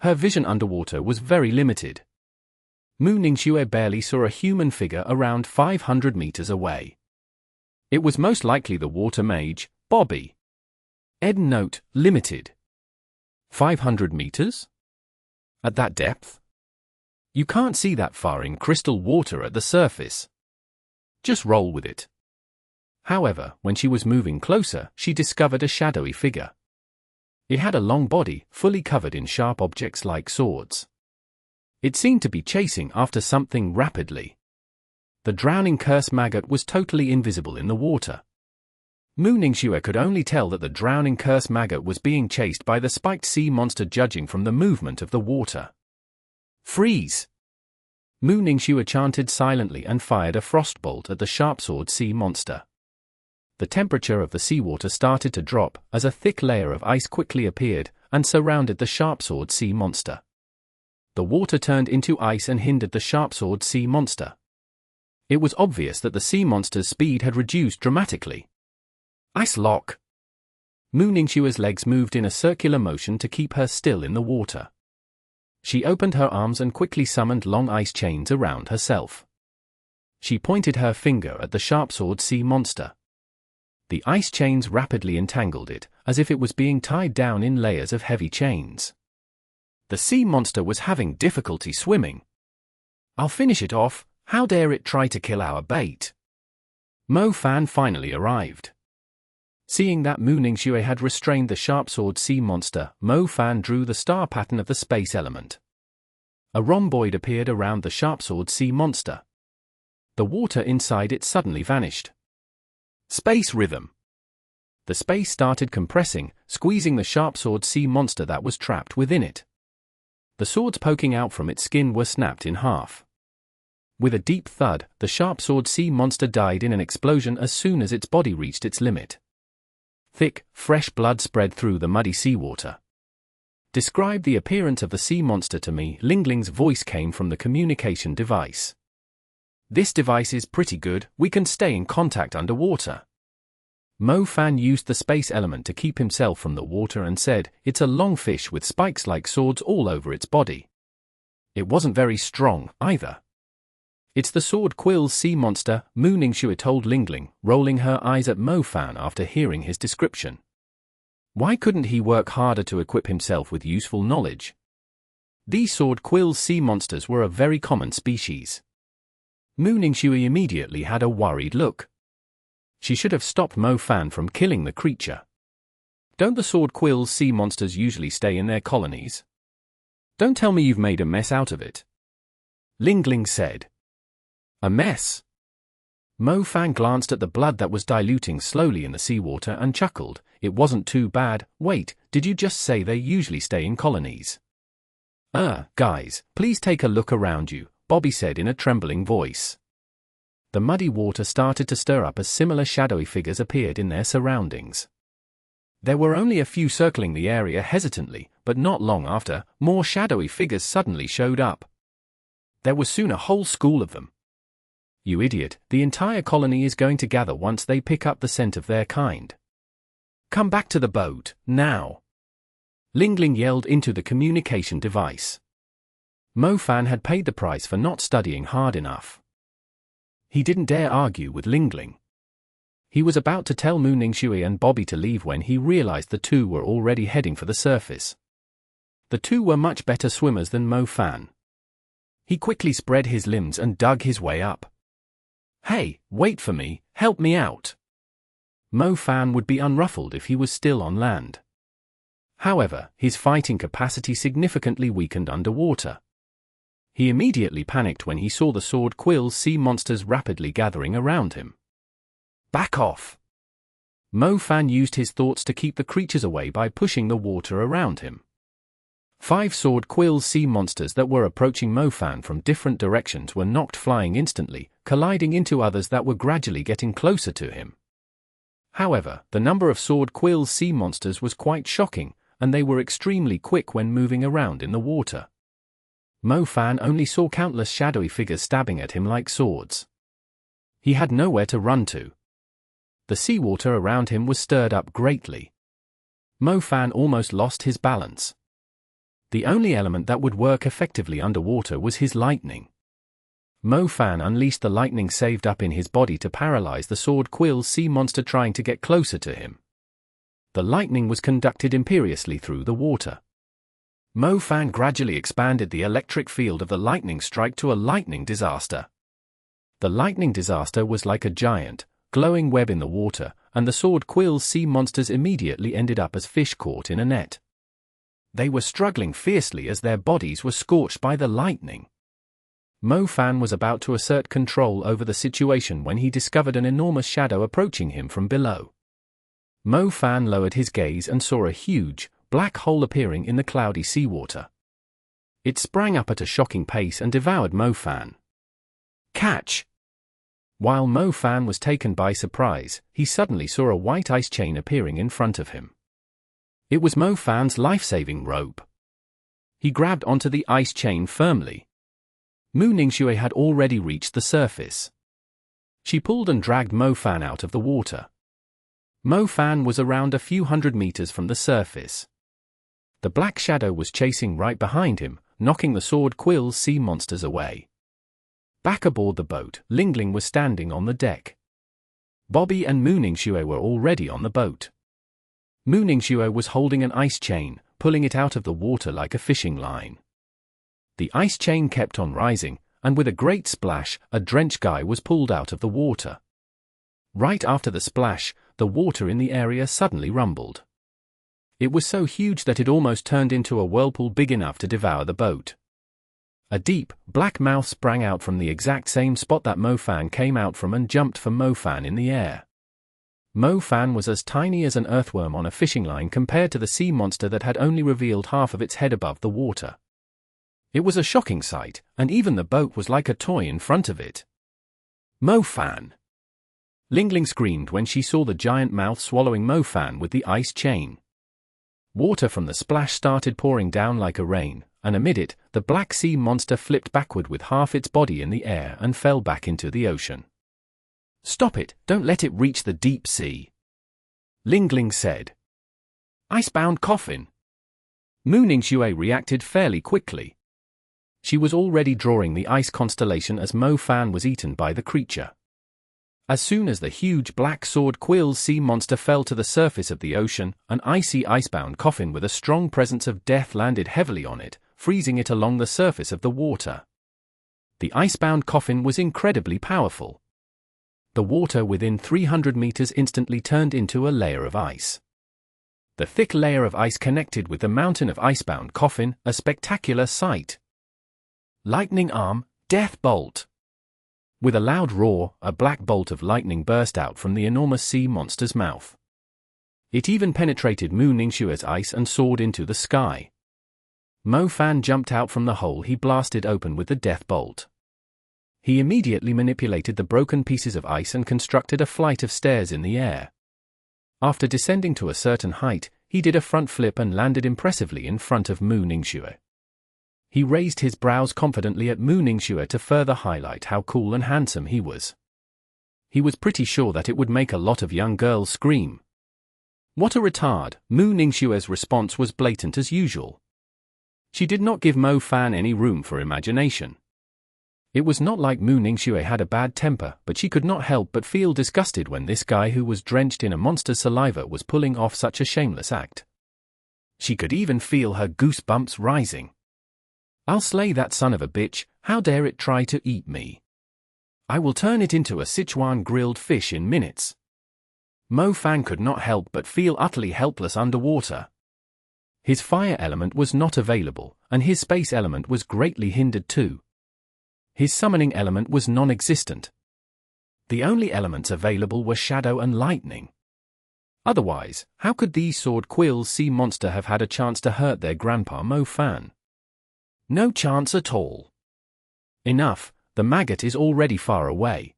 Her vision underwater was very limited. Mu Ningxue barely saw a human figure around 500 meters away. It was most likely the water mage, Bobby. Ed note, limited. 500 meters? At that depth? You can't see that far in crystal water at the surface. Just roll with it. However, when she was moving closer, she discovered a shadowy figure. It had a long body, fully covered in sharp objects like swords. It seemed to be chasing after something rapidly. The drowning curse maggot was totally invisible in the water. Mu Ningxue could only tell that the drowning curse maggot was being chased by the spiked sea monster judging from the movement of the water. Freeze! Mu Ningxue chanted silently and fired a frostbolt at the sharp-sword sea monster. The temperature of the seawater started to drop as a thick layer of ice quickly appeared and surrounded the sharp-sword sea monster. The water turned into ice and hindered the sharp-sword sea monster. It was obvious that the sea monster's speed had reduced dramatically. Ice lock! Mu Ningxue's legs moved in a circular motion to keep her still in the water. She opened her arms and quickly summoned long ice chains around herself. She pointed her finger at the sharp-sword sea monster. The ice chains rapidly entangled it, as if it was being tied down in layers of heavy chains. The sea monster was having difficulty swimming. I'll finish it off, how dare it try to kill our bait? Mo Fan finally arrived. Seeing that Mu Ningxue had restrained the sharp-sword sea monster, Mo Fan drew the star pattern of the space element. A rhomboid appeared around the sharp-sword sea monster. The water inside it suddenly vanished. Space rhythm! The space started compressing, squeezing the sharp-sword sea monster that was trapped within it. The swords poking out from its skin were snapped in half. With a deep thud, the sharp-sword sea monster died in an explosion as soon as its body reached its limit. Thick, fresh blood spread through the muddy seawater. Describe the appearance of the sea monster to me. Lingling's voice came from the communication device. This device is pretty good, we can stay in contact underwater. Mo Fan used the space element to keep himself from the water and said, it's a long fish with spikes like swords all over its body. It wasn't very strong, either. It's the sword quills sea monster, Mu Ningxue told Lingling, rolling her eyes at Mo Fan after hearing his description. Why couldn't he work harder to equip himself with useful knowledge? These sword quills sea monsters were a very common species. Mu Ningxue immediately had a worried look. She should have stopped Mo Fan from killing the creature. Don't the sword quills sea monsters usually stay in their colonies? Don't tell me you've made a mess out of it. Lingling said. A mess? Mo Fan glanced at the blood that was diluting slowly in the seawater and chuckled. It wasn't too bad. Wait, did you just say they usually stay in colonies? Guys, please take a look around you, Bobby said in a trembling voice. The muddy water started to stir up as similar shadowy figures appeared in their surroundings. There were only a few circling the area hesitantly, but not long after, more shadowy figures suddenly showed up. There was soon a whole school of them. You idiot, the entire colony is going to gather once they pick up the scent of their kind. Come back to the boat, now. Ling yelled into the communication device. Mo Fan had paid the price for not studying hard enough. He didn't dare argue with Ling. He was about to tell Mu Ningxue and Bobby to leave when he realized the two were already heading for the surface. The two were much better swimmers than Mo Fan. He quickly spread his limbs and dug his way up. "Hey, wait for me, help me out." Mo Fan would be unruffled if he was still on land. However, his fighting capacity significantly weakened underwater. He immediately panicked when he saw the sword quill sea monsters rapidly gathering around him. "Back off!" Mo Fan used his thoughts to keep the creatures away by pushing the water around him. 5 sword quill sea monsters that were approaching Mo Fan from different directions were knocked flying instantly, colliding into others that were gradually getting closer to him. However, the number of sword quill sea monsters was quite shocking, and they were extremely quick when moving around in the water. Mo Fan only saw countless shadowy figures stabbing at him like swords. He had nowhere to run to. The seawater around him was stirred up greatly. Mo Fan almost lost his balance. The only element that would work effectively underwater was his lightning. Mo Fan unleashed the lightning saved up in his body to paralyze the sword quill sea monster trying to get closer to him. The lightning was conducted imperiously through the water. Mo Fan gradually expanded the electric field of the lightning strike to a lightning disaster. The lightning disaster was like a giant, glowing web in the water, and the sword quill sea monsters immediately ended up as fish caught in a net. They were struggling fiercely as their bodies were scorched by the lightning. Mo Fan was about to assert control over the situation when he discovered an enormous shadow approaching him from below. Mo Fan lowered his gaze and saw a huge, black hole appearing in the cloudy seawater. It sprang up at a shocking pace and devoured Mo Fan. "Catch!" While Mo Fan was taken by surprise, he suddenly saw a white ice chain appearing in front of him. It was Mo Fan's life-saving rope. He grabbed onto the ice chain firmly. Mu Ningxue had already reached the surface. She pulled and dragged Mo Fan out of the water. Mo Fan was around a few hundred meters from the surface. The black shadow was chasing right behind him, knocking the sword quill sea monsters away. Back aboard the boat, Ling was standing on the deck. Bobby and Mu Ningxue were already on the boat. Mu Ningxue was holding an ice chain, pulling it out of the water like a fishing line. The ice chain kept on rising, and with a great splash, a drenched guy was pulled out of the water. Right after the splash, the water in the area suddenly rumbled. It was so huge that it almost turned into a whirlpool big enough to devour the boat. A deep, black mouth sprang out from the exact same spot that Mo Fan came out from and jumped for Mo Fan in the air. Mo Fan was as tiny as an earthworm on a fishing line compared to the sea monster that had only revealed half of its head above the water. It was a shocking sight, and even the boat was like a toy in front of it. "Mo Fan!" Ling screamed when she saw the giant mouth swallowing Mo Fan with the ice chain. Water from the splash started pouring down like a rain, and amid it, the black sea monster flipped backward with half its body in the air and fell back into the ocean. "Stop it, don't let it reach the deep sea," Ling said. "Icebound coffin." Mu Ningxue reacted fairly quickly. She was already drawing the ice constellation as Mo Fan was eaten by the creature. As soon as the huge black sword quill sea monster fell to the surface of the ocean, an icy icebound coffin with a strong presence of death landed heavily on it, freezing it along the surface of the water. The icebound coffin was incredibly powerful. The water within 300 meters instantly turned into a layer of ice. The thick layer of ice connected with the mountain of icebound coffin, a spectacular sight. Lightning arm, death bolt. With a loud roar, a black bolt of lightning burst out from the enormous sea monster's mouth. It even penetrated Mu Ningxue's ice and soared into the sky. Mo Fan jumped out from the hole he blasted open with the death bolt. He immediately manipulated the broken pieces of ice and constructed a flight of stairs in the air. After descending to a certain height, he did a front flip and landed impressively in front of Mu Ningxue. He raised his brows confidently at Mu Ningxue to further highlight how cool and handsome he was. He was pretty sure that it would make a lot of young girls scream. What a retard. Mu Ningxue's response was blatant as usual. She did not give Mo Fan any room for imagination. It was not like Mu Ningxue had a bad temper, but she could not help but feel disgusted when this guy who was drenched in a monster's saliva was pulling off such a shameless act. She could even feel her goosebumps rising. I'll slay that son of a bitch, how dare it try to eat me. I will turn it into a Sichuan grilled fish in minutes. Mo Fan could not help but feel utterly helpless underwater. His fire element was not available, and his space element was greatly hindered too. His summoning element was non-existent. The only elements available were shadow and lightning. Otherwise, how could these sword quills sea monster have had a chance to hurt their grandpa Mo Fan? No chance at all. Enough, the maggot is already far away.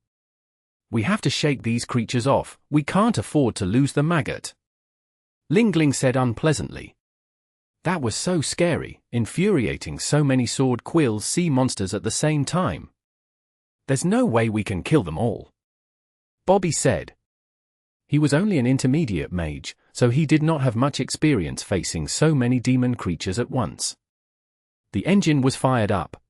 We have to shake these creatures off, we can't afford to lose the maggot. Ling Ling said unpleasantly. That was so scary, infuriating so many sword quills sea monsters at the same time. There's no way we can kill them all. Bobby said. He was only an intermediate mage, so he did not have much experience facing so many demon creatures at once. The engine was fired up.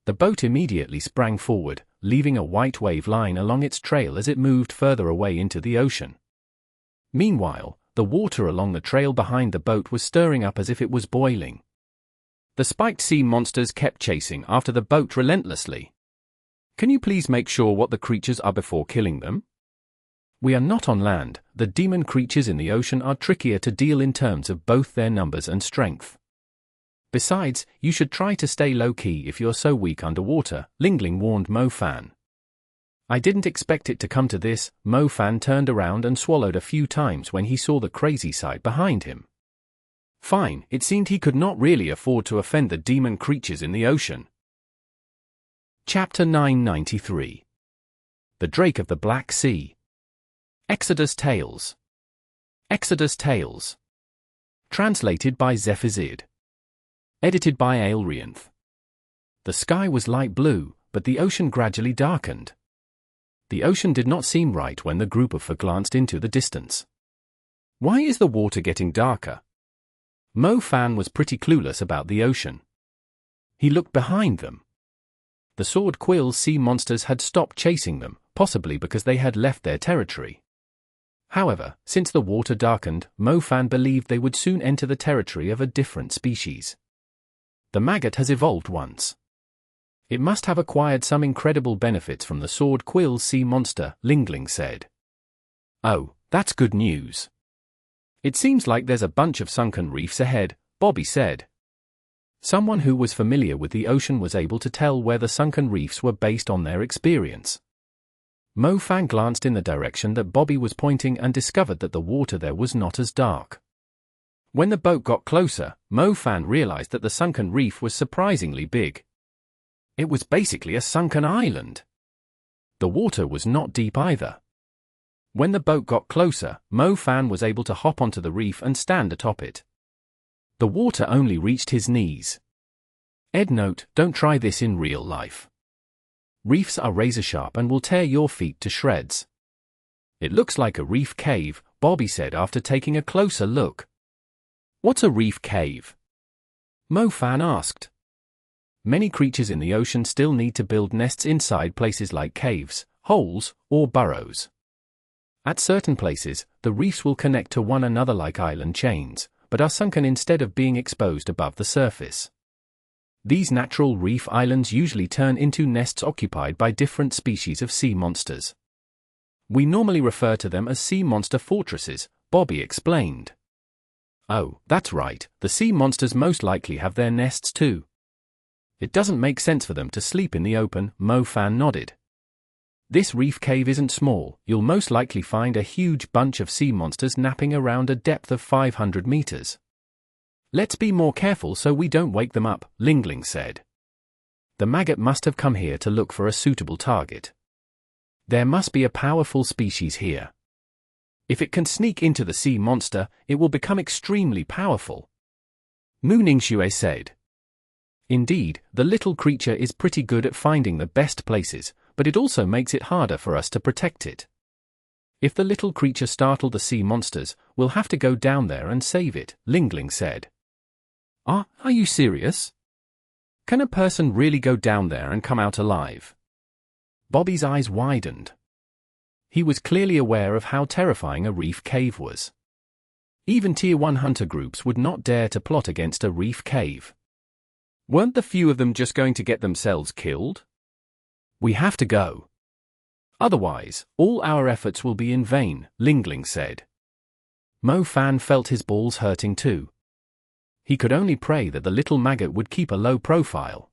The boat immediately sprang forward, leaving a white wave line along its trail as it moved further away into the ocean. Meanwhile, the water along the trail behind the boat was stirring up as if it was boiling. The spiked sea monsters kept chasing after the boat relentlessly. Can you please make sure what the creatures are before killing them? We are not on land, the demon creatures in the ocean are trickier to deal in terms of both their numbers and strength. Besides, you should try to stay low-key if you're so weak underwater, Ling Ling warned Mo Fan. I didn't expect it to come to this. Mo Fan turned around and swallowed a few times when he saw the crazy sight behind him. Fine, it seemed he could not really afford to offend the demon creatures in the ocean. Chapter 993. The Drake of the Black Sea. Exodus Tales. Exodus Tales. Translated by Zephizid. Edited by Aelrianth. The sky was light blue, but the ocean gradually darkened. The ocean did not seem right when the group of four glanced into the distance. Why is the water getting darker? Mo Fan was pretty clueless about the ocean. He looked behind them. The sword quill sea monsters had stopped chasing them, possibly because they had left their territory. However, since the water darkened, Mo Fan believed they would soon enter the territory of a different species. The maggot has evolved once. It must have acquired some incredible benefits from the sword quill sea monster, Ling Ling said. Oh, that's good news. It seems like there's a bunch of sunken reefs ahead, Bobby said. Someone who was familiar with the ocean was able to tell where the sunken reefs were based on their experience. Mo Fan glanced in the direction that Bobby was pointing and discovered that the water there was not as dark. When the boat got closer, Mo Fan realized that the sunken reef was surprisingly big. It was basically a sunken island. The water was not deep either. When the boat got closer, Mo Fan was able to hop onto the reef and stand atop it. The water only reached his knees. Ed note, don't try this in real life. Reefs are razor sharp and will tear your feet to shreds. It looks like a reef cave, Bobby said after taking a closer look. What's a reef cave? Mo Fan asked. Many creatures in the ocean still need to build nests inside places like caves, holes, or burrows. At certain places, the reefs will connect to one another like island chains, but are sunken instead of being exposed above the surface. These natural reef islands usually turn into nests occupied by different species of sea monsters. We normally refer to them as sea monster fortresses, Bobby explained. Oh, that's right, the sea monsters most likely have their nests too. It doesn't make sense for them to sleep in the open, Mo Fan nodded. This reef cave isn't small, you'll most likely find a huge bunch of sea monsters napping around a depth of 500 meters. Let's be more careful so we don't wake them up, Ling Ling said. The maggot must have come here to look for a suitable target. There must be a powerful species here. If it can sneak into the sea monster, it will become extremely powerful. Mu Ningxue said. Indeed, the little creature is pretty good at finding the best places, but it also makes it harder for us to protect it. If the little creature startled the sea monsters, we'll have to go down there and save it, Lingling said. Are you serious? Can a person really go down there and come out alive? Bobby's eyes widened. He was clearly aware of how terrifying a reef cave was. Even Tier 1 hunter groups would not dare to plot against a reef cave. Weren't the few of them just going to get themselves killed? We have to go. Otherwise, all our efforts will be in vain, Lingling said. Mo Fan felt his balls hurting too. He could only pray that the little maggot would keep a low profile.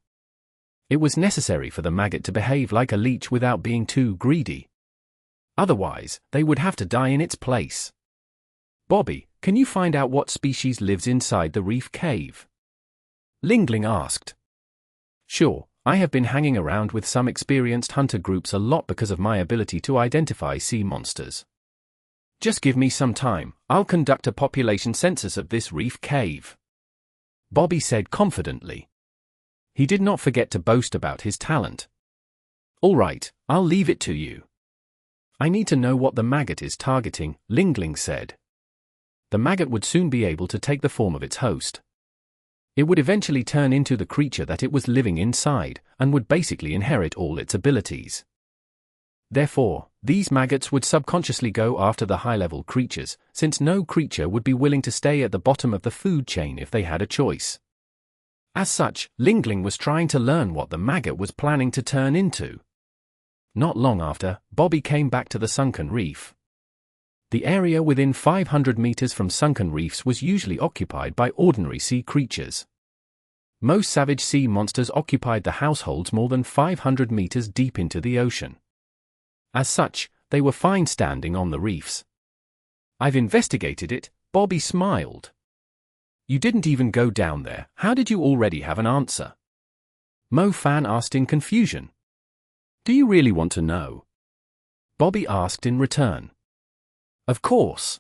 It was necessary for the maggot to behave like a leech without being too greedy. Otherwise, they would have to die in its place. Bobby, can you find out what species lives inside the reef cave? Lingling asked. Sure, I have been hanging around with some experienced hunter groups a lot because of my ability to identify sea monsters. Just give me some time, I'll conduct a population census of this reef cave. Bobby said confidently. He did not forget to boast about his talent. All right, I'll leave it to you. I need to know what the maggot is targeting, Lingling said. The maggot would soon be able to take the form of its host. It would eventually turn into the creature that it was living inside, and would basically inherit all its abilities. Therefore, these maggots would subconsciously go after the high-level creatures, since no creature would be willing to stay at the bottom of the food chain if they had a choice. As such, Lingling was trying to learn what the maggot was planning to turn into. Not long after, Bobby came back to the sunken reef. The area within 500 meters from sunken reefs was usually occupied by ordinary sea creatures. Most savage sea monsters occupied the households more than 500 meters deep into the ocean. As such, they were fine standing on the reefs. I've investigated it, Bobby smiled. You didn't even go down there, how did you already have an answer? Mo Fan asked in confusion. Do you really want to know? Bobby asked in return. Of course.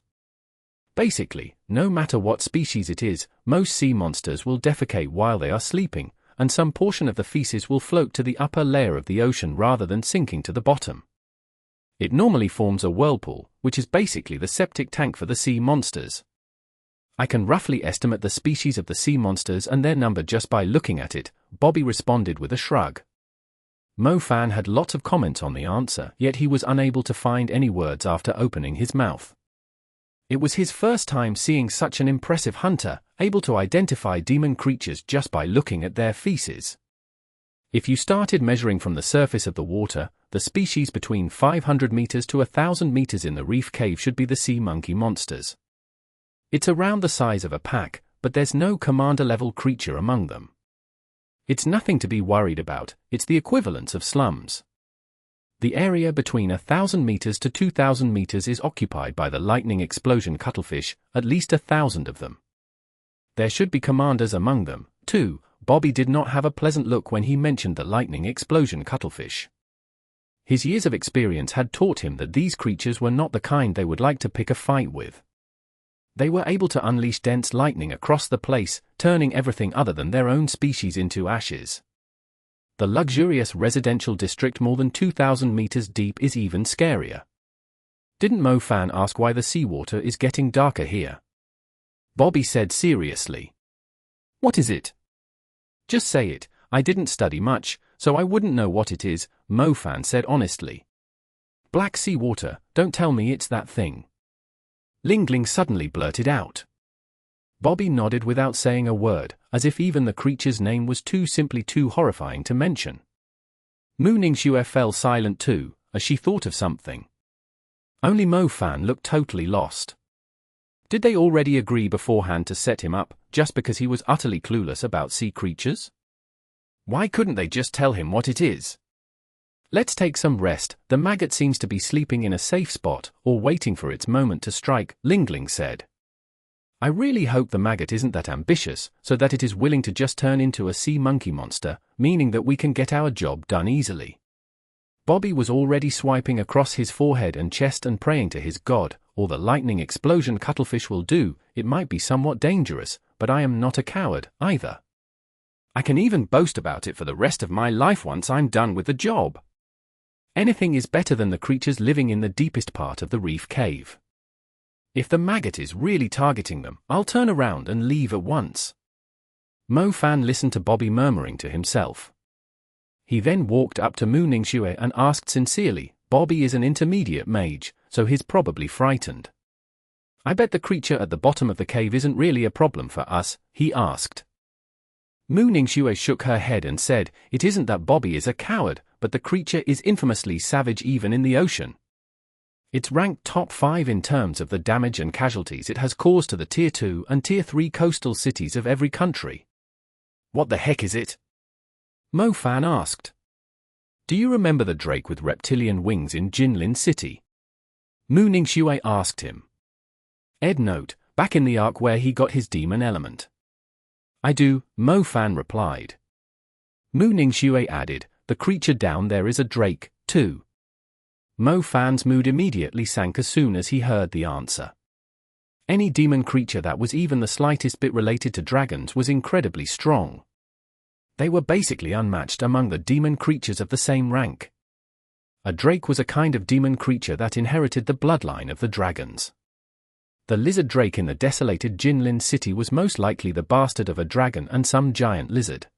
Basically, no matter what species it is, most sea monsters will defecate while they are sleeping, and some portion of the feces will float to the upper layer of the ocean rather than sinking to the bottom. It normally forms a whirlpool, which is basically the septic tank for the sea monsters. I can roughly estimate the species of the sea monsters and their number just by looking at it, Bobby responded with a shrug. Mo Fan had lots of comments on the answer, yet he was unable to find any words after opening his mouth. It was his first time seeing such an impressive hunter, able to identify demon creatures just by looking at their feces. If you started measuring from the surface of the water, the species between 500 meters to 1,000 meters in the reef cave should be the sea monkey monsters. It's around the size of a pack, but there's no commander-level creature among them. It's nothing to be worried about, it's the equivalence of slums. The area between 1,000 meters to 2,000 meters is occupied by the lightning explosion cuttlefish, at least 1,000 of them. There should be commanders among them, too. Bobby did not have a pleasant look when he mentioned the lightning explosion cuttlefish. His years of experience had taught him that these creatures were not the kind they would like to pick a fight with. They were able to unleash dense lightning across the place, turning everything other than their own species into ashes. The luxurious residential district more than 2,000 meters deep is even scarier. Didn't Mo Fan ask why the seawater is getting darker here? Bobby said seriously. What is it? Just say it, I didn't study much, so I wouldn't know what it is, Mo Fan said honestly. Black seawater, don't tell me it's that thing. Lingling suddenly blurted out. Bobby nodded without saying a word, as if even the creature's name was simply too horrifying to mention. Mu Ningxue fell silent too, as she thought of something. Only Mo Fan looked totally lost. Did they already agree beforehand to set him up, just because he was utterly clueless about sea creatures? Why couldn't they just tell him what it is? Let's take some rest, the maggot seems to be sleeping in a safe spot, or waiting for its moment to strike, Lingling said. I really hope the maggot isn't that ambitious, so that it is willing to just turn into a sea monkey monster, meaning that we can get our job done easily. Bobby was already swiping across his forehead and chest and praying to his god, or the lightning explosion cuttlefish will do, it might be somewhat dangerous, but I am not a coward, either. I can even boast about it for the rest of my life once I'm done with the job. Anything is better than the creatures living in the deepest part of the reef cave. If the maggot is really targeting them, I'll turn around and leave at once. Mo Fan listened to Bobby murmuring to himself. He then walked up to Mu Ningxue and asked sincerely, Bobby is an intermediate mage, so he's probably frightened. I bet the creature at the bottom of the cave isn't really a problem for us, he asked. Mu Ningxue shook her head and said, it isn't that Bobby is a coward, but the creature is infamously savage even in the ocean. It's ranked top 5 in terms of the damage and casualties it has caused to the Tier 2 and Tier 3 coastal cities of every country. What the heck is it? Mo Fan asked. Do you remember the drake with reptilian wings in Jinlin City? Mu Ningxue asked him. Ed note, back in the arc where he got his demon element. I do, Mo Fan replied. Mu Ningxue added, the creature down there is a drake, too. Mo Fan's mood immediately sank as soon as he heard the answer. Any demon creature that was even the slightest bit related to dragons was incredibly strong. They were basically unmatched among the demon creatures of the same rank. A drake was a kind of demon creature that inherited the bloodline of the dragons. The lizard drake in the desolated Jinlin city was most likely the bastard of a dragon and some giant lizard.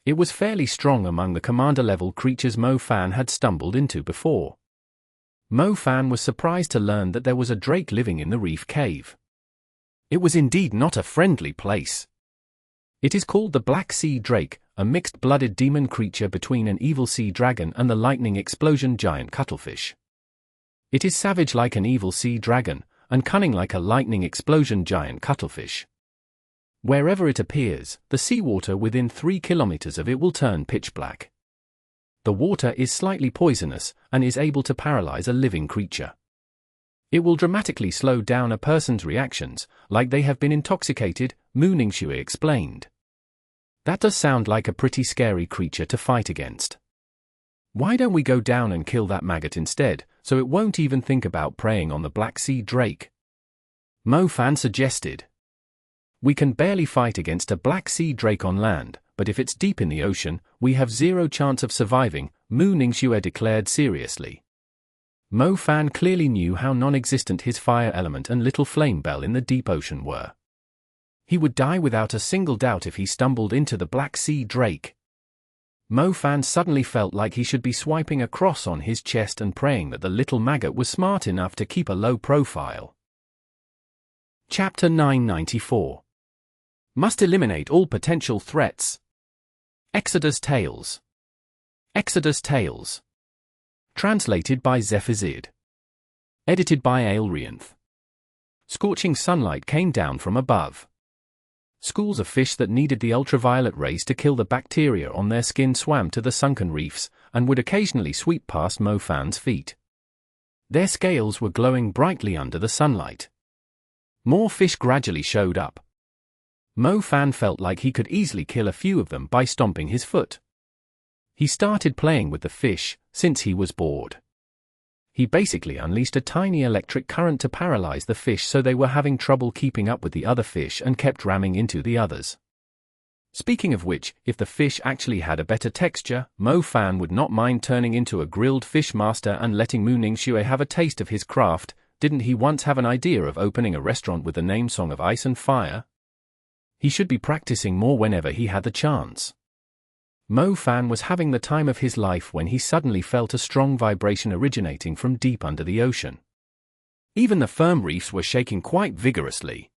It was fairly strong among the commander-level creatures Mo Fan had stumbled into before. Mo Fan was surprised to learn that there was a drake living in the reef cave. It was indeed not a friendly place. It is called the Black Sea Drake, a mixed-blooded demon creature between an evil sea dragon and the lightning explosion giant cuttlefish. It is savage like an evil sea dragon, and cunning like a lightning explosion giant cuttlefish. Wherever it appears, the seawater within 3 kilometers of it will turn pitch black. The water is slightly poisonous, and is able to paralyze a living creature. It will dramatically slow down a person's reactions, like they have been intoxicated, Mu Ningxue explained. That does sound like a pretty scary creature to fight against. Why don't we go down and kill that maggot instead, so it won't even think about preying on the Black Sea Drake? Mo Fan suggested. We can barely fight against a Black Sea Drake on land, but if it's deep in the ocean, we have zero chance of surviving, Mu Ningxue declared seriously. Mo Fan clearly knew how non-existent his fire element and little flame Belle in the deep ocean were. He would die without a single doubt if he stumbled into the Black Sea Drake. Mo Fan suddenly felt like he should be swiping a cross on his chest and praying that the little maggot was smart enough to keep a low profile. Chapter 994. Must eliminate all potential threats. Exodus Tales. Exodus Tales. Translated by Zephazid. Edited by Aelrianth. Scorching sunlight came down from above. Schools of fish that needed the ultraviolet rays to kill the bacteria on their skin swam to the sunken reefs, and would occasionally sweep past Mo Fan's feet. Their scales were glowing brightly under the sunlight. More fish gradually showed up. Mo Fan felt like he could easily kill a few of them by stomping his foot. He started playing with the fish, since he was bored. He basically unleashed a tiny electric current to paralyze the fish so they were having trouble keeping up with the other fish and kept ramming into the others. Speaking of which, if the fish actually had a better texture, Mo Fan would not mind turning into a grilled fish master and letting Mu Ningxue have a taste of his craft. Didn't he once have an idea of opening a restaurant with the name song of Ice and Fire? He should be practicing more whenever he had the chance. Mo Fan was having the time of his life when he suddenly felt a strong vibration originating from deep under the ocean. Even the firm reefs were shaking quite vigorously.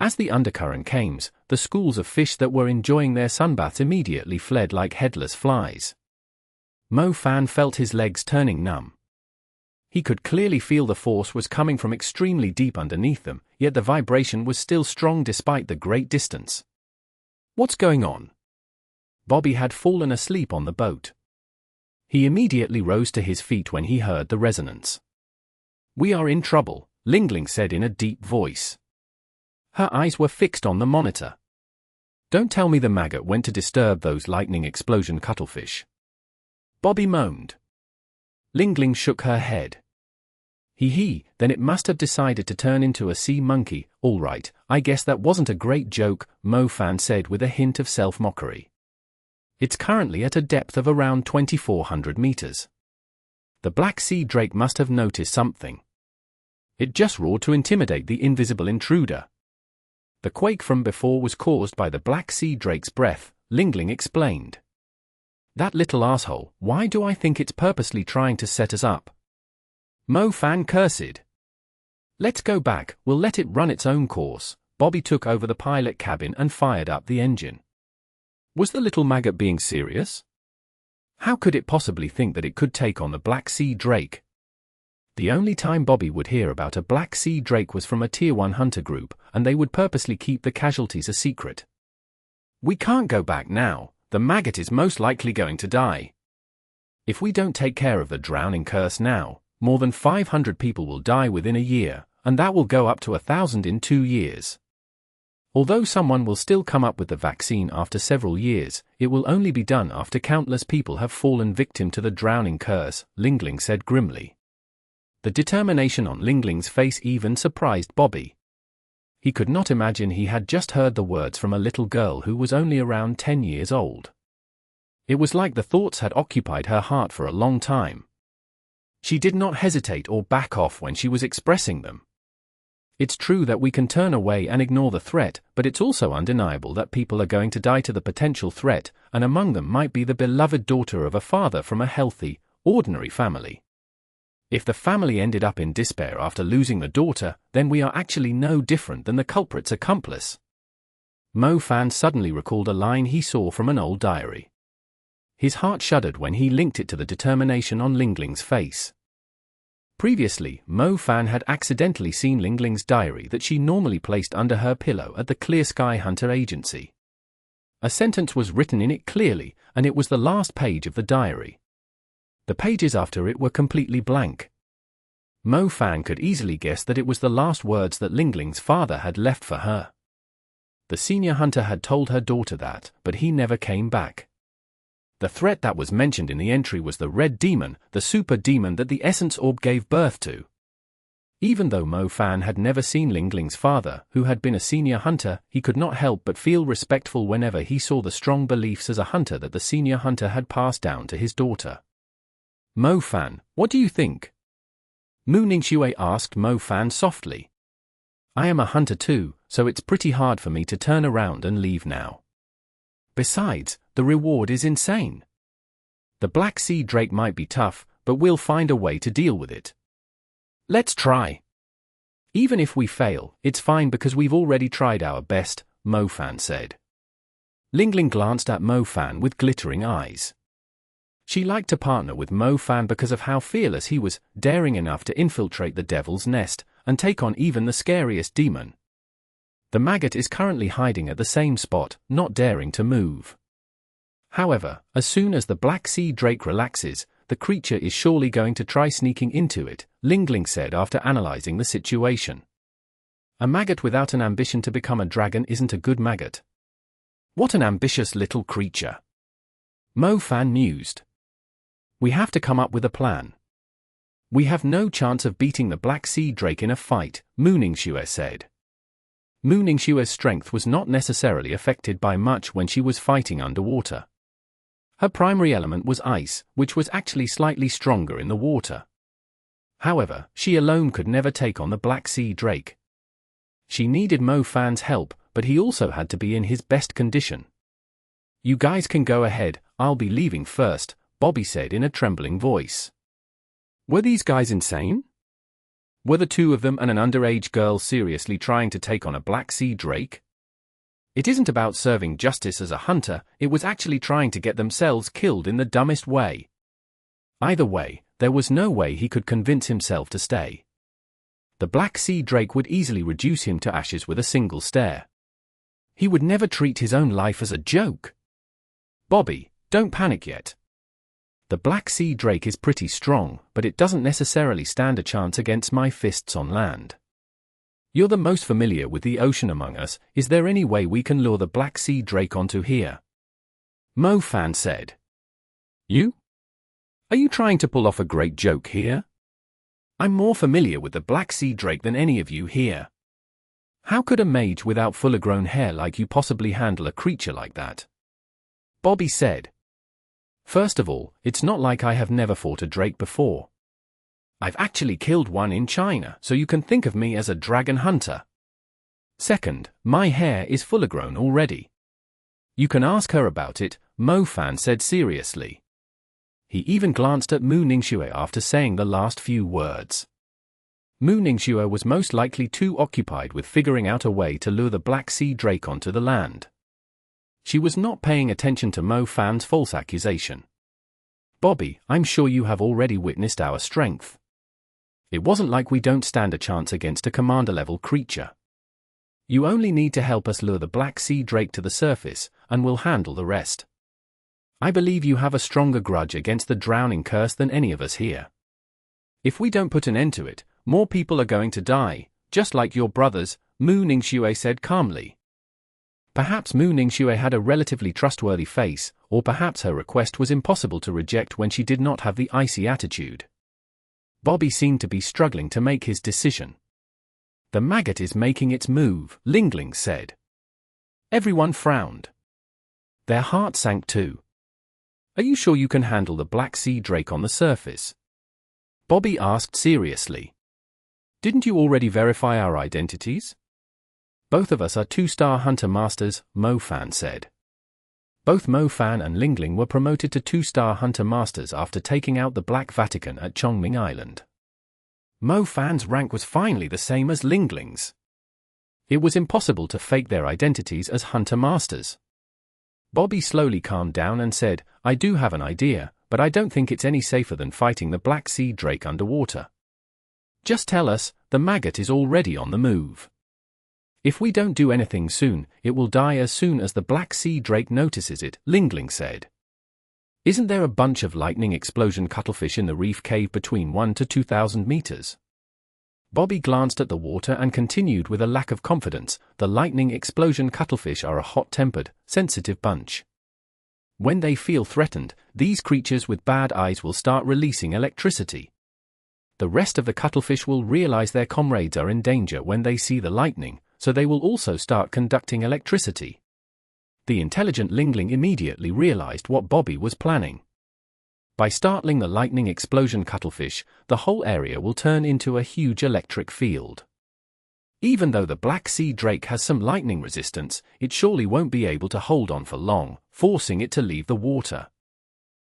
As the undercurrent came, the schools of fish that were enjoying their sunbaths immediately fled like headless flies. Mo Fan felt his legs turning numb. He could clearly feel the force was coming from extremely deep underneath them, yet the vibration was still strong despite the great distance. What's going on? Bobby had fallen asleep on the boat. He immediately rose to his feet when he heard the resonance. We are in trouble, Lingling said in a deep voice. Her eyes were fixed on the monitor. Don't tell me the maggot went to disturb those lightning explosion cuttlefish. Bobby moaned. Lingling shook her head. Then it must have decided to turn into a sea monkey. All right, I guess that wasn't a great joke, Mo Fan said with a hint of self-mockery. It's currently at a depth of around 2,400 meters. The Black Sea Drake must have noticed something. It just roared to intimidate the invisible intruder. The quake from before was caused by the Black Sea Drake's breath, Lingling explained. That little asshole, why do I think it's purposely trying to set us up? Mo Fan cursed. Let's go back, we'll let it run its own course. Bobby took over the pilot cabin and fired up the engine. Was the little maggot being serious? How could it possibly think that it could take on the Black Sea Drake? The only time Bobby would hear about a Black Sea Drake was from a Tier 1 hunter group, and they would purposely keep the casualties a secret. We can't go back now, the maggot is most likely going to die. If we don't take care of the drowning curse now, more than 500 people will die within a year, and that will go up to 1,000 in 2 years. Although someone will still come up with the vaccine after several years, it will only be done after countless people have fallen victim to the drowning curse, Lingling said grimly. The determination on Lingling's face even surprised Bobby. He could not imagine he had just heard the words from a little girl who was only around 10 years old. It was like the thoughts had occupied her heart for a long time. She did not hesitate or back off when she was expressing them. It's true that we can turn away and ignore the threat, but it's also undeniable that people are going to die to the potential threat, and among them might be the beloved daughter of a father from a healthy, ordinary family. If the family ended up in despair after losing the daughter, then we are actually no different than the culprit's accomplice. Mo Fan suddenly recalled a line he saw from an old diary. His heart shuddered when he linked it to the determination on Lingling's face. Previously, Mo Fan had accidentally seen Lingling's diary that she normally placed under her pillow at the Clear Sky Hunter Agency. A sentence was written in it clearly, and it was the last page of the diary. The pages after it were completely blank. Mo Fan could easily guess that it was the last words that Lingling's father had left for her. The senior hunter had told her daughter that, but he never came back. The threat that was mentioned in the entry was the Red Demon, the super demon that the Essence Orb gave birth to. Even though Mo Fan had never seen Lingling's father, who had been a senior hunter, he could not help but feel respectful whenever he saw the strong beliefs as a hunter that the senior hunter had passed down to his daughter. Mo Fan, what do you think? Mu Ningxue asked Mo Fan softly. I am a hunter too, so it's pretty hard for me to turn around and leave now. Besides, the reward is insane. The Black Sea Drake might be tough, but we'll find a way to deal with it. Let's try. Even if we fail, it's fine because we've already tried our best, Mo Fan said. Lingling glanced at Mo Fan with glittering eyes. She liked to partner with Mo Fan because of how fearless he was, daring enough to infiltrate the Devil's Nest, and take on even the scariest demon. The maggot is currently hiding at the same spot, not daring to move. However, as soon as the Black Sea Drake relaxes, the creature is surely going to try sneaking into it, Lingling said after analyzing the situation. A maggot without an ambition to become a dragon isn't a good maggot. What an ambitious little creature. Mo Fan mused. We have to come up with a plan. We have no chance of beating the Black Sea Drake in a fight, Mu Ningxue said. Mu Ningxue's strength was not necessarily affected by much when she was fighting underwater. Her primary element was ice, which was actually slightly stronger in the water. However, she alone could never take on the Black Sea Drake. She needed Mo Fan's help, but he also had to be in his best condition. You guys can go ahead, I'll be leaving first, Bobby said in a trembling voice. Were these guys insane? Were the two of them and an underage girl seriously trying to take on a Black Sea Drake? It isn't about serving justice as a hunter, it was actually trying to get themselves killed in the dumbest way. Either way, there was no way he could convince himself to stay. The Black Sea Drake would easily reduce him to ashes with a single stare. He would never treat his own life as a joke. Bobby, don't panic yet. The Black Sea Drake is pretty strong, but it doesn't necessarily stand a chance against my fists on land. You're the most familiar with the ocean among us, is there any way we can lure the Black Sea Drake onto here? Mo Fan said. You? Are you trying to pull off a great joke here? I'm more familiar with the Black Sea Drake than any of you here. How could a mage without full-grown hair like you possibly handle a creature like that? Bobby said. First of all, it's not like I have never fought a drake before. I've actually killed one in China, so you can think of me as a dragon hunter. Second, my hair is full grown already. You can ask her about it, Mo Fan said seriously. He even glanced at Mu Ningxue after saying the last few words. Mu Ningxue was most likely too occupied with figuring out a way to lure the Black Sea Drake onto the land. She was not paying attention to Mo Fan's false accusation. Bobby, I'm sure you have already witnessed our strength. It wasn't like we don't stand a chance against a commander-level creature. You only need to help us lure the Black Sea Drake to the surface, and we'll handle the rest. I believe you have a stronger grudge against the drowning curse than any of us here. If we don't put an end to it, more people are going to die, just like your brothers, Mu Ningxue said calmly. Perhaps Mu Ningxue had a relatively trustworthy face, or perhaps her request was impossible to reject when she did not have the icy attitude. Bobby seemed to be struggling to make his decision. The maggot is making its move, Lingling said. Everyone frowned. Their hearts sank too. Are you sure you can handle the Black Sea Drake on the surface? Bobby asked seriously. Didn't you already verify our identities? Both of us are 2-star hunter masters, Mo Fan said. Both Mo Fan and Lingling were promoted to 2-star hunter masters after taking out the Black Vatican at Chongming Island. Mo Fan's rank was finally the same as Lingling's. It was impossible to fake their identities as hunter masters. Bobby slowly calmed down and said, I do have an idea, but I don't think it's any safer than fighting the Black Sea Drake underwater. Just tell us, the maggot is already on the move. If we don't do anything soon, it will die as soon as the Black Sea Drake notices it, Lingling said. Isn't there a bunch of lightning explosion cuttlefish in the reef cave between 1,000 to 2,000 meters? Bobby glanced at the water and continued with a lack of confidence. The lightning explosion cuttlefish are a hot-tempered, sensitive bunch. When they feel threatened, these creatures with bad eyes will start releasing electricity. The rest of the cuttlefish will realize their comrades are in danger when they see the lightning, so they will also start conducting electricity. The intelligent Lingling immediately realized what Bobby was planning. By startling the lightning explosion cuttlefish, the whole area will turn into a huge electric field. Even though the Black Sea Drake has some lightning resistance, it surely won't be able to hold on for long, forcing it to leave the water.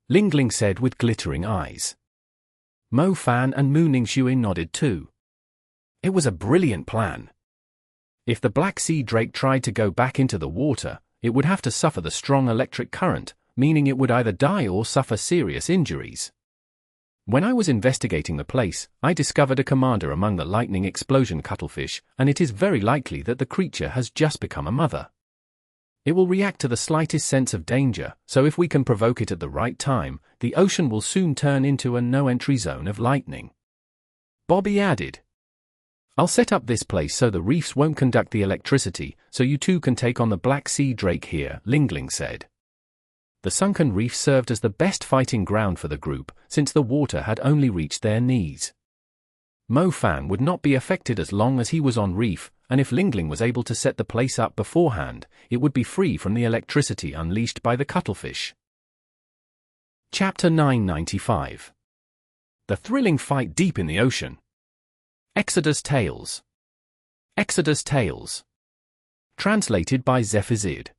Lingling said with glittering eyes. Mo Fan and Mu Ningxue nodded too. It was a brilliant plan. If the Black Sea Drake tried to go back into the water, it would have to suffer the strong electric current, meaning it would either die or suffer serious injuries. When I was investigating the place, I discovered a commander among the lightning explosion cuttlefish, and it is very likely that the creature has just become a mother. It will react to the slightest sense of danger, so if we can provoke it at the right time, the ocean will soon turn into a no-entry zone of lightning. Bobby added, I'll set up this place so the reefs won't conduct the electricity, so you two can take on the Black Sea Drake here, Lingling said. The sunken reef served as the best fighting ground for the group, since the water had only reached their knees. Mo Fan would not be affected as long as he was on reef, and if Lingling was able to set the place up beforehand, it would be free from the electricity unleashed by the cuttlefish. Chapter 995. The thrilling fight deep in the ocean. Exodus Tales. Exodus Tales. Translated by Zephazid.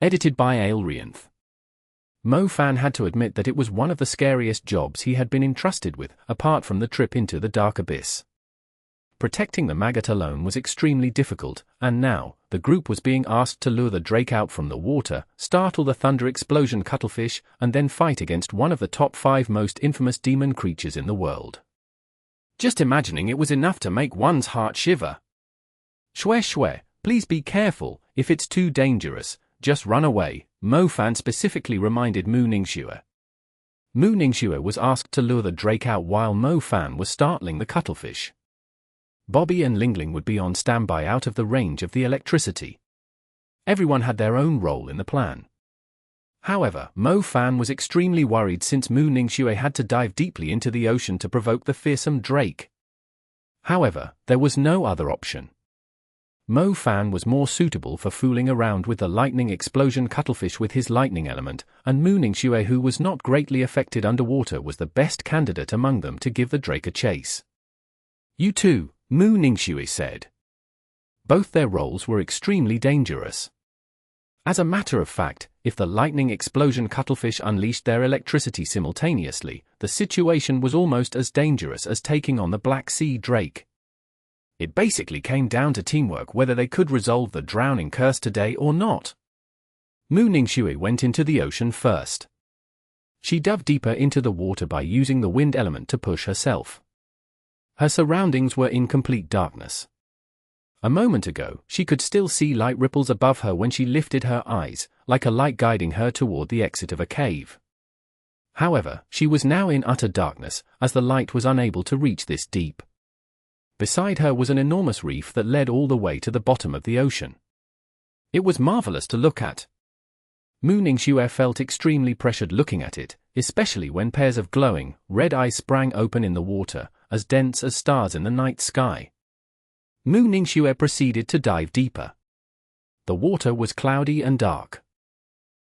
Edited by Aelrianth. Mo Fan had to admit that it was one of the scariest jobs he had been entrusted with, apart from the trip into the dark abyss. Protecting the maggot alone was extremely difficult, and now, the group was being asked to lure the drake out from the water, startle the thunder explosion cuttlefish, and then fight against one of the top 5 most infamous demon creatures in the world. Just imagining it was enough to make one's heart shiver. Shwe shwe, please be careful, if it's too dangerous, just run away, Mo Fan specifically reminded Mu Ningxue. Mu Ningxue was asked to lure the drake out while Mo Fan was startling the cuttlefish. Bobby and Lingling would be on standby out of the range of the electricity. Everyone had their own role in the plan. However, Mo Fan was extremely worried since Mu Ningxue had to dive deeply into the ocean to provoke the fearsome drake. However, there was no other option. Mo Fan was more suitable for fooling around with the lightning explosion cuttlefish with his lightning element, and Mu Ningxue, who was not greatly affected underwater, was the best candidate among them to give the Drake a chase. "You too," Mu Ningxue said. Both their roles were extremely dangerous. As a matter of fact, if the lightning explosion cuttlefish unleashed their electricity simultaneously, the situation was almost as dangerous as taking on the Black Sea Drake. It basically came down to teamwork whether they could resolve the drowning curse today or not. Mu Ningxue went into the ocean first. She dove deeper into the water by using the wind element to push herself. Her surroundings were in complete darkness. A moment ago, she could still see light ripples above her when she lifted her eyes, like a light guiding her toward the exit of a cave. However, she was now in utter darkness, as the light was unable to reach this deep. Beside her was an enormous reef that led all the way to the bottom of the ocean. It was marvelous to look at. Mu Ningxue felt extremely pressured looking at it, especially when pairs of glowing, red eyes sprang open in the water, as dense as stars in the night sky. Mu Ningxue proceeded to dive deeper. The water was cloudy and dark.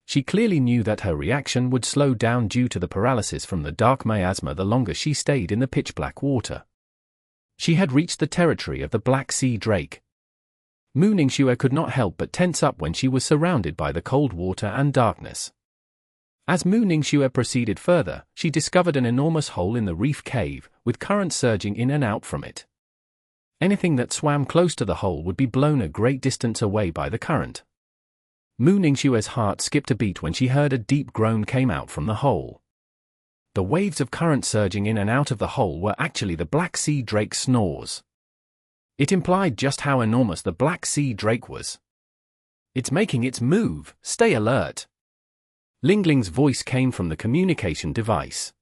She clearly knew that her reaction would slow down due to the paralysis from the dark miasma the longer she stayed in the pitch-black water. She had reached the territory of the Black Sea Drake. Mu Ningxue could not help but tense up when she was surrounded by the cold water and darkness. As Mu Ningxue proceeded further, she discovered an enormous hole in the reef cave, with current surging in and out from it. Anything that swam close to the hole would be blown a great distance away by the current. Mu Ningxue's heart skipped a beat when she heard a deep groan came out from the hole. The waves of current surging in and out of the hole were actually the Black Sea Drake's snores. It implied just how enormous the Black Sea Drake was. "It's making its move, stay alert." Lingling's voice came from the communication device.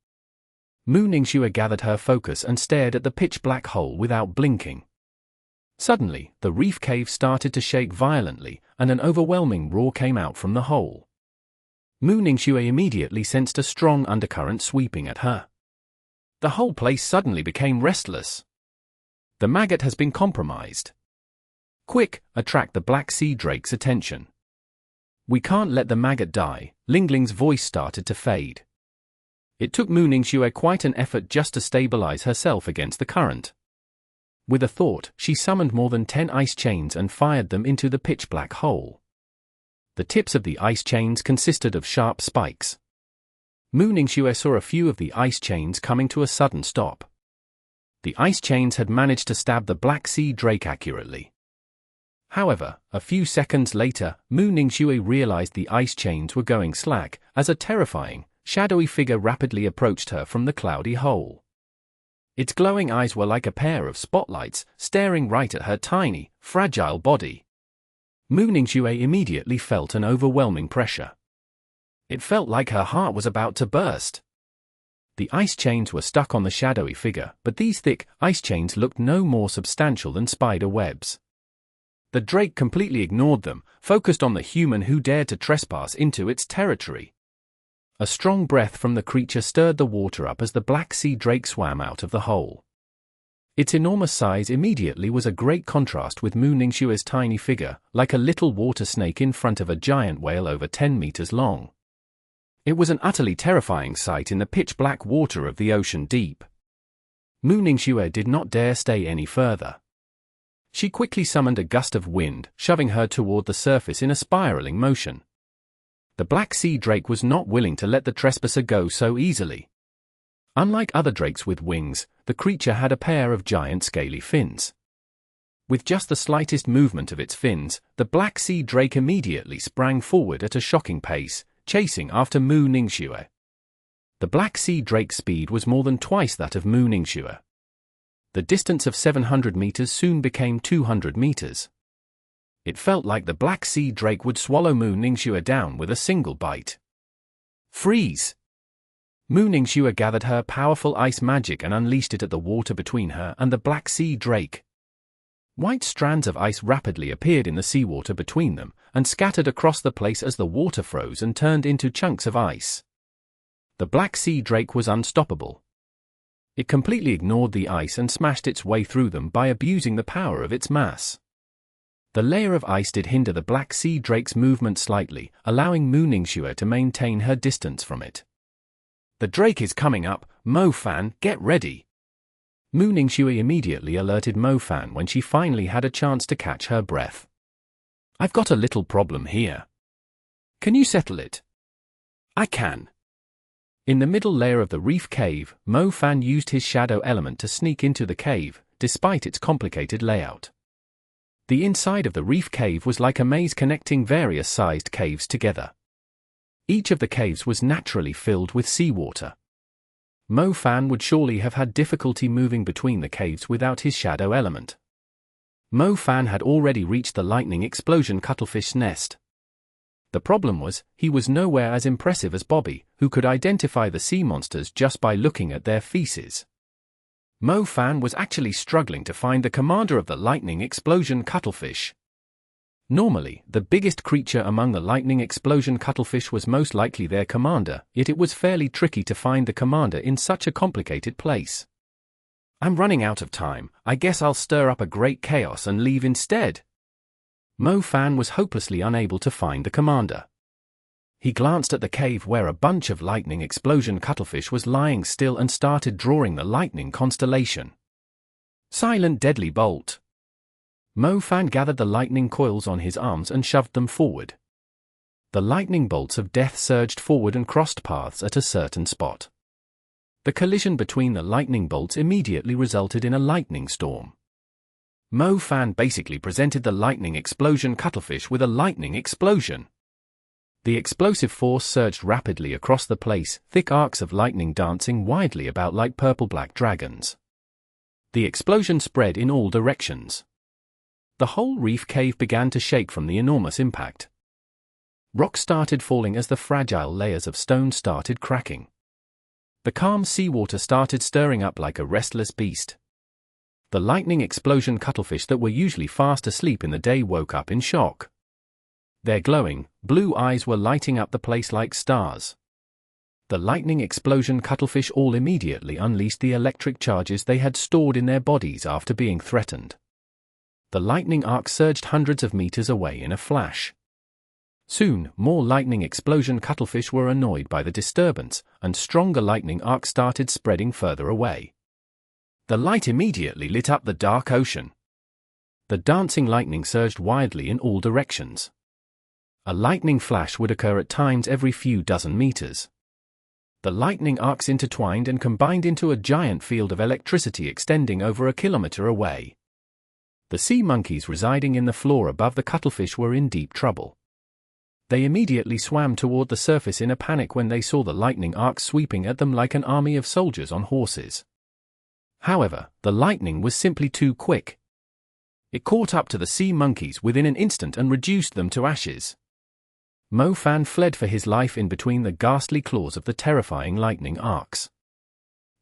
Mu Ningxue gathered her focus and stared at the pitch-black hole without blinking. Suddenly, the reef cave started to shake violently, and an overwhelming roar came out from the hole. Mu Ningxue immediately sensed a strong undercurrent sweeping at her. The whole place suddenly became restless. The Maggot has been compromised. Quick, attract the Black Sea Drake's attention. We can't let the Maggot die. Lingling's voice started to fade. It took Mu Ningxue quite an effort just to stabilize herself against the current. With a thought, she summoned more than 10 ice chains and fired them into the pitch-black hole. The tips of the ice chains consisted of sharp spikes. Mu Ningxue saw a few of the ice chains coming to a sudden stop. The ice chains had managed to stab the Black Sea Drake accurately. However, a few seconds later, Mu Ningxue realized the ice chains were going slack, as a terrifying, shadowy figure rapidly approached her from the cloudy hole. Its glowing eyes were like a pair of spotlights, staring right at her tiny, fragile body. Mu Ningxue immediately felt an overwhelming pressure. It felt like her heart was about to burst. The ice chains were stuck on the shadowy figure, but these thick, ice chains looked no more substantial than spider webs. The Drake completely ignored them, focused on the human who dared to trespass into its territory. A strong breath from the creature stirred the water up as the Black Sea Drake swam out of the hole. Its enormous size immediately was a great contrast with Mu Ningxue's tiny figure, like a little water snake in front of a giant whale over 10 meters long. It was an utterly terrifying sight in the pitch-black water of the ocean deep. Mu Ningxue did not dare stay any further. She quickly summoned a gust of wind, shoving her toward the surface in a spiraling motion. The Black Sea Drake was not willing to let the trespasser go so easily. Unlike other drakes with wings, the creature had a pair of giant scaly fins. With just the slightest movement of its fins, the Black Sea Drake immediately sprang forward at a shocking pace, chasing after Mu Ningxue. The Black Sea Drake's speed was more than twice that of Mu Ningxue. The distance of 700 meters soon became 200 meters. It felt like the Black Sea Drake would swallow Mu Ningxue down with a single bite. Freeze! Mu Ningxue gathered her powerful ice magic and unleashed it at the water between her and the Black Sea Drake. White strands of ice rapidly appeared in the seawater between them, and scattered across the place as the water froze and turned into chunks of ice. The Black Sea Drake was unstoppable. It completely ignored the ice and smashed its way through them by abusing the power of its mass. The layer of ice did hinder the Black Sea Drake's movement slightly, allowing Mu Ningxue to maintain her distance from it. The Drake is coming up, Mo Fan, get ready. Mu Ningxue immediately alerted Mo Fan when she finally had a chance to catch her breath. I've got a little problem here. Can you settle it? I can. In the middle layer of the reef cave, Mo Fan used his shadow element to sneak into the cave, despite its complicated layout. The inside of the reef cave was like a maze connecting various sized caves together. Each of the caves was naturally filled with seawater. Mo Fan would surely have had difficulty moving between the caves without his shadow element. Mo Fan had already reached the lightning explosion cuttlefish nest. The problem was, he was nowhere as impressive as Bobby, who could identify the sea monsters just by looking at their feces. Mo Fan was actually struggling to find the commander of the lightning explosion cuttlefish. Normally, the biggest creature among the lightning explosion cuttlefish was most likely their commander, yet it was fairly tricky to find the commander in such a complicated place. I'm running out of time, I guess I'll stir up a great chaos and leave instead. Mo Fan was hopelessly unable to find the commander. He glanced at the cave where a bunch of lightning explosion cuttlefish was lying still and started drawing the lightning constellation. Silent deadly bolt. Mo Fan gathered the lightning coils on his arms and shoved them forward. The lightning bolts of death surged forward and crossed paths at a certain spot. The collision between the lightning bolts immediately resulted in a lightning storm. Mo Fan basically presented the lightning explosion cuttlefish with a lightning explosion. The explosive force surged rapidly across the place, thick arcs of lightning dancing widely about like purple-black dragons. The explosion spread in all directions. The whole reef cave began to shake from the enormous impact. Rocks started falling as the fragile layers of stone started cracking. The calm seawater started stirring up like a restless beast. The lightning explosion cuttlefish that were usually fast asleep in the day woke up in shock. Their glowing, blue eyes were lighting up the place like stars. The lightning explosion cuttlefish all immediately unleashed the electric charges they had stored in their bodies after being threatened. The lightning arc surged hundreds of meters away in a flash. Soon, more lightning explosion cuttlefish were annoyed by the disturbance, and stronger lightning arcs started spreading further away. The light immediately lit up the dark ocean. The dancing lightning surged wildly in all directions. A lightning flash would occur at times every few dozen meters. The lightning arcs intertwined and combined into a giant field of electricity extending over a kilometer away. The sea monkeys residing in the floor above the cuttlefish were in deep trouble. They immediately swam toward the surface in a panic when they saw the lightning arcs sweeping at them like an army of soldiers on horses. However, the lightning was simply too quick. It caught up to the sea monkeys within an instant and reduced them to ashes. Mo Fan fled for his life in between the ghastly claws of the terrifying lightning arcs.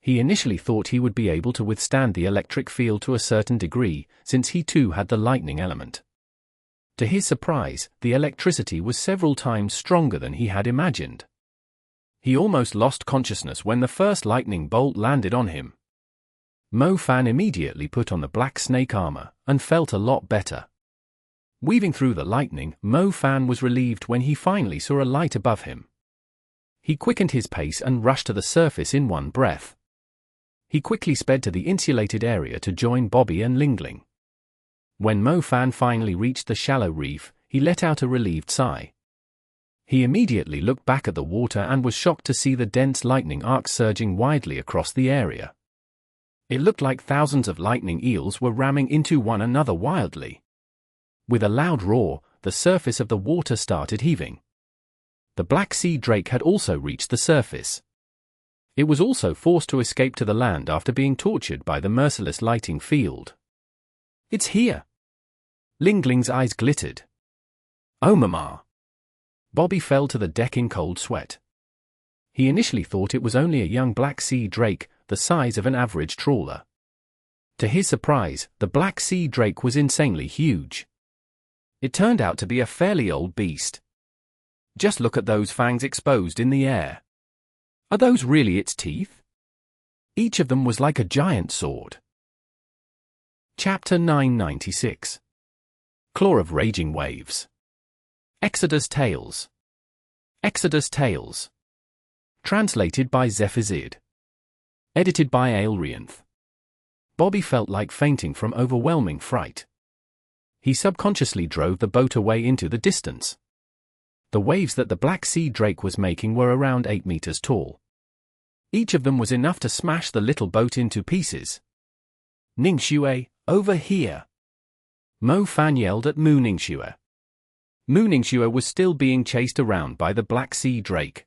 He initially thought he would be able to withstand the electric field to a certain degree, since he too had the lightning element. To his surprise, the electricity was several times stronger than he had imagined. He almost lost consciousness when the first lightning bolt landed on him. Mo Fan immediately put on the black snake armor, and felt a lot better. Weaving through the lightning, Mo Fan was relieved when he finally saw a light above him. He quickened his pace and rushed to the surface in one breath. He quickly sped to the insulated area to join Bobby and Lingling. When Mo Fan finally reached the shallow reef, he let out a relieved sigh. He immediately looked back at the water and was shocked to see the dense lightning arcs surging widely across the area. It looked like thousands of lightning eels were ramming into one another wildly. With a loud roar, the surface of the water started heaving. The Black Sea Drake had also reached the surface. It was also forced to escape to the land after being tortured by the merciless lighting field. It's here! Lingling's eyes glittered. Oh mama! Bobby fell to the deck in cold sweat. He initially thought it was only a young Black Sea Drake, the size of an average trawler. To his surprise, the Black Sea Drake was insanely huge. It turned out to be a fairly old beast. Just look at those fangs exposed in the air. Are those really its teeth? Each of them was like a giant sword. Chapter 996. Claw of Raging Waves. Exodus Tales. Exodus Tales. Translated by Zephizid. Edited by Aelrianth. Bobby felt like fainting from overwhelming fright. He subconsciously drove the boat away into the distance. The waves that the Black Sea Drake was making were around 8 meters tall. Each of them was enough to smash the little boat into pieces. Ningxue, over here! Mo Fan yelled at Mu Ningxue. Mu Ningxue was still being chased around by the Black Sea Drake.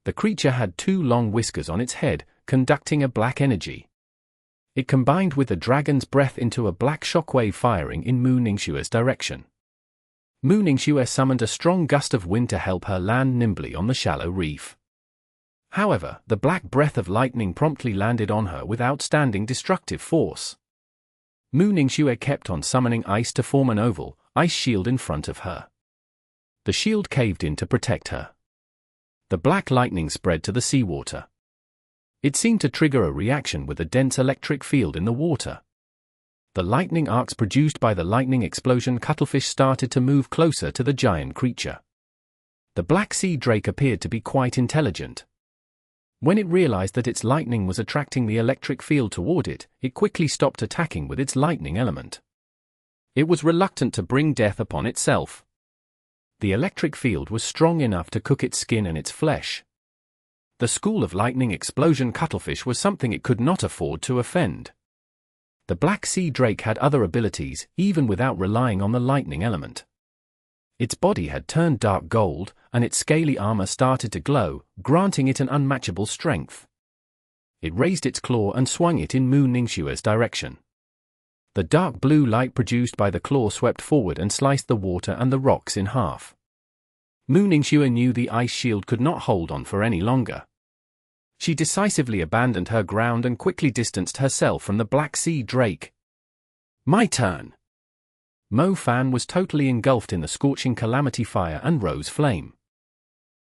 The creature had 2 long whiskers on its head, conducting a black energy. It combined with the dragon's breath into a black shockwave firing in Mu Ningxue's direction. Mu Ningxue summoned a strong gust of wind to help her land nimbly on the shallow reef. However, the black breath of lightning promptly landed on her with outstanding destructive force. Mu Ningxue kept on summoning ice to form an oval, ice shield in front of her. The shield caved in to protect her. The black lightning spread to the seawater. It seemed to trigger a reaction with a dense electric field in the water. The lightning arcs produced by the lightning explosion cuttlefish started to move closer to the giant creature. The Black Sea Drake appeared to be quite intelligent. When it realized that its lightning was attracting the electric field toward it, it quickly stopped attacking with its lightning element. It was reluctant to bring death upon itself. The electric field was strong enough to cook its skin and its flesh. The school of lightning explosion cuttlefish was something it could not afford to offend. The Black Sea Drake had other abilities, even without relying on the lightning element. Its body had turned dark gold, and its scaly armor started to glow, granting it an unmatchable strength. It raised its claw and swung it in Mu Ningxue's direction. The dark blue light produced by the claw swept forward and sliced the water and the rocks in half. Mu Ningxue knew the ice shield could not hold on for any longer. She decisively abandoned her ground and quickly distanced herself from the Black Sea Drake. My turn! Mo Fan was totally engulfed in the scorching Calamity fire and rose flame.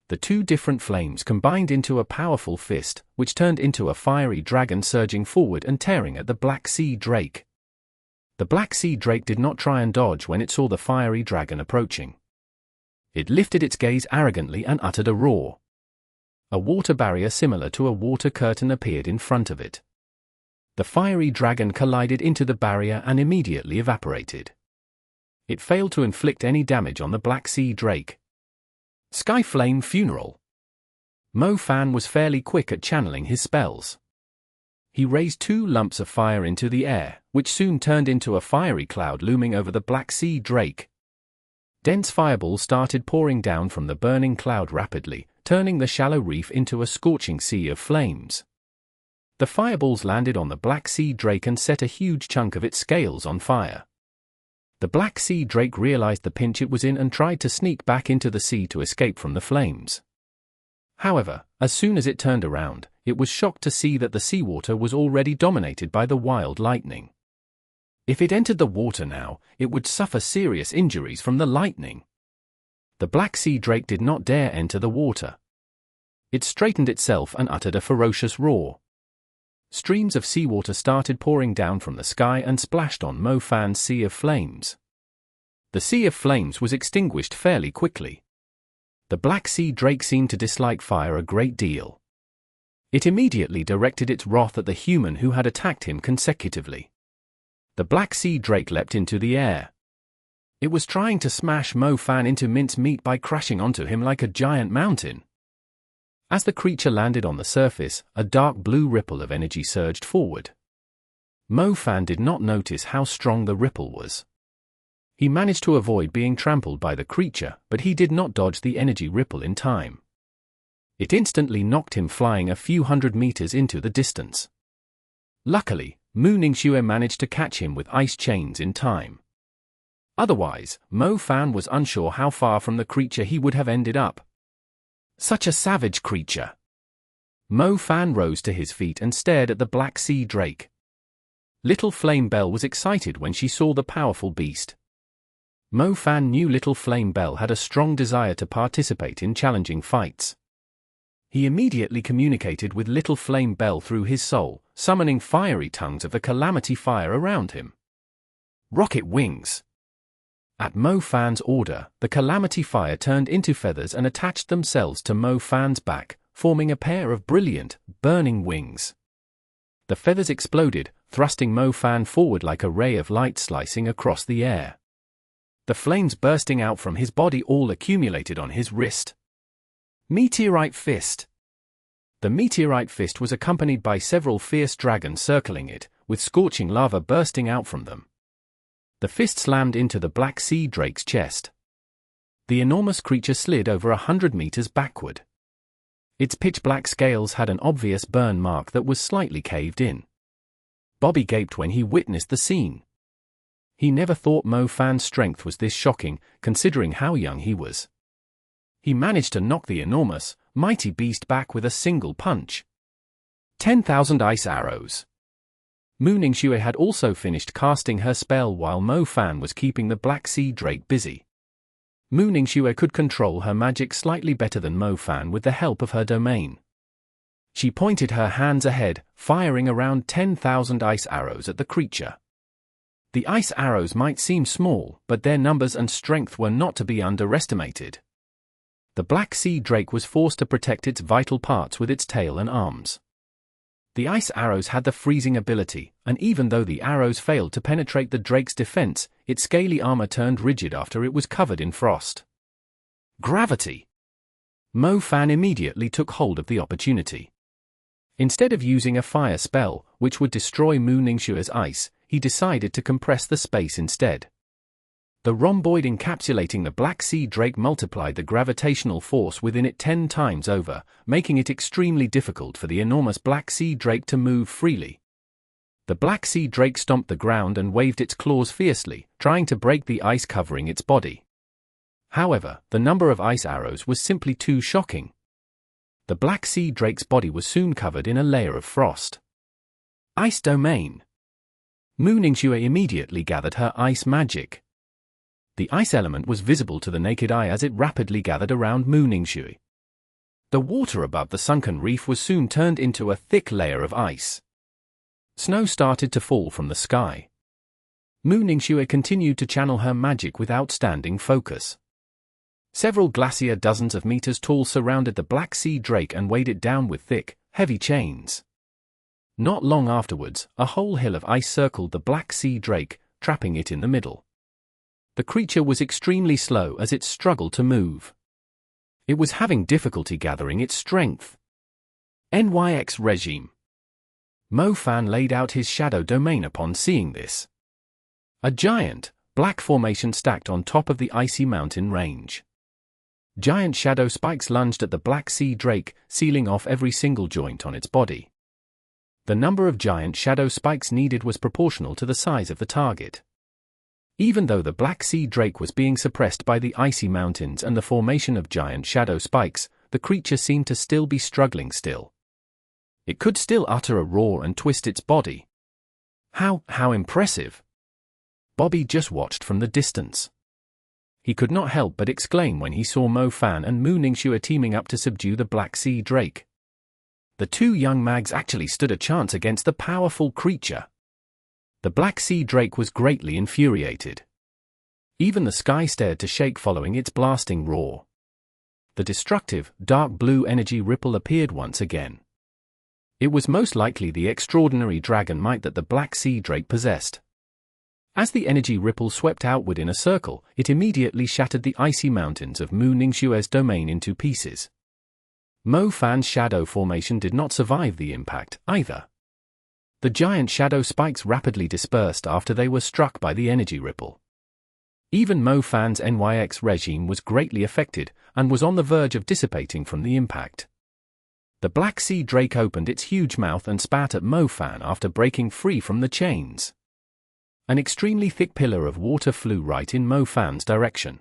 The 2 different flames combined into a powerful fist, which turned into a fiery dragon surging forward and tearing at the Black Sea Drake. The Black Sea Drake did not try and dodge when it saw the fiery dragon approaching. It lifted its gaze arrogantly and uttered a roar. A water barrier similar to a water curtain appeared in front of it. The fiery dragon collided into the barrier and immediately evaporated. It failed to inflict any damage on the Black Sea Drake. Skyflame Funeral. Mo Fan was fairly quick at channeling his spells. He raised 2 lumps of fire into the air, which soon turned into a fiery cloud looming over the Black Sea Drake. Dense fireballs started pouring down from the burning cloud rapidly, turning the shallow reef into a scorching sea of flames. The fireballs landed on the Black Sea Drake and set a huge chunk of its scales on fire. The Black Sea Drake realized the pinch it was in and tried to sneak back into the sea to escape from the flames. However, as soon as it turned around, it was shocked to see that the seawater was already dominated by the wild lightning. If it entered the water now, it would suffer serious injuries from the lightning. The Black Sea Drake did not dare enter the water. It straightened itself and uttered a ferocious roar. Streams of seawater started pouring down from the sky and splashed on Mo Fan's sea of flames. The sea of flames was extinguished fairly quickly. The Black Sea Drake seemed to dislike fire a great deal. It immediately directed its wrath at the human who had attacked him consecutively. The Black Sea Drake leapt into the air. It was trying to smash Mo Fan into mincemeat by crashing onto him like a giant mountain. As the creature landed on the surface, a dark blue ripple of energy surged forward. Mo Fan did not notice how strong the ripple was. He managed to avoid being trampled by the creature, but he did not dodge the energy ripple in time. It instantly knocked him flying a few hundred meters into the distance. Luckily, Mu Ningxue managed to catch him with ice chains in time. Otherwise, Mo Fan was unsure how far from the creature he would have ended up. Such a savage creature! Mo Fan rose to his feet and stared at the Black Sea Drake. Little Flame Belle was excited when she saw the powerful beast. Mo Fan knew Little Flame Belle had a strong desire to participate in challenging fights. He immediately communicated with Little Flame Belle through his soul, summoning fiery tongues of the Calamity fire around him. Rocket wings! At Mo Fan's order, the Calamity fire turned into feathers and attached themselves to Mo Fan's back, forming a pair of brilliant, burning wings. The feathers exploded, thrusting Mo Fan forward like a ray of light slicing across the air. The flames bursting out from his body all accumulated on his wrist. Meteorite Fist. The Meteorite Fist was accompanied by several fierce dragons circling it, with scorching lava bursting out from them. The fist slammed into the Black Sea Drake's chest. The enormous creature slid over 100 meters backward. Its pitch-black scales had an obvious burn mark that was slightly caved in. Bobby gaped when he witnessed the scene. He never thought Mo Fan's strength was this shocking, considering how young he was. He managed to knock the enormous, mighty beast back with a single punch. 10,000 ice arrows. Mu Ningxue had also finished casting her spell while Mo Fan was keeping the Black Sea Drake busy. Mu Ningxue could control her magic slightly better than Mo Fan with the help of her domain. She pointed her hands ahead, firing around 10,000 ice arrows at the creature. The ice arrows might seem small, but their numbers and strength were not to be underestimated. The Black Sea Drake was forced to protect its vital parts with its tail and arms. The ice arrows had the freezing ability, and even though the arrows failed to penetrate the drake's defense, its scaly armor turned rigid after it was covered in frost. Gravity. Mo Fan immediately took hold of the opportunity. Instead of using a fire spell, which would destroy Mu Ningxue's ice, he decided to compress the space instead. The rhomboid encapsulating the Black Sea Drake multiplied the gravitational force within it 10 times over, making it extremely difficult for the enormous Black Sea Drake to move freely. The Black Sea Drake stomped the ground and waved its claws fiercely, trying to break the ice covering its body. However, the number of ice arrows was simply too shocking. The Black Sea Drake's body was soon covered in a layer of frost. Ice Domain. Mu Ningxue immediately gathered her ice magic. The ice element was visible to the naked eye as it rapidly gathered around Mu Ningxue. The water above the sunken reef was soon turned into a thick layer of ice. Snow started to fall from the sky. Mu Ningxue continued to channel her magic with outstanding focus. Several glacier dozens of meters tall surrounded the Black Sea Drake and weighed it down with thick, heavy chains. Not long afterwards, a whole hill of ice circled the Black Sea Drake, trapping it in the middle. The creature was extremely slow as it struggled to move. It was having difficulty gathering its strength. NYX regime. Mo Fan laid out his shadow domain upon seeing this. A giant, black formation stacked on top of the icy mountain range. Giant shadow spikes lunged at the Black Sea Drake, sealing off every single joint on its body. The number of giant shadow spikes needed was proportional to the size of the target. Even though the Black Sea Drake was being suppressed by the icy mountains and the formation of giant shadow spikes, the creature seemed to still be struggling still. It could still utter a roar and twist its body. How impressive! Bobby just watched from the distance. He could not help but exclaim when he saw Mo Fan and Mu Ningxue teaming up to subdue the Black Sea Drake. The two young mags actually stood a chance against the powerful creature. The Black Sea Drake was greatly infuriated. Even the sky stared to shake following its blasting roar. The destructive, dark blue energy ripple appeared once again. It was most likely the extraordinary dragon might that the Black Sea Drake possessed. As the energy ripple swept outward in a circle, it immediately shattered the icy mountains of Mu Ningxue's domain into pieces. Mo Fan's shadow formation did not survive the impact, either. The giant shadow spikes rapidly dispersed after they were struck by the energy ripple. Even Mo Fan's NYX regime was greatly affected, and was on the verge of dissipating from the impact. The Black Sea Drake opened its huge mouth and spat at Mo Fan after breaking free from the chains. An extremely thick pillar of water flew right in Mo Fan's direction.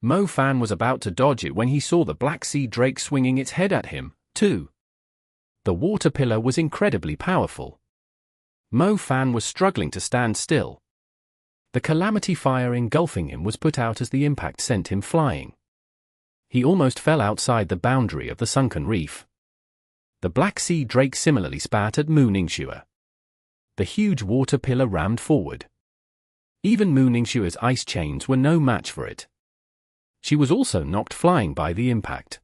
Mo Fan was about to dodge it when he saw the Black Sea Drake swinging its head at him, too. The water pillar was incredibly powerful. Mo Fan was struggling to stand still. The Calamity fire engulfing him was put out as the impact sent him flying. He almost fell outside the boundary of the sunken reef. The Black Sea Drake similarly spat at Mu Ningxue. The huge water pillar rammed forward. Even Mu Ningxue's ice chains were no match for it. She was also knocked flying by the impact.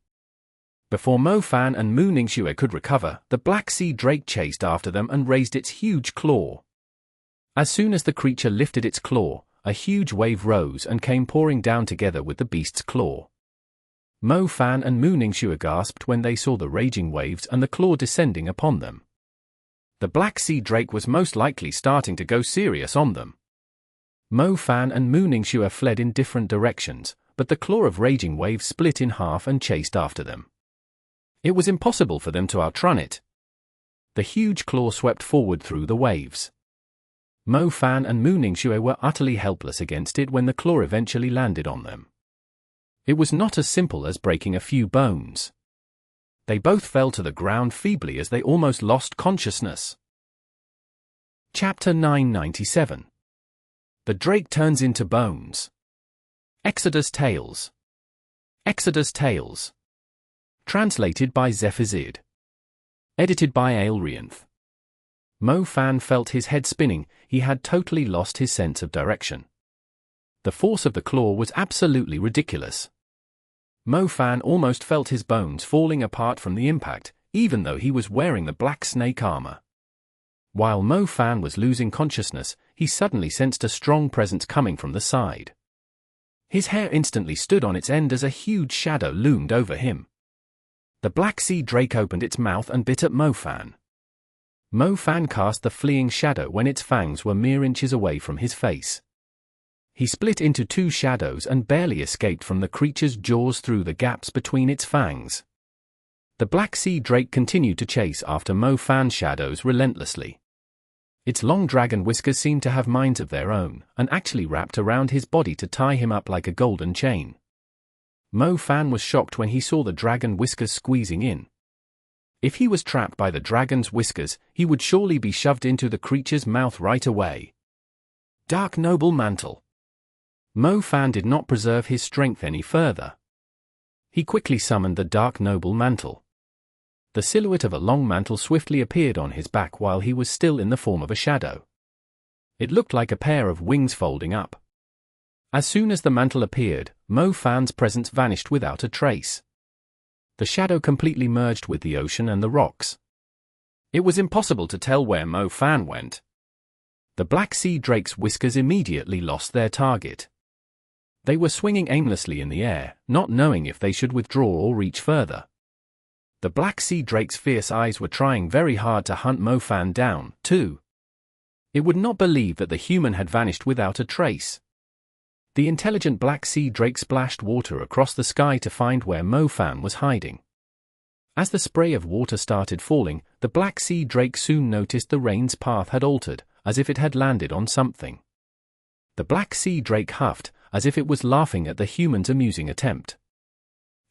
Before Mo Fan and Mu Ningxue could recover, the Black Sea Drake chased after them and raised its huge claw. As soon as the creature lifted its claw, a huge wave rose and came pouring down together with the beast's claw. Mo Fan and Mu Ningxue gasped when they saw the raging waves and the claw descending upon them. The Black Sea Drake was most likely starting to go serious on them. Mo Fan and Mu Ningxue fled in different directions, but the claw of raging waves split in half and chased after them. It was impossible for them to outrun it. The huge claw swept forward through the waves. Mo Fan and Mu Ningxue were utterly helpless against it when the claw eventually landed on them. It was not as simple as breaking a few bones. They both fell to the ground feebly as they almost lost consciousness. Chapter 997. The Drake Turns into Bones. Exodus Tales. Exodus Tales. Translated by Zephizid. Edited by Aelrianth. Mo Fan felt his head spinning. He had totally lost his sense of direction. The force of the claw was absolutely ridiculous. Mo Fan almost felt his bones falling apart from the impact, even though he was wearing the black snake armor. While Mo Fan was losing consciousness, he suddenly sensed a strong presence coming from the side. His hair instantly stood on its end as a huge shadow loomed over him. The Black Sea Drake opened its mouth and bit at Mo Fan. Mo Fan cast the fleeing shadow when its fangs were mere inches away from his face. He split into two shadows and barely escaped from the creature's jaws through the gaps between its fangs. The Black Sea Drake continued to chase after Mo Fan's shadows relentlessly. Its long dragon whiskers seemed to have minds of their own, and actually wrapped around his body to tie him up like a golden chain. Mo Fan was shocked when he saw the dragon whiskers squeezing in. If he was trapped by the dragon's whiskers, he would surely be shoved into the creature's mouth right away. Dark Noble Mantle. Mo Fan did not preserve his strength any further. He quickly summoned the Dark Noble Mantle. The silhouette of a long mantle swiftly appeared on his back while he was still in the form of a shadow. It looked like a pair of wings folding up. As soon as the mantle appeared, Mo Fan's presence vanished without a trace. The shadow completely merged with the ocean and the rocks. It was impossible to tell where Mo Fan went. The Black Sea Drake's whiskers immediately lost their target. They were swinging aimlessly in the air, not knowing if they should withdraw or reach further. The Black Sea Drake's fierce eyes were trying very hard to hunt Mo Fan down, too. It would not believe that the human had vanished without a trace. The intelligent Black Sea Drake splashed water across the sky to find where Mo Fan was hiding. As the spray of water started falling, the Black Sea Drake soon noticed the rain's path had altered, as if it had landed on something. The Black Sea Drake huffed, as if it was laughing at the human's amusing attempt.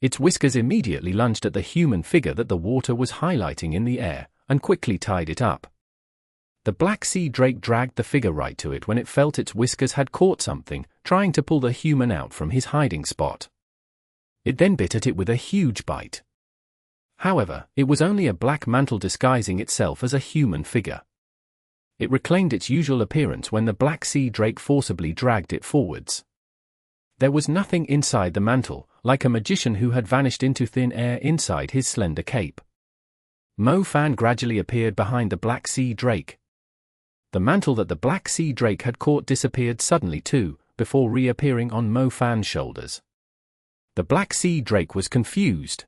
Its whiskers immediately lunged at the human figure that the water was highlighting in the air, and quickly tied it up. The Black Sea Drake dragged the figure right to it when it felt its whiskers had caught something, trying to pull the human out from his hiding spot. It then bit at it with a huge bite. However, it was only a black mantle disguising itself as a human figure. It reclaimed its usual appearance when the Black Sea Drake forcibly dragged it forwards. There was nothing inside the mantle, like a magician who had vanished into thin air inside his slender cape. Mo Fan gradually appeared behind the Black Sea Drake. The mantle that the Black Sea Drake had caught disappeared suddenly too, before reappearing on Mo Fan's shoulders. The Black Sea Drake was confused.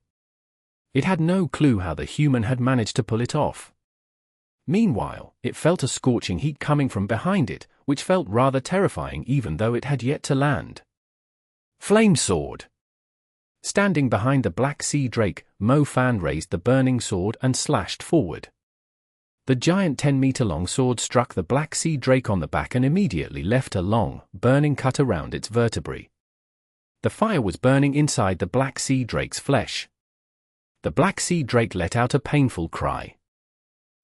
It had no clue how the human had managed to pull it off. Meanwhile, it felt a scorching heat coming from behind it, which felt rather terrifying even though it had yet to land. Flame Sword. Standing behind the Black Sea Drake, Mo Fan raised the burning sword and slashed forward. The giant 10-meter-long sword struck the Black Sea Drake on the back and immediately left a long, burning cut around its vertebrae. The fire was burning inside the Black Sea Drake's flesh. The Black Sea Drake let out a painful cry.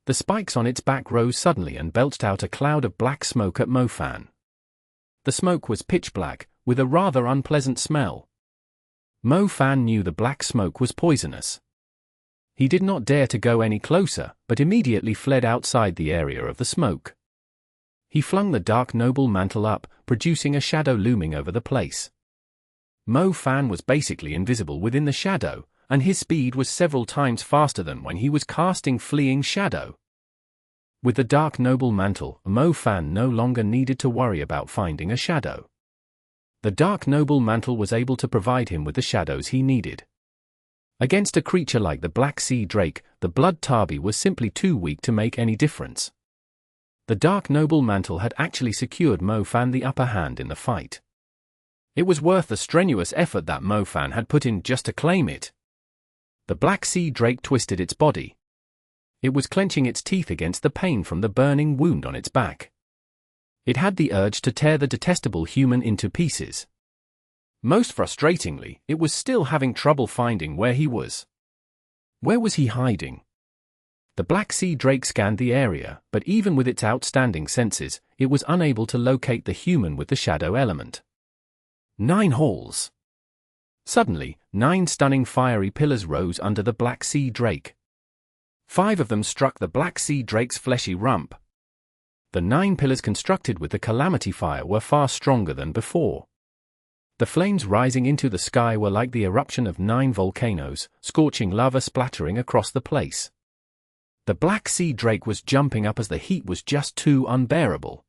The spikes on its back rose suddenly and belched out a cloud of black smoke at Mo Fan. The smoke was pitch black, with a rather unpleasant smell. Mo Fan knew the black smoke was poisonous. He did not dare to go any closer, but immediately fled outside the area of the smoke. He flung the Dark Noble Mantle up, producing a shadow looming over the place. Mo Fan was basically invisible within the shadow, and his speed was several times faster than when he was casting Fleeing Shadow. With the Dark Noble Mantle, Mo Fan no longer needed to worry about finding a shadow. The Dark Noble Mantle was able to provide him with the shadows he needed. Against a creature like the Black Sea Drake, the Blood Tabi was simply too weak to make any difference. The Dark Noble Mantle had actually secured Mo Fan the upper hand in the fight. It was worth the strenuous effort that Mo Fan had put in just to claim it. The Black Sea Drake twisted its body. It was clenching its teeth against the pain from the burning wound on its back. It had the urge to tear the detestable human into pieces. Most frustratingly, it was still having trouble finding where he was. Where was he hiding? The Black Sea Drake scanned the area, but even with its outstanding senses, it was unable to locate the human with the shadow element. 9 halls. Suddenly, 9 stunning fiery pillars rose under the Black Sea Drake. 5 of them struck the Black Sea Drake's fleshy rump. The 9 pillars constructed with the Calamity fire were far stronger than before. The flames rising into the sky were like the eruption of 9 volcanoes, scorching lava splattering across the place. The Black Sea Drake was jumping up as the heat was just too unbearable.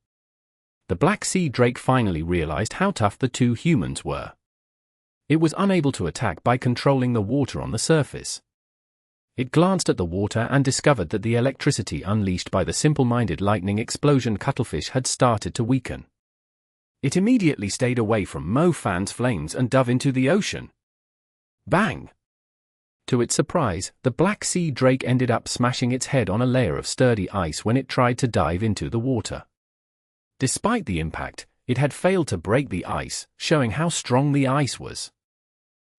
The Black Sea Drake finally realized how tough the 2 humans were. It was unable to attack by controlling the water on the surface. It glanced at the water and discovered that the electricity unleashed by the simple-minded lightning explosion cuttlefish had started to weaken. It immediately stayed away from Mo Fan's flames and dove into the ocean. Bang! To its surprise, the Black Sea Drake ended up smashing its head on a layer of sturdy ice when it tried to dive into the water. Despite the impact, it had failed to break the ice, showing how strong the ice was.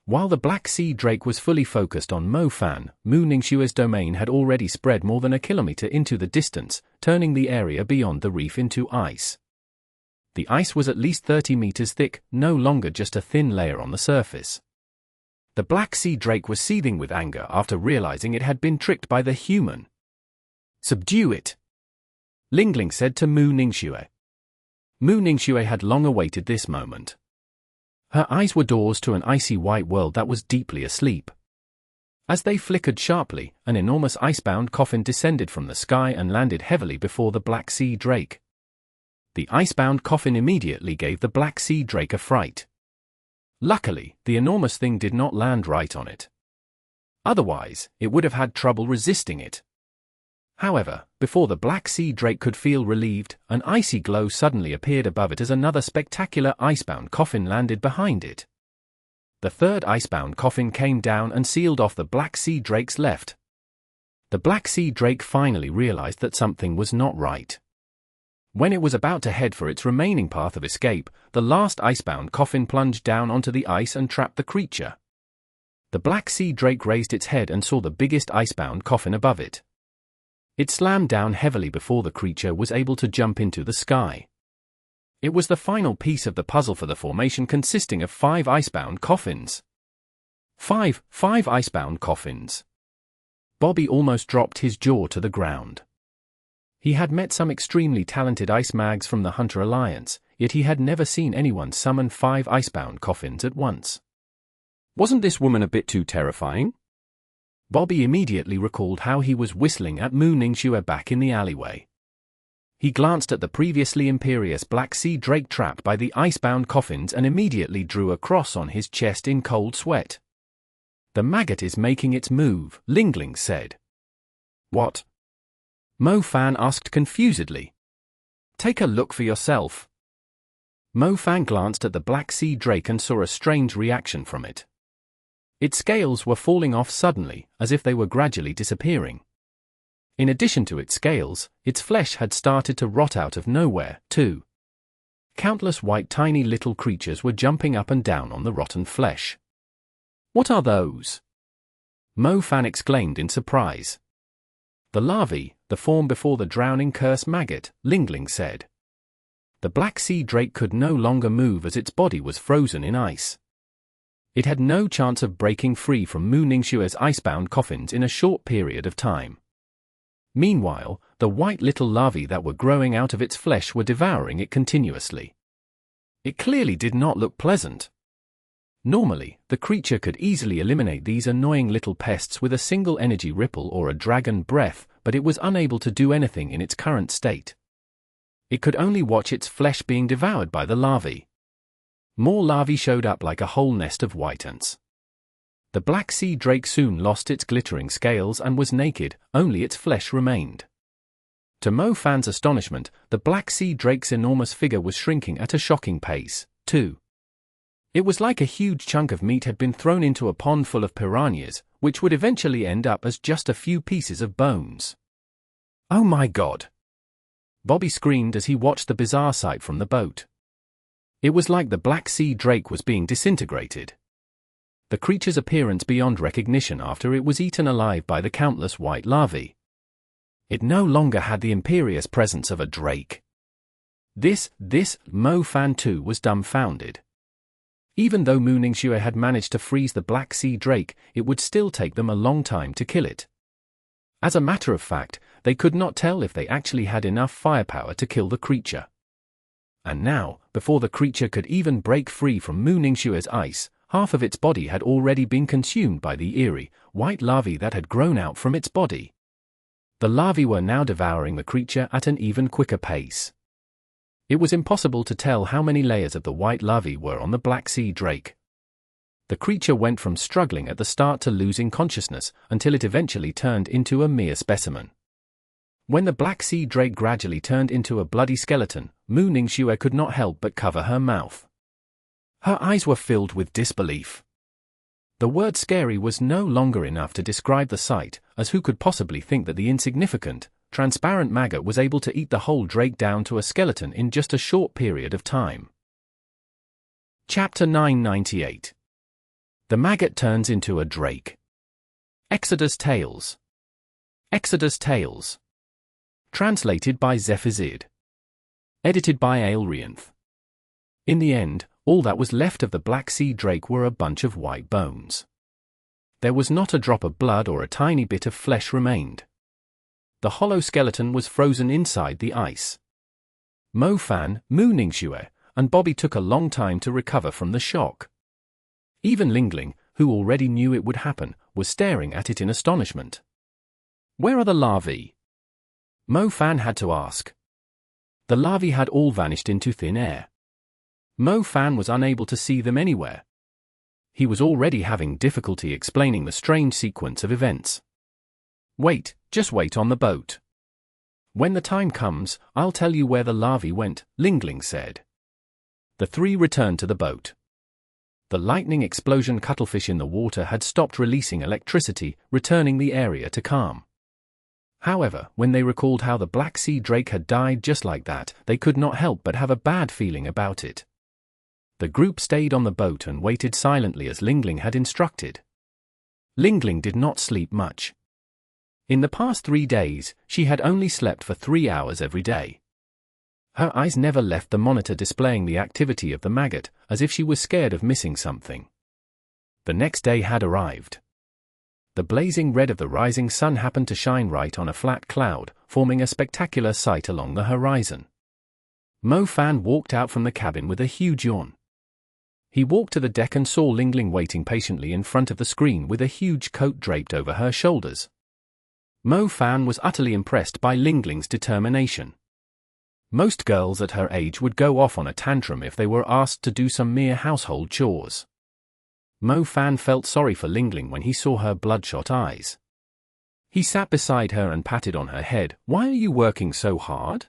While the Black Sea Drake was fully focused on Mo Fan, Mu Ningxue's domain had already spread more than a kilometer into the distance, turning the area beyond the reef into ice. The ice was at least 30 meters thick, no longer just a thin layer on the surface. The Black Sea Drake was seething with anger after realizing it had been tricked by the human. "Subdue it," Ling Ling said to Mu Ningxue. Mu Ningxue had long awaited this moment. Her eyes were doors to an icy white world that was deeply asleep. As they flickered sharply, an enormous icebound coffin descended from the sky and landed heavily before the Black Sea Drake. The icebound coffin immediately gave the Black Sea Drake a fright. Luckily, the enormous thing did not land right on it. Otherwise, it would have had trouble resisting it. However, before the Black Sea Drake could feel relieved, an icy glow suddenly appeared above it as another spectacular icebound coffin landed behind it. The third icebound coffin came down and sealed off the Black Sea Drake's left. The Black Sea Drake finally realized that something was not right. When it was about to head for its remaining path of escape, the last icebound coffin plunged down onto the ice and trapped the creature. The Black Sea Drake raised its head and saw the biggest icebound coffin above it. It slammed down heavily before the creature was able to jump into the sky. It was the final piece of the puzzle for the formation, consisting of 5 icebound coffins. Five icebound coffins. Bobby almost dropped his jaw to the ground. He had met some extremely talented ice mags from the Hunter Alliance, yet he had never seen anyone summon 5 icebound coffins at once. Wasn't this woman a bit too terrifying? Bobby immediately recalled how he was whistling at Mu Ningxue back in the alleyway. He glanced at the previously imperious Black Sea Drake trapped by the icebound coffins and immediately drew a cross on his chest in cold sweat. "The Maggot is making its move," Ling Ling said. "What?" Mo Fan asked confusedly. "Take a look for yourself." Mo Fan glanced at the Black Sea Drake and saw a strange reaction from it. Its scales were falling off suddenly, as if they were gradually disappearing. In addition to its scales, its flesh had started to rot out of nowhere, too. Countless white tiny little creatures were jumping up and down on the rotten flesh. "What are those?" Mo Fan exclaimed in surprise. "The larvae, the form before the drowning curse Maggot," Ling Ling said. The Black Sea Drake could no longer move as its body was frozen in ice. It had no chance of breaking free from Mu Ningxue's icebound coffins in a short period of time. Meanwhile, the white little larvae that were growing out of its flesh were devouring it continuously. It clearly did not look pleasant. Normally, the creature could easily eliminate these annoying little pests with a single energy ripple or a dragon breath, but it was unable to do anything in its current state. It could only watch its flesh being devoured by the larvae. More larvae showed up like a whole nest of white ants. The black sea drake soon lost its glittering scales and was naked, only its flesh remained. To Mo Fan's astonishment, the black sea drake's enormous figure was shrinking at a shocking pace, too. It was like a huge chunk of meat had been thrown into a pond full of piranhas, which would eventually end up as just a few pieces of bones. "Oh my God!" Bobby screamed as he watched the bizarre sight from the boat. It was like the black sea drake was being disintegrated. The creature's appearance beyond recognition after it was eaten alive by the countless white larvae. It no longer had the imperious presence of a drake. Mo Fan too was dumbfounded. Even though Mu Ningxue had managed to freeze the black sea drake, it would still take them a long time to kill it. As a matter of fact, they could not tell if they actually had enough firepower to kill the creature. And now, before the creature could even break free from Mu Ningxue's ice, half of its body had already been consumed by the eerie, white larvae that had grown out from its body. The larvae were now devouring the creature at an even quicker pace. It was impossible to tell how many layers of the white larvae were on the black sea drake. The creature went from struggling at the start to losing consciousness until it eventually turned into a mere specimen. When the black sea drake gradually turned into a bloody skeleton, Mu Ningxue could not help but cover her mouth. Her eyes were filled with disbelief. The word scary was no longer enough to describe the sight, as who could possibly think that the insignificant, transparent maggot was able to eat the whole drake down to a skeleton in just a short period of time. Chapter 998. The Maggot Turns into a Drake. Exodus Tales. Exodus Tales. Translated by Zephazid. Edited by Aelrianth. In the end, all that was left of the black sea drake were a bunch of white bones. There was not a drop of blood or a tiny bit of flesh remained. The hollow skeleton was frozen inside the ice. Mo Fan, Mu Ningxue, and Bobby took a long time to recover from the shock. Even Lingling, who already knew it would happen, was staring at it in astonishment. "Where are the larvae?" Mo Fan had to ask. The larvae had all vanished into thin air. Mo Fan was unable to see them anywhere. He was already having difficulty explaining the strange sequence of events. "Wait, just wait on the boat. When the time comes, I'll tell you where the larvae went," Lingling said. The three returned to the boat. The lightning explosion cuttlefish in the water had stopped releasing electricity, returning the area to calm. However, when they recalled how the black sea drake had died just like that, they could not help but have a bad feeling about it. The group stayed on the boat and waited silently as Lingling had instructed. Lingling did not sleep much. In the past 3 days, she had only slept for 3 hours every day. Her eyes never left the monitor displaying the activity of the maggot, as if she was scared of missing something. The next day had arrived. The blazing red of the rising sun happened to shine right on a flat cloud, forming a spectacular sight along the horizon. Mo Fan walked out from the cabin with a huge yawn. He walked to the deck and saw Lingling waiting patiently in front of the screen with a huge coat draped over her shoulders. Mo Fan was utterly impressed by Lingling's determination. Most girls at her age would go off on a tantrum if they were asked to do some mere household chores. Mo Fan felt sorry for Lingling when he saw her bloodshot eyes. He sat beside her and patted on her head. "Why are you working so hard?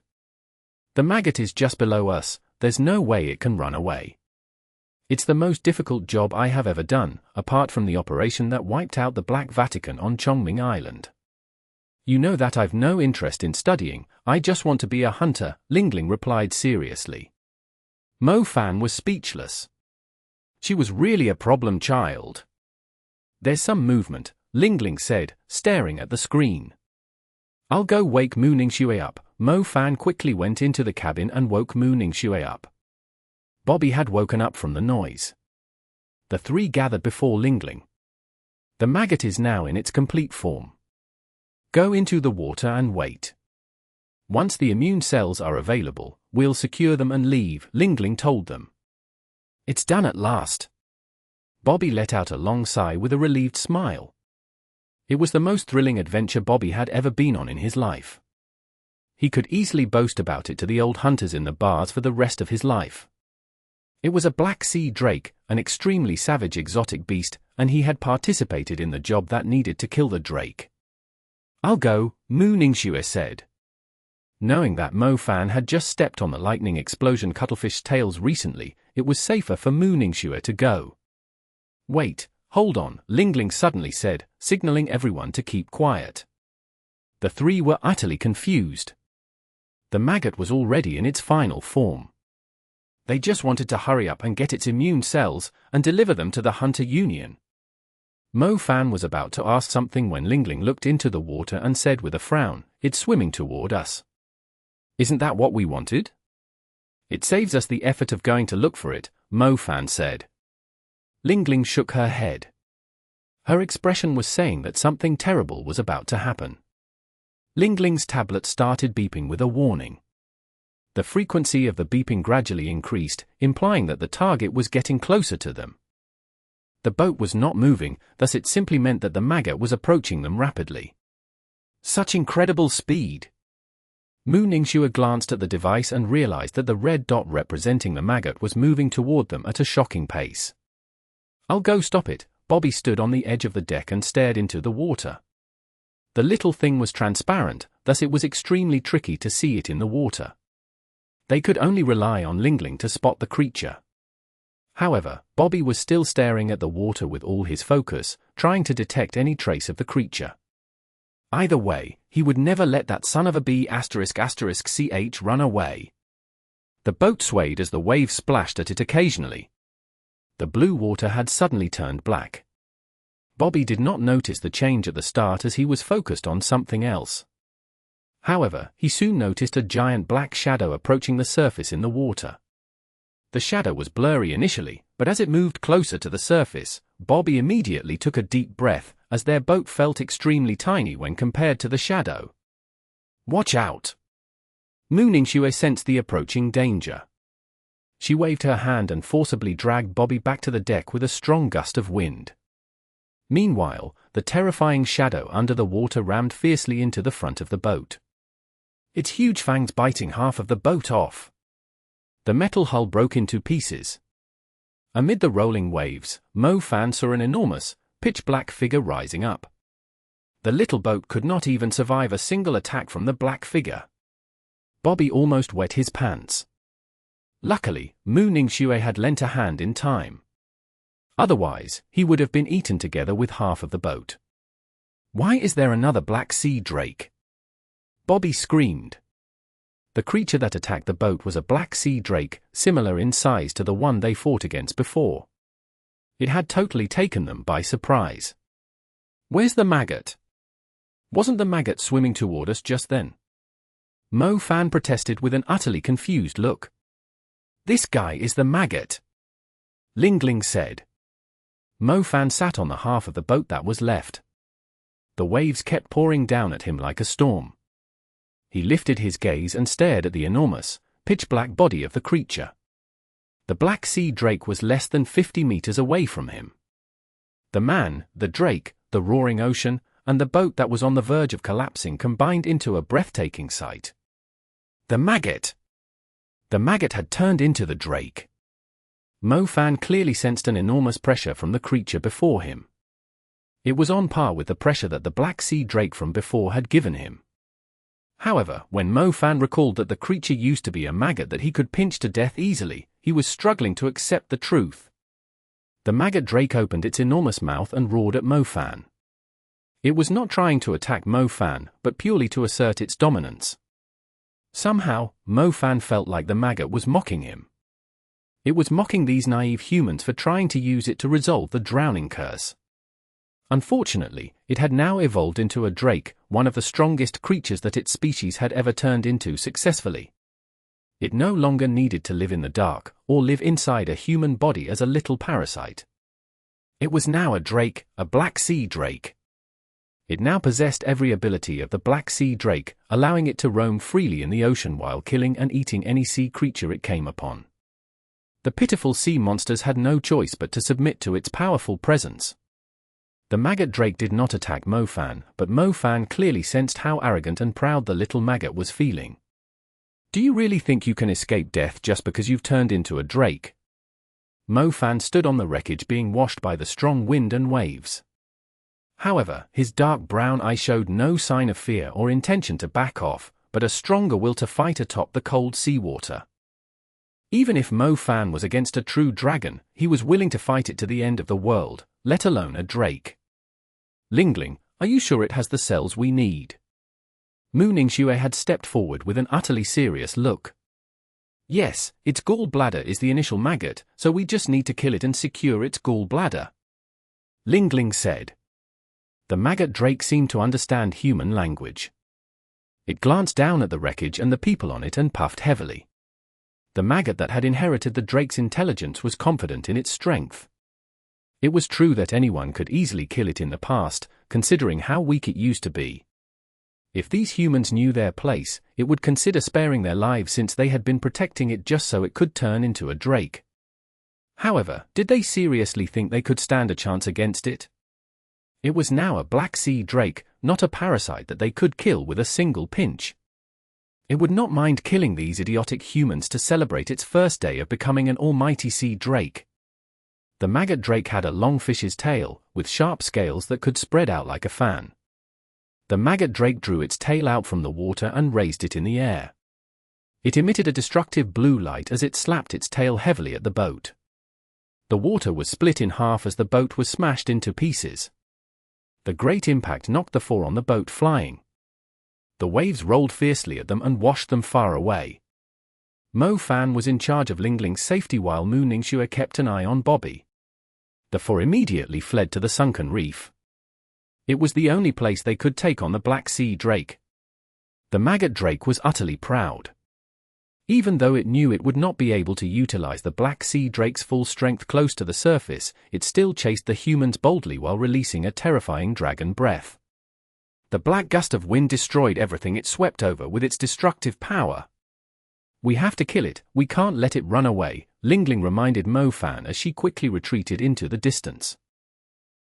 The maggot is just below us, there's no way it can run away. It's the most difficult job I have ever done, apart from the operation that wiped out the Black Vatican on Chongming Island. You know that I've no interest in studying, I just want to be a hunter," Lingling replied seriously. Mo Fan was speechless. She was really a problem child. "There's some movement," Lingling said, staring at the screen. "I'll go wake Mu Ningxue up." Mo Fan quickly went into the cabin and woke Mu Ningxue up. Bobby had woken up from the noise. The three gathered before Lingling. "The maggot is now in its complete form. Go into the water and wait. Once the immune cells are available, we'll secure them and leave," Lingling told them. It's done at last. Bobby let out a long sigh with a relieved smile. It was the most thrilling adventure Bobby had ever been on in his life. He could easily boast about it to the old hunters in the bars for the rest of his life. It was a black sea drake, an extremely savage exotic beast, and he had participated in the job that needed to kill the drake. "I'll go," Mu Ningxue said. Knowing that Mo Fan had just stepped on the lightning explosion cuttlefish tails recently, it was safer for Mu Ningxue to go. "Wait, hold on," Lingling suddenly said, signaling everyone to keep quiet. The three were utterly confused. The maggot was already in its final form. They just wanted to hurry up and get its immune cells and deliver them to the Hunter Union. Mo Fan was about to ask something when Lingling looked into the water and said with a frown, "It's swimming toward us. Isn't that what we wanted?" "It saves us the effort of going to look for it," Mo Fan said. Lingling shook her head. Her expression was saying that something terrible was about to happen. Lingling's tablet started beeping with a warning. The frequency of the beeping gradually increased, implying that the target was getting closer to them. The boat was not moving, thus it simply meant that the maggot was approaching them rapidly. Such incredible speed! Mu Ningxue glanced at the device and realized that the red dot representing the maggot was moving toward them at a shocking pace. "I'll go stop it." Bobby stood on the edge of the deck and stared into the water. The little thing was transparent, thus it was extremely tricky to see it in the water. They could only rely on Lingling to spot the creature. However, Bobby was still staring at the water with all his focus, trying to detect any trace of the creature. Either way, he would never let that son of a ****ch run away. The boat swayed as the waves splashed at it occasionally. The blue water had suddenly turned black. Bobby did not notice the change at the start as he was focused on something else. However, he soon noticed a giant black shadow approaching the surface in the water. The shadow was blurry initially, but as it moved closer to the surface, Bobby immediately took a deep breath, as their boat felt extremely tiny when compared to the shadow. "Watch out!" Mu Ningxue sensed the approaching danger. She waved her hand and forcibly dragged Bobby back to the deck with a strong gust of wind. Meanwhile, the terrifying shadow under the water rammed fiercely into the front of the boat. Its huge fangs biting half of the boat off. The metal hull broke into pieces. Amid the rolling waves, Mo Fan saw an enormous, pitch-black figure rising up. The little boat could not even survive a single attack from the black figure. Bobby almost wet his pants. Luckily, Mu Ningxue had lent a hand in time. Otherwise, he would have been eaten together with half of the boat. "Why is there another black sea drake?" Bobby screamed. The creature that attacked the boat was a black sea drake, similar in size to the one they fought against before. It had totally taken them by surprise. "Where's the maggot? Wasn't the maggot swimming toward us just then?" Mo Fan protested with an utterly confused look. "This guy is the maggot," Lingling said. Mo Fan sat on the half of the boat that was left. The waves kept pouring down at him like a storm. He lifted his gaze and stared at the enormous, pitch-black body of the creature. The black sea drake was less than 50 meters away from him. The man, the drake, the roaring ocean, and the boat that was on the verge of collapsing combined into a breathtaking sight. The maggot! The maggot had turned into the drake. Mo Fan clearly sensed an enormous pressure from the creature before him. It was on par with the pressure that the black sea drake from before had given him. However, when Mo Fan recalled that the creature used to be a maggot that he could pinch to death easily, he was struggling to accept the truth. The maggot drake opened its enormous mouth and roared at Mo Fan. It was not trying to attack Mo Fan, but purely to assert its dominance. Somehow, Mo Fan felt like the maggot was mocking him. It was mocking these naive humans for trying to use it to resolve the drowning curse. Unfortunately, it had now evolved into a drake, one of the strongest creatures that its species had ever turned into successfully. It no longer needed to live in the dark, or live inside a human body as a little parasite. It was now a drake, a black sea drake. It now possessed every ability of the black sea drake, allowing it to roam freely in the ocean while killing and eating any sea creature it came upon. The pitiful sea monsters had no choice but to submit to its powerful presence. The maggot drake did not attack Mo-Fan, but Mo-Fan clearly sensed how arrogant and proud the little maggot was feeling. "Do you really think you can escape death just because you've turned into a drake?" Mo-Fan stood on the wreckage being washed by the strong wind and waves. However, his dark brown eye showed no sign of fear or intention to back off, but a stronger will to fight atop the cold seawater. Even if Mo-Fan was against a true dragon, he was willing to fight it to the end of the world, let alone a drake. "Lingling, are you sure it has the cells we need?" Mu Ningxue had stepped forward with an utterly serious look. "Yes, its gallbladder is the initial maggot, so we just need to kill it and secure its gallbladder," Lingling said. The maggot drake seemed to understand human language. It glanced down at the wreckage and the people on it and puffed heavily. The maggot that had inherited the drake's intelligence was confident in its strength. It was true that anyone could easily kill it in the past, considering how weak it used to be. If these humans knew their place, it would consider sparing their lives since they had been protecting it just so it could turn into a drake. However, did they seriously think they could stand a chance against it? It was now a Black Sea drake, not a parasite that they could kill with a single pinch. It would not mind killing these idiotic humans to celebrate its first day of becoming an almighty sea drake. The maggot drake had a long fish's tail, with sharp scales that could spread out like a fan. The maggot drake drew its tail out from the water and raised it in the air. It emitted a destructive blue light as it slapped its tail heavily at the boat. The water was split in half as the boat was smashed into pieces. The great impact knocked the four on the boat flying. The waves rolled fiercely at them and washed them far away. Mo-Fan was in charge of Lingling's safety while Mu Ningxue kept an eye on Bobby. The four immediately fled to the sunken reef. It was the only place they could take on the Black Sea drake. The maggot drake was utterly proud. Even though it knew it would not be able to utilize the Black Sea drake's full strength close to the surface, it still chased the humans boldly while releasing a terrifying dragon breath. The black gust of wind destroyed everything it swept over with its destructive power. "We have to kill it, we can't let it run away," Lingling reminded Mo-Fan as she quickly retreated into the distance.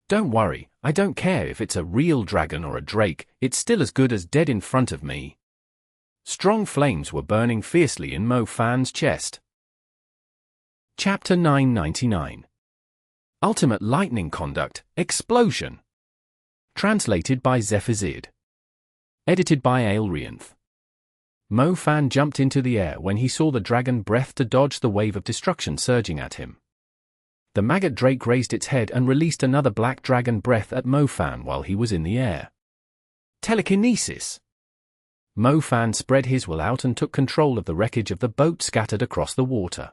"Don't worry, I don't care if it's a real dragon or a drake, it's still as good as dead in front of me." Strong flames were burning fiercely in Mo-Fan's chest. Chapter 999. Ultimate Lightning Conduct, Explosion. Translated by Zephazid. Edited by Aelrianth. Mo-Fan jumped into the air when he saw the dragon breath to dodge the wave of destruction surging at him. The maggot drake raised its head and released another black dragon breath at Mo-Fan while he was in the air. Telekinesis! Mo-Fan spread his will out and took control of the wreckage of the boat scattered across the water.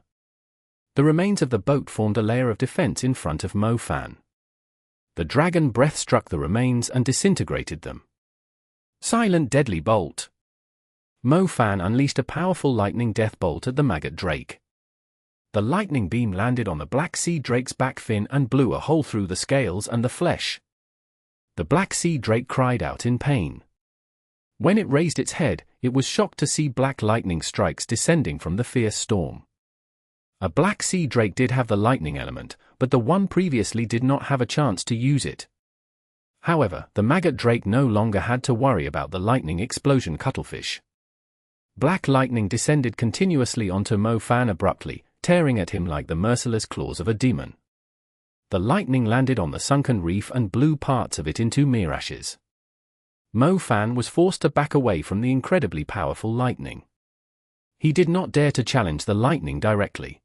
The remains of the boat formed a layer of defense in front of Mo-Fan. The dragon breath struck the remains and disintegrated them. Silent Deadly Bolt. Mo-Fan unleashed a powerful lightning death bolt at the maggot drake. The lightning beam landed on the Black Sea drake's back fin and blew a hole through the scales and the flesh. The Black Sea drake cried out in pain. When it raised its head, it was shocked to see black lightning strikes descending from the fierce storm. A Black Sea drake did have the lightning element, but the one previously did not have a chance to use it. However, the maggot drake no longer had to worry about the lightning explosion cuttlefish. Black lightning descended continuously onto Mo-Fan abruptly, tearing at him like the merciless claws of a demon. The lightning landed on the sunken reef and blew parts of it into mere ashes. Mo-Fan was forced to back away from the incredibly powerful lightning. He did not dare to challenge the lightning directly.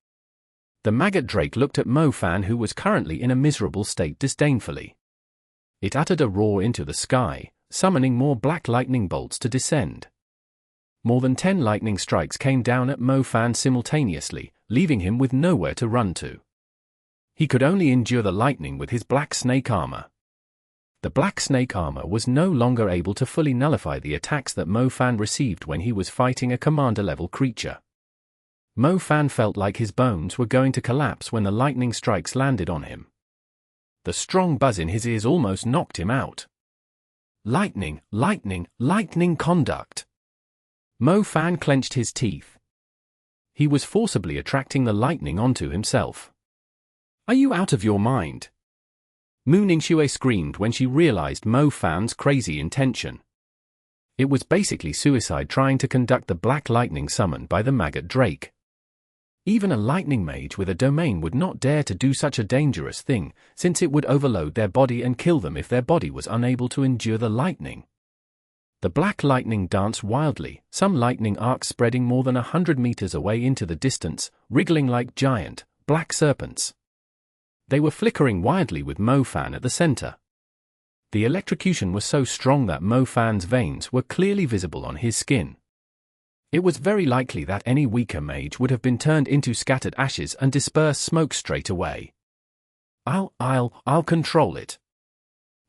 The maggot drake looked at Mo-Fan, who was currently in a miserable state, disdainfully. It uttered a roar into the sky, summoning more black lightning bolts to descend. More than 10 lightning strikes came down at Mo-Fan simultaneously, leaving him with nowhere to run to. He could only endure the lightning with his black snake armor. The black snake armor was no longer able to fully nullify the attacks that Mo-Fan received when he was fighting a commander-level creature. Mo-Fan felt like his bones were going to collapse when the lightning strikes landed on him. The strong buzz in his ears almost knocked him out. Lightning, lightning, lightning conduct! Mo-Fan clenched his teeth. He was forcibly attracting the lightning onto himself. "Are you out of your mind?" Mu Ningxue screamed when she realized Mo Fan's crazy intention. It was basically suicide trying to conduct the black lightning summoned by the Maggot Drake. Even a lightning mage with a domain would not dare to do such a dangerous thing, since it would overload their body and kill them if their body was unable to endure the lightning. The black lightning danced wildly, some lightning arcs spreading more than 100 meters away into the distance, wriggling like giant, black serpents. They were flickering wildly with Mo Fan at the center. The electrocution was so strong that Mo Fan's veins were clearly visible on his skin. It was very likely that any weaker mage would have been turned into scattered ashes and dispersed smoke straight away. I'll control it."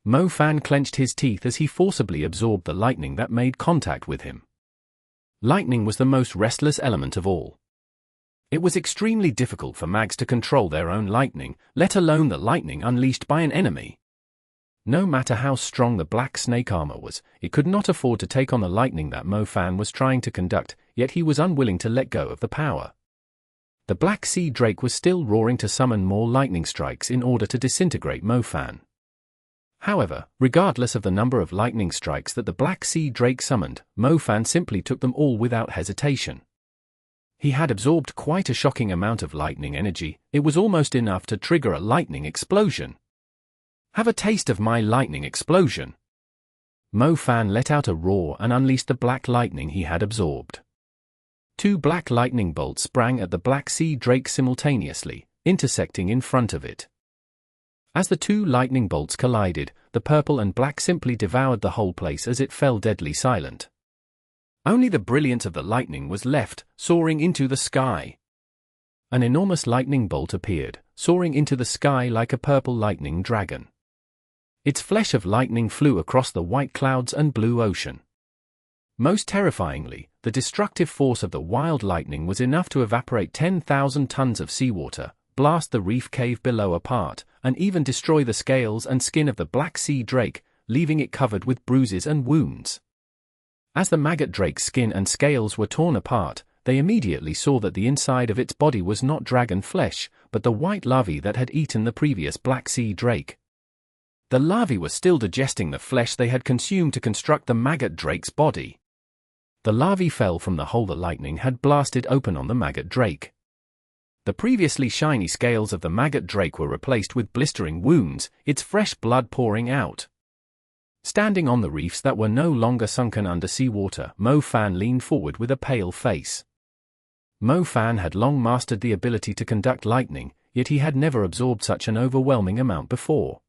Mo Fan clenched his teeth as he forcibly absorbed the lightning that made contact with him. Lightning was the most restless element of all. It was extremely difficult for mags to control their own lightning, let alone the lightning unleashed by an enemy. No matter how strong the black snake armor was, it could not afford to take on the lightning that Mo Fan was trying to conduct, yet he was unwilling to let go of the power. The Black Sea Drake was still roaring to summon more lightning strikes in order to disintegrate Mo Fan. However, regardless of the number of lightning strikes that the Black Sea Drake summoned, Mo Fan simply took them all without hesitation. He had absorbed quite a shocking amount of lightning energy. It was almost enough to trigger a lightning explosion. "Have a taste of my lightning explosion." Mo Fan let out a roar and unleashed the black lightning he had absorbed. Two black lightning bolts sprang at the Black Sea Drake simultaneously, intersecting in front of it. As the two lightning bolts collided, the purple and black simply devoured the whole place as it fell deadly silent. Only the brilliance of the lightning was left, soaring into the sky. An enormous lightning bolt appeared, soaring into the sky like a purple lightning dragon. Its flesh of lightning flew across the white clouds and blue ocean. Most terrifyingly, the destructive force of the wild lightning was enough to evaporate 10,000 tons of seawater, blast the reef cave below apart, and even destroy the scales and skin of the Black Sea Drake, leaving it covered with bruises and wounds. As the Maggot Drake's skin and scales were torn apart, they immediately saw that the inside of its body was not dragon flesh, but the white larvae that had eaten the previous Black Sea Drake. The larvae were still digesting the flesh they had consumed to construct the Maggot Drake's body. The larvae fell from the hole the lightning had blasted open on the Maggot Drake. The previously shiny scales of the Maggot Drake were replaced with blistering wounds, its fresh blood pouring out. Standing on the reefs that were no longer sunken under seawater, Mo Fan leaned forward with a pale face. Mo Fan had long mastered the ability to conduct lightning, yet he had never absorbed such an overwhelming amount before.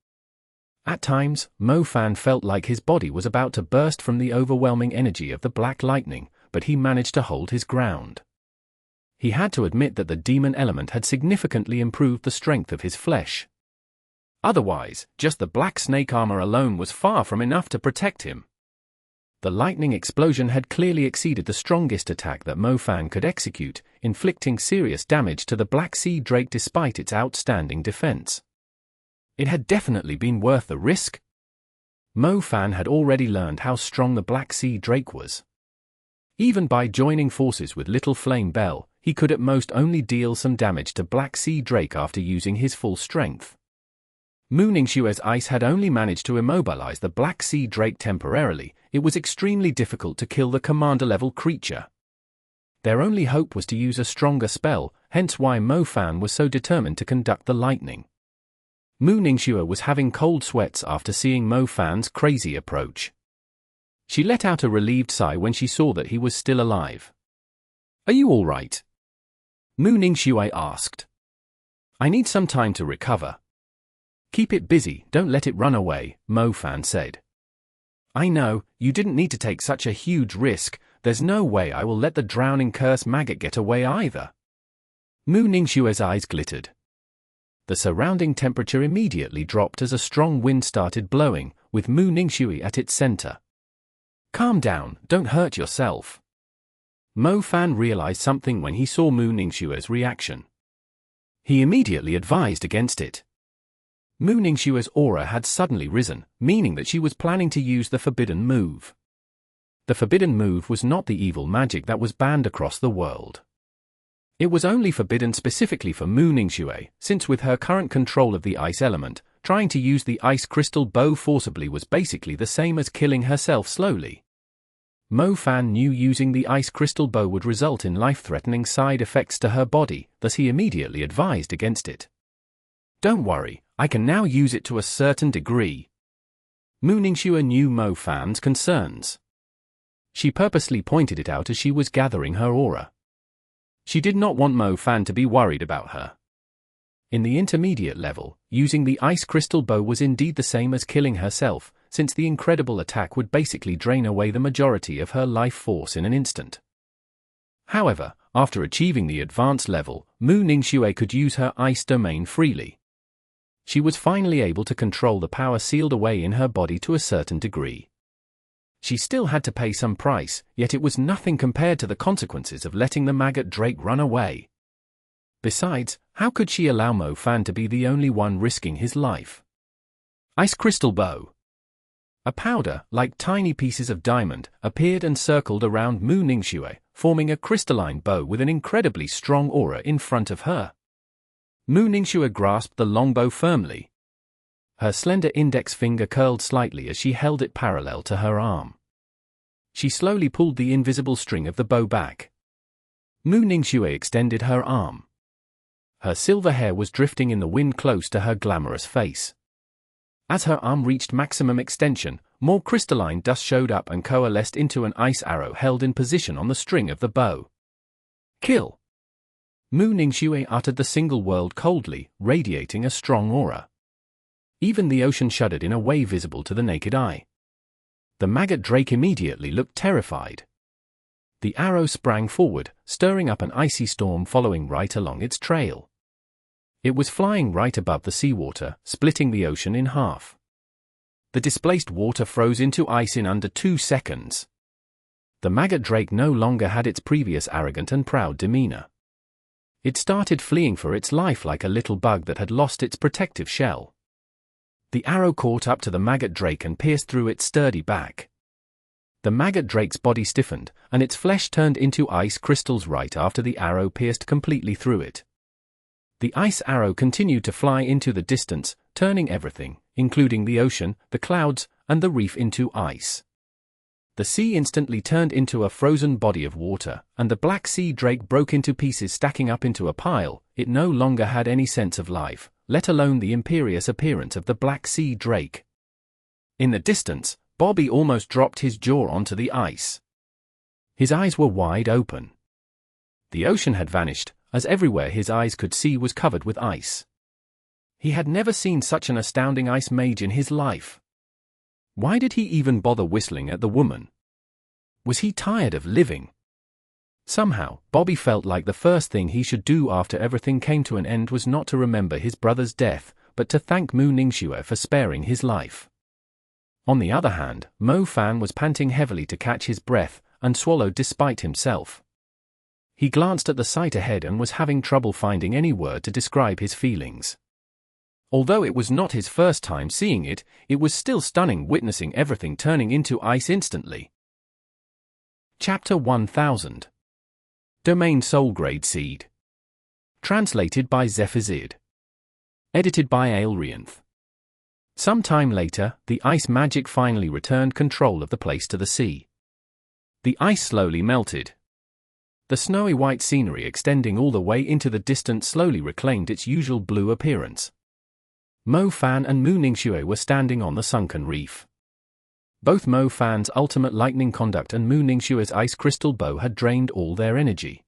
At times, Mo Fan felt like his body was about to burst from the overwhelming energy of the black lightning, but he managed to hold his ground. He had to admit that the demon element had significantly improved the strength of his flesh. Otherwise, just the black snake armor alone was far from enough to protect him. The lightning explosion had clearly exceeded the strongest attack that Mo Fan could execute, inflicting serious damage to the Black Sea Drake despite its outstanding defense. It had definitely been worth the risk. Mo Fan had already learned how strong the Black Sea Drake was. Even by joining forces with Little Flame Belle, he could at most only deal some damage to Black Sea Drake after using his full strength. Mu Ningxue's ice had only managed to immobilize the Black Sea Drake temporarily. It was extremely difficult to kill the commander-level creature. Their only hope was to use a stronger spell, hence why Mo Fan was so determined to conduct the lightning. Mu Ningxue was having cold sweats after seeing Mo Fan's crazy approach. She let out a relieved sigh when she saw that he was still alive. "Are you all right?" Mu Ningxue asked. "I need some time to recover." "Keep it busy, don't let it run away," Mo Fan said. "I know, you didn't need to take such a huge risk. There's no way I will let the drowning curse Maggot get away either." Mu Ningxue's eyes glittered. The surrounding temperature immediately dropped as a strong wind started blowing, with Mu Ningxue at its center. "Calm down, don't hurt yourself." Mo Fan realized something when he saw Mu Ningxue's reaction. He immediately advised against it. Mu Ningxue's aura had suddenly risen, meaning that she was planning to use the forbidden move. The forbidden move was not the evil magic that was banned across the world. It was only forbidden specifically for Mu Ningxue, since with her current control of the ice element, trying to use the ice crystal bow forcibly was basically the same as killing herself slowly. Mo Fan knew using the ice crystal bow would result in life-threatening side effects to her body, thus he immediately advised against it. "Don't worry, I can now use it to a certain degree." Mu Ningxue knew Mo Fan's concerns. She purposely pointed it out as she was gathering her aura. She did not want Mo Fan to be worried about her. In the intermediate level, using the ice crystal bow was indeed the same as killing herself, since the incredible attack would basically drain away the majority of her life force in an instant. However, after achieving the advanced level, Mu Ningxue could use her ice domain freely. She was finally able to control the power sealed away in her body to a certain degree. She still had to pay some price, yet it was nothing compared to the consequences of letting the maggot drake run away. Besides, how could she allow Mo Fan to be the only one risking his life? Ice crystal bow. A powder, like tiny pieces of diamond, appeared and circled around Mu Ningxue, forming a crystalline bow with an incredibly strong aura in front of her. Mu Ningxue grasped the longbow firmly. Her slender index finger curled slightly as she held it parallel to her arm. She slowly pulled the invisible string of the bow back. Mu Ningxue extended her arm. Her silver hair was drifting in the wind close to her glamorous face. As her arm reached maximum extension, more crystalline dust showed up and coalesced into an ice arrow held in position on the string of the bow. "Kill!" Mu Ningxue uttered the single word coldly, radiating a strong aura. Even the ocean shuddered in a way visible to the naked eye. The maggot drake immediately looked terrified. The arrow sprang forward, stirring up an icy storm following right along its trail. It was flying right above the seawater, splitting the ocean in half. The displaced water froze into ice in under 2 seconds. The maggot drake no longer had its previous arrogant and proud demeanor. It started fleeing for its life like a little bug that had lost its protective shell. The arrow caught up to the maggot drake and pierced through its sturdy back. The maggot drake's body stiffened, and its flesh turned into ice crystals right after the arrow pierced completely through it. The ice arrow continued to fly into the distance, turning everything, including the ocean, the clouds, and the reef into ice. The sea instantly turned into a frozen body of water, and the black sea drake broke into pieces stacking up into a pile. It no longer had any sense of life, let alone the imperious appearance of the black sea drake. In the distance, Bobby almost dropped his jaw onto the ice. His eyes were wide open. The ocean had vanished, as everywhere his eyes could see was covered with ice. He had never seen such an astounding ice mage in his life. Why did he even bother whistling at the woman? Was he tired of living? Somehow, Bobby felt like the first thing he should do after everything came to an end was not to remember his brother's death, but to thank Mu Ningxue for sparing his life. On the other hand, Mo Fan was panting heavily to catch his breath, and swallowed despite himself. He glanced at the sight ahead and was having trouble finding any word to describe his feelings. Although it was not his first time seeing it, it was still stunning witnessing everything turning into ice instantly. Chapter 1000. Domain Soul Grade Seed. Translated by Zephazid. Edited by Aelrianth. Some time later, the ice magic finally returned control of the place to the sea. The ice slowly melted. The snowy white scenery extending all the way into the distance slowly reclaimed its usual blue appearance. Mo Fan and Mu Ningxue were standing on the sunken reef. Both Mo Fan's ultimate lightning conduct and Mu Ningxue's ice crystal bow had drained all their energy.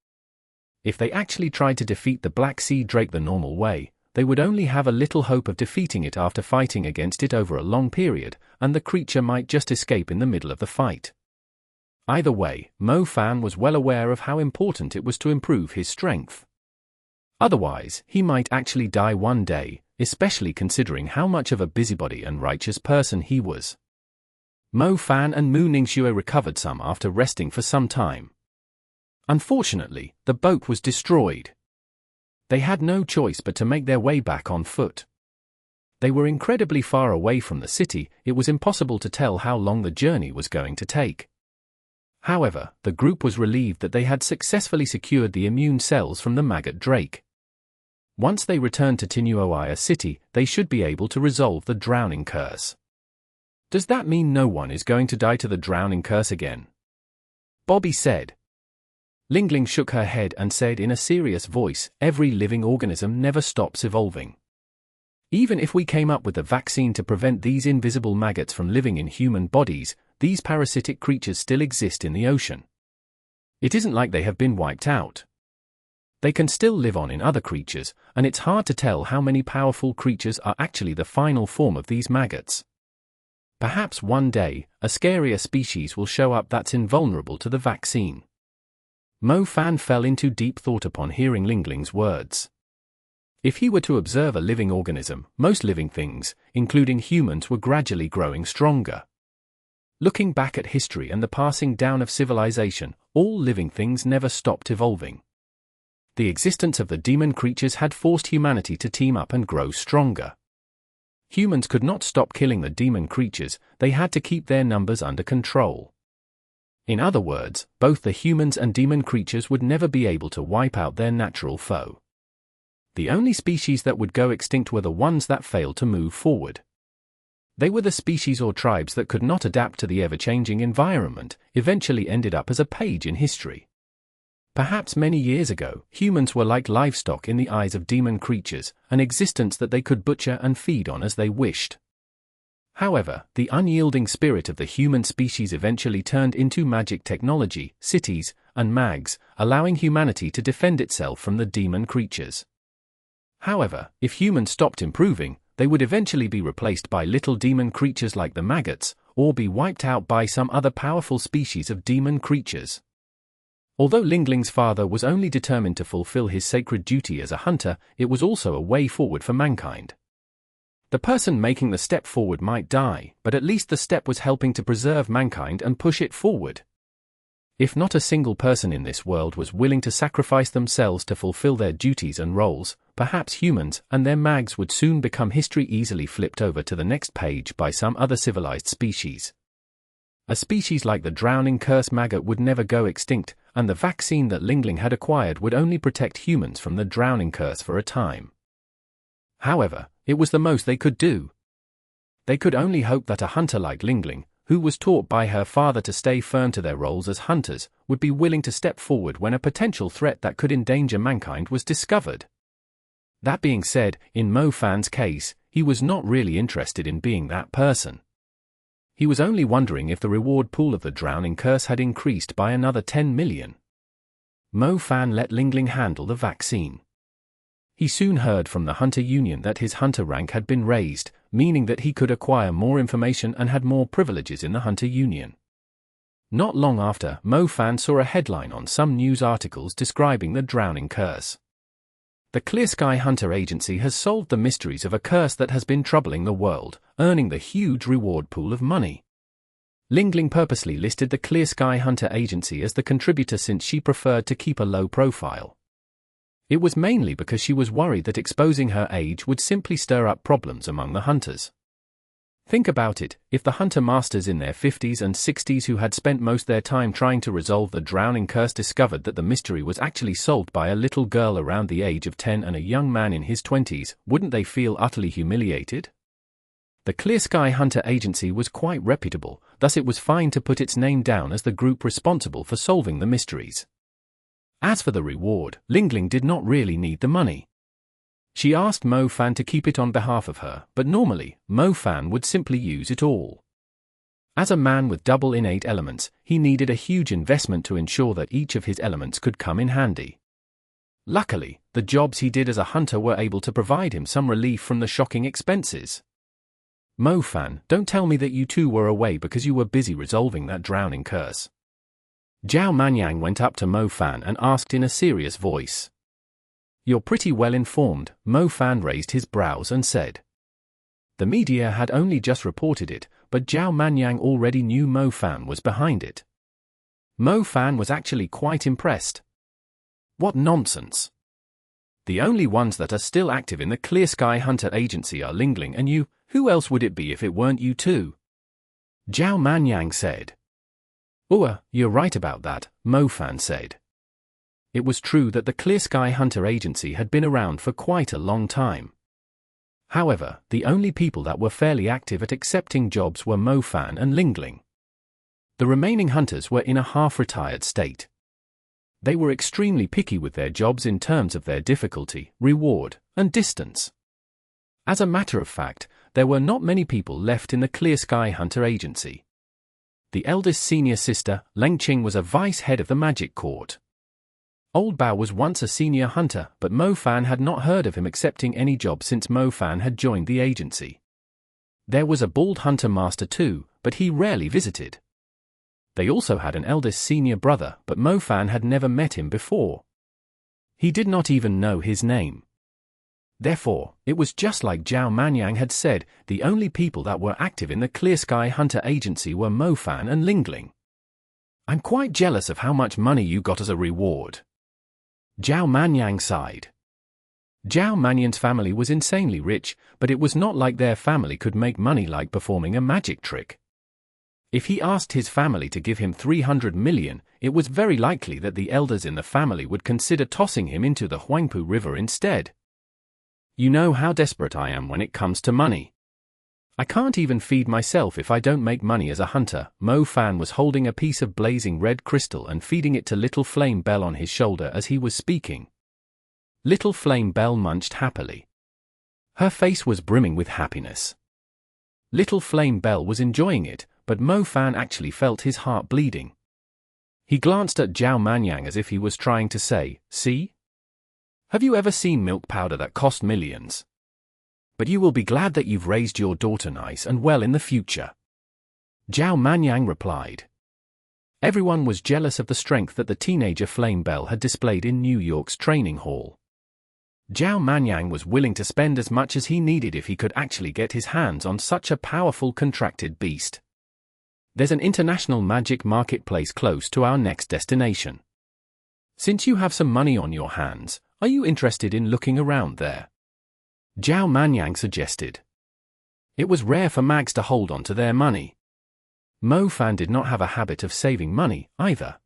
If they actually tried to defeat the Black Sea Drake the normal way, they would only have a little hope of defeating it after fighting against it over a long period, and the creature might just escape in the middle of the fight. Either way, Mo Fan was well aware of how important it was to improve his strength. Otherwise, he might actually die one day, especially considering how much of a busybody and righteous person he was. Mo Fan and Mu Ningxue recovered some after resting for some time. Unfortunately, the boat was destroyed. They had no choice but to make their way back on foot. They were incredibly far away from the city, it was impossible to tell how long the journey was going to take. However, the group was relieved that they had successfully secured the immune cells from the Maggot Drake. Once they returned to Tinuoia City, they should be able to resolve the drowning curse. Does that mean no one is going to die to the drowning curse again? Bobby said. Lingling shook her head and said in a serious voice, every living organism never stops evolving. Even if we came up with a vaccine to prevent these invisible maggots from living in human bodies, these parasitic creatures still exist in the ocean. It isn't like they have been wiped out. They can still live on in other creatures, and it's hard to tell how many powerful creatures are actually the final form of these maggots. Perhaps one day, a scarier species will show up that's invulnerable to the vaccine. Mo Fan fell into deep thought upon hearing Lingling's words. If he were to observe a living organism, most living things, including humans, were gradually growing stronger. Looking back at history and the passing down of civilization, all living things never stopped evolving. The existence of the demon creatures had forced humanity to team up and grow stronger. Humans could not stop killing the demon creatures, they had to keep their numbers under control. In other words, both the humans and demon creatures would never be able to wipe out their natural foe. The only species that would go extinct were the ones that failed to move forward. They were the species or tribes that could not adapt to the ever-changing environment, eventually ended up as a page in history. Perhaps many years ago, humans were like livestock in the eyes of demon creatures, an existence that they could butcher and feed on as they wished. However, the unyielding spirit of the human species eventually turned into magic technology, cities, and mags, allowing humanity to defend itself from the demon creatures. However, if humans stopped improving, they would eventually be replaced by little demon creatures like the maggots, or be wiped out by some other powerful species of demon creatures. Although Lingling's father was only determined to fulfill his sacred duty as a hunter, it was also a way forward for mankind. The person making the step forward might die, but at least the step was helping to preserve mankind and push it forward. If not a single person in this world was willing to sacrifice themselves to fulfill their duties and roles, perhaps humans and their mags would soon become history, easily flipped over to the next page by some other civilized species. A species like the drowning curse maggot would never go extinct, and the vaccine that Lingling had acquired would only protect humans from the drowning curse for a time. However, it was the most they could do. They could only hope that a hunter like Lingling, who was taught by her father to stay firm to their roles as hunters, would be willing to step forward when a potential threat that could endanger mankind was discovered. That being said, in Mo Fan's case, he was not really interested in being that person. He was only wondering if the reward pool of the drowning curse had increased by another 10 million. Mo Fan let Lingling handle the vaccine. He soon heard from the Hunter Union that his hunter rank had been raised, meaning that he could acquire more information and had more privileges in the Hunter Union. Not long after, Mo Fan saw a headline on some news articles describing the drowning curse. The Clear Sky Hunter Agency has solved the mysteries of a curse that has been troubling the world, earning the huge reward pool of money. Lingling purposely listed the Clear Sky Hunter Agency as the contributor since she preferred to keep a low profile. It was mainly because she was worried that exposing her age would simply stir up problems among the hunters. Think about it, if the hunter masters in their 50s and 60s who had spent most their time trying to resolve the drowning curse discovered that the mystery was actually solved by a little girl around the age of 10 and a young man in his 20s, wouldn't they feel utterly humiliated? The Clear Sky Hunter Agency was quite reputable, thus it was fine to put its name down as the group responsible for solving the mysteries. As for the reward, Lingling did not really need the money. She asked Mo Fan to keep it on behalf of her, but normally, Mo Fan would simply use it all. As a man with double innate elements, he needed a huge investment to ensure that each of his elements could come in handy. Luckily, the jobs he did as a hunter were able to provide him some relief from the shocking expenses. Mo Fan, don't tell me that you two were away because you were busy resolving that drowning curse. Zhao Manyang went up to Mo Fan and asked in a serious voice. You're pretty well informed, Mo Fan raised his brows and said. The media had only just reported it, but Zhao Manyang already knew Mo Fan was behind it. Mo Fan was actually quite impressed. What nonsense! The only ones that are still active in the Clear Sky Hunter Agency are Lingling and you. Who else would it be if it weren't you two? Zhao Manyang said. You're right about that, Mofan said. It was true that the Clear Sky Hunter Agency had been around for quite a long time. However, the only people that were fairly active at accepting jobs were Mofan and Lingling. The remaining hunters were in a half-retired state. They were extremely picky with their jobs in terms of their difficulty, reward, and distance. As a matter of fact, there were not many people left in the Clear Sky Hunter Agency. The eldest senior sister, Lengqing, was a vice-head of the Magic Court. Old Bao was once a senior hunter, but Mofan had not heard of him accepting any job since Mofan had joined the agency. There was a bald hunter master too, but he rarely visited. They also had an eldest senior brother, but Mofan had never met him before. He did not even know his name. Therefore, it was just like Zhao Manyang had said, the only people that were active in the Clear Sky Hunter Agency were Mofan and Lingling. I'm quite jealous of how much money you got as a reward. Zhao Manyang sighed. Zhao Manyang's family was insanely rich, but it was not like their family could make money like performing a magic trick. If he asked his family to give him 300 million, it was very likely that the elders in the family would consider tossing him into the Huangpu River instead. You know how desperate I am when it comes to money. I can't even feed myself if I don't make money as a hunter. Mofan was holding a piece of blazing red crystal and feeding it to Little Flame Belle on his shoulder as he was speaking. Little Flame Belle munched happily. Her face was brimming with happiness. Little Flame Belle was enjoying it, but Mofan actually felt his heart bleeding. He glanced at Zhao Manyang as if he was trying to say, "See? Have you ever seen milk powder that cost millions? But you will be glad that you've raised your daughter nice and well in the future." Zhao Manyang replied. Everyone was jealous of the strength that the teenager Flame Belle had displayed in New York's training hall. Zhao Manyang was willing to spend as much as he needed if he could actually get his hands on such a powerful contracted beast. There's an international magic marketplace close to our next destination. Since you have some money on your hands, are you interested in looking around there? Zhao Manyang suggested. It was rare for mags to hold on to their money. Mofan did not have a habit of saving money, either.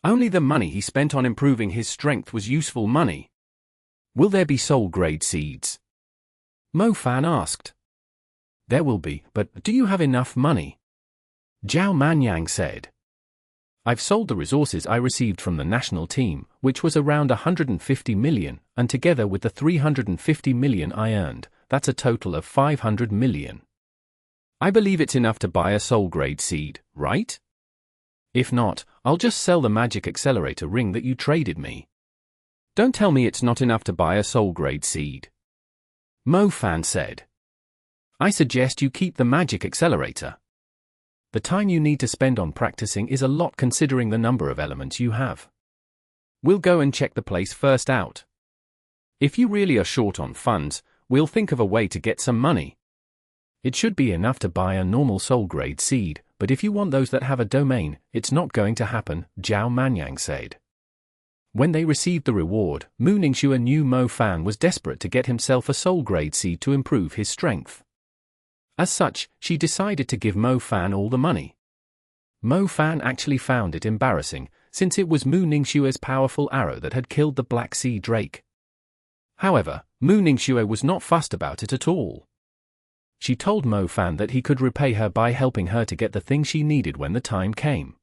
Only the money he spent on improving his strength was useful money. Will there be soul-grade seeds? Mofan asked. There will be, but do you have enough money? Zhao Manyang said. I've sold the resources I received from the national team, which was around 150 million, and together with the 350 million I earned, that's a total of 500 million. I believe it's enough to buy a soul-grade seed, right? If not, I'll just sell the magic accelerator ring that you traded me. Don't tell me it's not enough to buy a soul-grade seed. Mofan said. I suggest you keep the magic accelerator. The time you need to spend on practicing is a lot considering the number of elements you have. We'll go and check the place first out. If you really are short on funds, we'll think of a way to get some money. It should be enough to buy a normal soul-grade seed, but if you want those that have a domain, it's not going to happen, Zhao Manyang said. When they received the reward, Mu Ningxue knew Mofan was desperate to get himself a soul-grade seed to improve his strength. As such, she decided to give Mofan all the money. Mofan actually found it embarrassing, since it was Mu Ningxue's powerful arrow that had killed the Black Sea Drake. However, Mu Ningxue was not fussed about it at all. She told Mofan that he could repay her by helping her to get the thing she needed when the time came.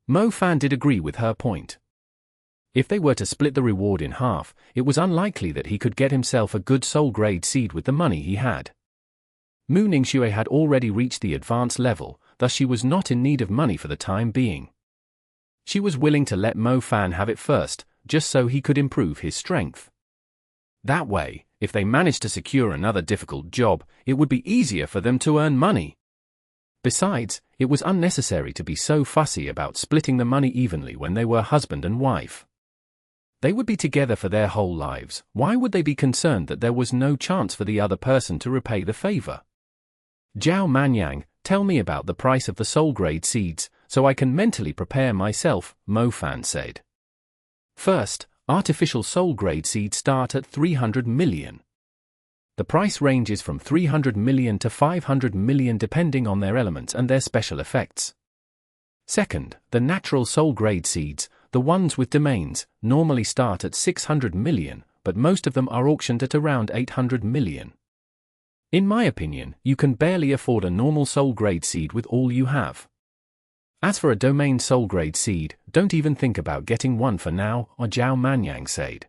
Mofan did agree with her point. If they were to split the reward in half, it was unlikely that he could get himself a good soul-grade seed with the money he had. Mu Ningxue had already reached the advanced level, thus she was not in need of money for the time being. She was willing to let Mofan have it first, just so he could improve his strength. That way, if they managed to secure another difficult job, it would be easier for them to earn money. Besides, it was unnecessary to be so fussy about splitting the money evenly when they were husband and wife. They would be together for their whole lives. Why would they be concerned that there was no chance for the other person to repay the favor? Zhao Manyang, tell me about the price of the soul-grade seeds, so I can mentally prepare myself, Mofan said. First, artificial soul-grade seeds start at 300 million. The price ranges from 300 million to 500 million depending on their elements and their special effects. Second, the natural soul grade seeds, the ones with domains, normally start at 600 million, but most of them are auctioned at around 800 million. In my opinion, you can barely afford a normal soul grade seed with all you have. As for a domain soul grade seed, don't even think about getting one for now, or Zhao Manyang said.